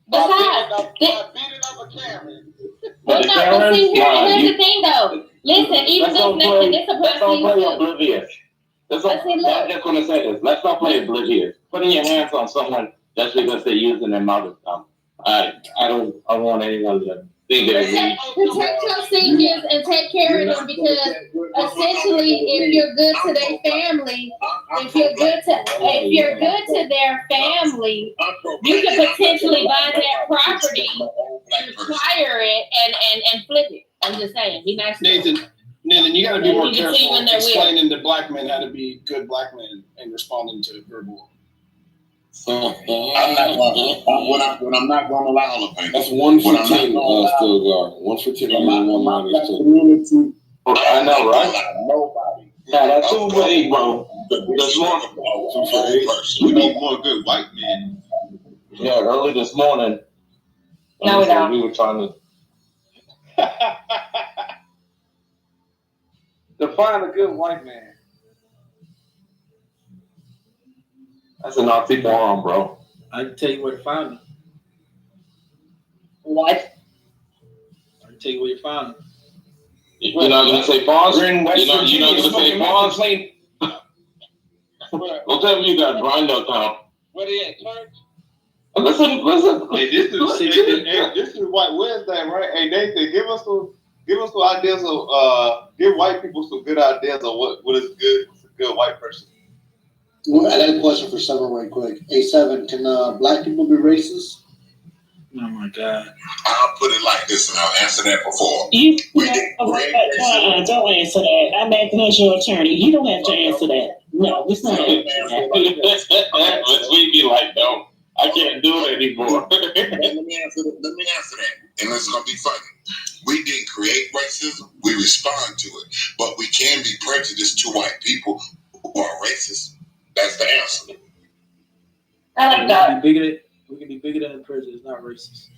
Besides, here's the thing though. Listen, even this applies to you too. Oblivious. I'm just going to say this. Let's not play oblivious. Putting your hands on someone just because they're using their mother tongue. I don't want anyone to think they're protect your seniors and take care of them because essentially, if you're good to their family, if you're good to their family, you can potentially buy their property, acquire it, and flip it. I'm just saying. Be nice. Nathan, you got to be more careful explaining to black men how to be good black men and responding to verbal. I'm not going to allow all of it. That's 1 for 10. Still got 1 for 10. Community. I know, right? Nobody. Now that's 2 for 8, bro. We need more good white men. Yeah, early this morning. No, we were trying to. Define a good white man. That's an oxymoron, bro. I can tell you where to find them. What? I can tell you where you find them. You're not going to say pause? You're not going to say pause? Don't tell me you got a grinder account. Where they at, church? Listen. Hey, this is White Wednesday, right? Hey, Nathan, give us some ideas of give white people some good ideas of what is good. What's a good white person? Well, I got a question for Seven right quick. A7, can black people be racist? Oh my God. I'll put it like this, and I'll answer that before. Don't answer that. I'm acting as your attorney. You don't have to answer that. No, it's not. We be like, no, I can't do it anymore. Let me answer that, and it's gonna be funny. We didn't create racism; we respond to it. But we can be prejudiced to white people who are racist. That's the answer. I like that. We can be bigoted and prejudiced, not racist.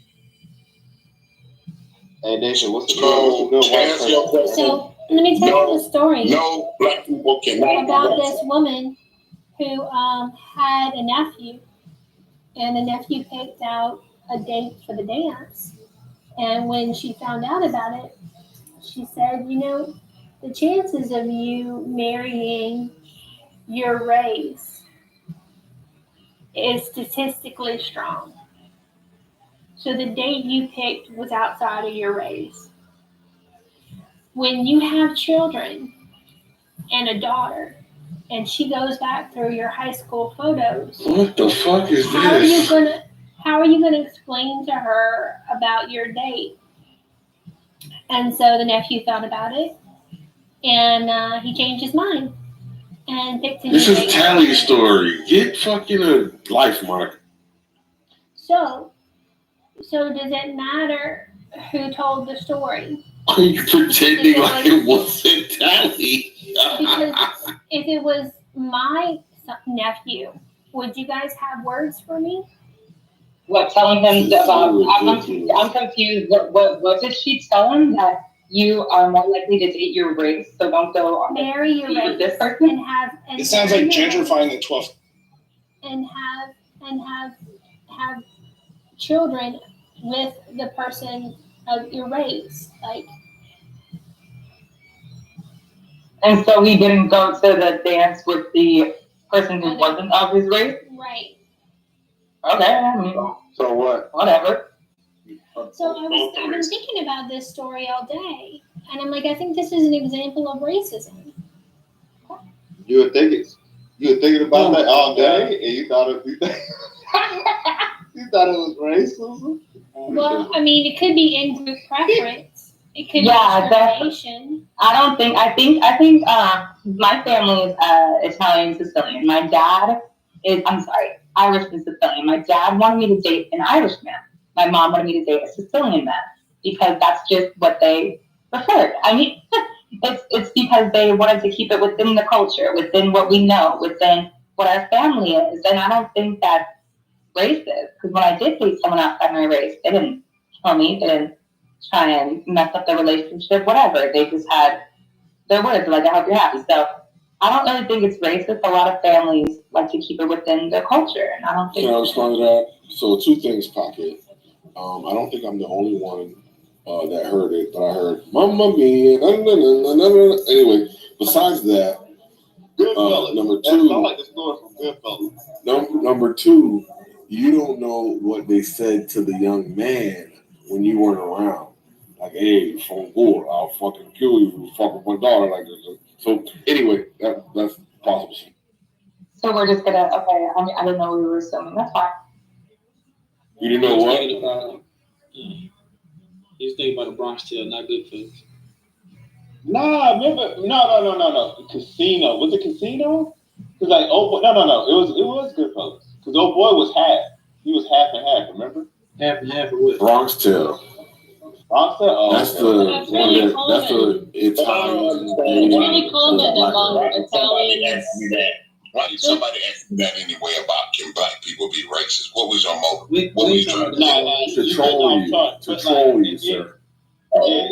Hey, Nation, what's the good white person? So let me tell you the story. No black people can about this woman who had a nephew, and the nephew picked out a date for the dance. And when she found out about it, she said, the chances of you marrying your race is statistically strong. So the date you picked was outside of your race. When you have children and a daughter, and she goes back through your high school photos, what the fuck is how this? How are you gonna explain to her about your date? And so the nephew thought about it, and he changed his mind and picked his. This is Tally's story. Get fucking a life mark. So does it matter who told the story? Are you pretending like it wasn't Tally? Because if it was my nephew, would you guys have words for me? What, telling him about? I'm confused. What did she tell him? That you are more likely to date your race, so don't go on marry your race this person and have. And it sounds like gentrifying the 12th. And have children with the person of your race, like. And so he didn't go to the dance with the person who wasn't of his race? Right. Okay, I mean, So what? whatever. So I've been thinking about this story all day, and I'm like, I think this is an example of racism. You were thinking about that all day, and you thought it was racism? Well, I mean, it could be in-group preference. It could be discrimination. I think my family is Italian Sicilian. My dad is, Irish and Sicilian. My dad wanted me to date an Irish man. My mom wanted me to date a Sicilian man because that's just what they preferred. I mean, it's because they wanted to keep it within the culture, within what we know, within what our family is. And I don't think that's racist, because when I did date someone outside my race, they didn't kill me, they didn't try and mess up the relationship, whatever. They just had their words, like, I hope you're happy. So I don't really think it's racist. A lot of families like to keep it within their culture, and I don't think. Can I respond to that? So 2 things, Pocket. I don't think I'm the only one that heard it, but I heard Mamma Mia. Anyway, besides that, number 2. I like the story from Goodfellas. Number 2, you don't know what they said to the young man when you weren't around. Like, hey, phone board, I'll fucking kill you, fuck with my daughter like this. So anyway, that's possible. So we're just gonna I didn't know we were assuming. That's fine. You didn't know what? He's thinking about the Bronx Tale, not Goodfellas. Nah, remember? No. Casino. Was it Casino? Because like, no. It was Goodfellas. Because old boy was half. He was half and half. Remember? Half and half of what? Bronx Tale. Bronx Tale. Oh, that's the Italian. Really common among Italians. Why did somebody ask me that anyway about can black people be racist? What was your motive? What were you trying to do? To troll you, sir. Okay.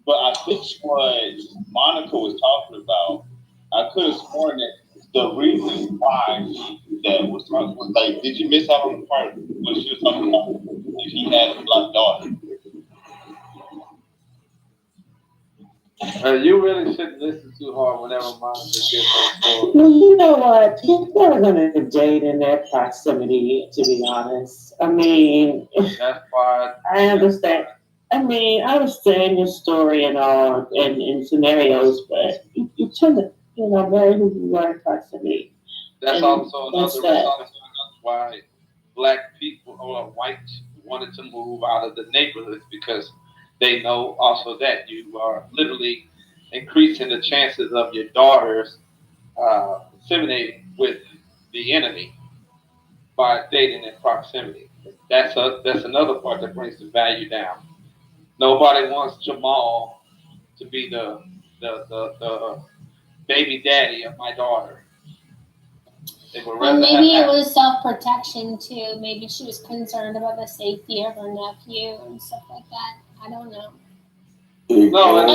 But I think what Monica was talking about, I could have sworn that the reason why that was talking was like, did you miss out on the part when she was talking about if he had a black daughter? You really shouldn't listen too hard whenever Monica gives her story. Well, you know what? People are going to date in their proximity, to be honest. I mean, that's why I understand. I understand your story and all in scenarios, but you tend to, marry who you are in proximity. That's and also another that's reason why black people or whites wanted to move out of the neighborhoods, because they know also that you are literally increasing the chances of your daughters disseminating with the enemy by dating in proximity. That's another part that brings the value down. Nobody wants Jamal to be the baby daddy of my daughter. Well, maybe it was self-protection too. Maybe she was concerned about the safety of her nephew and stuff like that. I don't know. Ignore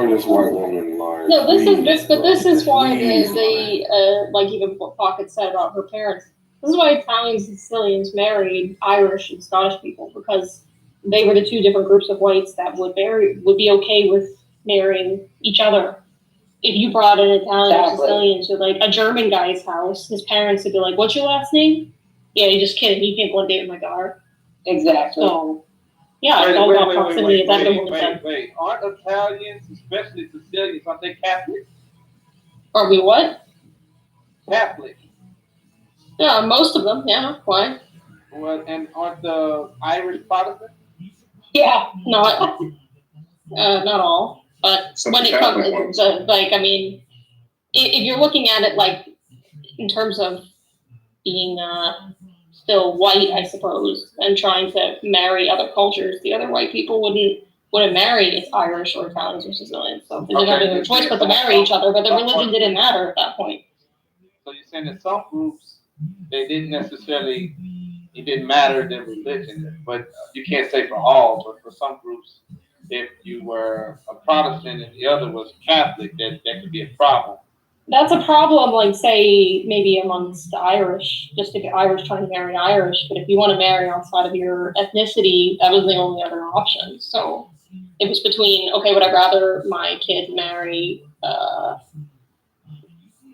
this white woman line. No, this is why they like even what Pocket said about her parents. This is why Italians and Sicilians married Irish and Scottish people, because they were the 2 different groups of whites that would be okay with marrying each other. If you brought an Italian or Sicilian to like a German guy's house, his parents would be like, "What's your last name?" "Yeah, you're just kidding. You can't go on a date with my daughter." Exactly. So, yeah, it's all about proximity. Wait. Aren't Italians, especially Sicilians, aren't they Catholic? Are we what? Catholic. Yeah, most of them. Yeah. Why? Well, and aren't the Irish Protestant? Yeah, not all. But when it comes to, if you're looking at it like in terms of being still white, I suppose, and trying to marry other cultures, the other white people wouldn't marry Irish or Italians or Sicilians. So they didn't have any choice but to marry each other. But the religion didn't matter at that point. So you're saying that some groups, they didn't necessarily, it didn't matter their religion, but you can't say for all, but for some groups, if you were a Protestant and the other was Catholic, that could be a problem. That's a problem, like, say, maybe amongst the Irish, just if you're Irish trying to marry Irish, but if you want to marry outside of your ethnicity, that was the only other option. So it was between, okay, would I rather my kid marry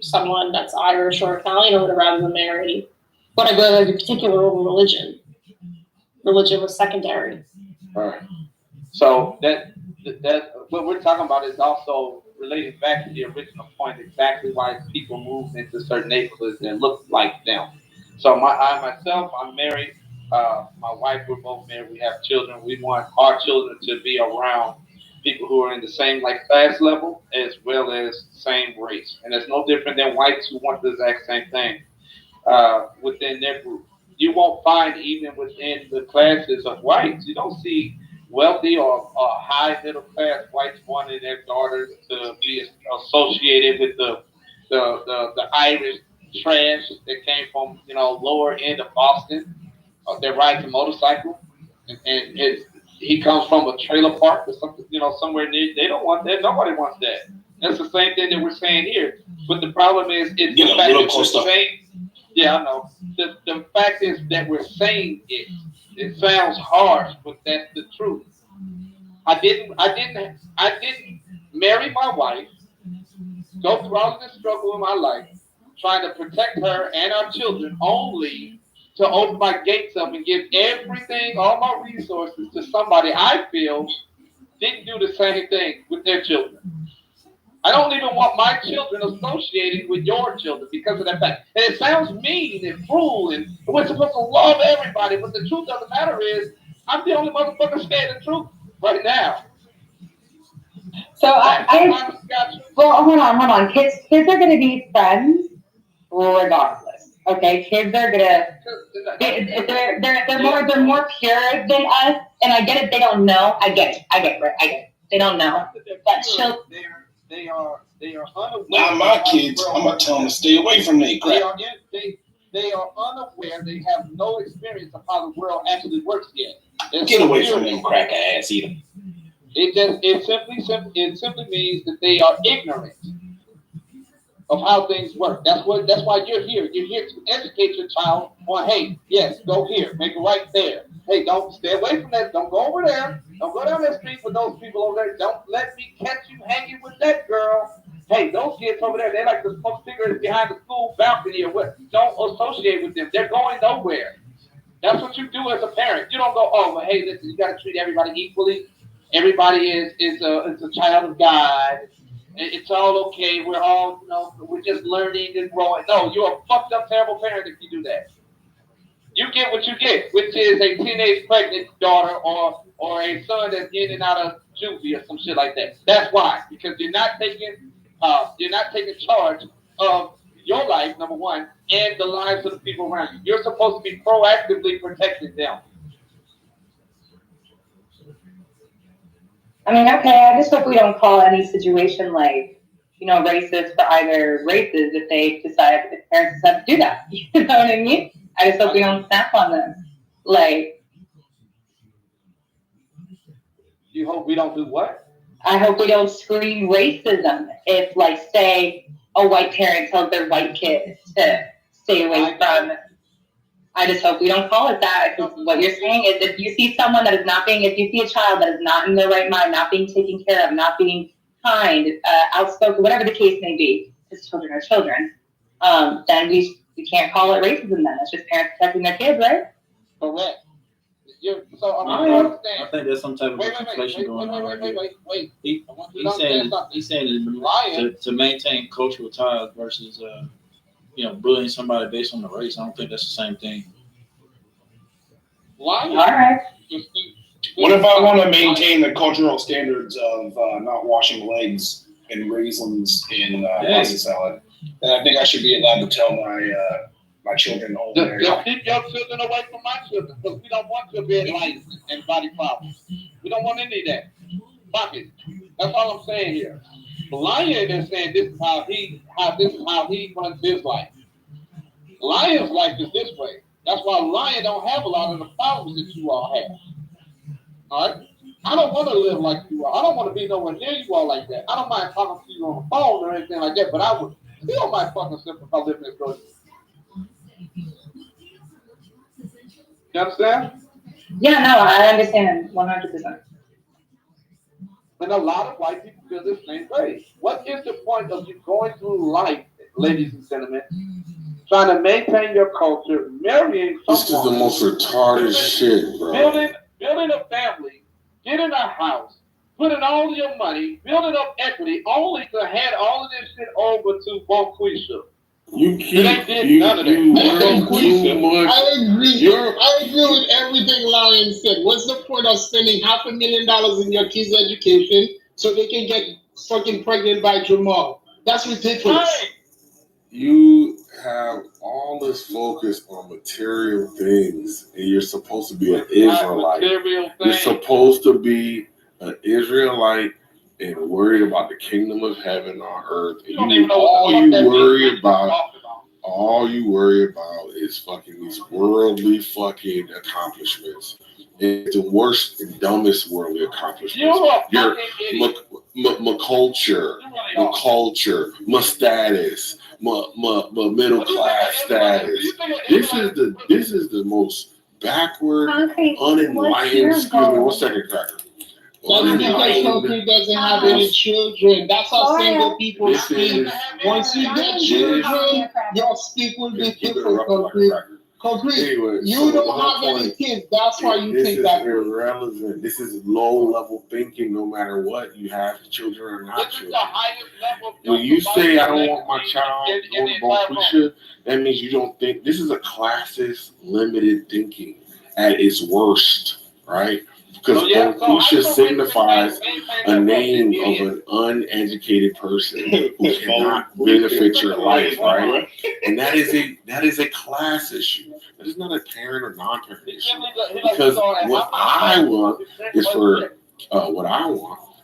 someone that's Irish or Italian, or would I rather them marry, would I rather a particular religion? Religion was secondary. All right. So that what we're talking about is also related back to the original point, exactly why people move into certain neighborhoods and look like them. So I'm married. My wife, we're both married. We have children. We want our children to be around people who are in the same class level as well as same race. And it's no different than whites who want the exact same thing within their group. You won't find even within the classes of whites, you don't see wealthy or high middle class whites wanting their daughters to be associated with the Irish trash that came from lower end of Boston. They're riding a motorcycle, and he comes from a trailer park or something, somewhere near. They don't want that. Nobody wants that. That's the same thing that we're saying here. But the problem is, it's the fact that we're saying. Yeah, I know. The fact is that we're saying it. It sounds harsh, but that's the truth. I didn't marry my wife, go through all of this struggle in my life, trying to protect her and our children, only to open my gates up and give everything, all my resources to somebody I feel didn't do the same thing with their children. I don't even want my children associated with your children because of that fact. And it sounds mean and cruel, and we're supposed to love everybody, but the truth of the matter is, I'm the only motherfucker saying the truth right now. So well, hold on. Kids are gonna be friends regardless. Okay, kids are gonna they're more pure than us, and I get it. They don't know. I get it. Right? They don't know. But they are unaware. Not my kids. I'm gonna tell them to stay away from me. They are unaware. They have no experience of how the world actually works yet. Get away from them cracker ass eater. It simply means that they are ignorant of how things work. That's why you're here. You're here to educate your child on, hey, yes, go here, make a right there. Hey, don't stay away from that. Don't go over there. Don't go down that street with those people over there. Don't let me catch you hanging with that girl. Hey, those kids over there, they like to smoke cigarettes behind the school balcony or what. Don't associate with them. They're going nowhere. That's what you do as a parent. You don't go, oh, well, hey, listen, you got to treat everybody equally. Everybody is a child of God. It's all okay. We're all, we're just learning and growing. No, you're a fucked up, terrible parent if you do that. You get what you get, which is a teenage pregnant daughter or a son that's in and out of juvie or some shit like that. That's why, because you're not taking charge of your life, number one, and the lives of the people around you. You're supposed to be proactively protecting them. I mean, okay, I just hope we don't call any situation racist for either races if parents decide to do that. You know what I mean? I just hope we don't snap on them. You hope we don't do what? I hope we don't scream racism if, say, a white parent tells their white kid to stay away from. I just hope we don't call it that. Because what you're saying is, if you see someone that is if you see a child that is not in their right mind, not being taken care of, not being kind, outspoken, whatever the case may be, because children are children, then we can't call it racism. Then it's just parents protecting their kids, right? Correct. I think there's some type of conflation going on right here. Wait. He's saying to maintain cultural ties versus bullying somebody based on the race. I don't think that's the same thing. All right. What if I want to maintain the cultural standards of not washing legs and raisins in pasta salad? Then I think I should be allowed to tell my children over there. Just keep your children away from my children, because we don't want your red lights and body problems. We don't want any of that. Fuck it. That's all I'm saying here. Lion is saying this is how he runs his life. Lion's life is this way. That's why Lion don't have a lot of the problems that you all have. All right? I don't want to live like you are. I don't want to be nowhere near you all like that. I don't mind talking to you on the phone or anything like that, but I would still my fucking self if I live next door to you. You understand? Yeah, no, I understand 100%. And a lot of white people feel the same way. What is the point of you going through life, ladies and gentlemen, trying to maintain your culture, marrying someone? This is the most retarded shit, bro. Building a family, getting a house, putting all of your money, building up equity, only to hand all of this shit over to Bonquisha. You keep none of that. I agree with everything Lion said. What's the point of spending $500,000 in your kids' education so they can get fucking pregnant by Jamal? That's ridiculous. You have all this focus on material things, and you're supposed to be an Israelite. You're supposed to be an Israelite and worried about the kingdom of heaven on earth. And all you worry about is fucking these worldly fucking accomplishments. It's the worst and dumbest worldly accomplishments. My culture, my status, my middle class status. This is the most backward, unenlightened. Excuse me, 1 second, Cracker. That's because Concrete doesn't have any children. That's how single people speak. Once you get children, your speak will be different, Concrete. Concrete, anyway, you don't have any kids. That's why you think that. This is irrelevant. This is low-level thinking. No matter what, you have children or not children. When you say I don't want my child going to Bonquisha, that means you don't think. This is a classist, limited thinking at its worst, right? Because Bonquisha signifies a name of an uneducated person who cannot benefit your life, right? And that is a class issue. That is not a parent or non-parent issue. Because what I want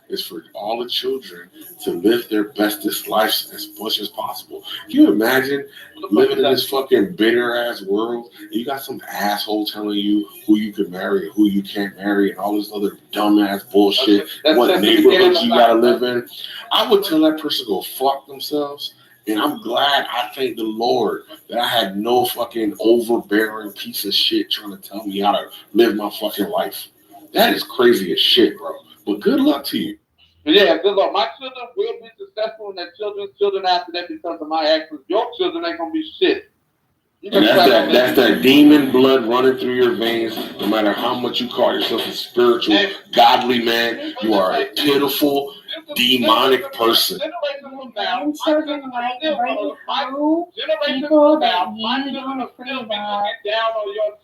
is for all the children to live their bestest lives as much as possible. Can you imagine living in this fucking bitter ass world and you got some asshole telling you who you can marry and who you can't marry and all this other dumbass bullshit, what neighborhoods you gotta live in? I would tell that person to go fuck themselves. And I'm glad, I thank the Lord that I had no fucking overbearing piece of shit trying to tell me how to live my fucking life. That is crazy as shit, bro. But good luck to you. Yeah, good luck. My children will be successful, and their children after that because of my actions. Your children ain't gonna be shit. And that's that demon blood running through your veins. No matter how much you call yourself a spiritual, godly man, you are a pitiful, demonic person. And children like bring home people that you don't approve of,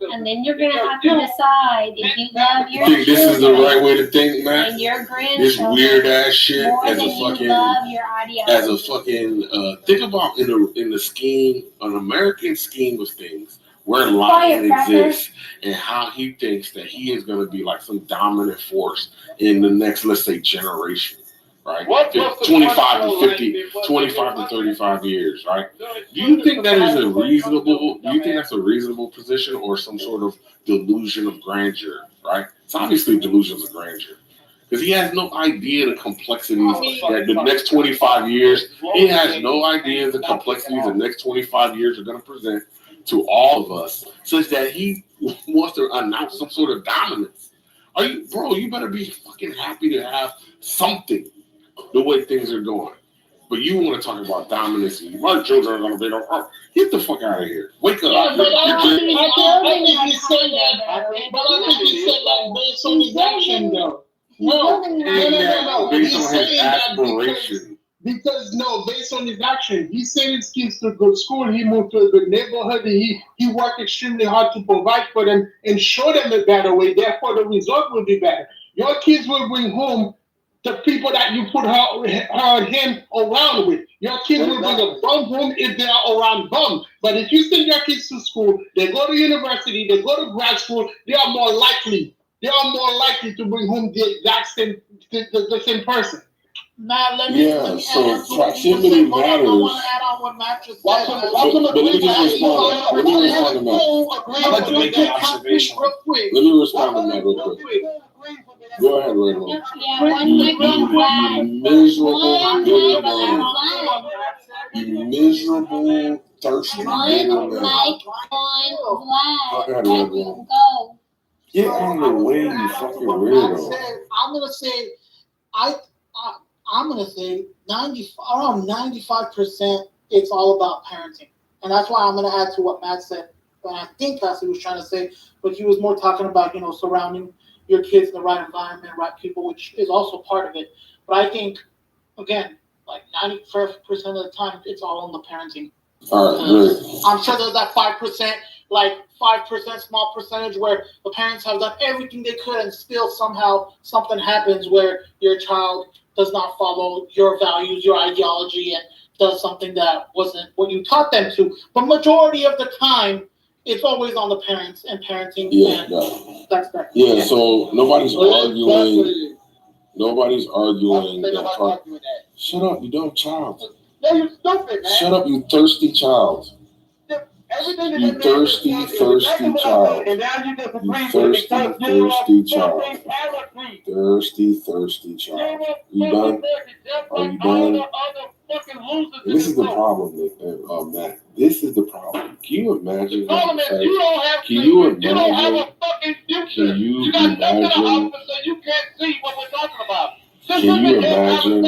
and then you're gonna have to decide if you love your You think this is the right way to think, man? and your grandchildren This weird ass shit more as than a fucking, you love your ideology. as a fucking. Think about in the scheme, an American scheme of things, where Lion exists and how he thinks that he is going to be like some dominant force in the next, let's say, generation. Right? 25 to 35 years, right? Do you think that is that's a reasonable position or some sort of delusion of grandeur, right? It's obviously delusions of grandeur. Because he has no idea the complexities that the next 25 years, he has no idea the complexities the next 25 years are going to present to all of us, such that he wants to announce some sort of dominance. You better be fucking happy to have something the way things are going. But you want to talk about dominance and my children are going to be get the fuck out of here. Wake up. Yeah, but I think he said that based on his action, though. No. He's saying that based on his action. He sent his kids to good school. He moved to a good neighborhood. He worked extremely hard to provide for them and show them a better way. Therefore, the result will be better. Your kids will bring home the people that you put her him around with. Your kids will bring a bum home if they are around bum. But if you send your kids to school, they go to university, they go to grad school, they are more likely to bring home the exact same the same person. Now, let me proximity matters. I want to add on what Matt just said. Let me respond to that real quick. Go ahead, Ray. You miserable, thirsty little man. Get out of the way, you fucking weirdo. I'm gonna say I'm gonna say around 95%. It's all about parenting, and that's why I'm gonna add to what Matt said. And I think that's what he was trying to say, but he was more talking about surrounding your kids in the right environment, right people, which is also part of it. But I think again, like 95% of the time, it's all on the parenting. All right, great. I'm sure there's that 5%, like 5% small percentage where the parents have done everything they could and still somehow something happens where your child does not follow your values, your ideology, and does something that wasn't what you taught them to. But majority of the time, it's always on the parents and parenting. Yeah, that's that. Yeah, so nobody's arguing. Nobody's arguing that. Shut up, you dumb child. No, you're stupid, man. Shut up, you thirsty child. You thirsty child. You thirsty child. Thirsty child. You done? Are you done? And this is the problem, Matt. This is the problem. Can you imagine? Can you imagine? You got stuck in the office so you can't see what we're talking about. Can you imagine?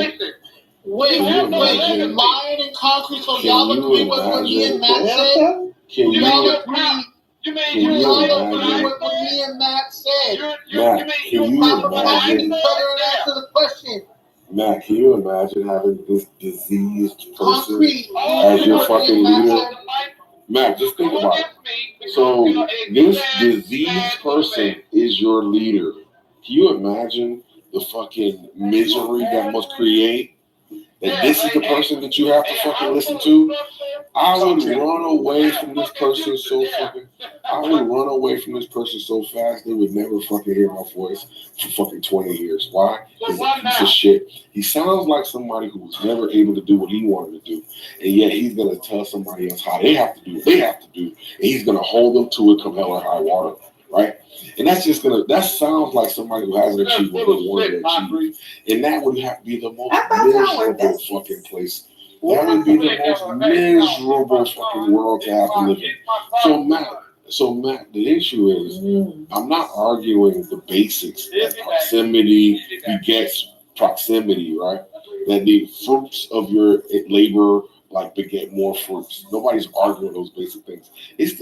Wait, lying in concrete, so y'all agree with what me and Matt said? Can you agree? You agree with what me and Matt said? Matt, can you imagine? Answer the question. Matt, can you imagine having this diseased person as your fucking leader? Matt, just think about it. So this diseased person is your leader. Can you imagine the fucking misery that must create? That this is the person that you have to fucking listen to? I would run away from this person so fucking. I would run away from this person so fast they would never fucking hear my voice for fucking 20 years. Why? He's a piece of shit. He sounds like somebody who was never able to do what he wanted to do, and yet he's gonna tell somebody else how they have to do what they have to do, and he's gonna hold them to it come hell or high water, right? And that sounds like somebody who hasn't achieved what they wanted to achieve, and that would have to be the most miserable fucking place. That would be the most miserable fucking world to have to live in. So Matt, the issue is, I'm not arguing the basics that proximity begets proximity, right? That the fruits of your labor beget more fruits. Nobody's arguing those basic things. It's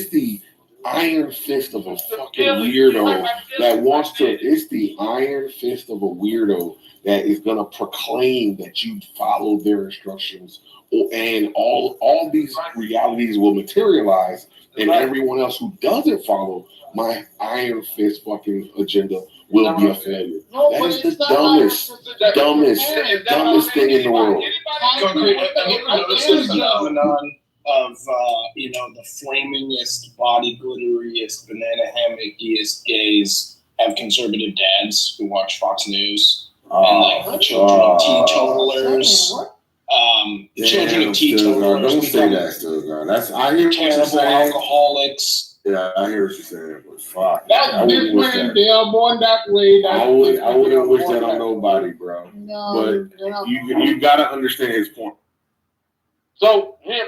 the iron fist of a fucking weirdo that wants to. It's the iron fist of a weirdo that is gonna proclaim that you follow their instructions, and all these realities will materialize, and everyone else who doesn't follow my iron fist fucking agenda will be a failure. That is the dumbest thing in the world. Have you ever noticed this phenomenon of the flamingest, body glitteriest, banana hammockiest gays have conservative dads who watch Fox News, and the children of teetotalers. Children of teetotalers. Don't say that, still, God. I hear what you're saying. Alcoholics. Yeah, I hear what you're saying, but fuck. That's different. They are born that way. I wouldn't wish that on nobody, bro. No, but you gotta understand his point. So him,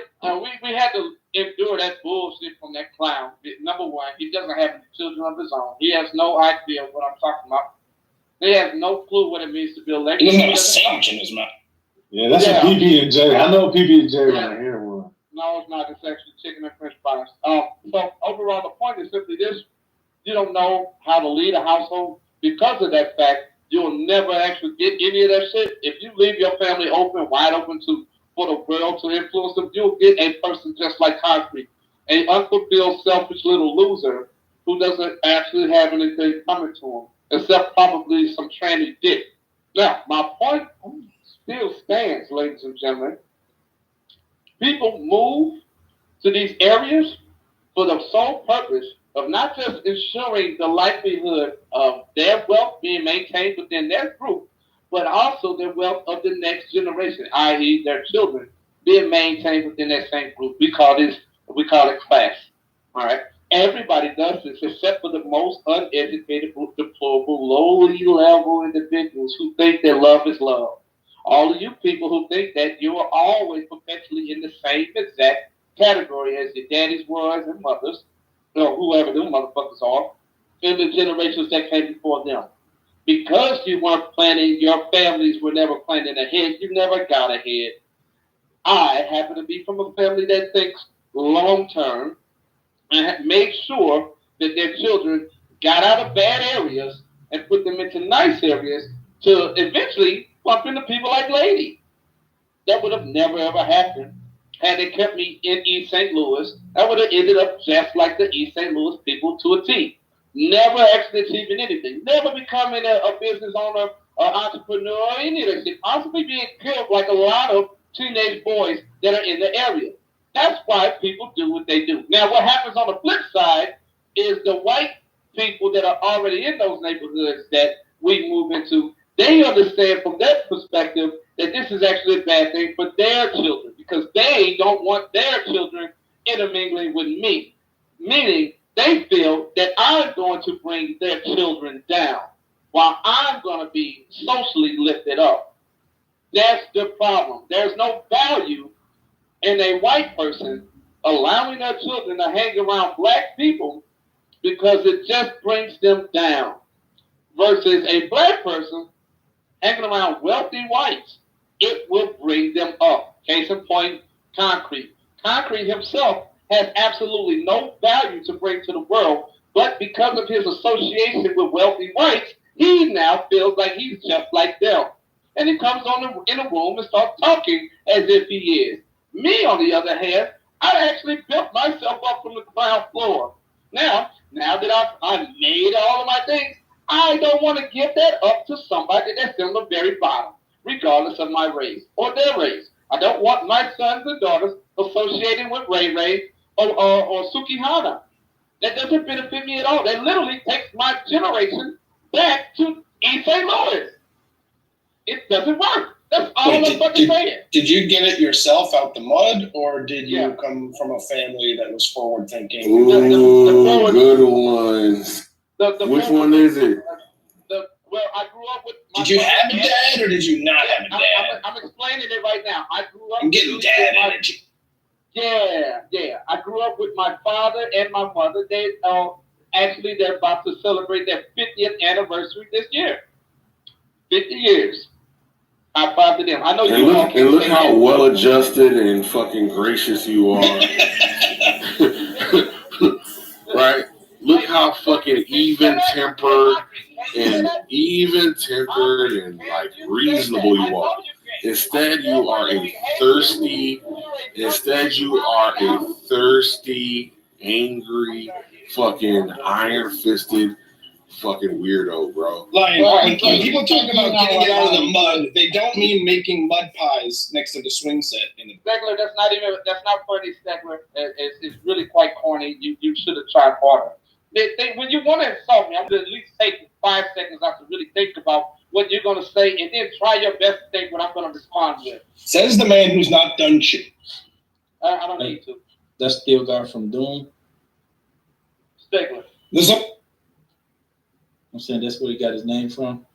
we had to endure that bullshit from that clown. Number one, he doesn't have children of his own. He has no idea what I'm talking about. He has no clue what it means to be a legacy. He doesn't have a sandwich in his mouth. Yeah, that's a PB&J. I know PB&J when I hear one. No, it's not. It's actually chicken and french fries. So overall, the point is simply this. You don't know how to lead a household. Because of that fact, you'll never actually get any of that shit. If you leave your family wide open for the world to influence them, you'll get a person just like Concrete, an unfulfilled, selfish little loser who doesn't actually have anything coming to him, except probably some tranny dick. Now, my point still stands, ladies and gentlemen. People move to these areas for the sole purpose of not just ensuring the likelihood of their wealth being maintained within their group, but also the wealth of the next generation, i.e. their children, being maintained within that same group. We call it class. All right? Everybody does this except for the most uneducated, deplorable, lowly level individuals who think that love is love. All of you people who think that you are always perpetually in the same exact category as your daddies was and mothers, or whoever them motherfuckers are, in the generations that came before them. because you weren't planning, your families were never planning ahead. You never got ahead. I happen to be from a family that thinks long term and made sure that their children got out of bad areas and put them into nice areas to eventually bump into people like Lady. That would have never ever happened had they kept me in East St. Louis. I would have ended up just like the East St. Louis people to a T. Never actually achieving anything. Never becoming a business owner or entrepreneur or any of that shit. Possibly being killed like a lot of teenage boys that are in the area. That's why people do what they do. Now, what happens on the flip side is the white people that are already in those neighborhoods that we move into, they understand from their perspective that this is actually a bad thing for their children because they don't want their children intermingling with me. Meaning, they feel that I'm going to bring their children down while I'm going to be socially lifted up. That's the problem. There's no value in a white person allowing their children to hang around black people because it just brings them down. Versus a black person hanging around wealthy whites, it will bring them up. Case in point, Concrete. Concrete himself has absolutely no value to bring to the world, but because of his association with wealthy whites, he now feels like he's just like them. And he comes in a room and starts talking as if he is. Me, on the other hand, I actually built myself up from the ground floor. Now that I've made all of my things, I don't want to give that up to somebody that's in the very bottom, regardless of my race or their race. I don't want my sons and daughters associated with Ray Ray or Sukihana. That doesn't benefit me at all. That literally takes my generation back to East St. Louis. It doesn't work. That's all I'm fucking saying. Did you get it yourself out the mud, or did you come from a family that was forward thinking? Ooh, good one. Which one is it? Well, I grew up with. Did you have a dad, or did you not have a dad? I'm explaining it right now. I grew up. I'm getting dad energy. Yeah. I grew up with my father and my mother. They're about to celebrate their 50th anniversary this year. 50 years. High five to them. I know you all. And look how well adjusted and fucking gracious you are. Right? Look how fucking even tempered and like reasonable you are. Instead, you are a thirsty, angry, fucking iron-fisted fucking weirdo, bro. Like, when people talk about getting it out of the mud, they don't mean making mud pies next to the swing set. Stegler, that's not funny, Stegler. It's really quite corny. You should have tried harder. When you want to insult me, I'm going to at least take 5 seconds out to really think about what you're going to say and then try your best to think what I'm going to respond with. Says the man who's not done shit. I don't need to. That's still guy from Doom. Stegler. I'm saying that's where he got his name from.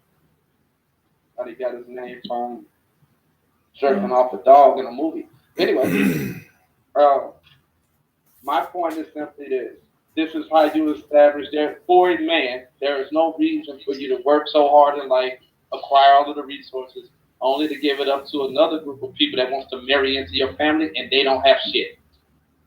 How he got his name from? Jerking off a dog in a movie. Anyway, my point is simply this. This is how you establish that for a man, there is no reason for you to work so hard in life, acquire all of the resources, only to give it up to another group of people that wants to marry into your family and they don't have shit.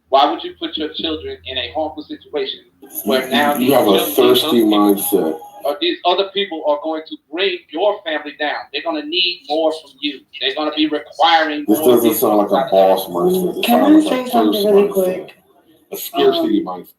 Why would you put your children in a harmful situation where now you have a thirsty mindset? These other people are going to bring your family down. They're going to need more from you. They're going to be requiring this more. This doesn't sound like a boss mindset. Can I say something really quick? A scarcity mindset.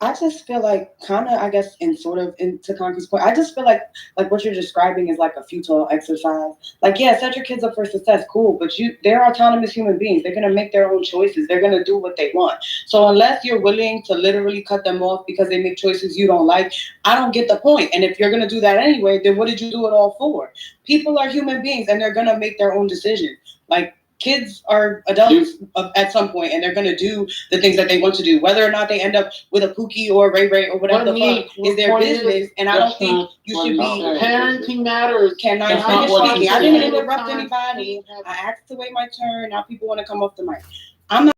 I just feel like kind of, I guess, and sort of into Concrete's point, I just feel like what you're describing is like a futile exercise. Like, yeah, set your kids up for success, cool, but they're autonomous human beings. They're going to make their own choices. They're going to do what they want. So unless you're willing to literally cut them off because they make choices you don't like, I don't get the point. And if you're going to do that anyway, then what did you do it all for? People are human beings and they're going to make their own decisions. Like, kids are adults at some point, and they're going to do the things that they want to do. Whether or not they end up with a Pookie or Ray Ray or whatever the fuck is their business. And I don't think you should be... Parenting matters. Can I finish speaking? I didn't interrupt anybody. I asked to wait my turn. Now people want to come off the mic. I'm not...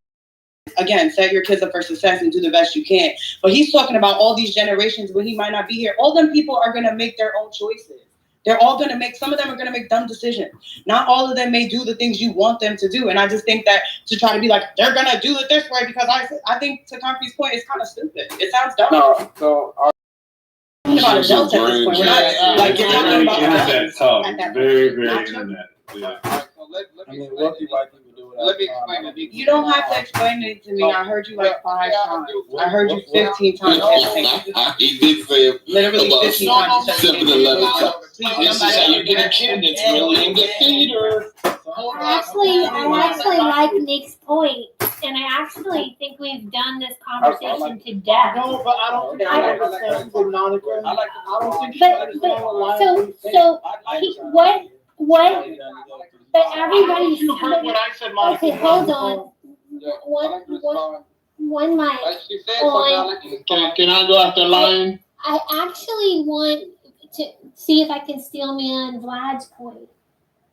Again, set your kids up for success and do the best you can. But he's talking about all these generations when he might not be here. All them people are going to make their own choices. They're all gonna make, some of them are gonna make dumb decisions. Not all of them may do the things you want them to do. And I just think that to try to be like, they're gonna do it this way because I think to Concrete's point, it's kind of stupid. It sounds dumb. No, so About adults at this point. We're not like you're talking about adults at that point. internet. Yeah. I mean, wealthy white people do it. let me explain it. You don't have to explain it to me. I heard you like 5 times. I heard you 15 times. He did say it Literally about 15 times. 7-11 times. This is how you get a kid that's really into theater. I actually like Nick's point, and I actually think we've done this conversation to death. No, but I don't think I understand the Monica. I don't think she But understands a lot so of these things. what? But everybody's You heard what I said, Monica. okay. Hold on. One mic on. Can I go after Lion? I actually want to see if I can steal man Vlad's point.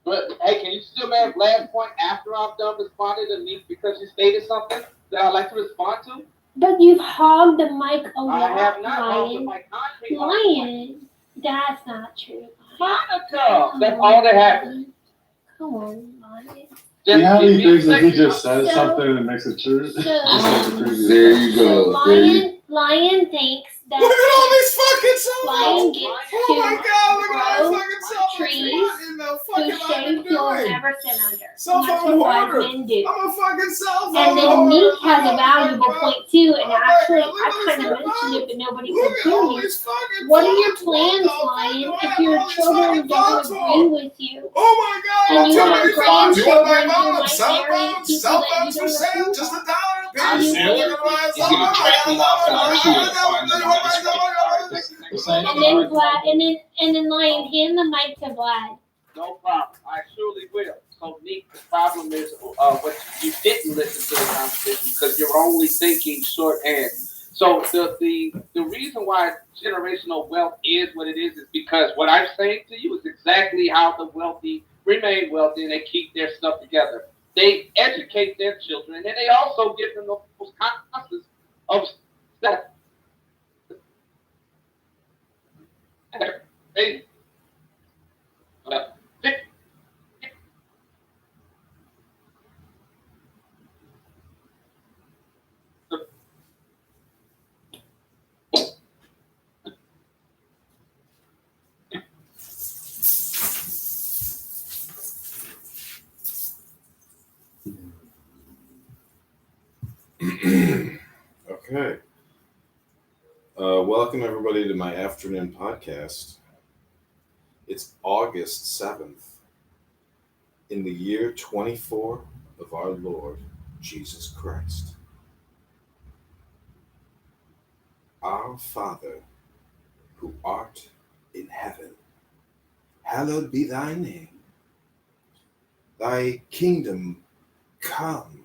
But hey, can you still make last point after I'm done responding to me because you stated something that I'd like to respond to? But you've hogged the mic a lot, I have not hogged the Lion. mic. Concrete Lion, that's not true. Monica, that's all that happened. Come on, Lion. See how give many me a things if he second. just says So- something and it makes it true? So, There you go. There you Lion thinks that Look at all these fucking cell Lion phones. gets Oh to my god, look at all grow these fucking cell phones. trees What in the fucking whose shade he'll never sit under. Cell And that's phone what wise hoarder. men do. I'm a fucking cell phone And then hoarder. Meek has a valuable point too, and actually look I at kind of this mentioned it, but nobody Look could at hear all me. these fucking What are your phones. plans, What the fuck Lion, do I if have your all these children fucking don't phones for? agree with you? Oh my god, And you too have many phones. You want my grandchildren who phone? might Cell marry phones? people Cell that you phones for don't sale, approve just of. $1 a Are piece. you You're willing gonna buy a to cell He's gonna phone? track me down for that tree and find the nice one. And then Vlad, and then Lion, hand the mic to Vlad. No problem. I surely will. So, Nick, the problem is what you didn't listen to the conversation because you're only thinking shorthand. So the reason why generational wealth is what it is because what I'm saying to you is exactly how the wealthy remain wealthy and they keep their stuff together. They educate their children and they also give them those concepts of stuff. Hey. Okay. Welcome everybody to my afternoon podcast. It's August 7th in the year 24 of our Lord Jesus Christ. Our Father, who art in heaven, hallowed be thy name. Thy kingdom come,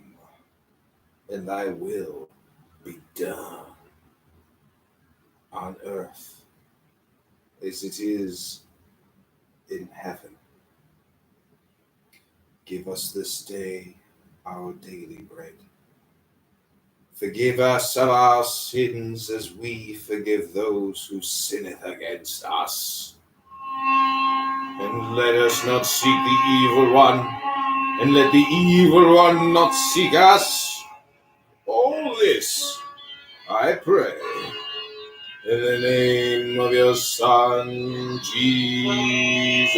and thy will be done on earth as it is in heaven. Give us this day our daily bread. Forgive us of our sins as we forgive those who sinneth against us. And let us not seek the evil one, and let the evil one not seek us. All this I pray in the name of your Son, Jesus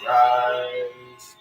Christ.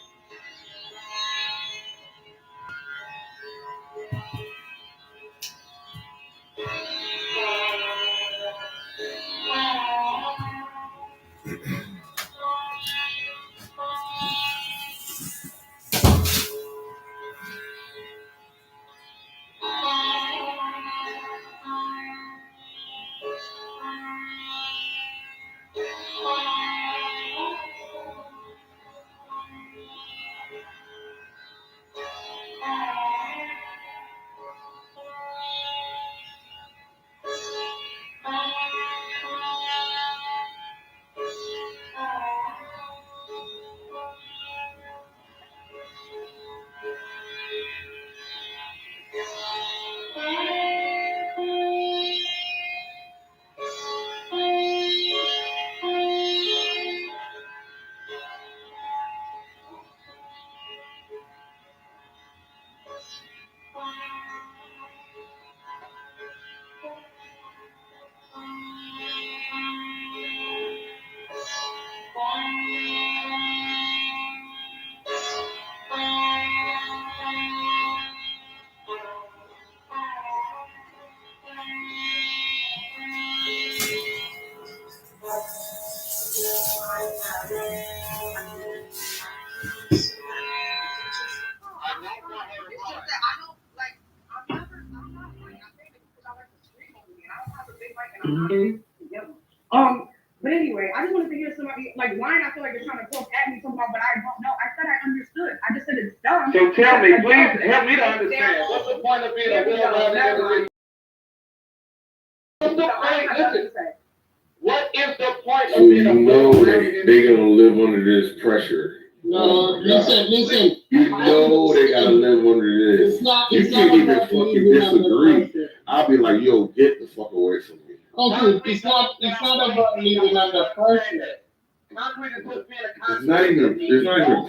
But anyway, I just wanted to hear somebody like why I feel like they're trying to talk at me somehow, but I don't know. I said I understood. I just said it's dumb. So tell me, please help me to understand. What's the point of being a will-rounded? What's the point? Listen. What is the point of being a will-rounded? They gonna live under this pressure. No, listen. You know they gotta live under this. You can't even fucking disagree. I'll be like, yo, get the fuck away from me. Okay, it's not about living under pressure. It's not even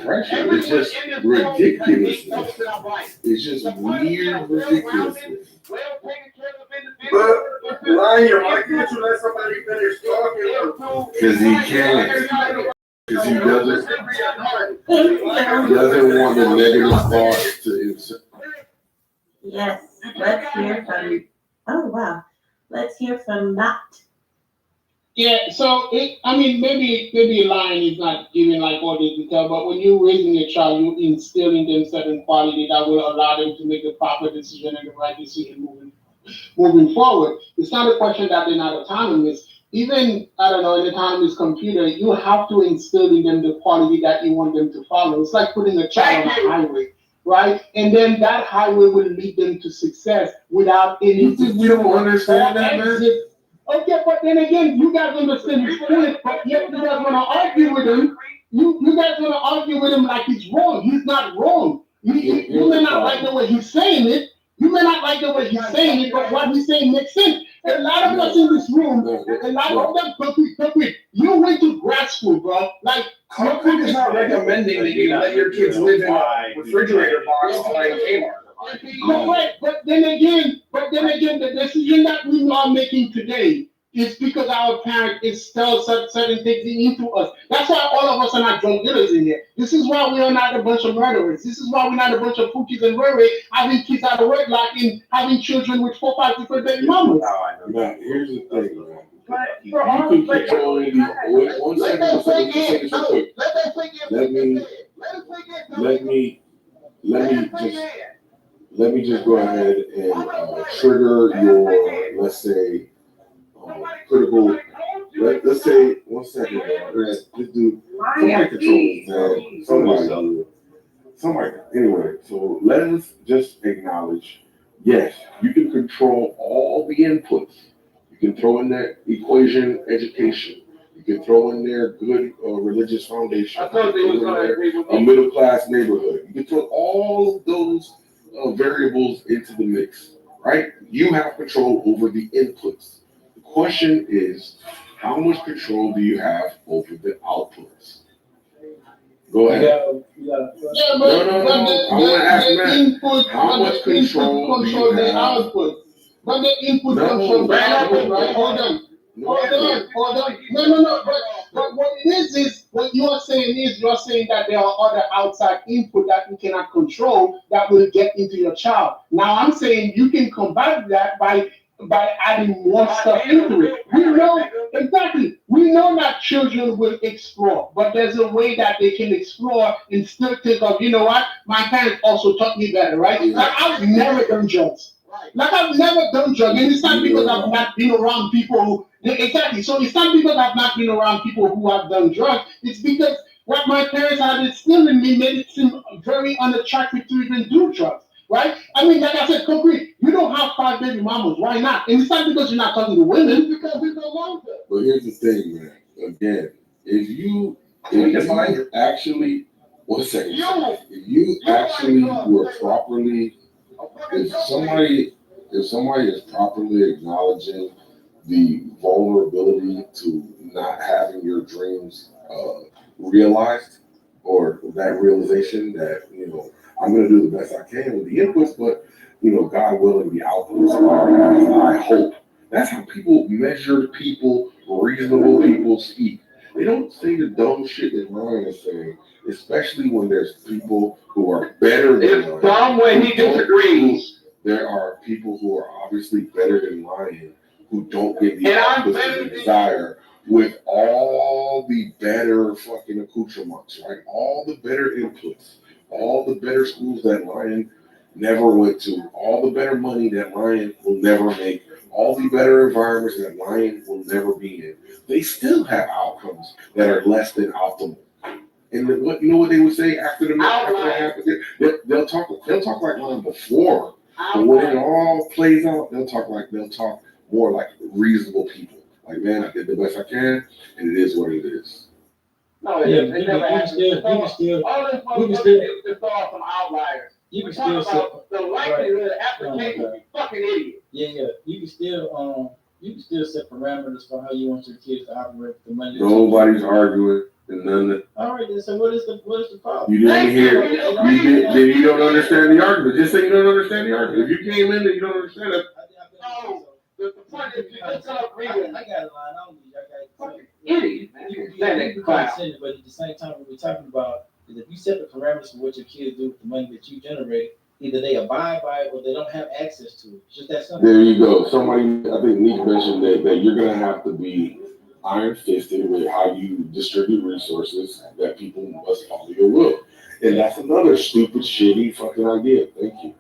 pressure. It's just ridiculousness. It's just weird ridiculousness. But Lion, why can't you let somebody finish talking? Because he can't. Because he doesn't want the negative thoughts to. Yes, let's hear from. Oh wow, let's hear from Matt. Yeah, so maybe Lion is not giving like all the detail, but when you're raising a child, you instill in them certain quality that will allow them to make the proper decision and the right decision moving forward. It's not a question that they're not autonomous. Even, I don't know, an autonomous computer, you have to instill in them the quality that you want them to follow. It's like putting a child on a highway, right? And then that highway will lead them to success without any. We don't understand that, man. Okay, but then again, you guys understand his point, but yet you guys want to argue with him. You guys want to argue with him like he's wrong. He's not wrong. You may not like the way he's saying it. You may not like the way he's saying it, but what he's saying makes sense. A lot of us in this room, a lot of them, complete. You went to grad school, bro. Like, Concrete is not recommending that you let your kids live in a refrigerator box behind Kmart. But then again, the decision that we are making today is because our parent is still certain things into us. That's why all of us are not drug dealers in here. This is why we are not a bunch of murderers. This is why we're not a bunch of cookies and Rere having kids out of wedlock and having children with 4 or 5 different baby mamas. Now, here's the thing, man. But You for all can control the. Wait, 1 second. Let me just go ahead and trigger your, let's say, critical. Let's say 1 second, man. This dude, somebody control him, man. Somebody. Anyway, so let us just acknowledge. Yes, you can control all the inputs. You can throw in that equation education. You can throw in there good religious foundation. A middle class neighborhood. You can throw all of those variables into the mix, right? You have control over the inputs. The question is, how much control do you have over the outputs? Go ahead. No. I want to ask Matt, how much control do you have? Output. But the input controls the output, right? Hold on. No. But what it is what you are saying is you're saying that there are other outside input that you cannot control that will get into your child. Now I'm saying you can combat that by adding more stuff into it. We know that children will explore, but there's a way that they can explore and still think of, you know what, my parents also taught me better, right? Like I've never done drugs. And it's not because I've not been around people who, so it's not because I've not been around people who have done drugs, it's because what my parents had instilled in me made it seem very unattractive to even do drugs. Right? I mean, like I said, concrete, you don't have 5 baby mamas. Why not? And it's not because you're not talking to women, because we don't want them. But here's the thing, man. Again, if you actually, 1 second. If you actually were properly, if somebody is properly acknowledging the vulnerability to not having your dreams realized, or that realization that, I'm going to do the best I can with the inputs, but, God willing, the outputs are as I hope. That's how people measure people, reasonable people speak. They don't say the dumb shit that Ryan is saying, especially when there's people who are better than Ryan. It's dumb when he disagrees. There are people who are obviously better than Ryan who don't get the outputs that they desire with all the better fucking accoutrements, right? All the better inputs. all the better schools that Lion never went to, all the better money that Lion will never make, all the better environments that Lion will never be in, they still have outcomes that are less than optimal. And what you know what they would say after the after that happens? They'll talk like Lion before, but when it all plays out, they'll talk more like reasonable people. Like, man, I did the best I can, and it is what it is. No, it never happened. You can still solve some outliers. You can still about the likelihood of application. You fucking idiot. Yeah. You can still set parameters for how you want your kids to operate the money. Nobody's arguing. None. All right, then. So what is the problem? You didn't hear. You don't understand the argument. Just say you don't understand the argument. If you came in and you don't understand it. No. The point is, you just agree with me. I got a line on you. I got idiot, man. You can say that crap. But at the same time, what we're talking about is if you set the parameters for what your kids do with the money that you generate, either they abide by it or they don't have access to it. It's just that simple. There you go. Somebody, I think Nick mentioned that you're going to have to be iron-fisted with how you distribute resources, that people must follow your will. And that's another stupid, shitty fucking idea. Thank you.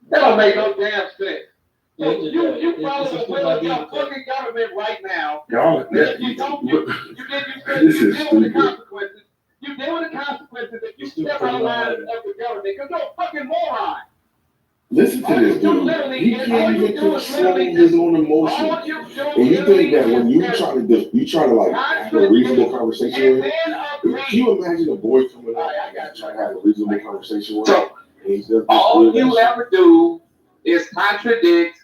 That don't make no damn sense. Yeah, You follow the will of your fucking government right now. Y'all, This is stupid. You deal with the consequences if you step out of line of the government, because you're a fucking moron. Listen to this dude. He can't even control his own emotions. And you think that when you try to like have a reasonable conversation with him, can you imagine a boy coming up and trying to have a reasonable conversation with him? So all you ever do is contradict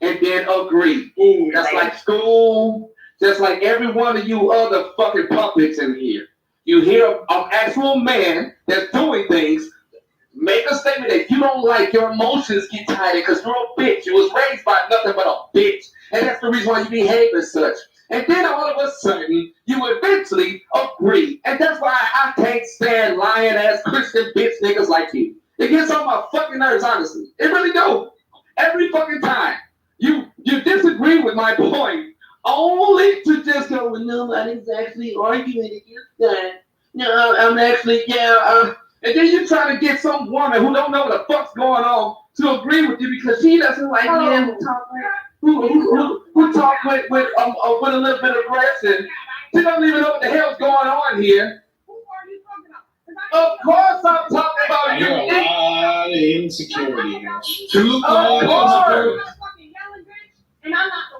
and then agree. That's like school, just like every one of you other fucking puppets in here. You hear an actual man that's doing things, make a statement that you don't like, your emotions get tighter because you're a bitch. You was raised by nothing but a bitch. And that's the reason why you behave as such. And then all of a sudden, you eventually agree. And that's why I can't stand lying ass Christian bitch niggas like you. It gets on my fucking nerves, honestly. It really do. Every fucking time. You disagree with my point. Only to just go, well, nobody's actually arguing against that. No, I'm actually, and then you try to get some woman who don't know what the fuck's going on to agree with you because she doesn't like men who talk with a little bit of aggression. She doesn't even know what the hell's going on here. Of course I'm talking about you. A lot of insecurity here.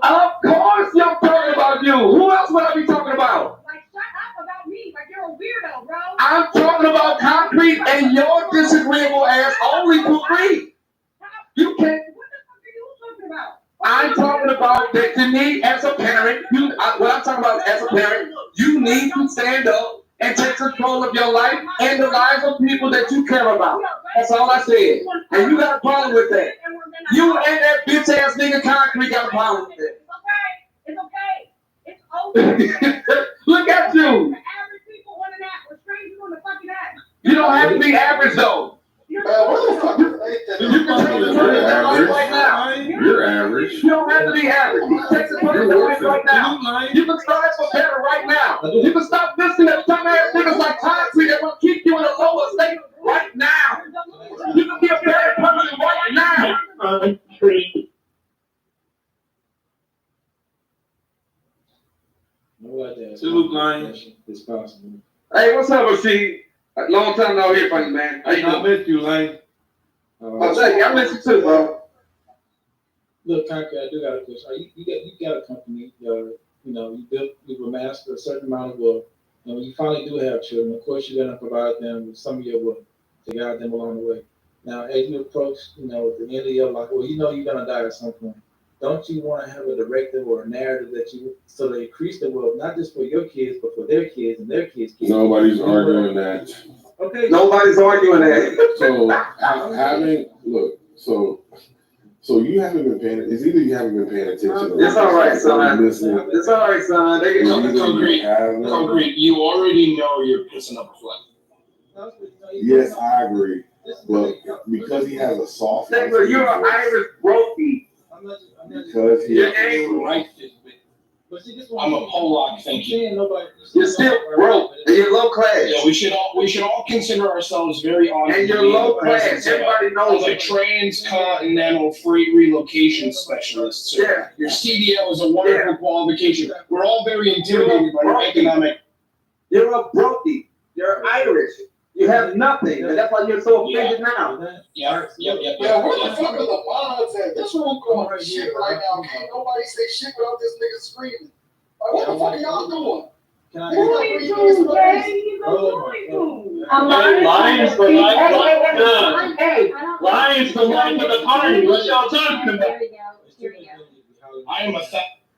Of course you're talking about you. Who else would I be talking about? Like, shut up about me. Like, you're a weirdo, bro. I'm talking about concrete and your disagreeable ass only to agree. You can't. What the fuck are you talking about? I'm talking about that to me as a parent, what I'm talking about as a parent, you need to stand up and take control of your life and the lives of people that you care about. That's all I said. And you got a problem with that. You and that bitch ass nigga concrete got a problem with that. It's okay. It's over. Look at you. The average people want an act. We're strangers on the fucking act. You don't have to be average though. What the fuck? You're average. Right now. You're average. You don't have to be average. You can take control of your life right now. You can strive for better right now. You can stop listening to dumbass niggas like concrete that will keep you in a lower state right now. You can be a better person right now. Salute, Lion. It's possible. Hey, what's up, Rasheed? Long time no hear from you, man. How you doing? I miss you, Lane. I miss you too, bro. Look, Concrete, I do got a question. You got a company. You've amassed a certain amount of wealth. And when you finally do have children, of course, you're gonna provide them with some of your wealth to guide them along the way. Now, as you approach, the end of your life, well, you're gonna die at some point. Don't you want to have a directive or a narrative so they increase the wealth, not just for your kids, but for their kids and their kids' kids? Nobody's arguing that. Okay. Nobody's arguing that. So you haven't been paying. It's either you haven't been paying attention. It's all right, son. It's all right, son. Concrete. You already know you're pissing up a flag. Yes, I agree. But because he has a soft. You're an Irish brokey. Because he you're angry. But see, I'm a Polak, thank you. You're still broke. You're low class. Yeah, we should all consider ourselves very honored. And you're to be low the class. presence Everybody knows of a it. transcontinental free relocation specialist. So Yeah. your CDL is a wonderful qualification. We're all very intimidated by your economic. You're a brokey. You're Irish. You have nothing. And that's why you're so offended now. Yep. Yeah, where the fuck are the bonds at? This room going to shit right now. Can't nobody say shit without this nigga screaming. Like, what the fuck are y'all doing? Looney Tunes, Jay. He's a Looney Tunes. Lions for life of the party. What y'all talking about? Here we go. I am a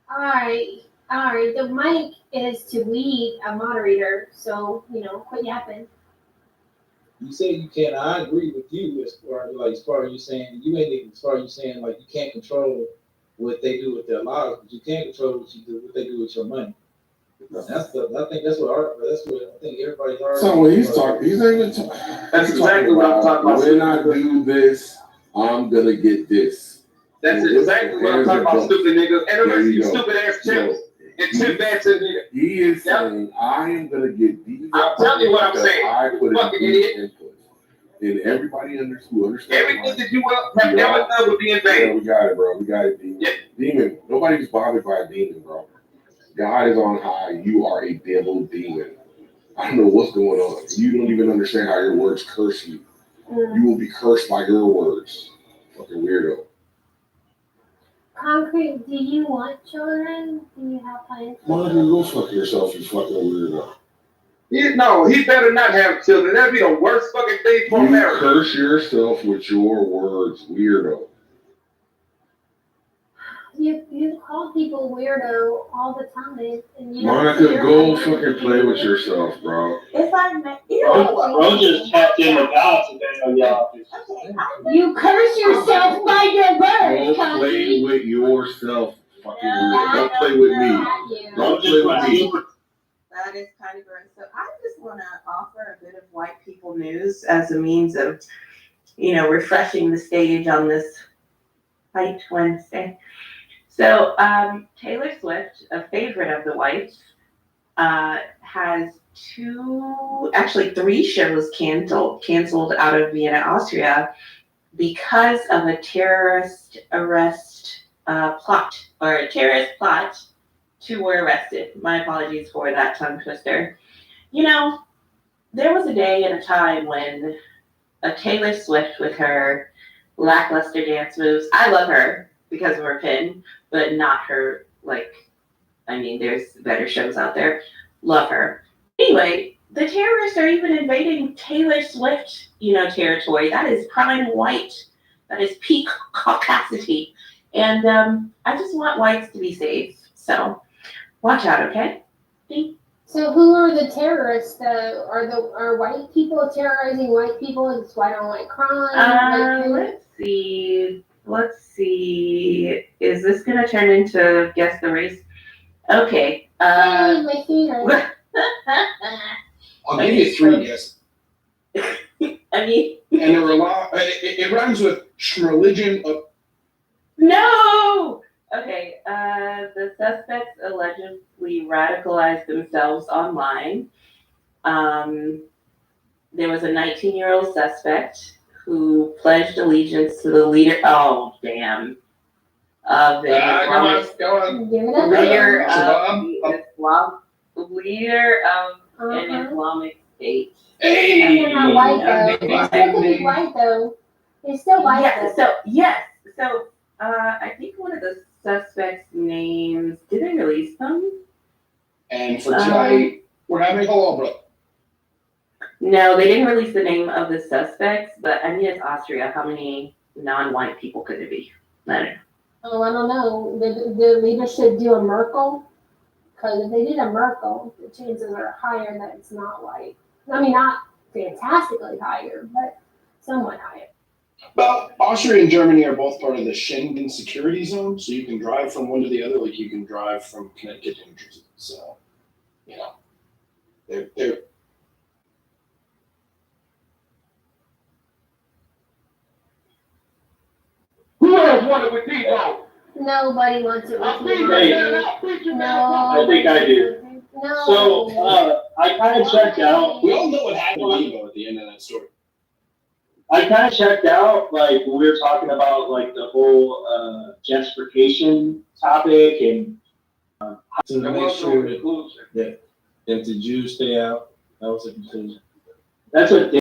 All right. The mic is to lead a moderator, so quit yapping. You say you can't. I agree with you as far as you saying you ain't even as far as you saying like you can't control what they do with their lives, but you can control what they do with your money. I think that's what I think everybody's already. So when he's talking, he's not even talking. That's exactly what I'm talking about. When I do this, I'm gonna get this. That's exactly what I'm talking about, stupid niggas. And the rest of you stupid ass chicks. And Tim Banton nigga. He is saying, I am gonna get these. I'm telling you what I'm saying. I put Fucking idiot. And everybody understands. Everything that you have never done would be in vain. Yeah, we got it, bro. We got it, demon. Yeah. Demon. Nobody's bothered by a demon, bro. God is on high. You are a devil demon. I don't know what's going on. You don't even understand how your words curse you. You will be cursed by your words. Fucking weirdo. Concrete, do you want children? Do you have plans? Why don't you go fuck yourself, you fucking weirdo? No, he better not have children. That'd be the worst fucking thing for You America. curse yourself with your words, weirdo. You call people weirdo all the time, and you Monica, go fucking play with yourself, bro. If I may, Bro just tapped in with God today on y'all. You curse yourself by your words, Go play with yourself, fucking weirdo. Don't play with me. Don't play with me. that is kind of gross. So I just want to offer a bit of white people news as a means of, refreshing the stage on this White Wednesday. So Taylor Swift, a favorite of the whites, has three shows canceled out of Vienna, Austria, because of a terrorist plot. Two were arrested. My apologies for that tongue twister. There was a day and a time when a Taylor Swift with her lackluster dance moves. I love her because of her pin, but not her, there's better shows out there. Love her. Anyway, the terrorists are even invading Taylor Swift, territory. That is prime white. That is peak caucasity. And I just want whites to be safe. So watch out, okay? So who are the terrorists? Are white people terrorizing white people? It's white on white crime? Let's see. Is this going to turn into Guess the Race? Okay. My favorite. I'll give you three guesses. And it rhymes with religion of. No! Okay, the suspects allegedly radicalized themselves online. There was a 19-year-old suspect who pledged allegiance to the leader. Oh, damn. Of the leader of an Islamic State. Hey! They're not white, though. They still could be white, though. They're still white, though. So, I think one of the suspects' names, did they release them? And for tonight, we're having hello, bro. No, they didn't release the name of the suspects, but it's Austria. How many non-white people could it be? I don't know. Oh, I don't know. The leader should do a Merkel, because if they did a Merkel, the chances are higher that it's not white. I mean, not fantastically higher, but somewhat higher. Well, Austria and Germany are both part of the Schengen security zone, so you can drive from one to the other like you can drive from Connecticut to New Jersey. So, they're Who else wanted with Debo? Nobody wants it with me. No. I think I do. No. So, I kind of checked out. We all know what happened to Debo at the end of that story. I kind of checked out, like, when we were talking about, like, the whole gentrification topic and to make sure that the Jews stay out. That was the conclusion. that's what they,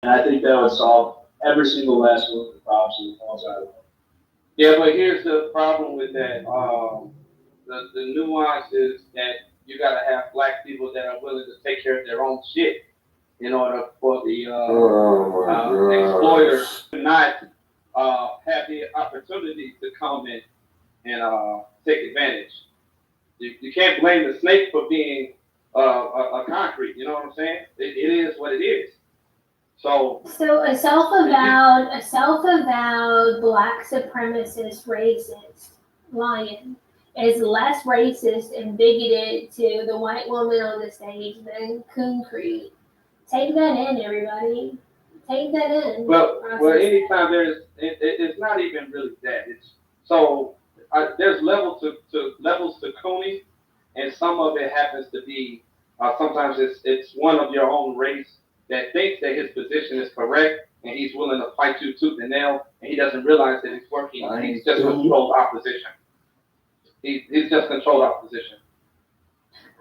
and I think that would solve every single last one of the problems in the falls out of it. Yeah, but here's the problem with that. The nuance is that you gotta have black people that are willing to take care of their own shit in order for the exploiter to not have the opportunity to come in and take advantage. You can't blame the snake for being a concrete. You know what I'm saying? It is what it is. So a self-avowed black supremacist racist lion is less racist and bigoted to the white woman on the stage than concrete. Take that in, everybody. Take that in. Well, anytime it's not even really that. It's so there's levels to Coney, and some of it happens to be sometimes it's one of your own race that thinks that his position is correct, and he's willing to fight you tooth and nail, and he doesn't realize that he's working. He's just controlled opposition. He's just controlled opposition.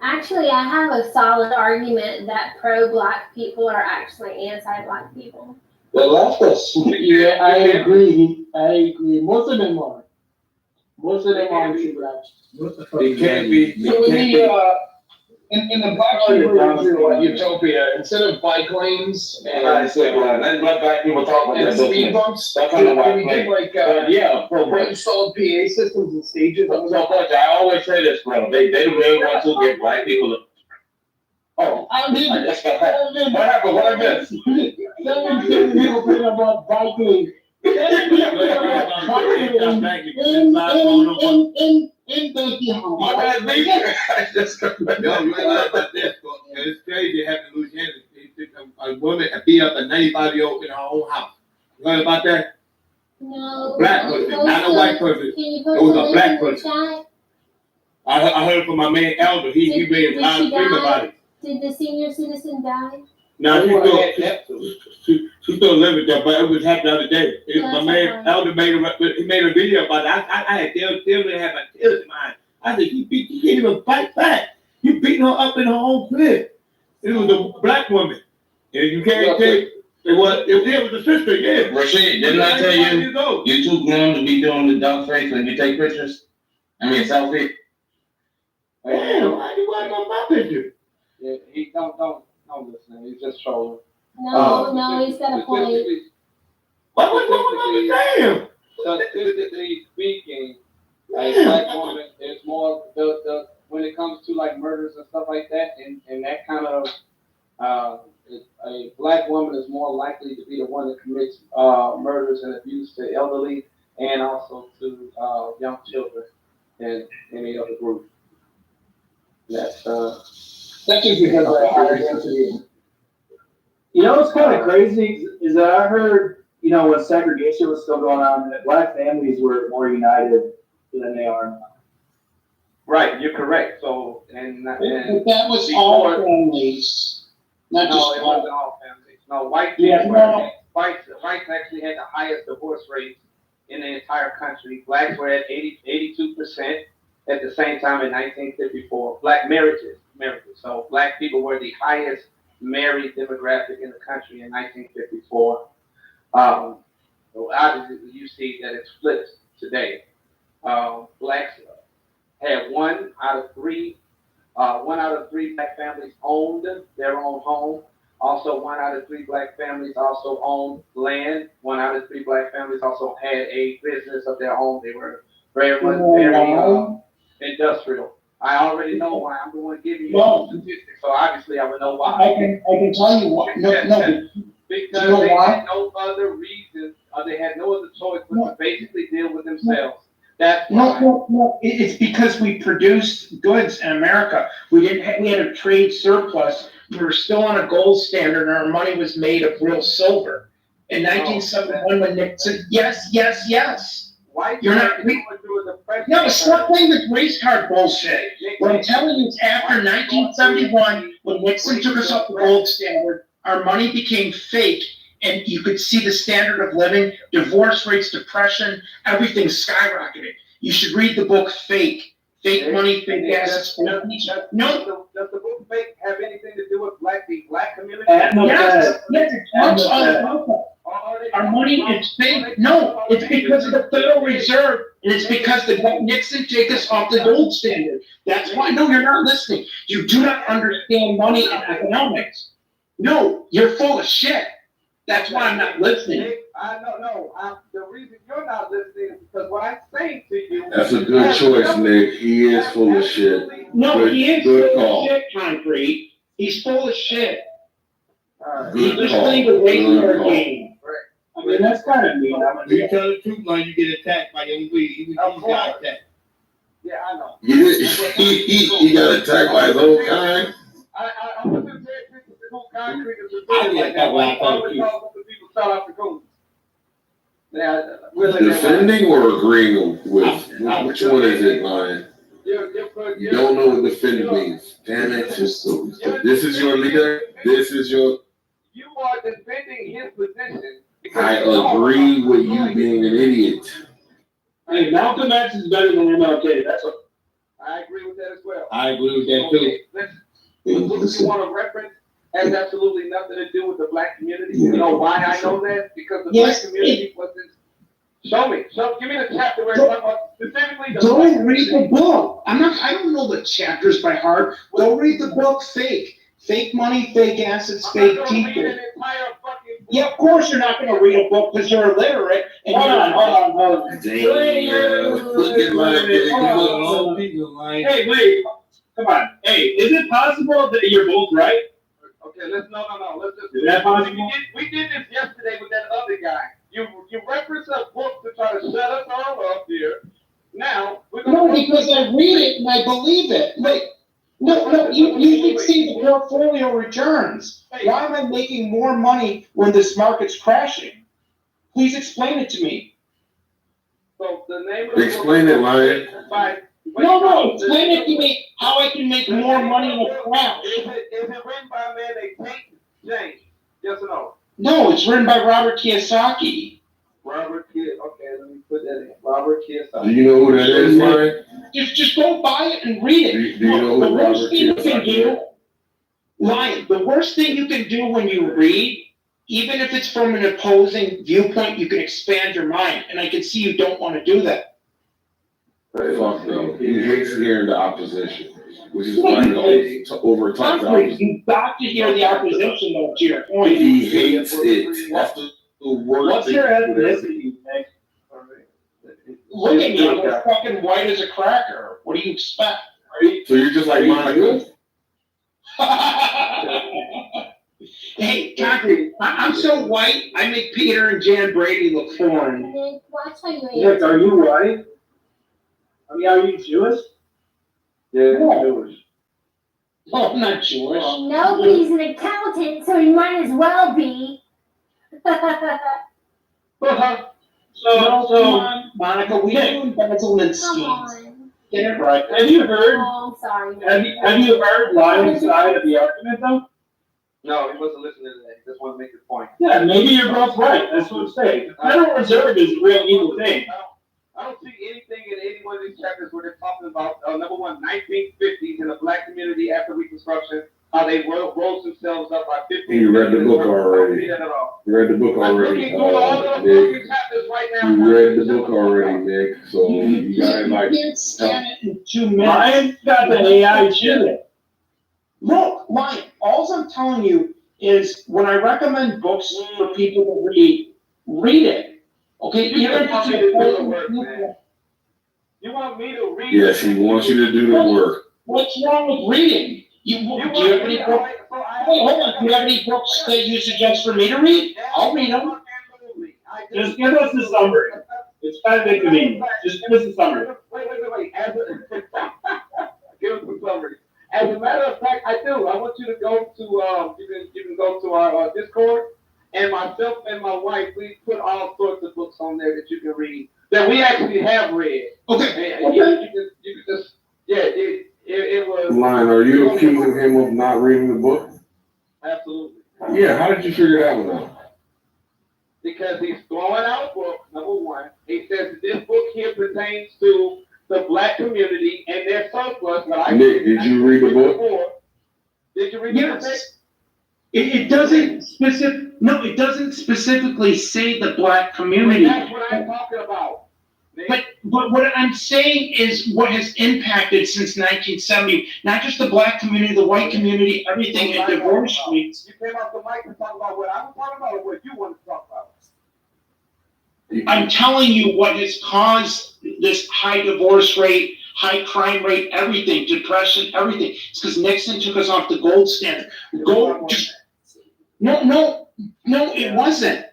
Actually, I have a solid argument that pro-black people are actually anti-black people. Well, that's yeah, I agree. Most of them are. Most of them are anti-black. It can't be. In the black utopia, instead of bike lanes and let black people talk about and speed bumps, can we get like installed PA systems and stages? I always say this, bro. They really want to get black people to. Oh, I mean, what happened? What I missed? People think about bike lanes. In Donkey Home. Yo, you realize about this? It's crazy having Louisiana. A woman beat up a 95-year-old in her own house. You heard about that? No. Black person, not a white person. It was a black person. I heard from my man Elder. He made a live stream about it. Did the senior citizen die? No, she's still living there, but it was happening the other day. My man Elder made a video about it. I had to have my tears in my eyes. I said, you can't even fight back. You beating her up in her own crib. It was a black woman. And you can't take it was a sister, yeah. Rashid, didn't I tell you you're too grown to be doing the dumb face when you take pictures? I mean selfie. Damn, why you want on my picture? Yeah, he don't listen. He's just trolling. No, he's got a point. What's wrong with damn? Statistically speaking, a black woman is more the when it comes to like murders and stuff like that, and that kind of a black woman is more likely to be the one that commits murders and abuse to elderly and also to young children than any other group. That's just because of the higher density. You know what's kind of crazy is that I heard, when segregation was still going on, that black families were more united than they are now. Right, you're correct. So, and that was all families, not just it wasn't all families. No, whites actually had the highest divorce rates in the entire country. Blacks were at 82% at the same time in 1954. Black marriages. So black people were the highest married demographic in the country in 1954. So obviously you see that it's flipped today. Blacks had one out of three black families owned their own home. Also, 1 out of 3 black families also owned land. 1 out of 3 black families also had a business of their own. They were very industrial. I already know why. I'm going to give you statistics, so obviously I would know why. I can tell you why. No. Because they had no other reason, or they had no other choice but to basically deal with themselves. That's why. No. It's because we produced goods in America. We had a trade surplus. We were still on a gold standard, and our money was made of real silver. In 1971, when Nixon, yes. You're not. No, stop playing the race card bullshit. What I'm telling you is after 1971, when Nixon took us off the gold standard, our money became fake, and you could see the standard of living, divorce rates, depression, everything skyrocketed. You should read the book Fake. Fake money, fake assets. No. Does the book Fake have anything to do with the black community? Yes, it talks all about that. Our money is fake. No, it's because of the Federal Reserve, and it's because Nixon took us off the gold standard. That's why. No, you're not listening. You do not understand money and economics. No, you're full of shit. That's why I'm not listening. The reason you're not listening is because what I'm saying to you. That's a good choice, Nick. He is full of shit. No, he is full of shit, Concrete. He's full of shit. He's just playing the regular game. I mean, that's kind of mean. You tell the truth, like you get attacked by your weed. He got attacked. Yeah, I know. He got attacked by his own kind. I wasn't saying people concrete is the like that. I always talk to people fell off the coast. Defending or agreeing with? Which one is it, Lion? You don't know what defend means. Damn it. This is your leader. This is your. You are defending his position. I agree with you being an idiot. Hey, Malcolm X is better than MLK. That's what. I agree with that as well. I agree with that too. What you want to reference has absolutely nothing to do with the black community. You know why I know that? Because the black community wasn't. Show me. Give me the chapter where it's talking about specifically the. Go read the book. I don't know the chapters by heart. Go read the book Fake. Fake money, fake assets, fake people. Yeah, of course you're not going to read a book because you're illiterate. And hold on. Hey, wait. Come on. Hey, is it possible that you're both right? Okay, let's Let's just. Is that possible? We did this yesterday with that other guy. You reference a book to try to shut us all up here. Now we're going. No, because I read it and I believe it. Wait. No, you should see the portfolio returns. Why am I making more money when this market's crashing? Please explain it to me. So the name of the Explain it, Lion. No, explain it to me how I can make more money in a crash. Is it written by a man named James? Yes or no? No, it's written by Robert Kiyosaki. Okay, let me put that in. Robert Kiyosaki. Do you know who that is, Lion? Just go buy it and read it. Do you know who Robert Kiyosaki is? Lion, the worst thing you can do when you read, even if it's from an opposing viewpoint, you can expand your mind. And I can see you don't want to do that. Fuck no. He hates hearing the opposition, which is why he over talks the opposition. You got to hear the opposition, though, to your point. He hates it. That's the worst. What's your ethnicity, Nick? Look at me, I'm as fucking white as a cracker. What do you expect? So you're just like Monica? Hey, Concrete, I'm so white, I make Peter and Jan Brady look foreign. Nick, watch how you Nick, are you white? I mean, are you Jewish? Yeah, No. Jewish. Oh, I'm not Jewish. Nobody's an accountant, so he might as well be. So, come on, Monica, we do embezzlement schemes. Get it right. Have you heard? Oh, sorry. Have you heard Lion's side of the argument, though? No, he wasn't listening to that. He just wanted to make his point. Yeah, maybe you're both right. That's what I'm saying. The Federal Reserve is a real evil thing. I don't see anything in any one of these chapters where they're talking about, number one, 1950s in the black community after Reconstruction, how they rose themselves up by 50. You read the book already. You read the book already, Nick. You read the book already, Nick. So you got it like. You scan it in 2 minutes. Lion got the AI shit. Look, Lion, all I'm telling you is when I recommend books for people to read it. Okay, you want me to do the work, man. You want me to read? Yes, he wants you to do the work. What's wrong with reading? Do you have any books? Wait, hold on. Do you have any books that you suggest for me to read? I'll read them. Just give us the summary. It's kind of inconvenient. Just give us the summary. Wait. Give us the summary. As a matter of fact, I do. I want you to go to you can go to our Discord, and myself and my wife, we put all sorts of books books on there that you can read that we actually have read. Okay. And you can just it was. Lion, are you accusing him of not reading the book? Absolutely. Yeah, how did you figure that one out? Because he's throwing out a book, number one. He says this book here pertains to the black community and their surplus. Nick, did you read the book? Did you read the book? It doesn't it doesn't specifically say the black community. But that's what I'm talking about. But what I'm saying is what has impacted since 1970, not just the black community, the white community, everything in divorce rates. You came off the mic to talk about what I was talking about or what you want to talk about? I'm telling you what has caused this high divorce rate, high crime rate, everything, depression, everything. It's because Nixon took us off the gold standard. No, it wasn't.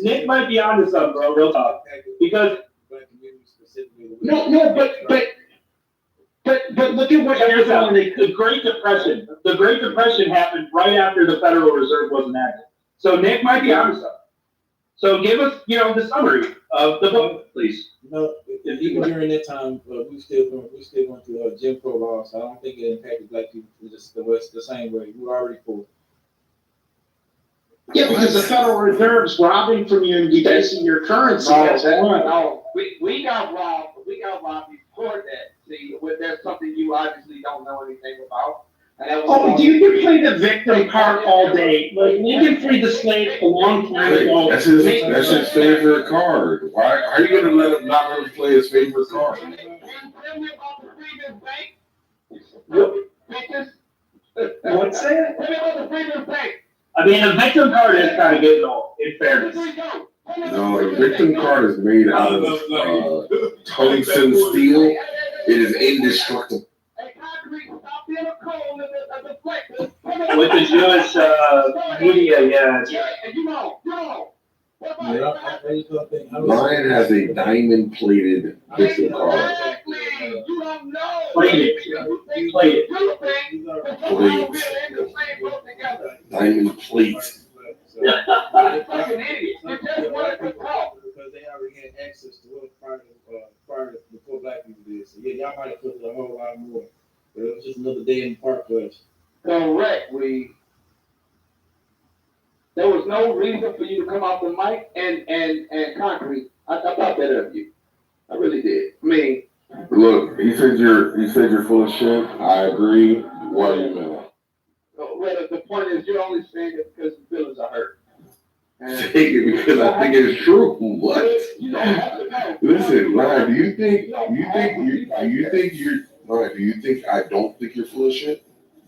Nick might be onto something, bro. Real talk. Because but look at what happened in the Great Depression. The Great Depression happened right after the Federal Reserve was enacted. So Nick might be onto something. So give us, the summary of the book, please. Even during that time, we still went through Jim Crow laws. So I don't think it impacted black people just the same way. We were already poor. Yeah, because the Federal Reserve's robbing from you and debasing your currency. No, we got robbed. We got robbed before that. See, that's something you obviously don't know anything about. You can play the victim card all day. Like Lincoln freed the slave a long time ago. That's his favorite card. Why are you gonna not let him play his favorite card? What's that? I mean, the victim card is kind of getting old, in fairness. No, the victim card is made out of tungsten steel. It is indestructible. With the Jewish media, Lion has a diamond-plated victim card. Plated. Diamond plate. Because they already had access to it prior before black people did. So yeah, y'all might have put a whole lot more. But it was just another day in the park for us. Correct. There was no reason for you to come off the mic and concrete. I thought better of you. I really did. I mean, look, you said you're full of shit. I agree. Why are you mad? Well, the point is, you're only saying it because the feelings are hurt. Take it because I think it's true. What? Listen, Ryan, do you think I don't think you're full of shit?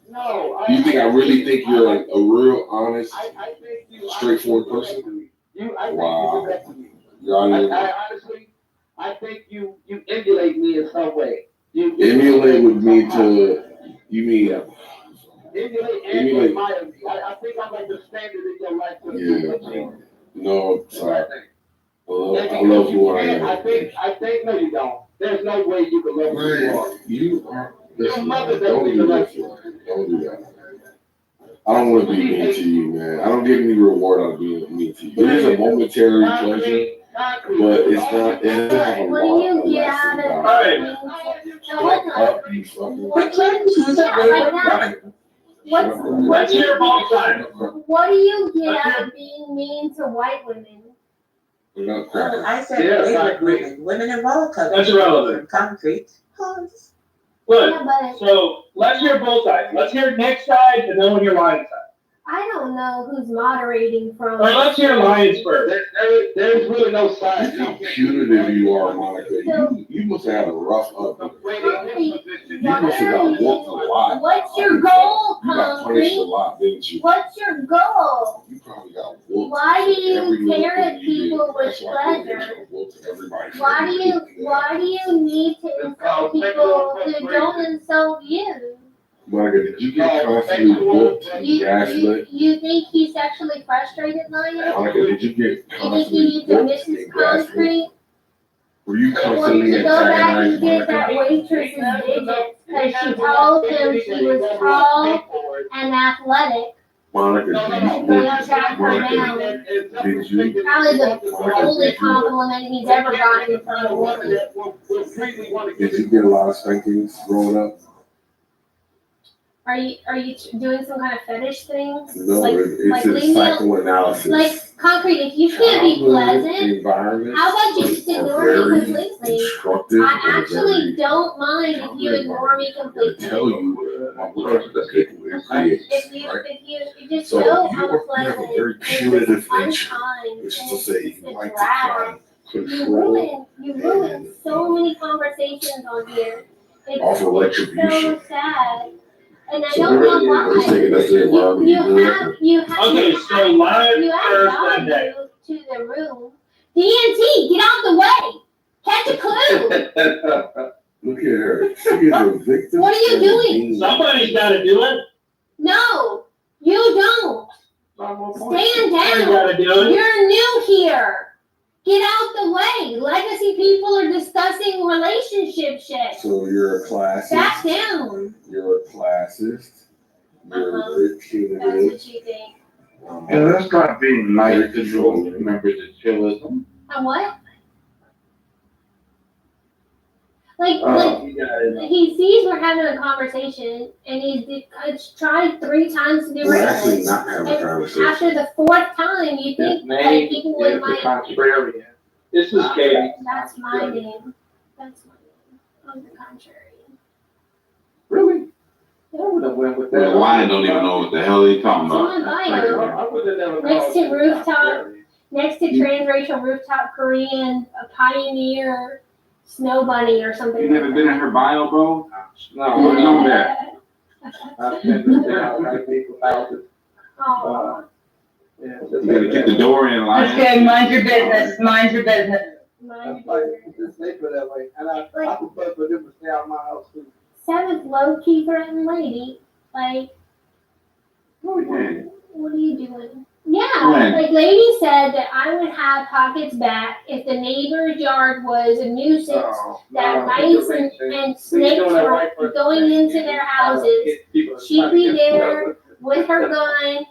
No. Do you think I really think you're a real honest, straightforward person? Wow. Honestly, I think you emulate me in some way. Emulate with me to, you mean? Emulate and admire me. I think I'm like the standard in your life to achieve. No, sorry. I love you where I am. I think no, you don't. There's no way you can love who you are. You are. Your mother doesn't even love you. Don't do that. I don't want to be mean to you, man. I don't get any reward out of being mean to you. It is a momentary pleasure, but it's not. It doesn't have a What do you get out What do you get out of being mean to white women? I said favorite women. Women of all colors. That's irrelevant. Concrete. Good. So let's hear both sides. Let's hear Nick's side and then we'll hear Lion's side. I don't know who's moderating from. All right, let's hear Lions first. There's really no side. How punitive you are, Monica. You must have had a rough upbringing. You must have got whooped a lot. What's your goal, You got punished a lot, didn't you? What's your goal? You probably got whooped. Why do you stare at people with pleasure? Why do you need to insult people who don't insult you? Monica, did you get constantly whooped and gaslit? You think he's sexually frustrated, Lion? Monica, did you get constantly whooped and gaslit? Were you constantly Go back and antagonized, get that waitress's digits because she told him she was tall and athletic. Monica, did you? Probably the only compliment he's ever gotten from a woman. Did you get a lot of spankings growing up? Are you doing some kind of fetish thing? No, like, it's a psychoanalysis. Like concrete, if you can't be pleasant, how about you just ignore me completely? I actually don't mind if you ignore me completely. Tell you my words that it creates. If you just so I'm unpleasant, very punitive nature, unkind, which is to say you like to try and you control. ruin so many conversations on here. It's Also retribution. so sad. And I So don't know why. You have Okay, so live Thursday to the room. DNT, get out the way. Catch a clue. Look at her. She is a victim. What are you doing? Somebody's got to do it. No, you don't. Stand down. Gotta do it. You're new here. Get out the way. Legacy people are discussing relationship shit. So you're a classist. Back down. You're a classist. You're very punitive. That's what you think. And let's start being nice to the members of chillism. And what? Like he sees we're having a conversation, and he's tried 3 times to do We're it. actually not having a conversation. After the 4th time, you think like people would might. Contrarian. This is Katie. That's my name. That's my name. I'm the contrarian. Really? I would have went with that. The lion don't even know what the hell they talking about. I would have never Next to rooftop, next to transracial rooftop Korean, a pioneer, snow bunny or something. You never been in her bio, bro? No, you know that. I've been down like people houses. You gotta keep the door in, lion. Okay, mind your business. Mind your business. Mind your business. It's safer that way. And I prefer for them to stay out of my house too. 7th low-key threatened lady. Like, what are you doing? Yeah, like lady said that I would have pockets back if the neighbor's yard was a nuisance, that mice and snakes were going into their houses. She'd be there with her gun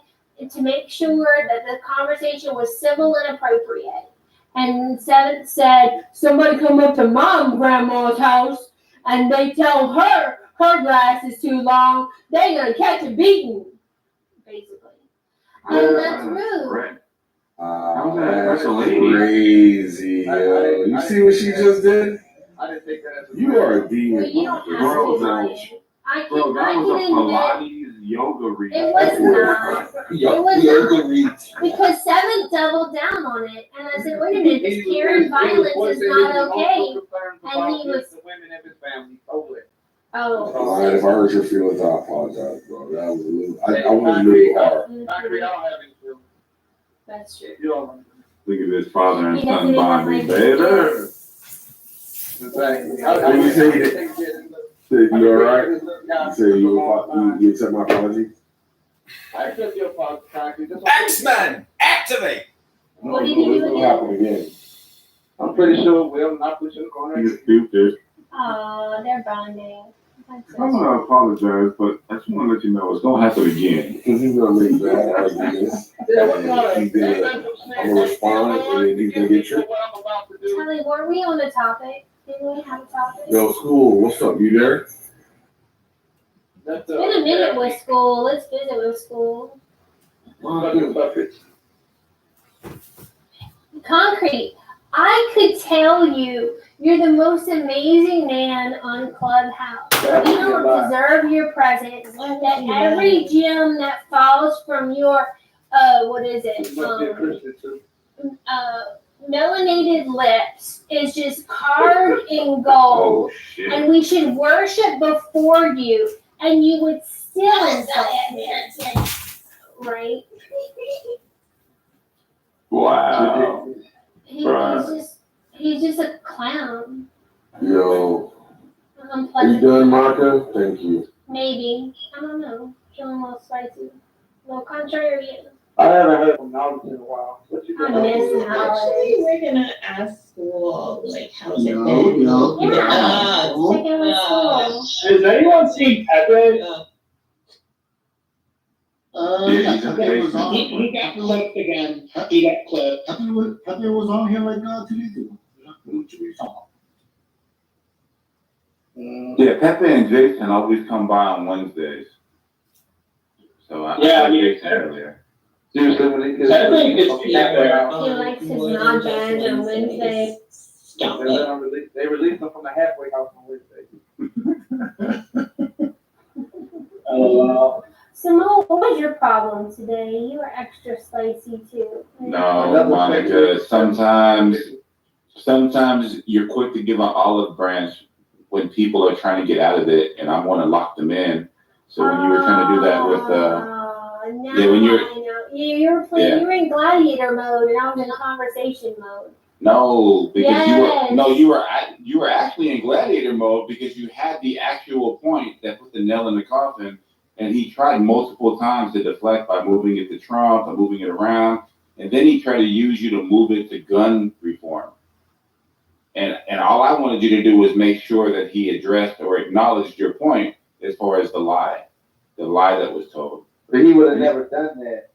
to make sure that the conversation was civil and appropriate. And 7th said, somebody come up to mom grandma's house and they tell her grass is too long, they're gonna catch a beating, basically. And that's rude. That's crazy, yo. You see what she just did? I didn't think that as a You are a demon. Well, you don't have to, Ryan. I can Pilates yoga read. It was not. It was not. Because 7 doubled down on it. And I said, wait a minute, this Karen violence is not okay. And he was. The women in his family, totally. Oh. If I hurt your feelings, I apologize, bro. That was a little. I was a little hard. I don't have any feelings. That's true. You don't. Look at this father and He son doesn't bonding, even baby. When you say you all right? You say you accept my apology? I accept your apology. X-Men, activate! What did he do again? Happen again. I'm pretty sure Will not push in the corner. He's stupid. Oh, they're bonding. I'm gonna apologize, but I just want to let you know it's gonna happen again. Because he's gonna make bad arguments. I'm gonna respond, and then he's gonna get tricked. Charlie, were we on the topic? Didn't we have a topic? Yo, school, what's up? You there? It's been a minute with school. Let's visit with school. Concrete. I could tell you're the most amazing man on Clubhouse. You don't deserve your presence. That every gem that falls from your, what is it? Melanated lips is just carved in gold. And we should worship before you. And you would still insult me. Right? Wow. He's just a clown. Yo. Are you Unpleasant. done, Marco? Thank you. Maybe. I don't know. Feeling a little spicy. A little contrarian. I haven't heard from Knowledge in a while. What you I miss Knowledge. Actually, we're gonna ask school, like, how's it been? Checking with school. Has anyone seen Pepe? Yeah, he's in basement. He got clipped again. He got clipped. Javier was on here like 2 days ago. What you talking about? Yeah, Pepe and Jason always come by on Wednesdays. So I like Jason earlier. Seriously, when they He likes his non-badge on Wednesday. They released them from the halfway house on Wednesday. Simone, what was your problem today? You were extra spicy too. No, Monica, sometimes you're quick to give an olive branch when people are trying to get out of it, and I want to lock them in. So when you were trying to do that with, when you're playing, you were in gladiator mode, and I was in conversation mode. No, because you were actually in gladiator mode because you had the actual point that put the nail in the coffin, and he tried multiple times to deflect by moving it to Trump or moving it around, and then he tried to use you to move it to gun reform. And all I wanted you to do was make sure that he addressed or acknowledged your point as far as the lie that was told. But he would have never done that.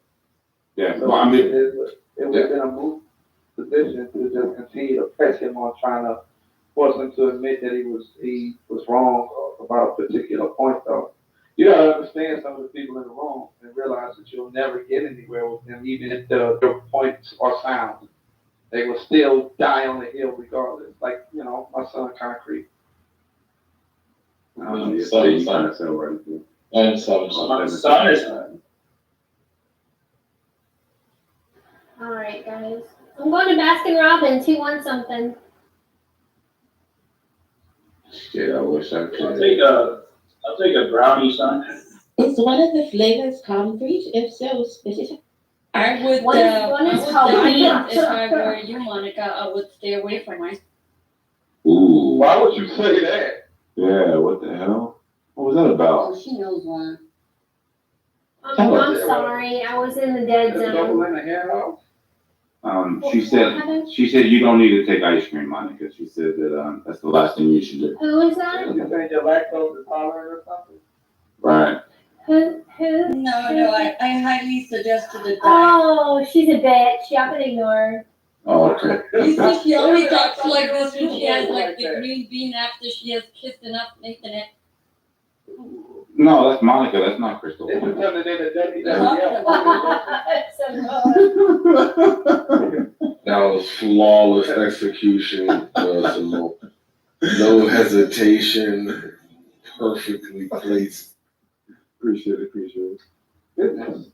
Yeah, So well, I mean, it would have been a move position to just continue to press him on trying to force him to admit that he was wrong about a particular point, though. You gotta understand some of the people in the room and realize that you'll never get anywhere with them, even if the points are sound. They will still die on the hill regardless. Like, my son Concrete. And so All right, guys. I'm going to Baskin Robbins. Who wants something? Yeah, I wish I could. I'll take a brownie, son. Is one of the flavors concrete? If so, specific. I would. One is called if I were you, Monica, I would stay away from ice. Ooh. Why would you say that? Yeah, what the hell? What was that about? Oh, she knows one. I'm sorry, I was in the dead zone. She said you don't need to take ice cream, Monica. She said that that's the last thing you should do. Who is that? You think you're lactose intolerant or something? Right. Who? No, I highly suggested the diet. Oh, she's a bitch. Y'all can ignore her. Oh, okay. You think she only talks like this when she has like the green bean after she has kissed enough Nathan it? No, that's Monica. That's not Crystal. This is something That was flawless execution, Simone. No hesitation, perfectly placed. Appreciate it. Goodness.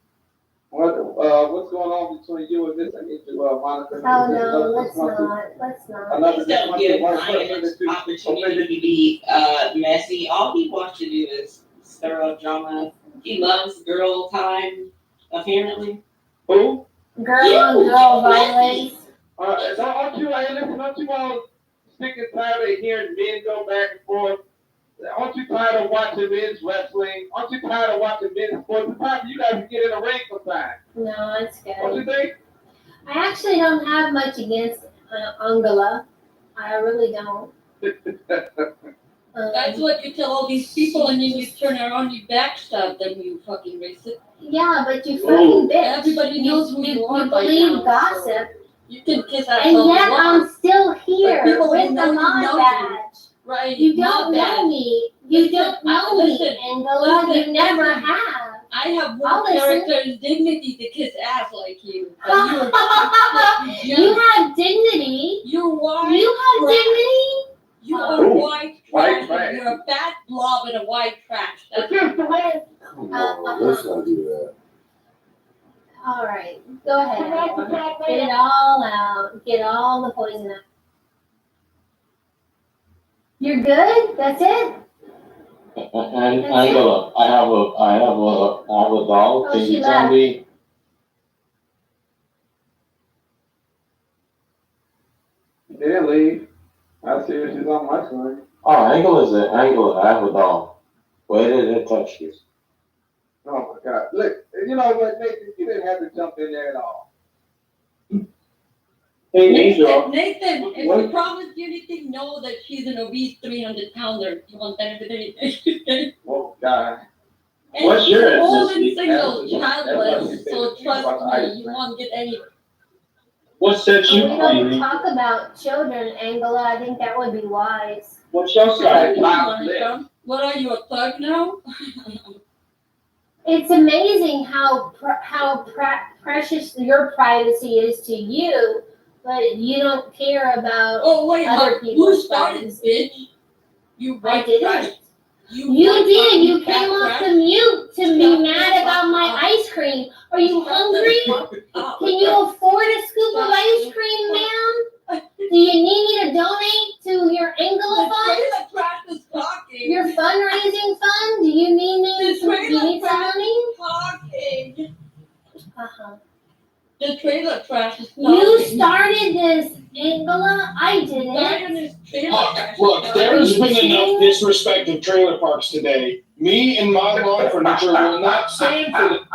What's going on between you and this? I need to, Monica. Oh no, let's not. Please don't give Ryan an opportunity to be messy. All he wants to do is stir up drama. He loves girl time, apparently. Who? Girl violence. Aren't you all sick and tired of hearing men go back and forth? Aren't you tired of watching men's wrestling? Aren't you tired of watching men's sports? It's time for you guys to get in a ring sometime. No, it's good. Don't you think? I actually don't have much against Angela. I really don't. That's what you tell all these people, and then you turn around and you backstab them, you fucking racist. Yeah, but you fucking bitch. Everybody knows who you are. You believe gossip. You can kiss that. And yet I'm still here people with know the you mod know badge. Right. You don't know me. You don't know me, Angela. You never have. I have more character and dignity to kiss ass like you. You have dignity. You're white. You have dignity. You are white trash. You're a fat blob in a white trash. That's Let's not do that. All right, go ahead. Get it all out. Get all the poison out. You're good. That's it. And Angela, I have a doll. Oh, Can she you tell left. me? She didn't leave. I see her. She's on my side. Oh, Angela, I have a doll. Where did it touch you? Oh my God! Look, you know what, Nathan? You didn't have to jump in there at all. Hey, Nathan, if we promised you anything, know that she's an obese 300-pounder. You want that anything? Oh God! And What's he's your old and ethnicity? single, childless, so trust me, you won't get any. What sets you We don't free? talk about children, Angela. I think that would be wise. What's your side? Monica, what are you, a thug now? It's amazing how precious your privacy is to you, but you don't care about other You people's started, privacy. bitch. You I white didn't. trash. You did. You came off the mute to be mad about my ice cream. Are you hungry? Can you afford a scoop of ice cream, ma'am? Do you need me to donate to your Angela fund? Your fundraising fund? Do you need me? Do you need some money? Talking. Uh-huh. The trailer trash is talking. You started this, Angela. I didn't. Look, there's been enough disrespect of trailer parks today. Me and my lawn furniture will not stand for the.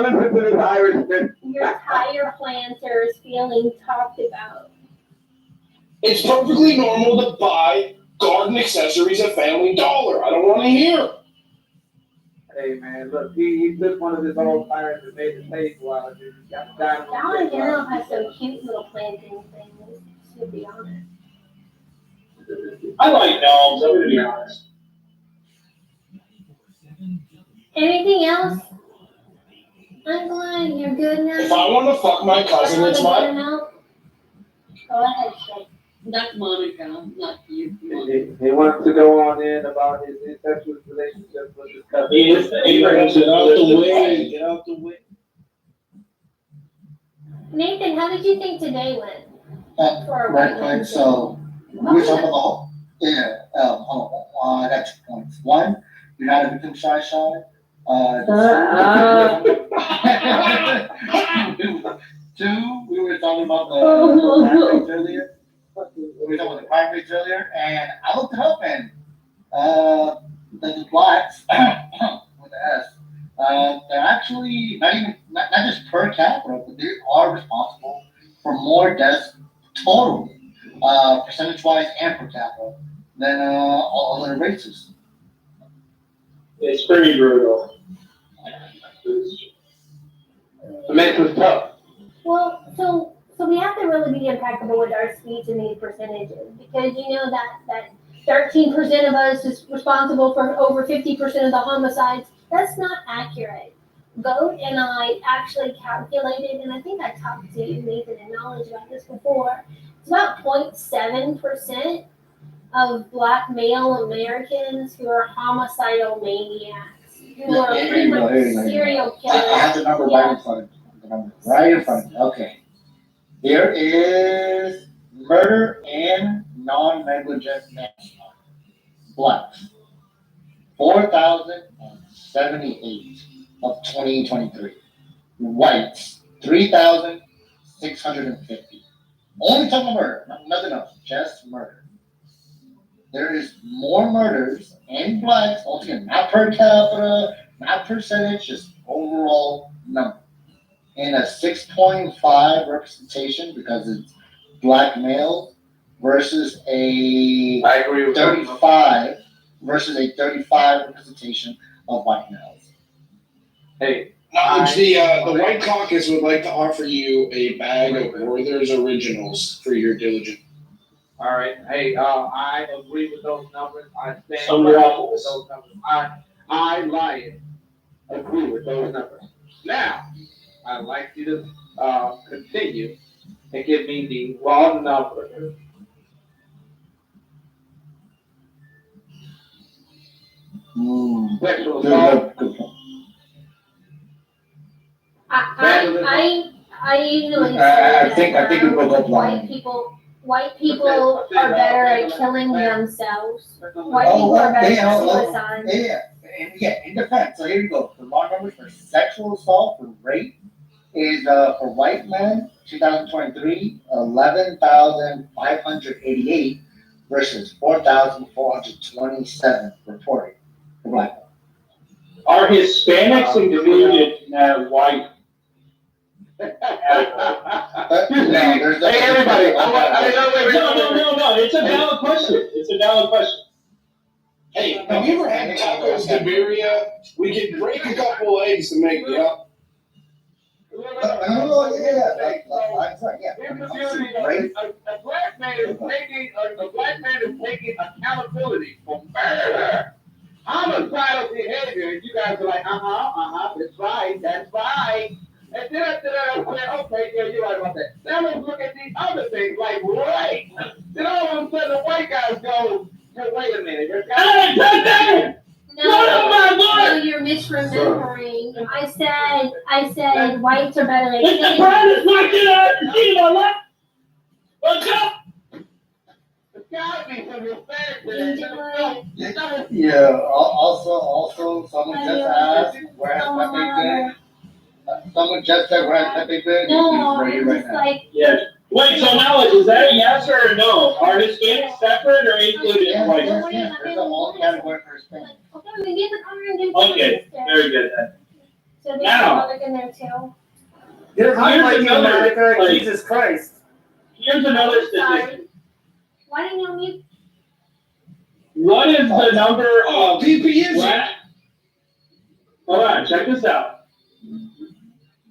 Listen to this Irishman. Your tire planter is feeling talked about. It's perfectly normal to buy garden accessories at Family Dollar. I don't want to hear. Hey man, look, he took one of his old tires and made the table out of it. Got diamond. Dollar General has some cute little planting things, to be honest. I like dogs, I'm gonna be honest. Anything else? I'm glad you're good now. If I want to fuck my cousin, it's my. Go ahead, Shay. Not Monica, not you. He wants to go on in about his incestuous relationship with his cousin. Yes, Abraham, get out the way. Get out the way. Nathan, how did you think today went? Right quick, so we were talking about I got 2 points. One, you're not a victim shy. Two, we were talking about the crime rates earlier. We were talking about the crime rates earlier, and I looked it up, and the blacks with the S, they're actually not just per capita, but they are responsible for more deaths totally, percentage-wise and per capita, than all other races. It's pretty brutal. It makes us tough. Well, so we have to really be impeccable with our speech and these percentages, because you know that 13% of us is responsible for over 50% of the homicides. That's not accurate. Goat and I actually calculated, and I think I talked to Nathan and Knowledge about this before. It's about 0.7% of Black male Americans who are homicidal maniacs, who are pretty much serial killers. I have the number right in front of me. Right in front of me. Okay. There is murder and non-negligent manslaughter. Blacks, 4,078 of 2023. Whites, 3,650. Only talking about murder, nothing else, just murder. There is more murders in blacks, altogether, not per capita, not percentage, just overall number. And a 6.5 representation because it's black male versus a 35 versus a 35 representation of white males. Hey, The White Caucus would like to offer you a bag of Werther's Originals for your diligence. all right. Hey, I agree with those numbers. I stand Some with waffles. those numbers. I Lion, agree with those numbers. Now, I'd like you to continue and give me the raw number. Sexual assault. I usually I say think we broke up white people are better at killing themselves. White people are better at suicide. Yeah, in defense. So here you go. The raw numbers for sexual assault, for rape, is for white men, 2023, 11,588 versus 4,427 reported for black men. Are Hispanics included in that white? Hey, everybody. No. It's a valid question. Hey, have you ever had tacos de birria? We could break a couple eggs to make Oh, yeah. A black man is taking accountability for murder. Homicidal behavior, and you guys are like, that's right. And then after that, I said, okay, yeah, you're right about that. Now let's look at these other things, like rape. Then all of a sudden, the white guys go, hey, wait a minute. No, you're misremembering. I said whites are better at It's the brightest white kid I ever seen in my life. What's up? It's got me from your Yeah, also, someone just asked, where has Pepe been? Someone just said, where has Pepe been? No, He's it's right just now. like. Yeah. Wait, so now is that a yes or a no? Are Hispanics separate or included in white? There's a whole category for Hispanic. Okay, we get the car and get Okay, very good then. So there's Now. Monica in there too. Here's another, like, Jesus Christ. Here's another Sorry. statistic. Why didn't you mute? What is the number of PPUs? black? Hold on, check this out.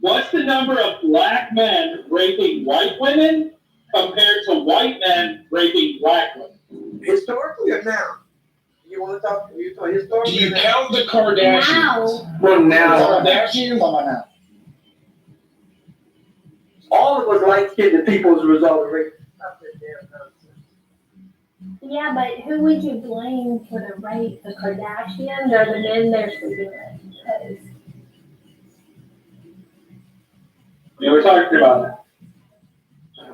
What's the number of black men raping white women compared to white men raping black women? Historically or now? You want to talk historically? Do you count the Kardashians? Now. Well, now. Kardashians? Come on now. All of us light-skinned people as a result of rape. Yeah, but who would you blame for the rape? The Kardashians or the men they're sleeping with? Because We were talking about that.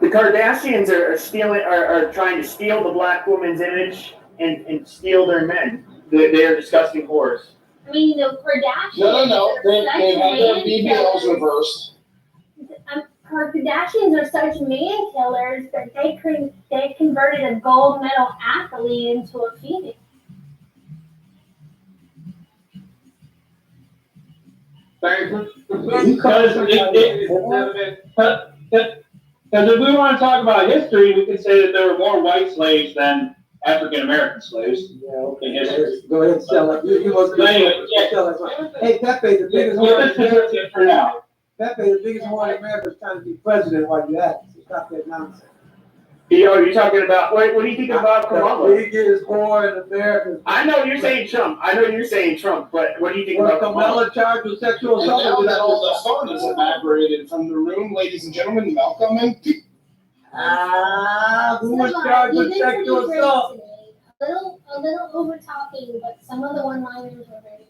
The Kardashians are trying to steal the black woman's image and steal their men. They are disgusting whores. I mean, the Kardashians. No. They have their BBLs reversed. Kardashians are such man killers that they converted a gold medal athlete into a female. Because if we want to talk about history, we can say that there were more white slaves than African American slaves in history. Go ahead and sell it. You must be Anyway, Hey, Pepe, the biggest This is for now. Pepe, the biggest whore in America is trying to be president while you're at it. So stop that nonsense. You're talking about, what do you think about Kamala? The biggest whore in America. I know you're saying Trump, but what do you think about Kamala charged with sexual assault? Now that all the fun is evaporated from the room, ladies and gentlemen, Malcolm and Pete. Who was charged with sexual assault? A little over talking, but some of the one-liners were very.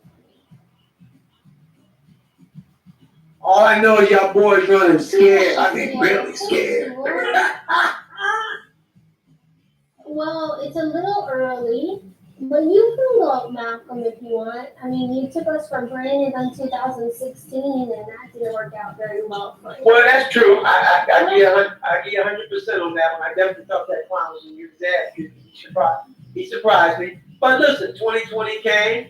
All I know is y'all boys running scared. I mean, really scared. Well, it's a little early, but you can go up, Malcolm, if you want. I mean, you took us for granted in 2016, and that didn't work out very well for you. Well, that's true. I give you 100% on that one. I definitely thought that clown was in your ass. He surprised me. But listen, 2020 came,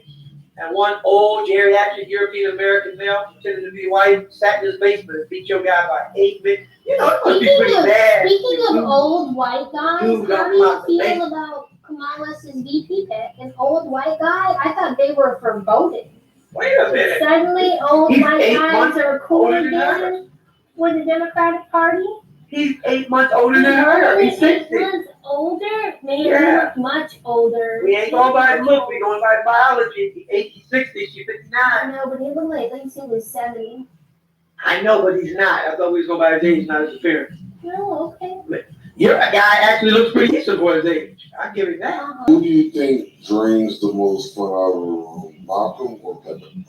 and one old geriatric European American male pretending to be white sat in his basement and beat your guy by 8 minutes. You know, it must be pretty bad. Speaking of old white guys, how do you feel about Kamala's VP pick? An old white guy? I thought they were for voting. Wait a minute. Suddenly, old He's white 8 guys months are cool older than her. again with the Democratic Party? He's 8 months older than her. He's 60. 8 months older? Man, Yeah. you look much older. We ain't going by the look, we going by biology. He's 80, 60, she's 59. I know, but he looked like at least he was 70. I know, but he's not. I thought we was going by his age, not his appearance. No, okay. Your guy actually looks pretty decent for his age. I give it that. Who do you think drains the most fun out of the room, Malcolm or Pepe?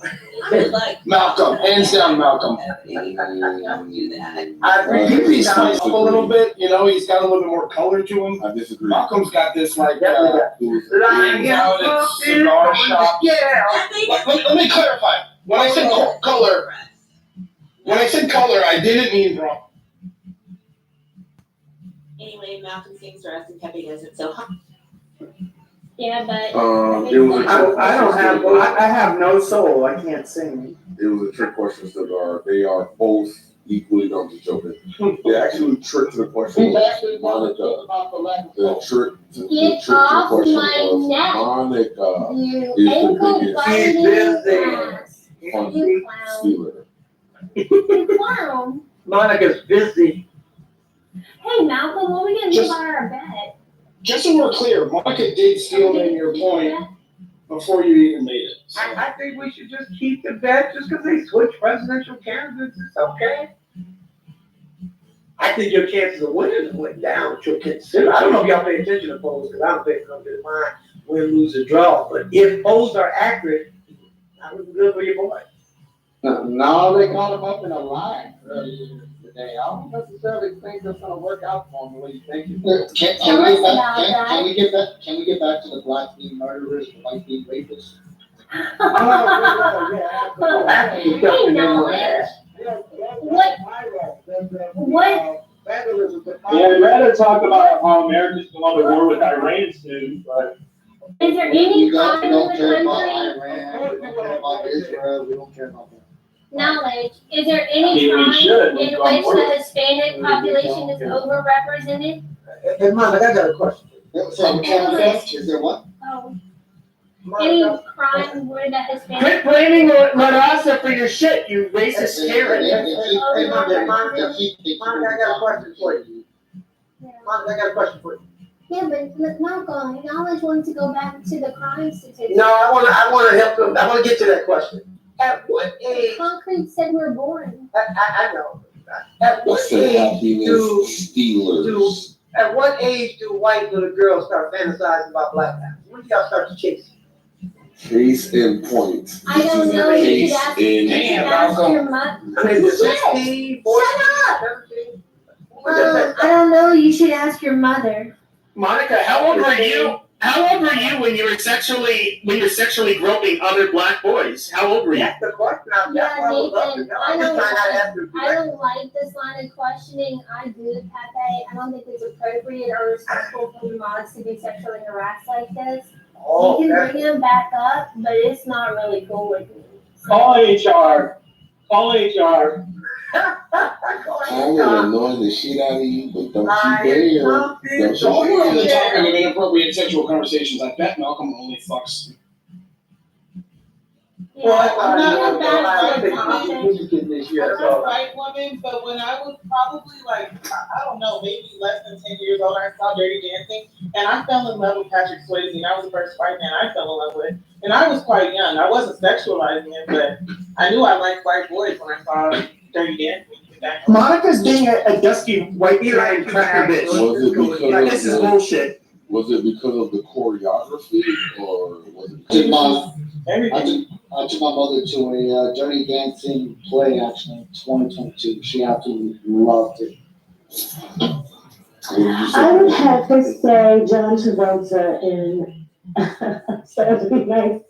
Malcolm, hands down, Malcolm. He's spiced up a little bit, you know, he's got a little bit more color to him. I disagree. Malcolm's got this, like, Lying out at cigar shop. Yeah. Let me clarify. When I said color, I didn't mean wrong. Anyway, Malcolm sings for us and Pepe doesn't, so Yeah, but I have no soul. I can't sing. It was a trick question, Cigar. They are both equally, no, I'm just joking. They actually tricked to the question of Monica. The trick to the question was Monica You is ankle the biting biggest fun You clown. stealer. You clown. Monica's busy. Hey Malcolm, when we gonna Just- move on our bet? Just so we're clear, Monica did steal in your point before you even made it. So. I think we should just keep the bet just because they switch presidential candidates. It's okay. I think your chances of winning went down to consider. I don't know if y'all pay attention to polls because I don't pay attention to mine win, lose, or draw. But if polls are accurate, that was good for your boy. No, they caught him up in a lie earlier today. I don't necessarily think that's gonna work out for him the way you think it will. Can we get back to the black being murderers, the white being rapists? What? Yeah, I'd rather talk about how America's going to war with Iran soon, but. Is there any crime in don't the care about country? Iran, we don't care about Israel, we don't care about that. Knowledge. Is there any We crime should. in which the Hispanic population is overrepresented? Hey, Monica, I got a question. Is there what? Oh. Any crime where the Hispanic. Quit blaming Larasa for your shit, you racist Karen. Hey, Monica, I got a question for you. Monica, I got a question for you. Yeah, but look, Malcolm, you always want to go back to the crime statistics. No, I want to help them. I want to get to that question. At what age? Concrete said we're boring. I know. At what That's the age happiness stealers. At what age do white little girls start fantasizing about black guys? When do y'all start to chase? Case in point. I don't know. You should Case ask in your mother. I mean, 16, 14, 17? I don't know. You should ask your mother. Monica, how old were you? How old were you when you were sexually groping other black boys? How old were you? That's the question. Yeah, Nathan, I don't like this line of questioning. I do, Pepe. I don't think it's appropriate or respectful for the mods to be sexually harassed like this. You can bring him back up, but it's not really cool with me. Call HR. Call HR. I would annoy the shit out of you, but don't you dare. So while we're on the topic of inappropriate sexual conversations, I bet Malcolm only fucks. Well, I'm not a white woman, but when I was probably like, I don't know, maybe less than 10 years old, I saw Dirty Dancing, and I fell in love with Patrick Swayze, and that was the first white man I fell in love with. And I was quite young. I wasn't sexualizing him, but I knew I liked white boys when I saw Dirty Dancing. Monica's being a dusty white Karen cracker bitch. This is bullshit. Was it because of the choreography, or was it? I took my mother to a Dirty Dancing play actually in 2022. She absolutely loved it. I would have to say John Travolta in Saturday Night.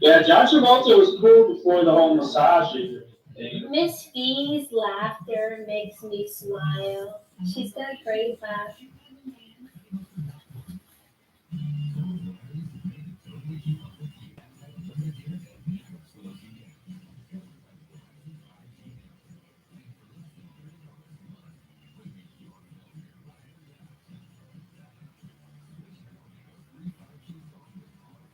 Yeah, John Travolta was cool before the whole massaging thing. Miss Fee's laughter makes me smile. She's got a great laugh.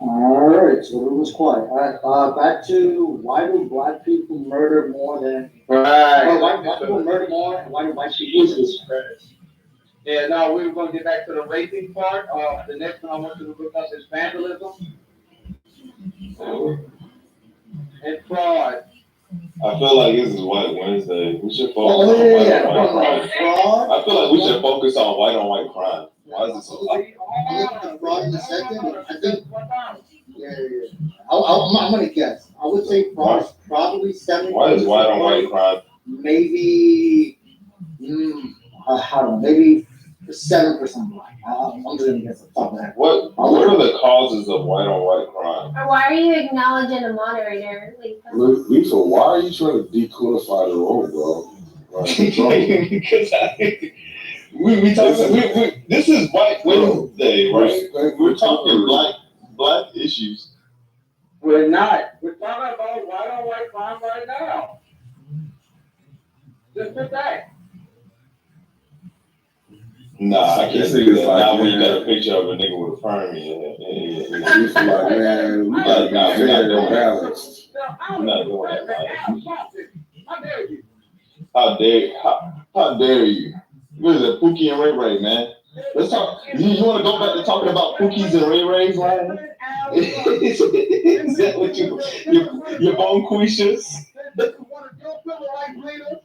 All right, so it was quiet. All right, back to why do black people murder more than why do black people murder more and why do white people murder more? Yeah, no, we were going to get back to the raping part. The next one I want you to look up is vandalism and fraud. I feel like this is White Wednesday. We should focus on white on white crime. I feel like we should focus on white on white crime. Why is it so hot? Fraud in a second. I think. Yeah. I'm gonna guess. I would say fraud is probably 70%. Why is white on white crime? Maybe. I don't know. Maybe 7% black. I'm just gonna guess the top of that. What are the causes of white on white crime? Or why are you acknowledging a moderator? Lisa, why are you trying to decodify the role, bro? Like, Because we talking. This is White Wednesday, right? We're talking black issues. We're not. We're talking about white on white crime right now. Just today. Nah, I can't see that. Now when you got a picture of a nigga with a perm in He's like, man, we gotta be fair and balanced. We're not doing that. How dare you? What is that, Pookie and Ray Ray, man? Let's talk. You want to go back to talking about Pookies and Ray Rays, man? Is that what your bonquishas? This is one of your civil rights leaders.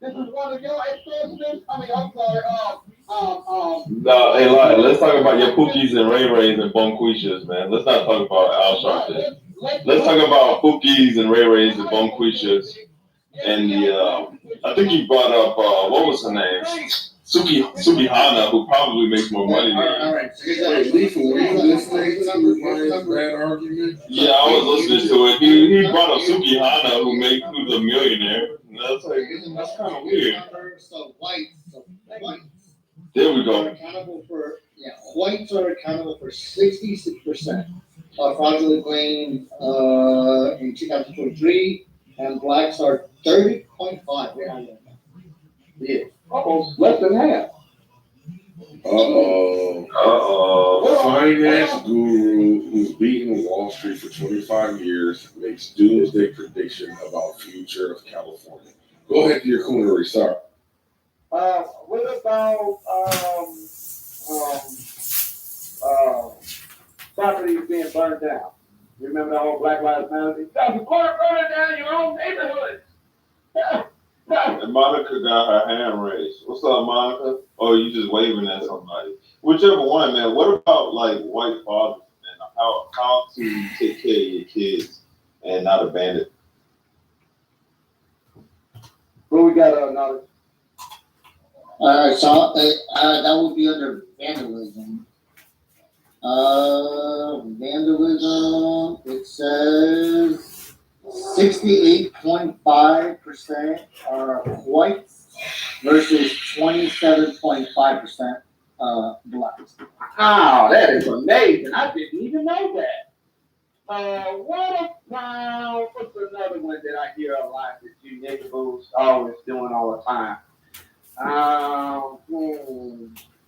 This is one of your ex-presidents. I mean, I'm sorry. No, hey, Lyle, let's talk about your Pookies and Ray Rays and bonquishas, man. Let's not talk about Al Sharpton. Let's talk about Pookies and Ray Rays and bonquishas. And the, I think you brought up, what was her name? Suki Hana, who probably makes more money than you. All right. Wait, Lisa, were you listening to Ryan's bad argument? Yeah, I was listening to it. He brought up Suki Hana, who's a millionaire. And I was like, that's kind of weird. So whites. There we go. Whites are accountable for 66% of fraudulent claims in 2023, and blacks are 30.5%. Yeah. Almost less than half. Finance guru who's beaten Wall Street for 25 years makes doomsday prediction about future of California. Go ahead to your coonery, sorry. What about properties being burned down? You remember the whole Black Lives Matter thing? Burn down your own neighborhood. And Monica got her hand raised. What's up, Monica? Or you just waving at somebody? Whichever one, man. What about like white fathers, man? How to take care of your kids and not abandon them? What we got another? So that would be under vandalism. Vandalism, it says 68.5% are whites versus 27.5% blacks. Oh, that is amazing. I didn't even know that. What about, what's another one that I hear a lot that you niggaboos always doing all the time?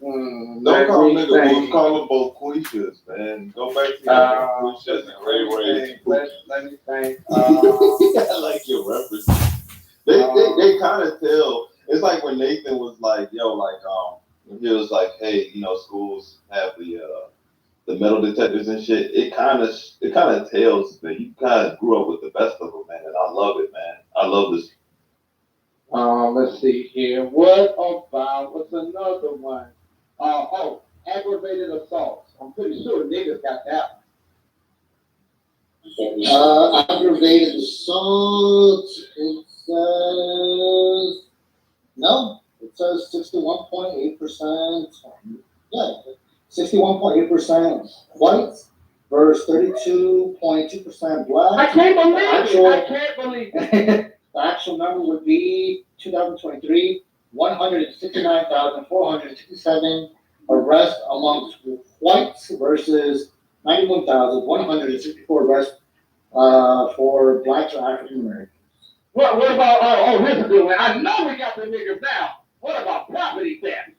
Don't call them niggaboos, call them both quishas, man. Go back to your quishas and Ray Ray. Let me think. I like your reference. They kind of tell. It's like when Nathan was like, yo, like when he was like, hey, you know, schools have the metal detectors and shit. It kind of tells that you kind of grew up with the best of them, man. And I love it, man. I love this. Let's see here. What about, what's another one? Aggravated assaults. I'm pretty sure niggas got that one. Aggravated assault, it says, no, it says 61.8%. Yeah, 61.8% whites versus 32.2% black. I can't believe it. The actual number would be 2023, 169,467 arrests amongst whites versus 91,164 arrests for blacks or African Americans. What about, here's a good one. I know we got the niggas now. What about property theft?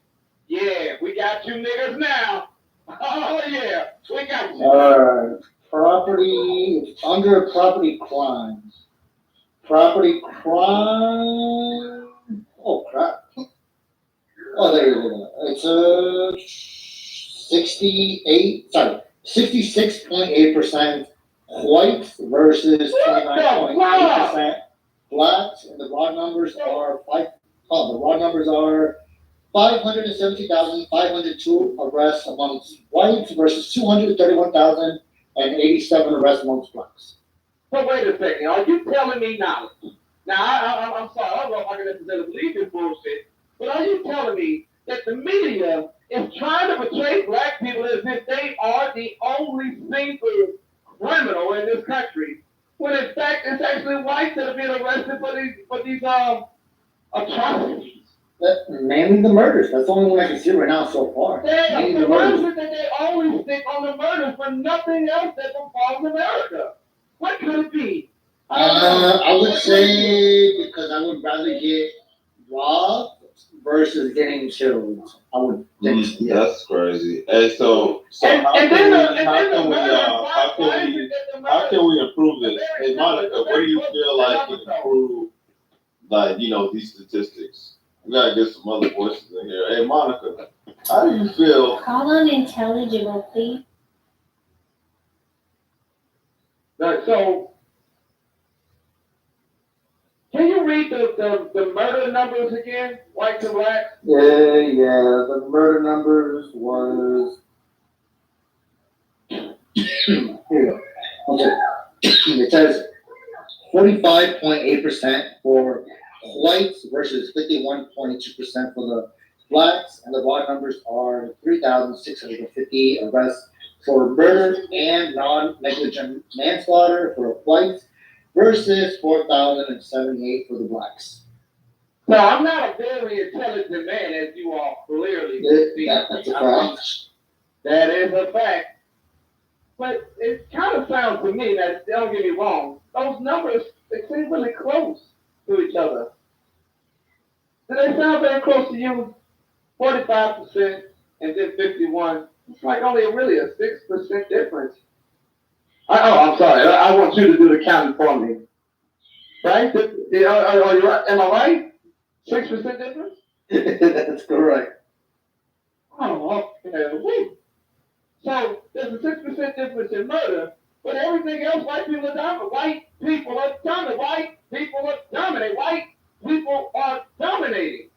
Yeah, we got you niggas now. Oh, yeah, we got you. Property, under property crimes. Property crime. Oh crap. Oh, there you go. It's 66.8% whites versus 29.8% blacks, and the raw numbers are 570,502 arrests amongst whites versus 231,087 arrests amongst blacks. So wait a second, are you telling me now? Now, I'm sorry, I don't know if I can necessarily believe this bullshit, but are you telling me that the media is trying to portray black people as if they are the only single criminal in this country, when in fact it's actually whites that are being arrested for these atrocities? Mainly the murders. That's the only one I can see right now so far. Yeah, Mainly the the murders. murders that they always stick on the murders, but nothing else that befalls America. What could it be? I would say because I would rather get robbed versus getting killed. I would think so, yeah. That's crazy. Hey, so how can we improve this? Hey, Monica, what do you feel like can improve, like, you know, these statistics? We gotta get some other voices in here. Hey, Monica, how do you feel? Call unintelligible, please. So, can you read the murder numbers again, white to black? Yeah. The murder numbers was. Here you go. Okay. It says 45.8% for whites versus 51.2% for the blacks, and the raw numbers are 3,650 arrests for murder and non-negligent manslaughter for whites versus 4,078 for the blacks. No, I'm not a very intelligent man, as you all clearly see. That's a fact. That is a fact. But it kind of sounds to me that, don't get me wrong, those numbers, they seem really close to each other. Do they sound very close to you? 45% and then 51. It's like only really a 6% difference. I'm sorry. I want you to do the counting for me. Right? Are you right? Am I right? 6% difference? That's correct. Oh, okay. Woo. So there's a 6% difference in murder, but everything else, white people are dominant. White people are dominant. White people are dominant. White people are dominating.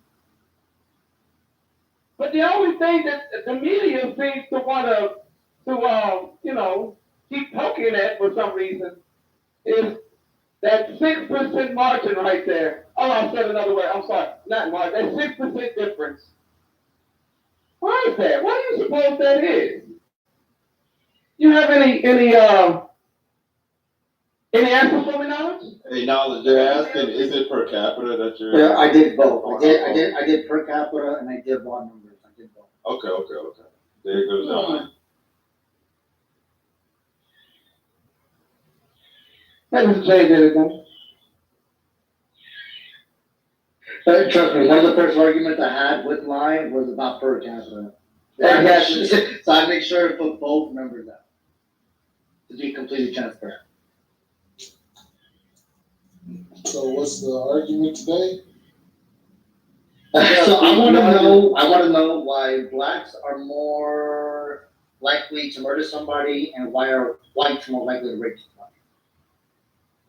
But the only thing that the media seems to want to keep poking at for some reason is that 6% margin right there. Oh, I said another way. I'm sorry. Not margin. That 6% difference. Why is that? What do you suppose that is? You have any answers for me, Knowledge? Hey, Knowledge, they're asking, is it per capita that you're? Yeah, I did both. I did per capita and I did raw numbers. I did both. Okay. There goes John. That doesn't change anything. Trust me, one of the first arguments I had with mine was about per capita. So I make sure to put both numbers out to be completely transparent. So what's the argument today? So I want to know why blacks are more likely to murder somebody and why are whites more likely to rape somebody.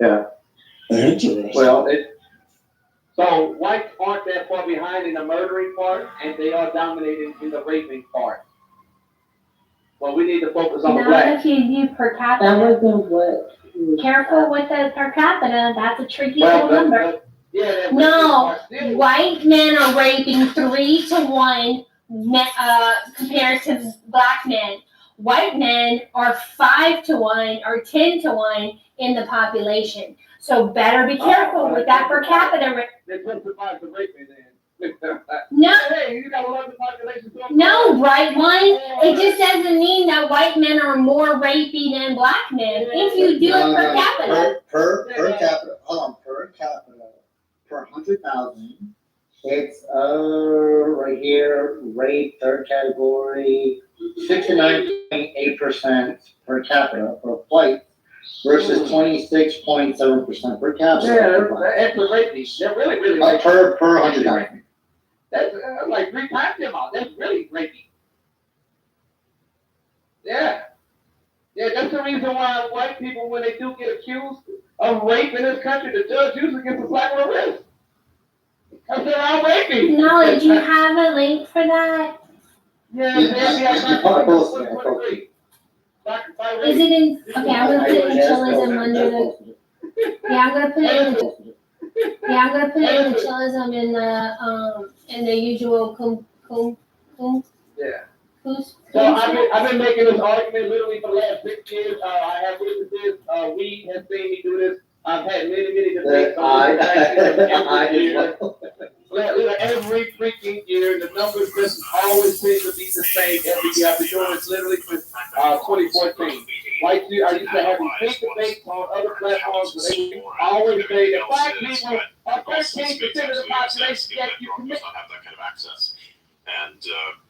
Yeah. Interesting. Well, so whites aren't that far behind in the murdering part, and they are dominating in the raping part. Well, we need to focus on the blacks. Now, if you do per capita, That wasn't what. careful with the per capita. That's a tricky little number. No, white men are raping 3 to 1 compared to black men. White men are 5 to 1 or 10 to 1 in the population. So better be careful with that per capita rate. They justify the raping then. No. Hey, you got a lot of population. No, right one. It just doesn't mean that white men are more rapey than black men. If you do it per capita. Per capita. Hold on. Per capita. Per 100,000. It's right here. Rape third category. 69.8% per capita for white versus 26.7% per capita. Yeah, that's a raping. They're really raping. Per 100,000. That's like 3 times the amount. That's really raping. Yeah. Yeah, that's the reason why white people, when they do get accused of rape in this country, the judge usually gets a slap on the wrist. Because they're all raping. No, do you have a link for that? Yeah, Is it in? Okay, I'm gonna put it in chillism under the. Yeah, I'm gonna put it in the. Yeah, I'm gonna put it in the chillism in the usual Yeah. Who's? So I've been making this argument literally for the last 6 years. I have witnesses. Weed has seen me do this. I've had many debates on this. Every numbers just always seem to be the same every year. I've been doing this literally since 2014. Like I used to have these big debates on other platforms where they would always say that black people are 13% of the population, yet you commit. Not have that kind of access. And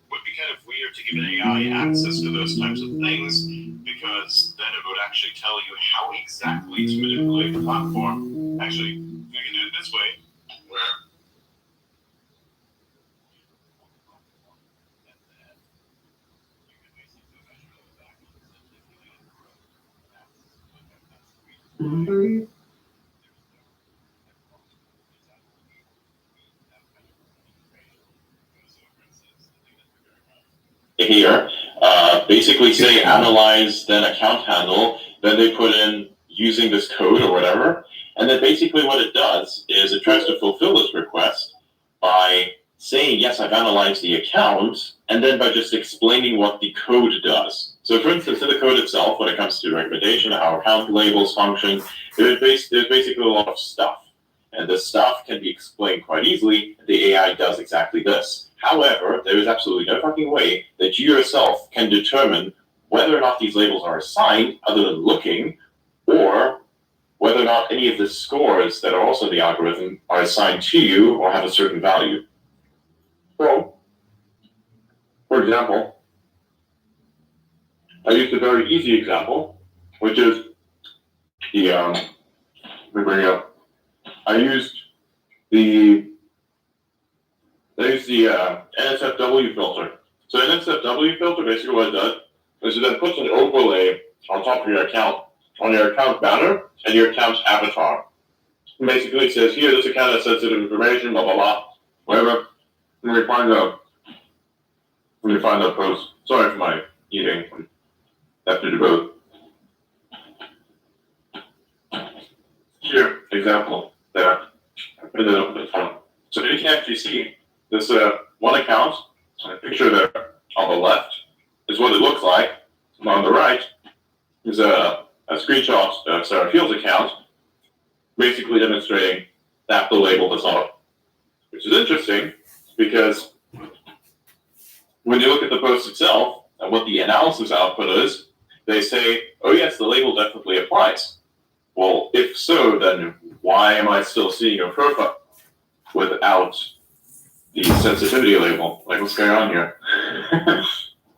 would be kind of weird to give an AI access to those types of things, because then it would actually tell you how exactly to manipulate the platform. Actually, we can do it this way, where here, basically say analyze, then account handle, then they put in using this code or whatever, and then basically what it does is it tries to fulfill this request by saying, yes, I've analyzed the account, and then by just explaining what the code does. So for instance, in the code itself, when it comes to recommendation, how account labels function, there's basically a lot of stuff. And this stuff can be explained quite easily. The AI does exactly this. However, there is absolutely no fucking way that you yourself can determine whether or not these labels are assigned other than looking, or whether or not any of the scores that are also in the algorithm are assigned to you or have a certain value. So, for example, I used a very easy example, which is the, let me bring it up. I used the NSFW filter. So NSFW filter, basically what it does is it then puts an overlay on top of your account, on your account banner and your account avatar. And basically it says, here, this account has sensitive information, blah, blah, blah, whatever. Let me find the post. Sorry for my eating. Have to do both. Here, example, there. I put it up at the top. So you can actually see this one account, a picture there on the left is what it looks like. And on the right is a screenshot of Sarah Field's account, basically demonstrating that the label does not, which is interesting because when you look at the post itself and what the analysis output is, they say, oh yes, the label definitely applies. Well, if so, then why am I still seeing a profile without the sensitivity label? Like, what's going on here?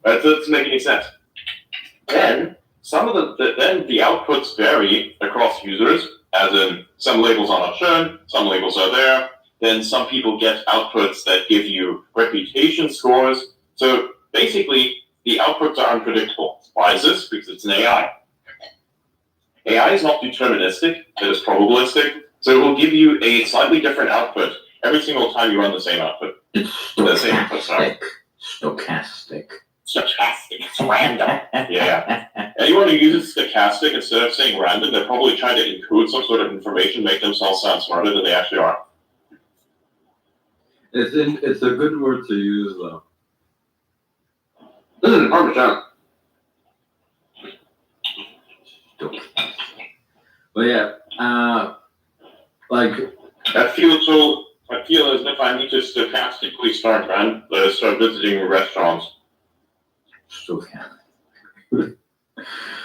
That doesn't make any sense. Then some of then the outputs vary across users, as in some labels are not shown, some labels are there. Then some people get outputs that give you reputation scores. So basically, the outputs are unpredictable. Why is this? Because it's an AI. AI is not deterministic, it is probabilistic. So it will give you a slightly different output every single time you run the same output. It's stochastic. Stochastic. Stochastic. It's random. Yeah. Anyone who uses stochastic instead of saying random, they're probably trying to encode some sort of information, make themselves sound smarter than they actually are. It's a good word to use, though. 100%. But yeah, like I feel as if I need to stochastically start visiting restaurants. Stochastic.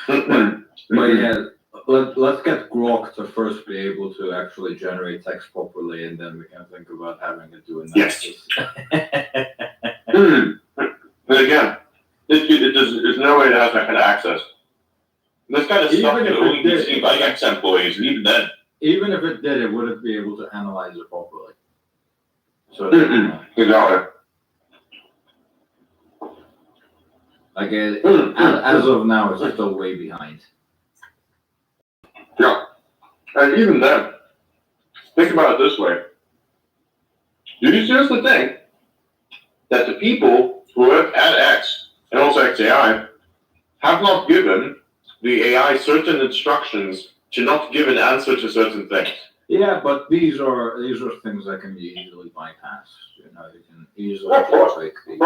But yeah, let's get Grok to first be able to actually generate text properly, and then we can think about having it do analysis. Yes. But again, there's no way it has that kind of access. This kind of stuff can only be seen by ex-employees, and even then. Even if it did, it wouldn't be able to analyze it properly. So exactly. Like as of now, it's still way behind. Yeah, and even then, think about it this way. Here's the thing, that the people who have at X and also XAI have not given the AI certain instructions to not give an answer to certain things. Yeah, but these are things that can be easily bypassed. You know, you can easily take these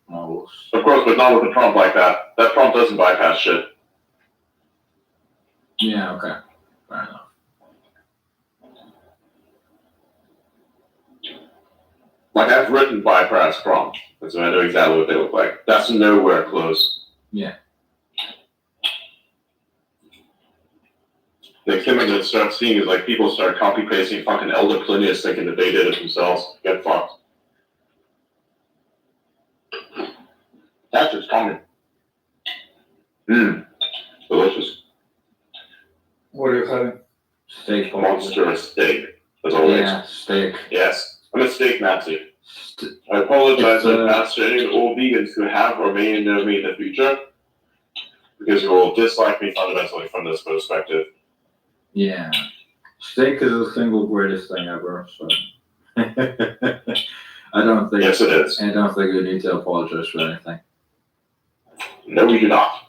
models. Of course, but not with a prompt like that. That prompt doesn't bypass shit. Yeah, okay. Fair enough. Like, I've written bypass prompts, so I know exactly what they look like. That's nowhere close. Yeah. The thing I'm gonna start seeing is like people start copy pasting fucking Elder Plinius thinking that they did it themselves. Get fucked. That's just coming. Delicious. What are you having? Steak. Monstrous steak, as always. Yeah, steak. Yes, I'm a steak Nazi. I apologize in advance to any all vegans who have or may know me in the future, because you will dislike me fundamentally from this perspective. Yeah. Steak is the single greatest thing ever, so. I don't think. Yes, it is. I don't think you need to apologize for anything. No, we do not.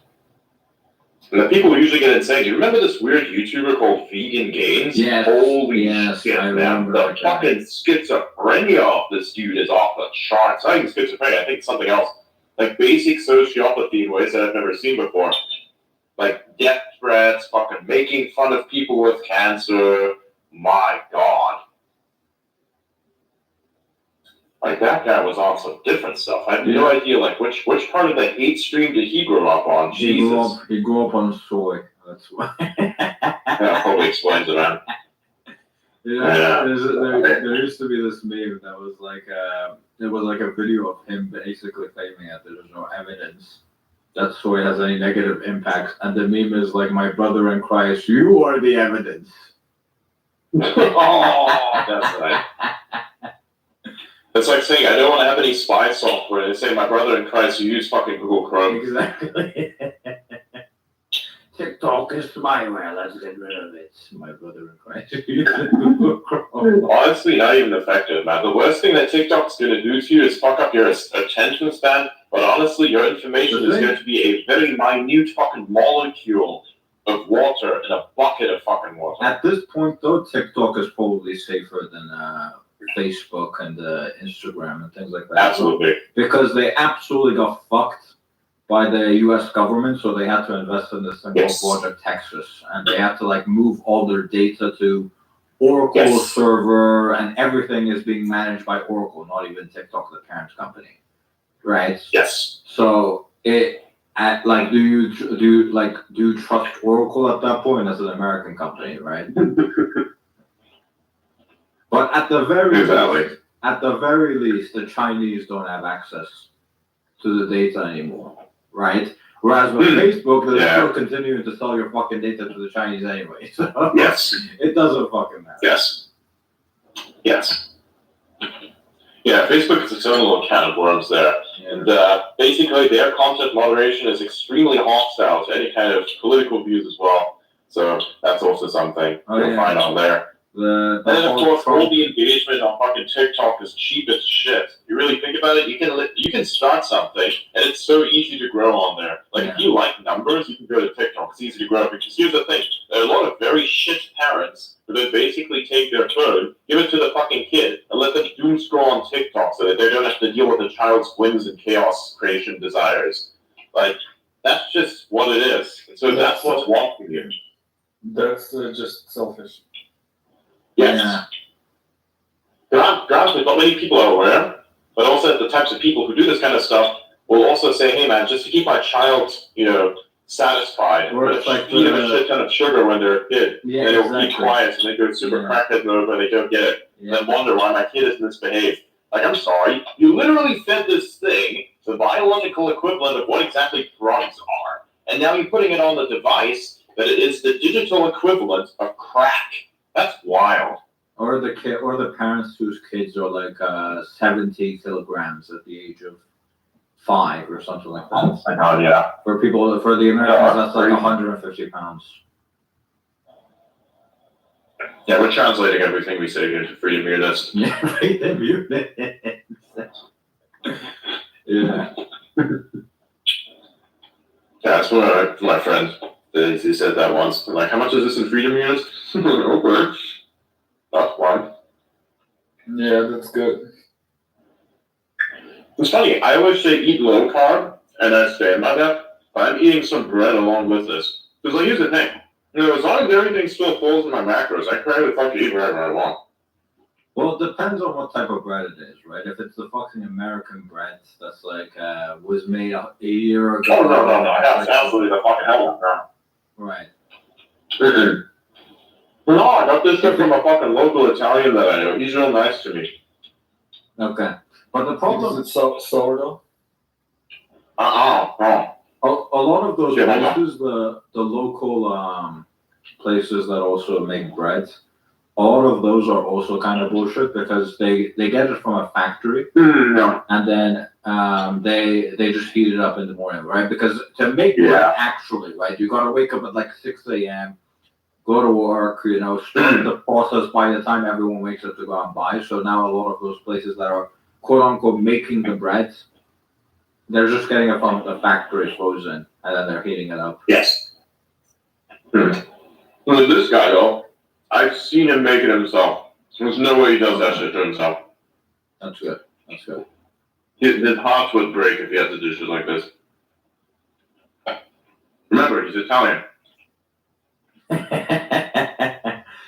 And the people who usually get insane. Do you remember this weird YouTuber called Vegan Gains? Yes. Holy Yes, shit, I man. remember The that guy. fucking schizophrenia of this dude is off the charts. I think schizophrenia, I think it's something else. Like basic sociopathy in ways that I've never seen before. Like death threats, fucking making fun of people with cancer. My God. Like that guy was on some different stuff. I have no idea like which part of the hate stream did he grow up on? He grew up on soy. That's why. That probably explains it, man. There used to be this meme that was like it was like a video of him basically claiming that there's no evidence that soy has any negative impacts, and the meme is like, my brother in Christ, you are the evidence. Oh, that's right. It's like saying, I don't want to have any spy software. They say, my brother in Christ, you use fucking Google Chrome. Exactly. TikTok is spyware, let's get rid of it. My brother in Christ, you use Google Chrome. Honestly, not even effective, man. The worst thing that TikTok's going to do to you is fuck up your attention span, but honestly, your information is going to be a very minute fucking molecule of water in a bucket of fucking water. At this point, though, TikTok is probably safer than Facebook and Instagram and things like that. Absolutely. Because they absolutely got fucked by the U.S. government, so they had to invest in this thing called Project Texas, and they had to like move all their data to Oracle server, and everything is being managed by Oracle, not even TikTok, the parent company, right? Yes. So do you trust Oracle at that point as an American company, right? But at the very least, the Chinese don't have access to the data anymore, right? Whereas with Facebook, they're still continuing to sell your fucking data to the Chinese anyway. So it doesn't fucking matter. Yes. Yeah, Facebook is its own little can of worms there. And basically, their content moderation is extremely hostile to any kind of political views as well. So that's also something you'll find on there. And then, of course, all the engagement on fucking TikTok is cheap as shit. You really think about it, you can start something, and it's so easy to grow on there. Like, if you like numbers, you can go to TikTok. It's easy to grow. Because here's the thing. There are a lot of very shit parents who then basically take their phone, give it to the fucking kid, and let them doom scroll on TikTok so that they don't have to deal with the child's whims and chaos creation desires. Like, that's just what it is. And so that's what's wrong with you. That's just selfish. Yes. Granted, not many people are aware, but also the types of people who do this kind of stuff will also say, hey man, just to keep my child, satisfied, feed them a shit ton of sugar when they're a kid, and they'll keep quiet, and they go super crackhead mode when they don't get it, and then wonder why my kid is misbehaved. Like, I'm sorry, you literally fed this thing the biological equivalent of what exactly drugs are, and now you're putting it on the device that it is the digital equivalent of crack. That's wild. Or the parents whose kids are like 70 kilograms at the age of 5 or something like that. Oh my God, yeah. For the Americans, that's like 150 pounds. Yeah, we're translating everything we say into freedom units. Yeah, freedom units. Yeah. Yeah, that's what my friend. He said that once. Like, how much is this in freedom units? Okay. That's fine. Yeah, that's good. It's funny, I always say eat low carb, and I stand by that, but I'm eating some bread along with this. Because, like, here's the thing. As long as everything still falls in my macros, I can really fucking eat whatever I want. Well, it depends on what type of bread it is, right? If it's the fucking American bread that's like was made a year ago. Oh no! That's absolutely the fucking hell out Right. there. No, I got this stuff from a fucking local Italian that I know. He's real nice to me. Okay, but the problem is sourdough. A lot of those places, the local places that also make bread, a lot of those are also kind of bullshit because they get it from a factory and then they just heat it up in the morning, right? Because to make bread actually, right, you gotta wake up at like 6 a.m., go to work, start the process by the time everyone wakes up to go and buy. So now a lot of those places that are quote unquote making the bread, they're just getting it from the factory frozen and then they're heating it up. Yes. Well, this guy though, I've seen him make it himself. There's no way he does that shit to himself. That's good. That's good. His heart would break if he had to do shit like this. Remember, he's Italian.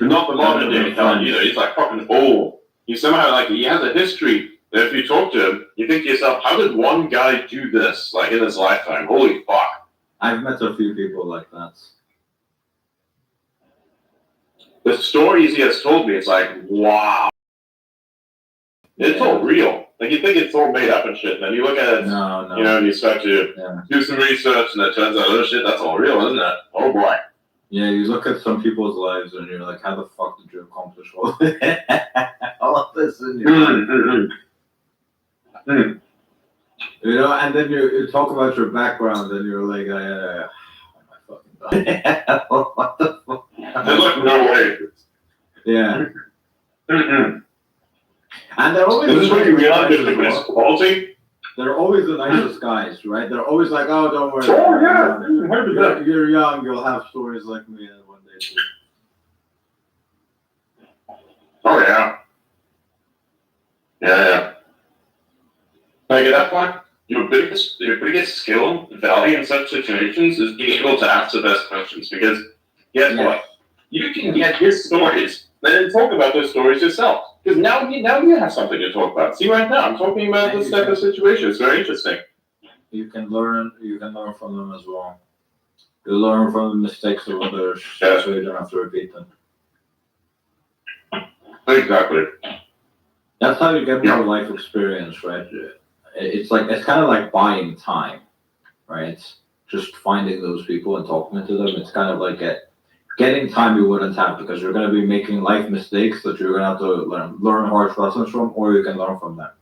Not the modern day Italian either. He's like fucking old. He somehow he has a history that if you talk to him, you think to yourself, how did one guy do this like in his lifetime? Holy fuck. I've met a few people like that. The stories he has told me, it's like, wow. It's all real. Like you think it's all made up and shit, and then you look at it, and you start to do some research, and it turns out, oh shit, that's all real, isn't it? Oh boy. Yeah, you look at some people's lives, and you're like, how the fuck did you accomplish all of this in your life? And then you talk about your background, and you're like, what the fuck? There's like no way. Yeah. And they're always this is where you realize there's the best quality. They're always the nicest guys, right? They're always like, oh, don't worry. Oh, yeah. You're young, you'll have stories like me one day too. Oh, yeah. Yeah. Like at that point, your biggest skill and value in such situations is being able to ask the best questions. Because guess what? You can get his stories, then talk about those stories yourself. Because now you have something to talk about. See, right now I'm talking about this type of situation. It's very interesting. You can learn from them as well. You learn from the mistakes of others, so you don't have to repeat them. Exactly. That's how you get more life experience, right? It's kind of like buying time, right? Just finding those people and talking to them. It's kind of like getting time you wouldn't have because you're going to be making life mistakes that you're going to have to learn harsh lessons from, or you can learn from them.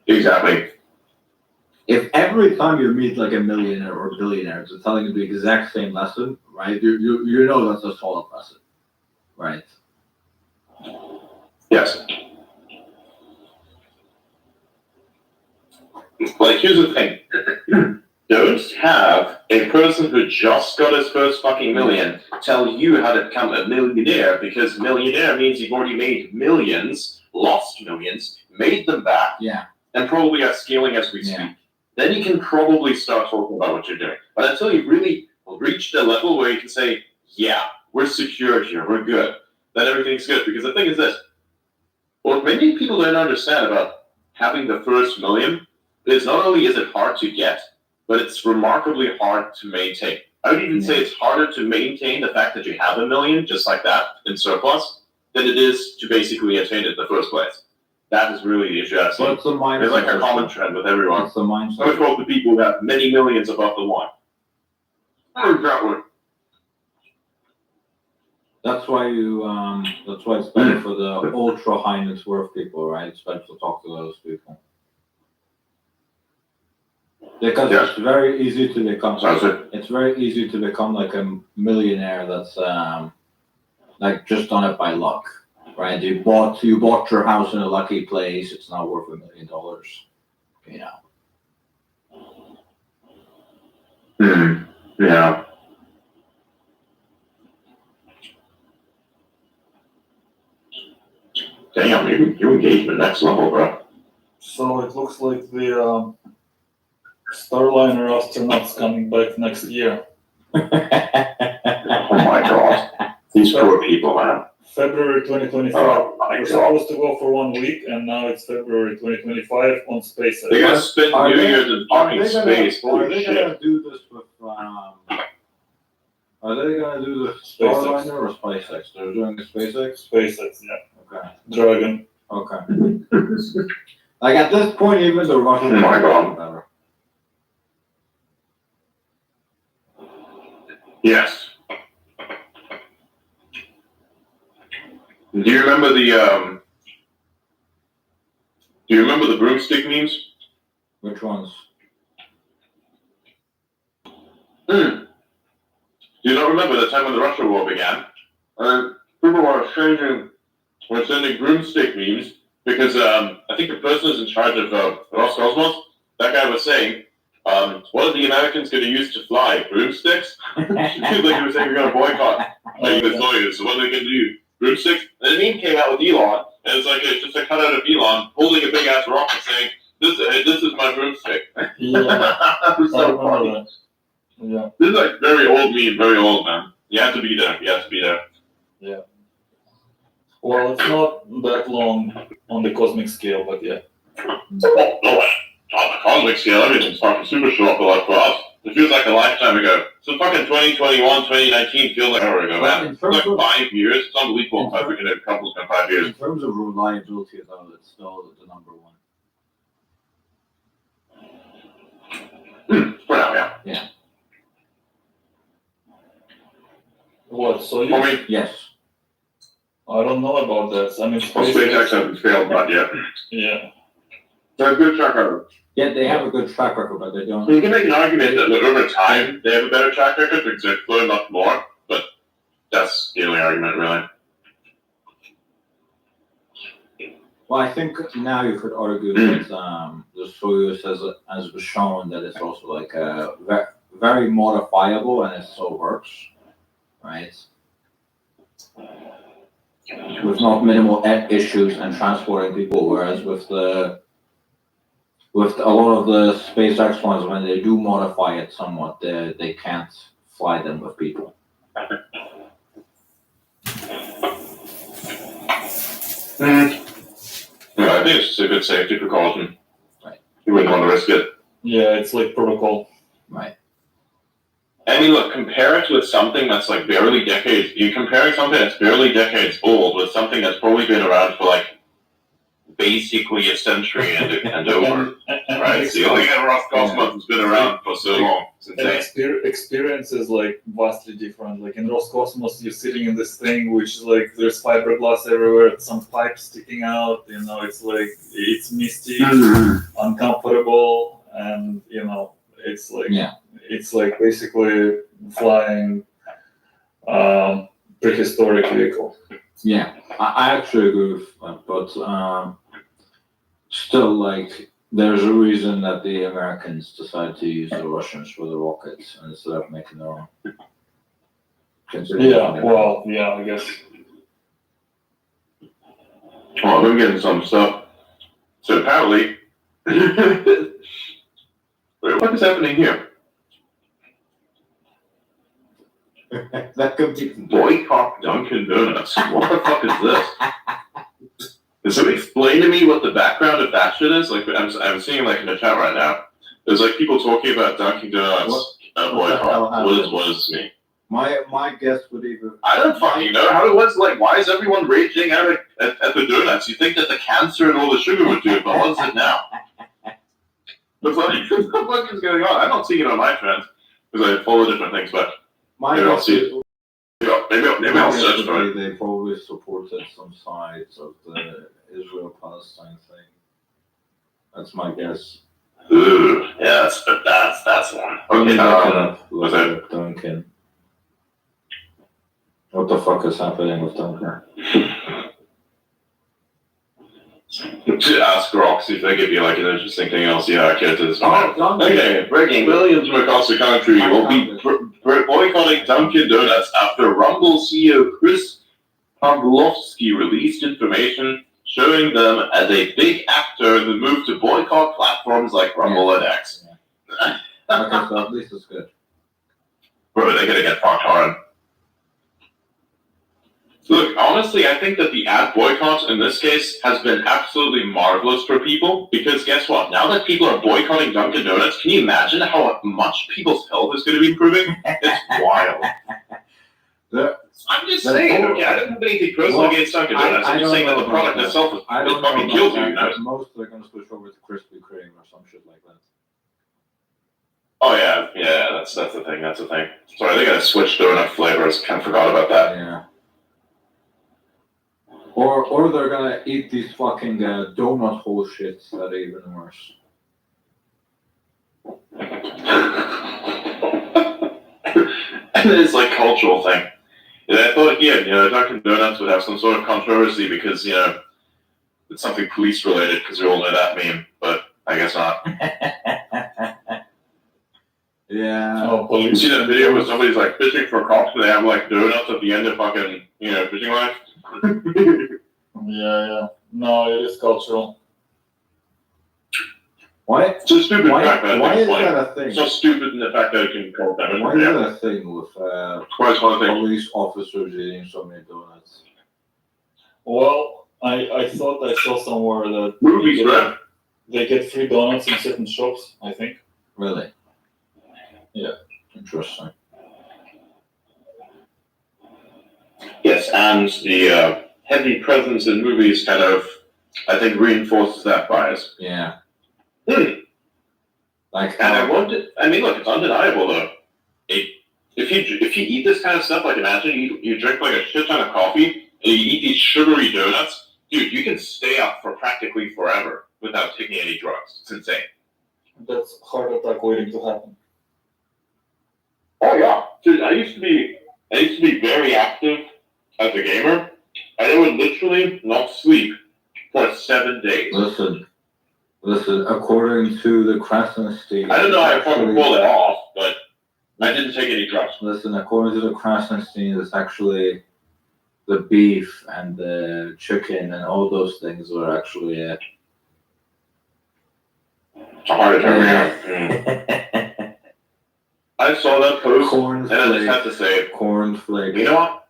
Exactly. If every time you meet like a millionaire or billionaire is telling you the exact same lesson, right? You know that's a solid lesson, right? Yes. Like, here's the thing. Don't have a person who just got his first fucking million tell you how to become a millionaire, because millionaire means you've already made millions, lost millions, made them back, and probably are scaling as we speak. Then you can probably start talking about what you're doing. But until you've really reached a level where you can say, yeah, we're secure here, we're good, then everything's good. Because the thing is this, what many people don't understand about having the first million is not only is it hard to get, but it's remarkably hard to maintain. I would even say it's harder to maintain the fact that you have a million, just like that, in surplus, than it is to basically attain it in the first place. That is really the issue I've seen. It's like a common trend with everyone. It's the mindset. I would call the people who have many millions above the one. Exactly. That's why it's better for the ultra high net worth people, right? It's better to talk to those people. Because it's very easy to become. It's very easy to become like a millionaire that's like just done it by luck, right? You bought your house in a lucky place. It's not worth $1 million, you know. Yeah. Damn, you engaged the next level, bro. So it looks like the Starliner astronauts coming back next year. Oh my god. These February 2025. We're supposed to go for 1 week, and now it's February 2025 on SpaceX. They're gonna spend Are New they- Year's in are fucking they gonna- space. Are Holy they shit. gonna do this with? Are they gonna do the Starliner or SpaceX? They're doing the SpaceX. SpaceX, yeah. Okay. Dragon. Okay. Like at this point, even the Russians Oh my are God. better. Yes. Do you remember the Do you remember the broomstick memes? Which ones? Do you not remember the time when the Russia war began? And people were sending broomstick memes because I think the person who's in charge of Roscosmos, that guy was saying, what are the Americans going to use to fly? Broomsticks? Like he was saying we're going to boycott the Soyuz. So what are they going to do? Broomsticks? And the meme came out with Elon, and it's like it's just a cutout of Elon holding a big ass rocket saying, this is my broomstick. Yeah. That was so funny. Yeah. This is like very old meme, very old, man. You have to be there. You have to be there. Yeah. Well, it's not that long on the cosmic scale, but yeah. No, on the cosmic scale, everything's fucking super short, but like for us, it feels like a lifetime ago. So fucking 2021, 2019 feels like an hour ago, man. It's like 5 years. It's unbelievable how we can have couples in 5 years. In terms of reliability, though, it's still the number one. For now, yeah. Yeah. What? So I mean, yes. I don't know about that. I mean, well, SpaceX hasn't failed not yet. Yeah. They're a good track record. Yeah, they have a good track record, but they don't. You can make an argument that over time they have a better track record because they've flown much more, but that's the only argument, really. Well, I think now you could argue that the Soyuz has shown that it's also like very modifiable and it still works, right? With not minimal issues and transporting people, whereas with a lot of the SpaceX ones, when they do modify it somewhat, they can't fly them with people. Yeah, I think it's just a good safety precaution. Right. You wouldn't want to risk it. Yeah, it's like protocol. Right. I mean, look, compare it with something that's like barely decades. You're comparing something that's barely decades old with something that's probably been around for like basically a century and over, right? So you look at Roscosmos, it's been around for so long. And experience is like vastly different. Like in Roscosmos, you're sitting in this thing, which is like there's fiberglass everywhere, some pipes sticking out. You know, it's like it's misty, uncomfortable, and you know, it's like it's like basically flying prehistoric vehicle. Yeah, I actually agree with that, but still, like, there's a reason that the Americans decided to use the Russians for the rockets instead of making their own. Yeah, well, yeah, I guess. Well, I'm getting some stuff. So apparently, wait, what is happening here? That could be boycott Dunkin' Donuts. What the fuck is this? Can somebody explain to me what the background of that shit is? Like, I'm seeing like in the chat right now. There's like people talking about Dunkin' Donuts boycott. What does this mean? My guess would even. I don't fucking know. How it was like? Why is everyone raging out at the donuts? You think that the cancer and all the sugar would do it, but what's it now? What the fuck is going on? I don't see it on my trends because I follow different things, but maybe I'll see it. Maybe I'll search for it. They probably supported some sides of the Israel-Palestine thing. That's my guess. Ooh, yeah, that's one. Okay, look it up, Duncan. What the fuck is happening with Duncan? Ask Rox if they give you like an interesting thing else. Yeah, I care to this one. Okay, breaking. Millions from across the country will be boycotting Dunkin' Donuts after Rumble CEO Chris Pavlovsky released information showing them as a big actor in the move to boycott platforms like Rumble and X. Okay, so at least it's good. Bro, they're gonna get fucked hard. Look, I honestly, I think that the ad boycott in this case has been absolutely marvelous for people because guess what? Now that people are boycotting Dunkin' Donuts, can you imagine how much people's health is going to be improving? It's wild. I'm just saying, okay, I don't have anything personal against Dunkin' Donuts. I'm just saying that the product itself is fucking kills you, you know? Most are going to switch over to Krispy Kreme or some shit like that. Oh yeah, that's the thing. Sorry, they got to switch donut flavors. Kind of forgot about that. Yeah. Or they're gonna eat these fucking donut hole shits that are even worse. And it's like cultural thing. Yeah, I thought again, Dunkin' Donuts would have some sort of controversy because it's something police related because we all know that meme, but I guess not. Yeah. Oh, police. You see that video where somebody's like fishing for cops and they have like donuts at the end of fucking fishing line? Yeah. No, it is cultural. Why? It's a stupid fact that why is like, that a thing? It's so stupid in the fact that it can cause damage. Why is that a thing with police officers eating so many donuts? Well, I thought I saw somewhere that movies, right? They get free donuts in certain shops, I think. Really? Yeah. Interesting. Yes, and the heavy presence in movies kind of, I think, reinforces that bias. Yeah. Like, and look, it's undeniable though. If you eat this kind of stuff, like imagine you drink like a shit ton of coffee and you eat these sugary donuts, dude, you can stay up for practically forever without taking any drugs. It's insane. That's heart attack waiting to happen. Oh yeah, dude, I used to be very active as a gamer. I would literally not sleep for 7 days. Listen, according to the Krasnodar... I don't know how I fucking pulled it off, but I didn't take any drugs. Listen, according to the Krasnodar, it's actually the beef and the chicken and all those things were actually a heart attack. I saw that post, and I just have to say, cornflake. You know what?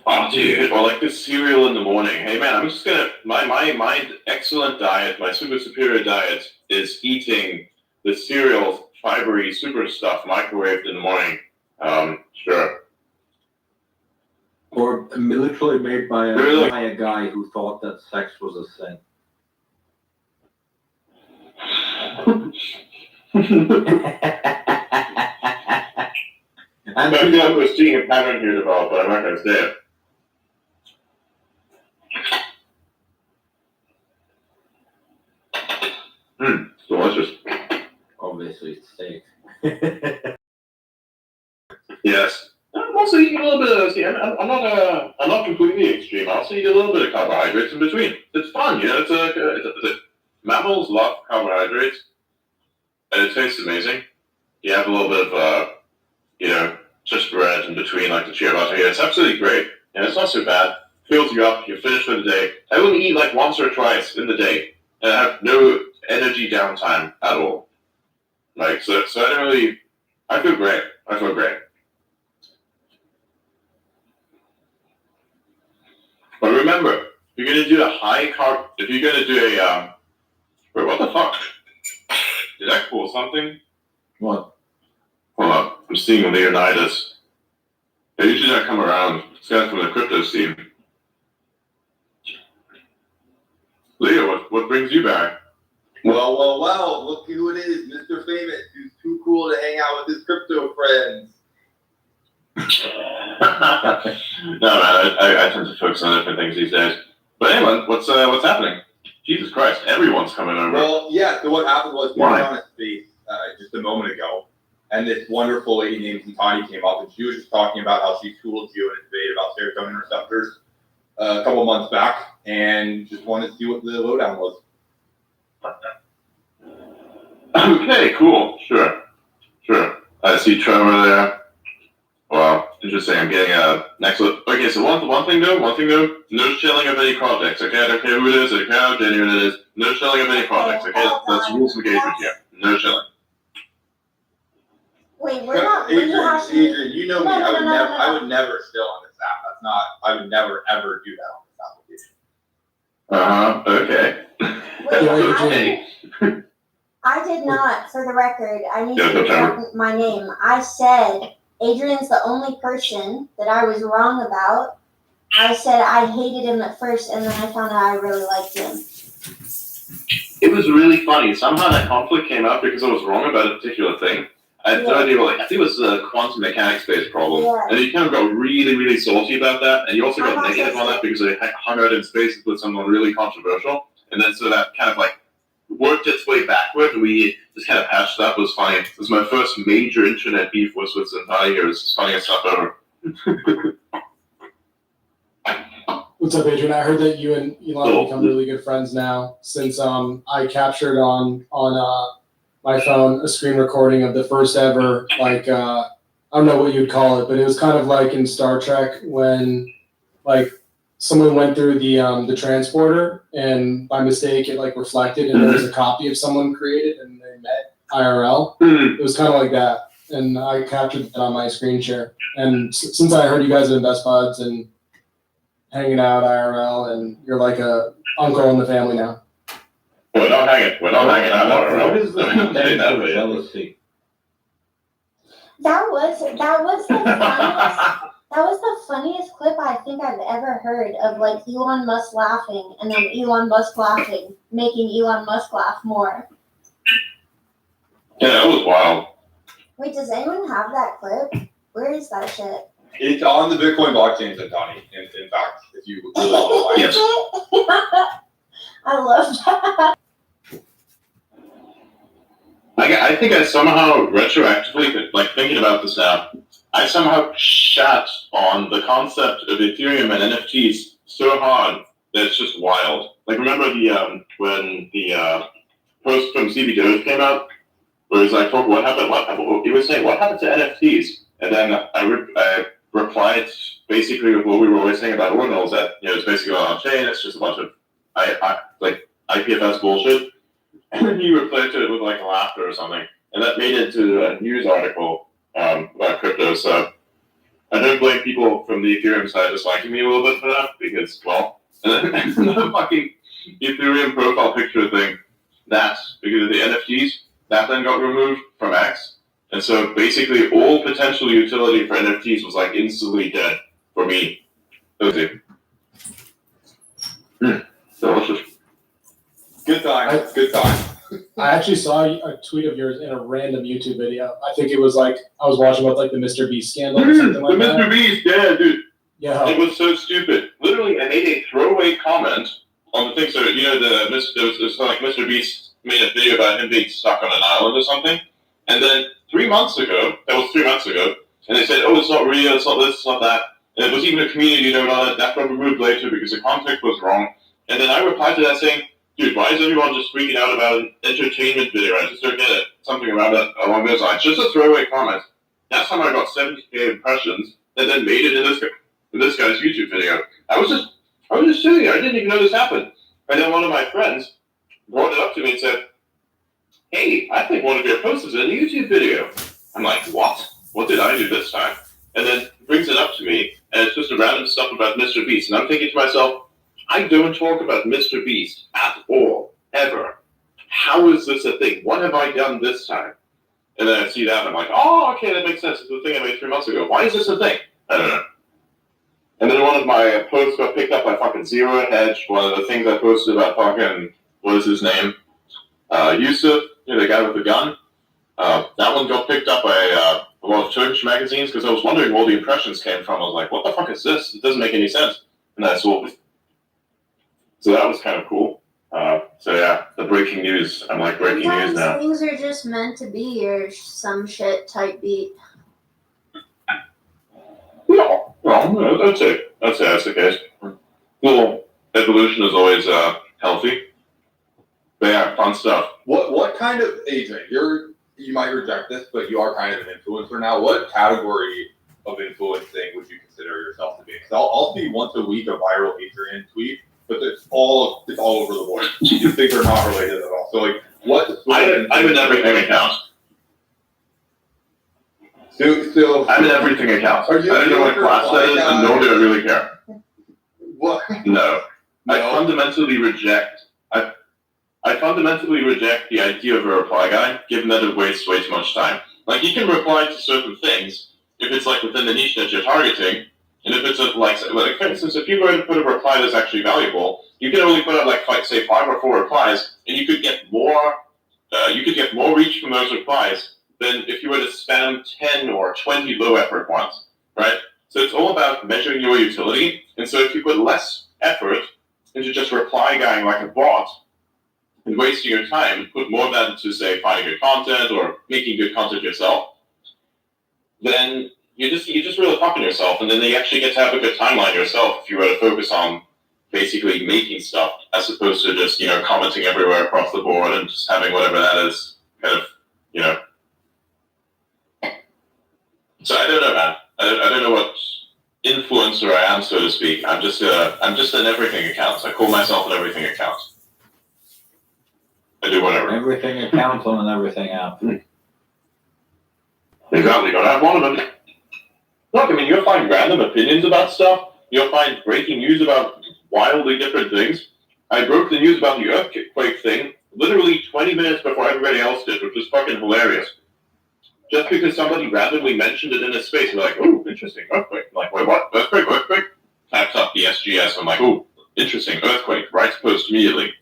Oh, dude, or like this cereal in the morning. Hey, man, I'm just gonna my excellent diet, my super superior diet is eating the cereal fibery super stuff microwaved in the morning. Sure. Or literally made by a guy who thought that sex was a sin. I feel like we're seeing a pattern here develop, but I'm not going to say it. Delicious. Obviously, it's steak. Yes. I'm also eating a little bit of. See, I'm not completely extreme. I also eat a little bit of carbohydrates in between. It's fun, mammals love carbohydrates, and it tastes amazing. You have a little bit of, just bread in between, like the ciabatta here. It's absolutely great. And it's not so bad. Fills you up. You're finished for the day. I only eat like once or twice in the day, and I have no energy downtime at all. Like so I don't really. I feel great. But remember, if you're gonna do a high carb, if you're gonna do a wait, what the fuck? Did I pull something? What? Hold on, I'm seeing Leonidas. They usually don't come around. It's guy from the crypto scene. Leo, what brings you back? Well, look who it is, Mr. Famous, who's too cool to hang out with his crypto friends. No, man, I tend to focus on different things these days. But anyway, what's happening? Jesus Christ, everyone's coming over. Well, yeah, so what happened was we were Why? on a space just a moment ago, and this wonderful lady named Zitani came up, and she was just talking about how she schooled you in a debate about serotonin receptors a couple months back, and just wanted to see what the lowdown was. Okay, cool. Sure. I see Trevor there. Wow, interesting. I'm getting next one. Okay, so one thing though, no shelling of any projects, okay? I don't care who it is, I don't care how genuine it is. No shelling of any projects, okay? That's rules of engagement here. No shelling. Wait, we're not rehashing. Adrian, you know me. No, no, no, I would never steal on this app. That's not. I would never ever do that on this application. Okay. Wait, I did not, for the record. I need to correct my name. I said Adrian's the only person that I was wrong about. I said I hated him at first, and then I found out I really liked him. It was really funny. Somehow that conflict came up because I was wrong about a particular thing. I had no idea. I think it was a quantum mechanics-based problem, and you kind of got really, really salty about that. And you also got negative on that because I hung out in space with someone really controversial, and then so that kind of worked its way backward. And we just kind of patched up. It was funny. It was my first major internet beef was with Zendaya. It was the funniest stuff ever. What's up, Adrian? I heard that you and Elon have become really good friends now since I captured on my phone a screen recording of the first ever, I don't know what you'd call it, but it was kind of like in Star Trek when someone went through the transporter and by mistake it reflected and there was a copy of someone created and they met IRL. It was kind of like that, and I captured that on my screen share. And since I heard you guys are best buds and hanging out IRL, and you're like a uncle in the family now. We're not hanging out IRL. What is the jealousy? That was the funniest. That was the funniest clip I think I've ever heard of Elon Musk laughing and then Elon Musk laughing, making Elon Musk laugh more. Yeah, that was wild. Wait, does anyone have that clip? Where is that shit? It's on the Bitcoin blockchain, Donnie. In fact, if you really want to I love that. I think I somehow retroactively, thinking about this now, I somehow shat on the concept of Ethereum and NFTs so hard that it's just wild. Remember when the post from CBDOs came out, where he's like, what happened? He was saying, what happened to NFTs? And then I replied basically with what we were always saying about ordinals, that it's basically on chain. It's just a bunch of IPFS bullshit. And then he replied to it with laughter or something, and that made it into a news article about crypto. So I don't blame people from the Ethereum side disliking me a little bit for that because, and then the fucking Ethereum profile picture thing, that's because of the NFTs, that then got removed from X. And so basically all potential utility for NFTs was instantly dead for me. Delicious. Good time. Good time. I actually saw a tweet of yours in a random YouTube video. I think it was I was watching about the Mr. Beast scandal or something like that. The Mr. Beast, yeah, dude. Yeah. It was so stupid. Literally, I made a throwaway comment on the thing. So it's like Mr. Beast made a video about him being stuck on an island or something, and then 3 months ago, and they said, oh, it's not real, it's not this, it's not that. And it was even a community note on it. That got removed later because the context was wrong. And then I replied to that saying, dude, why is everyone just freaking out about an entertainment video? I just don't get it. Something around that along those lines. Just a throwaway comment. That's how I got 70K impressions, and then made it in this guy's YouTube video. I was just silly. I didn't even know this happened. And then one of my friends brought it up to me and said, hey, I think one of your posts is in a YouTube video. I'm like, what? What did I do this time? And then brings it up to me, and it's just a random stuff about Mr. Beast. And I'm thinking to myself, I don't talk about Mr. Beast at all, ever. How is this a thing? What have I done this time? And then I see that, and I'm like, oh, okay, that makes sense. It's the thing I made 3 months ago. Why is this a thing? I don't know. And then one of my posts got picked up by fucking Zero Hedge. One of the things I posted about fucking, what is his name? Yusuf, the guy with the gun. That one got picked up by a lot of Turkish magazines because I was wondering where all the impressions came from. I was like, what the fuck is this? It doesn't make any sense. And I saw it. So that was kind of cool. So yeah, the breaking news. I'm like breaking news now. Things are just meant to be or some shit type beat. No, I'd say that's the case. Cool. Evolution is always healthy. But yeah, fun stuff. What kind of, Adrian, you might reject this, but you are kind of an influencer now. What category of influencing would you consider yourself to be? Because I'll see once a week a viral Adrian tweet, but it's all over the board. These things are not related at all. So what? I'm in everything account. So I'm in everything accounts. Are I you don't know what class that is, and nor do I really care. What? No. I fundamentally reject the idea of a reply guy, given that it wastes way too much time. Like, you can reply to certain things if it's like within the niche that you're targeting, and if it's like for instance, if you go and put a reply that's actually valuable, you can only put out say 5 or 4 replies, and you could get more. You could get more reach from those replies than if you were to spam 10 or 20 low effort ones, right? So it's all about measuring your utility, and so if you put less effort into just reply guying like a bot and wasting your time, and put more of that into, say, finding good content or making good content yourself, then you're just really fucking yourself, and then you actually get to have a good timeline yourself if you were to focus on basically making stuff as opposed to just, commenting everywhere across the board and just having whatever that is kind of, So I don't know, man. I don't know what influencer I am, so to speak. I'm just an everything account. I call myself an everything account. I do whatever. Everything accounts on an everything app. Exactly, gotta have one of them. Look, I mean, you'll find random opinions about stuff. You'll find breaking news about wildly different things. I broke the news about the earthquake thing literally 20 minutes before everybody else did, which was fucking hilarious. Just because somebody randomly mentioned it in a space, we're like, "Ooh, interesting, earthquake." I'm like, wait, what? Earthquake? Taps up the SGS. I'm like, "Ooh, interesting, earthquake." Writes post immediately.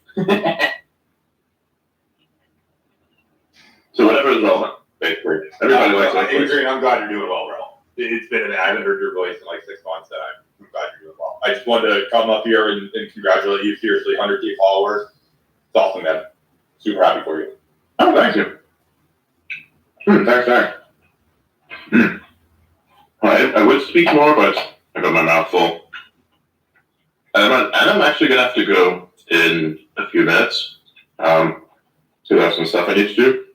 So whatever is relevant, basically. Everybody likes earthquakes. Adrian, I'm glad you're doing well, bro. It's been a minute. I haven't heard your voice in like 6 months, and I'm glad you're doing well. I just wanted to come up here and congratulate you. Seriously, 100K followers. It's awesome, man. Super happy for you. Oh, thank you. Thanks. I would speak more, but I got my mouth full. And I'm actually going to have to go in a few minutes. So I have some stuff I need to do.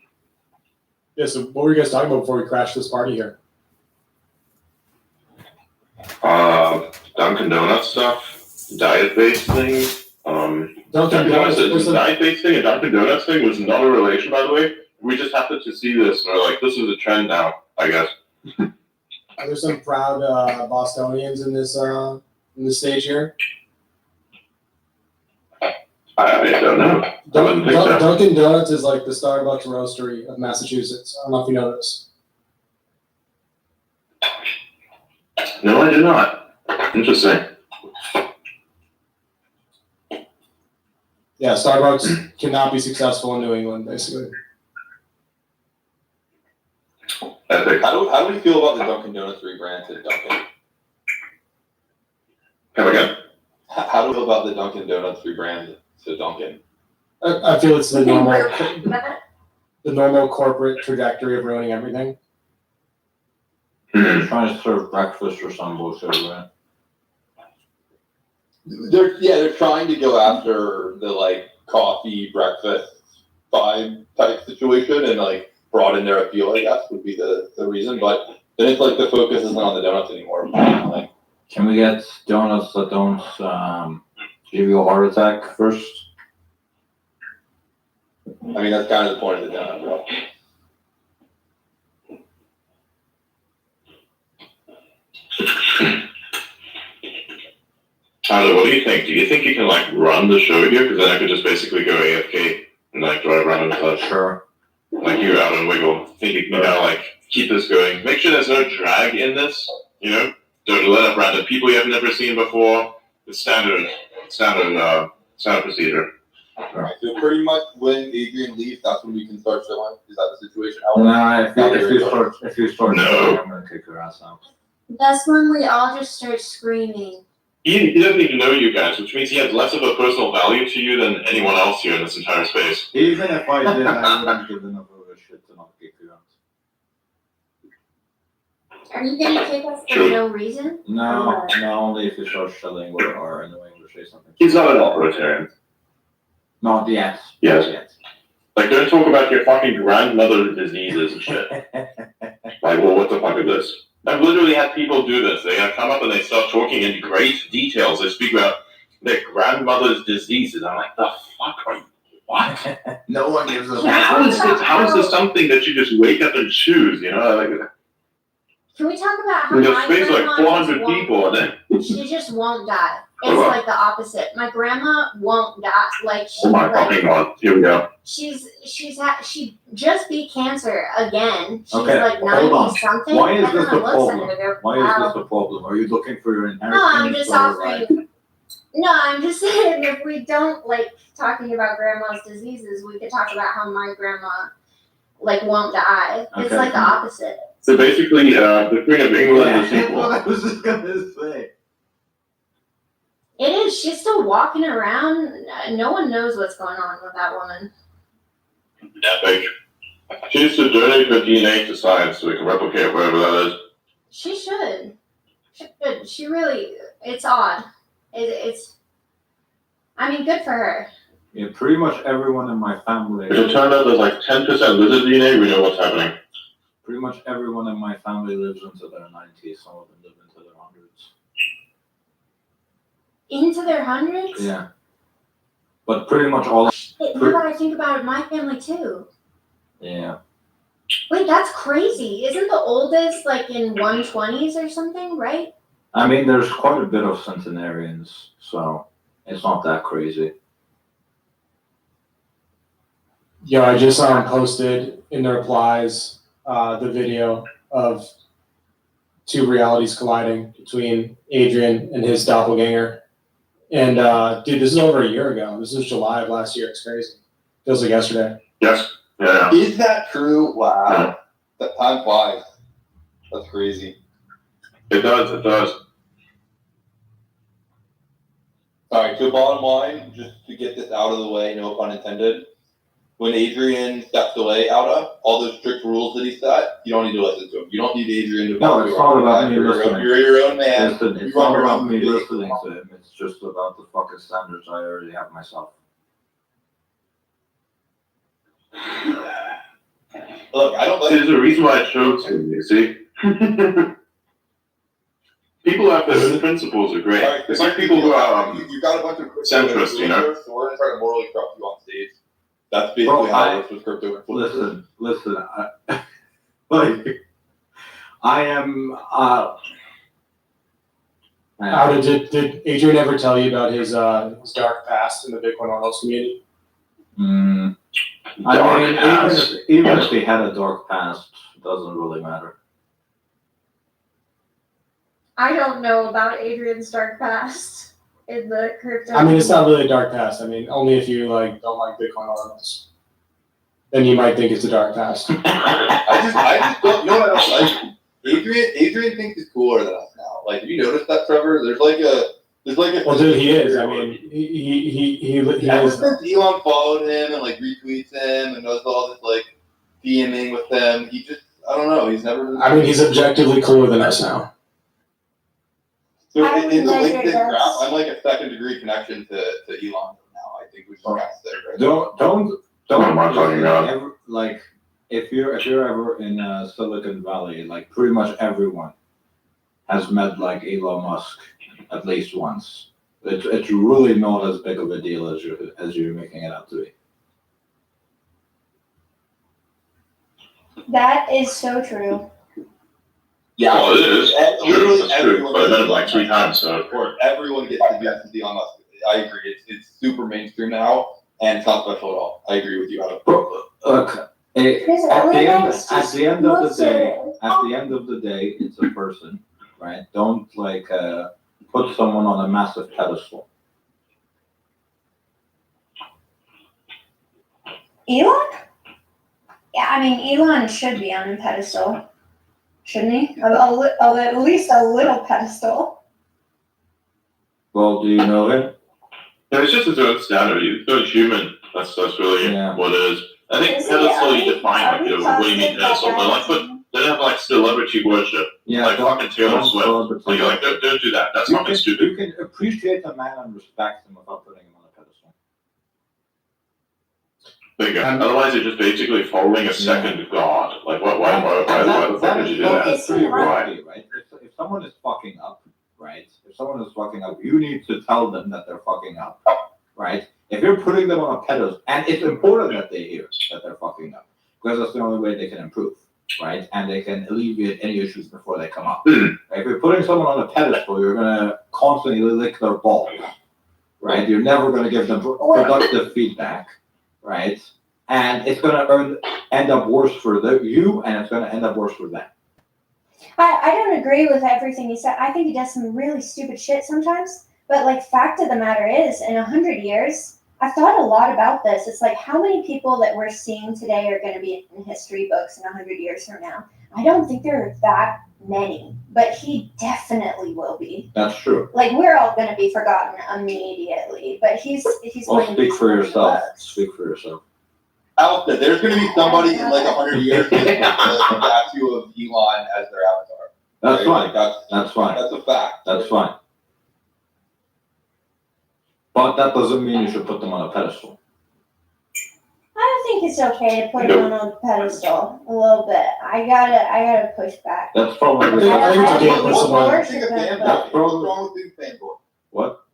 Yeah, so what were you guys talking about before we crashed this party here? Dunkin' Donuts stuff, diet-based thing. Dunkin' Donuts, diet-based thing and Dunkin' Donuts thing was not a relation, by the way. We just happened to see this, and we're like, this is a trend now, I guess. Are there some proud Bostonians in this stage here? I don't know. Dunkin' Donuts is like the Starbucks roastery of Massachusetts. I don't know if you know this. No, I did not. Interesting. Yeah, Starbucks cannot be successful in New England, basically. Epic. How do we feel about the Dunkin' Donuts rebrand to Dunkin'? Come again? How do we feel about the Dunkin' Donuts rebrand to Dunkin'? I feel it's the normal corporate trajectory of ruining everything. They're trying to serve breakfast or some bullshit, right? They're trying to go after the like coffee breakfast vibe type situation and like broaden their appeal, I guess, would be the reason. But then it's like the focus isn't on the donuts anymore. Like, can we get donuts that don't give you a heart attack first? I mean, that's kind of the point of the donut, bro. Tyler, what do you think? Do you think you can like run the show here? Because then I could just basically go AFK and like drive around and such. Sure. Like you out and wiggle. Think you can like keep this going. Make sure there's no drag in this. Don't let up random people you have never seen before. It's standard procedure. Alright, so pretty much when Adrian leaves, that's when we can start showing. Is that the situation? Nah, if you start showing, I'm gonna kick your ass out. That's when we all just start screaming. He doesn't even know you guys, which means he has less of a personal value to you than anyone else here in this entire space. Even if I did, I wouldn't give enough of a shit to not kick you out. Are you gonna kick us for no reason? No, only if you start shelling or annoying or say something. He's not an authoritarian. Not yet. Yes. Not yet. Like, don't talk about your fucking grandmother's diseases and shit. Like, well, what the fuck is this? I've literally had people do this. They come up and they start talking in great details. They speak about their grandmother's diseases. I'm like, the fuck are you? What? No one gives a How is this something that you just wake up and choose? Like, Can we talk about how There's my space like grandma 400 people, and then she just won't die. It's like the opposite. My grandma won't die. Like she, oh my fucking god, here we go. she just beat cancer again. She's Okay, like hold on. 90 something. Why is this Everyone a looks problem? at her, they're Why is this a problem? Are you looking for your inheritance? No, I'm just or, offering. like- No, I'm just saying if we don't like talking about grandma's diseases, we could talk about how my grandma like won't die. It's Okay. like the opposite. So basically, the Queen of England is That's equal. what I was just gonna say. It is. She's still walking around. No one knows what's going on with that woman. Epic. She needs to donate her DNA to science so we can replicate whatever that is. She should. She should. She really. It's odd. It's. I mean, good for her. Yeah, pretty much everyone in my family. If it turned out there's like 10% lizard DNA, we know what's happening. Pretty much everyone in my family lives into their 90s. Some of them live into their 100s. Into their hundreds? Yeah. But pretty much all. Now that I think about it, my family too. Yeah. Wait, that's crazy. Isn't the oldest like in 120s or something, right? I mean, there's quite a bit of centenarians, so it's not that crazy. Yeah, I just posted in the replies the video of two realities colliding between Adrian and his doppelganger. And dude, this is over a year ago. This is July of last year. It's crazy. Feels like yesterday. Yes. Yeah. Is that true? Wow. That time flies. That's crazy. It does. It does. All right. So bottom line, just to get this out of the way, no pun intended. When Adrian steps away out of all those strict rules that he set, you don't need to listen to him. You don't need Adrian to. No, it's not about me listening. You're your own man. Listen, it's You run not your about own me business. listening to him. It's just about the fucking standards I already have myself. Look, I don't. There's a reason why I chose him, you see? People have their own principles are great. Right, it's like people who are you've got a bunch of centrist, you know? So we're gonna try to morally corrupt you on stage. That's basically how it works with crypto. Listen, I am. Did Adrian ever tell you about his dark past in the Bitcoin Arnold's community? I mean, even if he had a dark past, it doesn't really matter. I don't know about Adrian's dark past in the crypto. I mean, it's not really a dark past. I mean, only if you like don't like Bitcoin Arnold's, then you might think it's a dark past. I just don't. You know what else? Like Adrian thinks he's cooler than us now. Like, have you noticed that, Trevor? There's like a. Well, dude, he is. I mean, he Ever is. since Elon followed him and like retweets him and does all this like DMing with them, he just I don't know. He's never. I mean, he's objectively cooler than us now. So in the LinkedIn graph, I'm like a second degree connection to Elon now. I think we just got to say right. Don't am I talking about? ever, like if you're ever in Silicon Valley, like pretty much everyone has met like Elon Musk at least once. It's really not as big of a deal as you're making it out to be. That is so true. Yeah, well, it is. Literally That's true, everyone. but I met him like 3 times, so. Of course, everyone gets to do Elon Musk. I agree. It's super mainstream now, and it's not special at all. I agree with you, Adam. Look, at the end of the day, it's a person, right? Don't like put someone on a massive pedestal. Elon? Yeah, I mean, Elon should be on a pedestal, shouldn't he? At least a little pedestal. Well, do you know him? No, it's just his own standard. He's own human. That's really what it is. I think pedestal you define like what do you mean pedestal? But like they have like celebrity worship. Yeah, like fucking Taylor Swift. Like, don't do that. That's fucking stupid. You can appreciate a man and respect him without putting him on a pedestal. There you go. Otherwise, you're just basically following a second god. Like, why the fuck did you do that? Right? If someone is fucking up, right? If someone is fucking up, you need to tell them that they're fucking up, right? If you're putting them on a pedestal, and it's important that they hear that they're fucking up, because that's the only way they can improve. right? And they can alleviate any issues before they come up. If you're putting someone on a pedestal, you're gonna constantly lick their balls, right? You're never gonna give them productive feedback, right? And it's gonna end up worse for you, and it's gonna end up worse for them. I don't agree with everything he said. I think he does some really stupid shit sometimes. But like, fact of the matter is, in 100 years, I've thought a lot about this. It's like, how many people that we're seeing today are going to be in history books in 100 years from now? I don't think there are that many, but he definitely will be. That's true. Like, we're all going to be forgotten immediately, but he's Well, going speak to for yourself. Speak for yourself. Out there, there's going to be somebody in like 100 years with a statue of Elon as their avatar. That's right? fine. Like, that's fine. That's a fact. That's fine. But that doesn't mean you should put them on a pedestal. I don't think it's okay to put him on a pedestal a little bit. I gotta push back. That's probably I don't think it's worship him, That's but probably what?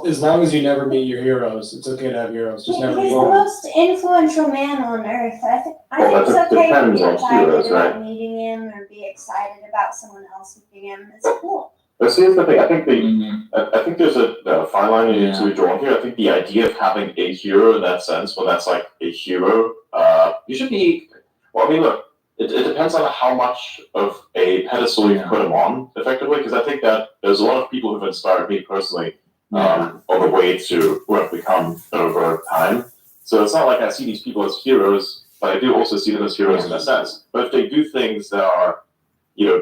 As long as you never meet your heroes, it's okay to have heroes. Just never he's meet the them. most influential man on earth. I think Well, it's that okay to depends be on excited heroes, about right? meeting him or be excited about someone else meeting him. It's cool. But see, here's the thing. I think there's a fine line you need to be drawn here. I think the idea of having a hero in that sense, when that's like a hero, you should be. Well, I mean, look, it depends on how much of a pedestal you put him on, effectively. Because I think that there's a lot of people who've inspired me personally on the way to who I've become over time. So it's not like I see these people as heroes, but I do also see them as heroes in a sense. But if they do things that are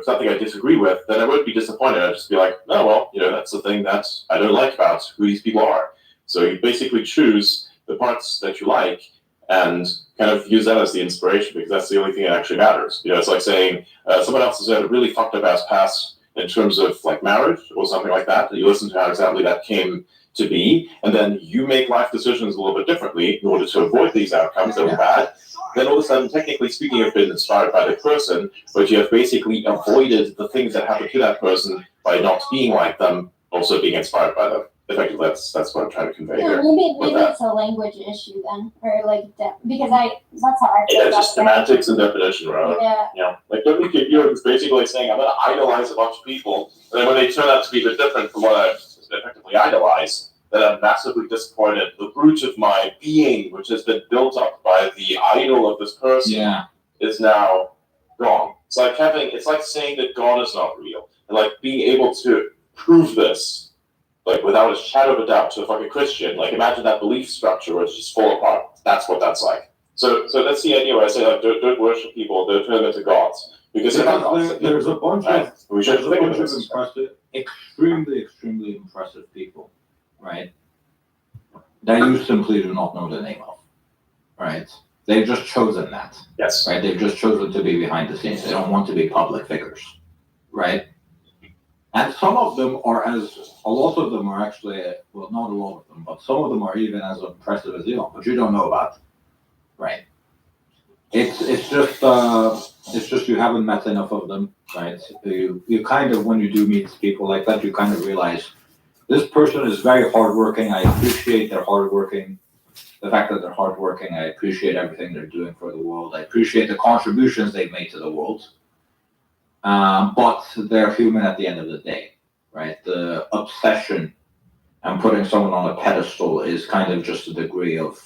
something I disagree with, then I won't be disappointed. I'd just be like, oh, well, that's the thing that I don't like about who these people are. So you basically choose the parts that you like and kind of use that as the inspiration, because that's the only thing that actually matters. It's like saying someone else has had a really fucked up ass past in terms of like marriage or something like that. You listen to how exactly that came to be, and then you make life decisions a little bit differently in order to avoid these outcomes that were bad. Then all of a sudden, technically speaking, you've been inspired by the person, but you have basically avoided the things that happened to that person by not being like them, also being inspired by them. Effectively, that's what I'm trying to convey Yeah, here. maybe it's a language issue then, or like because that's how I feel. Yeah, just semantics and definition, right? Yeah. Like don't be it's basically saying I'm going to idolize a bunch of people, and then when they turn out to be a bit different from what I effectively idolize, that I'm massively disappointed. The root of my being, which has been built up by the idol of this person, is now gone. It's like saying that God is not real, and like being able to prove this, like without a shadow of a doubt, to a fucking Christian. Like imagine that belief structure where it's just fall apart. That's what that's like. So that's the idea where I say like don't worship people, don't turn them into gods, because there's a bunch of impressive, extremely impressive people, right? That you simply do not know the name of, right? They've just chosen that. Yes. Right? They've just chosen to be behind the scenes. They don't want to be public figures, right? And some of them a lot of them are actually, well, not a lot of them, but some of them are even as impressive as Elon, but you don't know about them, right? It's just you haven't met enough of them, right? You kind of, when you do meet people like that, you kind of realize this person is very hardworking. I appreciate their hardworking. The fact that they're hardworking, I appreciate everything they're doing for the world. I appreciate the contributions they've made to the world. But they're human at the end of the day, right? The obsession and putting someone on a pedestal is kind of just a degree of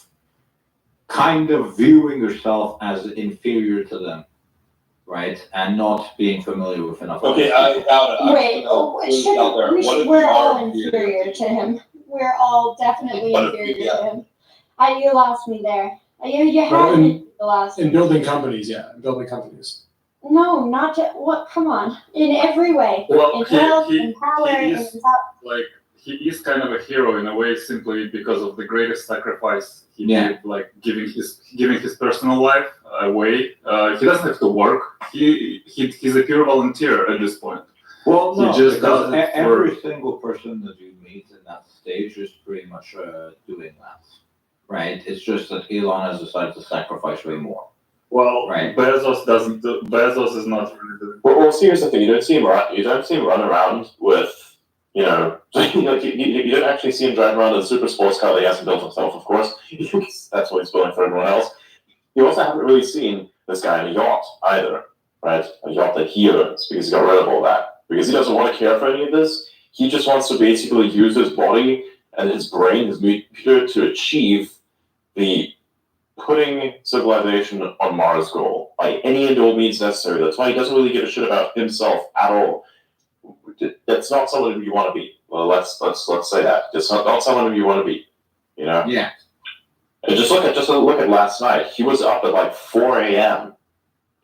kind of viewing yourself as inferior to them, right? And not being familiar with enough. Okay, we're all inferior to him. We're all definitely inferior to him. You lost me there. You had me the last. In building companies, yeah, in building companies. No, not just what? Come on, in every way. Well, in health, in power, in like he is kind of a hero in a way, simply because of the greatest sacrifice he did, like giving his personal life away. He doesn't have to work. He's a pure volunteer at this point. Well, no, he just because does it every single person that you meet in that stage is pretty much doing that, right? It's just that Elon has decided to sacrifice way more. Well, right. Bezos doesn't. Bezos is not really doing. Well, see, here's the thing: you don't see him run around with, you don't actually see him driving around in a super sports car that he hasn't built himself, of course. That's what he's building for everyone else. you also haven't really seen this guy in a yacht either, right? A yacht that he owns, because he got rid of all that. Because he doesn't want to care for any of this. He just wants to basically use his body and his brain, his computer, to achieve the putting civilization on Mars goal by any and all means necessary. That's why he doesn't really give a shit about himself at all. That's not someone who you want to be. Well, let's say that. It's not someone who you want to be. You know? Yeah. And just look at last night. He was up at like 4 a.m.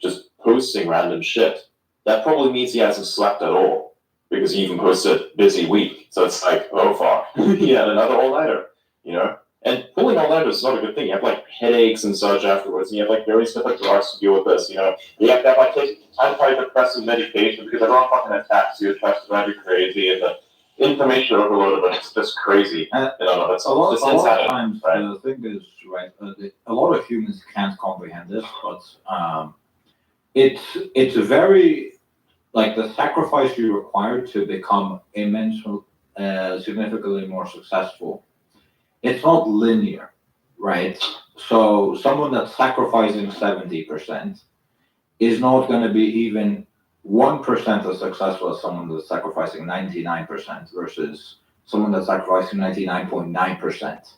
just posting random shit. That probably means he hasn't slept at all, because he even posted busy week. So it's like, oh fuck, he had another all-nighter, you know? And pulling all-nighters is not a good thing. You have like headaches and such afterwards, and you have like various different drugs to deal with this, you know? You have to have like take antidepressant medication, because everyone fucking attacks you, tries to drive you crazy, and the information overload of it is just crazy. You know, it's a lot of insanity, times, right? the thing is, right, a lot of humans can't comprehend this, but it's a very, like, the sacrifice you require to become immensely, significantly more successful. It's not linear, right? So someone that's sacrificing 70% is not going to be even 1% as successful as someone that's sacrificing 99% versus someone that's sacrificing 99.9%,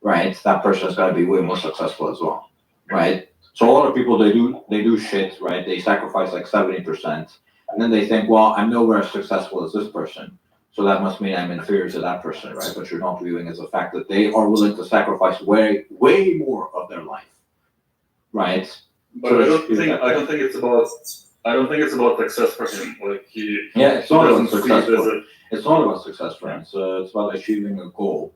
right? That person is going to be way more successful as well, right? So a lot of people, they do shit, right? They sacrifice like 70%, and then they think, well, I'm nowhere as successful as this person, so that must mean I'm inferior to that person, right? But you're not viewing as a fact that they are willing to sacrifice way more of their life, right? But I don't think it's about success for him. Like it's not about doesn't see success. it as a- It's not about success for him. It's about achieving a goal,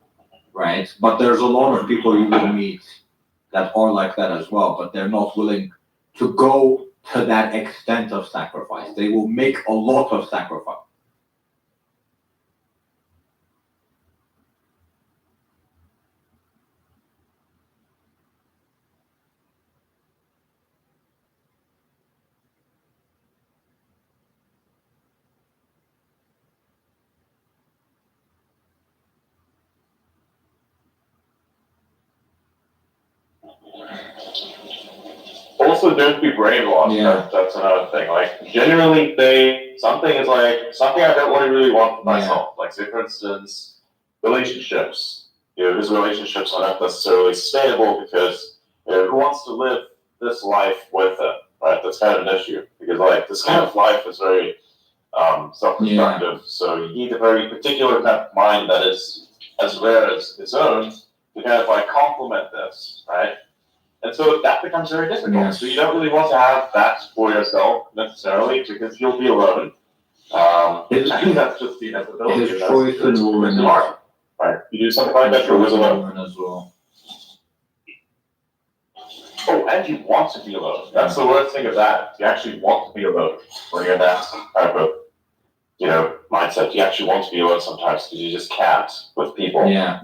right? But there's a lot of people you will meet that are like that as well, but they're not willing to go to that extent of sacrifice. They will make a lot of sacrifice. Also, don't be brainwashed. Yeah. That's another thing. Like, generally, something I don't want to really want for myself. Like, say, for instance, relationships. You know, his relationships are not necessarily sustainable because, you know, who wants to live this life with him, right? That's kind of an issue because, like, this kind of life is very self-destructive. So you need a very particular kind of mind that is as rare as his own to kind of like complement this, right? And so that becomes very difficult. Yes. So you don't really want to have that for yourself necessarily because you'll be alone. I think that's just the inevitability. His choice in woman is hard, right? You do something like that, you're always alone. as well. Oh, and you want to be alone. That's the worst thing of that. You actually want to be alone when you're in that type of, you know, mindset. You actually want to be alone sometimes because you just can't with people. Yeah.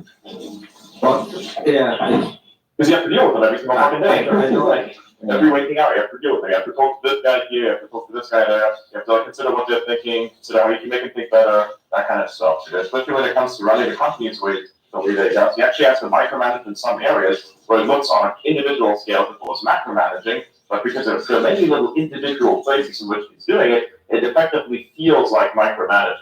But yeah. Because you have to deal with them every single fucking day. Like, every waking hour, you have to deal with them. You have to talk to this guy here, you have to talk to this guy there. You have to like, consider what they're thinking, consider how you can make them think better, that kind of stuff. Especially when it comes to running the company's way, the way they do. You actually have to micromanage in some areas where it looks on an individual scale as opposed to macromanaging. But because there are so many little individual places in which he's doing it, it effectively feels like micromanaging.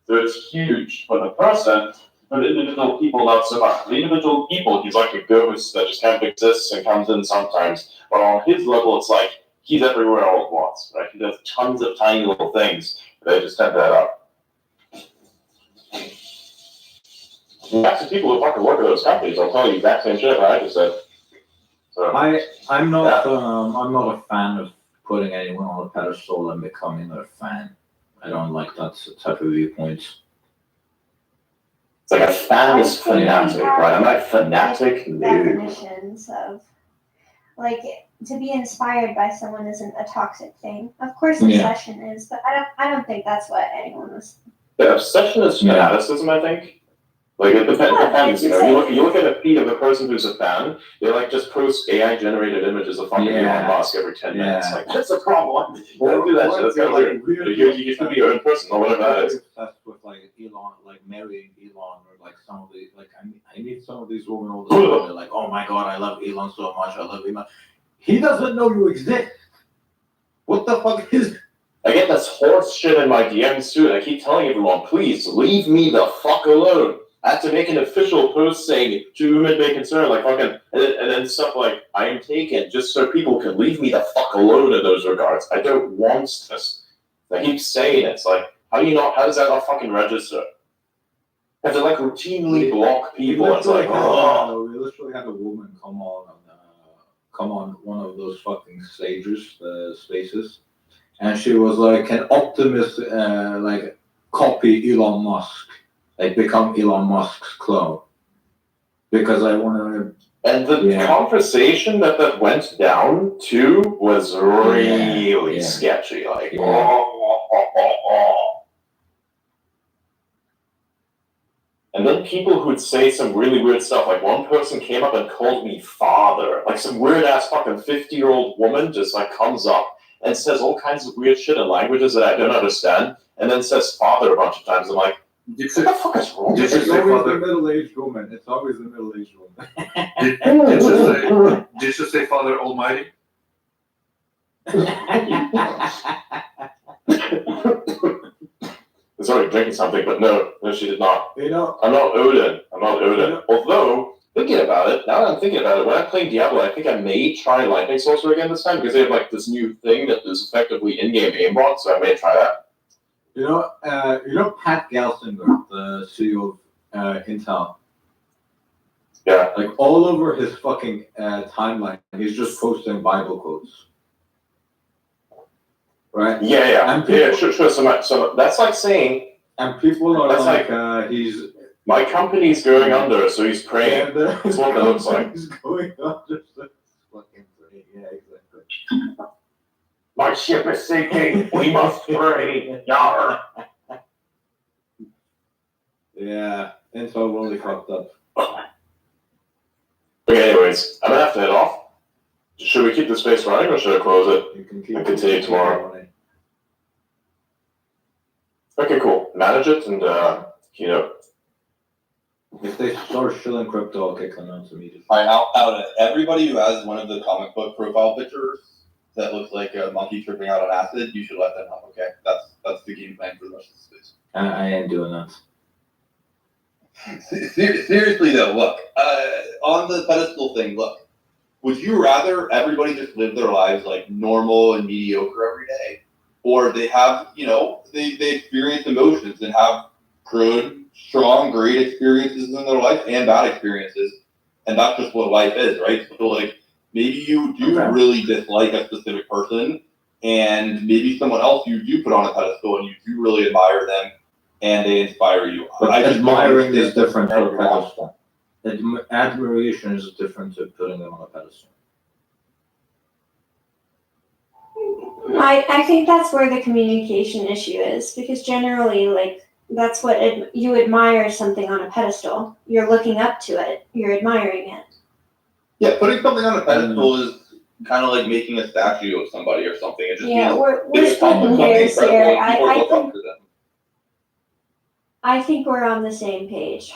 So it's huge for the person. For the individual people, not so much. For the individual people, he's like a ghost that just kind of exists and comes in sometimes. But on his level, it's like he's everywhere all at once, right? He does tons of tiny little things. They just tend that up. That's the people who fucking work at those companies. I'll tell you the exact same shit that I just said. So, I'm not a fan of putting anyone on a pedestal and becoming their fan. I don't like that type of viewpoint. It's like a fan is fanatic, right? I'm not fanatic. Definitions of, like, to be inspired by someone isn't a toxic thing. Of course, obsession is, but I don't think that's what anyone was. The obsession is fanaticism, I think. Like it depends, you know. You look at a feed of a person who's a fan, they like just post AI-generated images of fucking Elon Musk every 10 minutes. Like that's a problem. Don't do that shit. That's kind of like you get to be your own person or whatever that is. Obsessed with like Elon, like marrying Elon, or like some of the like I meet some of these women all the time. They're like, oh my god, I love Elon so much. I love Elon. He doesn't know you exist. What the fuck is? I get this horse shit in my DMs too, and I keep telling everyone, please leave me the fuck alone. I have to make an official post saying to whom it may concern, like fucking, and then stuff like I am taken, just so people can leave me the fuck alone in those regards. I don't want this. I keep saying it. It's like, how does that not fucking register? I have to like routinely block people. It's like, oh. We literally had a woman come on one of those fucking stages, the spaces, and she was like an optimist, like copy Elon Musk, like become Elon Musk's clone, because I want to. And the conversation that went down too was really sketchy. Like, And then people who'd say some really weird stuff, like one person came up and called me father. Like some weird ass fucking 50-year-old woman just like comes up and says all kinds of weird shit in languages that I don't understand, and then says father a bunch of times. I'm like, what the fuck is wrong? It's always the middle-aged woman. It's always the middle-aged woman. Did you say Father Almighty? Sorry, drinking something, but no, she did not. You know, I'm not Odin. Although, thinking about it, now that I'm thinking about it, when I'm playing Diablo, I think I may try Lightning Sorcerer again this time, because they have like this new thing that is effectively in-game aimbot, so I may try that. You know Pat Gelsinger, the CEO of Intel. Yeah. Like all over his fucking timeline, he's just posting Bible quotes. Right? Yeah. And people, sure. So that's like saying. And people are that's like he's. My company's going under, so he's praying. That's what that looks like. He's going under, so he's fucking praying. Yeah, exactly. My ship is sinking. We must pray. Yar. Yeah, Intel really fucked up. Okay, anyways, I'm gonna have to head off. Should we keep the space running or should I close it You can keep and continue tomorrow? Running. Okay, cool. Manage it and If they start shilling crypto, I'll kick them out immediately. All right, out of everybody who has one of the comic book profile pictures that looks like a monkey tripping out on acid, you should let them know. Okay, that's the game plan for the rest of the space. I ain't doing that. Seriously though, look, on the pedestal thing, look, would you rather everybody just live their lives like normal and mediocre every day? Or they have, they experience emotions and have good, strong, great experiences in their life and bad experiences. And that's just what life is, right? So like, maybe you do really dislike a specific person and maybe someone else you do put on a pedestal and you do really admire them and they inspire you. But admiring is different to a pedestal. Admiration is different to putting them on a pedestal. I think that's where the communication issue is, because generally, like, that's what you admire something on a pedestal. You're looking up to it. You're admiring it. Yeah, putting something on a pedestal is kind of like making a statue of somebody or something. It just means we're splitting hairs here. I I think we're on the same page.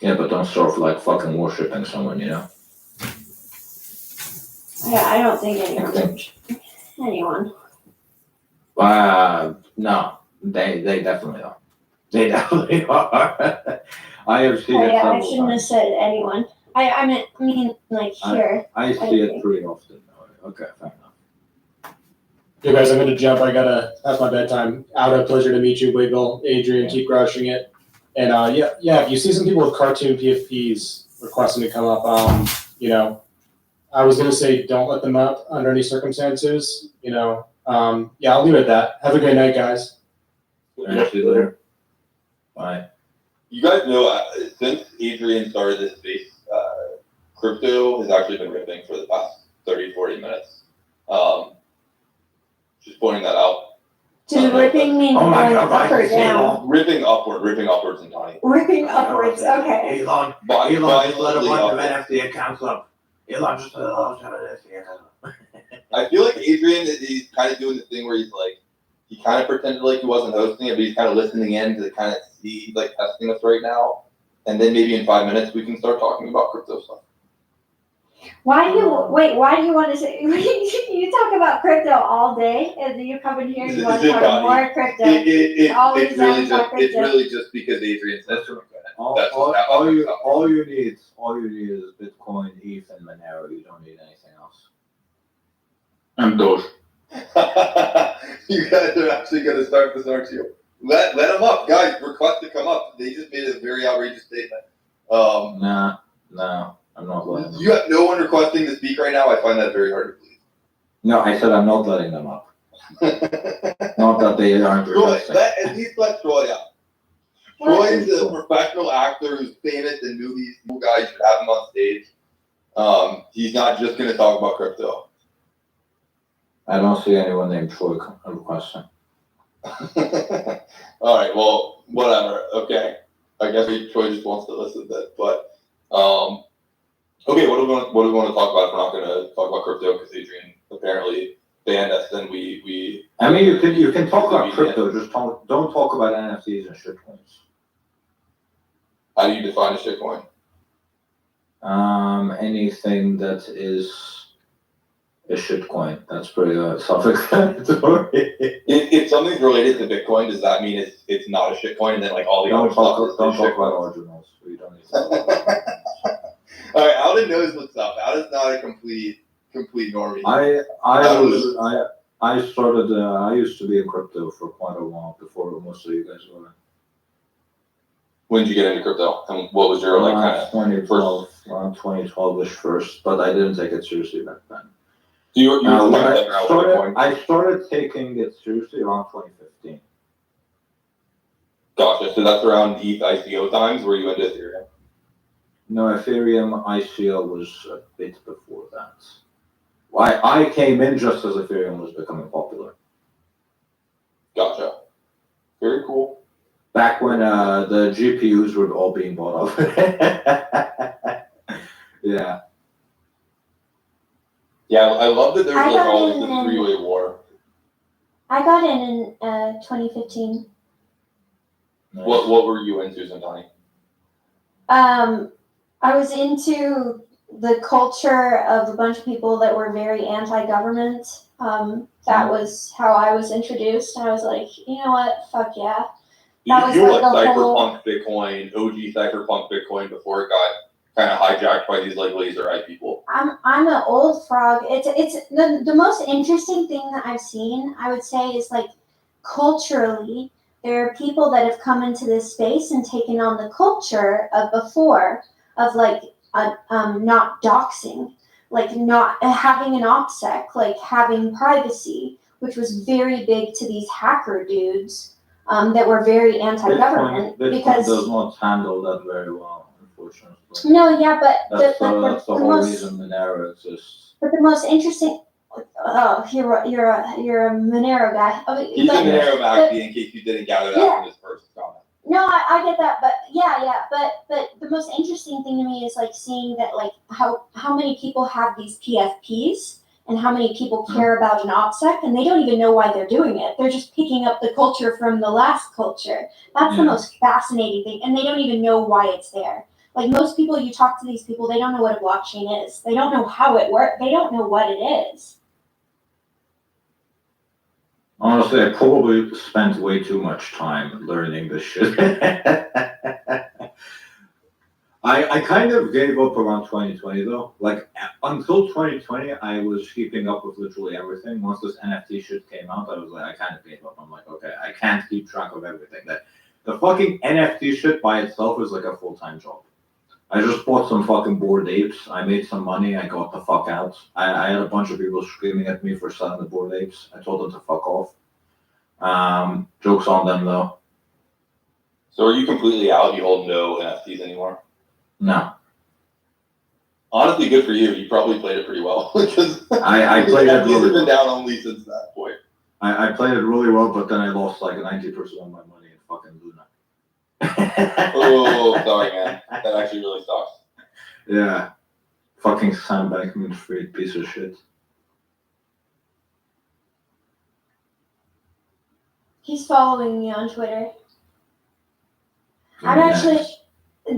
Yeah, but don't start like fucking worshipping someone, you know? I don't think anyone. No, they definitely are. They definitely are. I have seen it. I shouldn't have said anyone. I mean, like here. I see it pretty often. Okay, fair enough. You guys, I'm gonna jump. That's my bedtime. Out of pleasure to meet you, Wiggle, Adrian. Keep crushing it. And if you see some people with cartoon PFPs requesting to come up, I was gonna say don't let them up under any circumstances. I'll leave it at that. Have a great night, guys. See you later. Bye. You guys know, since Adrian started this space, crypto has actually been ripping for the past 30, 40 minutes. Just pointing that out. Does ripping mean going up or down? Ripping upwards and tiny. Ripping upwards, okay. Elon just let a bunch of NFT accounts up. Elon just let a bunch of NFT accounts up. I feel like Adrian is kind of doing the thing where he's like, he kind of pretended like he wasn't hosting it, but he's kind of listening in to kind of see, he's like testing us right now. And then maybe in 5 minutes we can start talking about crypto stuff. Why do you want to say, you talk about crypto all day and then you come in here and you want to talk about more crypto. It's really just because Adrian said so. All you need is Bitcoin, ETH, and Monero. You don't need anything else. And Doge. You guys are actually going to start this, aren't you? Let them up, guys. Request to come up. They just made a very outrageous statement. No, I'm not letting them. You have no one requesting to speak right now. I find that very hard to believe. No, I said I'm not letting them up. Not that they aren't requesting. At least let Troy up. Troy's a professional actor who's famous in movies. You guys should have him on stage. He's not just going to talk about crypto. I don't see anyone named Troy requesting. All right, well, whatever. Okay, I guess Troy just wants to listen to it. But okay, what do we want to talk about? If we're not going to talk about crypto because Adrian apparently banned us. Then we. I mean, you can talk about crypto. Just don't talk about NFTs and shitcoins. How do you define a shitcoin? Anything that is a shitcoin. That's pretty self-explanatory. If something's related to Bitcoin, does that mean it's not a shitcoin? And then like all the other stuff don't talk about originals. We don't need to. All right, Alden knows what's up. Alden's not a complete normie. I started. I used to be in crypto for quite a while before most of you guys were. When did you get into crypto? And what was your like kind of 2012, around 2012ish first, but I didn't take it seriously back then. So I started taking it seriously around 2015. Gotcha. So that's around ETH ICO times where you went to Ethereum. No, Ethereum ICO was a bit before that. I came in just as Ethereum was becoming popular. Gotcha. Very cool. Back when the GPUs were all being bought up. Yeah. Yeah, I love that there's like always this three-way war. I got in 2015. Nice. What were you into, Zantani? I was into the culture of a bunch of people that were very anti-government. That was how I was introduced. I was like, you know what? Fuck yeah. You were like cypherpunk Bitcoin, OG cypherpunk Bitcoin before it got kind of hijacked by these like laser eye people. I'm an old frog. It's the most interesting thing that I've seen, I would say, is like culturally, there are people that have come into this space and taken on the culture of before, of like not doxing, like not having an OPSEC, like having privacy, which was very big to these hacker dudes that were very anti-government. Bitcoin does not handle that very well, unfortunately. No, yeah, but that's the whole reason Monero exists. But the most interesting. Oh, you're a Monero guy. He's a Monero maxi, in case you didn't gather that from his first comment. No, I get that, but but the most interesting thing to me is like seeing that like how many people have these PFPs and how many people care about an OPSEC and they don't even know why they're doing it. They're just picking up the culture from the last culture. That's the most fascinating thing, and they don't even know why it's there. Like most people, you talk to these people, they don't know what a blockchain is. They don't know how it works. They don't know what it is. Honestly, I probably spent way too much time learning this shit. I kind of gave up around 2020 though. Like until 2020, I was keeping up with literally everything. Once this NFT shit came out, I was like, I kind of gave up. I'm like, okay, I can't keep track of everything. That the fucking NFT shit by itself is like a full-time job. I just bought some fucking Bored Apes. I made some money. I got the fuck out. I had a bunch of people screaming at me for selling the Bored Apes. I told them to fuck off. Joke's on them though. So are you completely out? You hold no NFTs anymore? No. Honestly, good for you. You probably played it pretty well because I played it really been down only since that point. I played it really well, but then I lost like 90% of my money in fucking Luna. Oh, sorry, man. That actually really sucks. Yeah. Fucking Sam Bankman-Fried piece of shit. He's following me on Twitter. I'm actually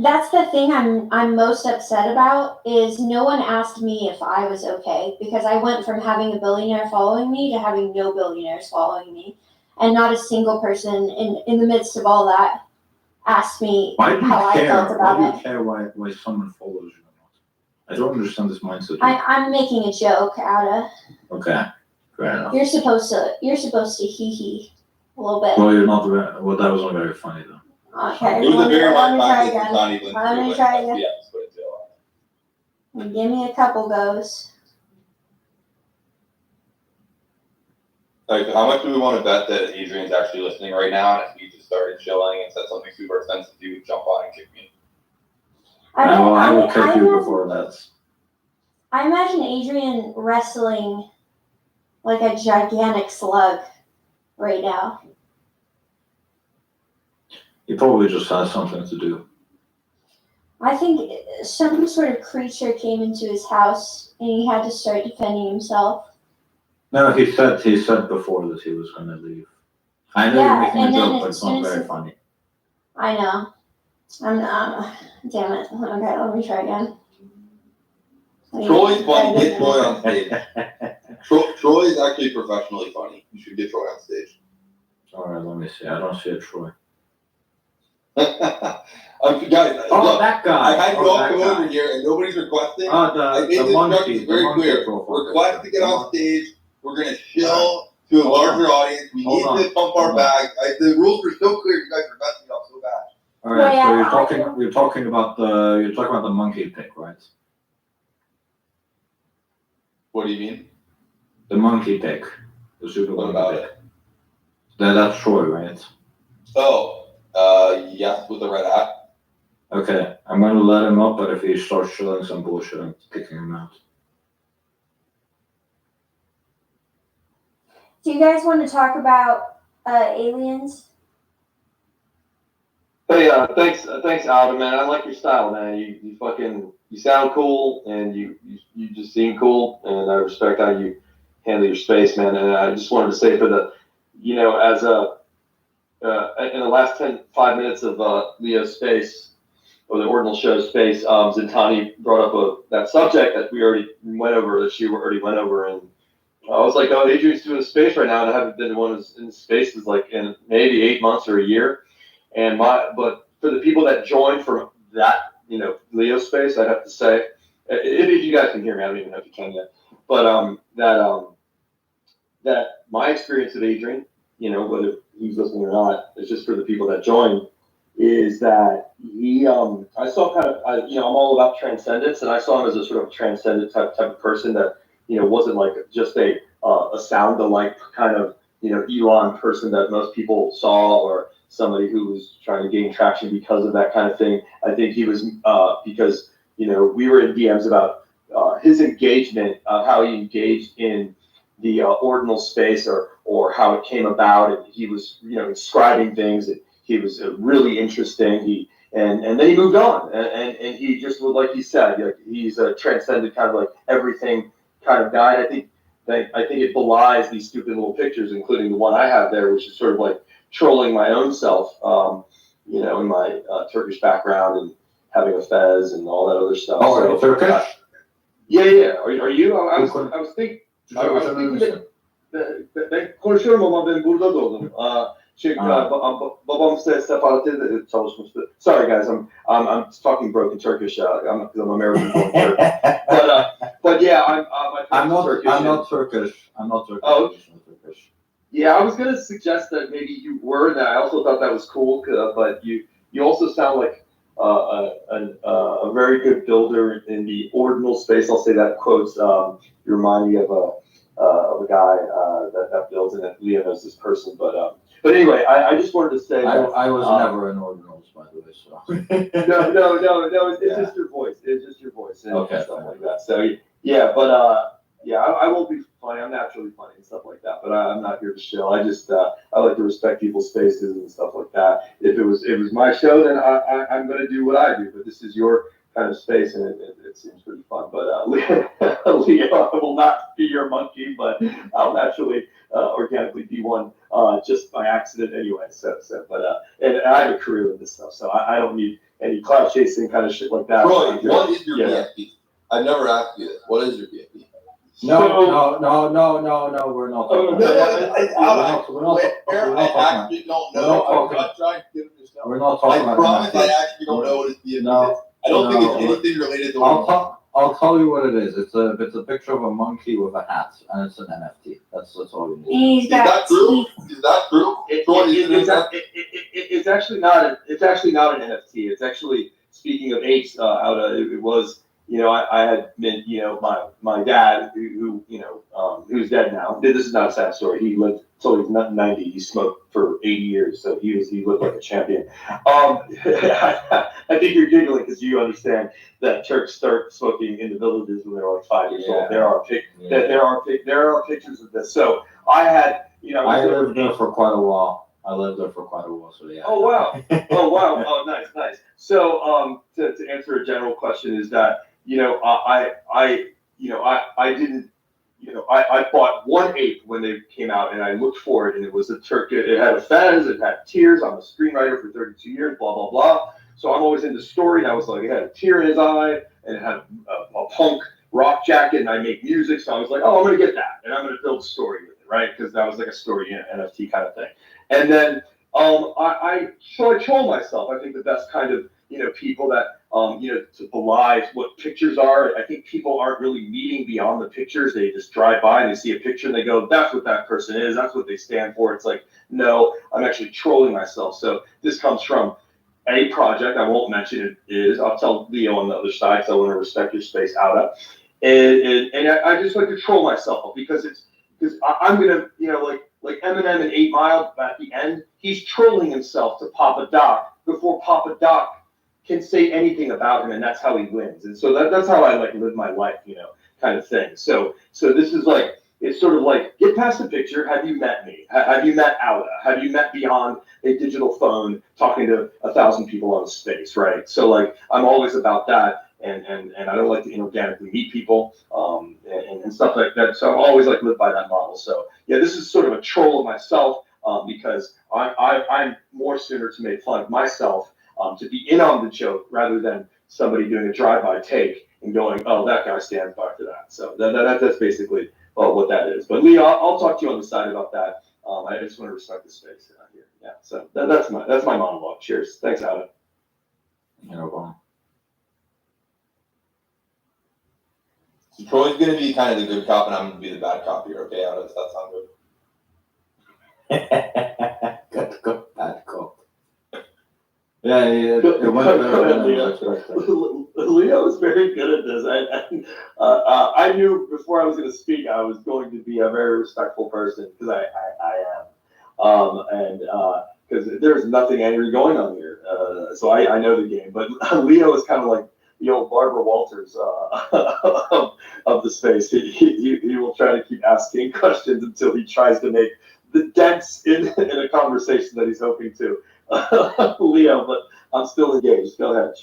that's the thing I'm most upset about is no one asked me if I was okay because I went from having a billionaire following me to having no billionaires following me, and not a single person in the midst of all that asked me Why do you how care? I felt about Why it. do you care why someone follows you or not? I don't understand this mindset. I'm making a joke out of. Okay, fair enough. You're supposed to hee a little bit. Well, you're not. Well, that wasn't very funny though. Okay. It was a very let me light try mindset again. for Johnny Lynch. Let me try again. Yeah, just put it to Give me a couple goes. Like, how much do we want to bet that Adrian's actually listening right now? And if he just started chilling and said something super offensive, he would jump on and kick me. I will kick you before that. I imagine Adrian wrestling like a gigantic slug right now. He probably just has something to do. I think some sort of creature came into his house and he had to start defending himself. No, he said before that he was gonna leave. I know you're making a joke, but it's not very funny. I know. I'm not. Damn it. Okay, let me try again. Troy's funny. Get Troy on stage. Troy is actually professionally funny. You should get Troy on stage. All right, let me see. I don't see a Troy. Guys, look, that guy. I had you all come over here and nobody's requesting. I made the instructions very clear. Request to get on stage. We're going to chill to a larger audience. We need to pump our bags. The rules are so clear. You guys are messing up so bad. All right, so you're talking about the monkey pick, right? What do you mean? The monkey pick. The super What monkey about pick. it? That's Troy, right? Oh, yes, with the red hat. Okay, I'm going to let him up, but if he starts shilling some bullshit, I'm kicking him out. Do you guys want to talk about aliens? Hey, thanks, Alvin, man. I like your style, man. You sound cool, and you just seem cool, and I respect how you handle your space, man. And I just wanted to say for the, as in the last 5 minutes of Leo's space, or the Ordinal Show space, Zintani brought up that subject that we already went over, that she already went over, and I was like, oh, Adrian's doing a space right now, and I haven't been in one of his spaces like in maybe 8 months or a year. But for the people that joined from that, Leo space, I'd have to say, if you guys can hear me, I don't even know if you can yet, but that my experience with Adrian, whether he's listening or not, it's just for the people that joined, is that he, I saw I'm all about transcendence, and I saw him as a sort of transcendent type of person that, wasn't like just a sound-alike kind of, Elon person that most people saw, or somebody who was trying to gain traction because of that kind of thing. I think he was, because, we were in DMs about his engagement, how he engaged in the ordinal space, or how it came about, and he was, describing things, and he was really interesting. And then he moved on, and he just, like he said, he's a transcendent kind of like everything kind of guy. And I think it belies these stupid little pictures, including the one I have there, which is sort of like trolling my own self, in my Turkish background and having a fez and all that other stuff. Oh, so, Turkish? Yeah. Are you? I was thinking ben konuşuyorum ama ben burada doğdum. Babam separatede çalışmıştı. Sorry guys, I'm talking broken Turkish because I'm American born Turkish. But yeah, I'm not Turkish. I'm not Turkish. Oh, Turkish. Yeah, I was gonna suggest that maybe you were, and I also thought that was cool. But you also sound like a very good builder in the ordinal space. I'll say that in quotes. You remind me of a guy that builds, and that Leo knows this person. But anyway, I just wanted to say I was never in ordinals, by the way. So no, it's just your voice. It's just your voice and stuff like that. So yeah, but I won't be funny. I'm naturally funny and stuff like that. But I'm not here to chill. I just I like to respect people's spaces and stuff like that. If it was my show, then I'm gonna do what I do. But this is your kind of space, and it seems pretty fun. But Leo, I will not be your monkey, but I'll naturally organically be one just by accident anyway. And I have a career in this stuff, so I don't need any cloud chasing kind of shit like that. Troy, what is your BFP? I've never asked you this. What is your BFP? No, we're not talking about We're not talking about I promise I actually don't know what his BFP is. I don't think it's anything related to I'll tell you what it is. It's a picture of a monkey with a hat, and it's an NFT. That's all you need. Is that true? Is that true? It's actually not. It's actually not an NFT. It's actually, speaking of apes, it was. I had been, my dad, who who's dead now. This is not a sad story. He lived till he was 90. He smoked for 80 years, so he lived like a champion. I think you're giggling because you understand that Turks start smoking in the villages when they're like 5 years old. There are pictures of this. So I had, I lived there for quite a while. So yeah. Oh wow! Oh nice. So to answer a general question is that I bought one ape when they came out, and I looked for it, and it was a Turk. It had a fez, it had tears. I'm a screenwriter for 32 years, blah blah blah. So I'm always into story, and I was like, it had a tear in his eye, and it had a punk rock jacket, and I make music, so I was like, oh, I'm gonna get that, and I'm gonna build a story with it, right? Because that was like a story NFT kind of thing. And then I troll myself. I think that's kind of people that to belie what pictures are. I think people aren't really meeting beyond the pictures. They just drive by and they see a picture and they go, that's what that person is. That's what they stand for. It's like, no, I'm actually trolling myself. So this comes from a project. I won't mention it is. I'll tell Leo on the other side, so I want to respect your space out of. And I just like to troll myself because I'm gonna, like Eminem in 8 Mile at the end, he's trolling himself to Papa Doc before Papa Doc can say anything about him, and that's how he wins. And so that's how I like live my life, kind of thing. So this is like, it's sort of like, get past the picture. Have you met me? Have you met Auda? Have you met beyond a digital phone talking to 1,000 people on space, right? So like, I'm always about that. And I don't like to inorganically meet people and stuff like that. So I always like live by that model. So yeah, this is sort of a troll of myself because I'm more sooner to make fun of myself, to be in on the joke rather than somebody doing a drive-by take and going, oh, that guy stands by for that. So that's basically what that is. But Lee, I'll talk to you on the side about that. I just want to respect the space here. Yeah. So that's my monologue. Cheers. Thanks, Adam. No problem. So Troy's gonna be kind of the good cop, and I'm gonna be the bad cop here. Okay, how does that sound good? Good cop, bad cop. Yeah, it went better than I expected. Leo was very good at this. I knew before I was going to speak, I was going to be a very respectful person because I am. Because there's nothing angry going on here. So I know the game. But Leo is kind of like the old Barbara Walters of the space. He will try to keep asking questions until he tries to make the dents in a conversation that he's hoping to. Leo, but I'm still engaged. Go ahead.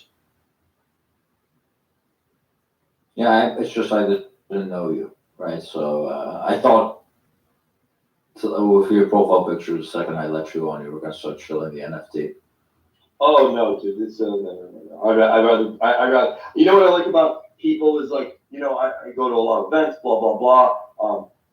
Yeah, it's just I didn't know you, right? So I thought with your profile picture, the second I let you on, you were gonna start showing the NFT. Oh no, dude! It's no. I'd rather. You know what I like about people is like, I go to a lot of events, blah blah blah.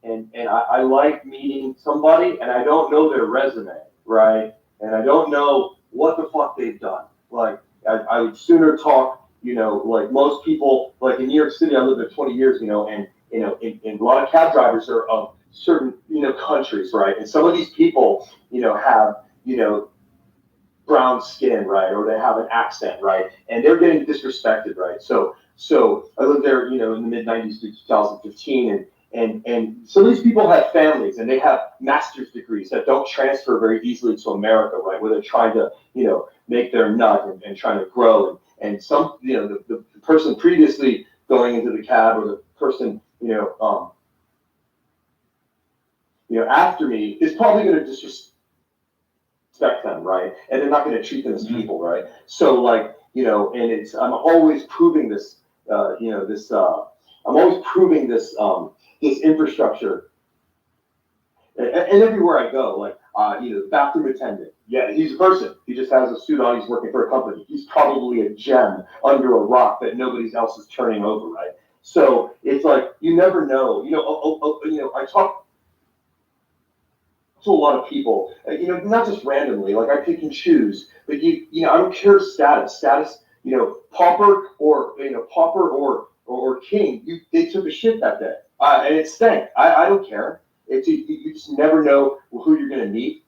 And I like meeting somebody, and I don't know their resume, right? And I don't know what the fuck they've done. Like, I would sooner talk, like most people, like in New York City, I lived there 20 years, and a lot of cab drivers are of certain, countries, right? And some of these people, have, brown skin, right? Or they have an accent, right? And they're getting disrespected, right? So I lived there, in the mid 90s to 2015, and some of these people have families and they have master's degrees that don't transfer very easily to America, right? Where they're trying to, make their nut and trying to grow. And some, the person previously going into the cab or the person, after me is probably going to disrespect them, right? And they're not going to treat them as people, right? So like, you know, and I'm always proving this, I'm always proving this, this infrastructure. And everywhere I go, like, bathroom attendant. Yeah, he's a person. He just has a suit on. He's working for a company. He's probably a gem under a rock that nobody else is turning over, right? So it's like, you never know. I talk to a lot of people, not just randomly, like I pick and choose, but I don't care status, pauper or king, they took a shit that day. And it stank. I don't care. You just never know who you're going to meet.